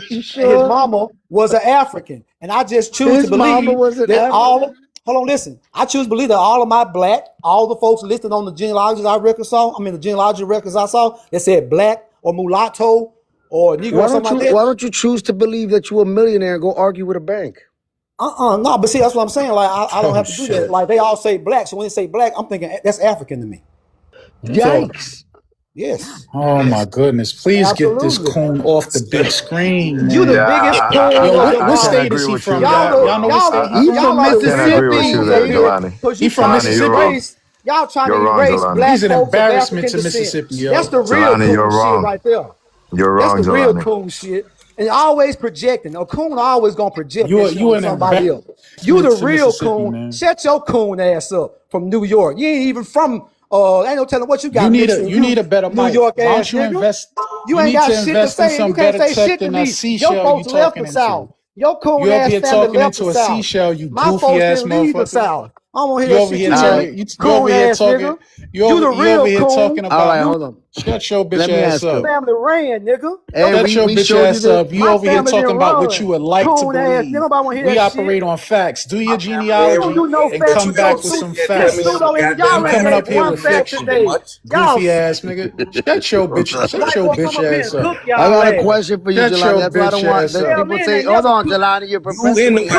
S6: his mama was an African. And I just choose to believe that all. Hold on, listen. I choose to believe that all of my black, all the folks listed on the genealogies the genealogy records I saw, that said black or mulatto or Negro or something like that.
S7: Why don't you choose to believe that you're a millionaire and go argue with a bank?
S6: No, but see, that's what I'm saying. Like, I don't have to do that. Like, they all say black, so when they say black, I'm thinking that's African to me.
S7: Yikes.
S6: So, yes.
S2: Oh my goodness! Please get this coon off the big screen.
S6: You the biggest coon.
S2: What state is he from? Y'all know what state
S7: he's from? Mississippi.
S2: He from Mississippi.
S6: Y'all trying to erase black
S2: He's an
S6: folks
S2: embarrassment
S6: of
S2: to
S6: African
S2: Mississippi.
S6: descent. That's the real coon shit right there.
S8: You're wrong,
S6: That's the real
S8: Jelani.
S6: coon shit. And always projecting. A coon always gonna project
S2: you an
S6: somebody else. You the real coon. Man. Shut your coon ass up from New York. You ain't even from ain't no telling what you got.
S2: You need a better
S6: New
S2: mic.
S6: York
S2: Why don't you
S6: nigga.
S2: invest?
S6: You ain't got shit to say.
S2: You
S6: can't say shit to
S2: than
S6: me.
S2: a seashell
S6: Your folks
S2: you
S6: left
S2: talking
S6: the South.
S2: into.
S6: Your coon
S2: You over
S6: ass
S2: here
S6: family
S2: talking
S6: left
S2: into
S6: the
S2: a
S6: South.
S2: seashell, you
S6: My
S2: goofy
S6: folks
S2: ass
S6: didn't leave the
S2: motherfucker.
S6: South. I don't want to
S2: You
S6: hear
S2: over
S6: that
S2: here
S6: shit.
S2: talking. You over here talking.
S6: Nigga.
S2: You
S6: the real
S2: over here
S6: coon.
S2: talking about.
S7: All right, hold on.
S2: Shut your bitch
S7: Let me
S2: ass
S7: ask
S2: up.
S7: you.
S6: Family ran, nigga.
S7: And
S2: Shut your
S7: we
S2: bitch
S7: showed
S2: ass
S7: you
S2: up. You over here talking about what you would like to believe.
S6: Nobody want to hear
S2: We
S6: that
S2: operate
S6: shit.
S2: on facts. Do your
S6: We
S2: genealogy
S6: don't do no
S2: and
S6: facts.
S2: come back with some facts.
S6: Y'all
S2: You coming up here
S6: one
S2: with
S6: fact
S2: fiction,
S6: today.
S2: goofy ass nigga. Shut your bitch ass up.
S7: I got a question for you,
S2: Shut
S7: Jelani.
S2: your
S7: That's why I don't
S2: bitch
S7: want
S2: ass
S7: that
S2: up.
S7: people say, hold on, Jelani, you're perpetuating.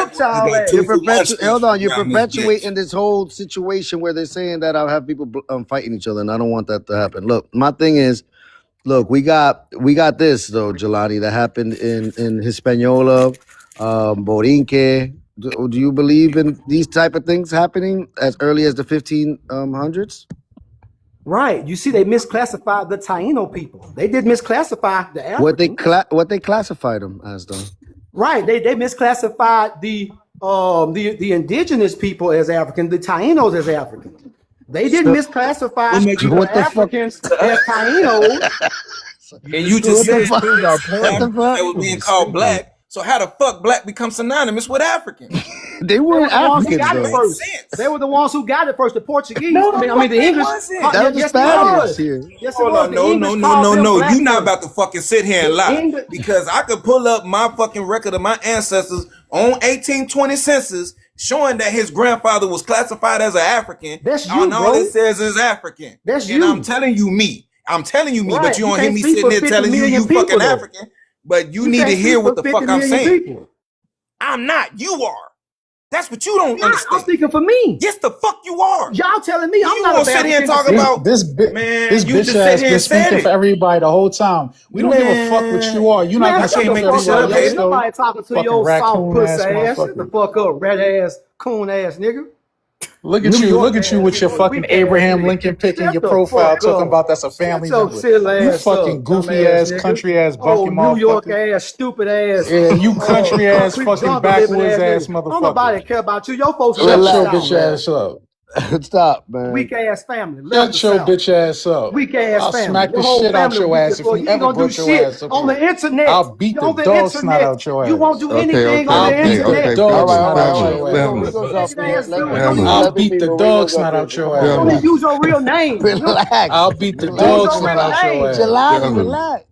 S7: You're perpetuating this whole situation where they're saying that I'll have people fighting each other, and I don't want that to happen. Look, my thing is, look, we got this though, Jelani, that happened in Hispaniola, Borinque. Do you believe in these type of things happening as early as the 1500s?
S6: Right. You see, they misclassified the Taino people. They did misclassify the African.
S7: What they classified them as, though.
S6: Right. They misclassified the indigenous people as African, the Tainos as African. They didn't misclassify the Africans as Tainos.
S10: And you just said that was being called black. So how the fuck black become synonymous with African?
S7: They weren't Africans, though.
S6: They were the ones who got it first. The Portuguese. The English.
S7: That was the Spaniards here.
S6: Yes, it was.
S10: No. You not about to fucking sit here and lie. Because I could pull up my fucking record of my ancestors on 1820 census showing that his grandfather was classified as an African.
S6: That's you,
S10: and all it says is African.
S6: That's
S10: you. And I'm telling you me, right. But you don't hear me sitting there telling you fucking African. But you need to hear what the fuck I'm saying. People. I'm not. You are. That's what you don't understand.
S6: I'm speaking for me.
S10: Yes, the fuck you are.
S6: Y'all telling me I'm not
S10: gonna sit here and talk about
S2: this bitch ass been speaking for everybody the whole time. We don't give a fuck what you are. You're not gonna speak for everybody else.
S6: Nobody talking to your soft pussy ass. Shut the fuck up, red ass, coon ass nigga.
S2: Look at you with your fucking Abraham Lincoln pick in your profile talking about that's a family member. You fucking goofy ass, country ass, bunky motherfucker.
S6: New York ass, stupid ass.
S2: Yeah, you country ass, fucking backwoods ass motherfucker.
S6: Don't nobody care about you. Your folks
S2: shut your bitch ass up.
S7: Stop, man.
S6: Weak ass family.
S2: Shut your bitch ass up.
S6: Weak ass family.
S2: I'll smack the shit out your ass if you ever brought your ass up
S6: on the internet.
S2: I'll beat the dog snot out your ass.
S6: You won't do anything on the internet.
S2: I'll beat the dog snot out your ass. I'll beat the dog snot out your ass.
S6: Don't use your real name.
S7: Relax.
S2: I'll beat the dog snot out your ass.
S7: Jelani, relax.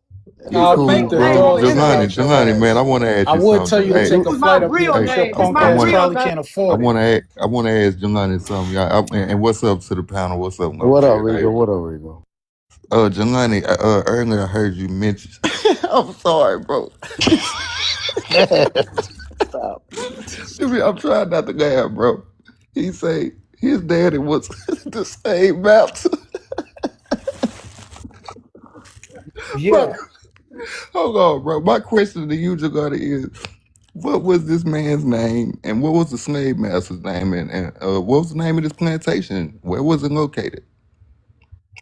S15: Yeah,
S2: Nah,
S15: cool,
S2: beat
S12: fake
S2: the
S12: name
S15: bro.
S12: on the
S2: dogs
S12: internet.
S2: out your
S15: Jelani, man, I
S2: ass.
S15: want to ask
S2: I
S15: you
S2: would tell
S15: something.
S2: you to
S15: Hey,
S2: take a
S12: It's my
S2: flight up here,
S12: real
S2: but your
S12: name. It's
S2: punk
S12: my
S15: I
S2: ass
S15: want
S12: real
S2: probably
S12: name.
S2: can't afford it.
S15: I want to ask Jelani something. Yeah, and what's up to the panel? What's up,
S7: What up,
S15: Knucklehead?
S7: Rico?
S15: Hey,
S7: What up, Rico?
S15: Jelani, earlier I heard you mention. I'm sorry, bro.
S7: Stop.
S15: I'm trying not to laugh, bro. He say his daddy was the same mountain.
S12: Yeah.
S15: But hold on, bro. My question to you, Jelani, is what was this man's name, and what was the slave master's name, and what was the name of this plantation? Where was it located?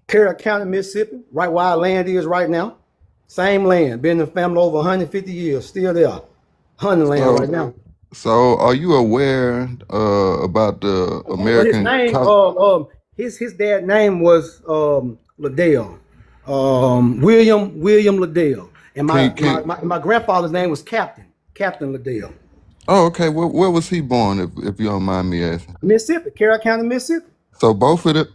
S6: Carroll County, Mississippi, right where our land is right now. Same land. Been in the family over 150 years. Still there. Hunting land right
S15: So,
S6: now.
S15: so are you aware about the
S6: Well, his
S15: American?
S6: name, his dad name was Liddell, William Liddell, and
S15: Can, can
S6: my grandfather's name was Captain Liddell.
S15: Oh, okay. Where was he born, if you don't mind me asking?
S6: Mississippi, Carroll County, Mississippi.
S15: So both of the.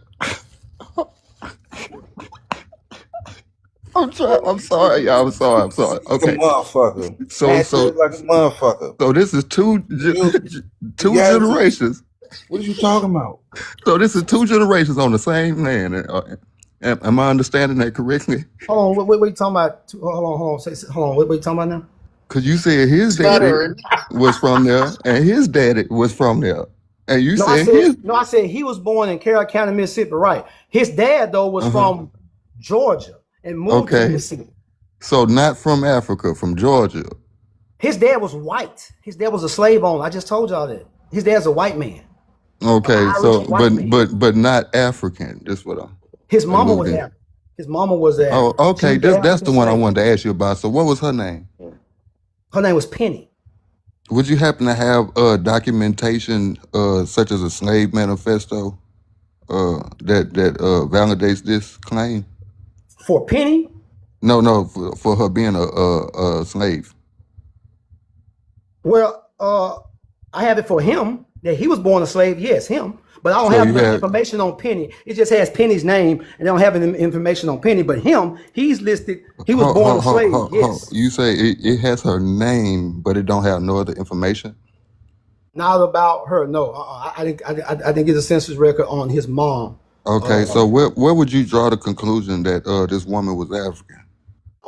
S15: I'm trying. I'm sorry, y'all. I'm sorry. I'm sorry.
S10: Like a
S15: Okay.
S10: motherfucker.
S15: So
S10: Ask
S15: so
S10: you like a motherfucker.
S15: so this is
S10: You, you
S15: two
S10: guys,
S15: generations.
S10: what are you talking about?
S15: So this is two generations on the same land. Am I understanding that correctly?
S6: Hold on, what are you talking about? Hold on. What are you talking about now?
S15: Because you said his daddy
S2: Stuttering.
S15: was from there, and his daddy was from there, and you
S6: No, I
S15: said
S6: said
S15: his.
S6: no. I said he was born in Carroll County, Mississippi. Right. His dad though was
S15: Uh-huh.
S6: from Georgia and moved to
S15: Okay.
S6: Mississippi.
S15: So not from Africa, from Georgia.
S6: His dad was white. His dad was a slave owner. I just told y'all that. His dad's a white man,
S15: Okay,
S6: Irish
S15: so
S6: white man.
S15: but not African. That's what
S6: His
S15: I
S6: mama
S15: moved
S6: was
S15: in.
S6: African. His mama was African.
S15: Oh,
S6: She
S15: okay.
S6: was the
S15: That's
S6: African
S15: the one I
S6: slave.
S15: wanted to ask you about. So what was her name?
S6: Her name was Penny.
S15: Would you happen to have documentation such as a slave manifesto that validates this claim?
S6: For Penny?
S15: No, for her being a slave.
S6: Well, I have it for him that he was born a slave. Yes, him. But I don't
S15: So
S6: have
S15: you
S6: the
S15: have
S6: information on Penny. It just has Penny's name, and I don't have any information on Penny. But him, he's listed. He was born a slave. Yes.
S15: You say it has her name, but it don't have no other information.
S6: Not about her. No, I didn't get a census record on his mom.
S15: Okay, so where would you draw the conclusion that this woman was African?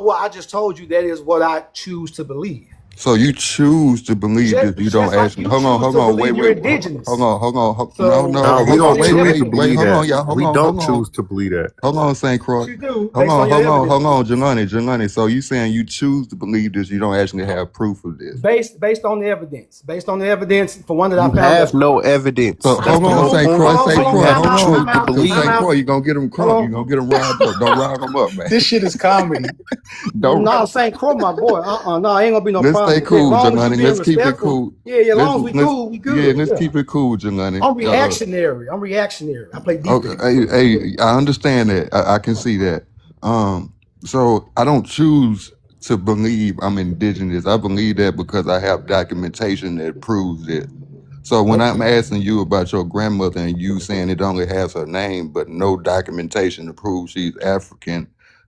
S6: Well, I just told you that is what I choose to believe.
S15: So you choose to believe
S6: Just,
S15: this. You don't
S6: just like
S15: actually.
S6: you
S15: Hold
S6: choose to
S15: on. Wait,
S6: believe you're
S15: wait.
S6: indigenous.
S15: Hold on.
S6: So
S15: No.
S7: we
S15: Hold on.
S7: don't choose to
S15: Wait.
S7: believe
S15: Hold on,
S7: that.
S15: y'all.
S7: We don't choose to believe that.
S15: Hold on, St. Croix.
S6: you do
S15: Hold
S6: based on your evidence.
S15: on, Jelani. So you saying you choose to believe this? You don't actually have proof of this.
S6: Based on the evidence. Based on the evidence, for one that I
S7: You
S6: found.
S7: have no evidence.
S15: So
S7: That's
S15: hold
S7: the
S15: on,
S7: whole
S15: St.
S7: point.
S15: Croix.
S7: So you have to choose to believe
S15: St.
S7: it.
S15: Croix, you're gonna get them crunk. You're gonna get them riled up. Don't rile them up, man.
S2: This shit is comedy.
S15: Don't.
S6: No, St. Croix, my boy. No, ain't gonna be no
S15: Let's
S6: problem.
S15: stay cool,
S6: As long as you
S15: Jelani.
S6: being
S15: Let's keep it
S6: respectful.
S15: cool.
S6: Yeah, as long as we
S15: Let's-
S6: cool, we good.
S15: Yeah, let's keep it cool, Jelani.
S6: I'm reactionary. I play defense.
S15: Okay, hey, I understand that. I can see that. So I don't choose to believe I'm indigenous. I believe that because I have documentation that proves it. So when I'm asking you about your grandmother and you saying it only has her name but no documentation to prove she's African,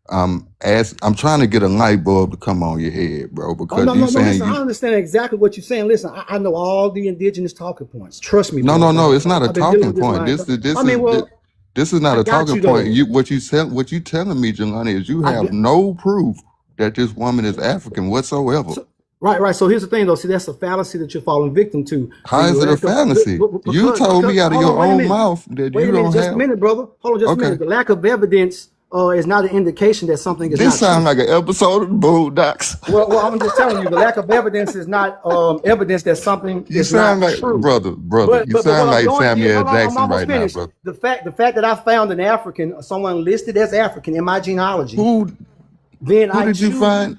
S15: I'm trying to get a light bulb to come on your head, bro. Because
S6: No.
S15: you saying
S6: Listen, I understand exactly what you're saying. Listen, I know all the indigenous talking points. Trust me.
S15: No,
S6: bro.
S15: it's not a
S6: I've been dealing
S15: talking
S6: with this
S15: point.
S6: line.
S15: This is not
S6: I
S15: a
S6: got
S15: talking
S6: you
S15: point.
S6: though.
S15: What you telling me, Jelani, is you
S6: I
S15: have
S6: get-
S15: no proof that this woman is African whatsoever.
S6: Right. So here's the thing, though. See, that's a fallacy that you're falling victim to.
S15: How is it a fallacy? You told me out of your own mouth that
S6: Wait
S15: you
S6: a minute,
S15: don't
S6: just
S15: have.
S6: a minute, brother. Hold on, just a
S15: Okay.
S6: minute. The lack of evidence is not an indication that something is
S15: This
S6: not true.
S15: sounds like an episode of the Boondocks.
S6: Well, I'm just telling you, the lack of evidence is not evidence that something
S15: You
S6: is
S15: sound
S6: not
S15: like
S6: true.
S15: brother.
S6: But
S15: You
S6: what
S15: sound
S6: I'm
S15: like
S6: doing
S15: Samuel
S6: here, hold on, I'm
S15: Jackson
S6: almost
S15: right now,
S6: finished.
S15: bro.
S6: The fact that I found an African, someone listed as African in my genealogy,
S15: Who did you find?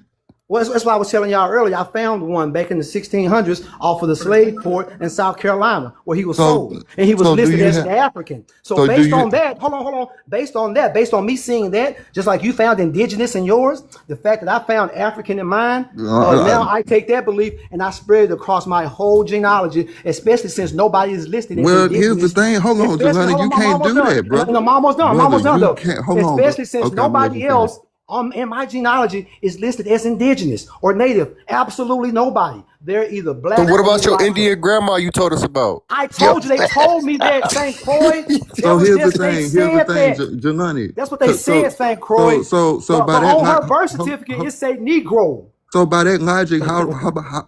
S6: Well, that's why I was telling y'all earlier. I found one back in the 1600s off of the slave port in South Carolina where he was sold, and he was
S15: so do
S6: listed
S15: you
S6: as
S15: have-
S6: an African. So
S15: so do
S6: based
S15: you-
S6: on that, hold on. Based on me seeing that, just like you found indigenous in yours, the fact that I found African in mine, now I take that belief and I spread it across my whole genealogy, especially since nobody is listed as
S15: Well,
S6: indigenous.
S15: here's the thing. Hold on,
S6: Especially-
S15: Jelani,
S6: hold
S15: you
S6: on,
S15: can't do
S6: done.
S15: that, brother.
S6: I'm almost done. I'm
S15: Brother,
S6: almost done,
S15: you
S6: though.
S15: can't- hold on,
S6: Especially since
S15: okay, I'm gonna let
S6: nobody
S15: you finish.
S6: else in my genealogy is listed as indigenous or native. Absolutely nobody. They're either black.
S15: So what
S6: or
S15: about your
S6: mulatto.
S15: Indian grandma you told us about?
S6: I told you. They told me that, St. Croix.
S13: So here's the thing. Jelani.
S6: That's what they said, St. Croix.
S13: So
S6: but
S13: by that
S6: on her birth certificate, it say Negro.
S13: So by that logic,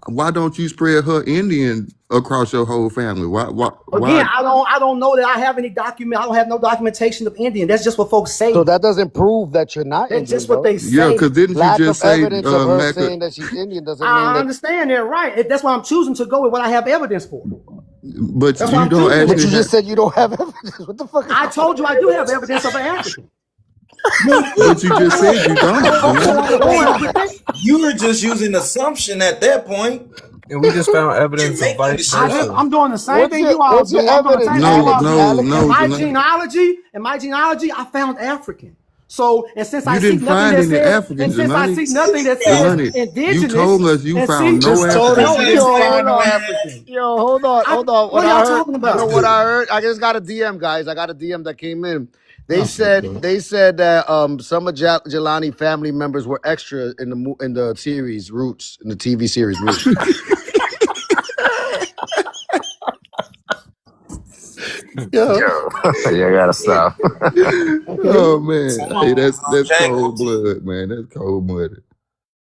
S13: why don't you spread her Indian across your whole family? Why?
S6: Again, I don't know that I have any document. I don't have no documentation of Indian. That's just what folks say.
S7: So that doesn't prove that you're not
S6: That's
S7: Indian.
S6: just what they say.
S13: Yeah, because didn't
S7: Lack
S13: you just
S7: of
S13: say
S7: evidence of her saying that she's Indian doesn't mean
S6: I
S7: that.
S6: understand that, right? That's why I'm choosing to go with what I have evidence for.
S13: But
S6: That's
S13: you don't actually.
S7: But you just said you don't have evidence. What the fuck?
S6: I told you I do have evidence of an African.
S13: But you just said you don't.
S10: You were just using assumption at that point.
S9: And we just found evidence of vice versa.
S6: I'm doing the same thing you all do. I'm doing the same thing. In my genealogy, I found African. So, and since I see nothing that says, and since I see nothing that says indigenous,
S13: you told us you found no
S7: African. Yo, hold on.
S6: What y'all talking about?
S7: You know what I heard? I just got a DM, guys. I got a DM that came in. They said that some of Jelani family members were extra in the series Roots, in the TV series Roots.
S8: Yo, you gotta stop.
S13: Oh man, hey, that's cold blood, man. That's cold blooded.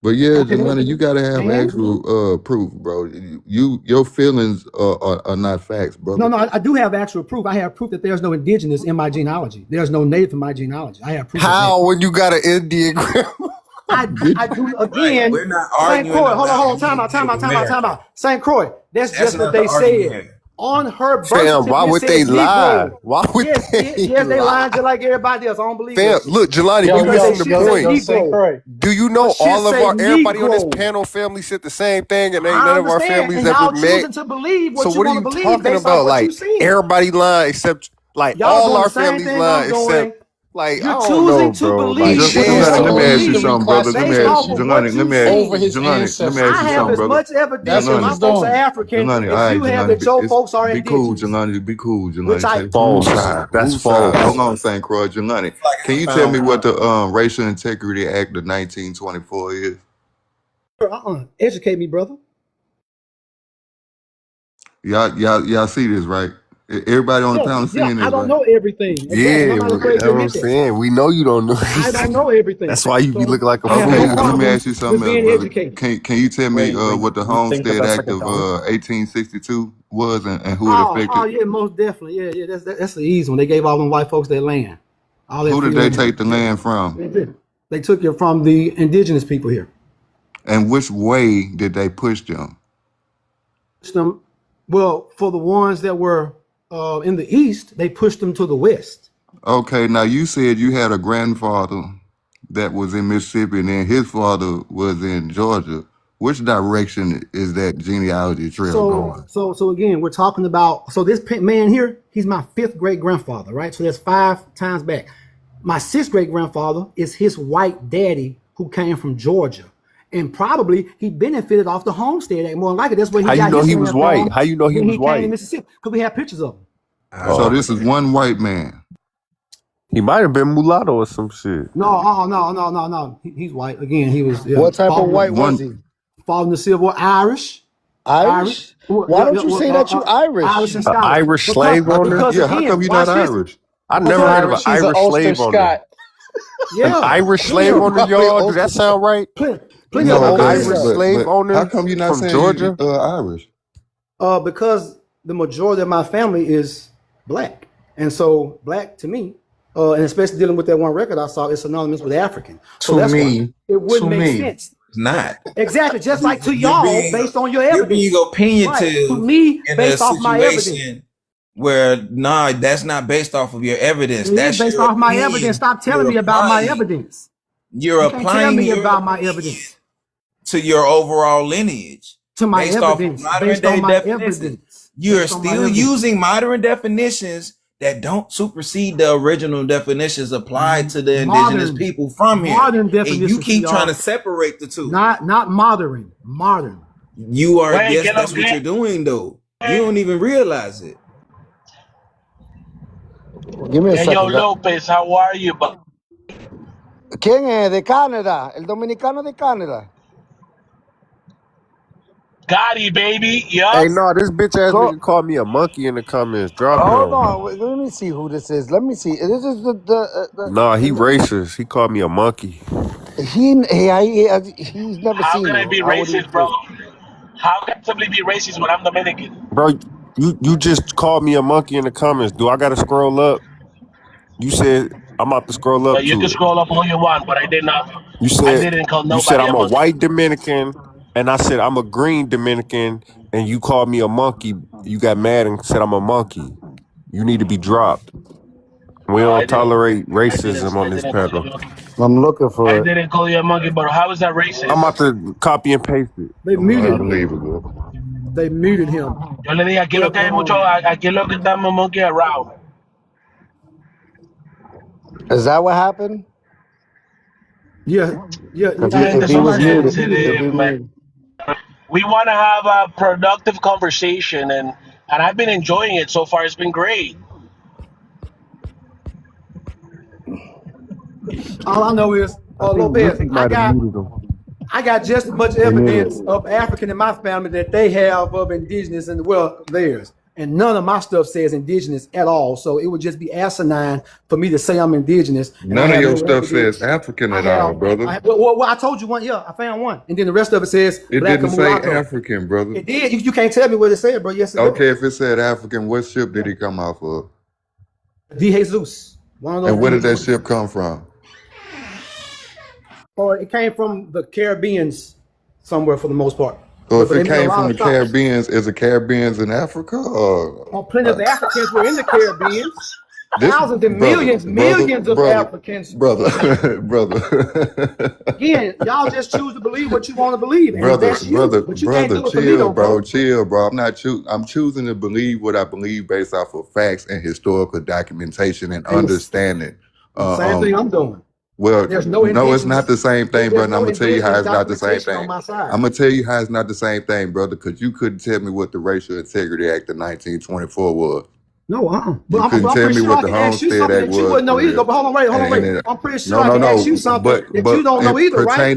S13: But yeah, Jelani, you gotta have actual proof, bro. Your feelings are not facts, bro.
S6: No, I do have actual proof. I have proof that there's no indigenous in my genealogy. There's no native in my genealogy. I have proof.
S15: How when you got an Indian grandma?
S6: I do again.
S10: We're not
S6: St.
S10: arguing.
S6: Croix, hold on. Time out. St. Croix. That's just what they said. On her birth certificate,
S15: why would they lie? Why would
S6: they lie just like everybody else? I don't believe
S15: that. Look, Jelani, you missing the point. Do you know all of everybody on this panel family said the same thing, and ain't none of our families ever met?
S6: To believe what
S15: so what are you talking about? Like everybody lying except like all our families lying except. Like,
S6: you're choosing to believe.
S13: Let me ask you something, brother. Let me ask you something,
S6: I have as much evidence that my folks are African as you have that your folks are indigenous.
S13: Be cool, Jelani.
S6: Which I
S15: false. That's false.
S13: Hold on, St. Croix, Jelani. Can you tell me what the Racial Integrity Act of 1924 is?
S6: Educate me, brother.
S13: Y'all see this, right? Everybody on the panel seeing this,
S6: I don't know everything.
S15: Yeah, that's what I'm saying. We know you don't know.
S6: I don't know everything.
S15: That's why you be looking like a fool.
S13: Let me ask you something else, brother. Can you tell me what the Homestead Act of 1862 was and who it affected?
S6: Oh yeah, most definitely. Yeah. That's the easy one. They gave all them white folks their land.
S13: Who did they take the land from?
S6: They took it from the indigenous people here.
S13: And which way did they push them?
S6: Well, for the ones that were in the east, they pushed them to the west.
S13: Okay, now you said you had a grandfather that was in Mississippi and then his father was in Georgia. Which direction is that genealogy trail going?
S6: So again, we're talking about, so this man here, he's my 5th great grandfather, right? So that's 5 times back. My 6th great grandfather is his white daddy who came from Georgia. And probably he benefited off the Homestead Act. More likely, that's where he got his land.
S15: How you know he was white? How you know he was white?
S6: Came to Mississippi because we have pictures of him.
S13: So this is one white man.
S15: He might have been mulatto or some shit.
S6: No. He's white. Again, he was.
S7: What type of white was he?
S6: Following the Civil War, Irish.
S7: Irish? Why don't you say that you Irish?
S6: Irish and Scottish.
S15: Irish slave owner?
S13: Yeah, how come you're not Irish?
S15: I never heard of an Irish slave owner.
S6: Yeah.
S15: An Irish slave owner, y'all? Does that sound right? Irish slave owner.
S13: How come you're not
S15: from
S13: saying
S15: Georgia?
S13: Irish?
S6: Because the majority of my family is black, and so black to me, and especially dealing with that one record I saw, it's synonymous with African. So
S10: to
S6: that's
S10: me,
S6: why it wouldn't make sense.
S10: It's not
S6: Exactly, just like to y'all, based on your evidence.
S10: You're being opinionative
S6: to me,
S10: in
S6: based
S10: a
S6: off my evidence.
S10: situation where that's not based off of your evidence. That's
S6: based off my evidence. Stop telling me about my evidence.
S10: You're applying
S6: me about my evidence
S10: to your overall lineage.
S6: To my
S10: based
S6: evidence.
S10: Off modern
S6: based
S10: day
S6: on my
S10: definitions.
S6: evidence.
S10: You're still using modern definitions that don't supersede the original definitions applied to the indigenous people from here.
S6: Modern definitions.
S10: And you keep trying to separate the two.
S6: Not modern. Modern.
S10: You are, yes, that's what you're doing though. You don't even realize it.
S7: Give me a second.
S1: Yo, Lopez, how are you?
S7: ¿Quién es de Canadá? El dominicano de Canadá.
S1: Gotti, baby.
S15: Hey,
S1: Yup.
S15: no, this bitch ass
S7: Co-
S15: nigga called me a monkey in the comments. Drop
S7: Hold
S15: him.
S7: on, wait, let me see who this is. Let me see. This is
S15: Nah, he racist. He called me a monkey.
S7: he's never
S1: How
S7: seen
S1: can I
S7: you.
S1: be
S7: How would he?
S1: racist, bro? How can somebody be racist when I'm Dominican?
S15: Bro, you just called me a monkey in the comments. Do I gotta scroll up? You said I'm about to scroll
S1: Well,
S15: up
S1: you can
S15: to it.
S1: scroll up all you want, but I did not.
S15: You
S1: I
S15: said
S1: didn't call
S15: you said
S1: nobody a
S15: I'm a
S1: monkey.
S15: white Dominican, and I said I'm a green Dominican, and you called me a monkey. You got mad and said I'm a monkey. You need to be dropped. We
S1: I
S15: don't
S1: didn't.
S15: tolerate
S1: I didn't.
S15: racism on
S1: I
S15: this
S1: didn't call you a
S15: panel.
S1: monkey.
S7: I'm looking
S1: I
S7: for it.
S1: didn't call you a monkey, but how is that
S15: I'm
S1: racist?
S15: about to copy and paste it.
S6: They muted.
S15: Unbelievable.
S6: They muted him.
S1: Yo le dije, aquí lo
S6: Well,
S1: que hay mucho, aquí lo que estamos monkey around.
S7: Is that what happened?
S6: yeah, yeah.
S7: If
S1: La
S7: he
S1: gente
S7: if he
S1: son
S7: was
S1: una
S7: muted,
S1: gente
S7: if
S1: de,
S7: he
S1: man.
S7: muted.
S1: We want to have a productive conversation, and I've been enjoying it so far. It's been great.
S6: All I know is,
S15: I think
S6: Lopez,
S15: Lucy might have muted him.
S6: I got just as much
S15: They muted.
S6: evidence of African in my family that they have of indigenous and well theirs. And none of my stuff says indigenous at all. So it would just be asinine for me to say I'm indigenous. And I
S20: None of
S6: have
S20: your
S6: no
S20: stuff says
S6: evidence.
S20: African
S6: I
S20: at all,
S6: have,
S20: brother.
S6: well, I told you one. Yeah, I found one. And then the rest of it says
S20: It
S6: black
S20: didn't
S6: and
S20: say
S6: mulatto.
S20: African, brother.
S6: It did. You can't tell me what it said, bro. Yes, it does.
S20: Okay, if it said African, what ship did he come off of?
S6: De Jesus. One of those.
S20: And where did that
S6: Jesus.
S20: ship come from?
S6: Or it came from the Caribbeans somewhere for the most part.
S20: So if
S6: But they
S20: it
S6: made a
S20: came
S6: lot
S20: from
S6: of
S20: the
S6: stops.
S20: Caribbeans, is the Caribbeans in Africa? Or
S6: Plenty of Africans were in the Caribbean.
S20: this
S6: Thousands and
S20: brother,
S6: millions of Africans.
S20: brother.
S6: Again, y'all just choose to believe what you want to believe, and
S20: Brother,
S6: that's you. But you can't do it for me,
S20: chill,
S6: though, bro.
S20: chill, bro. I'm choosing to believe what I believe based off of facts and historical documentation and understanding.
S6: Same thing I'm doing.
S20: Well,
S6: There's
S20: no, it's not the same thing, brother. I'm gonna tell you how it's not the same
S6: documentation on
S20: thing.
S6: my side.
S20: I'm gonna tell you how it's not the same thing, brother, because you couldn't tell me what the Racial Integrity Act of 1924 was.
S6: No,
S20: You
S6: but
S20: couldn't
S6: I'm
S20: tell
S6: pretty
S20: me
S6: sure I
S20: what the
S6: can ask you
S20: Homestead
S6: something
S20: Act
S6: that you
S20: was
S6: wouldn't know
S20: for
S6: either.
S20: real.
S6: But hold on, wait.
S20: And
S6: I'm pretty sure I can ask you something that you don't know either, right?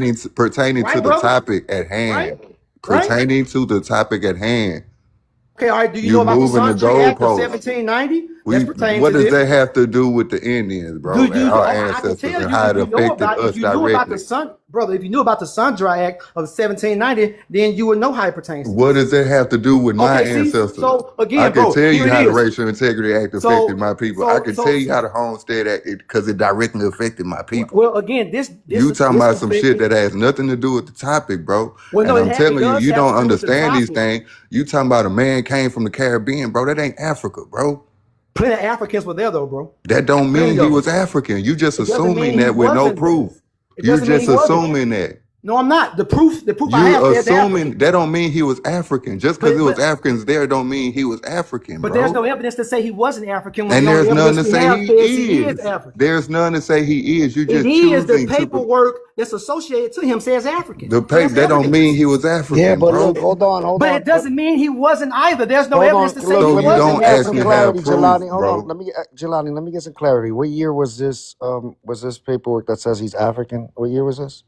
S20: pertaining
S6: Right,
S20: to the
S6: brother?
S20: topic at hand, pertaining to the topic at hand,
S6: Okay, all right. Do you
S20: you
S6: know about the
S20: moving the
S6: Sunshine Act of
S20: goalposts.
S6: 1790? That's pertaining
S20: What
S6: to
S20: does
S6: this.
S20: that have to do with the Indians, bro, and our
S6: I can
S20: ancestors
S6: tell
S20: and
S6: you
S20: how
S6: if
S20: it
S6: you know
S20: affected
S6: about
S20: us
S6: if you knew about the
S20: directly?
S6: brother, if you knew about the Sundry Act of 1790, then you would know how it pertains to
S20: What
S6: this.
S20: does that have to do with my
S6: Okay, see,
S20: ancestors?
S6: so
S20: I
S6: again,
S20: can
S6: bro,
S20: tell
S6: here
S20: you
S6: it
S20: how the
S6: is.
S20: Racial Integrity Act affected my people. I can tell you how the Homestead Act, because it directly affected my people.
S6: Well, again, this
S20: You talking about some shit
S6: affected.
S20: that has nothing to do with the topic, bro.
S6: Well, no,
S20: And I'm
S6: it
S20: telling you,
S6: does
S20: you
S6: have
S20: don't
S6: to do with the
S20: understand these
S6: topic.
S20: things. You talking about a man came from the Caribbean, bro. That ain't Africa, bro.
S6: Plenty of Africans were there, though, bro.
S20: That don't mean
S6: Plenty
S20: he
S6: of
S20: was
S6: them.
S20: African. You just
S6: It doesn't mean
S20: assuming
S6: he
S20: that with no
S6: wasn't there.
S20: proof.
S6: It
S20: You
S6: doesn't mean
S20: just
S6: he wasn't.
S20: assuming that.
S6: No, I'm not. The proof I
S20: You
S6: have says African.
S20: assuming that don't mean he was African. Just because it was Africans there don't mean he was African,
S6: But
S20: bro.
S6: there's no evidence to say he wasn't African. When
S20: And
S6: the only
S20: there's none to
S6: evidence we
S20: say
S6: have
S20: he
S6: says he is
S20: is.
S6: African.
S20: There's none to say he is. You just
S6: It is the
S20: choosing to.
S6: paperwork that's associated to him says African.
S20: That don't mean he was African,
S7: Yeah, but
S20: bro.
S7: look, hold on.
S6: But it doesn't mean he wasn't either. There's no
S7: Hold
S6: evidence
S7: on.
S6: to say
S7: Look,
S6: he
S7: let me
S6: wasn't
S7: get
S6: African.
S7: some clarity, Jelani. Hold
S20: bro.
S7: on. Jelani, let me get some clarity. What year was this paperwork that says he's African? What year was this?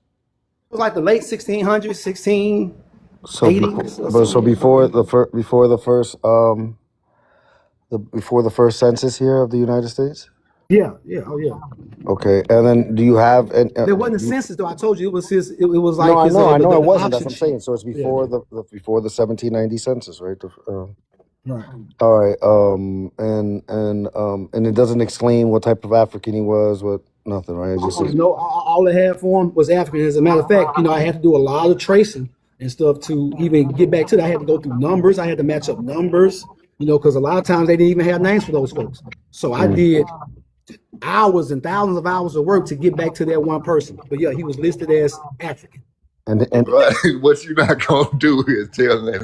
S6: It was like the late 1600s, 1680s.
S7: So before the first census here of the United States?
S6: Yeah. Oh, yeah.
S7: Okay, and then do you have?
S6: There wasn't a census, though. I told you it was his. It was like
S7: no, I
S6: his.
S7: know
S6: the
S7: it wasn't. That's what I'm
S6: option
S7: saying. So it's before the 1790 census, right?
S6: Right.
S7: All right. And it doesn't explain what type of African he was. What nothing, right? It just says,
S6: No, all it had for him was African. As a matter of fact, I had to do a lot of tracing and stuff to even get back to that. I had to go through numbers. I had to match up numbers, because a lot of times they didn't even have names for those folks. So I did hours and thousands of hours of work to get back to that one person. But yeah, he was listed as African.
S7: And
S20: what you not gonna do is tell me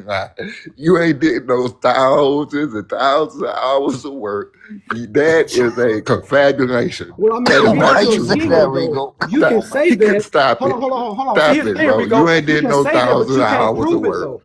S20: you ain't did those thousands and thousands of hours of work. That is a confabulation.
S6: Well, I mean,
S20: that is not
S7: you
S20: true,
S7: say
S20: bro.
S7: that, Rigo?
S6: You can say
S20: You can
S6: that.
S20: stop
S6: Hold
S20: it.
S6: on.
S20: Stop
S6: See, here's
S20: it,
S6: the thing,
S20: bro.
S6: Rico.
S20: You ain't did
S6: can
S20: no
S6: say that, but
S20: thousands
S6: you
S20: of
S6: can't
S20: hours of
S6: prove it,
S20: work.
S6: though.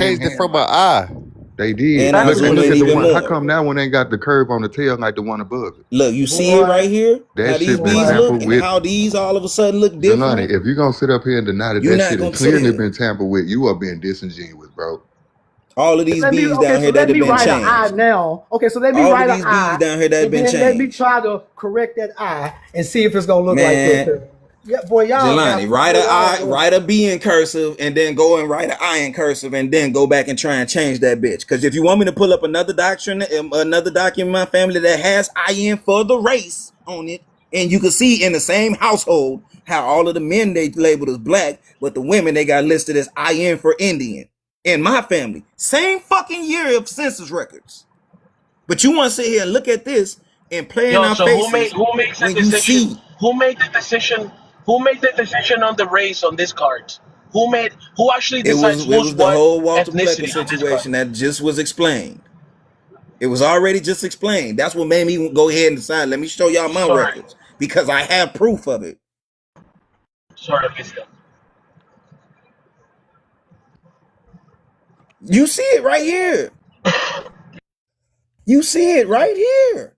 S17: same
S15: changed it from an
S17: handwriting.
S15: I.
S20: They did.
S10: And I'll
S20: Look, and
S10: zoom
S20: look
S10: in
S20: at the
S10: even
S20: one. How
S10: more.
S20: come that one ain't got the curve on the tail like the one above it?
S10: Look, you see it
S7: Boy,
S10: right here?
S20: That
S10: How these
S20: shit been
S10: bees
S7: boy.
S10: look
S20: tampered
S10: and
S20: with.
S10: how these all of a sudden look
S20: Jelani,
S10: different.
S20: if you gonna sit up here and deny that
S10: You're
S20: that
S10: not
S20: shit has
S10: gonna
S20: clearly
S10: tell.
S20: been tampered with, you are being disingenuous, bro.
S10: All of these
S6: Let me
S10: bees
S6: okay,
S10: down
S6: so
S10: here that
S6: let
S10: have
S6: me
S10: been
S6: write an I
S10: changed.
S6: now. Okay, so let me
S10: All of
S6: write an
S10: these bees
S6: I,
S10: down here that have
S6: and
S10: been
S6: then let me
S10: changed.
S6: try to correct that I and see if it's gonna look like that.
S10: Man,
S6: 'Cause, yeah, boy, y'all got
S10: Jelani, write
S6: boy,
S10: a
S6: y'all
S10: I,
S6: boy.
S10: write a B in cursive, and then go and write an I in cursive, and then go back and try and change that bitch. Because if you want me to pull up another doctrine, another document in my family that has I in for the race on it, and you can see in the same household how all of the men they labeled as black, but the women they got listed as I in for Indian. In my family, same fucking year of census records. But you want to sit here and look at this and play in
S1: Yo,
S10: our
S1: so
S10: faces
S1: who makes the
S10: when you
S1: decision?
S10: see
S1: Who made the decision? Who made the decision on the race on this card? Who actually
S10: it
S1: decides who's
S10: was the
S1: what
S10: whole Walter Plecker
S1: ethnicity on this card?
S10: situation that just was explained. It was already just explained. That's what made me go ahead and decide. Let me show y'all my
S1: Sorry,
S10: records because I have proof of it.
S1: sorry, I missed that.
S10: You see it right here. You see it right here.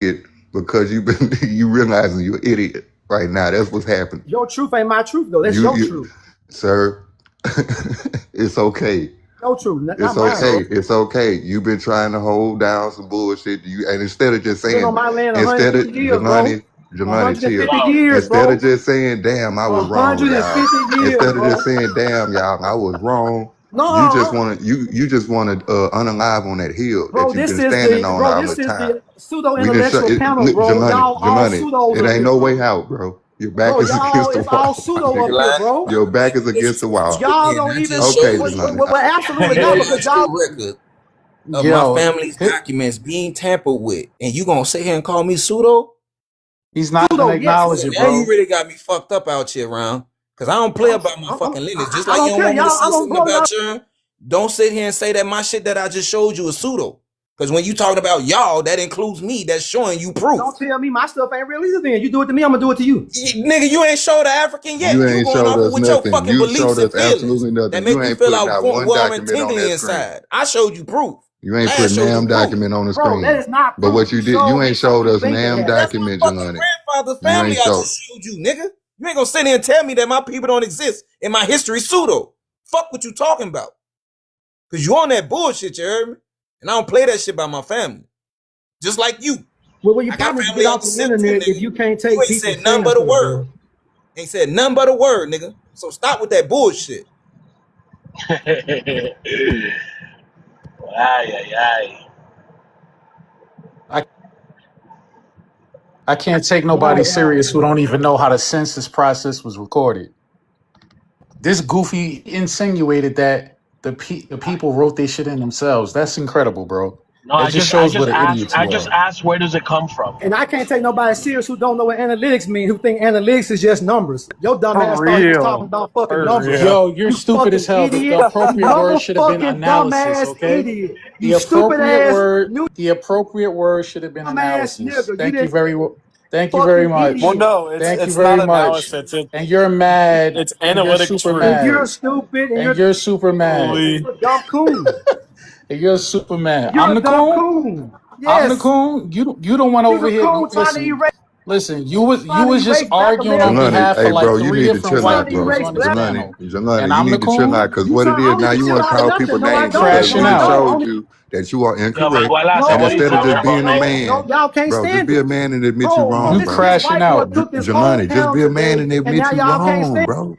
S20: It because you been you realizing you're an idiot right now. That's what's happening.
S6: Your truth ain't my truth though. That's your
S20: You,
S6: truth.
S20: sir. It's okay.
S6: Your truth, not
S20: It's
S6: mine.
S20: okay. It's okay. You've been trying to hold down some bullshit. And instead of just
S6: Been
S20: saying,
S6: on my land
S20: instead of
S6: 150 years, bro.
S20: Jelani, chill.
S6: 150
S1: Wow.
S6: years,
S20: Instead
S6: bro.
S20: of just saying, damn, I was wrong, y'all.
S6: 150 years,
S20: Instead of
S6: bro.
S20: just saying, damn, y'all, I was wrong. You just
S6: No,
S20: want to you just want to unalive on that hill that
S6: bro,
S20: you've been standing on all the
S6: this is
S20: time.
S6: the pseudo
S20: We didn't show
S6: intellectual
S20: it.
S6: panel,
S20: Look,
S6: bro. Y'all all
S20: Jelani,
S6: pseudos
S20: it
S6: up
S20: ain't
S6: here,
S20: no
S6: bro.
S20: way out, bro. Your back
S6: Bro,
S20: is
S6: y'all,
S20: against the
S6: it's all
S20: wall, my
S6: pseudo up
S20: nigga.
S6: here,
S10: Jelani,
S6: bro.
S20: Your back is
S10: I
S20: against
S10: just
S20: the
S10: went
S20: wall.
S10: to
S6: Y'all
S10: and
S6: don't
S10: I
S6: even,
S10: just
S20: Okay,
S10: showed
S20: Jelani.
S6: well, absolutely
S10: you
S6: not,
S10: an
S6: because
S10: actual
S6: y'all
S10: record of my
S2: Yo,
S10: family's documents being tampered with, and you gonna sit here and call me pseudo?
S2: he's not gonna
S6: pseudo, yes.
S2: acknowledge
S10: Yeah,
S2: it,
S10: now you
S2: bro.
S10: really got me fucked up out here, Ron. Cause I don't play about my fucking lineage. Just
S6: I
S10: like you
S6: don't
S10: don't
S6: care.
S10: want me to
S6: Y'all,
S10: say
S6: I don't,
S10: something
S6: bro, y'all
S10: about you. Don't sit here and say that my shit that I just showed you is pseudo. Because when you talking about y'all, that includes me. That's showing you proof.
S6: don't tell me my stuff ain't real either then. You do it to me, I'm gonna do it to you.
S10: Nigga, you ain't showed the African
S20: You
S10: yet. You
S20: ain't
S10: going
S20: showed
S10: off of
S20: us
S10: with your
S20: nothing.
S10: fucking
S20: You
S10: beliefs
S20: showed
S10: and
S20: us
S10: feelings
S20: absolutely
S10: that
S20: nothing.
S10: make
S20: You
S10: you
S20: ain't
S10: feel
S20: put
S10: out
S20: not one
S10: warm and
S20: document on
S10: tingly
S20: that screen.
S10: inside. I showed you proof.
S20: You ain't put
S10: Last showed you
S20: NAM
S10: proof.
S20: document on the
S6: Bro, that
S20: screen.
S6: is not
S20: But
S6: proof.
S20: what
S6: You
S20: you did, you
S6: showed me
S20: ain't
S6: something
S20: showed
S6: you
S20: us
S6: think it
S20: NAM
S6: has.
S10: That's my
S20: document,
S10: fucking
S20: Jelani.
S10: grandfather's
S20: You
S10: family
S20: ain't
S10: I
S20: showed.
S10: just showed you, nigga. You ain't gonna sit there and tell me that my people don't exist and my history pseudo. Fuck what you talking about. Cause you on that bullshit, you heard me? And I don't play that shit by my family. Just like you.
S6: Well, you
S10: I got
S6: probably
S10: family
S6: get
S10: on
S6: off
S10: the
S6: the
S10: sip too,
S6: internet if
S10: nigga.
S6: you can't
S10: You
S6: take
S10: ain't
S6: people
S10: said nothing but a
S6: seriously,
S10: word.
S6: bro.
S10: Ain't said nothing but a word, nigga. So stop with that bullshit.
S1: Ay, ay, ay.
S2: I I can't take nobody
S6: Y'all,
S2: serious who don't even know how the census process was recorded. This goofy insinuated that the people wrote their shit in themselves. That's incredible, bro.
S1: No,
S2: That just shows what an idiot
S1: I
S2: you
S1: just
S2: are.
S1: asked where does it come from?
S6: and I can't take nobody serious who don't know what analytics mean, who think analytics is just numbers. Your dumb
S12: For
S6: ass thought he was talking
S12: real.
S6: about fucking
S12: For
S6: numbers.
S12: real.
S2: Yo, you're
S6: You
S2: stupid as
S6: fucking
S2: hell. The
S6: idiot. You
S2: appropriate word should have been
S6: motherfucking
S2: analysis,
S6: dumbass
S2: okay?
S6: idiot.
S2: The
S6: You stupid
S2: appropriate
S6: ass
S2: word,
S6: new
S2: the appropriate word should have been
S6: dumbass
S2: analysis.
S6: nigga. You
S2: Thank you
S6: this
S2: very Thank you very
S6: fucking
S12: Well,
S2: much.
S6: idiot.
S12: no,
S2: Thank you
S12: it's
S2: very
S12: not
S2: much.
S12: analysis.
S2: And you're mad.
S12: It's
S2: And you're
S12: analytic
S2: super
S6: And
S12: truth.
S6: you're
S2: mad.
S6: stupid and
S2: And
S6: you're
S2: you're super mad.
S12: Holy.
S6: a dumb coon.
S2: And you're super mad. I'm
S6: You're a
S2: the
S6: dumb
S2: coon.
S6: coon.
S2: I'm the
S6: Yes.
S2: coon. You don't want
S6: You
S2: over
S6: the
S2: here.
S6: coon
S2: Listen. You was just
S6: black
S2: arguing on
S6: Americans.
S20: Jelani,
S2: behalf
S20: hey
S2: of like
S20: bro, you
S2: three
S20: need to
S2: different
S20: chill
S2: white
S20: out,
S6: Trying to
S20: bro.
S2: dudes
S6: erase
S2: on this
S6: black.
S2: panel,
S20: Jelani,
S2: and
S20: you
S2: I'm the
S20: need to chill
S2: coon.
S20: out because
S6: You
S20: what it
S6: try. I
S20: is
S6: don't
S20: now,
S6: need to
S20: you
S6: chill
S20: want to
S6: out or
S20: call
S6: nothing.
S20: people
S6: No, I
S2: You
S20: names
S6: don't.
S20: because
S6: No,
S2: crashing
S20: we
S6: I
S20: done
S2: out.
S6: don't.
S20: showed
S6: Only
S20: you that you are
S1: Yo,
S20: incorrect.
S1: Baguala, so
S20: And
S1: what are you
S20: instead of
S1: talking
S20: just
S1: about
S20: being a
S1: now?
S6: no,
S20: man,
S6: y'all can't
S20: bro, just
S6: stand
S20: be a
S6: it.
S20: man and admit you
S6: Bro,
S20: wrong,
S2: You
S6: this
S20: bro.
S6: this
S2: crashing
S6: white boy
S2: out.
S6: took this whole
S20: Jelani, just
S6: panel
S20: be a man
S6: today,
S20: and
S6: and
S20: admit
S6: now
S20: you
S6: y'all can't
S20: wrong,
S6: stand.
S20: bro.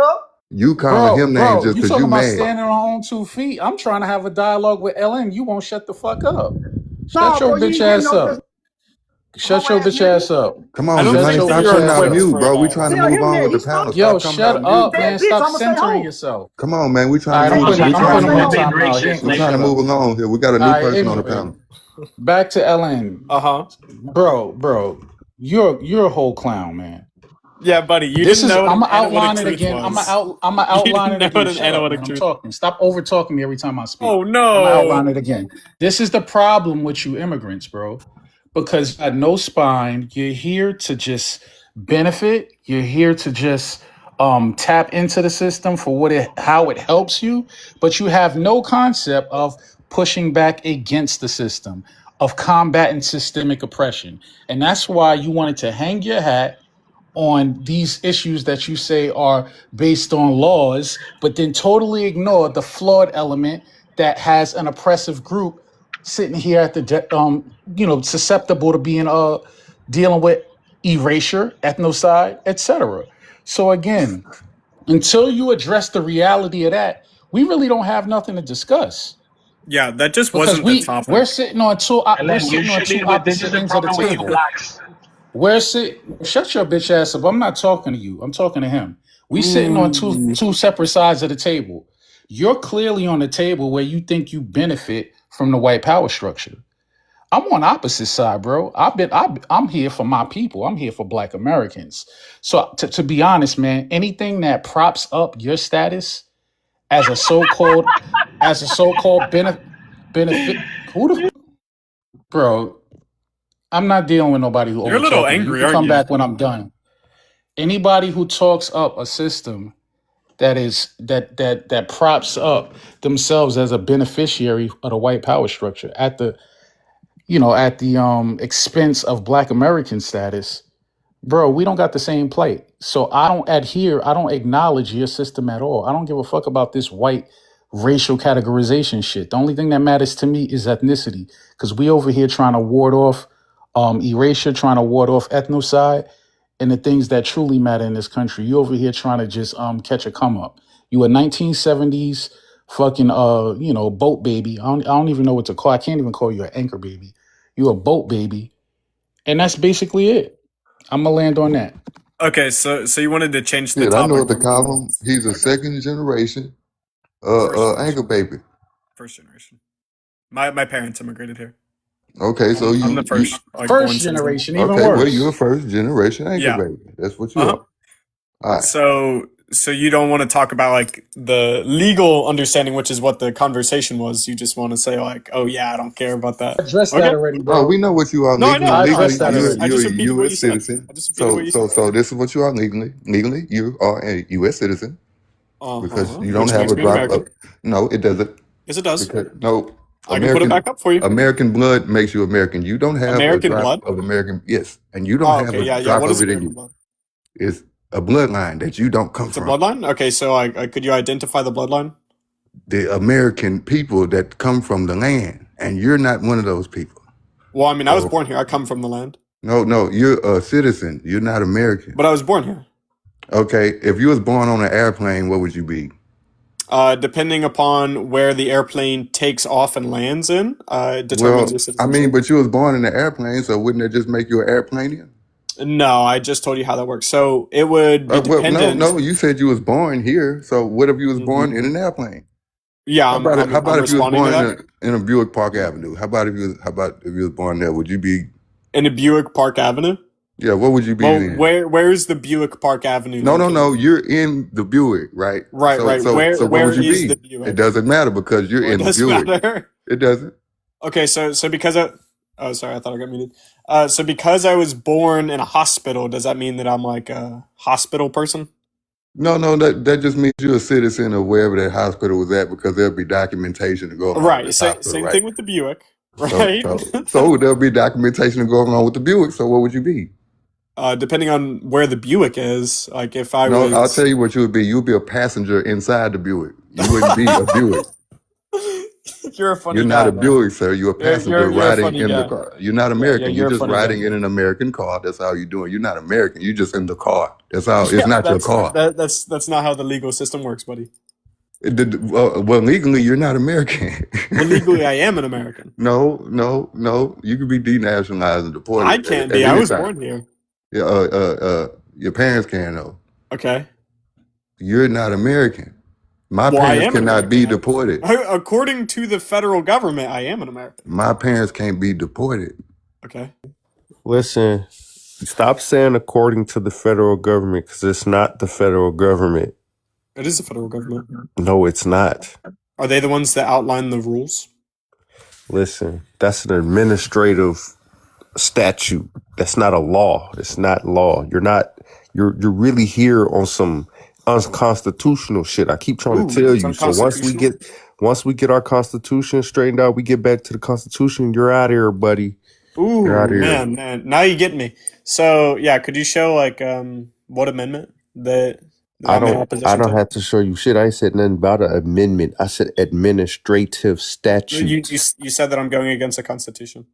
S6: up.
S20: You calling
S2: Bro,
S20: him names
S2: bro,
S20: just
S2: you
S20: because
S2: talking
S20: you
S2: about
S20: mad.
S2: standing on our own 2 feet? I'm trying to have a dialogue with LN. You won't shut the fuck up. Shut
S6: Nah,
S2: your
S6: bro, you
S2: bitch
S6: ain't getting
S2: ass
S6: no
S2: up.
S6: just
S2: Shut
S6: hoe
S2: your
S6: ass
S2: bitch
S6: nigga.
S2: ass up.
S20: Come
S19: I
S20: on,
S19: don't
S2: Shut
S20: Jelani,
S19: think
S2: your
S19: that
S20: stop
S19: you're
S2: bitch
S20: coming
S2: ass
S20: off
S19: equipped
S2: up.
S20: mute,
S19: for
S20: bro. We
S19: that.
S20: trying to
S6: Tell
S20: move
S6: him
S20: on
S6: that
S20: with the
S6: he
S20: panel.
S6: stupid.
S2: Yo,
S20: Stop coming
S2: shut
S20: off
S6: He
S20: mute.
S2: up,
S6: said
S2: man.
S6: bitch.
S2: Stop
S6: I'ma say
S2: centering
S6: hoe.
S2: yourself.
S20: Come on, man. We
S2: All
S20: trying to
S2: right,
S20: move.
S1: I'm
S20: We
S1: trying
S20: trying
S1: to
S20: to
S1: be
S20: move.
S1: mid
S2: I'm out.
S1: racist.
S2: Here.
S20: We
S1: Like,
S20: trying
S1: shut
S20: to
S1: up.
S20: move along here. We got a
S2: All
S20: new
S2: right,
S20: person on the
S2: anyway,
S20: panel.
S2: back to LN.
S19: Uh-huh.
S2: Bro, you're a whole clown, man.
S19: Yeah, buddy, you
S2: This
S19: didn't
S2: is
S19: know what
S2: I'm
S19: an
S2: gonna
S19: analytic
S2: outline it
S19: truth
S2: again.
S19: was.
S2: I'm gonna
S19: You
S2: outline
S19: didn't
S2: it
S19: know
S2: again.
S19: what an
S2: Shut up,
S19: analytic
S2: man. I'm
S19: truth.
S2: talking. Stop over talking me every time I speak.
S19: Oh
S2: I'm gonna outline
S19: no.
S2: it again. This is the problem with you immigrants, bro. Because you got no spine. You're here to just benefit. You're here to just tap into the system for how it helps you, but you have no concept of pushing back against the system, of combating systemic oppression. And that's why you wanted to hang your hat on these issues that you say are based on laws, but then totally ignore the flawed element that has an oppressive group sitting here at susceptible to being dealing with erasure, ethnocide, etc. So again, until you address the reality of that, we really don't have nothing to discuss
S19: Yeah, that just
S2: because
S19: wasn't the
S2: we're
S19: topic.
S2: sitting on we're
S1: LN, you
S2: sitting on
S1: should
S2: two
S1: lead with this is
S2: opposite
S1: the
S2: ends of the
S1: problem with you
S2: table.
S1: blacks.
S2: Shut your bitch ass up. I'm not talking to you. I'm talking to him. We sitting on
S19: Ooh.
S2: two separate sides of the table. You're clearly on the table where you think you benefit from the white power structure. I'm on opposite side, bro. I'm here for my people. I'm here for Black Americans. So to be honest, man, anything that props up your status as a so-called benefit, who the bro? I'm not dealing with nobody who
S19: You're a
S2: over
S19: little
S2: talking me. You
S19: angry,
S2: can
S19: aren't
S2: come
S19: you?
S2: back when I'm done. Anybody who talks up a system that props up themselves as a beneficiary of the white power structure at the expense of Black American status, bro, we don't got the same plight. So I don't acknowledge your system at all. I don't give a fuck about this white racial categorization shit. The only thing that matters to me is ethnicity. Because we over here trying to ward off erasure, trying to ward off ethnocide, and the things that truly matter in this country. You over here trying to just catch a come up. You a 1970s fucking boat baby. I don't even know what to call. I can't even call you an anchor baby. You a boat baby. And that's basically it. I'm gonna land on that.
S19: Okay, so you wanted to change the
S20: Shit, I know
S19: topic
S20: what to
S19: from
S20: call him.
S19: liberals.
S20: He's a second generation
S19: First
S20: anchor
S19: generation.
S20: baby.
S19: First generation. My parents immigrated here.
S20: Okay, so
S19: I'm the
S20: you
S19: first born
S2: First
S19: citizen.
S2: generation, even
S20: okay, well you're a
S2: worse.
S20: first generation anchor
S19: Yeah.
S20: baby. That's what you
S19: Uh-huh.
S20: are. All right.
S19: So you don't want to talk about like the legal understanding, which is what the conversation was. You just want to say like, oh yeah, I don't care about that.
S2: I addressed that
S19: Okay.
S2: already,
S20: Oh, we
S2: bro.
S20: know what you are
S19: No, I
S20: legally.
S19: know,
S2: I
S19: no.
S20: Legally,
S2: addressed that
S20: you're
S2: already.
S19: I
S20: you're
S19: just
S20: a
S19: repeated what
S20: U.S.
S19: you said.
S20: citizen.
S19: I just repeated what
S20: So
S19: you
S20: so
S19: said.
S20: so this is what you are legally. Legally, you are a U.S. citizen because you don't
S19: Which
S20: have
S19: makes
S20: a
S19: me an
S20: drop
S19: American.
S20: of. No, it doesn't.
S19: Yes, it does.
S20: Because no,
S19: I can put it back up for you.
S20: American blood makes you American. You don't have a
S19: American
S20: drop
S19: blood.
S20: of American. Yes, and you don't
S19: Oh,
S20: have
S19: okay,
S20: a
S19: yeah.
S20: drop
S19: What
S20: of
S19: is
S20: it in
S19: American
S20: you.
S19: blood?
S20: It's a bloodline that you don't come
S19: It's a
S20: from.
S19: bloodline. Okay, so I could you identify the bloodline?
S20: The American people that come from the land, and you're not one of those people.
S19: Well, I mean, I was
S20: So
S19: born here. I come from the land,
S20: no, you're a citizen. You're not American.
S19: but I was born here.
S20: Okay, if you was born on an airplane, what would you be?
S19: Depending upon where the airplane takes off and lands in, determines
S20: Well,
S19: your
S20: I mean,
S19: citizenship.
S20: but you was born in an airplane, so wouldn't that just make you an airplanian?
S19: No, I just told you how that works. So it would be
S20: Well,
S19: dependent.
S20: no, you said you was born here. So what if you was born
S19: Mhm.
S20: in an airplane?
S19: Yeah,
S20: How
S19: I'm
S20: about it? How
S19: I'm
S20: about
S19: I'm
S20: if you was
S19: responding to
S20: born
S19: that.
S20: in a Buick Park Avenue? How about if you was born there? Would you be?
S19: In a Buick Park Avenue.
S20: Yeah, what would you be
S19: Well,
S20: then?
S19: where is the Buick Park Avenue
S20: No, no, no.
S19: located?
S20: You're in the Buick, right?
S19: Right,
S20: So
S19: right.
S20: so
S19: Where
S20: so what
S19: where
S20: would you
S19: is the
S20: be? It
S19: Buick?
S20: doesn't matter because you're
S19: Well, it
S20: in the
S19: does
S20: Buick.
S19: matter.
S20: It doesn't.
S19: Okay, so because oh sorry, I thought I got muted. So because I was born in a hospital, does that mean that I'm like a hospital person?
S20: No, no. That just means you're a citizen of wherever that hospital was at because there'll be documentation to go along with
S19: Right.
S20: this hospital,
S19: Same
S20: right?
S19: thing with the Buick,
S20: So
S19: right?
S20: so there'll be documentation to go along with the Buick. So what would you be?
S19: Depending on where the Buick is, like if I
S20: No, I'll tell
S19: was,
S20: you what you would be. You'd be a passenger inside the Buick. You wouldn't be a Buick.
S19: you're a
S20: You're
S19: funny
S20: not
S19: guy,
S20: a
S19: man.
S20: Buick, sir. You're a passenger
S19: You're a
S20: riding
S19: funny
S20: in the
S19: guy.
S20: car. You're not
S19: Yeah,
S20: American. You're
S19: you're a
S20: just
S19: funny guy.
S20: riding in an American car. That's how you're doing. You're not American. You're just in the car. That's how. It's
S19: Yeah,
S20: not your car.
S19: that's not how the legal system works, buddy.
S20: Well, legally, you're not American.
S19: Well, legally, I am an American.
S20: No, no, no. You could be denationalized and
S19: I
S20: deported
S19: can't
S20: at
S19: be. I
S20: any
S19: was
S20: time.
S19: born here.
S20: Yeah, your parents can though.
S19: Okay.
S20: You're not American. My
S19: Well, I
S20: parents
S19: am an
S20: cannot be
S19: American.
S20: deported.
S19: According to the federal government, I am an American.
S20: My parents can't be deported.
S19: Okay.
S15: Listen, stop saying according to the federal government because it's not the federal government.
S19: It is the federal government.
S15: No, it's not.
S19: Are they the ones that outline the rules?
S15: Listen, that's an administrative statute. That's not a law. It's not law. You're really here on some unconstitutional shit. I keep trying to tell
S19: It's
S15: you. So once we get our constitution straightened out, we get back to the constitution, you're out of here, buddy. You're out of here.
S19: Man. Now you get me. So yeah, could you show like what amendment that I'm in
S15: I
S19: opposition
S15: don't
S19: to?
S15: have to show you shit. I ain't said nothing about an amendment. I said administrative statute.
S19: You said that I'm going against the Constitution.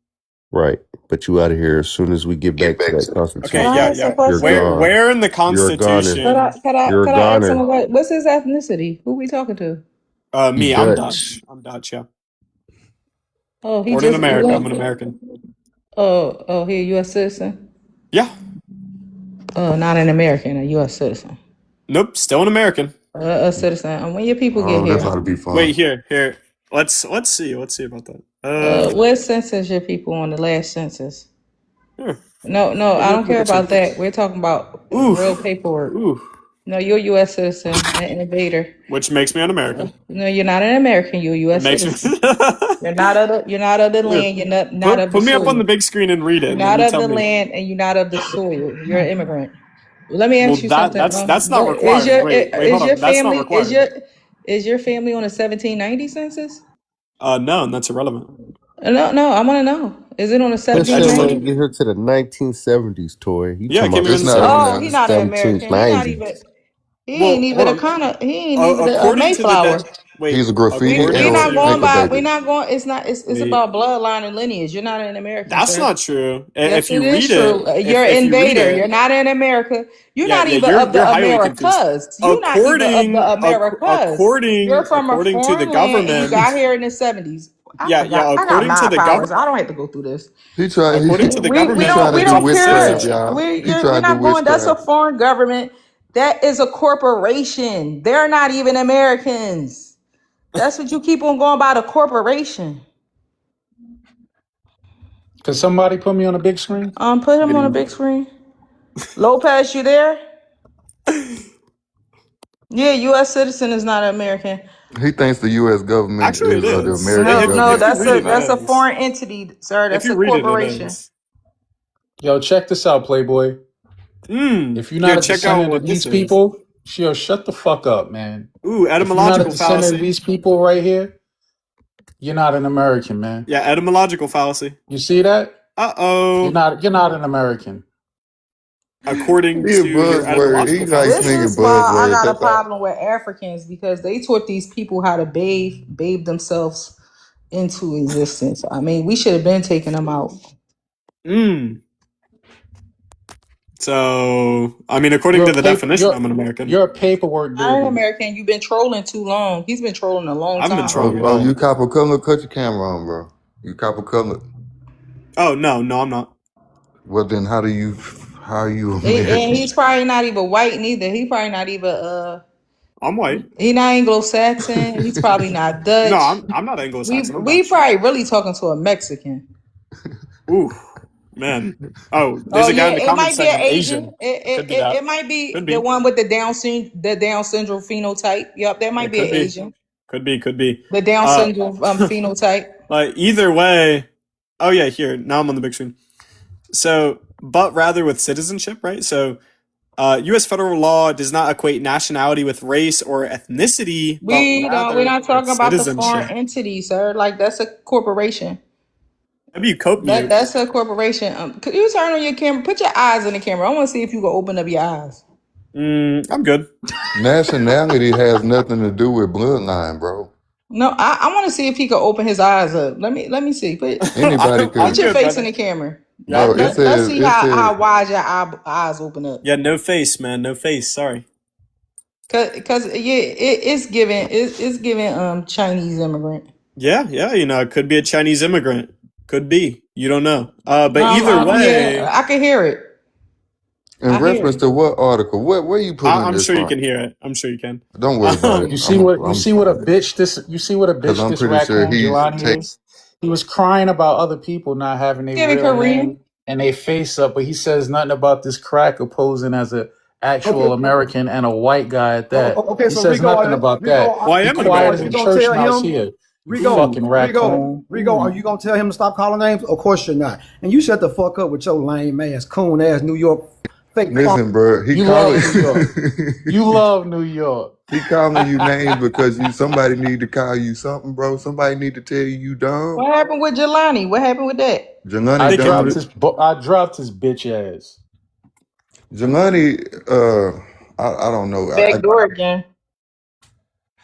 S15: Right. But you out of here as soon as we get back to that
S19: Okay,
S15: constitution.
S19: yeah.
S15: You're gone.
S19: Where in the
S15: You're a goner.
S19: Constitution?
S15: You're a
S16: Could I ask him
S15: goner.
S16: what's his ethnicity? Who we talking to?
S19: Me, I'm
S15: Dutch.
S19: Dutch. I'm Dutch, yeah.
S16: Oh, he
S19: Born in
S16: just
S19: America. I'm an American.
S16: oh, he a U.S. citizen?
S19: Yeah.
S16: Oh, not an American, a U.S. citizen.
S19: Nope, still an American.
S16: A citizen. And when your people get
S20: Oh,
S16: here,
S20: that's ought to be fun.
S19: Wait, here.
S4: Let's see about that.
S16: What census your people on the last census?
S4: Hmm.
S16: No, I don't care about that. We're talking about real paperwork. No, you're a U.S. citizen, an invader.
S4: Which makes me an American.
S16: No, you're not an American. You're a U.S.
S4: Makes
S16: citizen.
S4: me.
S16: You're not of the land. You're not of the
S4: Put me up on
S16: soil.
S4: the big screen and read it,
S16: You're
S4: and then
S16: not
S4: you
S16: of
S4: tell
S16: the
S4: me.
S16: land, and you're not of the soil. You're an immigrant. Let me ask
S4: Well,
S16: you something.
S4: that's not
S16: What
S4: required. Wait, hold
S16: your
S4: on. That's not
S16: family
S4: required.
S16: is your family on a 1790 census?
S4: No, and that's irrelevant.
S16: No, I want to know. Is it on a
S15: That shit
S4: That's
S15: ain't
S16: 1790?
S15: get here to the 1970s, Toy. You
S4: yeah,
S15: talking
S4: it came
S15: about
S4: here
S15: the
S4: in
S20: It's
S4: the
S20: not on
S16: Oh,
S20: there.
S16: he's not an American. He not
S15: 1790s?
S16: even. He ain't
S4: Well,
S16: even
S4: hold
S16: a
S4: on.
S16: kind of. He ain't even a
S4: According to the
S16: Mayflower.
S20: He's
S4: wait,
S20: a graffiti
S16: We
S4: according
S16: not
S20: and
S16: going
S4: to
S20: paper
S16: by.
S20: baby.
S16: We not going. It's not. It's
S4: the
S16: about bloodline and lineage. You're not an American,
S4: that's
S16: sir.
S4: not true.
S16: Yes,
S4: If
S16: it
S4: you
S16: is
S4: read
S16: true.
S4: it,
S16: You're an
S4: if you read
S16: invader. You're
S4: it,
S16: not in America. You're
S4: yeah,
S16: not
S4: yeah,
S16: even of
S4: you're
S16: the
S4: highly confused.
S16: Americas. You're not even of the Americas. You're from a
S4: According to the
S16: foreign land and you
S4: government,
S16: got here in the 70s. I
S4: yeah,
S16: forgot. I got
S4: according to
S16: mad
S4: the
S16: powers.
S4: government,
S16: I don't have to go through this.
S20: He try he,
S4: according to the
S16: We
S20: he
S4: government,
S20: trying
S16: don't
S20: to
S16: we
S20: do
S16: don't
S4: it's
S16: care.
S20: witchcraft,
S4: citizenship.
S20: y'all. He
S16: We're
S20: trying to do
S16: not going. That's a
S20: witchcraft.
S16: foreign government. That is a corporation. They're not even Americans. That's what you keep on going by, the corporation.
S2: Could somebody put me on a big screen?
S16: Put him on a big screen. Lopez, you there? Yeah, U.S. citizen is not American.
S20: He thinks the U.S. government
S4: Actually, it
S20: is the
S4: is.
S20: American
S16: No,
S4: If
S20: government.
S4: you
S16: that's
S4: read
S16: a
S4: it, it
S16: that's a
S4: is.
S16: foreign entity, sir.
S4: If
S16: That's
S4: you
S16: a
S4: read it, it
S16: corporation.
S4: is.
S2: Yo, check this out, Playboy. If you're
S4: Yeah,
S2: not a
S4: check out
S2: descendant of
S4: what
S2: these
S4: this is.
S2: people, yo, shut the fuck up, man.
S4: Ooh,
S2: If you're not a
S4: etymological
S2: descendant of
S4: fallacy.
S2: these people right here, you're not an American, man.
S4: Yeah, etymological fallacy.
S2: You see that? You're
S4: Uh-oh.
S2: not an American.
S4: According
S20: He a
S4: to your
S20: buzzword. He
S4: etymological
S20: like
S16: This
S4: fallacy.
S20: slinging
S16: is why I
S20: buzzwords.
S16: got a
S20: That's all.
S16: problem with Africans, because they taught these people how to bathe themselves into existence. I mean, we should have been taking them out.
S4: So, I mean, according
S2: You're
S4: to
S2: a
S4: the
S2: paper.
S4: definition, I'm an American.
S2: You're a paperwork
S16: Not an
S2: baby.
S16: American. You've been trolling too long. He's been trolling a long
S4: I've been
S16: time.
S4: trolling
S20: Oh,
S4: long.
S20: you copper color? Cut your camera on, bro. You copper color.
S4: Oh, no, I'm not.
S20: Well, then how are you
S16: And
S20: American?
S16: he's probably not even white neither. He probably not even
S4: I'm white.
S16: he not Anglo-Saxon. He's probably not
S4: No,
S16: Dutch.
S4: I'm not
S16: We
S4: Anglo-Saxon. I'm
S16: we
S4: Dutch.
S16: probably really talking to a Mexican.
S4: Ooh, man. Oh, there's
S16: Oh
S4: a guy
S16: yeah,
S4: in the
S16: it
S4: comments
S16: might be an
S4: saying
S16: Asian.
S4: Asian. Could be
S16: It
S4: that.
S16: might be
S4: Could
S16: the
S4: be.
S16: one with the Down syndrome phenotype. Yep, that might
S4: It
S16: be an
S4: could be.
S16: Asian.
S4: Could be.
S16: The Down syndrome phenotype.
S4: Like either way. Oh yeah, here now I'm on the big screen. So, but rather with citizenship, right? So, U.S. federal law does not equate nationality with race or ethnicity, but
S16: We're
S4: rather
S16: not
S4: with
S16: talking about the foreign
S4: citizenship.
S16: entity, sir. Like that's a corporation.
S4: Maybe you cope mute.
S16: That's a corporation. Could you turn on your camera? Put your eyes in the camera. I want to see if you can open up your eyes.
S4: I'm good.
S20: Nationality has nothing to do with bloodline, bro.
S16: No, I want to see if he can open his eyes up. Let me see.
S20: Anybody
S16: Put
S4: I'm
S20: could,
S16: your
S4: good,
S16: face in
S4: brother.
S16: the camera.
S4: Yeah,
S20: bro.
S4: I'm good.
S16: Let's see
S20: It says
S16: how wide your eyes open up.
S4: Yeah, no face, man. No face. Sorry.
S16: Cause it's giving Chinese immigrant.
S4: Yeah. It could be a Chinese immigrant. Could be. You don't know. But either
S16: Yeah,
S4: way,
S16: I can hear it.
S20: in
S16: I hear
S20: reference
S16: it.
S20: to what article? Where you putting
S4: I'm
S20: this
S4: sure you
S20: from?
S4: can hear it. I'm sure you can.
S20: Don't worry about it.
S2: You see
S20: I'm
S2: what a bitch this
S20: because I'm
S2: this
S20: pretty sure
S2: raccoon
S20: he's
S2: Jelani is. He was crying about other people not having their
S16: Give it
S2: real
S16: Korean.
S2: name and they face up, but he says nothing about this cracker posing as a actual
S6: Okay.
S2: American and a white guy at that.
S6: Okay,
S2: He
S6: so
S2: says nothing about that.
S4: Well, I
S2: Be
S4: am an
S2: quiet
S6: Are
S2: as
S6: you
S2: a
S4: American.
S6: gonna
S2: church
S6: tell
S2: mouse
S6: him,
S2: here. You
S6: Rigo,
S2: fucking raccoon.
S6: Are you gonna tell him to stop calling names? Of course you're not. And you shut the fuck up with your lame ass, coon ass New York fake.
S20: listen, bro. He
S2: You
S20: calling
S2: love New York. You love New York.
S20: he calling you names because somebody need to call you something, bro. Somebody need to tell you dumb.
S16: What happened with Jelani? What happened with that?
S20: Jelani
S2: I
S4: They
S20: dumb.
S2: dropped
S4: can.
S2: his I dropped his bitch ass.
S20: Jelani, I don't know.
S16: Backdoor again.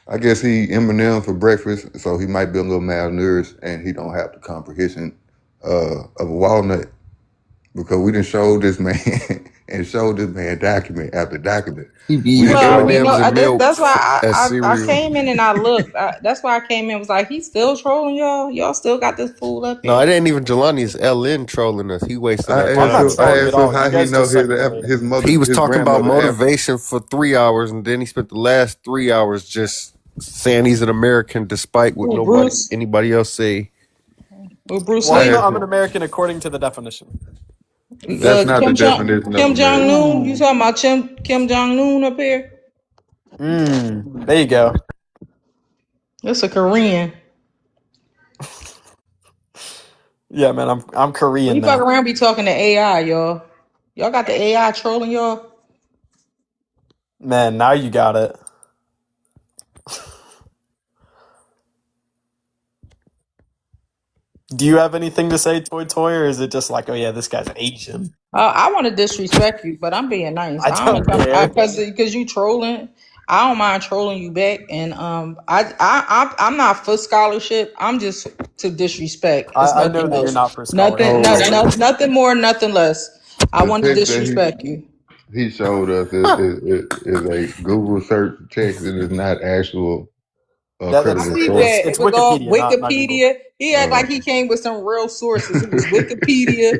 S20: I guess he Eminem for breakfast, so he might be a little malnourished, and he don't have the comprehension of a walnut because we done showed this man and showed this man document after document.
S15: He be
S20: We
S15: eating
S20: done
S16: Well,
S20: showed
S16: we
S20: him.
S15: M&Ms
S16: know
S15: and milk
S16: that's why
S15: as
S16: I
S15: cereal.
S16: came in and I looked. That's why I came in. Was like, he's still trolling y'all. Y'all still got this fool up
S15: No,
S16: here.
S15: it ain't even Jelani's LN trolling us. He wasting
S20: I
S15: our
S4: I'm not
S20: asked him.
S15: time.
S20: I
S4: trolling at
S20: asked him
S4: all.
S20: how
S4: You
S20: he
S4: guys
S20: know
S4: just suck dick later.
S20: his mother
S15: He was
S20: his
S15: talking about
S20: grandmother African.
S15: motivation for 3 hours, and then he spent the last 3 hours just saying he's an American despite what
S16: Who,
S15: nobody
S16: Bruce?
S15: anybody else say.
S16: Who, Bruce
S4: Well,
S16: Lee?
S4: I'm an American according to the definition.
S20: That's not the definition of
S16: Kim Jong
S20: American.
S16: Un. You talking about Kim Jong Un up here?
S4: There you go.
S16: That's a Korean.
S4: Yeah, man, I'm
S16: When
S4: Korean
S16: you fuck
S4: now.
S16: around, be talking to AI, y'all. Y'all got the AI trolling y'all.
S4: Man, now you got it. Do you have anything to say, Toy Toy, or is it just like, oh yeah, this guy's Asian?
S16: I want to disrespect you, but I'm being nice.
S4: I
S16: I don't
S4: don't
S16: come
S4: care.
S16: because you trolling. I don't mind trolling you back, and I'm not for scholarship. I'm just to disrespect. It's
S4: I know
S16: nothing
S4: that you're
S16: else.
S4: not for
S16: Nothing,
S4: scholarship.
S16: no,
S20: Oh,
S16: no, nothing more, nothing less. I
S20: the
S16: want to
S20: text that
S16: disrespect you.
S20: he showed us is a Google search text. It is not actual
S16: I
S20: credible
S16: peeped
S20: source.
S16: that.
S4: It's
S16: It was all
S4: Wikipedia, not Google.
S16: Wikipedia. He act like he came with some real sources. It was Wikipedia,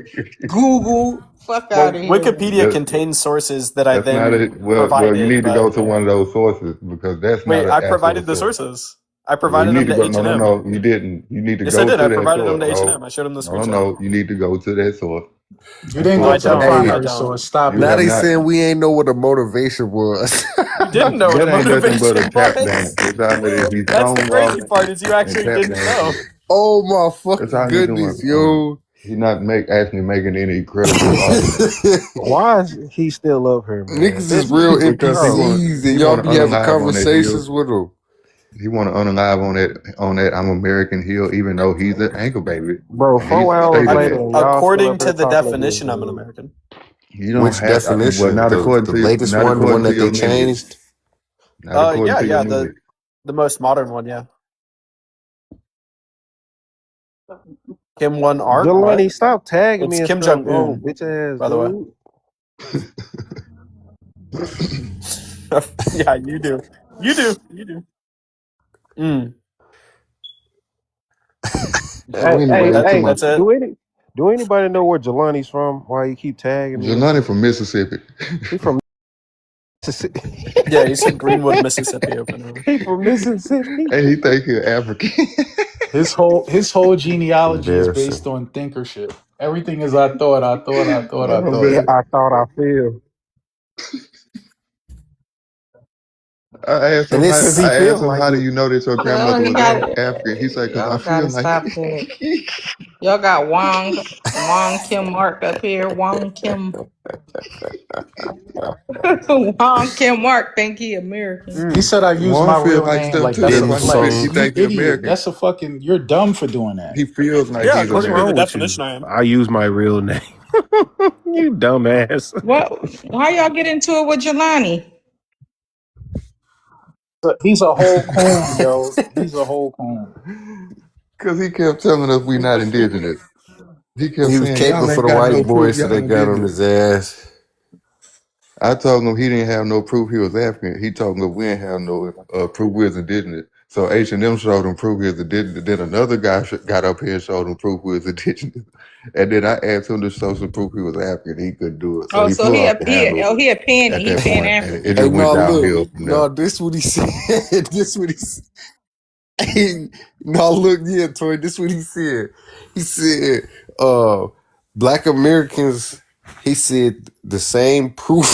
S16: Google. Fuck out
S4: Well,
S16: of here.
S4: Wikipedia
S20: That,
S4: contains sources that I
S20: that's not
S4: then
S20: it. Well, you
S4: provided,
S20: need to go
S4: but
S20: to one of those sources because that's not
S4: wait,
S20: an
S4: I
S20: actual
S4: provided the
S20: source.
S4: sources. I
S20: Well, you
S4: provided
S20: need
S4: them
S20: to
S4: to
S20: go. No, no,
S4: H&M.
S20: no. You didn't. You need to
S4: Yes, I
S20: go
S4: did.
S20: to
S4: I
S20: that
S4: provided them
S20: source.
S4: to
S20: No,
S4: H&M. I showed them the
S20: no, no,
S4: screenshot.
S20: no. You need to go to that source.
S2: You didn't
S4: No,
S2: go
S4: I
S2: to the
S4: don't.
S15: Hey,
S4: I
S2: primary
S4: don't.
S2: source. Stop
S20: You
S15: now
S20: have
S2: it.
S15: they
S20: not.
S15: saying we ain't know what the motivation was.
S4: You didn't know what a
S20: That ain't nothing but a
S4: motivation
S20: tap dance.
S4: was.
S20: That's all it is. He's
S4: That's the crazy
S20: stonewalling
S4: part is you
S20: and
S4: actually
S20: tap
S4: didn't know.
S20: dancing.
S15: Oh my
S20: That's
S15: fucking
S20: all he's doing.
S15: goodness, yo.
S20: He's not actually making any credible argument
S9: Why is he still up here, man?
S15: Niggas is
S9: This
S15: real
S20: because
S9: bro.
S15: NPCs and
S20: he
S15: y'all
S20: want to
S15: be having
S20: unalive on that hill.
S15: conversations with them.
S20: He want to unalive on that I'm American hill, even though he's an anchor baby,
S9: Bro,
S20: and he's
S9: 4 hours
S20: stated
S9: later
S20: that.
S9: and y'all still up
S4: According
S9: here
S4: to the
S9: talking to this
S4: definition, I'm an
S9: dude.
S4: American.
S20: You don't
S15: Which
S20: have well,
S15: definition? The latest
S20: not
S15: one, the one
S20: according to
S15: that they
S20: your lineage,
S15: changed?
S20: not according
S4: Yeah,
S20: to your
S4: yeah,
S20: lineage.
S4: the most modern one, yeah. Kim One Art, what?
S9: Jelani, stop tagging
S4: It's
S9: me and
S4: Kim
S9: stuff,
S4: Jong
S9: oh
S4: Un,
S9: bitch ass
S4: by the way.
S9: dude.
S4: Yeah, you do. You do. You do. Mm,
S20: So
S9: Hey,
S20: anyway,
S9: hey,
S20: we talking
S9: hey,
S20: about
S4: that's it.
S9: do anybody know where Jelani's from? Why you keep tagging me and
S20: Jelani
S9: stuff?
S20: from Mississippi,
S9: He from Mississippi.
S4: Yeah, he said Greenwood, Mississippi over now.
S9: He from Mississippi.
S20: and he think he African.
S2: His whole genealogy is
S15: Embarrassing.
S2: based on thinkership. Everything is I thought, I thought, I thought, I
S20: Oh
S2: thought.
S9: Yeah,
S20: man,
S9: I thought I feel.
S15: And
S9: Cause he
S20: I
S9: feel
S20: asked him,
S9: like
S20: how do
S9: it.
S20: you know that your
S16: Well,
S20: grandmother
S16: he
S20: was
S16: got
S20: African? He said, because I
S16: y'all gotta
S20: feel like
S16: stop that. Y'all got Wong Kim Mark up here. Wong Kim Wong Kim Mark think he American.
S2: He said I use
S20: Juan
S2: my
S20: feel
S2: real
S20: like
S2: name.
S20: stuff
S2: Like
S20: too.
S2: that's
S20: That's
S2: a
S15: Dim
S20: why he
S2: flex.
S15: sum.
S2: You
S20: think he
S2: idiot.
S20: American.
S2: That's a fucking. You're dumb for doing that.
S20: He feels like
S4: Yeah,
S20: he's
S9: What's
S4: according to the
S9: wrong
S20: American.
S9: with you?
S4: definition, I am.
S9: I use my real name. You dumbass.
S16: What? How y'all get into it with Jelani?
S2: He's a whole coon, yo. He's a whole coon.
S20: Because he kept telling us we not indigenous. He kept
S15: He was
S20: saying, y'all
S15: caping for
S20: ain't
S15: the
S20: got no
S15: white
S20: proof
S15: boys, so
S20: y'all
S15: they got on
S20: indigenous.
S15: his ass.
S20: I told him he didn't have no proof he was African. He told me we didn't have no proof we was indigenous. So H&M showed him proof he was indigenous. Then another guy got up here and showed him proof he was indigenous. And then I asked him to show some proof he was African. He couldn't do it. So
S16: Oh,
S20: he
S16: so
S20: flew off the handle
S16: he a panny.
S20: at
S16: He
S20: that
S16: pan
S20: point, and it
S16: African.
S15: Hey,
S20: just went
S15: no, look.
S20: downhill from there.
S15: No, this what he said. This what he said. No, look, yeah, Toy, this what he said. He said, black Americans, he said the same proof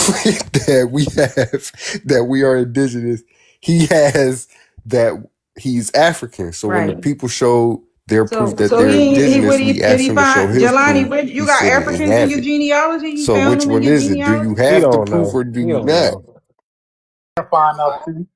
S15: that we have that we are indigenous, he has that he's African. So when the
S16: Right.
S15: people show their proof that
S16: So
S15: they're
S16: he
S15: indigenous,
S16: what
S15: we
S16: did
S15: asked
S16: he
S15: him to show
S16: find
S15: his
S16: Jelani?
S15: proof.
S16: What
S15: He
S16: you got
S15: said he didn't
S16: Africans in
S15: have
S16: your
S15: it.
S16: genealogy? You
S15: So
S16: found
S15: which
S16: them in
S15: one
S16: your
S15: is it? Do you
S16: genealogy?
S9: He
S15: have the
S9: don't
S15: proof
S9: know.
S15: or do
S9: He
S15: you
S9: don't
S15: not?
S9: know.
S2: Find out too.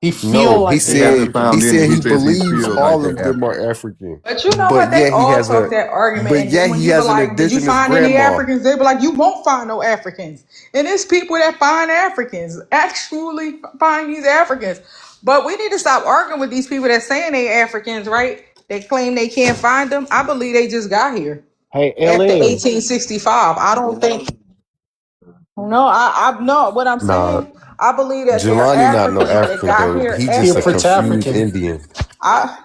S2: He feel
S15: No,
S2: like
S20: He
S2: they
S20: hasn't
S2: African.
S15: he
S20: found any.
S15: said
S20: He
S15: he
S20: says he
S15: believes
S20: feels like
S15: all
S20: they're
S15: of them
S20: African.
S15: are African.
S16: But you know what?
S15: But
S16: They
S15: yeah, he
S16: all
S15: has
S16: talk
S15: a
S16: that argument,
S15: but
S16: and
S15: yeah,
S16: then when
S15: he
S16: you be
S15: has an
S16: like, "Did you
S15: indigenous
S16: find any
S15: grandma.
S16: Africans?" They be like, "You won't find no Africans." And it's people that find Africans actually find these Africans. But we need to stop arguing with these people that saying they Africans, right? They claim they can't find them. I believe they just got here
S9: Hey,
S16: after
S9: LN.
S16: 1865. I don't think. No, I no. What I'm
S15: Nah,
S16: saying, I believe that they're
S15: Jelani not no
S16: Africans that
S15: African
S16: got
S15: though.
S16: here
S15: He
S2: He a
S15: just a
S16: after
S2: Prince
S16: 18.
S15: confused
S2: African.
S15: Indian.
S16: I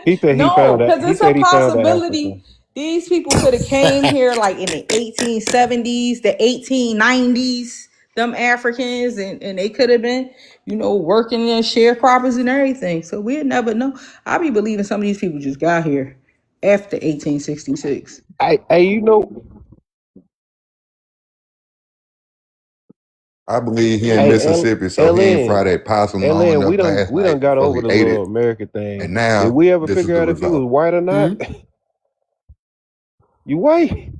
S9: He said he found
S16: no,
S9: that.
S16: because
S9: He
S16: it's a
S9: said he found an African.
S16: possibility these people could have came here like in the 1870s, the 1890s. them Africans, and they could have been, working in sharecroppers and everything. So we'll never know. I be believing some of these people just got here after 1866.
S9: Hey, you know,
S20: I believe he in
S9: hey,
S20: Mississippi, so he ain't
S9: LN,
S20: fried that possum long
S9: LN,
S20: enough last
S9: we
S20: night
S9: done got
S20: before
S9: over
S20: he
S9: the
S20: ate
S9: little
S20: it,
S9: American thing.
S20: and
S9: Did
S20: now
S9: we ever
S20: this is
S9: figure
S20: the
S9: out if you was
S20: result.
S9: white or not?
S19: Hmm.
S9: You white?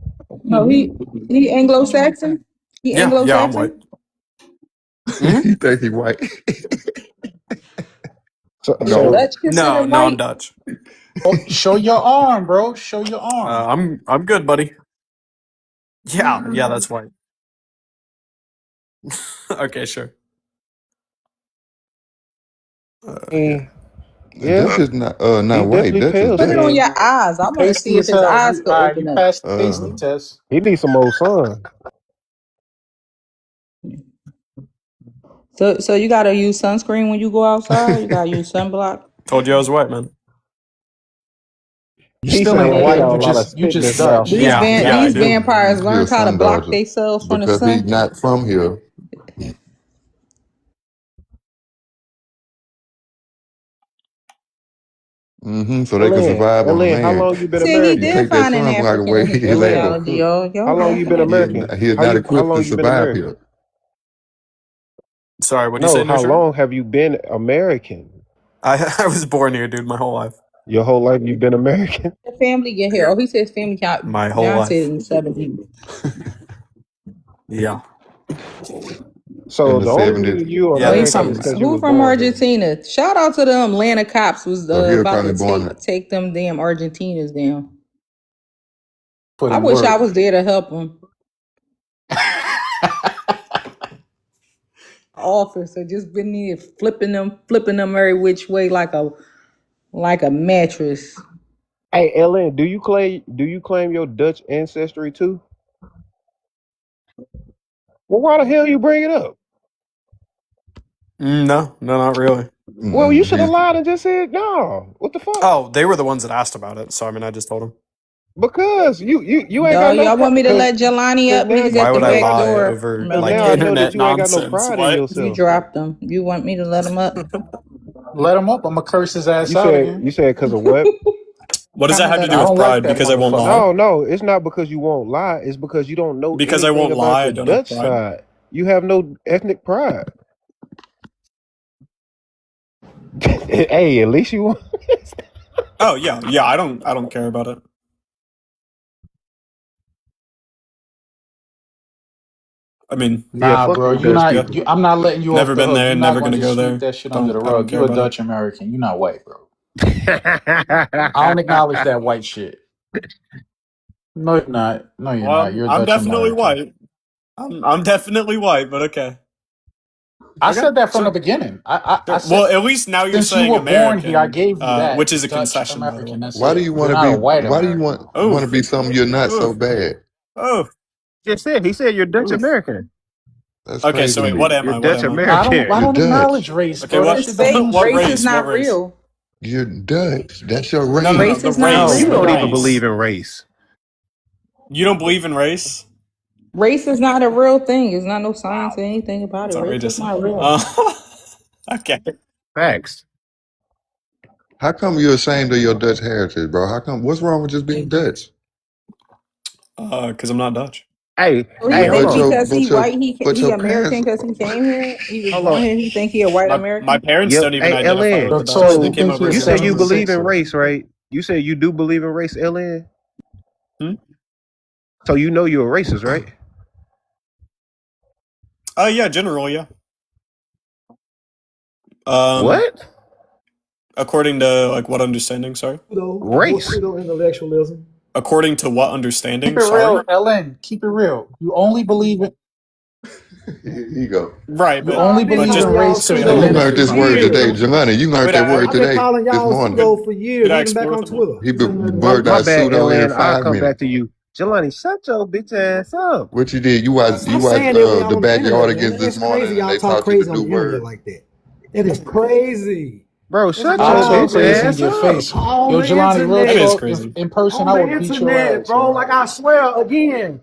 S16: No, he Anglo-Saxon. He
S19: Yeah, yeah, I'm white.
S16: Anglo-Saxon.
S19: Hmm.
S20: You think he white?
S16: Is a
S20: No.
S9: So
S16: Dutch
S19: No,
S16: considered
S19: no, I'm
S16: white?
S19: Dutch.
S2: Oh, show your arm, bro. Show your arm.
S19: I'm good, buddy. Yeah, yeah, that's white. Okay, sure. Yeah.
S20: The
S9: yeah,
S20: Dutch is
S9: he
S20: not white.
S9: definitely
S20: Dutch is
S9: pale
S16: Put it
S20: Dutch.
S16: on
S9: skinned.
S16: your eyes. I want to see
S2: Pasty
S16: if
S2: as
S16: his
S2: hell.
S16: eyes
S2: You
S16: could open
S2: you
S16: up.
S2: passed the pasty
S20: Uh,
S2: test.
S9: He needs some old sun.
S16: So you gotta use sunscreen when you go outside. You gotta use sunblock.
S19: Told you I was white, man.
S2: You
S9: He
S2: still
S9: sound
S2: ain't
S9: like he
S2: white.
S9: got
S16: Yeah.
S9: a
S2: You
S9: lot of
S2: just
S9: spit in his mouth.
S2: Dutch.
S16: These
S19: Yeah,
S16: van
S19: yeah, I
S16: these
S19: do.
S16: vampires
S20: he a
S16: learned how to
S20: sun
S16: block
S20: dodger
S16: themselves from the
S20: because he
S16: sun.
S20: not from here. So they can survive on the
S9: LN, how
S20: land.
S9: long you been
S16: See, he
S20: You
S9: American?
S16: did
S20: take that
S16: find an
S20: sunblock
S16: African
S20: away,
S16: in his
S20: his ass gonna
S9: LN,
S16: genealogy,
S20: cook.
S16: yo.
S9: how
S16: Yo,
S9: long you been American?
S20: He is not
S9: How
S20: equipped to
S9: long you been
S20: survive
S9: American?
S20: here.
S19: Sorry, what do you
S9: No,
S19: say, No
S9: how
S19: Shirt?
S9: long have you been American?
S19: I was born here, dude, my whole life.
S9: Your whole life you've been American?
S16: the family get here. Oh, he says family count.
S19: My whole
S16: John said
S19: life.
S16: in the 70s.
S19: Yeah.
S9: So
S20: In the
S9: the only
S20: 70s,
S9: reason you
S19: Yeah,
S16: Oh,
S19: in the
S16: he
S9: American is
S16: from
S9: because
S19: 70s.
S9: you
S16: who
S9: was
S16: from
S9: born here.
S16: Argentina? Shout out to them Atlanta cops was
S20: so he was
S16: about to
S20: probably born.
S16: take them damn Argentinas down.
S2: Put
S16: I
S2: in
S16: wish I
S2: work.
S16: was there to help them. Officer just been there flipping them every which way like a mattress.
S9: Hey, LN, do you claim your Dutch ancestry too? Well, why the hell you bring it up?
S19: No, no, not really.
S9: Well, you should have
S20: He's
S9: lied and just said no. What the fuck?
S19: Oh, they were the ones that asked about it, so I mean, I just told them.
S9: Because you ain't got
S16: Y'all,
S9: no
S16: y'all want me to
S9: cause
S16: let Jelani
S9: cause
S16: up?
S9: now
S16: He's
S9: you
S19: Why
S16: at the
S19: would I
S9: cause
S16: back
S19: lie
S16: door,
S19: over
S9: cause
S19: like
S9: now I
S16: Melanie.
S9: know that
S19: internet
S9: you ain't got no
S19: nonsense?
S9: pride in
S19: What?
S16: You
S9: yourself.
S16: dropped him. You want me to let him up?
S2: Let him up. I'm gonna curse his ass
S9: You
S2: out
S9: said
S2: again.
S9: you said because of what?
S19: What does
S16: I'm
S19: that
S16: gonna
S19: have to
S16: let
S19: do
S16: him
S2: I
S19: with
S16: up.
S2: don't like
S19: pride?
S2: that
S19: Because I won't lie.
S2: motherfucker.
S9: No, it's not because you won't lie. It's because you don't know
S19: Because I
S9: anything
S19: won't
S9: about
S19: lie, I
S9: the
S19: don't have
S9: Dutch
S19: pride.
S9: side. You have no ethnic pride. Hey, at least you.
S19: Oh yeah, yeah. I don't care about it. I mean,
S9: Yeah,
S2: Nah,
S9: fuck
S2: bro.
S9: them Dutch
S19: yeah.
S9: people.
S2: I'm not letting you off
S19: Never
S2: the
S19: been
S2: hook.
S19: there.
S2: You're not
S19: Never
S2: gonna
S19: gonna
S2: just
S19: go
S2: sweep
S19: there.
S2: that shit under
S19: Don't.
S2: the
S19: I don't
S2: rug.
S19: care
S2: You a
S19: about it.
S2: Dutch American. You're not white, bro. I don't acknowledge that white shit. No, you're not. No, you're
S19: Well,
S2: not.
S19: I'm,
S2: You're a
S19: I'm
S2: Dutch
S19: definitely
S2: American.
S19: white. I'm definitely white, but okay.
S2: I
S19: Okay,
S2: said that from the
S19: sure.
S2: beginning. I
S19: Sure.
S2: said
S19: Well, at least now you're
S2: since you
S19: saying
S2: were born here, I
S19: American,
S2: gave you that
S19: which is a
S2: Dutch
S19: concession, by the way.
S2: American. That's
S20: why do
S2: it.
S20: you want
S2: You're
S20: to
S2: not a
S20: be?
S2: white
S20: Why do you
S2: American.
S20: want
S19: Oh,
S20: to be something you're not so
S19: oh,
S20: bad?
S19: oh,
S9: Just said he said you're Dutch
S19: oh.
S9: American.
S20: That's
S19: Okay,
S20: crazy
S19: so
S20: to
S19: wait, what
S20: me.
S19: am
S9: You're
S19: I? What
S9: Dutch
S19: am I?
S2: I
S20: You're
S9: American.
S2: don't
S20: Dutch.
S2: acknowledge race,
S19: Okay,
S2: bro. That
S19: what?
S16: It's
S2: shit don't
S16: fake.
S2: mean
S19: What
S16: Race
S2: shit.
S16: is
S19: race? What
S16: not
S19: race?
S16: real.
S20: You're Dutch. That's your
S19: No.
S16: Race
S19: The
S16: is not
S19: race.
S9: You
S19: The
S16: real.
S9: don't even
S19: race.
S9: believe in race.
S19: You don't believe in race?
S16: Race is not a real thing. There's not no science or
S19: Wow,
S16: anything about it.
S19: that's
S16: Race is
S19: outrageous.
S16: not real.
S19: Uh, okay.
S9: Facts.
S20: How come you're ashamed of your Dutch heritage, bro? How come? What's wrong with just being Dutch?
S19: Because I'm not Dutch.
S9: Hey,
S16: So he
S9: hey, hold
S16: think
S20: But
S9: on.
S20: your
S16: because he
S20: but your
S16: white,
S20: but
S16: he
S20: your parents.
S16: American because he came here. He was
S9: Hold
S16: born
S9: on.
S16: here. He think he a white
S19: My
S16: American.
S19: parents
S9: Yep.
S19: don't even
S9: Hey,
S19: identify with
S9: LN.
S19: the
S2: Yo,
S19: Dutch.
S2: Tori,
S19: They
S2: you
S9: So
S19: came
S2: think
S19: over
S2: you're a
S9: you
S19: here
S9: say
S19: last.
S9: you believe in
S2: 76er?
S9: race, right? You say you do believe in race, LN?
S19: Hmm?
S9: So you know you're a racist, right?
S19: Oh yeah, general, yeah. Um,
S9: What?
S19: according to like what understanding? Sorry.
S9: Race.
S6: Pseudo intellectualism.
S19: According to what
S2: Keep
S19: understanding?
S2: it real,
S19: Sorry.
S2: Ellen. Keep it real. You only believe it.
S20: Here you go.
S19: Right,
S2: You
S19: but
S2: only
S6: I've been
S2: believe in
S19: just
S6: calling y'all
S2: race
S19: so
S2: because
S19: you
S2: the
S19: know,
S20: You
S6: pseudo
S20: learned
S6: for
S20: this
S2: ministers
S20: word
S2: believe in
S20: today,
S2: it.
S6: years.
S20: Jelani. You learned
S19: could
S20: that word
S6: I've been
S20: today,
S6: calling
S20: this
S6: y'all
S20: morning.
S6: pseudo for years,
S19: could I
S6: even back
S19: explore
S6: on
S19: with it more?
S6: Twitter.
S20: He
S6: This
S20: be
S6: ain't nothing
S20: word
S6: new.
S9: My
S20: out
S9: bad,
S20: pseudo every
S9: LN. I'll
S20: 5
S9: come back
S20: minutes.
S9: to you. Jelani, shut your bitch ass up.
S20: What you did? You
S6: Stop
S20: watched
S6: saying that when y'all
S20: the
S6: on the
S20: backyard
S6: internet, man.
S20: against this
S6: That's
S20: morning,
S6: crazy.
S20: and
S6: Y'all
S20: they
S6: talk
S20: taught you the
S6: crazy on
S20: new
S6: the internet
S20: word.
S6: like that. That is crazy.
S9: Bro,
S6: That's
S9: shut
S2: I'll
S9: your
S2: talk
S9: bitch
S2: crazy in
S6: wild.
S9: ass
S2: your
S9: up.
S2: face.
S6: On
S2: Yo,
S6: the
S2: Jelani, real
S19: That
S6: internet.
S19: is
S2: talk.
S19: crazy.
S2: In person,
S6: On
S2: I
S6: the
S2: would beat your
S6: internet,
S2: ass,
S6: bro.
S2: yo.
S6: Like I swear again.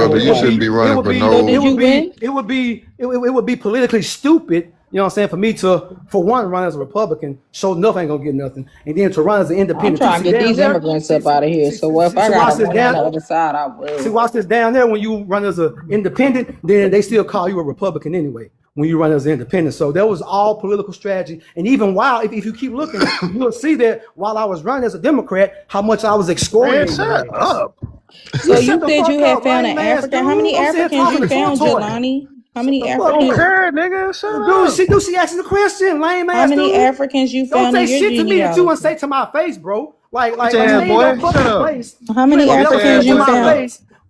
S20: brother.
S16: Oh,
S20: You
S16: okay.
S20: shouldn't be running for
S16: So did you win?
S6: it would be politically stupid. You know what I'm saying? For me to, for one, run as a Republican, so nothing ain't gonna get nothing, and then to run as an
S16: I'm
S6: independent. You
S16: trying
S6: see
S16: to get
S6: down
S16: these
S6: there.
S16: immigrants up out of here. So if I
S6: Watch
S16: gotta
S6: this
S16: run on
S6: down.
S16: the other side, I
S6: See,
S16: will.
S6: watch this down there. When you run as an independent, then they still call you a Republican anyway. When you run as an independent, so that was all political strategy. And even while, if you keep looking, you'll see that while I was running as a Democrat, how much I was
S2: Man,
S6: excoriating
S2: shut
S6: their ass.
S2: up.
S16: So
S6: Shut
S16: you
S6: the
S16: said you
S6: fuck
S16: had
S6: up,
S16: found
S6: lame
S16: an
S6: ass
S16: African. How
S6: dude.
S16: many
S6: I'm sitting here
S16: Africans
S6: talking
S16: you
S6: to
S16: found,
S6: Tortoise.
S16: Jelani? How
S6: Shut
S16: many
S6: the
S2: I
S6: fuck
S2: don't
S16: Africans?
S6: up.
S2: care, nigga. Shut
S6: Dude,
S2: up.
S6: she asked the question, lame
S16: How
S6: ass
S16: many
S6: dude.
S16: Africans you
S6: Don't
S16: found in
S6: say
S16: your
S6: shit to me that you wouldn't
S16: genealogy?
S6: say to my face, bro.
S2: Bitch ass
S6: Stay in your
S2: boy. Shut
S6: fucking
S2: up.
S6: place.
S16: How
S6: You
S16: many
S6: ain't gonna
S2: Bitch
S6: never say
S2: ass
S16: Africans
S6: that to
S16: you
S2: boy.
S6: my
S2: Shut
S16: found?
S2: up.
S6: face.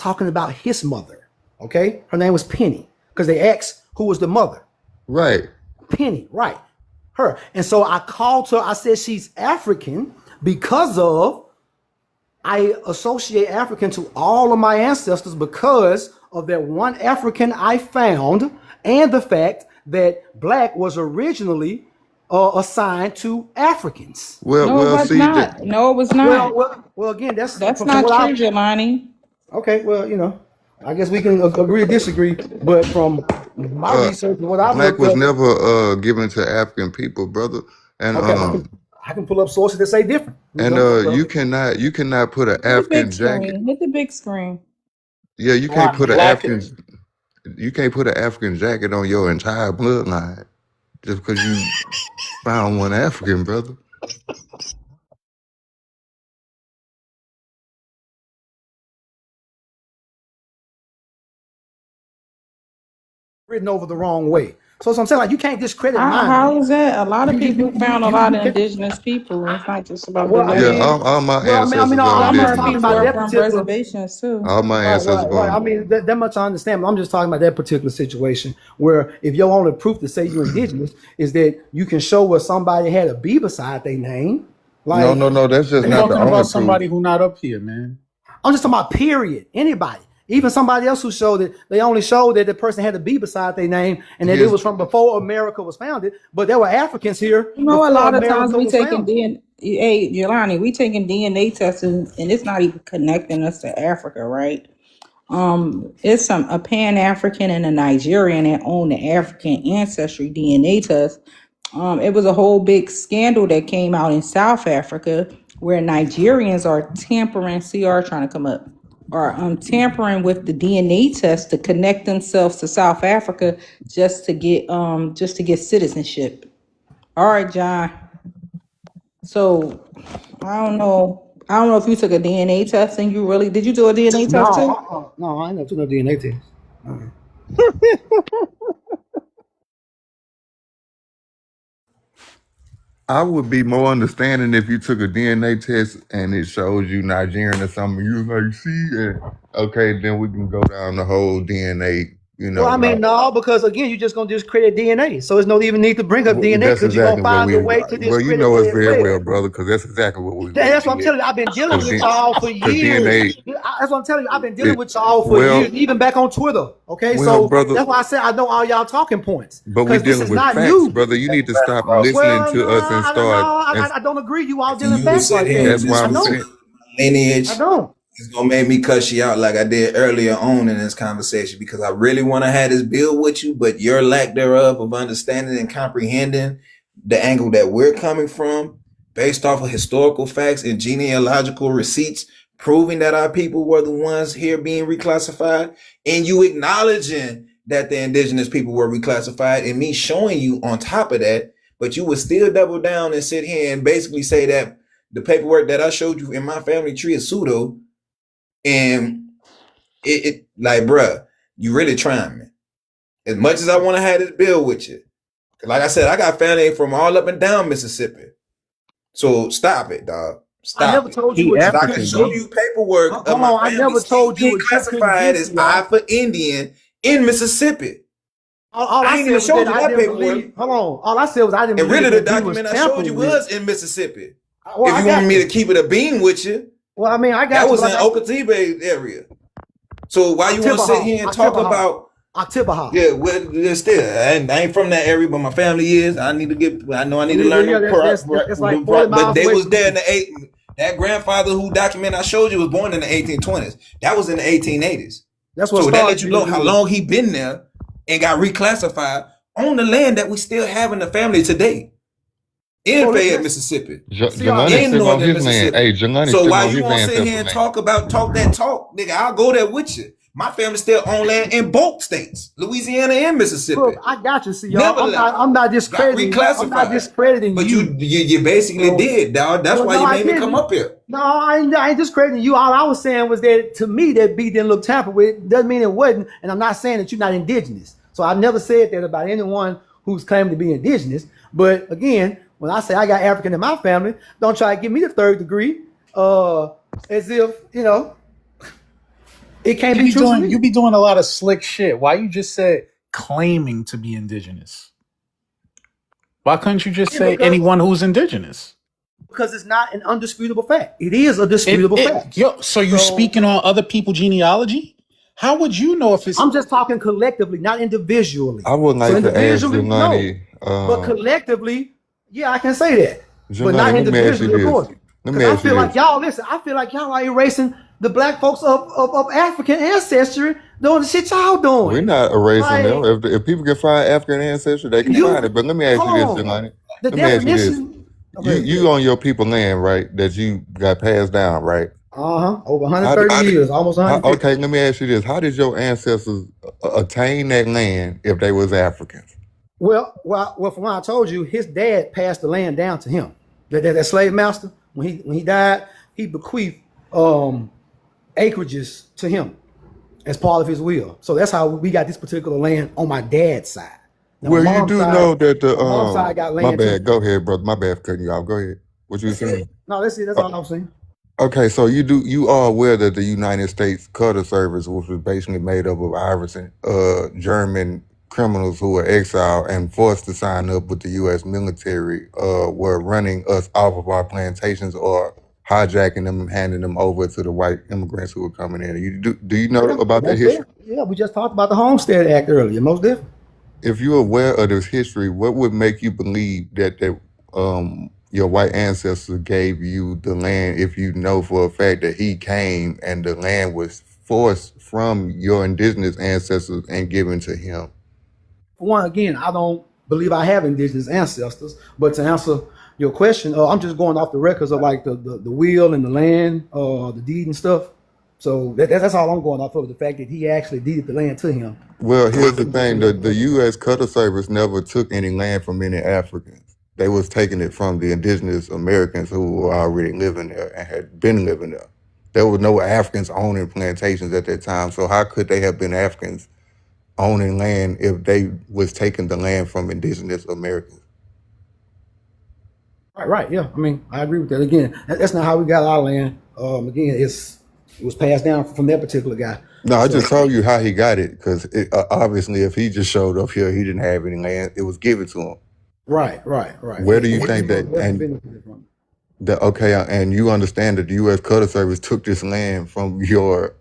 S6: talking about his mother. Okay, her name was Penny. because they asked who was the mother.
S20: Right.
S6: Penny, right? Her. And so I called her. I said she's African because of I associate African to all of my ancestors because of that one African I found, and the fact that black was originally assigned to Africans.
S16: No, it was
S20: See,
S16: not. No, it was not.
S6: Well, again, that's
S16: That's
S6: from
S16: not
S6: what
S16: true, Jelani.
S6: Okay, well, I guess we can agree or disagree, but from my research and what I've
S20: black
S6: looked
S20: was
S6: up,
S20: never given to African people, brother. And
S6: okay, I can pull up sources that say different.
S20: you cannot put an
S16: Hit the big
S20: African jacket.
S16: screen. Hit the big screen.
S20: Yeah, you can't
S2: Ron,
S20: put an
S2: black.
S20: African jacket on your entire bloodline just because you found one African, brother.
S6: Written over the wrong way. So I'm saying, like, you can't discredit mine.
S16: How is that? A lot of people found a lot of indigenous people. It's not just about the
S20: Yeah,
S16: white.
S20: all my ancestors
S6: I'm
S20: are
S6: just
S16: Some
S6: talking
S20: indigenous,
S16: people
S6: about
S16: are
S6: that
S20: brother.
S16: from
S6: particular.
S16: reservations too.
S20: All my ancestors
S6: Right. I
S20: are.
S6: mean, that much I understand, but I'm just talking about that particular situation where if your only proof to say you're indigenous is that you can show where somebody had a B beside their name. Like,
S20: No, that's just
S2: I'm
S20: not the
S2: talking
S20: only
S2: about
S20: proof.
S2: somebody who not up here, man.
S6: I'm just talking about period. Anybody. Even somebody else who showed that they only showed that the person had a B beside their name and that it was from before America was founded, but there were Africans here
S16: You know, a
S6: before
S16: lot of times
S6: America
S16: we
S6: was
S16: taking
S6: founded.
S16: DNA. Hey, Jelani, we taking DNA tests and it's not even connecting us to Africa, right? It's a Pan African and a Nigerian that own the African ancestry DNA test. It was a whole big scandal that came out in South Africa where Nigerians are tampering. CR trying to come up. Are tampering with the DNA test to connect themselves to South Africa just to get citizenship. All right, John. So I don't know. I don't know if you took a DNA test and did you do a DNA test too?
S6: No, I ain't never took no DNA test.
S20: I would be more understanding if you took a DNA test and it shows you Nigerian or something. You like, see, okay, then we can go down the whole DNA.
S6: Well, I mean, no, because again, you're just gonna discredit DNA, so there's no even need to bring up DNA
S20: That's
S6: because you're gonna
S20: exactly what
S6: find
S20: we.
S6: a way to
S20: Well, you
S6: discredit
S20: know us
S6: it as
S20: very well,
S6: well.
S20: brother, because that's exactly what we.
S6: That's what I'm telling you. I've been dealing with y'all for years.
S20: DNA.
S6: That's what I'm telling you. I've been dealing with y'all for years, even back on Twitter. Okay,
S20: well,
S6: so
S20: brother,
S6: that's why I said I know all y'all talking points.
S20: But we're
S6: This
S20: dealing
S6: is
S20: with
S6: not
S20: facts,
S6: new,
S20: brother. You need to stop listening to us and start.
S6: I don't agree. You all dealing
S10: You would
S6: facts
S10: sit
S6: right
S10: here
S6: there.
S10: and just
S6: I
S10: repeat
S6: don't.
S10: my lineage.
S6: I don't.
S10: It's gonna make me cuss you out like I did earlier on in this conversation because I really want to have this build with you, but your lack thereof of understanding and comprehending the angle that we're coming from, based off of historical facts and genealogical receipts, proving that our people were the ones here being reclassified, and you acknowledging that the indigenous people were reclassified, and me showing you on top of that, but you would still double down and sit here and basically say that the paperwork that I showed you in my family tree is pseudo. And it like, bruh, you really trying me. As much as I want to have this bill with you. Like I said, I got family from all up and down Mississippi. So stop it, dog. Stop
S6: I never
S10: it.
S6: told you what you
S10: I can
S6: couldn't
S10: show
S6: do.
S10: you paperwork
S6: Hold
S10: of my
S6: on, I
S10: family
S6: never told you
S10: being
S6: what you couldn't
S10: classified
S6: do,
S10: as
S6: y'all.
S10: I for Indian in Mississippi.
S6: All I
S10: ain't
S6: said
S10: even
S6: was
S10: showed
S6: that
S10: you
S6: I
S10: that
S6: didn't
S10: paperwork.
S6: believe. Hold on. All I said was I didn't
S10: And
S6: believe
S10: really, the
S6: that he was
S10: document I showed you
S6: tampered with.
S10: was in Mississippi.
S6: Well,
S10: if you want me to keep it a beam with you,
S6: well, I mean, I got
S10: that
S6: you,
S10: was in
S6: but
S10: Okatebe area. So why you want to sit here and talk about? Yeah, well, still, I ain't from that area, but my family is. I need to get. I know I need to learn.
S6: That's like 40 miles
S10: but they
S6: away
S10: was
S6: from
S10: there in the eight. That grandfather who document I showed you was born in the 1820s. That was in the 1880s.
S6: That's what.
S10: So that let you know how long he been there and got reclassified on the land that we still have in the family today. In Fayette, Mississippi.
S20: Jelani still on his land. Hey, Jelani
S10: So
S20: still
S10: why
S20: on
S10: you
S20: his
S10: want to sit here and
S20: ancestral
S10: talk that talk, nigga? I'll go there with you. My family still own land in both states, Louisiana and Mississippi.
S6: Look, I got you. See, y'all, I'm not discrediting. I'm not discrediting
S10: but
S6: you.
S10: You basically did, dog. That's why you made me come up here.
S6: No, I ain't discrediting you. All I was saying was that to me that B didn't look tampered with. Doesn't mean it wasn't. And I'm not saying that you're not indigenous. So I never said that about anyone who's claiming to be indigenous. But again, when I say I got African in my family, don't try to give me the third degree. As if, it can't be true.
S2: You be doing a lot of slick shit. Why you just said claiming to be indigenous? Why couldn't you just
S6: Yeah,
S2: say anyone who's indigenous?
S6: because it's not an undisputable fact. It is a disputable fact.
S2: So you're speaking on other people's genealogy? How would you know if it's?
S6: I'm just talking collectively, not individually.
S20: I would
S6: So
S20: like to ask
S6: individually, no.
S20: Jelani,
S6: But collectively, yeah, I can say that. But not
S20: Jelani, let me ask you
S6: individually, of
S20: this.
S6: course.
S20: Let
S6: Because
S20: me
S6: I
S20: ask you
S6: feel like
S20: this.
S6: y'all, listen, I feel like y'all are erasing the black folks of African ancestry doing the shit y'all doing.
S20: We're not erasing them.
S6: Like,
S20: If people can find African ancestry, they can find it. But let me ask you this, Jelani.
S6: the
S20: Let me ask you this.
S6: definition.
S20: You on your people land, right? That you got passed down, right?
S6: Over 130 years, almost 150.
S20: Okay, let me ask you this. How did your ancestors attain that land if they was Africans?
S6: Well, from what I told you, his dad passed the land down to him. That slave master, when he died, he bequeathed acreages to him as part of his will. So that's how we got this particular land on my dad's side. Now,
S20: Well, you do know that the
S6: mom's side got
S20: my
S6: land
S20: bad.
S6: too.
S20: Go ahead, brother. My bad for cutting you off. Go ahead. What you were saying?
S6: No, that's it. That's all I'm saying.
S20: Okay, so you are aware that the United States Cutter Service, which was basically made up of Irish and German criminals who were exiled and forced to sign up with the U.S. military, were running us off of our plantations or hijacking them and handing them over to the white immigrants who were coming in. Do you know about that history?
S6: Yeah, we just talked about the Homestead Act earlier. Most definitely.
S20: If you're aware of this history, what would make you believe that your white ancestors gave you the land if you know for a fact that he came and the land was forced from your indigenous ancestors and given to him?
S6: For one, again, I don't believe I have indigenous ancestors, but to answer your question, I'm just going off the records of like the will and the land, the deed and stuff. So that's all I'm going off of, the fact that he actually deeded the land to him.
S20: Well, here's the thing. The U.S. Cutter Service never took any land from any Africans. They was taking it from the indigenous Americans who were already living there and had been living there. There was no Africans owning plantations at that time. So how could they have been Africans owning land if they was taking the land from indigenous Americans?
S6: Right. Yeah. I mean, I agree with that. Again, that's not how we got our land. Again, it was passed down from that particular guy.
S20: No, I just told you how he got it, because obviously if he just showed up here, he didn't have any land. It was given to him.
S6: Right.
S20: Where do you think that? Okay, and you understand that the U.S. Cutter Service took this land from your,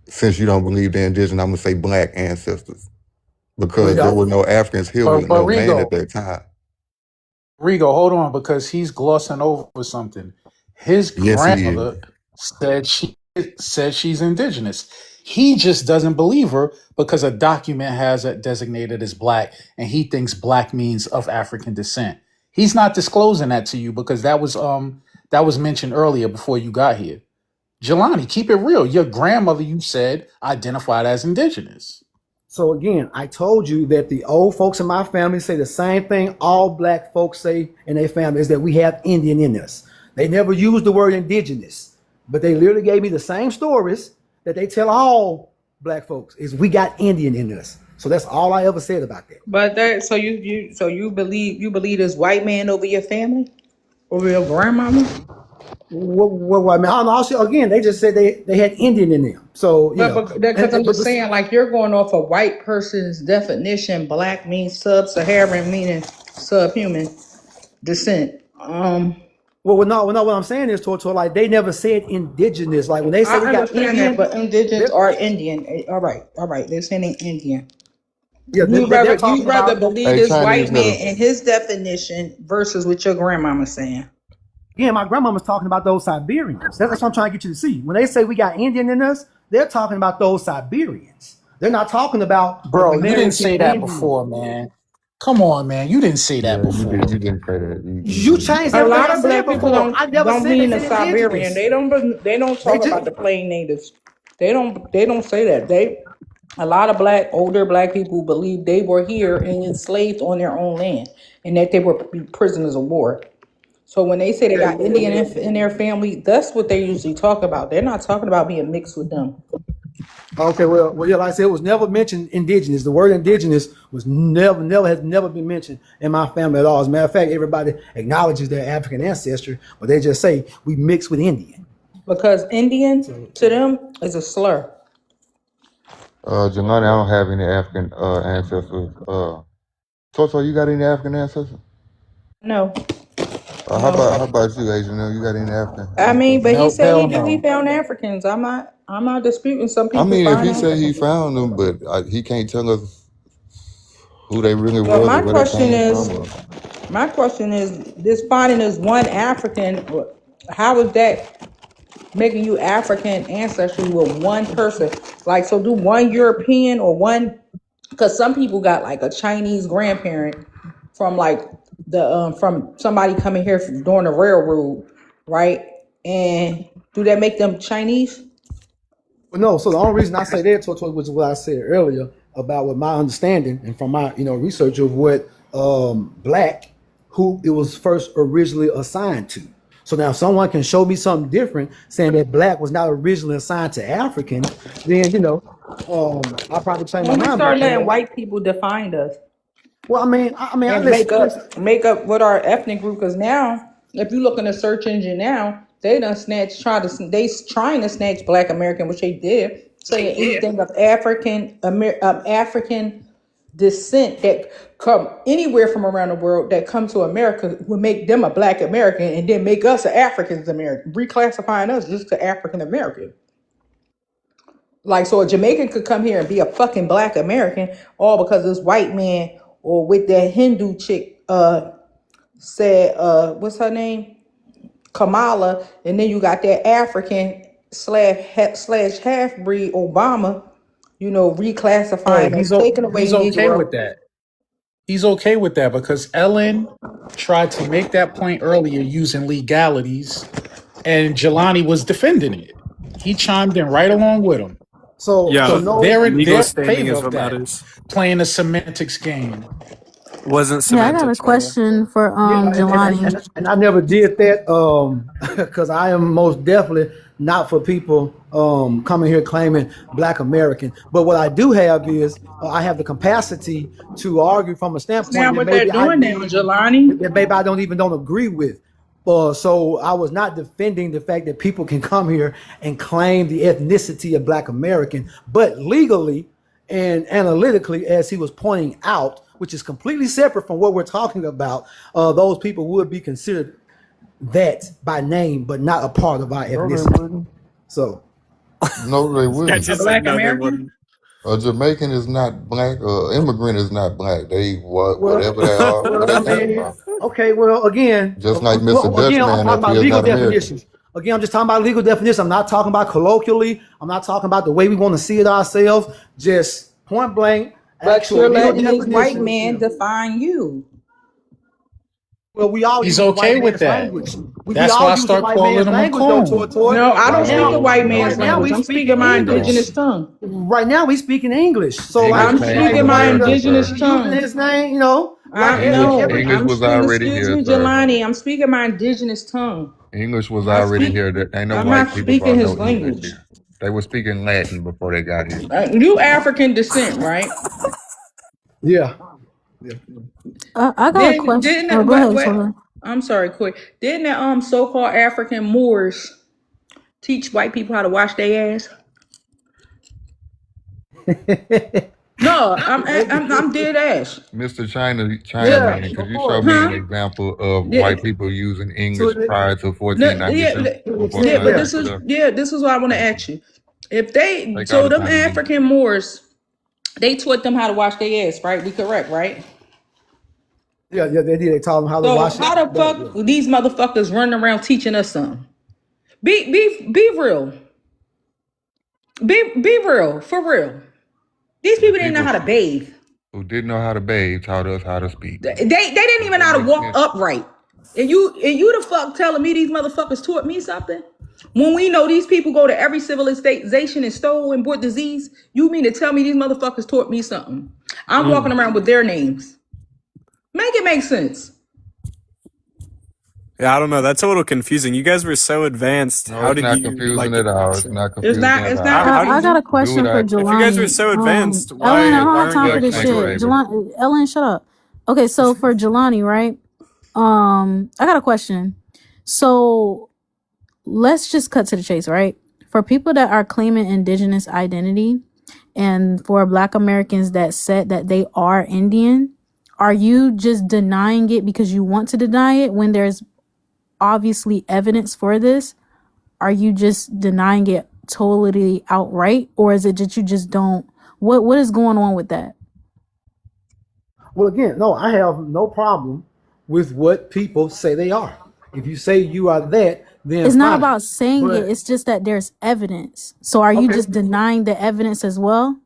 S20: since you don't believe they're indigenous, I'm gonna say black ancestors, because there were no Africans here with no land at that time.
S2: Rigo, hold on, because he's glossing over something. His grandmother said she's indigenous. He just doesn't believe her because a document has it designated as black, and he thinks black means of African descent. He's not disclosing that to you because that was mentioned earlier before you got here. Jelani, keep it real. Your grandmother, you said, identified as indigenous.
S6: So again, I told you that the old folks in my family say the same thing all black folks say in their family, is that we have Indian in us. They never used the word indigenous, but they literally gave me the same stories that they tell all black folks, is we got Indian in us. So that's all I ever said about that.
S16: But so you believe this white man over your family, over your grandmama?
S6: What I mean, I don't know. Also, again, they just said they had Indian in them. So
S16: because I'm just saying, like, you're going off a white person's definition. Black means sub-Saharan, meaning subhuman descent.
S6: Well, no. What I'm saying is, to like, they never said indigenous. Like when they say we got Indian,
S16: but indigenous are Indian. All right. They're saying Indian.
S6: Yeah,
S16: you'd rather believe this white man and his definition versus what your grandmama's saying.
S6: Yeah, my grandmama's talking about those Siberians. That's what I'm trying to get you to see. When they say we got Indian in us, they're talking about those Siberians. They're not talking about.
S2: Bro, you didn't say that before, man. Come on, man. You didn't say that before.
S20: You didn't say that.
S6: You changed
S16: a lot of black people
S6: don't
S16: mean the Siberian. They don't talk about the plain natives. They don't say that. A lot of older black people believe they were here and enslaved on their own land, and that they were prisoners of war. So when they say they got Indian in their family, that's what they usually talk about. They're not talking about being mixed with them.
S6: Okay, well, yeah, like I said, it was never mentioned indigenous. The word indigenous has never been mentioned in my family at all. As a matter of fact, everybody acknowledges their African ancestry, but they just say we mix with Indian.
S16: Because Indian to them is a slur.
S20: Jelani, I don't have any African ancestors. Toto, you got any African ancestors?
S16: No,
S20: How
S16: no.
S20: about you, Asian? You got any African
S16: I mean, but
S20: ancestors?
S16: he
S2: Nope,
S16: said
S2: hell
S16: he
S2: no.
S16: found Africans. I'm not disputing some
S20: I
S16: people
S20: mean, if
S16: find
S20: he said he
S16: Africans.
S20: found them, but he can't tell us who they really
S16: But
S20: was or where they came from. Or,
S16: my question is, this finding is one African. How is that making you African ancestry with one person? Like, so do one European or one? Because some people got like a Chinese grandparent from like from somebody coming here during the railroad, right? And do that make them Chinese?
S6: But no, so the only reason I say that, which is what I said earlier about what my understanding and from my research of what black who it was first originally assigned to. So now if someone can show me something different, saying that black was not originally assigned to African, then I'll probably change my
S16: When we
S6: mind
S16: start
S6: about
S16: letting
S6: that.
S16: white people define us
S6: Well, I
S16: and
S6: listen.
S16: make up what our ethnic group, because now if you look in the search engine now, they done trying to snatch Black American, which they did, saying anything of African descent that come anywhere from around the world that come to America would make them a Black American and then make us an African American, reclassifying us just to African American. Like, so a Jamaican could come here and be a fucking Black American, all because this white man or with that Hindu chick said what's her name, Kamala, and then you got that African slash half breed Obama,
S2: Hey,
S16: reclassifying us, taking away
S2: he's okay
S16: Negro.
S2: with that. He's okay with that because Ellen tried to make that point earlier using legalities, and Jelani was defending it. He chimed in right along with him.
S19: Yeah,
S2: So
S6: No,
S2: they're in
S19: legal
S2: their
S19: standing
S2: favor
S19: is
S2: of
S19: what
S2: that,
S19: matters.
S2: playing a semantics game.
S19: Wasn't
S18: Yeah, I got a
S19: semantics, brother.
S18: question for
S6: yeah,
S18: Jelani.
S6: and I never did that because I am most definitely not for people coming here claiming Black American. But what I do have is I have the capacity to argue from a
S16: That's
S6: standpoint
S16: now
S6: that
S16: what they're
S6: maybe I
S16: doing now,
S6: need
S16: Jelani.
S6: that maybe I don't agree with. So I was not defending the fact that people can come here and claim the ethnicity of Black American, but legally and analytically, as he was pointing out, which is completely separate from what we're talking about, those people would be considered that by name, but not a part of our
S20: no, they
S6: ethnicity.
S20: wouldn't.
S6: So
S20: No, they
S19: I
S20: wouldn't.
S16: A
S19: just said
S16: Black
S19: no, they
S16: American?
S19: wouldn't.
S20: A Jamaican is not black. Immigrant is not black. They
S6: well,
S20: whatever they are, where
S6: well,
S20: they
S6: I
S20: came
S6: mean,
S20: from.
S6: okay, well, again,
S20: Just like Mr.
S6: I'm
S20: Dutchman,
S6: talking
S20: if he
S6: about
S20: is
S6: legal
S20: not American.
S6: definitions. Again, I'm just talking about legal definitions. I'm not talking about colloquially. I'm not talking about the way we want to see it ourselves. Just point blank,
S16: But
S6: actual
S16: you're
S6: legal
S16: letting this white
S6: definitions.
S16: man define you.
S6: Well, we all
S2: He's
S6: use the white
S2: okay with
S6: man's
S2: that.
S6: language. We
S2: That's why
S6: all
S2: I
S6: use the
S2: start
S6: white
S2: calling
S6: man's
S2: him a
S6: language, though,
S2: coon.
S6: Toy.
S16: No, I
S6: Right
S16: don't speak the
S6: now,
S16: white
S20: No,
S6: right
S16: man's
S20: you
S6: now
S20: don't.
S16: language.
S6: we
S16: I'm
S6: speak
S16: speaking
S6: in
S16: my
S20: You don't.
S6: English.
S16: indigenous tongue.
S6: Right now we speak in English. So like
S20: English
S16: I'm
S6: if
S20: came
S16: speaking
S20: from
S16: my
S20: America
S16: indigenous
S20: first.
S6: using
S16: tongue.
S6: his name, like
S20: English was already
S16: Excuse
S20: here,
S16: me,
S20: sir.
S16: Jelani. I'm speaking my indigenous tongue.
S20: English was
S16: I
S20: already
S16: speak.
S20: here. That ain't no
S16: I'm not
S20: white people
S16: speaking
S20: brought no
S16: his
S20: English
S16: language.
S20: here. They were speaking Latin before they got here.
S16: You African descent, right?
S6: yeah.
S18: I got a
S16: Then
S18: question.
S16: didn't
S18: Oh,
S16: it,
S18: go ahead,
S16: what?
S18: Toya.
S16: I'm sorry, quick. Didn't the so-called African Moors teach white people how to wash their ass? No, I'm dead ass.
S20: Mr. China
S6: Yeah,
S20: man, could
S6: of
S20: you show
S6: course.
S20: me an
S16: Huh?
S20: example of
S16: Yeah,
S20: white people using
S6: To
S20: English
S6: an
S20: prior to
S16: no, yeah,
S20: 1492
S6: to an
S20: before
S6: extent,
S16: but
S6: yeah.
S20: slavery stuff?
S16: this is what I want to
S20: Thank you.
S16: ask you. If they
S20: Take all
S16: so
S20: the
S16: them
S20: time you need.
S16: African Moors, they taught them how to wash their ass, right? We correct, right?
S6: Yeah, they did. They taught them how to
S16: So
S6: wash it.
S16: how the
S6: But
S16: fuck these motherfuckers running around teaching us something? Be real. Be real, for real. These
S20: The
S16: people didn't know
S20: people
S16: how to bathe.
S20: who didn't know how to bathe taught us how to speak.
S16: They didn't
S20: Does
S16: even know
S20: that
S16: how to
S20: make
S16: walk
S20: sense?
S16: upright. And you the fuck telling me these motherfuckers taught me something? When we know these people go to every civilization and stole and brought disease, you mean to tell me these motherfuckers taught me something? I'm walking around with their names. Make it make sense.
S19: Yeah, I don't know. That's a little confusing. You guys were so advanced.
S20: No,
S19: How
S20: it's
S19: did
S20: not
S19: you
S20: confusing at all. It's not
S16: It's
S20: confusing
S16: not
S20: at
S16: it's
S20: all.
S16: not
S18: I got a
S16: confusing.
S20: Do what
S18: question for
S20: I
S19: if you guys were
S18: Jelani.
S19: so advanced,
S18: Ellen, I
S19: why
S18: don't have
S19: aren't
S18: time
S19: you
S18: for
S20: look.
S19: like
S18: this
S20: Thank you,
S18: shit.
S19: Negro?
S20: Avery.
S18: Jelani, Ellen, shut up. Okay, so for Jelani, right? I got a question. So let's just cut to the chase, right? For people that are claiming indigenous identity, and for Black Americans that said that they are Indian, are you just denying it because you want to deny it when there's obviously evidence for this? Are you just denying it totally outright, or is it that you just don't? What is going on with that?
S6: Well, again, no, I have no problem with what people say they are. If you say you are that, then
S18: It's not
S6: fine.
S18: about saying it.
S6: But
S18: It's just that there's evidence. So are you
S6: okay,
S18: just denying the evidence as well?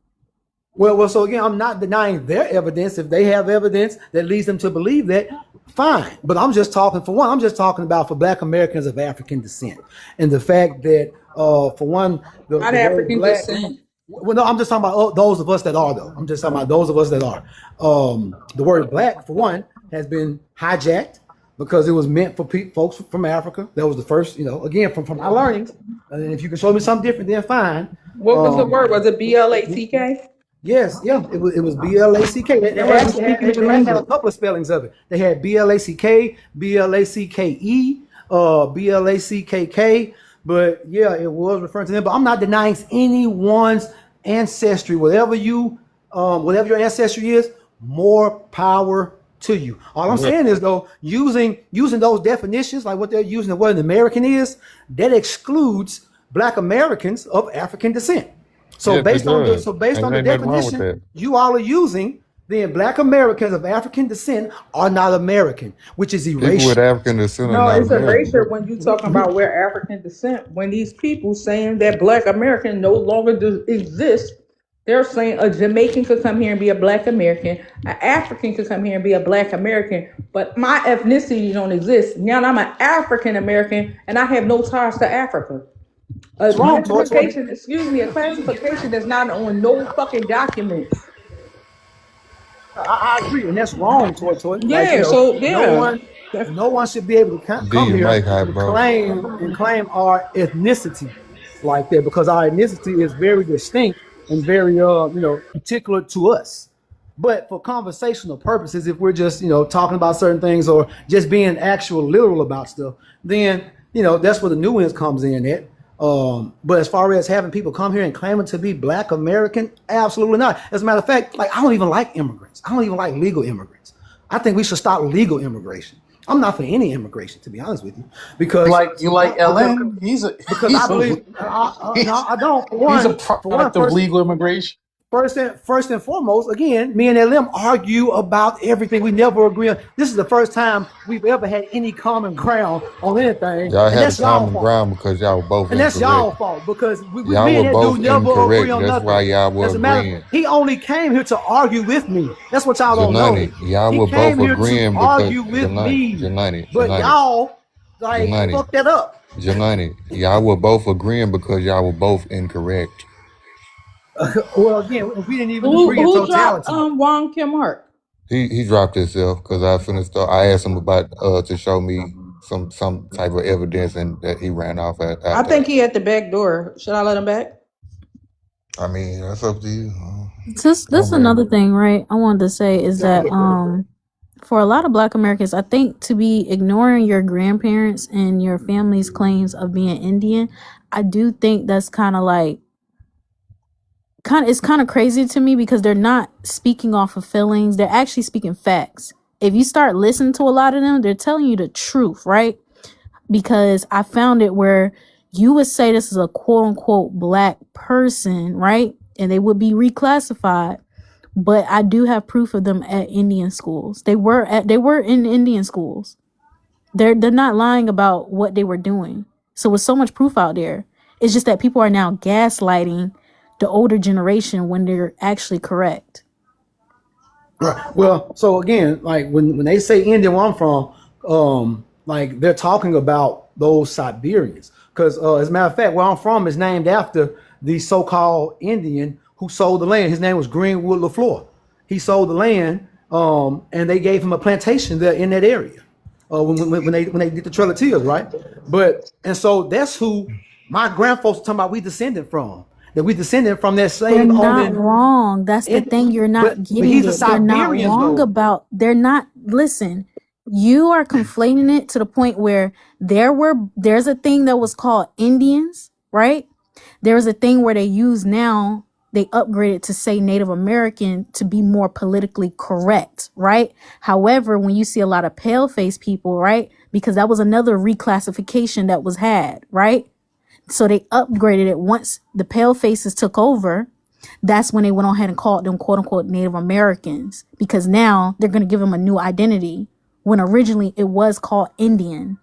S6: well, so again, I'm not denying their evidence. If they have evidence that leads them to believe that, fine. But I'm just talking, for one, I'm just talking about for Black Americans of African descent, and the fact that, for one,
S16: Not
S6: the word
S16: African
S6: Black.
S16: descent.
S6: Well, no, I'm just talking about those of us that are, though. I'm just talking about those of us that are. The word Black, for one, has been hijacked because it was meant for folks from Africa. That was the first, again, from my learnings. And if you can show me something different, then fine.
S16: What was the word? Was it BLACK?
S6: Yes, yeah, it was BLACK. They
S16: It wasn't
S6: actually
S16: speaking in the
S6: had a
S16: language.
S6: couple of spellings of it. They had BLACK, BLACKE, BLACKK. But yeah, it was referring to them. But I'm not denying anyone's ancestry. Whatever your ancestry is, more power to you. All I'm saying is, though, using those definitions, like what they're using of what an American is, that excludes Black Americans of African descent. So
S20: Yes, it
S6: based on
S20: does.
S6: the
S20: Ain't nothing wrong with
S6: definition
S20: that.
S6: you all are using, then Black Americans of African descent are not American, which is
S20: People with
S6: erasure.
S20: African descent are
S16: No,
S20: not
S16: it's
S20: American.
S16: erasure when you talking about we're African descent. When these people saying that Black American no longer exists, they're saying a Jamaican could come here and be a Black American, an African could come here and be a Black American, but my ethnicity don't exist. Now I'm an African American and I have no ties to Africa. A
S6: It's wrong, Toy.
S16: classification, excuse me, a classification that's not on no fucking documents.
S6: I agree, and that's wrong, Toy. Like,
S16: Yeah, so
S6: no
S16: yeah.
S6: one, no one should be able to
S20: Do
S6: come
S20: your
S6: here
S20: mic high,
S6: and
S20: bro.
S6: claim our ethnicity like that, because our ethnicity is very distinct and very particular to us. But for conversational purposes, if we're just talking about certain things or just being actual literal about stuff, then that's where the nuance comes in at. But as far as having people come here and claiming to be Black American, absolutely not. As a matter of fact, like, I don't even like immigrants. I don't even like legal immigrants. I think we should stop legal immigration. I'm not for any immigration, to be honest with you, because
S2: You like LN?
S6: because I believe no, I don't.
S2: He's a
S6: For one,
S2: product of legal immigration.
S6: First and foremost, again, me and LM argue about everything. We never agree on. This is the first time we've ever had any common ground on anything,
S20: Y'all
S6: and
S20: had a
S6: that's y'all
S20: common
S6: fault.
S20: ground because y'all were both
S6: And that's y'all
S20: incorrect.
S6: fault, because
S20: Y'all
S6: me
S20: were
S6: and that
S20: both
S6: dude never agree
S20: incorrect.
S6: on
S20: That's why
S6: nothing.
S20: y'all were
S6: As a matter of
S20: agreeing.
S6: fact, he only came here to argue with me. That's what y'all don't know.
S20: Janani, y'all
S6: He
S20: were both
S6: came here to
S20: agreeing because
S6: argue with me,
S20: Janani,
S6: but y'all
S20: Janani,
S6: fucked that up.
S20: Janani, y'all were both agreeing because y'all were both incorrect.
S6: Well, again, we didn't even
S16: Who
S6: agree in
S16: who dropped
S6: totality.
S16: Wong Kim Ark?
S20: He dropped himself because I finished. I asked him about to show me some type of evidence, and that he ran off
S16: I
S20: after
S16: think
S20: that.
S16: he at the back door. Should I let him back?
S20: I mean, that's up to you.
S18: This
S20: Don't blame
S18: another
S20: me.
S18: thing, right? I wanted to say is that for a lot of Black Americans, I think to be ignoring your grandparents and your family's claims of being Indian, I do think that's it's kind of crazy to me, because they're not speaking off of feelings. They're actually speaking facts. If you start listening to a lot of them, they're telling you the truth, right? Because I found it where you would say this is a quote unquote Black person, right? And they would be reclassified. But I do have proof of them at Indian schools. They were in Indian schools. They're not lying about what they were doing. So with so much proof out there, it's just that people are now gaslighting the older generation when they're actually correct.
S6: Right. Well, so again, like when they say Indian, where I'm from, like they're talking about those Siberians. Because as a matter of fact, where I'm from is named after the so-called Indian who sold the land. His name was Greenwood LaFleur. He sold the land, and they gave him a plantation there in that area. When they did the Trail of Tears, right? And so that's who my grandfolks are talking about. We descended from. That we descended from that
S18: They're
S6: slave
S18: not
S6: owning.
S18: wrong. That's the thing. You're not
S6: But
S18: getting
S6: he's a
S18: it. They're not
S6: Siberian
S18: wrong
S6: though.
S18: about. They're not. Listen, you are conflating it to the point where there's a thing that was called Indians, right? There's a thing where they use now they upgraded to say Native American to be more politically correct, right? However, when you see a lot of pale-faced people, right, because that was another reclassification that was had, right? So they upgraded it once the pale faces took over. That's when they went on ahead and called them quote unquote Native Americans, because now they're going to give them a new identity when originally it was called Indian.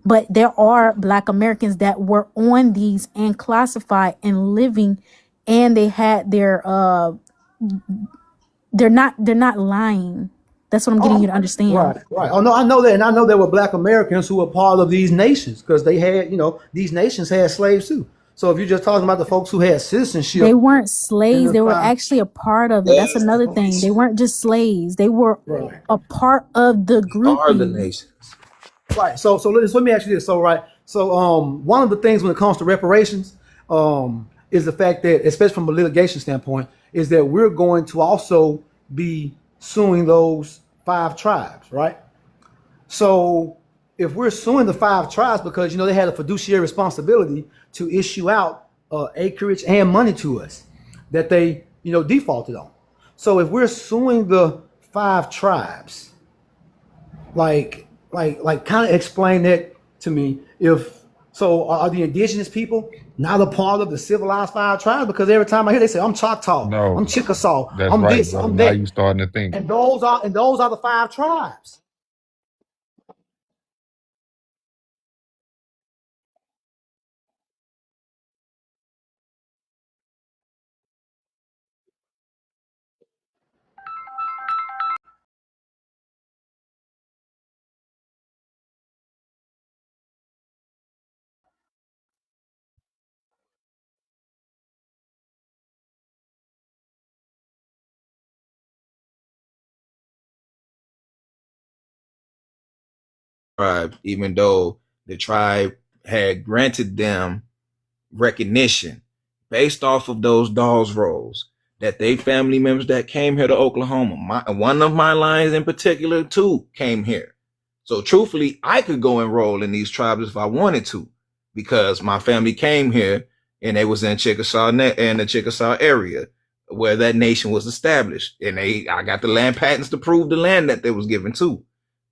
S18: But there are Black Americans that were on these and classified and living, and they had their they're not lying. That's what I'm getting you to understand.
S6: Right. Oh no, I know that, and I know there were Black Americans who were part of these nations because they had, these nations had slaves too. So if you're just talking about the folks who had citizenship,
S18: they weren't slaves. They were actually a part of it. That's
S10: Yes,
S18: another thing. They weren't just slaves. They were a part of the
S10: are the
S18: grouping.
S10: nations.
S6: Right. So let me ask you this. So one of the things when it comes to reparations is the fact that, especially from a litigation standpoint, is that we're going to also be suing those 5 tribes, right? So if we're suing the 5 tribes because they had a fiduciary responsibility to issue out acreage and money to us that they defaulted on. So if we're suing the 5 tribes, like kind of explain that to me. Are the indigenous people not a part of the civilized 5 tribes? Because every time I hear they say I'm Choctaw,
S20: No,
S6: I'm Chickasaw,
S20: that's
S6: I'm
S20: right,
S6: this,
S20: brother.
S6: I'm
S20: Now
S6: that,
S20: you starting to think.
S6: and those are the 5 tribes.
S10: Tribe, even though the tribe had granted them recognition based off of those dolls rolls that they family members that came here to Oklahoma. One of my lions in particular too came here. So truthfully, I could go enroll in these tribes if I wanted to, because my family came here and they was in Chickasaw in the Chickasaw area where that nation was established. And I got the land patents to prove the land that they was given to.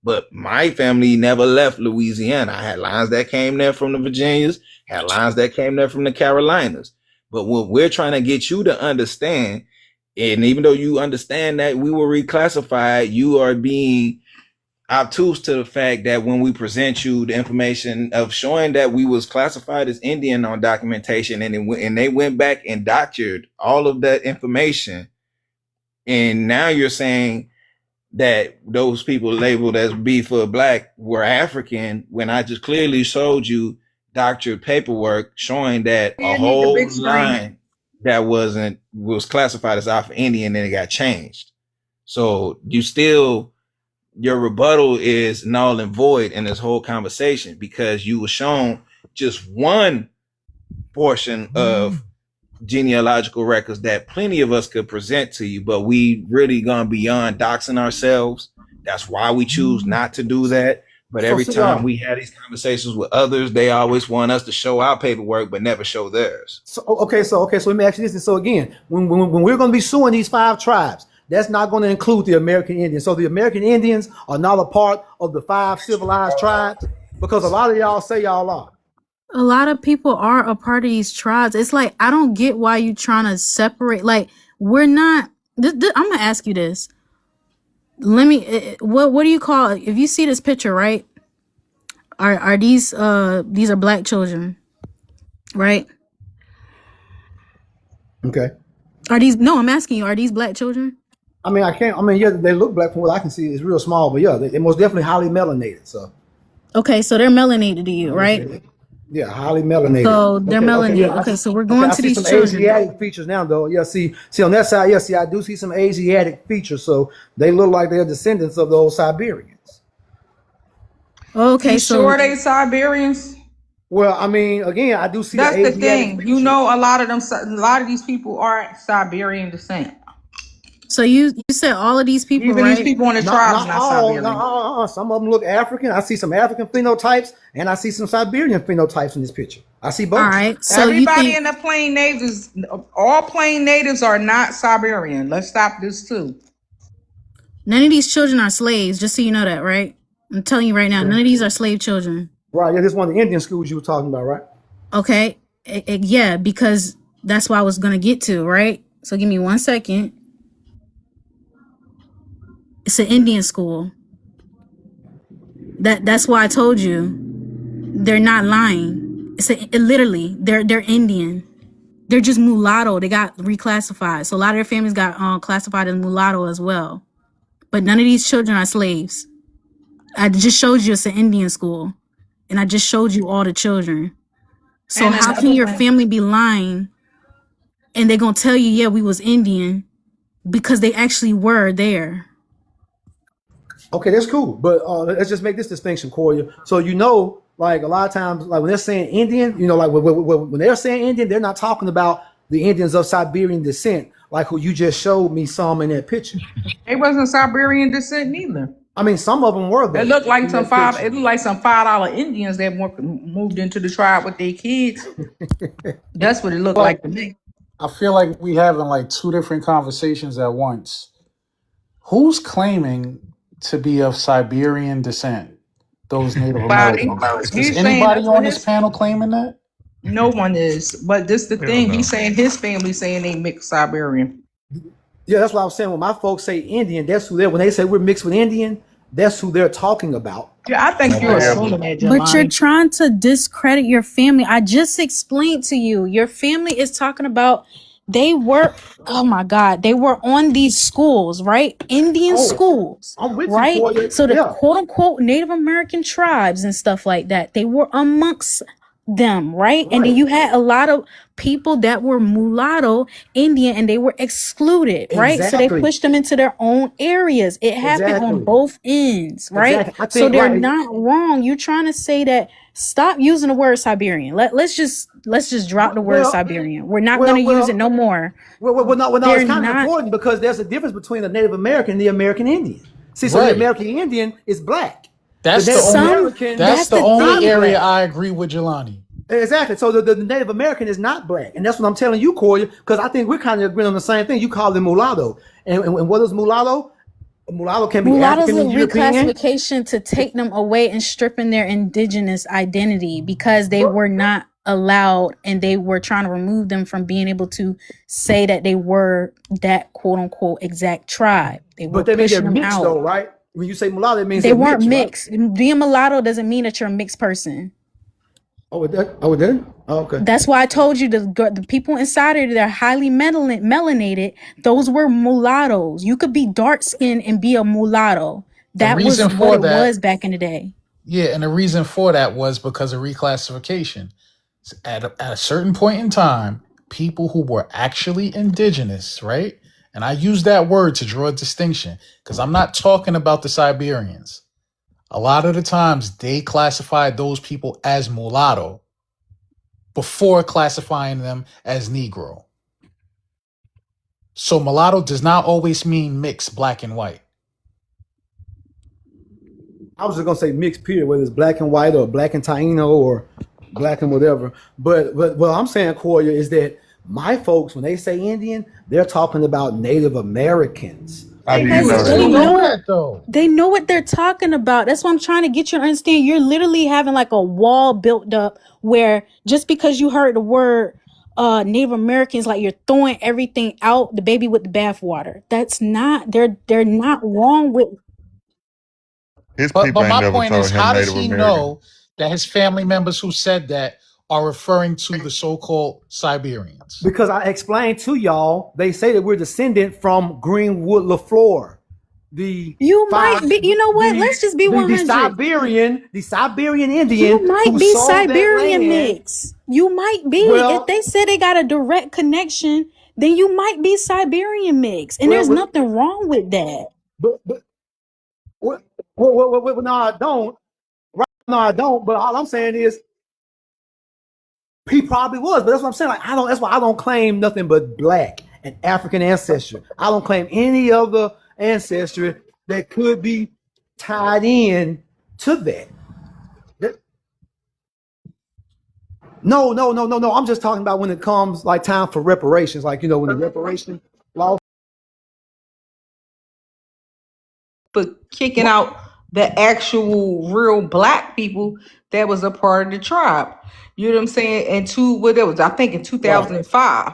S10: But my family never left Louisiana. I had lines that came there from the Virginias, had lines that came there from the Carolinas. But what we're trying to get you to understand, and even though you understand that we were reclassified, you are being obtuse to the fact that when we present you the information of showing that we was classified as Indian on documentation, and they went back and doctored all of that information, and now you're saying that those people labeled as B for Black were African, when I just clearly showed you doctored paperwork showing that a
S16: You need the
S10: whole
S16: big screen.
S10: line that was classified as Alpha Indian, and it got changed. So your rebuttal is null and void in this whole conversation, because you were shown just one portion of genealogical records that plenty of us could present to you, but we really gone beyond doxing ourselves. That's why we choose not to do that. But every time we had these conversations with others, they always want us to show our paperwork but never show theirs.
S6: So let me ask you this. And so again, when we're going to be suing these 5 tribes, that's not going to include the American Indians. So the American Indians are not a part of the 5 civilized tribes, because a lot of y'all say y'all are.
S18: A lot of people are a part of these tribes. It's like, I don't get why you trying to separate. Like, we're not. I'm gonna ask you this. Let me. What do you call it? If you see this picture, right? Are these are Black children, right?
S6: Okay.
S18: Are these? No, I'm asking you. Are these Black children?
S6: Yeah, they look black from what I can see. It's real small, but yeah, they're most definitely highly melanated. So.
S18: Okay, so they're melanated to you, right?
S6: Yeah, highly melanated.
S18: So they're melanated. Okay, so we're going to these children.
S6: I see some Asiatic features now, though. Yeah, see on that side. Yeah, I do see some Asiatic features. So they look like they're descendants of those Siberians.
S18: Okay,
S16: so are they Siberians?
S6: Well, again, I do see.
S16: That's the thing. Features. A lot of these people are Siberian descent.
S18: So you said all of these people,
S16: even
S18: right?
S16: these people in the tribes, not Siberian.
S6: Some of them look African. I see some African phenotypes, and I see some Siberian phenotypes in this picture. I see
S18: All
S6: both.
S18: right. So you
S16: Everybody
S18: think
S16: in the plain natives, all plain natives are not Siberian. Let's stop this too.
S18: none of these children are slaves, just so you know that, right? I'm telling you right now, none of these are slave children.
S6: Right. Yeah, this one of the Indian schools you were talking about, right?
S18: Okay? Yeah, because that's what I was going to get to, right? So give me 1 second. It's an Indian school. That's why I told you they're not lying. Literally, they're Indian. They're just mulatto. They got reclassified. So a lot of their families got classified as mulatto as well. But none of these children are slaves. I just showed you it's an Indian school. And I just showed you all the children. So
S16: And
S18: how
S16: another
S18: can your
S16: one.
S18: family be lying and they're gonna tell you, yeah, we was Indian because they actually were there?
S6: Okay, that's cool. But let's just make this distinction, Corey. So like a lot of times, like when they're saying Indian, like when they're saying Indian, they're not talking about the Indians of Siberian descent, like who you just showed me some in that picture.
S16: They wasn't Siberian descent neither.
S6: I mean, some of them were
S16: It
S6: though.
S16: looked like
S6: In
S16: some
S6: that
S16: five.
S6: picture.
S16: It looked like some $5 Indians that moved into the tribe with their kids. That's what it looked
S2: But
S16: like to me.
S2: I feel like we having like two different conversations at once. Who's claiming to be of Siberian descent? Those Native
S16: Body.
S2: Americans. Is
S16: He's saying
S2: anybody
S16: that's what
S2: on this
S16: his.
S2: panel claiming that?
S16: No one is, but this the
S9: Hell
S16: thing.
S9: no.
S16: He's saying his family saying they mixed Siberian.
S6: Yeah, that's what I was saying. When my folks say Indian, that's who they're. When they say we're mixed with Indian, that's who they're talking about.
S16: Yeah, I think you're
S9: Yeah,
S16: assuming that,
S18: But you're
S16: Jelani.
S18: trying to discredit your family. I just explained to you. Your family is talking about they were, oh my God, they were on these schools, right? Indian
S6: Oh,
S18: schools,
S6: I'm with you,
S18: right?
S6: Corey.
S18: So the
S6: Yeah,
S18: quote unquote Native American tribes and stuff like that, they were amongst them, right? And then
S6: right.
S18: you had a lot of people that were mulatto Indian and they were excluded, right? So they
S6: Exactly.
S18: pushed them into their own areas. It happened on
S6: Exactly.
S18: both ends, right?
S6: Exactly. I
S18: So
S6: think
S18: they're
S6: right.
S18: not wrong. You're trying to say that stop using the word Siberian. Let's just drop the word
S6: Well,
S18: Siberian. We're not gonna
S6: well,
S18: use it
S6: well,
S18: no more.
S6: well, no,
S18: They're
S6: it's kind of
S18: not.
S6: important because there's a difference between the Native American and the American Indian. See, so the
S2: Right.
S6: American Indian is black. The
S2: That's the
S6: Native
S2: only
S18: Some
S6: American
S2: that's
S18: that's
S2: the
S18: the
S6: is
S2: only
S6: not
S18: thing.
S2: area
S6: black.
S2: I agree with Jelani.
S6: Exactly. So the Native American is not black. And that's what I'm telling you, Corey, because I think we're kind of agreeing on the same thing. You call them mulatto. And what is mulatto? Mulatto can be
S18: Mulatto's
S6: African
S18: a
S6: and European.
S18: reclassification to take them away and stripping their indigenous identity because they were not allowed and they were trying to remove them from being able to say that they were that quote unquote exact tribe. They were
S6: But they mean they're
S18: pushing them
S6: mixed
S18: out.
S6: though, right? When you say mulatto, it means
S18: They
S6: they're
S18: weren't
S6: mixed, right?
S18: mixed. Being mulatto doesn't mean that you're a mixed person.
S6: Oh, it did? Oh, it did? Oh, okay.
S18: That's why I told you the people inside of it that are highly melanated, those were mulattoes. You could be dark skinned and be a mulatto.
S2: The
S18: That was
S2: reason
S18: what
S2: for
S18: it
S2: that,
S18: was back in the day.
S2: yeah, and the reason for that was because of reclassification. At a certain point in time, people who were actually indigenous, right? And I use that word to draw a distinction because I'm not talking about the Siberians. A lot of the times they classified those people as mulatto before classifying them as Negro. So mulatto does not always mean mixed black and white.
S6: I was just gonna say mixed period, whether it's black and white or black and Taino or black and whatever. But what I'm saying, Koya, is that my folks, when they say Indian, they're talking about Native Americans.
S20: How do you
S18: Because
S20: know
S2: They
S18: they
S20: that?
S2: know
S18: know
S2: that though.
S18: they know what they're talking about. That's what I'm trying to get you to understand. You're literally having like a wall built up where just because you heard the word Native Americans, like you're throwing everything out, the baby with the bathwater. That's not they're not wrong with.
S20: His
S2: But
S20: people ain't
S2: my
S20: never
S2: point is,
S20: told him
S2: how does
S20: Native
S2: he
S20: American.
S2: know that his family members who said that are referring to the so-called Siberians?
S6: Because I explained to y'all, they say that we're descendant from Greenwood LaFleur. The
S18: You might
S6: five
S18: be, you know what?
S6: the
S18: Let's just be
S6: the
S18: 100.
S6: Siberian Indian
S18: You might
S6: who
S18: be
S6: sold that
S18: Siberian
S6: land.
S18: mix. You might be. If
S6: Well,
S18: they say they got a direct connection, then you might be Siberian mix. And
S6: well,
S18: there's
S6: but
S18: nothing wrong with that.
S6: but no, I don't. Right? No, I don't. But all I'm saying is he probably was. But that's what I'm saying. Like I don't. That's why I don't claim nothing but black and African ancestry. I don't claim any other ancestry that could be tied in to that. No. I'm just talking about when it comes like time for reparations, like when the reparation law.
S16: For kicking out the actual real black people that was a part of the tribe. You know what I'm saying? And what it was, I think in
S6: Right.
S16: 2005.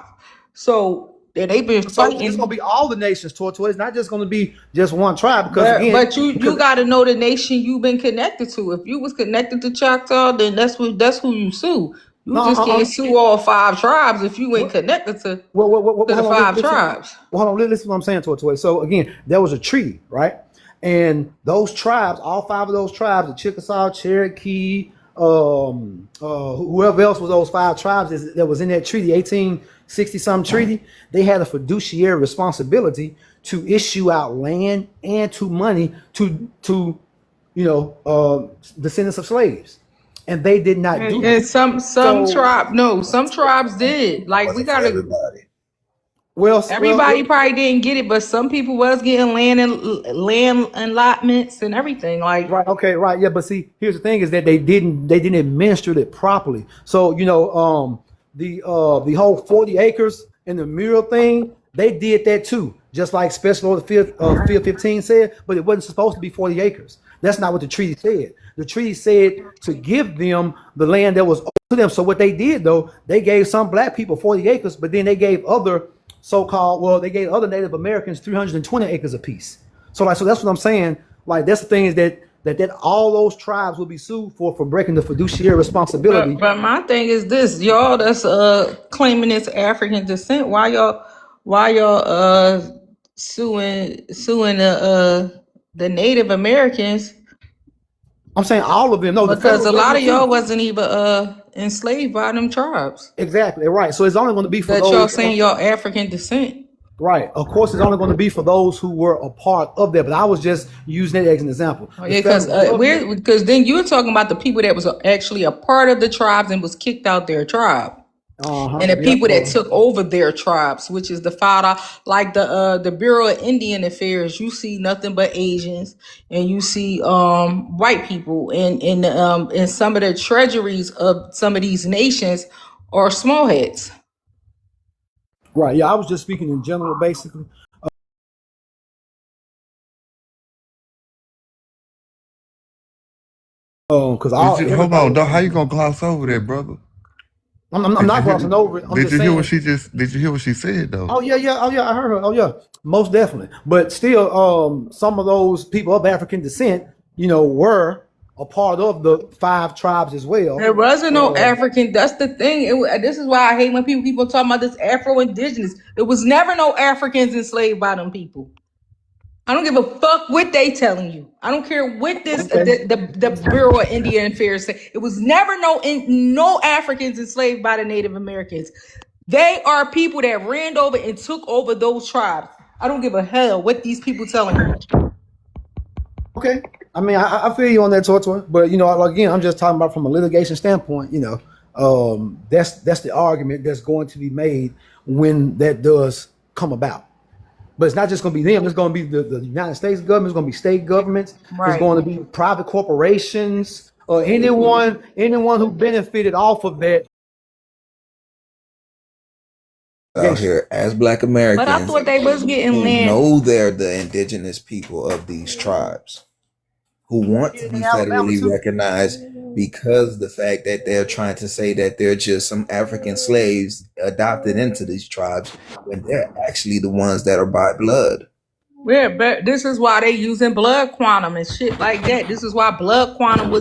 S16: So they've been
S6: So it's gonna
S16: fighting.
S6: be all the nations toward it's not just gonna be just one tribe because
S16: But
S6: again,
S16: you got to know the nation you've been connected to. If you was connected to Choctaw, then that's who you sue. You
S6: no,
S16: just can't sue all five tribes if you ain't connected to the
S6: hold on,
S16: five
S6: listen.
S16: tribes.
S6: Well, hold on, listen to what I'm saying to it. So again, there was a treaty, right? And those tribes, all five of those tribes, the Chickasaw, Cherokee, whoever else was those five tribes that was in that treaty, 1860 some treaty, they had a fiduciary responsibility to issue out land and to money to descendants of slaves, and they did not do
S16: And
S6: that. So
S16: some tribes did. Like we
S10: Wasn't for
S16: gotta.
S10: everybody.
S16: Everybody probably didn't get it, but some people was getting land allotments and everything. Like
S6: right, okay, right, yeah. But see, here's the thing: is that they didn't administer it properly. So the whole 40 acres and the mural thing, they did that too, just like Special Order Field 15 said. But it wasn't supposed to be 40 acres. That's not what the treaty said. The treaty said to give them the land that was owed to them. So what they did though, they gave some black people 40 acres, but then they gave other they gave other Native Americans 320 acres apiece. So that's what I'm saying. Like that's the thing is that all those tribes will be sued for breaking the fiduciary responsibility.
S16: but my thing is this, y'all that's claiming it's African descent, why y'all suing the Native Americans?
S6: I'm saying all of them. No, the
S16: Because
S6: federal
S16: a lot
S6: government
S16: of y'all
S6: too.
S16: wasn't even enslaved by them tribes.
S6: Exactly right. So it's only going to be for
S16: That y'all
S6: those.
S16: saying y'all African descent.
S6: Right. Of course, it's only going to be for those who were a part of that. But I was just using it as an example.
S16: Oh,
S6: The
S16: yeah, because
S6: federal government.
S16: then you're talking about the people that was actually a part of the tribes and was kicked out their tribe, and the
S6: Yep.
S16: people that took over their tribes, which is the fada, like the Bureau of Indian Affairs. You see nothing but Asians, and you see white people, and some of the treasuries of some of these nations are small heads.
S6: Right. Yeah. I was just speaking in general, basically. Because
S20: Did you hold
S6: everybody
S20: on?
S6: was
S20: Dog, how you
S6: speaking.
S20: gonna gloss over that, brother?
S6: I'm
S20: Did you
S6: not
S20: hear?
S6: glossing over it. I'm
S20: Did
S6: just
S20: you hear what
S6: saying.
S20: she just? Did you hear what she said though?
S6: Oh yeah. Oh yeah, I heard her. Oh yeah, most definitely. But still, some of those people of African descent, were a part of the five tribes as well.
S16: There wasn't no African. That's the thing. This is why I hate when people keep on talking about this Afro-Indigenous. It was never no Africans enslaved by them people. I don't give a fuck what they telling you. I don't care what the Bureau of Indian Affairs say. It was never no Africans enslaved by the Native Americans. They are people that ran over and took over those tribes. I don't give a hell what these people telling you.
S6: Okay. I mean, I feel you on that, Tortoise. But again, I'm just talking about from a litigation standpoint. That's the argument that's going to be made when that does come about. But it's not just going to be them. It's going to be the United States government. It's going to be state governments. It's
S16: Right.
S6: going to be private corporations or anyone who benefited off of that.
S10: Out here as Black
S16: But I
S10: Americans
S16: thought they was getting
S10: who
S16: land.
S10: know they're the indigenous people of these tribes, who want to
S6: In
S10: be
S6: Alabama
S10: federally
S6: too.
S10: recognized because the fact that they're trying to say that they're just some African slaves adopted into these tribes when they're actually the ones that are by blood.
S16: Yeah, but this is why they using blood quantum and shit like that. This is why blood quantum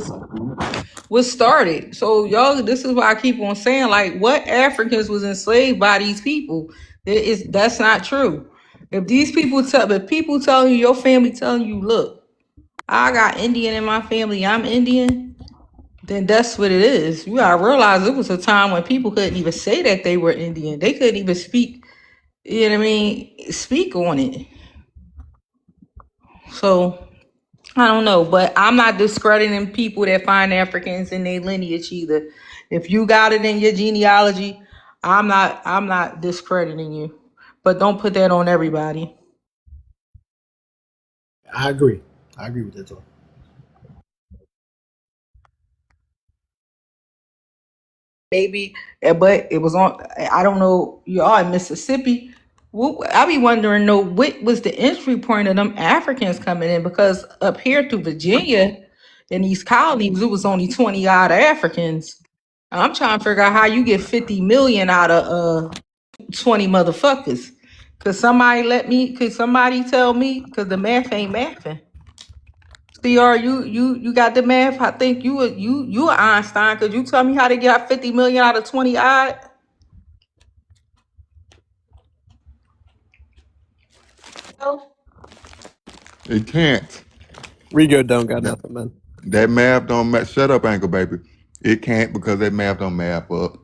S16: was started. So y'all, this is why I keep on saying, like, what Africans was enslaved by these people? That's not true. If people telling you, your family telling you, look, I got Indian in my family, I'm Indian, then that's what it is. You gotta realize it was a time when people couldn't even say that they were Indian. They couldn't even speak, you know what I mean, speak on it. So I don't know, but I'm not discrediting people that find Africans in their lineage either. If you got it in your genealogy, I'm not discrediting you. But don't put that on everybody.
S6: I agree. I agree with that, Tortoise.
S16: maybe, but it was on. I don't know. Y'all in Mississippi. I be wondering, though, what was the entry point of them Africans coming in? Because up here to Virginia, in these colonies, it was only 20 odd Africans. I'm trying to figure out how you get 50 million out of 20 motherfuckers. Could somebody tell me? Because the math ain't mathing. CR, you got the math. I think you an Einstein. Could you tell me how they got 50 million out of 20 odd?
S20: It can't.
S4: Rigo don't got nothing, man.
S20: That math don't match. Shut up, ankle baby. It can't because that math don't math up.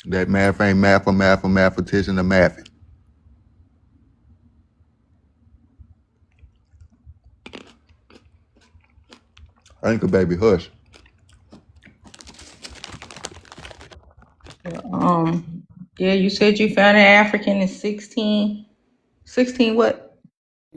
S20: That math ain't math for mathematician to math it. Ankle baby, hush.
S16: Yeah, you said you found an African in 16 what?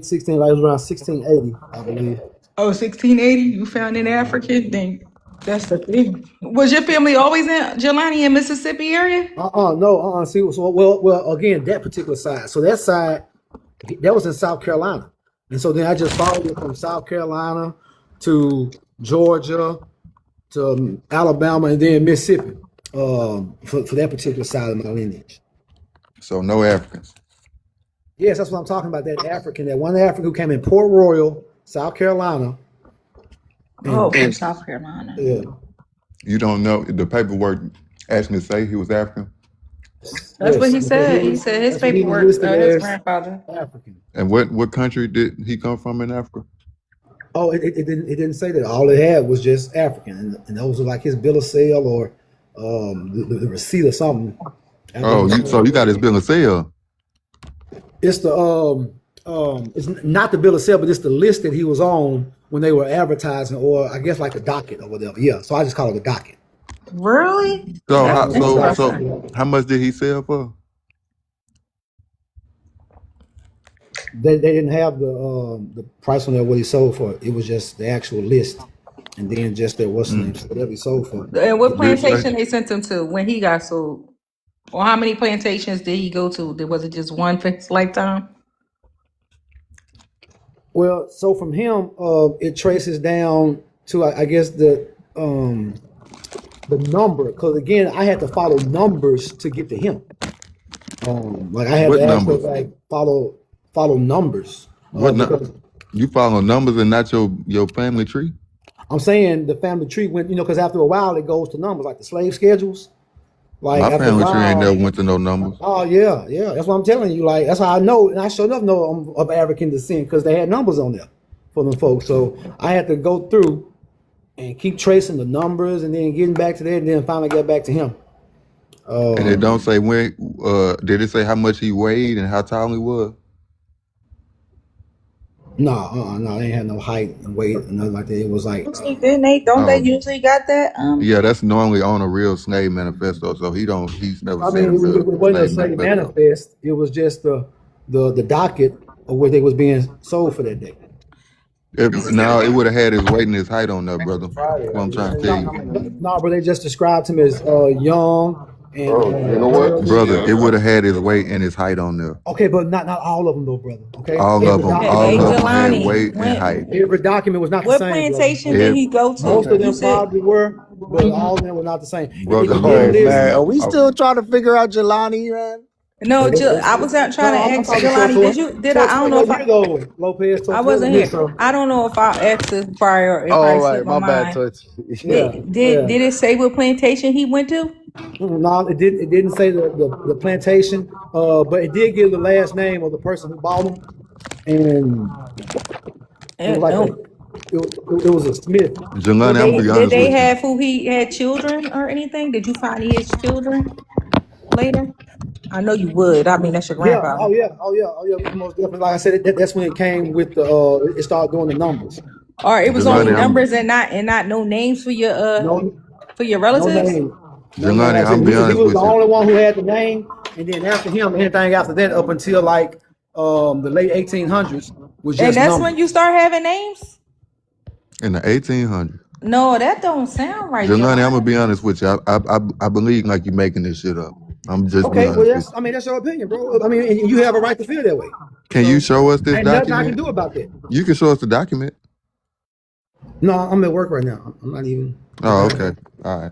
S6: 16, like it was around 1680, I believe.
S16: Oh, 1680, you found an African? Then that's the thing. Was your family always in Jelani in Mississippi area?
S6: No. See, so well, again, that particular side. So that side, that was in South Carolina, and so then I just followed it from South Carolina to Georgia to Alabama and then Mississippi. For that particular side of my lineage.
S20: So no Africans.
S6: Yes, that's what I'm talking about. That one African who came in Port Royal, South Carolina.
S16: From South Carolina.
S6: Yeah.
S20: You don't know the paperwork actually say he was African.
S16: That's what he said. He said his paperwork, his grandfather.
S6: African.
S20: And what country did he come from in Africa?
S6: Oh, it didn't say that. All it had was just African, and those were like his bill of sale or the receipt or something.
S20: So you got his bill of sale.
S6: It's the it's not the bill of sale, but it's the list that he was on when they were advertising, or I guess like a docket or whatever. Yeah, so I just call it a docket.
S16: Really?
S20: So how much did he sell for?
S6: They didn't have the price on there what he sold for. It was just the actual list, and then just there was whatever he sold for.
S16: And what plantation they sent him to when he got sold? Or how many plantations did he go to? Was it just one for his lifetime?
S6: Well, so from him, it traces down to I guess the number, because again, I had to follow numbers to get to him. Like I had to actually like follow numbers.
S20: You follow numbers and not your family tree?
S6: I'm saying the family tree went, because after a while it goes to numbers, like the slave schedules. Like
S20: my family tree ain't never went to no numbers.
S6: Oh yeah, that's what I'm telling you. Like that's how I know, and I sure enough know I'm of African descent because they had numbers on there for them folks. So I had to go through and keep tracing the numbers, and then getting back to that, and then finally get back to him.
S20: And it don't say when. Did it say how much he weighed and how tall he was?
S6: No, they ain't had no height and weight and nothing like that. It was like
S16: Don't they usually got that?
S20: Yeah, that's normally on a real slave manifesto. So he's never.
S6: I mean, it wasn't a slave manifest. It was just the docket of where they was being sold for that day.
S20: Now it would have had his weight and his height on there, brother. That's what I'm trying to tell you.
S6: No, but they just described him as young. And,
S20: you know what, brother? It would have had his weight and his height on there.
S6: Okay, but not all of them though, brother. Okay,
S20: all of them had weight and height.
S6: Every document was not the same.
S16: What plantation did he go to?
S6: Most of them probably were, but all of them were not the same.
S20: Brother,
S7: man, are we still trying to figure out Jelani, man?
S16: No, I was out trying to ask Jelani. I don't know if
S6: Lopez.
S16: I wasn't here. I don't know if I asked this prior.
S7: Right, my bad.
S16: Did it say what plantation he went to?
S6: No, it didn't say the plantation, but it did give the last name of the person who bought them, and it was a Smith.
S16: Did they have who he had children or anything? Did you find he had children later? I know you would. I mean, that's your grandfather.
S6: Oh yeah. Most definitely. Like I said, that's when it came with the. It started doing the numbers.
S16: All right, it was only numbers and not no names for your relatives.
S6: No name.
S20: Jelani, I'm be honest with you.
S6: He was the only one who had the name, and then after him, anything after that, up until like the late 1800s, was just.
S16: And that's when you start having names.
S20: In the 1800s.
S16: No, that don't sound right,
S20: Jelani, I'm gonna
S16: Jelani.
S20: be honest with you. I believe like you're making this shit up. I'm just being
S6: Okay, well
S20: honest with
S6: that's I mean that's your opinion, bro. I mean, and you have a right to feel that way.
S20: you. Can you
S6: So
S20: show us this
S6: ain't nothing I can
S20: document?
S6: do about that.
S20: You can show us the document.
S6: No, I'm at work right now. I'm not even
S20: Oh,
S6: behind
S20: okay.
S6: it.
S20: All right.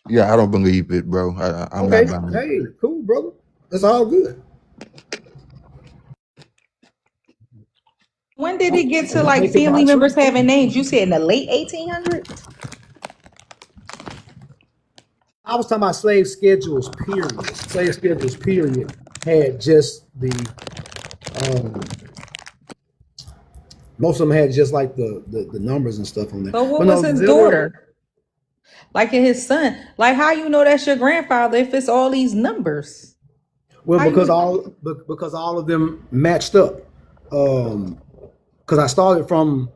S20: Yeah, I don't believe it, bro. I'm not
S6: Okay,
S20: buying it.
S6: hey, cool, brother. That's all good.
S16: When did it get to
S6: That
S16: like
S6: makes it
S16: family
S6: not
S16: members
S6: true.
S16: having names? You said in the late 1800s?
S6: I was talking about slave schedules, period. Slave schedules, period, had just the most of them had just like the numbers and stuff on there.
S16: So what
S6: But
S16: was
S6: no,
S16: his
S6: there were
S16: daughter? Like in his son? Like how you know that's your grandfather if it's all these numbers?
S6: well
S16: How you
S6: because all of them matched up. Because I started from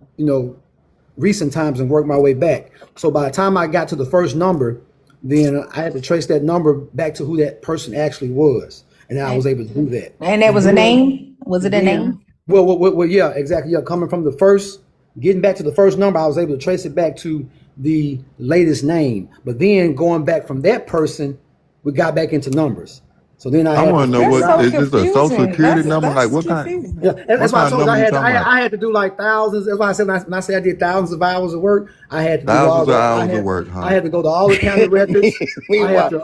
S6: recent times and worked my way back. So by the time I got to the first number, then I had to trace that number back to who that person actually was, and I was able to do that.
S16: and that
S6: And
S16: was a
S6: then,
S16: name? Was it
S6: and
S16: a
S6: then,
S16: name?
S6: well, yeah, exactly. Yeah, coming from the first, getting back to the first number, I was able to trace it back to the latest name. But then going back from that person, we got back into numbers. So then I
S20: I
S6: had
S20: want
S6: to
S20: to know
S16: That's
S6: figure
S20: what
S16: so
S6: out.
S20: is this a social
S16: confusing.
S20: security number? Like
S16: That's
S20: what kind?
S6: Yeah,
S16: confusing.
S6: that's
S20: What
S6: why I
S20: kind of
S6: told you
S20: number
S6: I
S20: you
S6: had
S20: talking about?
S6: I had to do like thousands. That's why I said when I say I did thousands of hours of work. I had to do all
S20: Thousands of
S6: the
S20: hours of work,
S6: I
S20: huh?
S6: had to go to all the county records.
S7: meanwhile,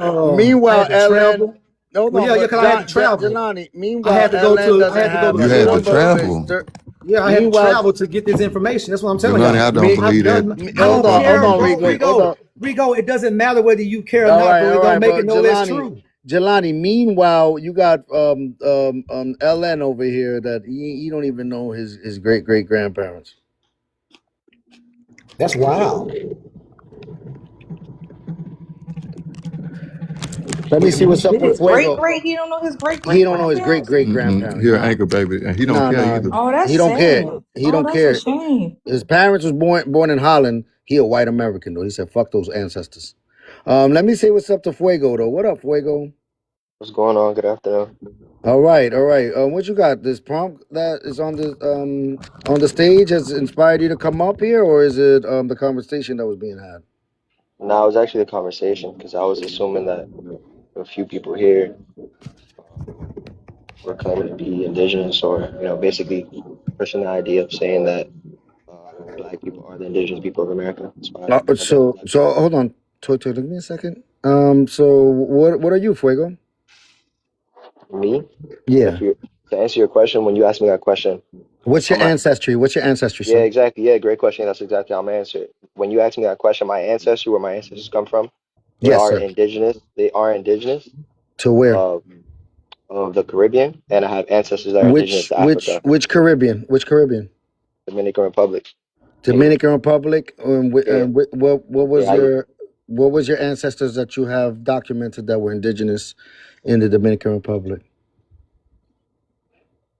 S6: I had to
S7: Ellen,
S6: travel.
S7: hold
S6: Well,
S7: on,
S6: yeah,
S7: but
S6: because I had to travel.
S7: Jelani,
S6: I
S7: meanwhile,
S6: had to go
S7: Ellen
S6: to I
S7: doesn't
S6: had to go
S7: have
S6: to
S20: You
S7: a
S20: had to
S6: Georgia.
S7: number
S20: travel.
S7: register.
S6: Yeah, I had to
S7: Meanwhile,
S6: travel to get this information. That's what I'm telling
S20: Jelani,
S6: y'all.
S20: I don't
S6: I
S20: believe that.
S6: done. I
S7: hold
S6: don't
S7: on,
S6: care,
S7: hold on,
S6: bro.
S7: Rico, hold on.
S6: Rigo. It doesn't matter whether you care or not, bro. It
S7: All
S6: don't
S7: right,
S6: make it
S7: but
S6: no less true.
S7: Jelani. Meanwhile, you got LN over here that he don't even know his great grandparents.
S6: That's wild.
S7: Let me see what's up with
S16: His great
S7: Fuego.
S16: great, he don't know his great
S7: He
S16: great
S7: don't know his great
S16: grandparents?
S7: grandparents.
S20: Here,
S7: Nah,
S20: anchor baby, and he don't
S7: nah,
S20: care
S7: nah.
S20: either.
S16: Oh,
S7: He
S16: that's
S7: don't care.
S16: sad.
S7: He
S16: Oh,
S7: don't
S16: that's a
S7: care.
S16: shame.
S7: His parents was born in Holland. He a white American though. He said, "Fuck those ancestors." Let me say what's up to Fuego though. What up, Fuego?
S5: What's going on? Good afternoon.
S7: All right, all right. What you got? This prompt that is on the stage has inspired you to come up here, or is it the conversation that was being had?
S5: No, it was actually the conversation because I was assuming that a few people here were claiming to be indigenous or, basically pushing the idea of saying that black people are the indigenous people of America. That's why I jumped on that
S7: So
S5: topic.
S7: hold on, Toto, give me a second. So what are you, Fuego?
S5: Me, if
S7: Yeah.
S5: you to answer your question, when you ask me that question,
S7: What's your
S5: I'm a,
S7: ancestry? What's your ancestry,
S5: yeah,
S7: sir?
S5: exactly. Yeah, great question. That's exactly how I'm gonna answer it. When you ask me that question, my ancestry, where my ancestors come from, they
S7: Yes,
S5: are
S7: sir.
S5: indigenous. They are indigenous
S7: To where?
S5: of of the Caribbean, and I have ancestors that are indigenous to Africa,
S7: Which Caribbean? Which Caribbean?
S5: Dominican Republic, Haiti.
S7: Dominican Republic.
S5: Yeah, yeah.
S7: What was your ancestors that you have documented that were indigenous in the Dominican Republic?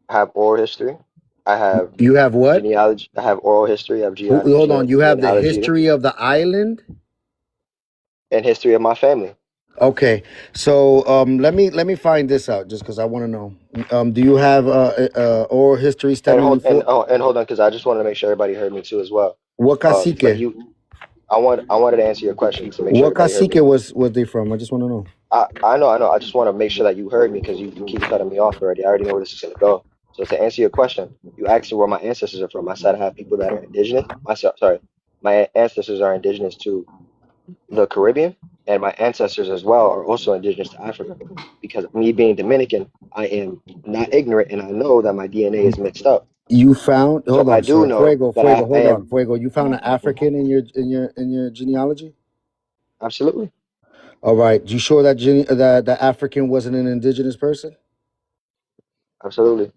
S5: I have oral history. I have
S7: You have what?
S5: genealogy. I have oral history. I have
S7: Hold on. You have the
S5: genealogy
S7: history of the island.
S5: and history of my family.
S7: Okay, so let me find this out just because I want to know. Do you have oral history
S5: And
S7: stemming before
S5: hold on, because I just wanted to make sure everybody heard me too as well.
S7: what
S5: But
S7: cacique?
S5: I wanted to answer your question to make sure
S7: What
S5: everybody heard
S7: cacique
S5: me.
S7: was they from? I just want to know.
S5: I know. I just want to make sure that you heard me because you keep cutting me off already. I already know where this is gonna go. So to answer your question, you asked me where my ancestors are from. I said I have people that are indigenous. Sorry, my ancestors are indigenous to the Caribbean, and my ancestors as well are also indigenous to Africa. Because me being Dominican, I am not ignorant, and I know that my DNA is mixed up.
S7: You found
S5: So
S7: hold
S5: I
S7: on,
S5: do
S7: sir.
S5: know that
S7: Fuego,
S5: I
S7: hold
S5: am
S7: on, Fuego. You found an African in your genealogy?
S5: absolutely,
S7: All right. You sure that that the African wasn't an indigenous person?
S5: absolutely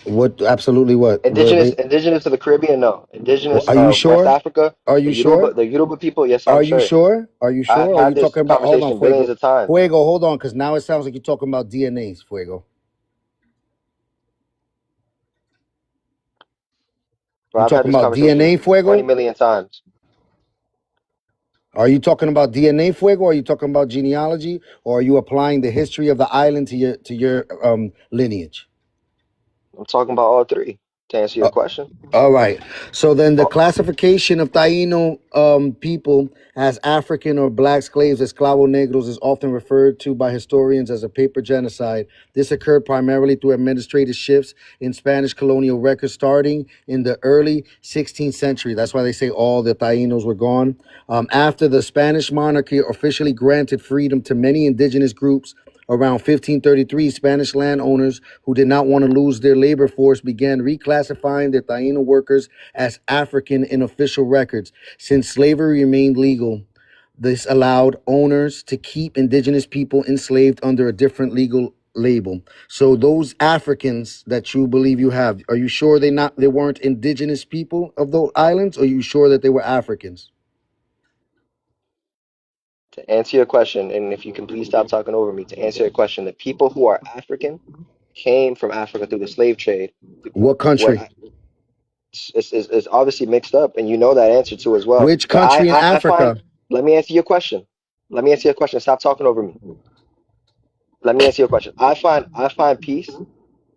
S7: What absolutely what?
S5: indigenous to the Caribbean. No, indigenous
S7: Are you
S5: West
S7: sure?
S5: Africa,
S7: Are you sure?
S5: The Yoruba people. Yes, I'm
S7: Are you
S5: sure.
S7: sure? Are you
S5: I've
S7: sure? Are
S5: had
S7: you
S5: this
S7: talking about hold on,
S5: conversation billions
S7: Fuego.
S5: of times.
S7: Fuego, hold on, because now it sounds like you're talking about DNAs, Fuego.
S5: But
S7: You
S5: I've had
S7: talking
S5: this
S7: about
S5: conversation
S7: DNA,
S5: 20
S7: Fuego?
S5: million times.
S7: Are you talking about DNA, Fuego? Or are you talking about genealogy? Or are you applying the history of the island to your lineage?
S5: I'm talking about all three. To answer your question,
S7: All right. So then the
S5: oh,
S7: classification of Taino people as African or black slaves, esclavo negros, is often referred to by historians as a paper genocide. This occurred primarily through administrative shifts in Spanish colonial records starting in the early 16th century. That's why they say all the Tainos were gone. After the Spanish monarchy officially granted freedom to many indigenous groups, around 1533, Spanish landowners who did not want to lose their labor force began reclassifying their Taino workers as African in official records. Since slavery remained legal, this allowed owners to keep indigenous people enslaved under a different legal label. So those Africans that you believe you have, are you sure they weren't indigenous people of those islands, or are you sure that they were Africans?
S5: to answer your question, and if you can please stop talking over me, to answer your question, the people who are African came from Africa through the slave trade.
S7: What
S5: What
S7: country?
S5: is obviously mixed up, and you know that answer too as well.
S7: Which
S5: But
S7: country in
S5: I find,
S7: Africa?
S5: let me answer your question. Let me answer your question. Stop talking over me. Let me answer your question. I find peace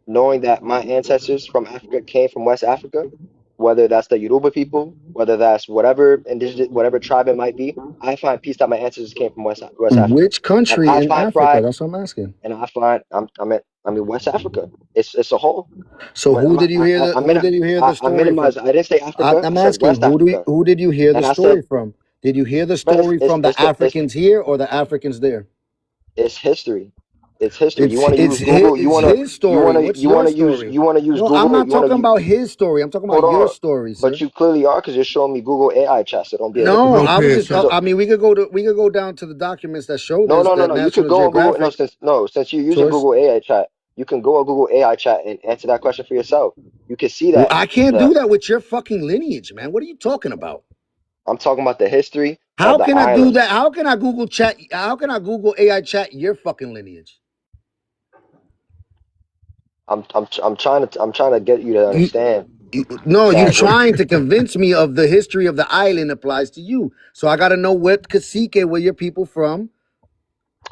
S5: knowing that my ancestors from Africa came from West Africa, whether that's the Yoruba people, whether that's whatever indigenous, whatever tribe it might be. I find peace that my ancestors came from West Africa,
S7: Which
S5: and
S7: country
S5: I
S7: in
S5: find
S7: Africa?
S5: pride,
S7: That's what I'm asking.
S5: and I mean West Africa. It's a whole.
S7: So
S5: What
S7: who did you hear
S5: I mean,
S7: the
S5: I
S7: story from?
S5: minimize. I didn't say Africa. I
S7: I'm
S5: said
S7: asking
S5: West Africa,
S7: who did you hear the
S5: and I said,
S7: story from? Did you hear the
S5: but
S7: story from the
S5: it's
S7: Africans here or the Africans there?
S5: it's history. It's history. You want to use Google.
S7: It's his story. What's
S5: You
S7: your
S5: want to use
S7: story? No, I'm
S5: Google.
S7: not
S5: You want
S7: talking
S5: to
S7: about his story. I'm talking about
S5: hold
S7: your
S5: on.
S7: story,
S5: But
S7: sir.
S5: you clearly are because you're showing me Google AI chat. So don't be a
S7: No,
S5: hypocrite.
S7: I was
S20: Notepad,
S7: just.
S20: sir.
S5: So
S7: I mean, we could go down to the documents that show
S5: no,
S7: this.
S5: no, no,
S7: That
S5: no. You could
S7: National
S5: go on Google.
S7: Geographic
S5: Since you're using
S7: source.
S5: Google AI chat, you can go on Google AI chat and answer that question for yourself. You can see
S7: Well,
S5: that
S7: I can't
S5: the
S7: do that with your fucking lineage, man. What are you talking about?
S5: I'm talking about the history of
S7: How
S5: the
S7: can I do that?
S5: islands.
S7: How can I Google chat? How can I Google AI chat your fucking lineage?
S5: I'm trying to get you to
S7: You,
S5: understand
S7: no, you
S5: that when
S7: trying to convince me of the history of the island applies to you. So I got to know what cacique were your people from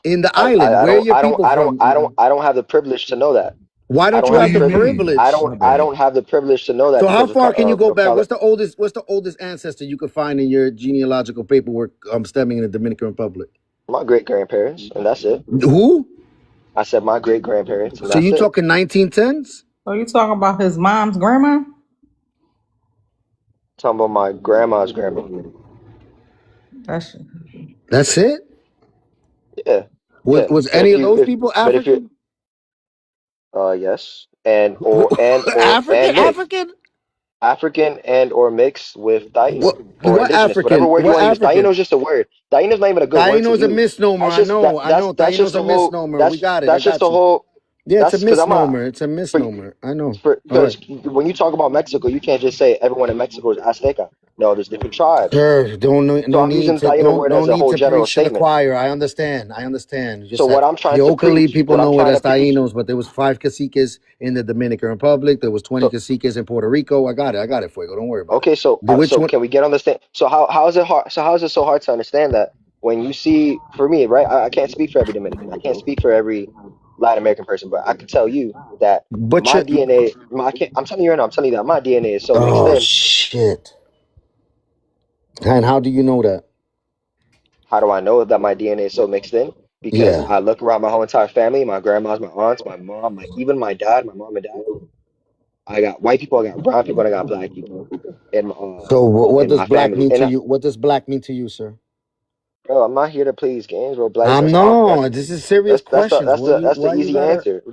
S7: in the island. Where are your people from?
S5: I don't have the privilege to know that.
S7: Why
S5: I
S7: don't
S5: don't
S7: you
S20: What
S5: have
S20: do
S5: the
S7: have
S20: you
S7: the
S5: privilege.
S20: mean?
S7: privilege?
S20: My
S5: I
S20: bad.
S5: don't have the privilege to know that
S7: So how
S5: because
S7: far can you go
S5: of
S7: back?
S5: color.
S7: What's the oldest ancestor you could find in your genealogical paperwork stemming in the Dominican Republic?
S5: My great grandparents, and that's it.
S7: Who?
S5: I said my great grandparents, and
S7: So
S5: that's
S7: you
S5: it.
S7: talking 1910s?
S16: So you talking about his mom's grandma?
S5: Talking about my grandma's grandma.
S16: That's
S7: That's it?
S5: Yeah,
S7: Was
S5: yeah.
S7: was
S5: But
S7: any of those people
S5: if you
S7: African?
S5: yes, and mixed,
S7: African?
S5: African and or mixed with
S7: What
S5: Taino or
S7: what
S5: indigenous, whatever
S7: African?
S5: word you
S7: What
S5: want to use.
S7: African?
S5: Taino is just a word. Taino is not even a good word to
S7: Taino's a
S5: use.
S7: misnomer.
S5: That's just
S7: I know.
S5: that's just
S7: Taino's a
S5: the whole.
S7: misnomer. We got it. I
S5: That's just
S7: got
S5: the
S7: you.
S5: whole.
S7: Yeah, it's a
S5: That's because I'm not
S7: misnomer. It's a
S5: for
S7: misnomer. I know. All
S5: because
S7: right.
S5: when you talk about Mexico, you can't just say everyone in Mexico is Azteca. No, there's different tribes.
S7: Sure.
S5: So
S7: No
S5: I'm
S7: need
S5: using
S7: to
S5: Taino word as
S7: don't
S5: a
S7: need
S5: whole
S7: to
S5: general
S7: preach to the
S5: statement.
S7: choir. I understand. I understand.
S5: So
S7: Just that locally people
S5: what I'm
S7: know it
S5: trying
S7: as
S5: to preach.
S7: Tainos, but there was 5 caciques in the Dominican Republic. There was 20
S5: So
S7: caciques in Puerto Rico. I got it. I got it for you. Don't worry about it.
S5: okay,
S7: Which
S5: so
S7: one?
S5: can we get on the stand? So how is it hard? So how is it so hard to understand that when you see for me, right? I can't speak for every Dominican. I can't speak for every Latin American person, but I can tell you that
S7: But
S5: my
S7: you
S5: DNA, I can't. I'm telling you right now. I'm telling you that my DNA is so mixed
S7: oh
S5: in.
S7: shit. And how do you know that?
S5: How do I know that my DNA is so mixed in? Because
S7: Yeah.
S5: I look around my whole entire family, my grandmas, my aunts, my mom, even my dad, my mom and dad. I got white people, I got brown people, and I got black people
S7: So what
S5: in
S7: does
S5: my
S7: black
S5: family.
S7: mean
S5: And
S7: to you? What does black mean to you, sir?
S5: bro, I'm not here to play these games, bro. Black,
S7: I'm no. This is serious questions.
S5: that's the
S7: Why you
S5: easy
S7: gotta?
S5: answer.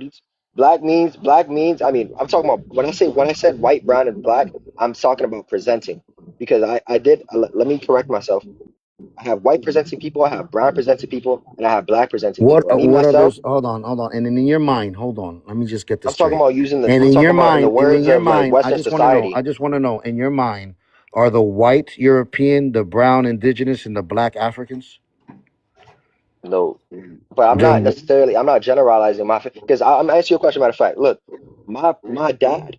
S5: Black means. I mean, I'm talking about when I said white, brown, and black. I'm talking about presenting because I did. Let me correct myself. I have white presenting people, I have brown presenting people, and I have black presenting people. And me
S7: What are
S5: myself,
S7: those? Hold on. And then in your mind, hold on. Let me just get this
S5: I'm talking
S7: straight.
S5: about in the
S7: And in
S5: words
S7: your
S5: of like
S7: mind,
S5: Western
S7: I
S5: society.
S7: just want to know. In your mind, are the white European, the brown indigenous, and the black Africans?
S5: No, but
S7: Then
S5: I'm not generalizing my because I'm answering your question. Matter of fact, look, my dad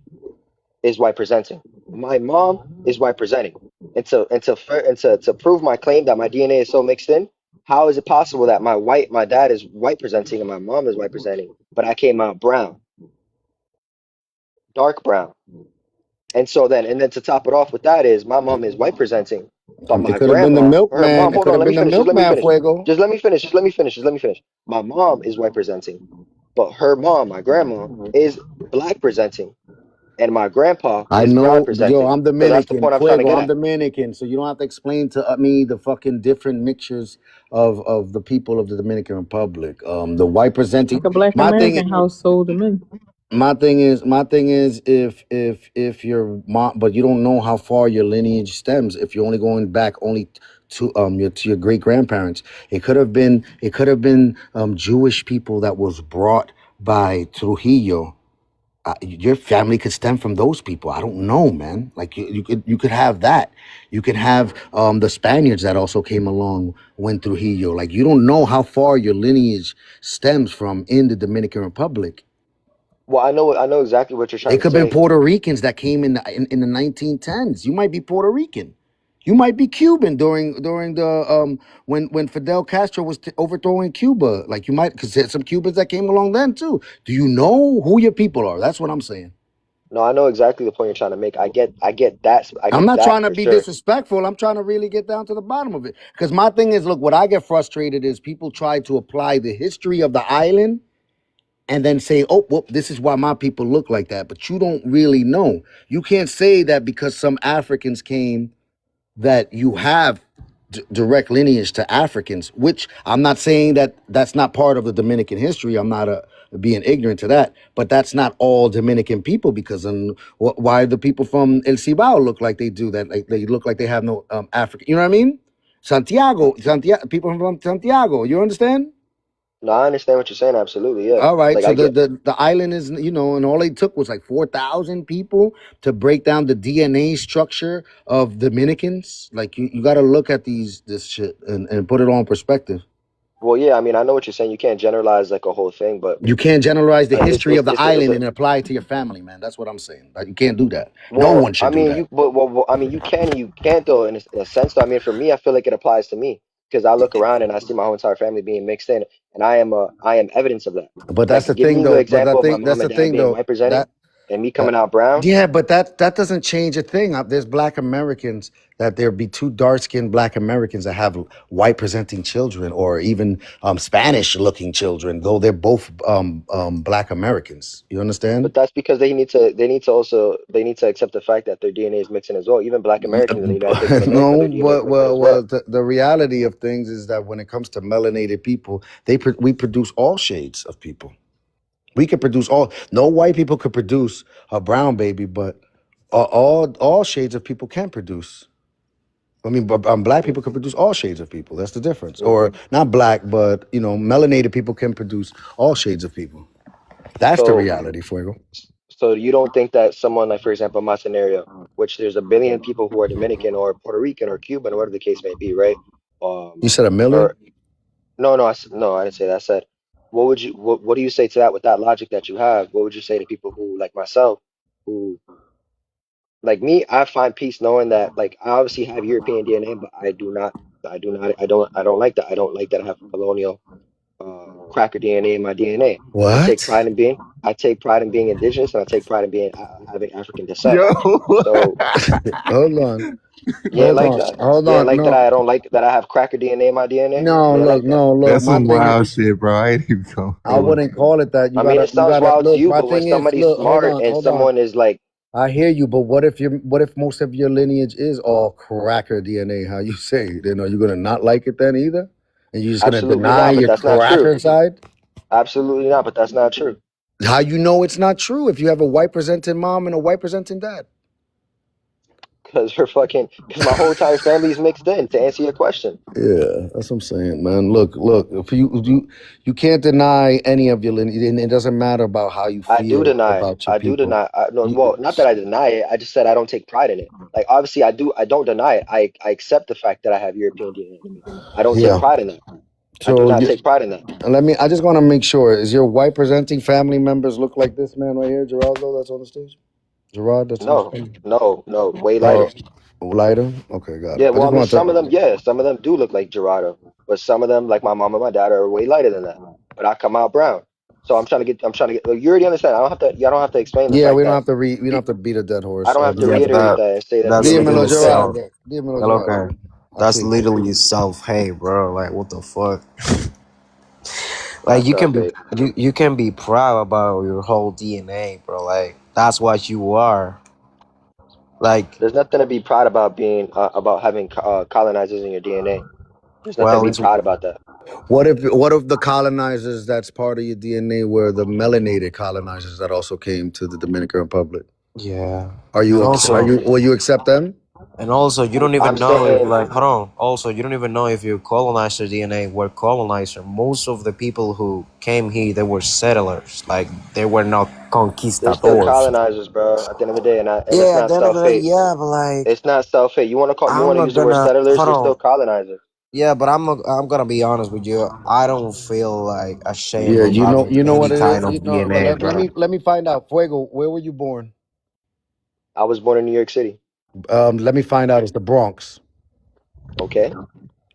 S5: is white presenting. My mom is white presenting. To prove my claim that my DNA is so mixed in, how is it possible that my dad is white presenting and my mom is white presenting, but I came out brown, dark brown? And so then, and then to top it off with that is my mom is white presenting, but
S7: It
S5: my
S7: could have been the
S5: grandma, her
S7: milkman.
S5: mom,
S7: It
S5: hold
S7: could
S5: on,
S7: have
S5: let me
S7: been the
S5: finish. Just let me
S7: milkman,
S5: finish.
S7: Fuego.
S5: Just let me finish. Just let me finish. Just let me finish. My mom is white presenting, but her mom, my grandma, is black presenting, and my grandpa
S7: I
S5: is brown
S7: know, yo,
S5: presenting.
S7: I'm
S5: So that's the
S7: Dominican.
S5: point I'm trying to
S7: Fuego,
S5: get
S7: I'm
S5: at.
S7: Dominican. So you don't have to explain to me the fucking different mixtures of the people of the Dominican Republic. The white presenting.
S16: Like a black
S7: My thing,
S16: American household to me.
S7: if your mom, but you don't know how far your lineage stems. If you're only going back only to your great grandparents, it could have been Jewish people that was brought by Trujillo. Your family could stem from those people. I don't know, man. Like you could have that. You could have the Spaniards that also came along went through Trujillo. Like you don't know how far your lineage stems from in the Dominican Republic.
S5: Well, I know exactly what you're
S7: It
S5: trying to
S7: could have been
S5: say.
S7: Puerto Ricans that came in the 1910s. You might be Puerto Rican. You might be Cuban during the when Fidel Castro was overthrowing Cuba. Like you might, because there's some Cubans that came along then too. Do you know who your people are? That's what I'm saying.
S5: No, I know exactly the point you're trying to make. I
S7: I'm
S5: get
S7: not
S5: that
S7: trying to
S5: for
S7: be
S5: sure.
S7: disrespectful. I'm trying to really get down to the bottom of it. Because my thing is, look, what I get frustrated is people try to apply the history of the island and then say, oh, well, this is why my people look like that. But you don't really know. You can't say that because some Africans came that you have direct lineage to Africans, which I'm not saying that that's not part of the Dominican history. I'm not being ignorant to that, but that's not all Dominican people because why the people from El Cibao look like they do that, like they look like they have no African. You know what I mean? Santiago, people from Santiago. You understand?
S5: No, I understand what you're saying. Absolutely, yeah.
S7: All right,
S5: Like
S7: so
S5: I
S7: the,
S5: get.
S7: the the island is, and all they took was like 4,000 people to break down the DNA structure of Dominicans. Like you got to look at this shit and put it on perspective.
S5: Well, yeah. I mean, I know what you're saying. You can't generalize like a whole thing, but
S7: You can't generalize the history of the
S5: it's
S7: island
S5: a
S7: and apply it to your family, man. That's what I'm saying. Like you can't do that. No
S5: well.
S7: one
S5: I
S7: should do
S5: mean,
S7: that.
S5: I mean, you can and you can't though. In a sense, though. I mean, for me, I feel like it applies to me because I look around and I see my whole entire family being mixed in, and I am evidence of that.
S7: But that's
S5: Like
S7: the
S5: giving
S7: thing,
S5: you the
S7: though. But I
S5: example of my
S7: think
S5: mom
S7: that's
S5: and
S7: the
S5: dad
S7: thing,
S5: being
S7: though.
S5: white presenting,
S7: That
S5: and me
S7: that
S5: coming out brown.
S7: Yeah, but that doesn't change a thing. There's Black Americans that there be two dark skinned Black Americans that have white presenting children, or even Spanish looking children, though they're both Black Americans. You understand?
S5: But that's because they need to accept the fact that their DNA is mixing as well. Even Black Americans in the United States of America,
S7: No,
S5: their DNA is
S7: but
S5: mixing as
S7: well,
S5: well.
S7: the reality of things is that when it comes to melanated people, we produce all shades of people. We could produce all. No white people could produce a brown baby, but all shades of people can produce. I mean, but black
S5: Mm,
S7: people can produce all shades of people. That's the difference.
S5: mm.
S7: Or not black, but melanated people can produce all shades of people. That's the
S5: So
S7: reality, Fuego.
S5: so you don't think that someone like, for example, my scenario, which there's a billion people who are Dominican or Puerto Rican or Cuban or whatever the case may be, right?
S7: You said a million?
S5: Or no, no, no, I didn't say that. I said, what do you say to that with that logic that you have? What would you say to people who like myself, who like me? I find peace knowing that like I obviously have European DNA, but I don't like that. I don't like that I have colonial cracker DNA in my DNA.
S7: What?
S5: I take pride in being indigenous, and I take pride in being having African descent.
S9: Yo.
S5: So
S7: Hold on.
S5: you ain't like that.
S7: Hold
S5: You ain't
S7: on.
S5: like that.
S7: No.
S5: I don't like that I have cracker DNA in my DNA.
S7: No,
S5: You ain't
S7: look,
S5: like that.
S7: no, look.
S20: That's
S7: My
S20: some
S7: thing is,
S20: wild shit, bro. I ain't even going.
S7: I wouldn't call it that.
S5: I mean, it
S7: You
S5: sounds
S7: gotta
S5: wild to
S7: look.
S5: you,
S7: My
S5: but when
S7: thing is,
S5: somebody's
S7: look,
S5: smart and
S7: hold on.
S5: someone is like,
S7: I hear you, but what if most of your lineage is all cracker DNA? How you say? Then are you gonna not like it then either? And you're just gonna
S5: absolutely
S7: deny
S5: not, but
S7: your
S5: that's not true.
S7: cracker side?
S5: Absolutely not, but that's not true.
S7: How you know it's not true if you have a white presenting mom and a white presenting dad?
S5: Because my whole entire family is mixed in. To answer your question,
S7: Yeah, that's what I'm saying, man. Look. If you can't deny any of your lineage, and it doesn't matter about how you
S5: I do
S7: feel
S5: deny it.
S7: about your
S5: I do
S7: people.
S5: deny. No,
S7: You,
S5: well, not that I deny it. I just said I don't take pride in it. Like obviously, I do. I don't deny it. I accept the fact that I have European DNA in me. I don't take
S7: yeah.
S5: pride in that. I do
S7: So
S5: not
S7: you,
S5: take pride in that.
S7: I just want to make sure. Is your white presenting family members look like this man right here, Geraldo? That's on the stage. Gerard, that's on the
S5: No,
S7: stage.
S5: no, no. Way
S7: Oh,
S5: lighter.
S7: lighter. Okay, got it.
S5: Yeah.
S7: I
S5: Well, I
S7: just
S5: mean,
S7: want
S5: some of them,
S7: to.
S5: yeah, some of them do look like Gerardo, but some of them, like my mom and my dad, are way lighter than that. But I come out brown. So I'm trying to get. You already understand. I don't have to. Y'all don't have to explain the
S7: Yeah,
S5: fact
S7: we don't
S5: that
S7: have to read. We don't
S5: pe-
S7: have to beat a dead
S5: I
S7: horse.
S5: don't have to
S14: Yeah, but
S5: reiterate
S14: that
S5: that and say that
S14: that's
S5: people are
S7: Dímelo,
S14: literally
S5: different.
S14: self.
S7: Joel. Dímelo,
S14: Hello,
S7: Joel.
S14: okay. That's
S7: Así.
S14: literally self hate, bro. Like, what the fuck? Like,
S5: Not self hate.
S14: you can be proud about your whole DNA, bro. Like, that's what you are. Like,
S5: There's nothing to be proud about being about having colonizers in your DNA. There's nothing to
S14: well,
S5: be
S14: it's
S5: proud about that.
S7: What if the colonizers that's part of your DNA were the melanated colonizers that also came to the Dominican Republic?
S14: yeah,
S7: Are
S14: and
S7: you
S14: also
S7: will you accept them?
S14: you don't
S5: I'm
S14: even know if,
S5: saying
S14: like, hold on. Also, you don't even know if your colonizer DNA were colonizer. Most of the people who came here, they were settlers. Like, they were not
S5: they're still
S14: conquistadors.
S5: colonizers, bro. At the end of the day, and it's
S14: Yeah, at
S5: not
S14: the end of
S5: self
S14: the day,
S5: hate.
S14: yeah, but like,
S5: It's not self hate. You
S14: I'm
S5: want to
S14: not
S5: use the word
S14: gonna
S5: settlers?
S14: hold
S5: You're still
S14: on.
S5: colonizers.
S14: Yeah, but I'm not. I'm gonna be honest with you. I don't feel like ashamed
S7: Yeah,
S14: of having
S7: you know what
S14: any
S7: it
S14: kind
S7: is.
S14: of
S7: You know,
S14: DNA, bro.
S7: let me find out. Fuego, where were you born?
S5: I was born in New York City.
S7: Let me find out. It's the Bronx.
S5: Okay.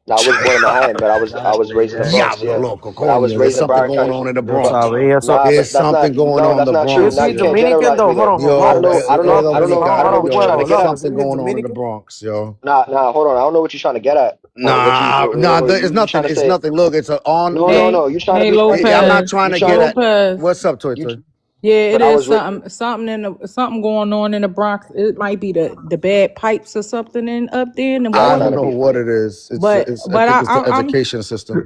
S5: Now I was born in Manhattan, but I was raised in the Bronx.
S7: Diablo
S5: Yeah,
S7: loco,
S5: but I was
S7: coño. There's
S5: raised in
S7: something
S5: Broward
S7: going
S5: County.
S7: on in the
S14: Yo
S5: But
S7: Bronx.
S14: sabía eso.
S5: nah, but
S7: There's something going
S5: no,
S7: on in
S5: that's
S7: the
S5: not true.
S14: Is
S7: Bronx,
S5: Now
S14: he
S5: you can't
S7: yo.
S14: Dominican
S5: generalize
S14: though?
S5: me
S14: Hold
S5: then.
S14: on,
S5: I
S14: hold
S5: don't
S14: on.
S5: know.
S7: Yo,
S14: Let's
S5: I don't know.
S14: hold
S5: If,
S14: on.
S5: I don't
S14: Let's
S5: know.
S14: hold on.
S5: I
S14: Hold
S5: don't know
S14: on.
S5: what you're
S14: Fuero.
S5: trying to get
S14: Look,
S5: at.
S14: is
S7: something
S14: he
S7: going on in the
S14: Dominican?
S7: Bronx, yo.
S5: Nah. Hold on. I don't know what you're trying to get at.
S7: Nah, nah,
S5: What
S7: it's
S5: you
S7: nothing.
S5: trying to
S7: It's
S5: say?
S7: nothing. Look, it's a on.
S5: No,
S7: Look,
S5: no,
S16: Hey,
S5: no. You trying to
S16: hey,
S5: be?
S7: I'm
S5: Hey,
S7: not
S16: Lopez.
S7: trying
S5: you
S7: to
S5: trying
S7: get
S5: to?
S7: at.
S16: Lopez.
S7: What's up, Toy
S5: You.
S7: Toy?
S16: Yeah, it
S5: But I
S16: is
S5: was.
S16: something something going on in the Bronx. It might be the bad pipes or something in up there in the
S5: Y'all
S7: I
S5: trying
S7: don't
S5: to
S16: water.
S7: know
S5: be
S7: what
S5: funny.
S7: it is.
S16: But
S7: I
S16: but
S7: think
S16: I,
S7: it's the
S16: I'm
S7: education system.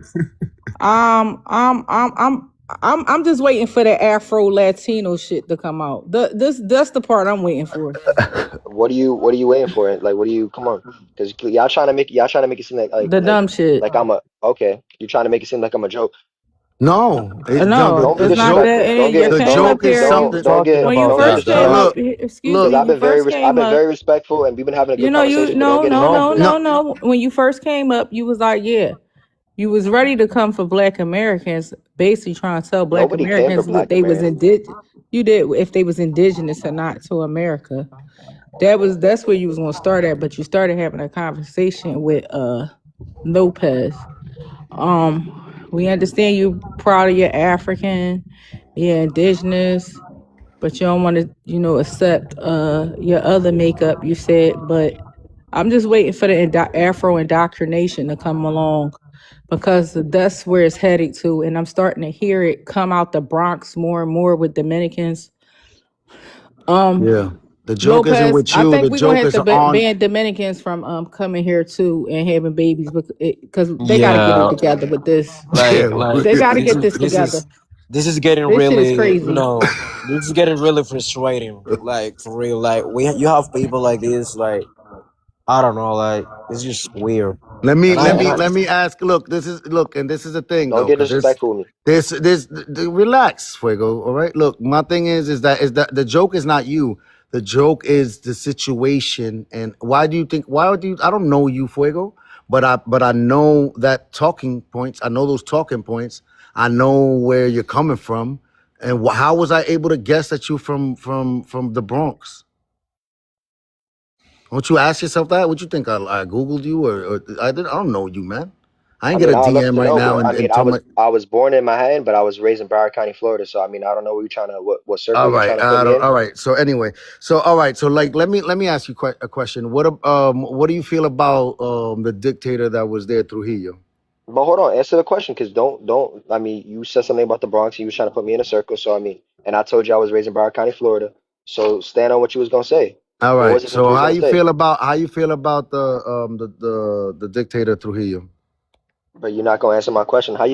S16: I'm I'm I'm I'm I'm just waiting for the Afro Latino shit to come out. That's the part I'm waiting for.
S5: What are you waiting for? Like, what do you? Come on, because y'all trying to make it seem
S16: The dumb shit.
S5: like I'm a okay. You trying to make it seem like I'm a joke.
S7: No, no,
S16: No,
S5: Don't be
S7: the
S16: it's not
S7: joke.
S16: that.
S5: disrespectful.
S16: And you
S7: The
S16: came up
S7: joke is
S16: here.
S14: What are you
S7: something.
S14: talking
S16: When you
S14: about,
S16: first
S14: then,
S7: So
S16: came
S14: bro?
S16: up,
S7: look,
S16: excuse
S5: Because
S16: me,
S7: look.
S16: when you first
S5: I've
S16: came
S5: been
S16: up,
S5: very respectful and we've been having a
S16: you
S5: good
S16: know, you
S5: conversation. But don't
S16: no
S5: get
S16: no
S14: No,
S16: no
S5: disrespectful.
S16: no
S7: No,
S16: no. When you first came up, you was like, yeah, you was ready to come for Black Americans, basically trying to tell Black
S5: Nobody came for
S16: Americans what
S5: Black
S16: they was
S5: Americans.
S16: you did if they was indigenous or not to America. That's where you was gonna start at, but you started having a conversation with Lopez. Um, we understand you proud of your African, your indigenous, but you don't want to, accept your other makeup. You said, but I'm just waiting for the Afro indoctrination to come along because that's where it's heading to, and I'm starting to hear it come out the Bronx more and more with Dominicans. Um,
S7: yeah. The joke isn't
S16: Lopez,
S7: with
S16: I
S7: you.
S16: think
S7: The
S16: we're gonna
S7: joke
S16: have
S7: is
S16: to
S7: on.
S16: ban Dominicans from coming here too and having babies because they got to get it
S14: yeah,
S16: together with this.
S7: Yeah,
S16: They got to
S14: this
S16: get
S14: is
S16: this together.
S14: this is getting
S16: This shit is
S14: really,
S16: crazy.
S14: this is getting really frustrating. Like, for real, like, you have people like this, like, I don't know, like, it's just weird. And I
S7: let me ask. Look, and this is the thing
S5: Don't
S7: though,
S5: get
S7: because
S5: disrespectful with me.
S7: relax, Fuego. All right. Look, my thing is that the joke is not you. The joke is the situation. And why do you think? Why do you? I don't know you, Fuego, but I know that talking points. I know those talking points. I know where you're coming from. And how was I able to guess that you from the Bronx? Don't you ask yourself that? What you think? I googled you or I don't know you, man. I
S5: I
S7: ain't get
S5: mean,
S7: a
S5: I would love
S7: DM
S5: to
S7: right
S5: know,
S7: now
S5: but I mean,
S7: and tell my.
S5: I was born in Manhattan, but I was raised in Broward County, Florida. So I mean, I don't know what circle
S7: All
S5: you're
S7: right,
S5: trying to put me in.
S7: all right. So anyway, all right. So like, let me ask you a question. What do you feel about the dictator that was there, Trujillo?
S5: But hold on, answer the question, because don't. I mean, you said something about the Bronx. And you was trying to put me in a circle. So I mean, and I told you I was raised in Broward County, Florida. So stand on what you was gonna say.
S7: All
S5: What was
S7: right.
S5: it that you
S7: So
S5: was gonna say?
S7: how you feel about the dictator Trujillo?
S5: But you're not gonna answer my question. How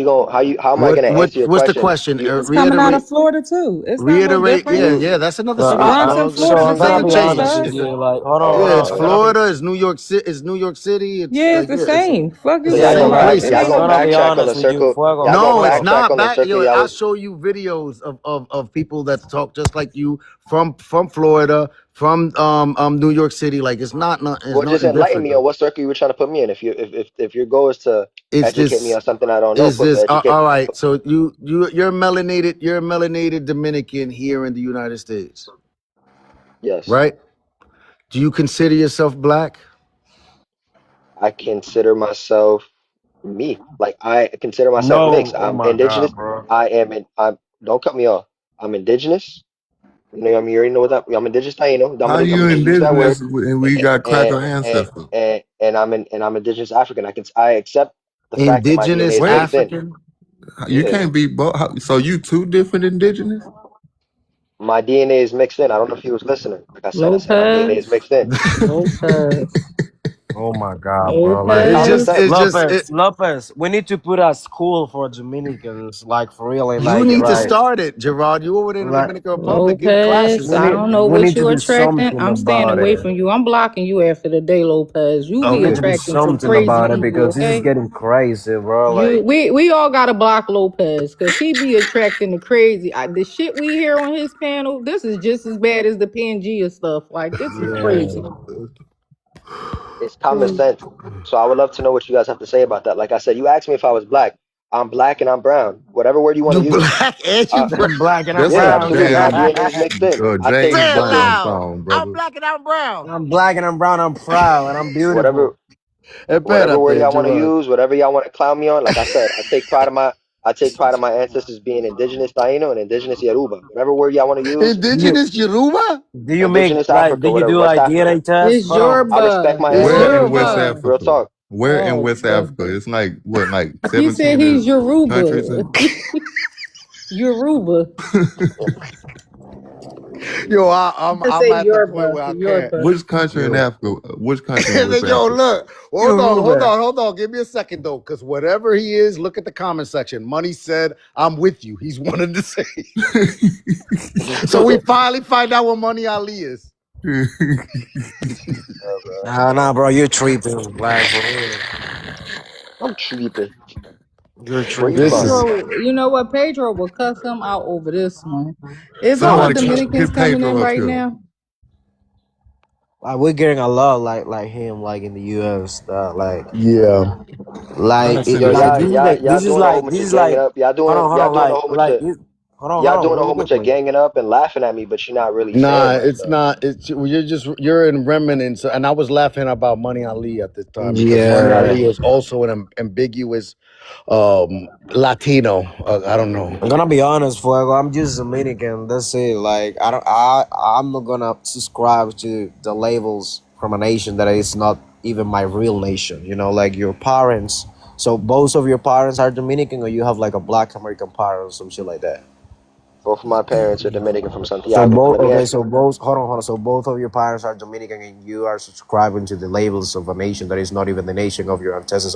S5: am I gonna answer your
S7: What's the
S5: question?
S7: question?
S16: It's coming out of
S7: Reiterate.
S16: Florida too. It's not no
S7: Reiterate.
S16: different.
S7: Yeah,
S5: You
S7: yeah. That's another
S14: so
S16: The
S7: state,
S16: Bronx
S14: I,
S16: and
S7: dog.
S16: Florida
S14: so
S16: the
S14: I'm gonna
S16: same
S7: Nothing
S14: be
S16: place to
S14: honest
S7: changed.
S14: with
S16: us.
S14: you. Like, hold on, hold
S7: Yeah,
S14: on.
S7: it's
S14: I'm gonna be
S7: Florida. It's New York City. It's New York City. It's
S16: Yeah, it's
S7: like
S16: the
S7: yeah,
S16: same. Fuck
S5: so
S16: is
S7: it's
S16: you
S7: the
S5: y'all
S16: talking
S7: same
S5: gonna
S16: about?
S5: back
S16: It
S5: y'all
S7: places.
S16: ain't
S5: gonna
S14: I'm gonna be
S5: backtrack on the
S14: honest with you,
S5: circle.
S14: Fuego.
S5: Y'all
S14: Hold
S5: gonna
S7: No,
S14: on, hold
S7: it's
S14: on.
S5: backtrack
S7: not
S5: on the
S7: back.
S5: circle
S7: Yo,
S5: y'all
S7: I'll
S5: was.
S7: show you videos of people that talk just like you from Florida, from New York City. Like it's
S5: Well, just
S7: nothing
S5: enlighten
S7: different
S5: me on
S7: though.
S5: what circle you were trying to put me in. If your goal is to
S7: It's
S5: educate me
S7: this
S5: on something I don't know,
S7: is this
S5: educate.
S7: all right. So you're a melanated Dominican here in the United States,
S5: Yes,
S7: right? Do you consider yourself black?
S5: I consider myself me. Like I consider myself mixed.
S14: No, oh
S5: I'm
S14: my
S5: indigenous.
S14: god, bro.
S5: I am in. I'm Don't cut me off. I'm indigenous. You know, what I mean, you already know what that. I'm indigenous Taino. I'm
S20: How
S5: gonna
S20: you
S5: use that word.
S20: indigenous and we got
S5: And
S20: cracker ancestors?
S5: I'm indigenous African. I accept the fact that my DNA
S7: Indigenous
S5: is
S20: Wait,
S5: mixed in.
S7: African.
S20: you
S5: Yeah,
S20: can't be both. So you two different indigenous?
S5: my DNA is mixed in. I don't know if he was listening. Like I said my DNA is
S16: Lopez,
S5: mixed in.
S16: Lopez,
S14: Oh my God, bro! Like
S7: It's
S5: Common
S7: just,
S5: sense.
S14: Lopez, Lopez. We need to put a school for Dominicans, like for real, and
S7: you
S14: like
S7: need to
S14: right,
S7: start it, Gerard. You over there in the
S14: like
S7: Dominican Republic, give
S16: Lopez.
S7: classes.
S14: we
S16: I
S14: need
S16: don't know
S14: we
S16: what
S14: need to
S16: you
S14: do
S16: attracting.
S14: something
S16: I'm staying
S14: about
S16: away
S14: it.
S16: from you. I'm blocking you after the day, Lopez. You
S14: We
S16: be
S14: need
S7: Okay.
S14: to do
S16: attracting some
S14: something
S16: crazy
S14: about it
S16: people,
S14: because this is
S16: okay?
S14: getting crazy, bro.
S16: You
S14: Like,
S16: we all gotta block Lopez because he be attracting the crazy. The shit we hear on his panel, this is just as bad as the Pangea stuff. Like this is
S14: yeah.
S16: crazy.
S5: It's common sense. So I would love to know what you guys have to say about that. Like I said, you asked me if I was black. I'm black and I'm brown. Whatever word you want to
S7: You
S5: use.
S7: black and you
S5: Uh,
S7: brown.
S14: I'm black and I'm
S20: That's
S5: yeah,
S20: a
S14: brown.
S5: absolutely. My
S20: damn
S5: DNA is mixed in. I take
S20: James
S7: Say it
S20: Brown
S7: loud.
S20: song,
S7: I'm
S20: brother.
S7: black and I'm brown.
S14: I'm black and I'm brown. I'm proud and I'm beautiful.
S5: whatever whatever word
S7: Espérate,
S5: y'all want to
S7: Gerard.
S5: use, whatever y'all want to clown me on. Like I said, I take pride in my ancestors being indigenous Taino and indigenous Yoruba. Whatever word y'all want to use,
S14: You
S7: Indigenous Yoruba?
S14: do you make
S5: indigenous
S14: like
S5: Africa,
S14: do you
S5: whatever,
S14: do
S5: West
S14: like
S5: Africa.
S14: DNA test?
S16: It's
S14: Hold on.
S5: I respect
S16: Yoruba.
S5: my
S16: It's
S20: Where
S5: ancestors.
S20: in West
S16: Yoruba.
S5: Real
S20: Africa?
S5: talk.
S20: Where in
S16: Oh,
S20: West Africa? It's like what, like
S16: he said
S20: 17
S16: he's
S20: countries
S16: Yoruba.
S20: in
S16: Yoruba.
S7: Yo,
S16: I
S7: I'm
S16: say
S7: at the point
S16: Yoruba.
S7: where I can't.
S16: Yoruba.
S20: which country in
S7: Yo.
S20: Africa? Which country in
S7: And
S20: West
S7: then, yo,
S20: Africa?
S7: look.
S14: Yoruba.
S7: Hold on. Give me a second, though, because whatever he is, look at the comment section. Money said, I'm with you. He's wanted to say. So we finally find out what Money Ali is.
S14: Nah, bro, you're tripping. Like for real,
S5: I'm tripping.
S14: you're
S5: Where you
S7: This
S5: from?
S7: is,
S16: Pedro, you know what? Pedro will cuss him out over this one. Is all the
S20: Somebody
S16: Dominicans
S20: get
S16: coming in
S20: Pedro up
S16: right
S20: here.
S16: now?
S14: like we're getting a lot like him like in the U.S.
S7: yeah.
S20: I done seen
S5: Yo,
S20: a
S14: Like
S5: y'all,
S14: this is
S5: y'all,
S14: like
S5: y'all
S14: this is
S5: doing a whole
S14: like
S5: bunch
S14: this
S5: of
S14: is
S5: ganging
S14: like
S5: up.
S14: hold on
S5: Y'all doing a
S14: really
S5: whole bunch of
S14: quickly.
S5: ganging up and laughing at me, but you're not really saying
S7: Nah,
S5: much
S7: it's
S5: though.
S7: not. You're in remnants. And I was laughing about Money Ali at this time because Money
S14: Yeah,
S7: Ali is also an ambiguous Latino. I don't know.
S14: I'm gonna be honest, Fuego. I'm just Dominican. That's it. Like I don't. I'm not gonna subscribe to the labels from a nation that is not even my real nation. You know, like your parents. So both of your parents are Dominican, or you have like a Black American parent or some shit like that.
S5: Both of my parents are Dominican from
S14: So
S5: Santiago. But
S14: both
S5: let me
S14: okay.
S5: answer.
S14: So both hold on. So both of your parents are Dominican, and you are subscribing to the labels of a nation that is not even the nation of your ancestors.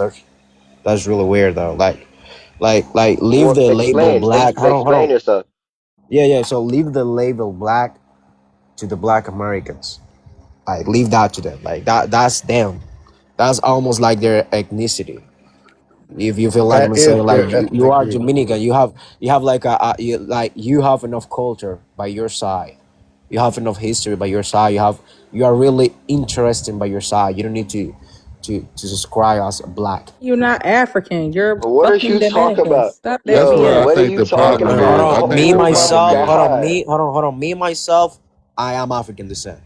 S14: That's really weird, though. Like leave
S5: Well,
S14: the label black. Hold
S5: explain
S14: on.
S5: yourself.
S14: Yeah. So leave the label black to the Black Americans. Like leave that to them. Like that's them. That's almost like their ethnicity. If you feel like
S7: That
S14: I'm saying,
S7: is
S14: like
S7: their
S14: you
S7: ethnic
S14: are
S7: group.
S14: Dominican, you have like you have enough culture by your side. You have enough history by your side. You are really interesting by your side. You don't need to subscribe as black.
S16: You're not African. You're
S5: But what are
S16: fucking
S5: you talking
S16: Dominican.
S5: about?
S16: Stop that
S20: That's
S5: Yo,
S20: what I
S16: BS.
S5: what are
S20: think
S5: you
S20: the
S14: Hold
S5: talking
S14: on,
S20: problem
S14: hold
S20: is.
S5: about?
S20: I
S14: on.
S20: think
S14: Me
S20: the
S5: Oh my
S20: problem
S14: myself.
S20: is
S5: God.
S14: Hold on. Me myself. I am African descent.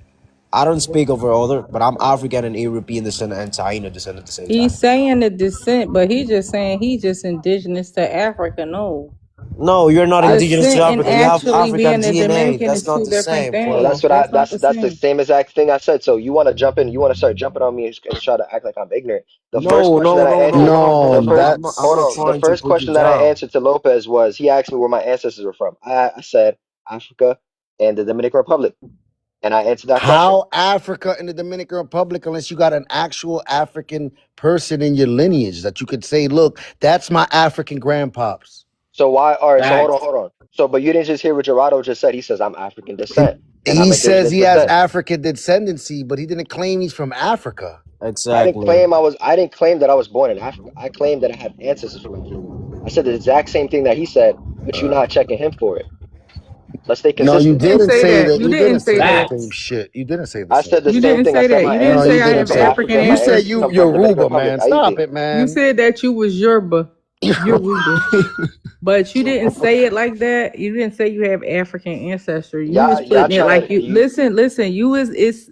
S14: I don't speak over other, but I'm African and European descent and Taino descent at the same time.
S16: He's saying the descent, but he's just saying he's just indigenous to Africa. No.
S14: No, you're not indigenous to
S16: Descent and
S14: Africa. You have
S16: actually
S14: African
S16: being a
S14: DNA.
S16: Dominican
S14: That's
S16: is
S14: not
S16: two
S14: the
S16: different
S14: same,
S5: Well,
S14: Fuego.
S5: that's
S16: things.
S5: what I
S16: That's not the
S5: that's the
S16: same.
S5: same exact thing I said. So you want to jump in, you want to start jumping on me and try to act like I'm ignorant. The first question that I
S14: No.
S5: answered,
S14: Hold on, hold
S5: the
S14: on.
S5: first
S14: I'm
S5: hold
S14: not
S5: on, the
S14: trying to
S5: first
S14: put you
S5: question that I
S14: down.
S5: answered to Lopez was he asked me where my ancestors were from. I said Africa and the Dominican Republic, and I answered that question.
S7: How Africa and the Dominican Republic, unless you got an actual African person in your lineage that you could say, look, that's my African grandpops.
S5: So why? All right. So
S19: Facts.
S5: hold on. So, but you didn't just hear what Gerardo just said. He says I'm African
S7: He,
S5: descent and I'm
S7: he says
S5: indigenous
S7: he has
S5: descent.
S7: African descendancy, but he didn't claim he's from Africa.
S14: Exactly.
S5: I didn't claim that I was born in Africa. I claimed that I have ancestors from Africa. I said the exact same thing that he said, but you're not checking him for it. Let's stay
S7: No, you
S16: You
S5: consistent.
S16: didn't
S7: didn't
S16: say
S7: say
S16: that.
S7: that.
S16: You
S7: You
S16: didn't
S7: didn't
S16: say
S7: say the
S16: that.
S7: same
S19: Facts.
S7: shit. You didn't say the
S5: I
S7: same
S5: said the
S7: shit.
S16: You
S5: same
S16: didn't
S5: thing. I
S16: say
S5: said
S16: that.
S5: my
S16: You didn't
S7: No, you
S16: say I
S5: ancestors are
S7: didn't
S16: have
S5: from
S7: say that.
S5: Africa
S16: African
S5: and
S7: You
S5: my
S7: said
S5: ancestors
S16: ancestry.
S5: come
S7: you're
S5: from the Dominican
S7: Yoruba,
S5: Republic.
S7: man. Stop
S5: Easy.
S7: it,
S16: You
S7: man.
S16: said that you was Yoruba. Yoruba. But you didn't say it like that. You didn't say you have African ancestry. You was
S5: Y'all
S16: putting it
S5: trying
S16: like
S5: to
S16: you
S5: you
S16: listen. You is it's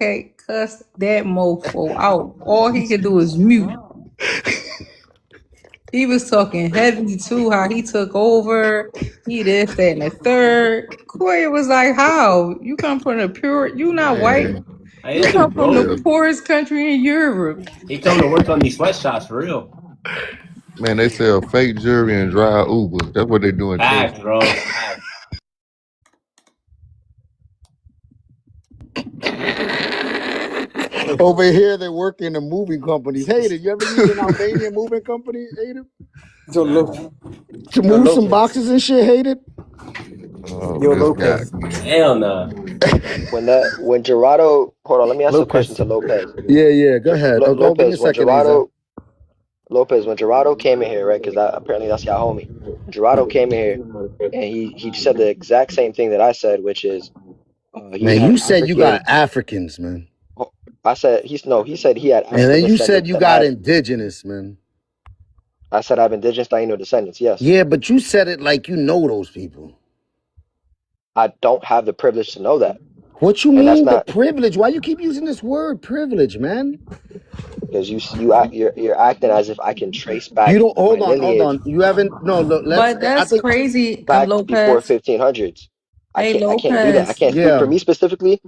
S16: cake. cussed that mofo out. All he could do is mute. He was talking heavy too, how he took over. He this, that, and the third. Koya was like, how? You come from the pure, you not white.
S20: Man,
S16: You
S8: That
S16: come
S8: dude
S16: from the
S8: broke.
S20: yeah,
S16: poorest country in Europe.
S8: He told him to work on these sweatshops for real.
S20: man, they sell fake jewelry and dry Ubers. That's what they do in
S8: Facts,
S20: Texas.
S8: bro. Facts.
S7: Over here, they work in the moving companies. Hater, you ever use an Albanian moving company, Hater?
S11: So look,
S7: To
S11: yo
S7: move some
S11: Lopez,
S7: boxes and shit, Hater?
S20: Oh,
S11: yo
S20: this guy
S11: Lopez,
S20: again.
S8: Hell no.
S5: When Gerardo, hold on, let me ask a question
S11: Lopez.
S5: to Lopez.
S7: Yeah, go ahead. Oh, go, give me a
S5: Lopez,
S7: second, Asa.
S5: When Gerardo came in here, right? Because apparently that's your homie. Gerardo came in here and he said the exact same thing that I said, which is he
S7: Man,
S5: had
S7: you said you got
S5: African.
S7: Africans, man.
S5: I said he said he had
S7: And
S5: African
S7: then you said
S5: descendants,
S7: you
S5: and
S7: got indigenous, man.
S5: I said I have indigenous Taino descendants. Yes,
S7: Yeah, but you said it like you know those people.
S5: I don't have the privilege to know that,
S7: What you
S5: and that's
S7: mean the
S5: not
S7: privilege? Why you keep using this word privilege, man?
S5: because you're acting as if I can trace
S7: You
S5: back
S7: don't
S5: my
S7: hold
S5: lineage
S7: on. You haven't no look, let's
S16: But
S7: I
S16: that's
S7: think
S16: crazy,
S5: back before
S16: Lopez.
S5: 1500s.
S16: Hey,
S5: I can't do that. I
S16: Lopez.
S5: can't speak for
S7: yeah.
S5: me specifically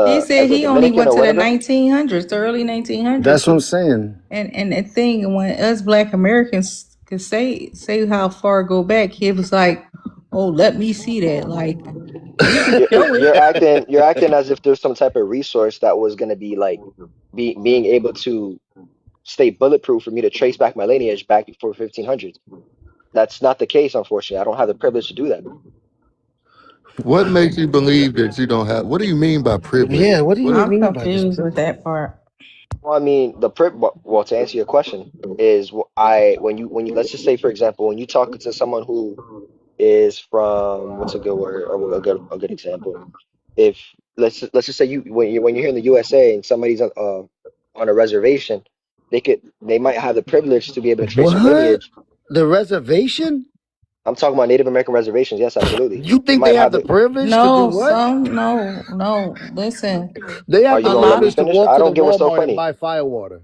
S16: He said
S5: as a
S16: he only
S5: Dominican
S16: went
S5: or
S16: to the
S5: whatever.
S16: 1900s, the early 1900s.
S7: That's what I'm saying.
S16: And the thing, when us Black Americans could say how far go back, he was like, "Oh, let me see that." Like we can show it.
S5: You're acting as if there's some type of resource that was gonna be like being able to stay bulletproof for me to trace back my lineage back before 1500s. That's not the case, unfortunately. I don't have the privilege to do that.
S20: What makes you believe that you don't have? What do you mean by privilege?
S7: Yeah, what do
S20: What?
S7: you
S16: I'm
S7: mean by this
S16: confused with
S7: privilege?
S16: that part.
S5: Well, I mean, well, to answer your question is I when you let's just say for example when you talk to someone who is from what's a good word or a good example. If let's just say you when you're here in the USA and somebody's on a reservation, they might have the privilege to be able to trace your
S7: What?
S5: lineage.
S7: The reservation?
S5: I'm talking about Native American reservations. Yes, absolutely.
S7: You
S5: They
S7: think they
S5: might
S7: have
S5: have
S7: the
S5: the.
S7: privilege to do
S16: No,
S7: what?
S16: no. Listen,
S7: They
S5: Are
S7: have
S5: you
S7: the
S16: a
S5: gonna let
S16: lot
S5: me
S16: of.
S7: privilege to
S5: finish?
S7: walk
S5: I
S7: to the
S5: don't get what's so
S7: Walmart and
S5: funny.
S7: buy firewater.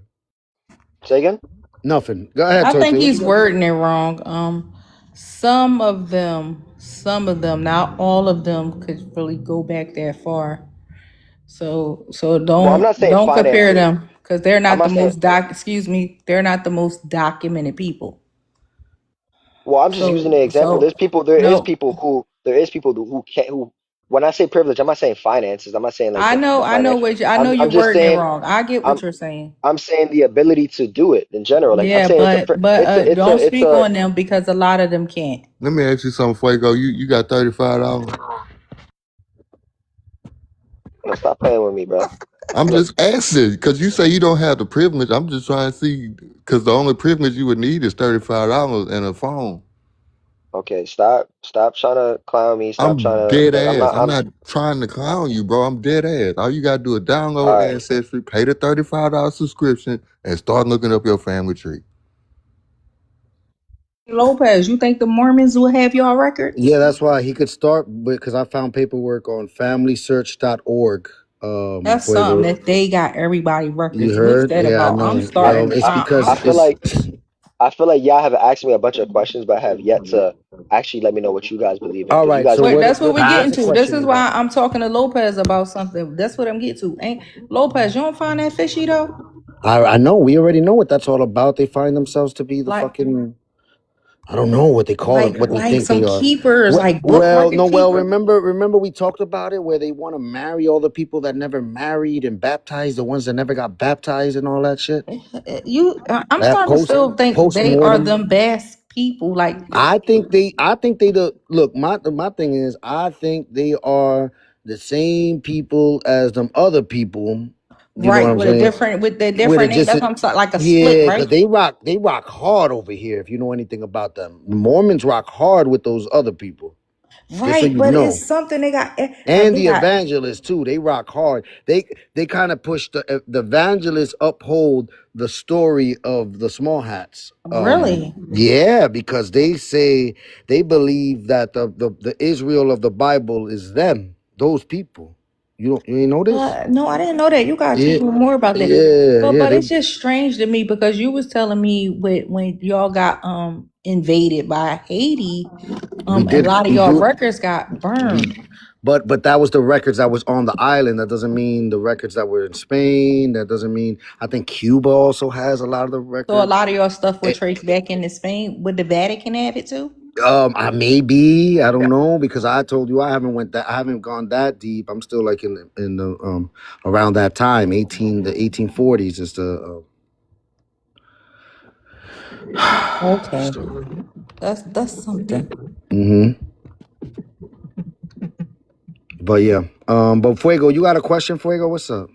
S5: Say again.
S7: Nothing. Go ahead,
S16: I think
S7: Tote. What you
S16: he's
S7: got to say?
S16: wording it wrong. Some of them, not all of them, could really go back that far. So
S5: Well, I'm not saying
S16: don't compare
S5: finances.
S16: them because they're
S5: I'm
S16: not the
S5: not saying.
S16: most doc. Excuse me, they're not the most documented people.
S5: Well, I'm just using an example.
S16: So no,
S5: There is people who can't who. When I say privilege, I'm not saying finances. I'm not saying like the
S16: I know
S5: financial.
S16: what I know
S5: I'm
S16: you're
S5: just
S16: wording it
S5: saying.
S16: wrong. I get
S5: I'm
S16: what you're saying.
S5: I'm saying the ability to do it in general. Like I'm
S16: Yeah,
S5: saying
S16: don't
S5: it's
S16: speak
S5: a
S16: on them because a lot of them can't.
S20: Let me ask you something, Fuego. You got $35?
S5: no, stop playing with me, bro.
S20: I'm
S5: Look,
S20: just asking because you say you don't have the privilege. I'm just trying to see because the only privilege you would need is $35 and a phone.
S5: okay, stop trying to clown me. Stop trying
S20: I'm
S5: to
S20: dead
S5: like
S20: ass. I'm
S5: I'm
S20: not trying to clown you, bro. I'm dead ass. All you gotta do is download
S5: all right.
S20: Ancestry, pay the $35 subscription, and start looking up your family tree.
S16: Lopez, you think the Mormons will have your
S7: Yeah,
S16: records?
S7: that's why he could start because I found paperwork on familysearch.org.
S16: That's something
S7: Fuego.
S16: that they got everybody
S7: You
S16: records. What's
S7: heard?
S16: that
S7: Yeah, I
S16: about? I'm
S7: know.
S5: I
S7: Well,
S16: starting.
S7: it's
S5: I
S7: because
S5: feel
S7: it's
S5: like y'all have asked me a bunch of questions, but have yet to actually let me know what you guys believe in.
S7: all
S5: Because you
S7: right.
S5: guys
S7: So
S5: keep
S16: Wait,
S7: what
S16: that's what we getting
S7: what's the
S16: to. This
S7: question
S16: is
S7: you got?
S16: why I'm talking to Lopez about something. That's what I'm getting to. Ain't Lopez, you don't find that fishy though?
S7: I know. We already know what that's all about. They find themselves to be the
S16: Like
S7: fucking I don't know what they call it, what they
S16: like
S7: think
S16: some
S7: they are.
S16: keepers, like book
S7: Well,
S16: record
S7: no, well,
S16: keepers.
S7: remember we talked about it where they want to marry all the people that never married and baptize the ones that never got baptized and all that shit.
S16: I'm
S7: That
S16: starting to still think
S7: post
S16: they are
S7: mortem.
S16: them best people. Like
S7: I think they the look. My thing is, I think they are the same people as them other people. You know what
S16: right
S7: I'm saying?
S16: with the
S7: With a
S16: different name.
S7: just
S16: That's
S7: a,
S16: what I'm saying, like a split,
S7: yeah, because
S16: right?
S7: they rock hard over here. If you know anything about them, the Mormons rock hard with those other people. Just so
S16: Right,
S7: you
S16: but
S7: know.
S16: it's something they got like
S7: And
S16: they
S7: the
S16: got
S7: evangelists too, they rock hard. They kind of push the evangelists uphold the story of the small hats.
S16: really.
S7: Yeah, because they say they believe that the Israel of the Bible is them, those people. You ain't know this?
S16: No, I didn't know that. You gotta
S7: Yeah,
S16: teach me more about that.
S7: yeah.
S16: But
S7: They
S16: it's just strange to me because you was telling me when y'all got invaded by Haiti,
S7: we
S16: a
S7: did
S16: lot of
S7: we
S16: y'all
S7: do
S16: records got
S7: we
S16: burned.
S7: but that was the records that was on the island. That doesn't mean the records that were in Spain. That doesn't mean I think Cuba also has a lot of the
S16: So a
S7: records.
S16: lot of your stuff would
S7: Eh,
S16: trace back into Spain. Would the Vatican have it too?
S7: I maybe I don't know because I told you I haven't gone that deep. I'm still like in the around that time, the 1840s is the
S16: Okay,
S7: story.
S16: that's something.
S7: Mm-hmm. But yeah, but Fuego, you got a question, Fuego? What's up?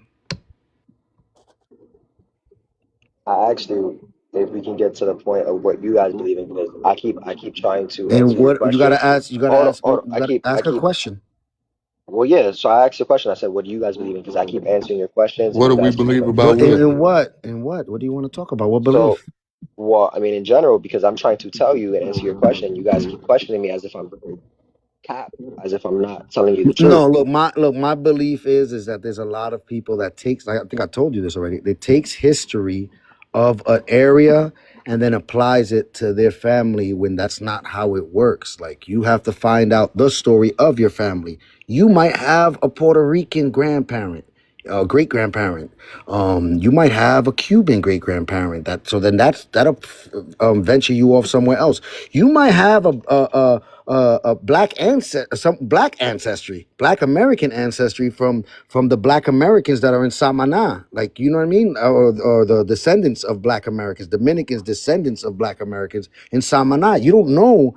S5: I asked you if we can get to the point of what you guys believe in because I keep trying to
S7: And
S5: answer your
S7: what you gotta
S5: questions.
S7: ask? You gotta
S5: Hold on,
S7: ask.
S5: hold on.
S7: You
S5: I
S7: gotta
S5: keep I
S7: ask a
S5: keep
S7: question.
S5: well, yeah. So I asked the question. I said, "What do you guys believe in?" Because I keep answering your questions, and
S20: What do
S5: you
S20: we
S5: guys keep
S20: believe
S5: like
S20: about
S7: But
S20: what?
S5: disagreeing.
S7: in what? In what? What do you want to talk about? What
S5: So,
S7: belief?
S5: well, I mean, in general, because I'm trying to tell you and answer your question, you guys keep questioning me as if I'm cap, as if I'm not telling you the truth.
S7: No, my belief is that there's a lot of people that takes. I think I told you this already. They takes history of an area and then applies it to their family when that's not how it works. Like you have to find out the story of your family. You might have a Puerto Rican grandparent, a great grandparent. You might have a Cuban great grandparent. That'll venture you off somewhere else. You might have a black ancestry, black American ancestry from the black Americans that are in Samaná, like you know what I mean, or the descendants of black Americans, Dominicans, descendants of black Americans in Samaná. You don't know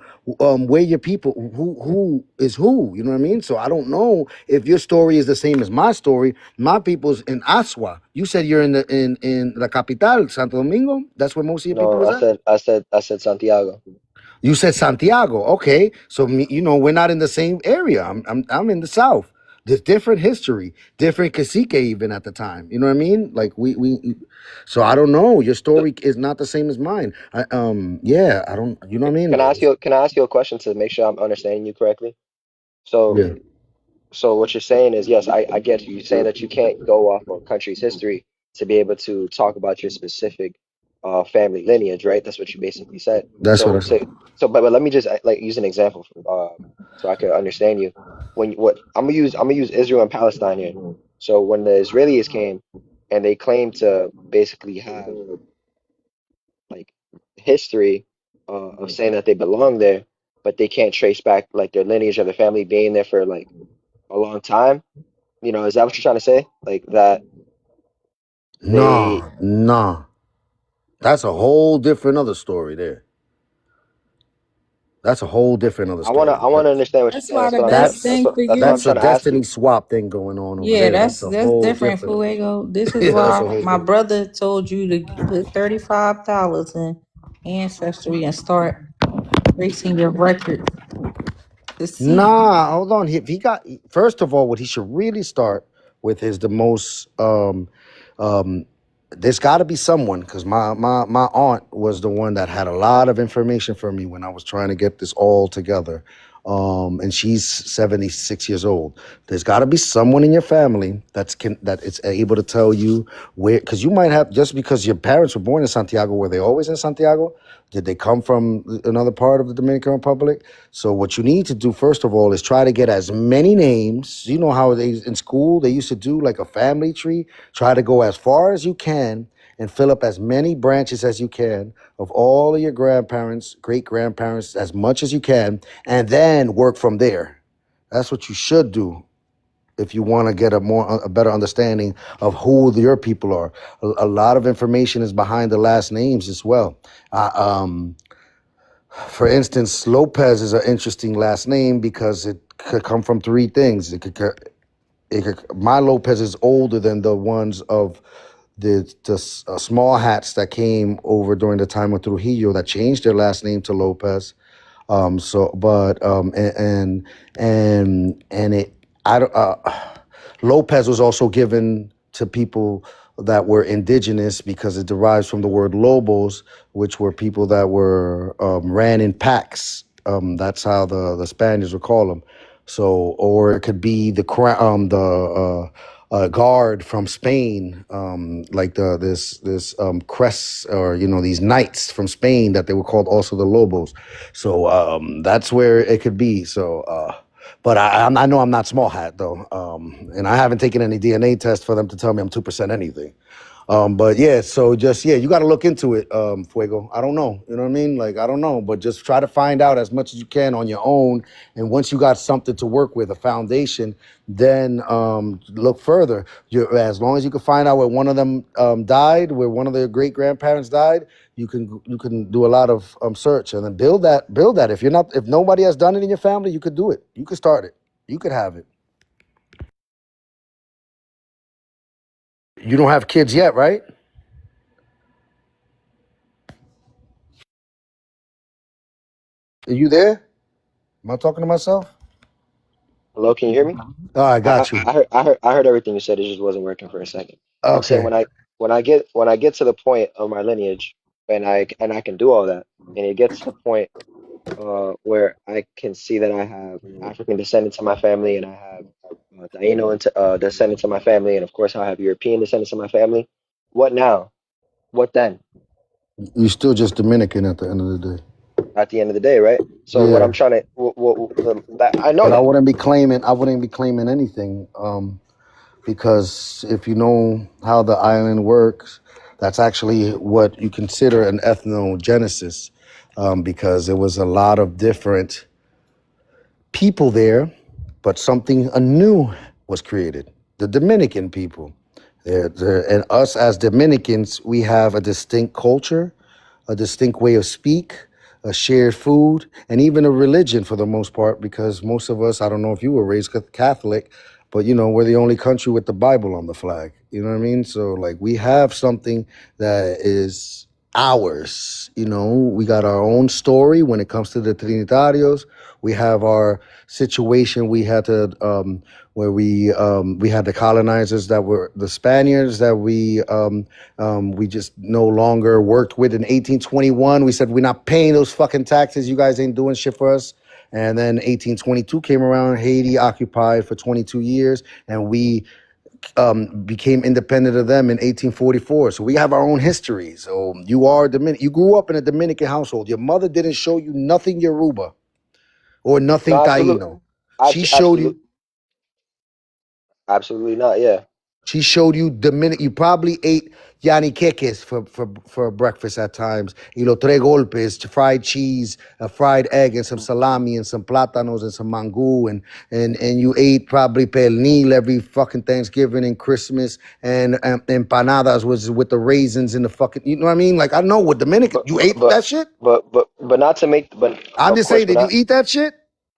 S7: where your people who is who. You know what I mean? So I don't know if your story is the same as my story. My people's in Asua. You said you're in La Capital, Santo Domingo. That's where most of your people
S5: No,
S7: was
S5: I
S7: at.
S5: said I said I said Santiago.
S7: You said Santiago. Okay, so we're not in the same area. I'm in the south. There's different history, different cacique even at the time. You know what I mean? Like we. So I don't know. Your
S5: So,
S7: story is not the same as mine. Yeah, I don't. You know what I mean?
S5: can I ask you? Can I ask you a question to make sure I'm understanding you correctly? So,
S7: Yeah,
S5: so what you're saying is, yes, I get you. You're saying that you can't go off of country's history to be able to talk about your specific family lineage, right? That's what you basically said.
S7: that's what I
S5: So,
S7: said.
S5: but let me just like use an example so I can understand you. When what I'm gonna use Israel and Palestine here. So when the Israelis came and they claimed to basically have like history of saying that they belong there, but they can't trace back like their lineage or their family being there for like a long time. You know, is that what you're trying to say? Like that they
S7: Nah, nah. That's a whole different other story there. That's a whole different other
S5: I
S7: story.
S5: wanna understand what you're
S16: That's
S5: saying.
S16: why
S5: That's
S16: the
S5: what I'm trying
S16: best
S7: That's
S16: thing for
S5: that's what I'm
S16: you.
S7: that's a
S5: trying to ask
S7: destiny
S5: you.
S7: swap thing going on over
S16: Yeah,
S7: there. That's a
S16: that's
S7: whole
S16: different,
S7: different.
S16: Fuego. This is
S7: Yeah, that's a
S16: why
S7: whole
S16: my
S7: different.
S16: brother told you to put $35 in Ancestry and start tracing your records to see.
S7: Nah, hold on. If he got first of all, what he should really start with is the most um there's got to be someone because my aunt was the one that had a lot of information for me when I was trying to get this all together. And she's 76 years old. There's got to be someone in your family that is able to tell you where, because you might have, just because your parents were born in Santiago, were they always in Santiago? Did they come from another part of the Dominican Republic? So what you need to do first of all is try to get as many names. You know how they in school they used to do like a family tree. Try to go as far as you can and fill up as many branches as you can of all of your grandparents, great grandparents, as much as you can, and then work from there. That's what you should do if you want to get a better understanding of who your people are. A lot of information is behind the last names as well. For instance, Lopez is an interesting last name because it could come from three things. My Lopez is older than the ones of the small hats that came over during the time of Trujillo that changed their last name to Lopez. So, but and it I don't. Lopez was also given to people that were indigenous because it derives from the word lobos, which were people that were ran in packs. That's how the Spaniards would call them. So, or it could be the guard from Spain, like this crests, or these knights from Spain that they were called also the Lobos. So that's where it could be. So, but I know I'm not small hat though, and I haven't taken any DNA test for them to tell me I'm 2% anything. But yeah, so just, you got to look into it, Fuego. I don't know. You know what I mean? Like, I don't know, but just try to find out as much as you can on your own. And once you got something to work with, a foundation, then look further. As long as you can find out where one of them died, where one of their great grandparents died, you can do a lot of search and then build that. If nobody has done it in your family, you could do it. You could start it. You could have it. You don't have kids yet, right? Are you there? Am I talking to myself?
S5: Hello, can you hear me?
S7: Oh, I got you.
S5: I heard everything you said. It just wasn't working for a second. I'm saying
S7: Okay.
S5: when I get to the point of my lineage, and I can do all that, and it gets to the point where I can see that I have African descendants in my family, and I have Taino descendants in my family, and of course I have European descendants in my family. What now? What then?
S7: You're still just Dominican at the end of the day.
S5: At the end of the day, right? So what
S7: Yeah.
S5: I'm trying to, I know
S7: But I
S5: that.
S7: wouldn't be claiming anything. Because if you know how the island works, that's actually what you consider an ethnogenesis. Because there was a lot of different people there, but something anew was created. The Dominican people. And us as Dominicans, we have a distinct culture, a distinct way of speak, a shared food, and even a religion for the most part, because most of us, I don't know if you were raised Catholic, but we're the only country with the Bible on the flag. You know what I mean? So like we have something that is ours. We got our own story when it comes to the Trinitarios. We have our situation. We had to where we had the colonizers that were the Spaniards that we just no longer worked with in 1821. We said we're not paying those fucking taxes. You guys ain't doing shit for us. And then 1822 came around. Haiti occupied for 22 years, and we became independent of them in 1844. So we have our own history. So you are Dominican. You grew up in a Dominican household. Your mother didn't show you nothing Yoruba or
S5: No,
S7: nothing
S5: absolutely,
S7: Taino. She showed you.
S5: absolutely, absolutely not. Yeah,
S7: She showed you Dominican. You probably ate yaniqueques for breakfast at times. Y los tres golpes, fried cheese, a fried egg, and some salami, and some plátanos, and some mangú, and you ate probably pernil every fucking Thanksgiving and Christmas, and empanadas was with the raisins and the fucking. You know what I mean? Like I know what Dominican.
S5: but
S7: You
S5: but
S7: ate
S5: but
S7: that shit.
S5: but not to make, but
S7: I'm
S5: of
S7: just
S5: course,
S7: saying.
S5: but
S7: Did you
S5: not,
S7: eat that shit?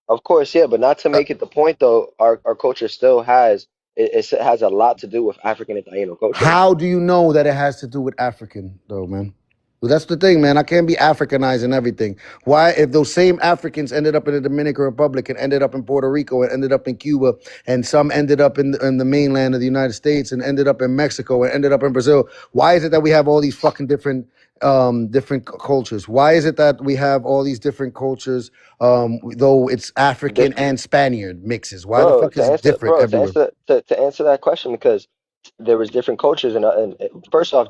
S5: of course, yeah, but not to make it the point though. Our culture still has it has a lot to do with African and Taino culture.
S7: How do you know that it has to do with African, though, man? Well, that's the thing, man. I can't be Africanizing everything. Why, if those same Africans ended up in the Dominican Republic and ended up in Puerto Rico and ended up in Cuba, and some ended up in the mainland of the United States and ended up in Mexico and ended up in Brazil, why is it that we have all these fucking different cultures? Why is it that we have all these different cultures, though it's African
S5: Different,
S7: and Spaniard mixes? Why the
S5: bro.
S7: fuck is it different everywhere?
S5: To answer that question, because there was different cultures, and first off,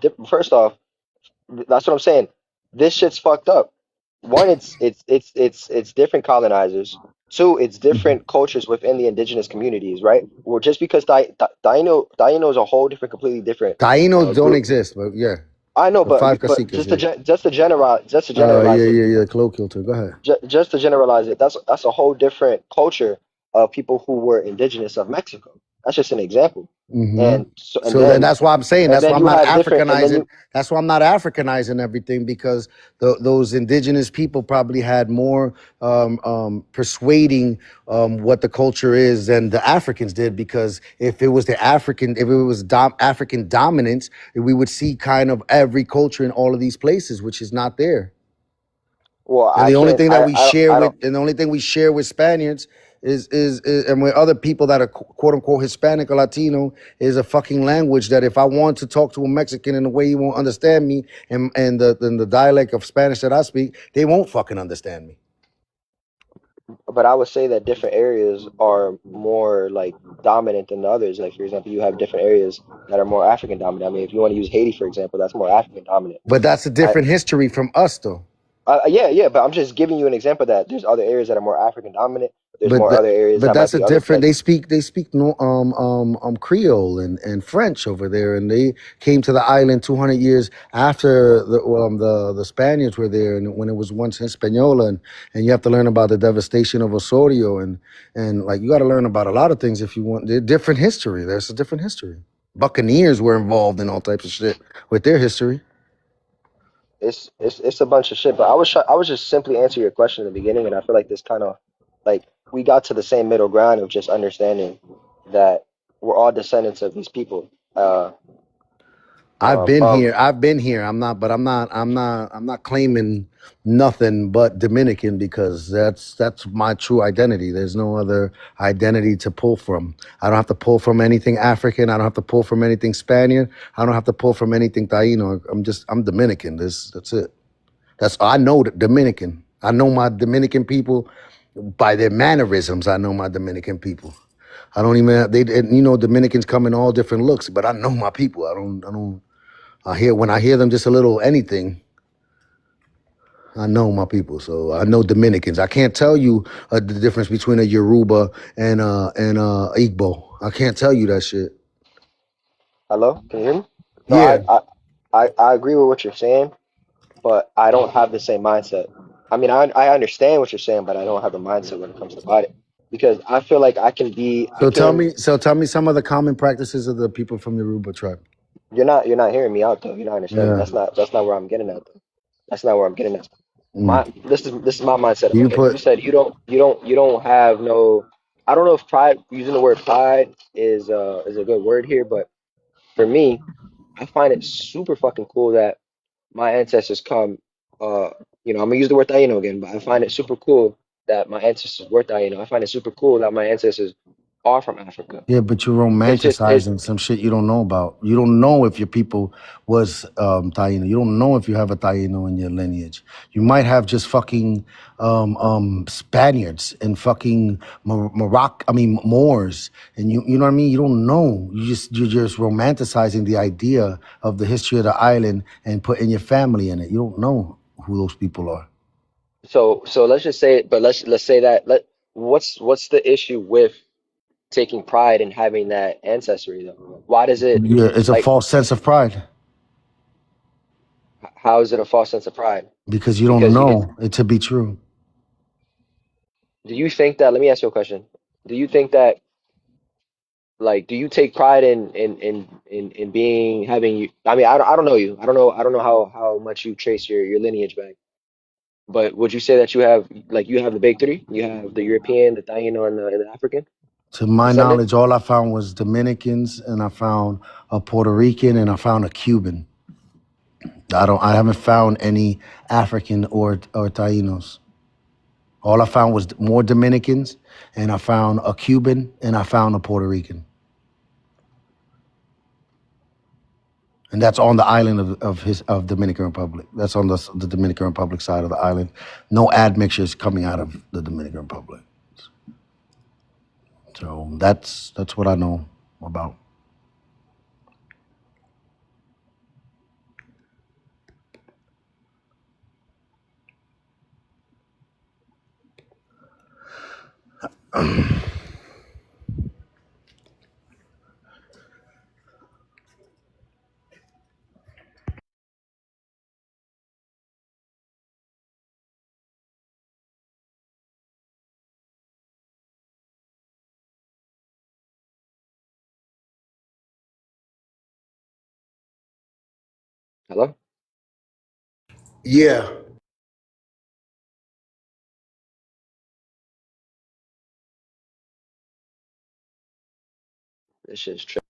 S5: that's what I'm saying. This shit's fucked up. One, it's different colonizers. Two, it's different cultures within the indigenous communities, right? Well, just because Taino is a whole different, completely different
S7: Tainos don't
S5: group.
S7: exist, but yeah.
S5: I know,
S7: The five
S5: but
S7: caciques, yeah.
S5: just to
S7: Yeah,
S5: generalize it,
S7: yeah, yeah. Colloquial too. Go ahead.
S5: just to generalize it, that's a whole different culture of people who were indigenous of Mexico. That's just an example.
S7: Hmm.
S5: And so
S7: So then that's why I'm saying
S5: and
S7: that's
S5: then
S7: why I'm
S5: you
S7: not
S5: have different, and then
S7: Africanizing. That's why I'm not Africanizing everything because those indigenous people probably had more persuading what the culture is than the Africans did. Because if it was African dominance, we would see kind of every culture in all of these places, which is not there.
S5: well,
S7: And
S5: I
S7: the only
S5: can't,
S7: thing that we share
S5: I don't.
S7: with, and the only thing we share with Spaniards is and with other people that are quote unquote Hispanic or Latino is a fucking language that if I want to talk to a Mexican in a way he won't understand me and the dialect of Spanish that I speak, they won't fucking understand me.
S5: but I would say that different areas are more like dominant than the others. Like for example, you have different areas that are more African dominant. I mean, if you want to use Haiti for example, that's more African dominant.
S7: But that's a
S5: I
S7: different history from us, though.
S5: Yeah, yeah, but I'm just giving you an example that there's other areas that are more African dominant. There's
S7: But
S5: more
S7: the,
S5: other areas
S7: but
S5: that might
S7: that's a
S5: be other
S7: different.
S5: like
S7: They speak no Creole and French over there, and they came to the island 200 years after the Spaniards were there, and when it was once Hispaniola, and you have to learn about the devastation of Osorio, and like you got to learn about a lot of things if you want. They're different history. There's a different history. Buccaneers were involved in all types of shit with their history.
S5: it's a bunch of shit. But I was just simply answering your question in the beginning, and I feel like this kind of like we got to the same middle ground of just understanding that we're all descendants of these people.
S7: I've been
S5: Of
S7: here. I've been here. I'm not, but I'm not claiming nothing but Dominican because that's my true identity. There's no other identity to pull from. I don't have to pull from anything African. I don't have to pull from anything Spaniard. I don't have to pull from anything Taino. I'm Dominican. That's it. I know the Dominican. I know my Dominican people by their mannerisms. I know my Dominican people. I don't even Dominicans come in all different looks, but I know my people. When I hear them just a little anything, I know my people. So I know Dominicans. I can't tell you the difference between a Yoruba and Igbo. I can't tell you that shit.
S5: hello, can you hear me? No,
S7: Yeah.
S5: I agree with what you're saying, but I don't have the same mindset. I mean, I understand what you're saying, but I don't have the mindset when it comes to body because I feel like I can.
S7: Tell me some of the common practices of the people from the Yoruba tribe.
S5: You're not hearing me out though. You're not understanding.
S7: Yeah.
S5: That's not where I'm getting at though. That's not where I'm getting at.
S7: Mm.
S5: This is my mindset
S7: You
S5: about it. You
S7: put
S5: said you don't have no. I don't know if pride using the word pride is a good word here, but for me, I find it super fucking cool that my ancestors come. Uh, I'm gonna use the word Taino again, but I find it super cool that my ancestors were Taino. I find it super cool that my ancestors are from Africa.
S7: Yeah, but you're
S5: It's just it.
S7: romanticizing some shit you don't know about. You don't know if your people was Taino. You don't know if you have a Taino in your lineage. You might have just fucking Spaniards and fucking Morocco. I mean Moors, and you know what I mean. You don't know. You're just romanticizing the idea of the history of the island and putting your family in it. You don't know who those people are.
S5: So let's just say it, but let's say that what's the issue with taking pride in having that ancestry though? Why does it
S7: Yeah, it's a
S5: like
S7: false sense of pride
S5: how is it a false sense of pride?
S7: because you don't
S5: Because you
S7: know it to be true.
S5: do you think that let me ask you a question. Do you think that like do you take pride in being having you I mean I don't know you. I don't know how much you trace your lineage back. But would you say that you have the big three? You have the European, the Taino, and the African
S7: To my
S5: descendant?
S7: knowledge, all I found was Dominicans, and I found a Puerto Rican, and I found a Cuban. I haven't found any African or Tainos. All I found was more Dominicans, and I found a Cuban, and I found a Puerto Rican, and that's on the island of Dominican Republic. That's on the Dominican Republic side of the island. No admixtures coming out of the Dominican Republic. So that's what I know about.
S5: Hello?
S7: Yeah.
S5: This shit's true.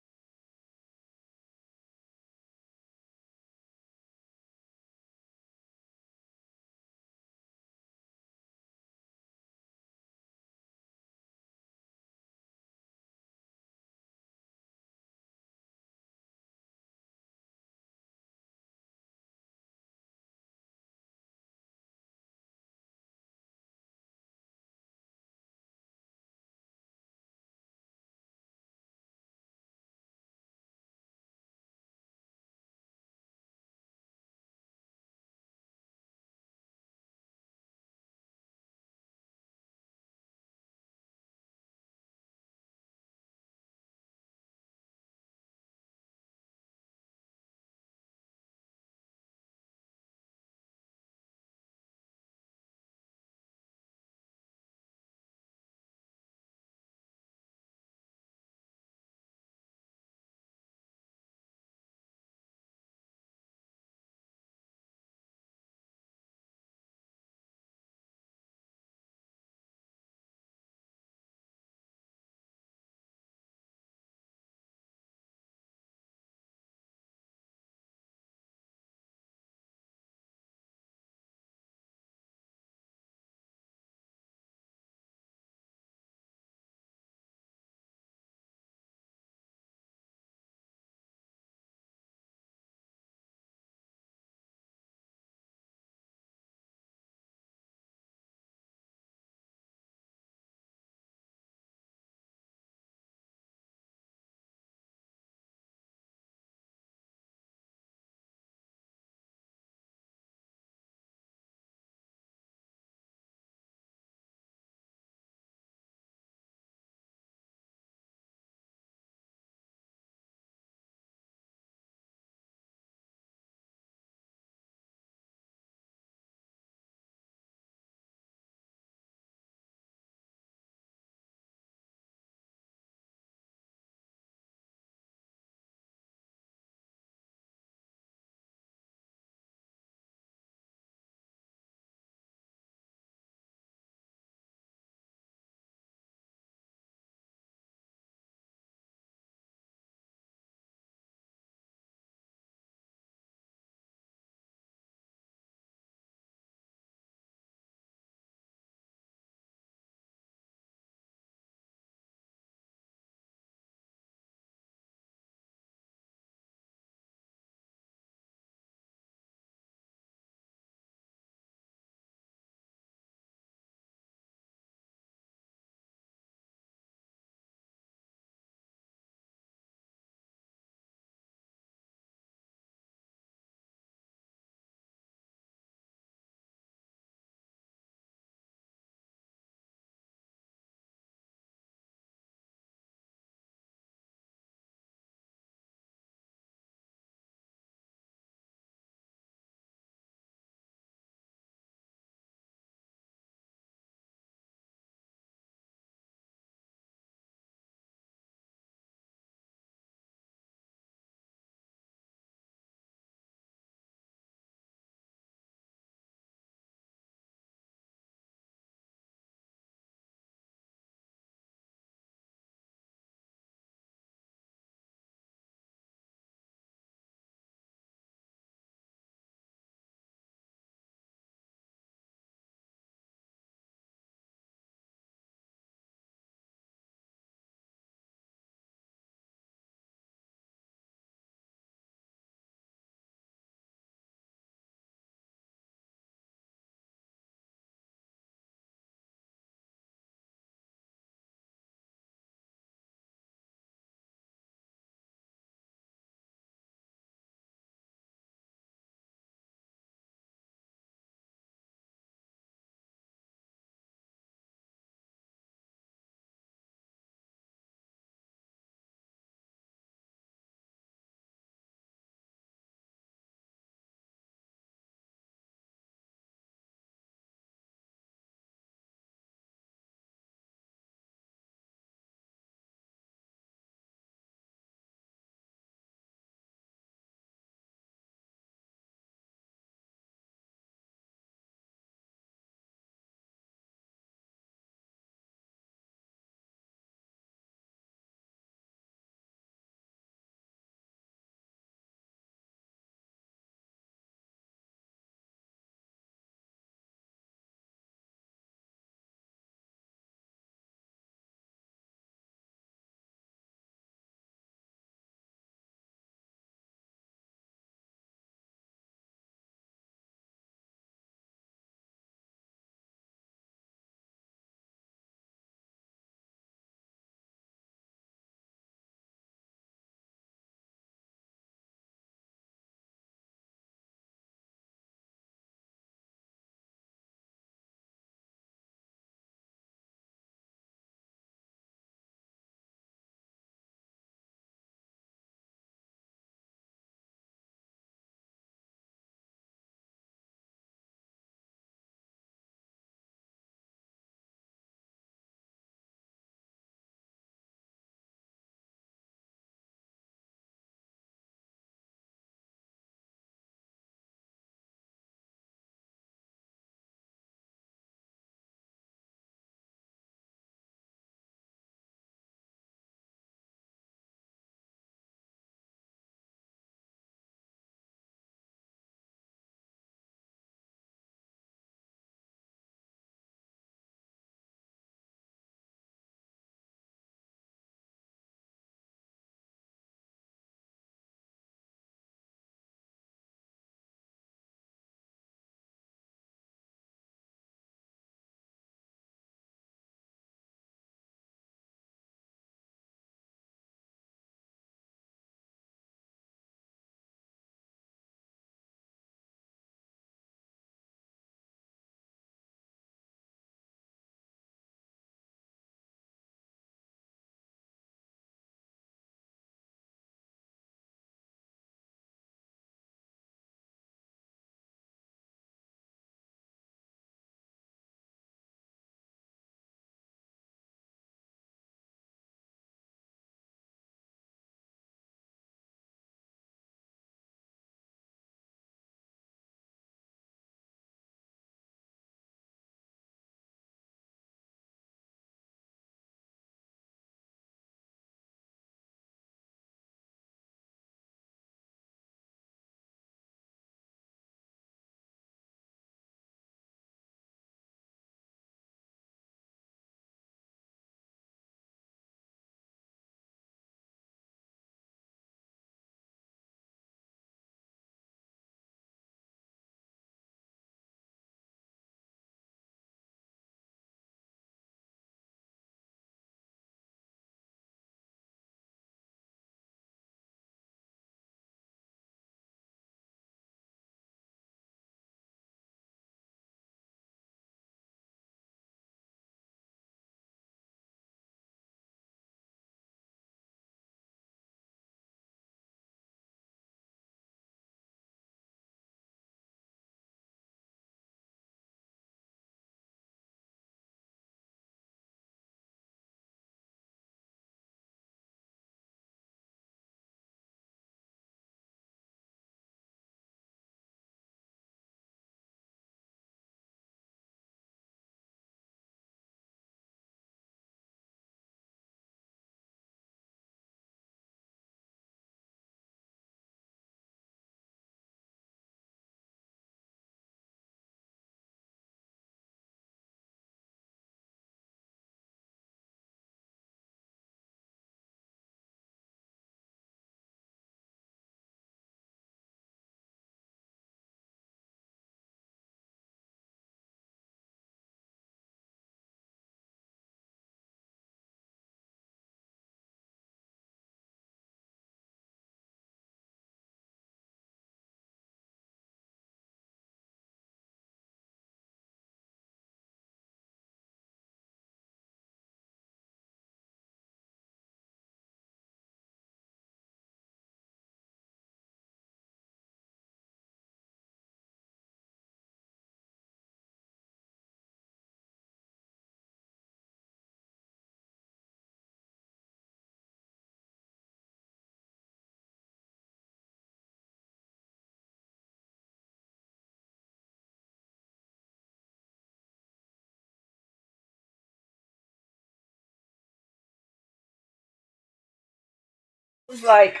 S17: It's like,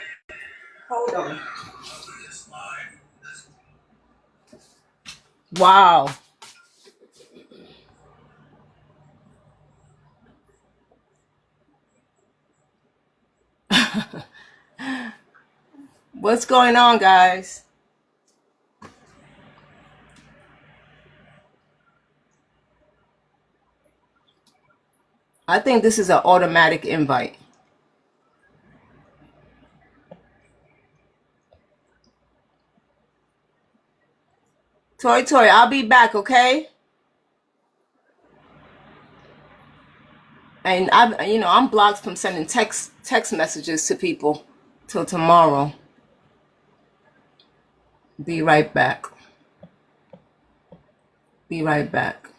S17: hold on. Wow. What's going on, guys? I think this is an automatic invite. Tori, I'll be back, okay? And I'm blocked from sending text messages to people till tomorrow. Be right back. Be right back.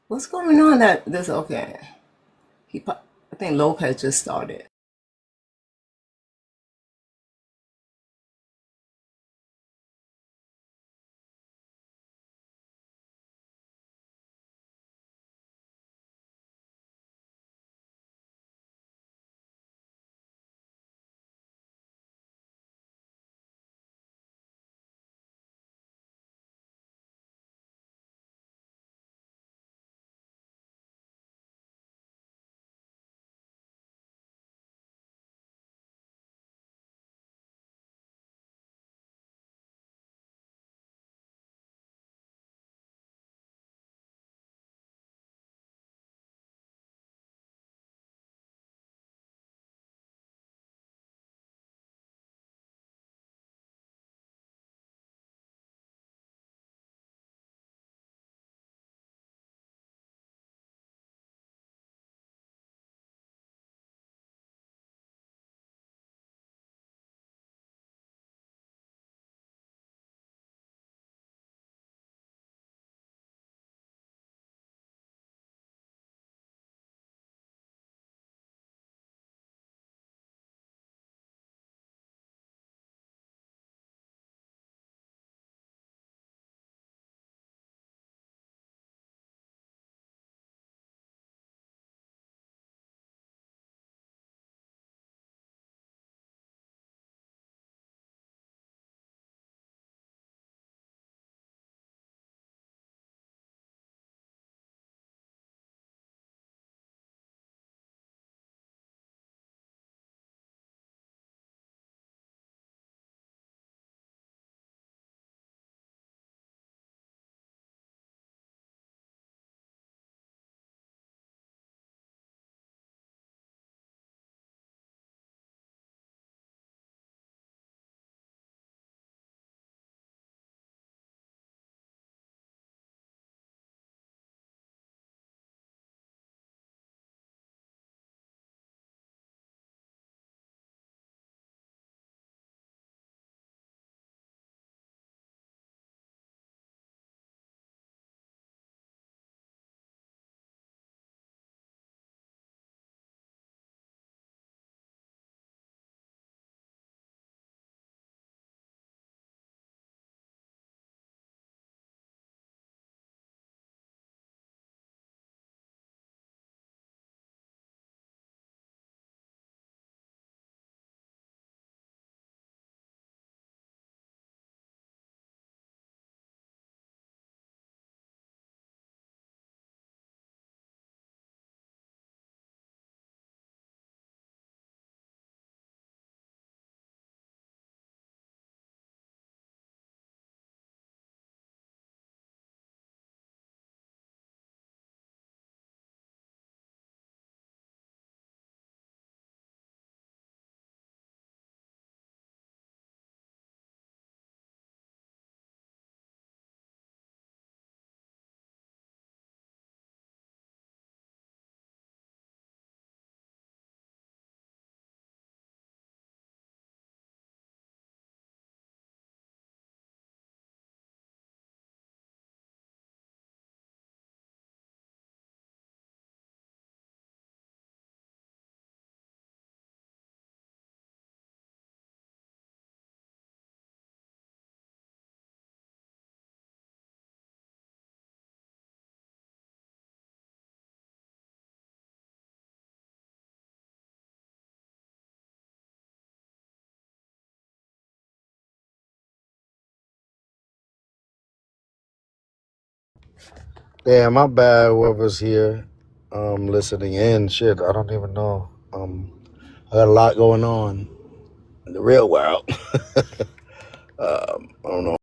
S17: What's going on? Okay. I think Lopez just started.
S7: Yeah, my bad. Whoever's here, listening in. Shit, I don't even know. I got a lot going on in the real world. I don't know.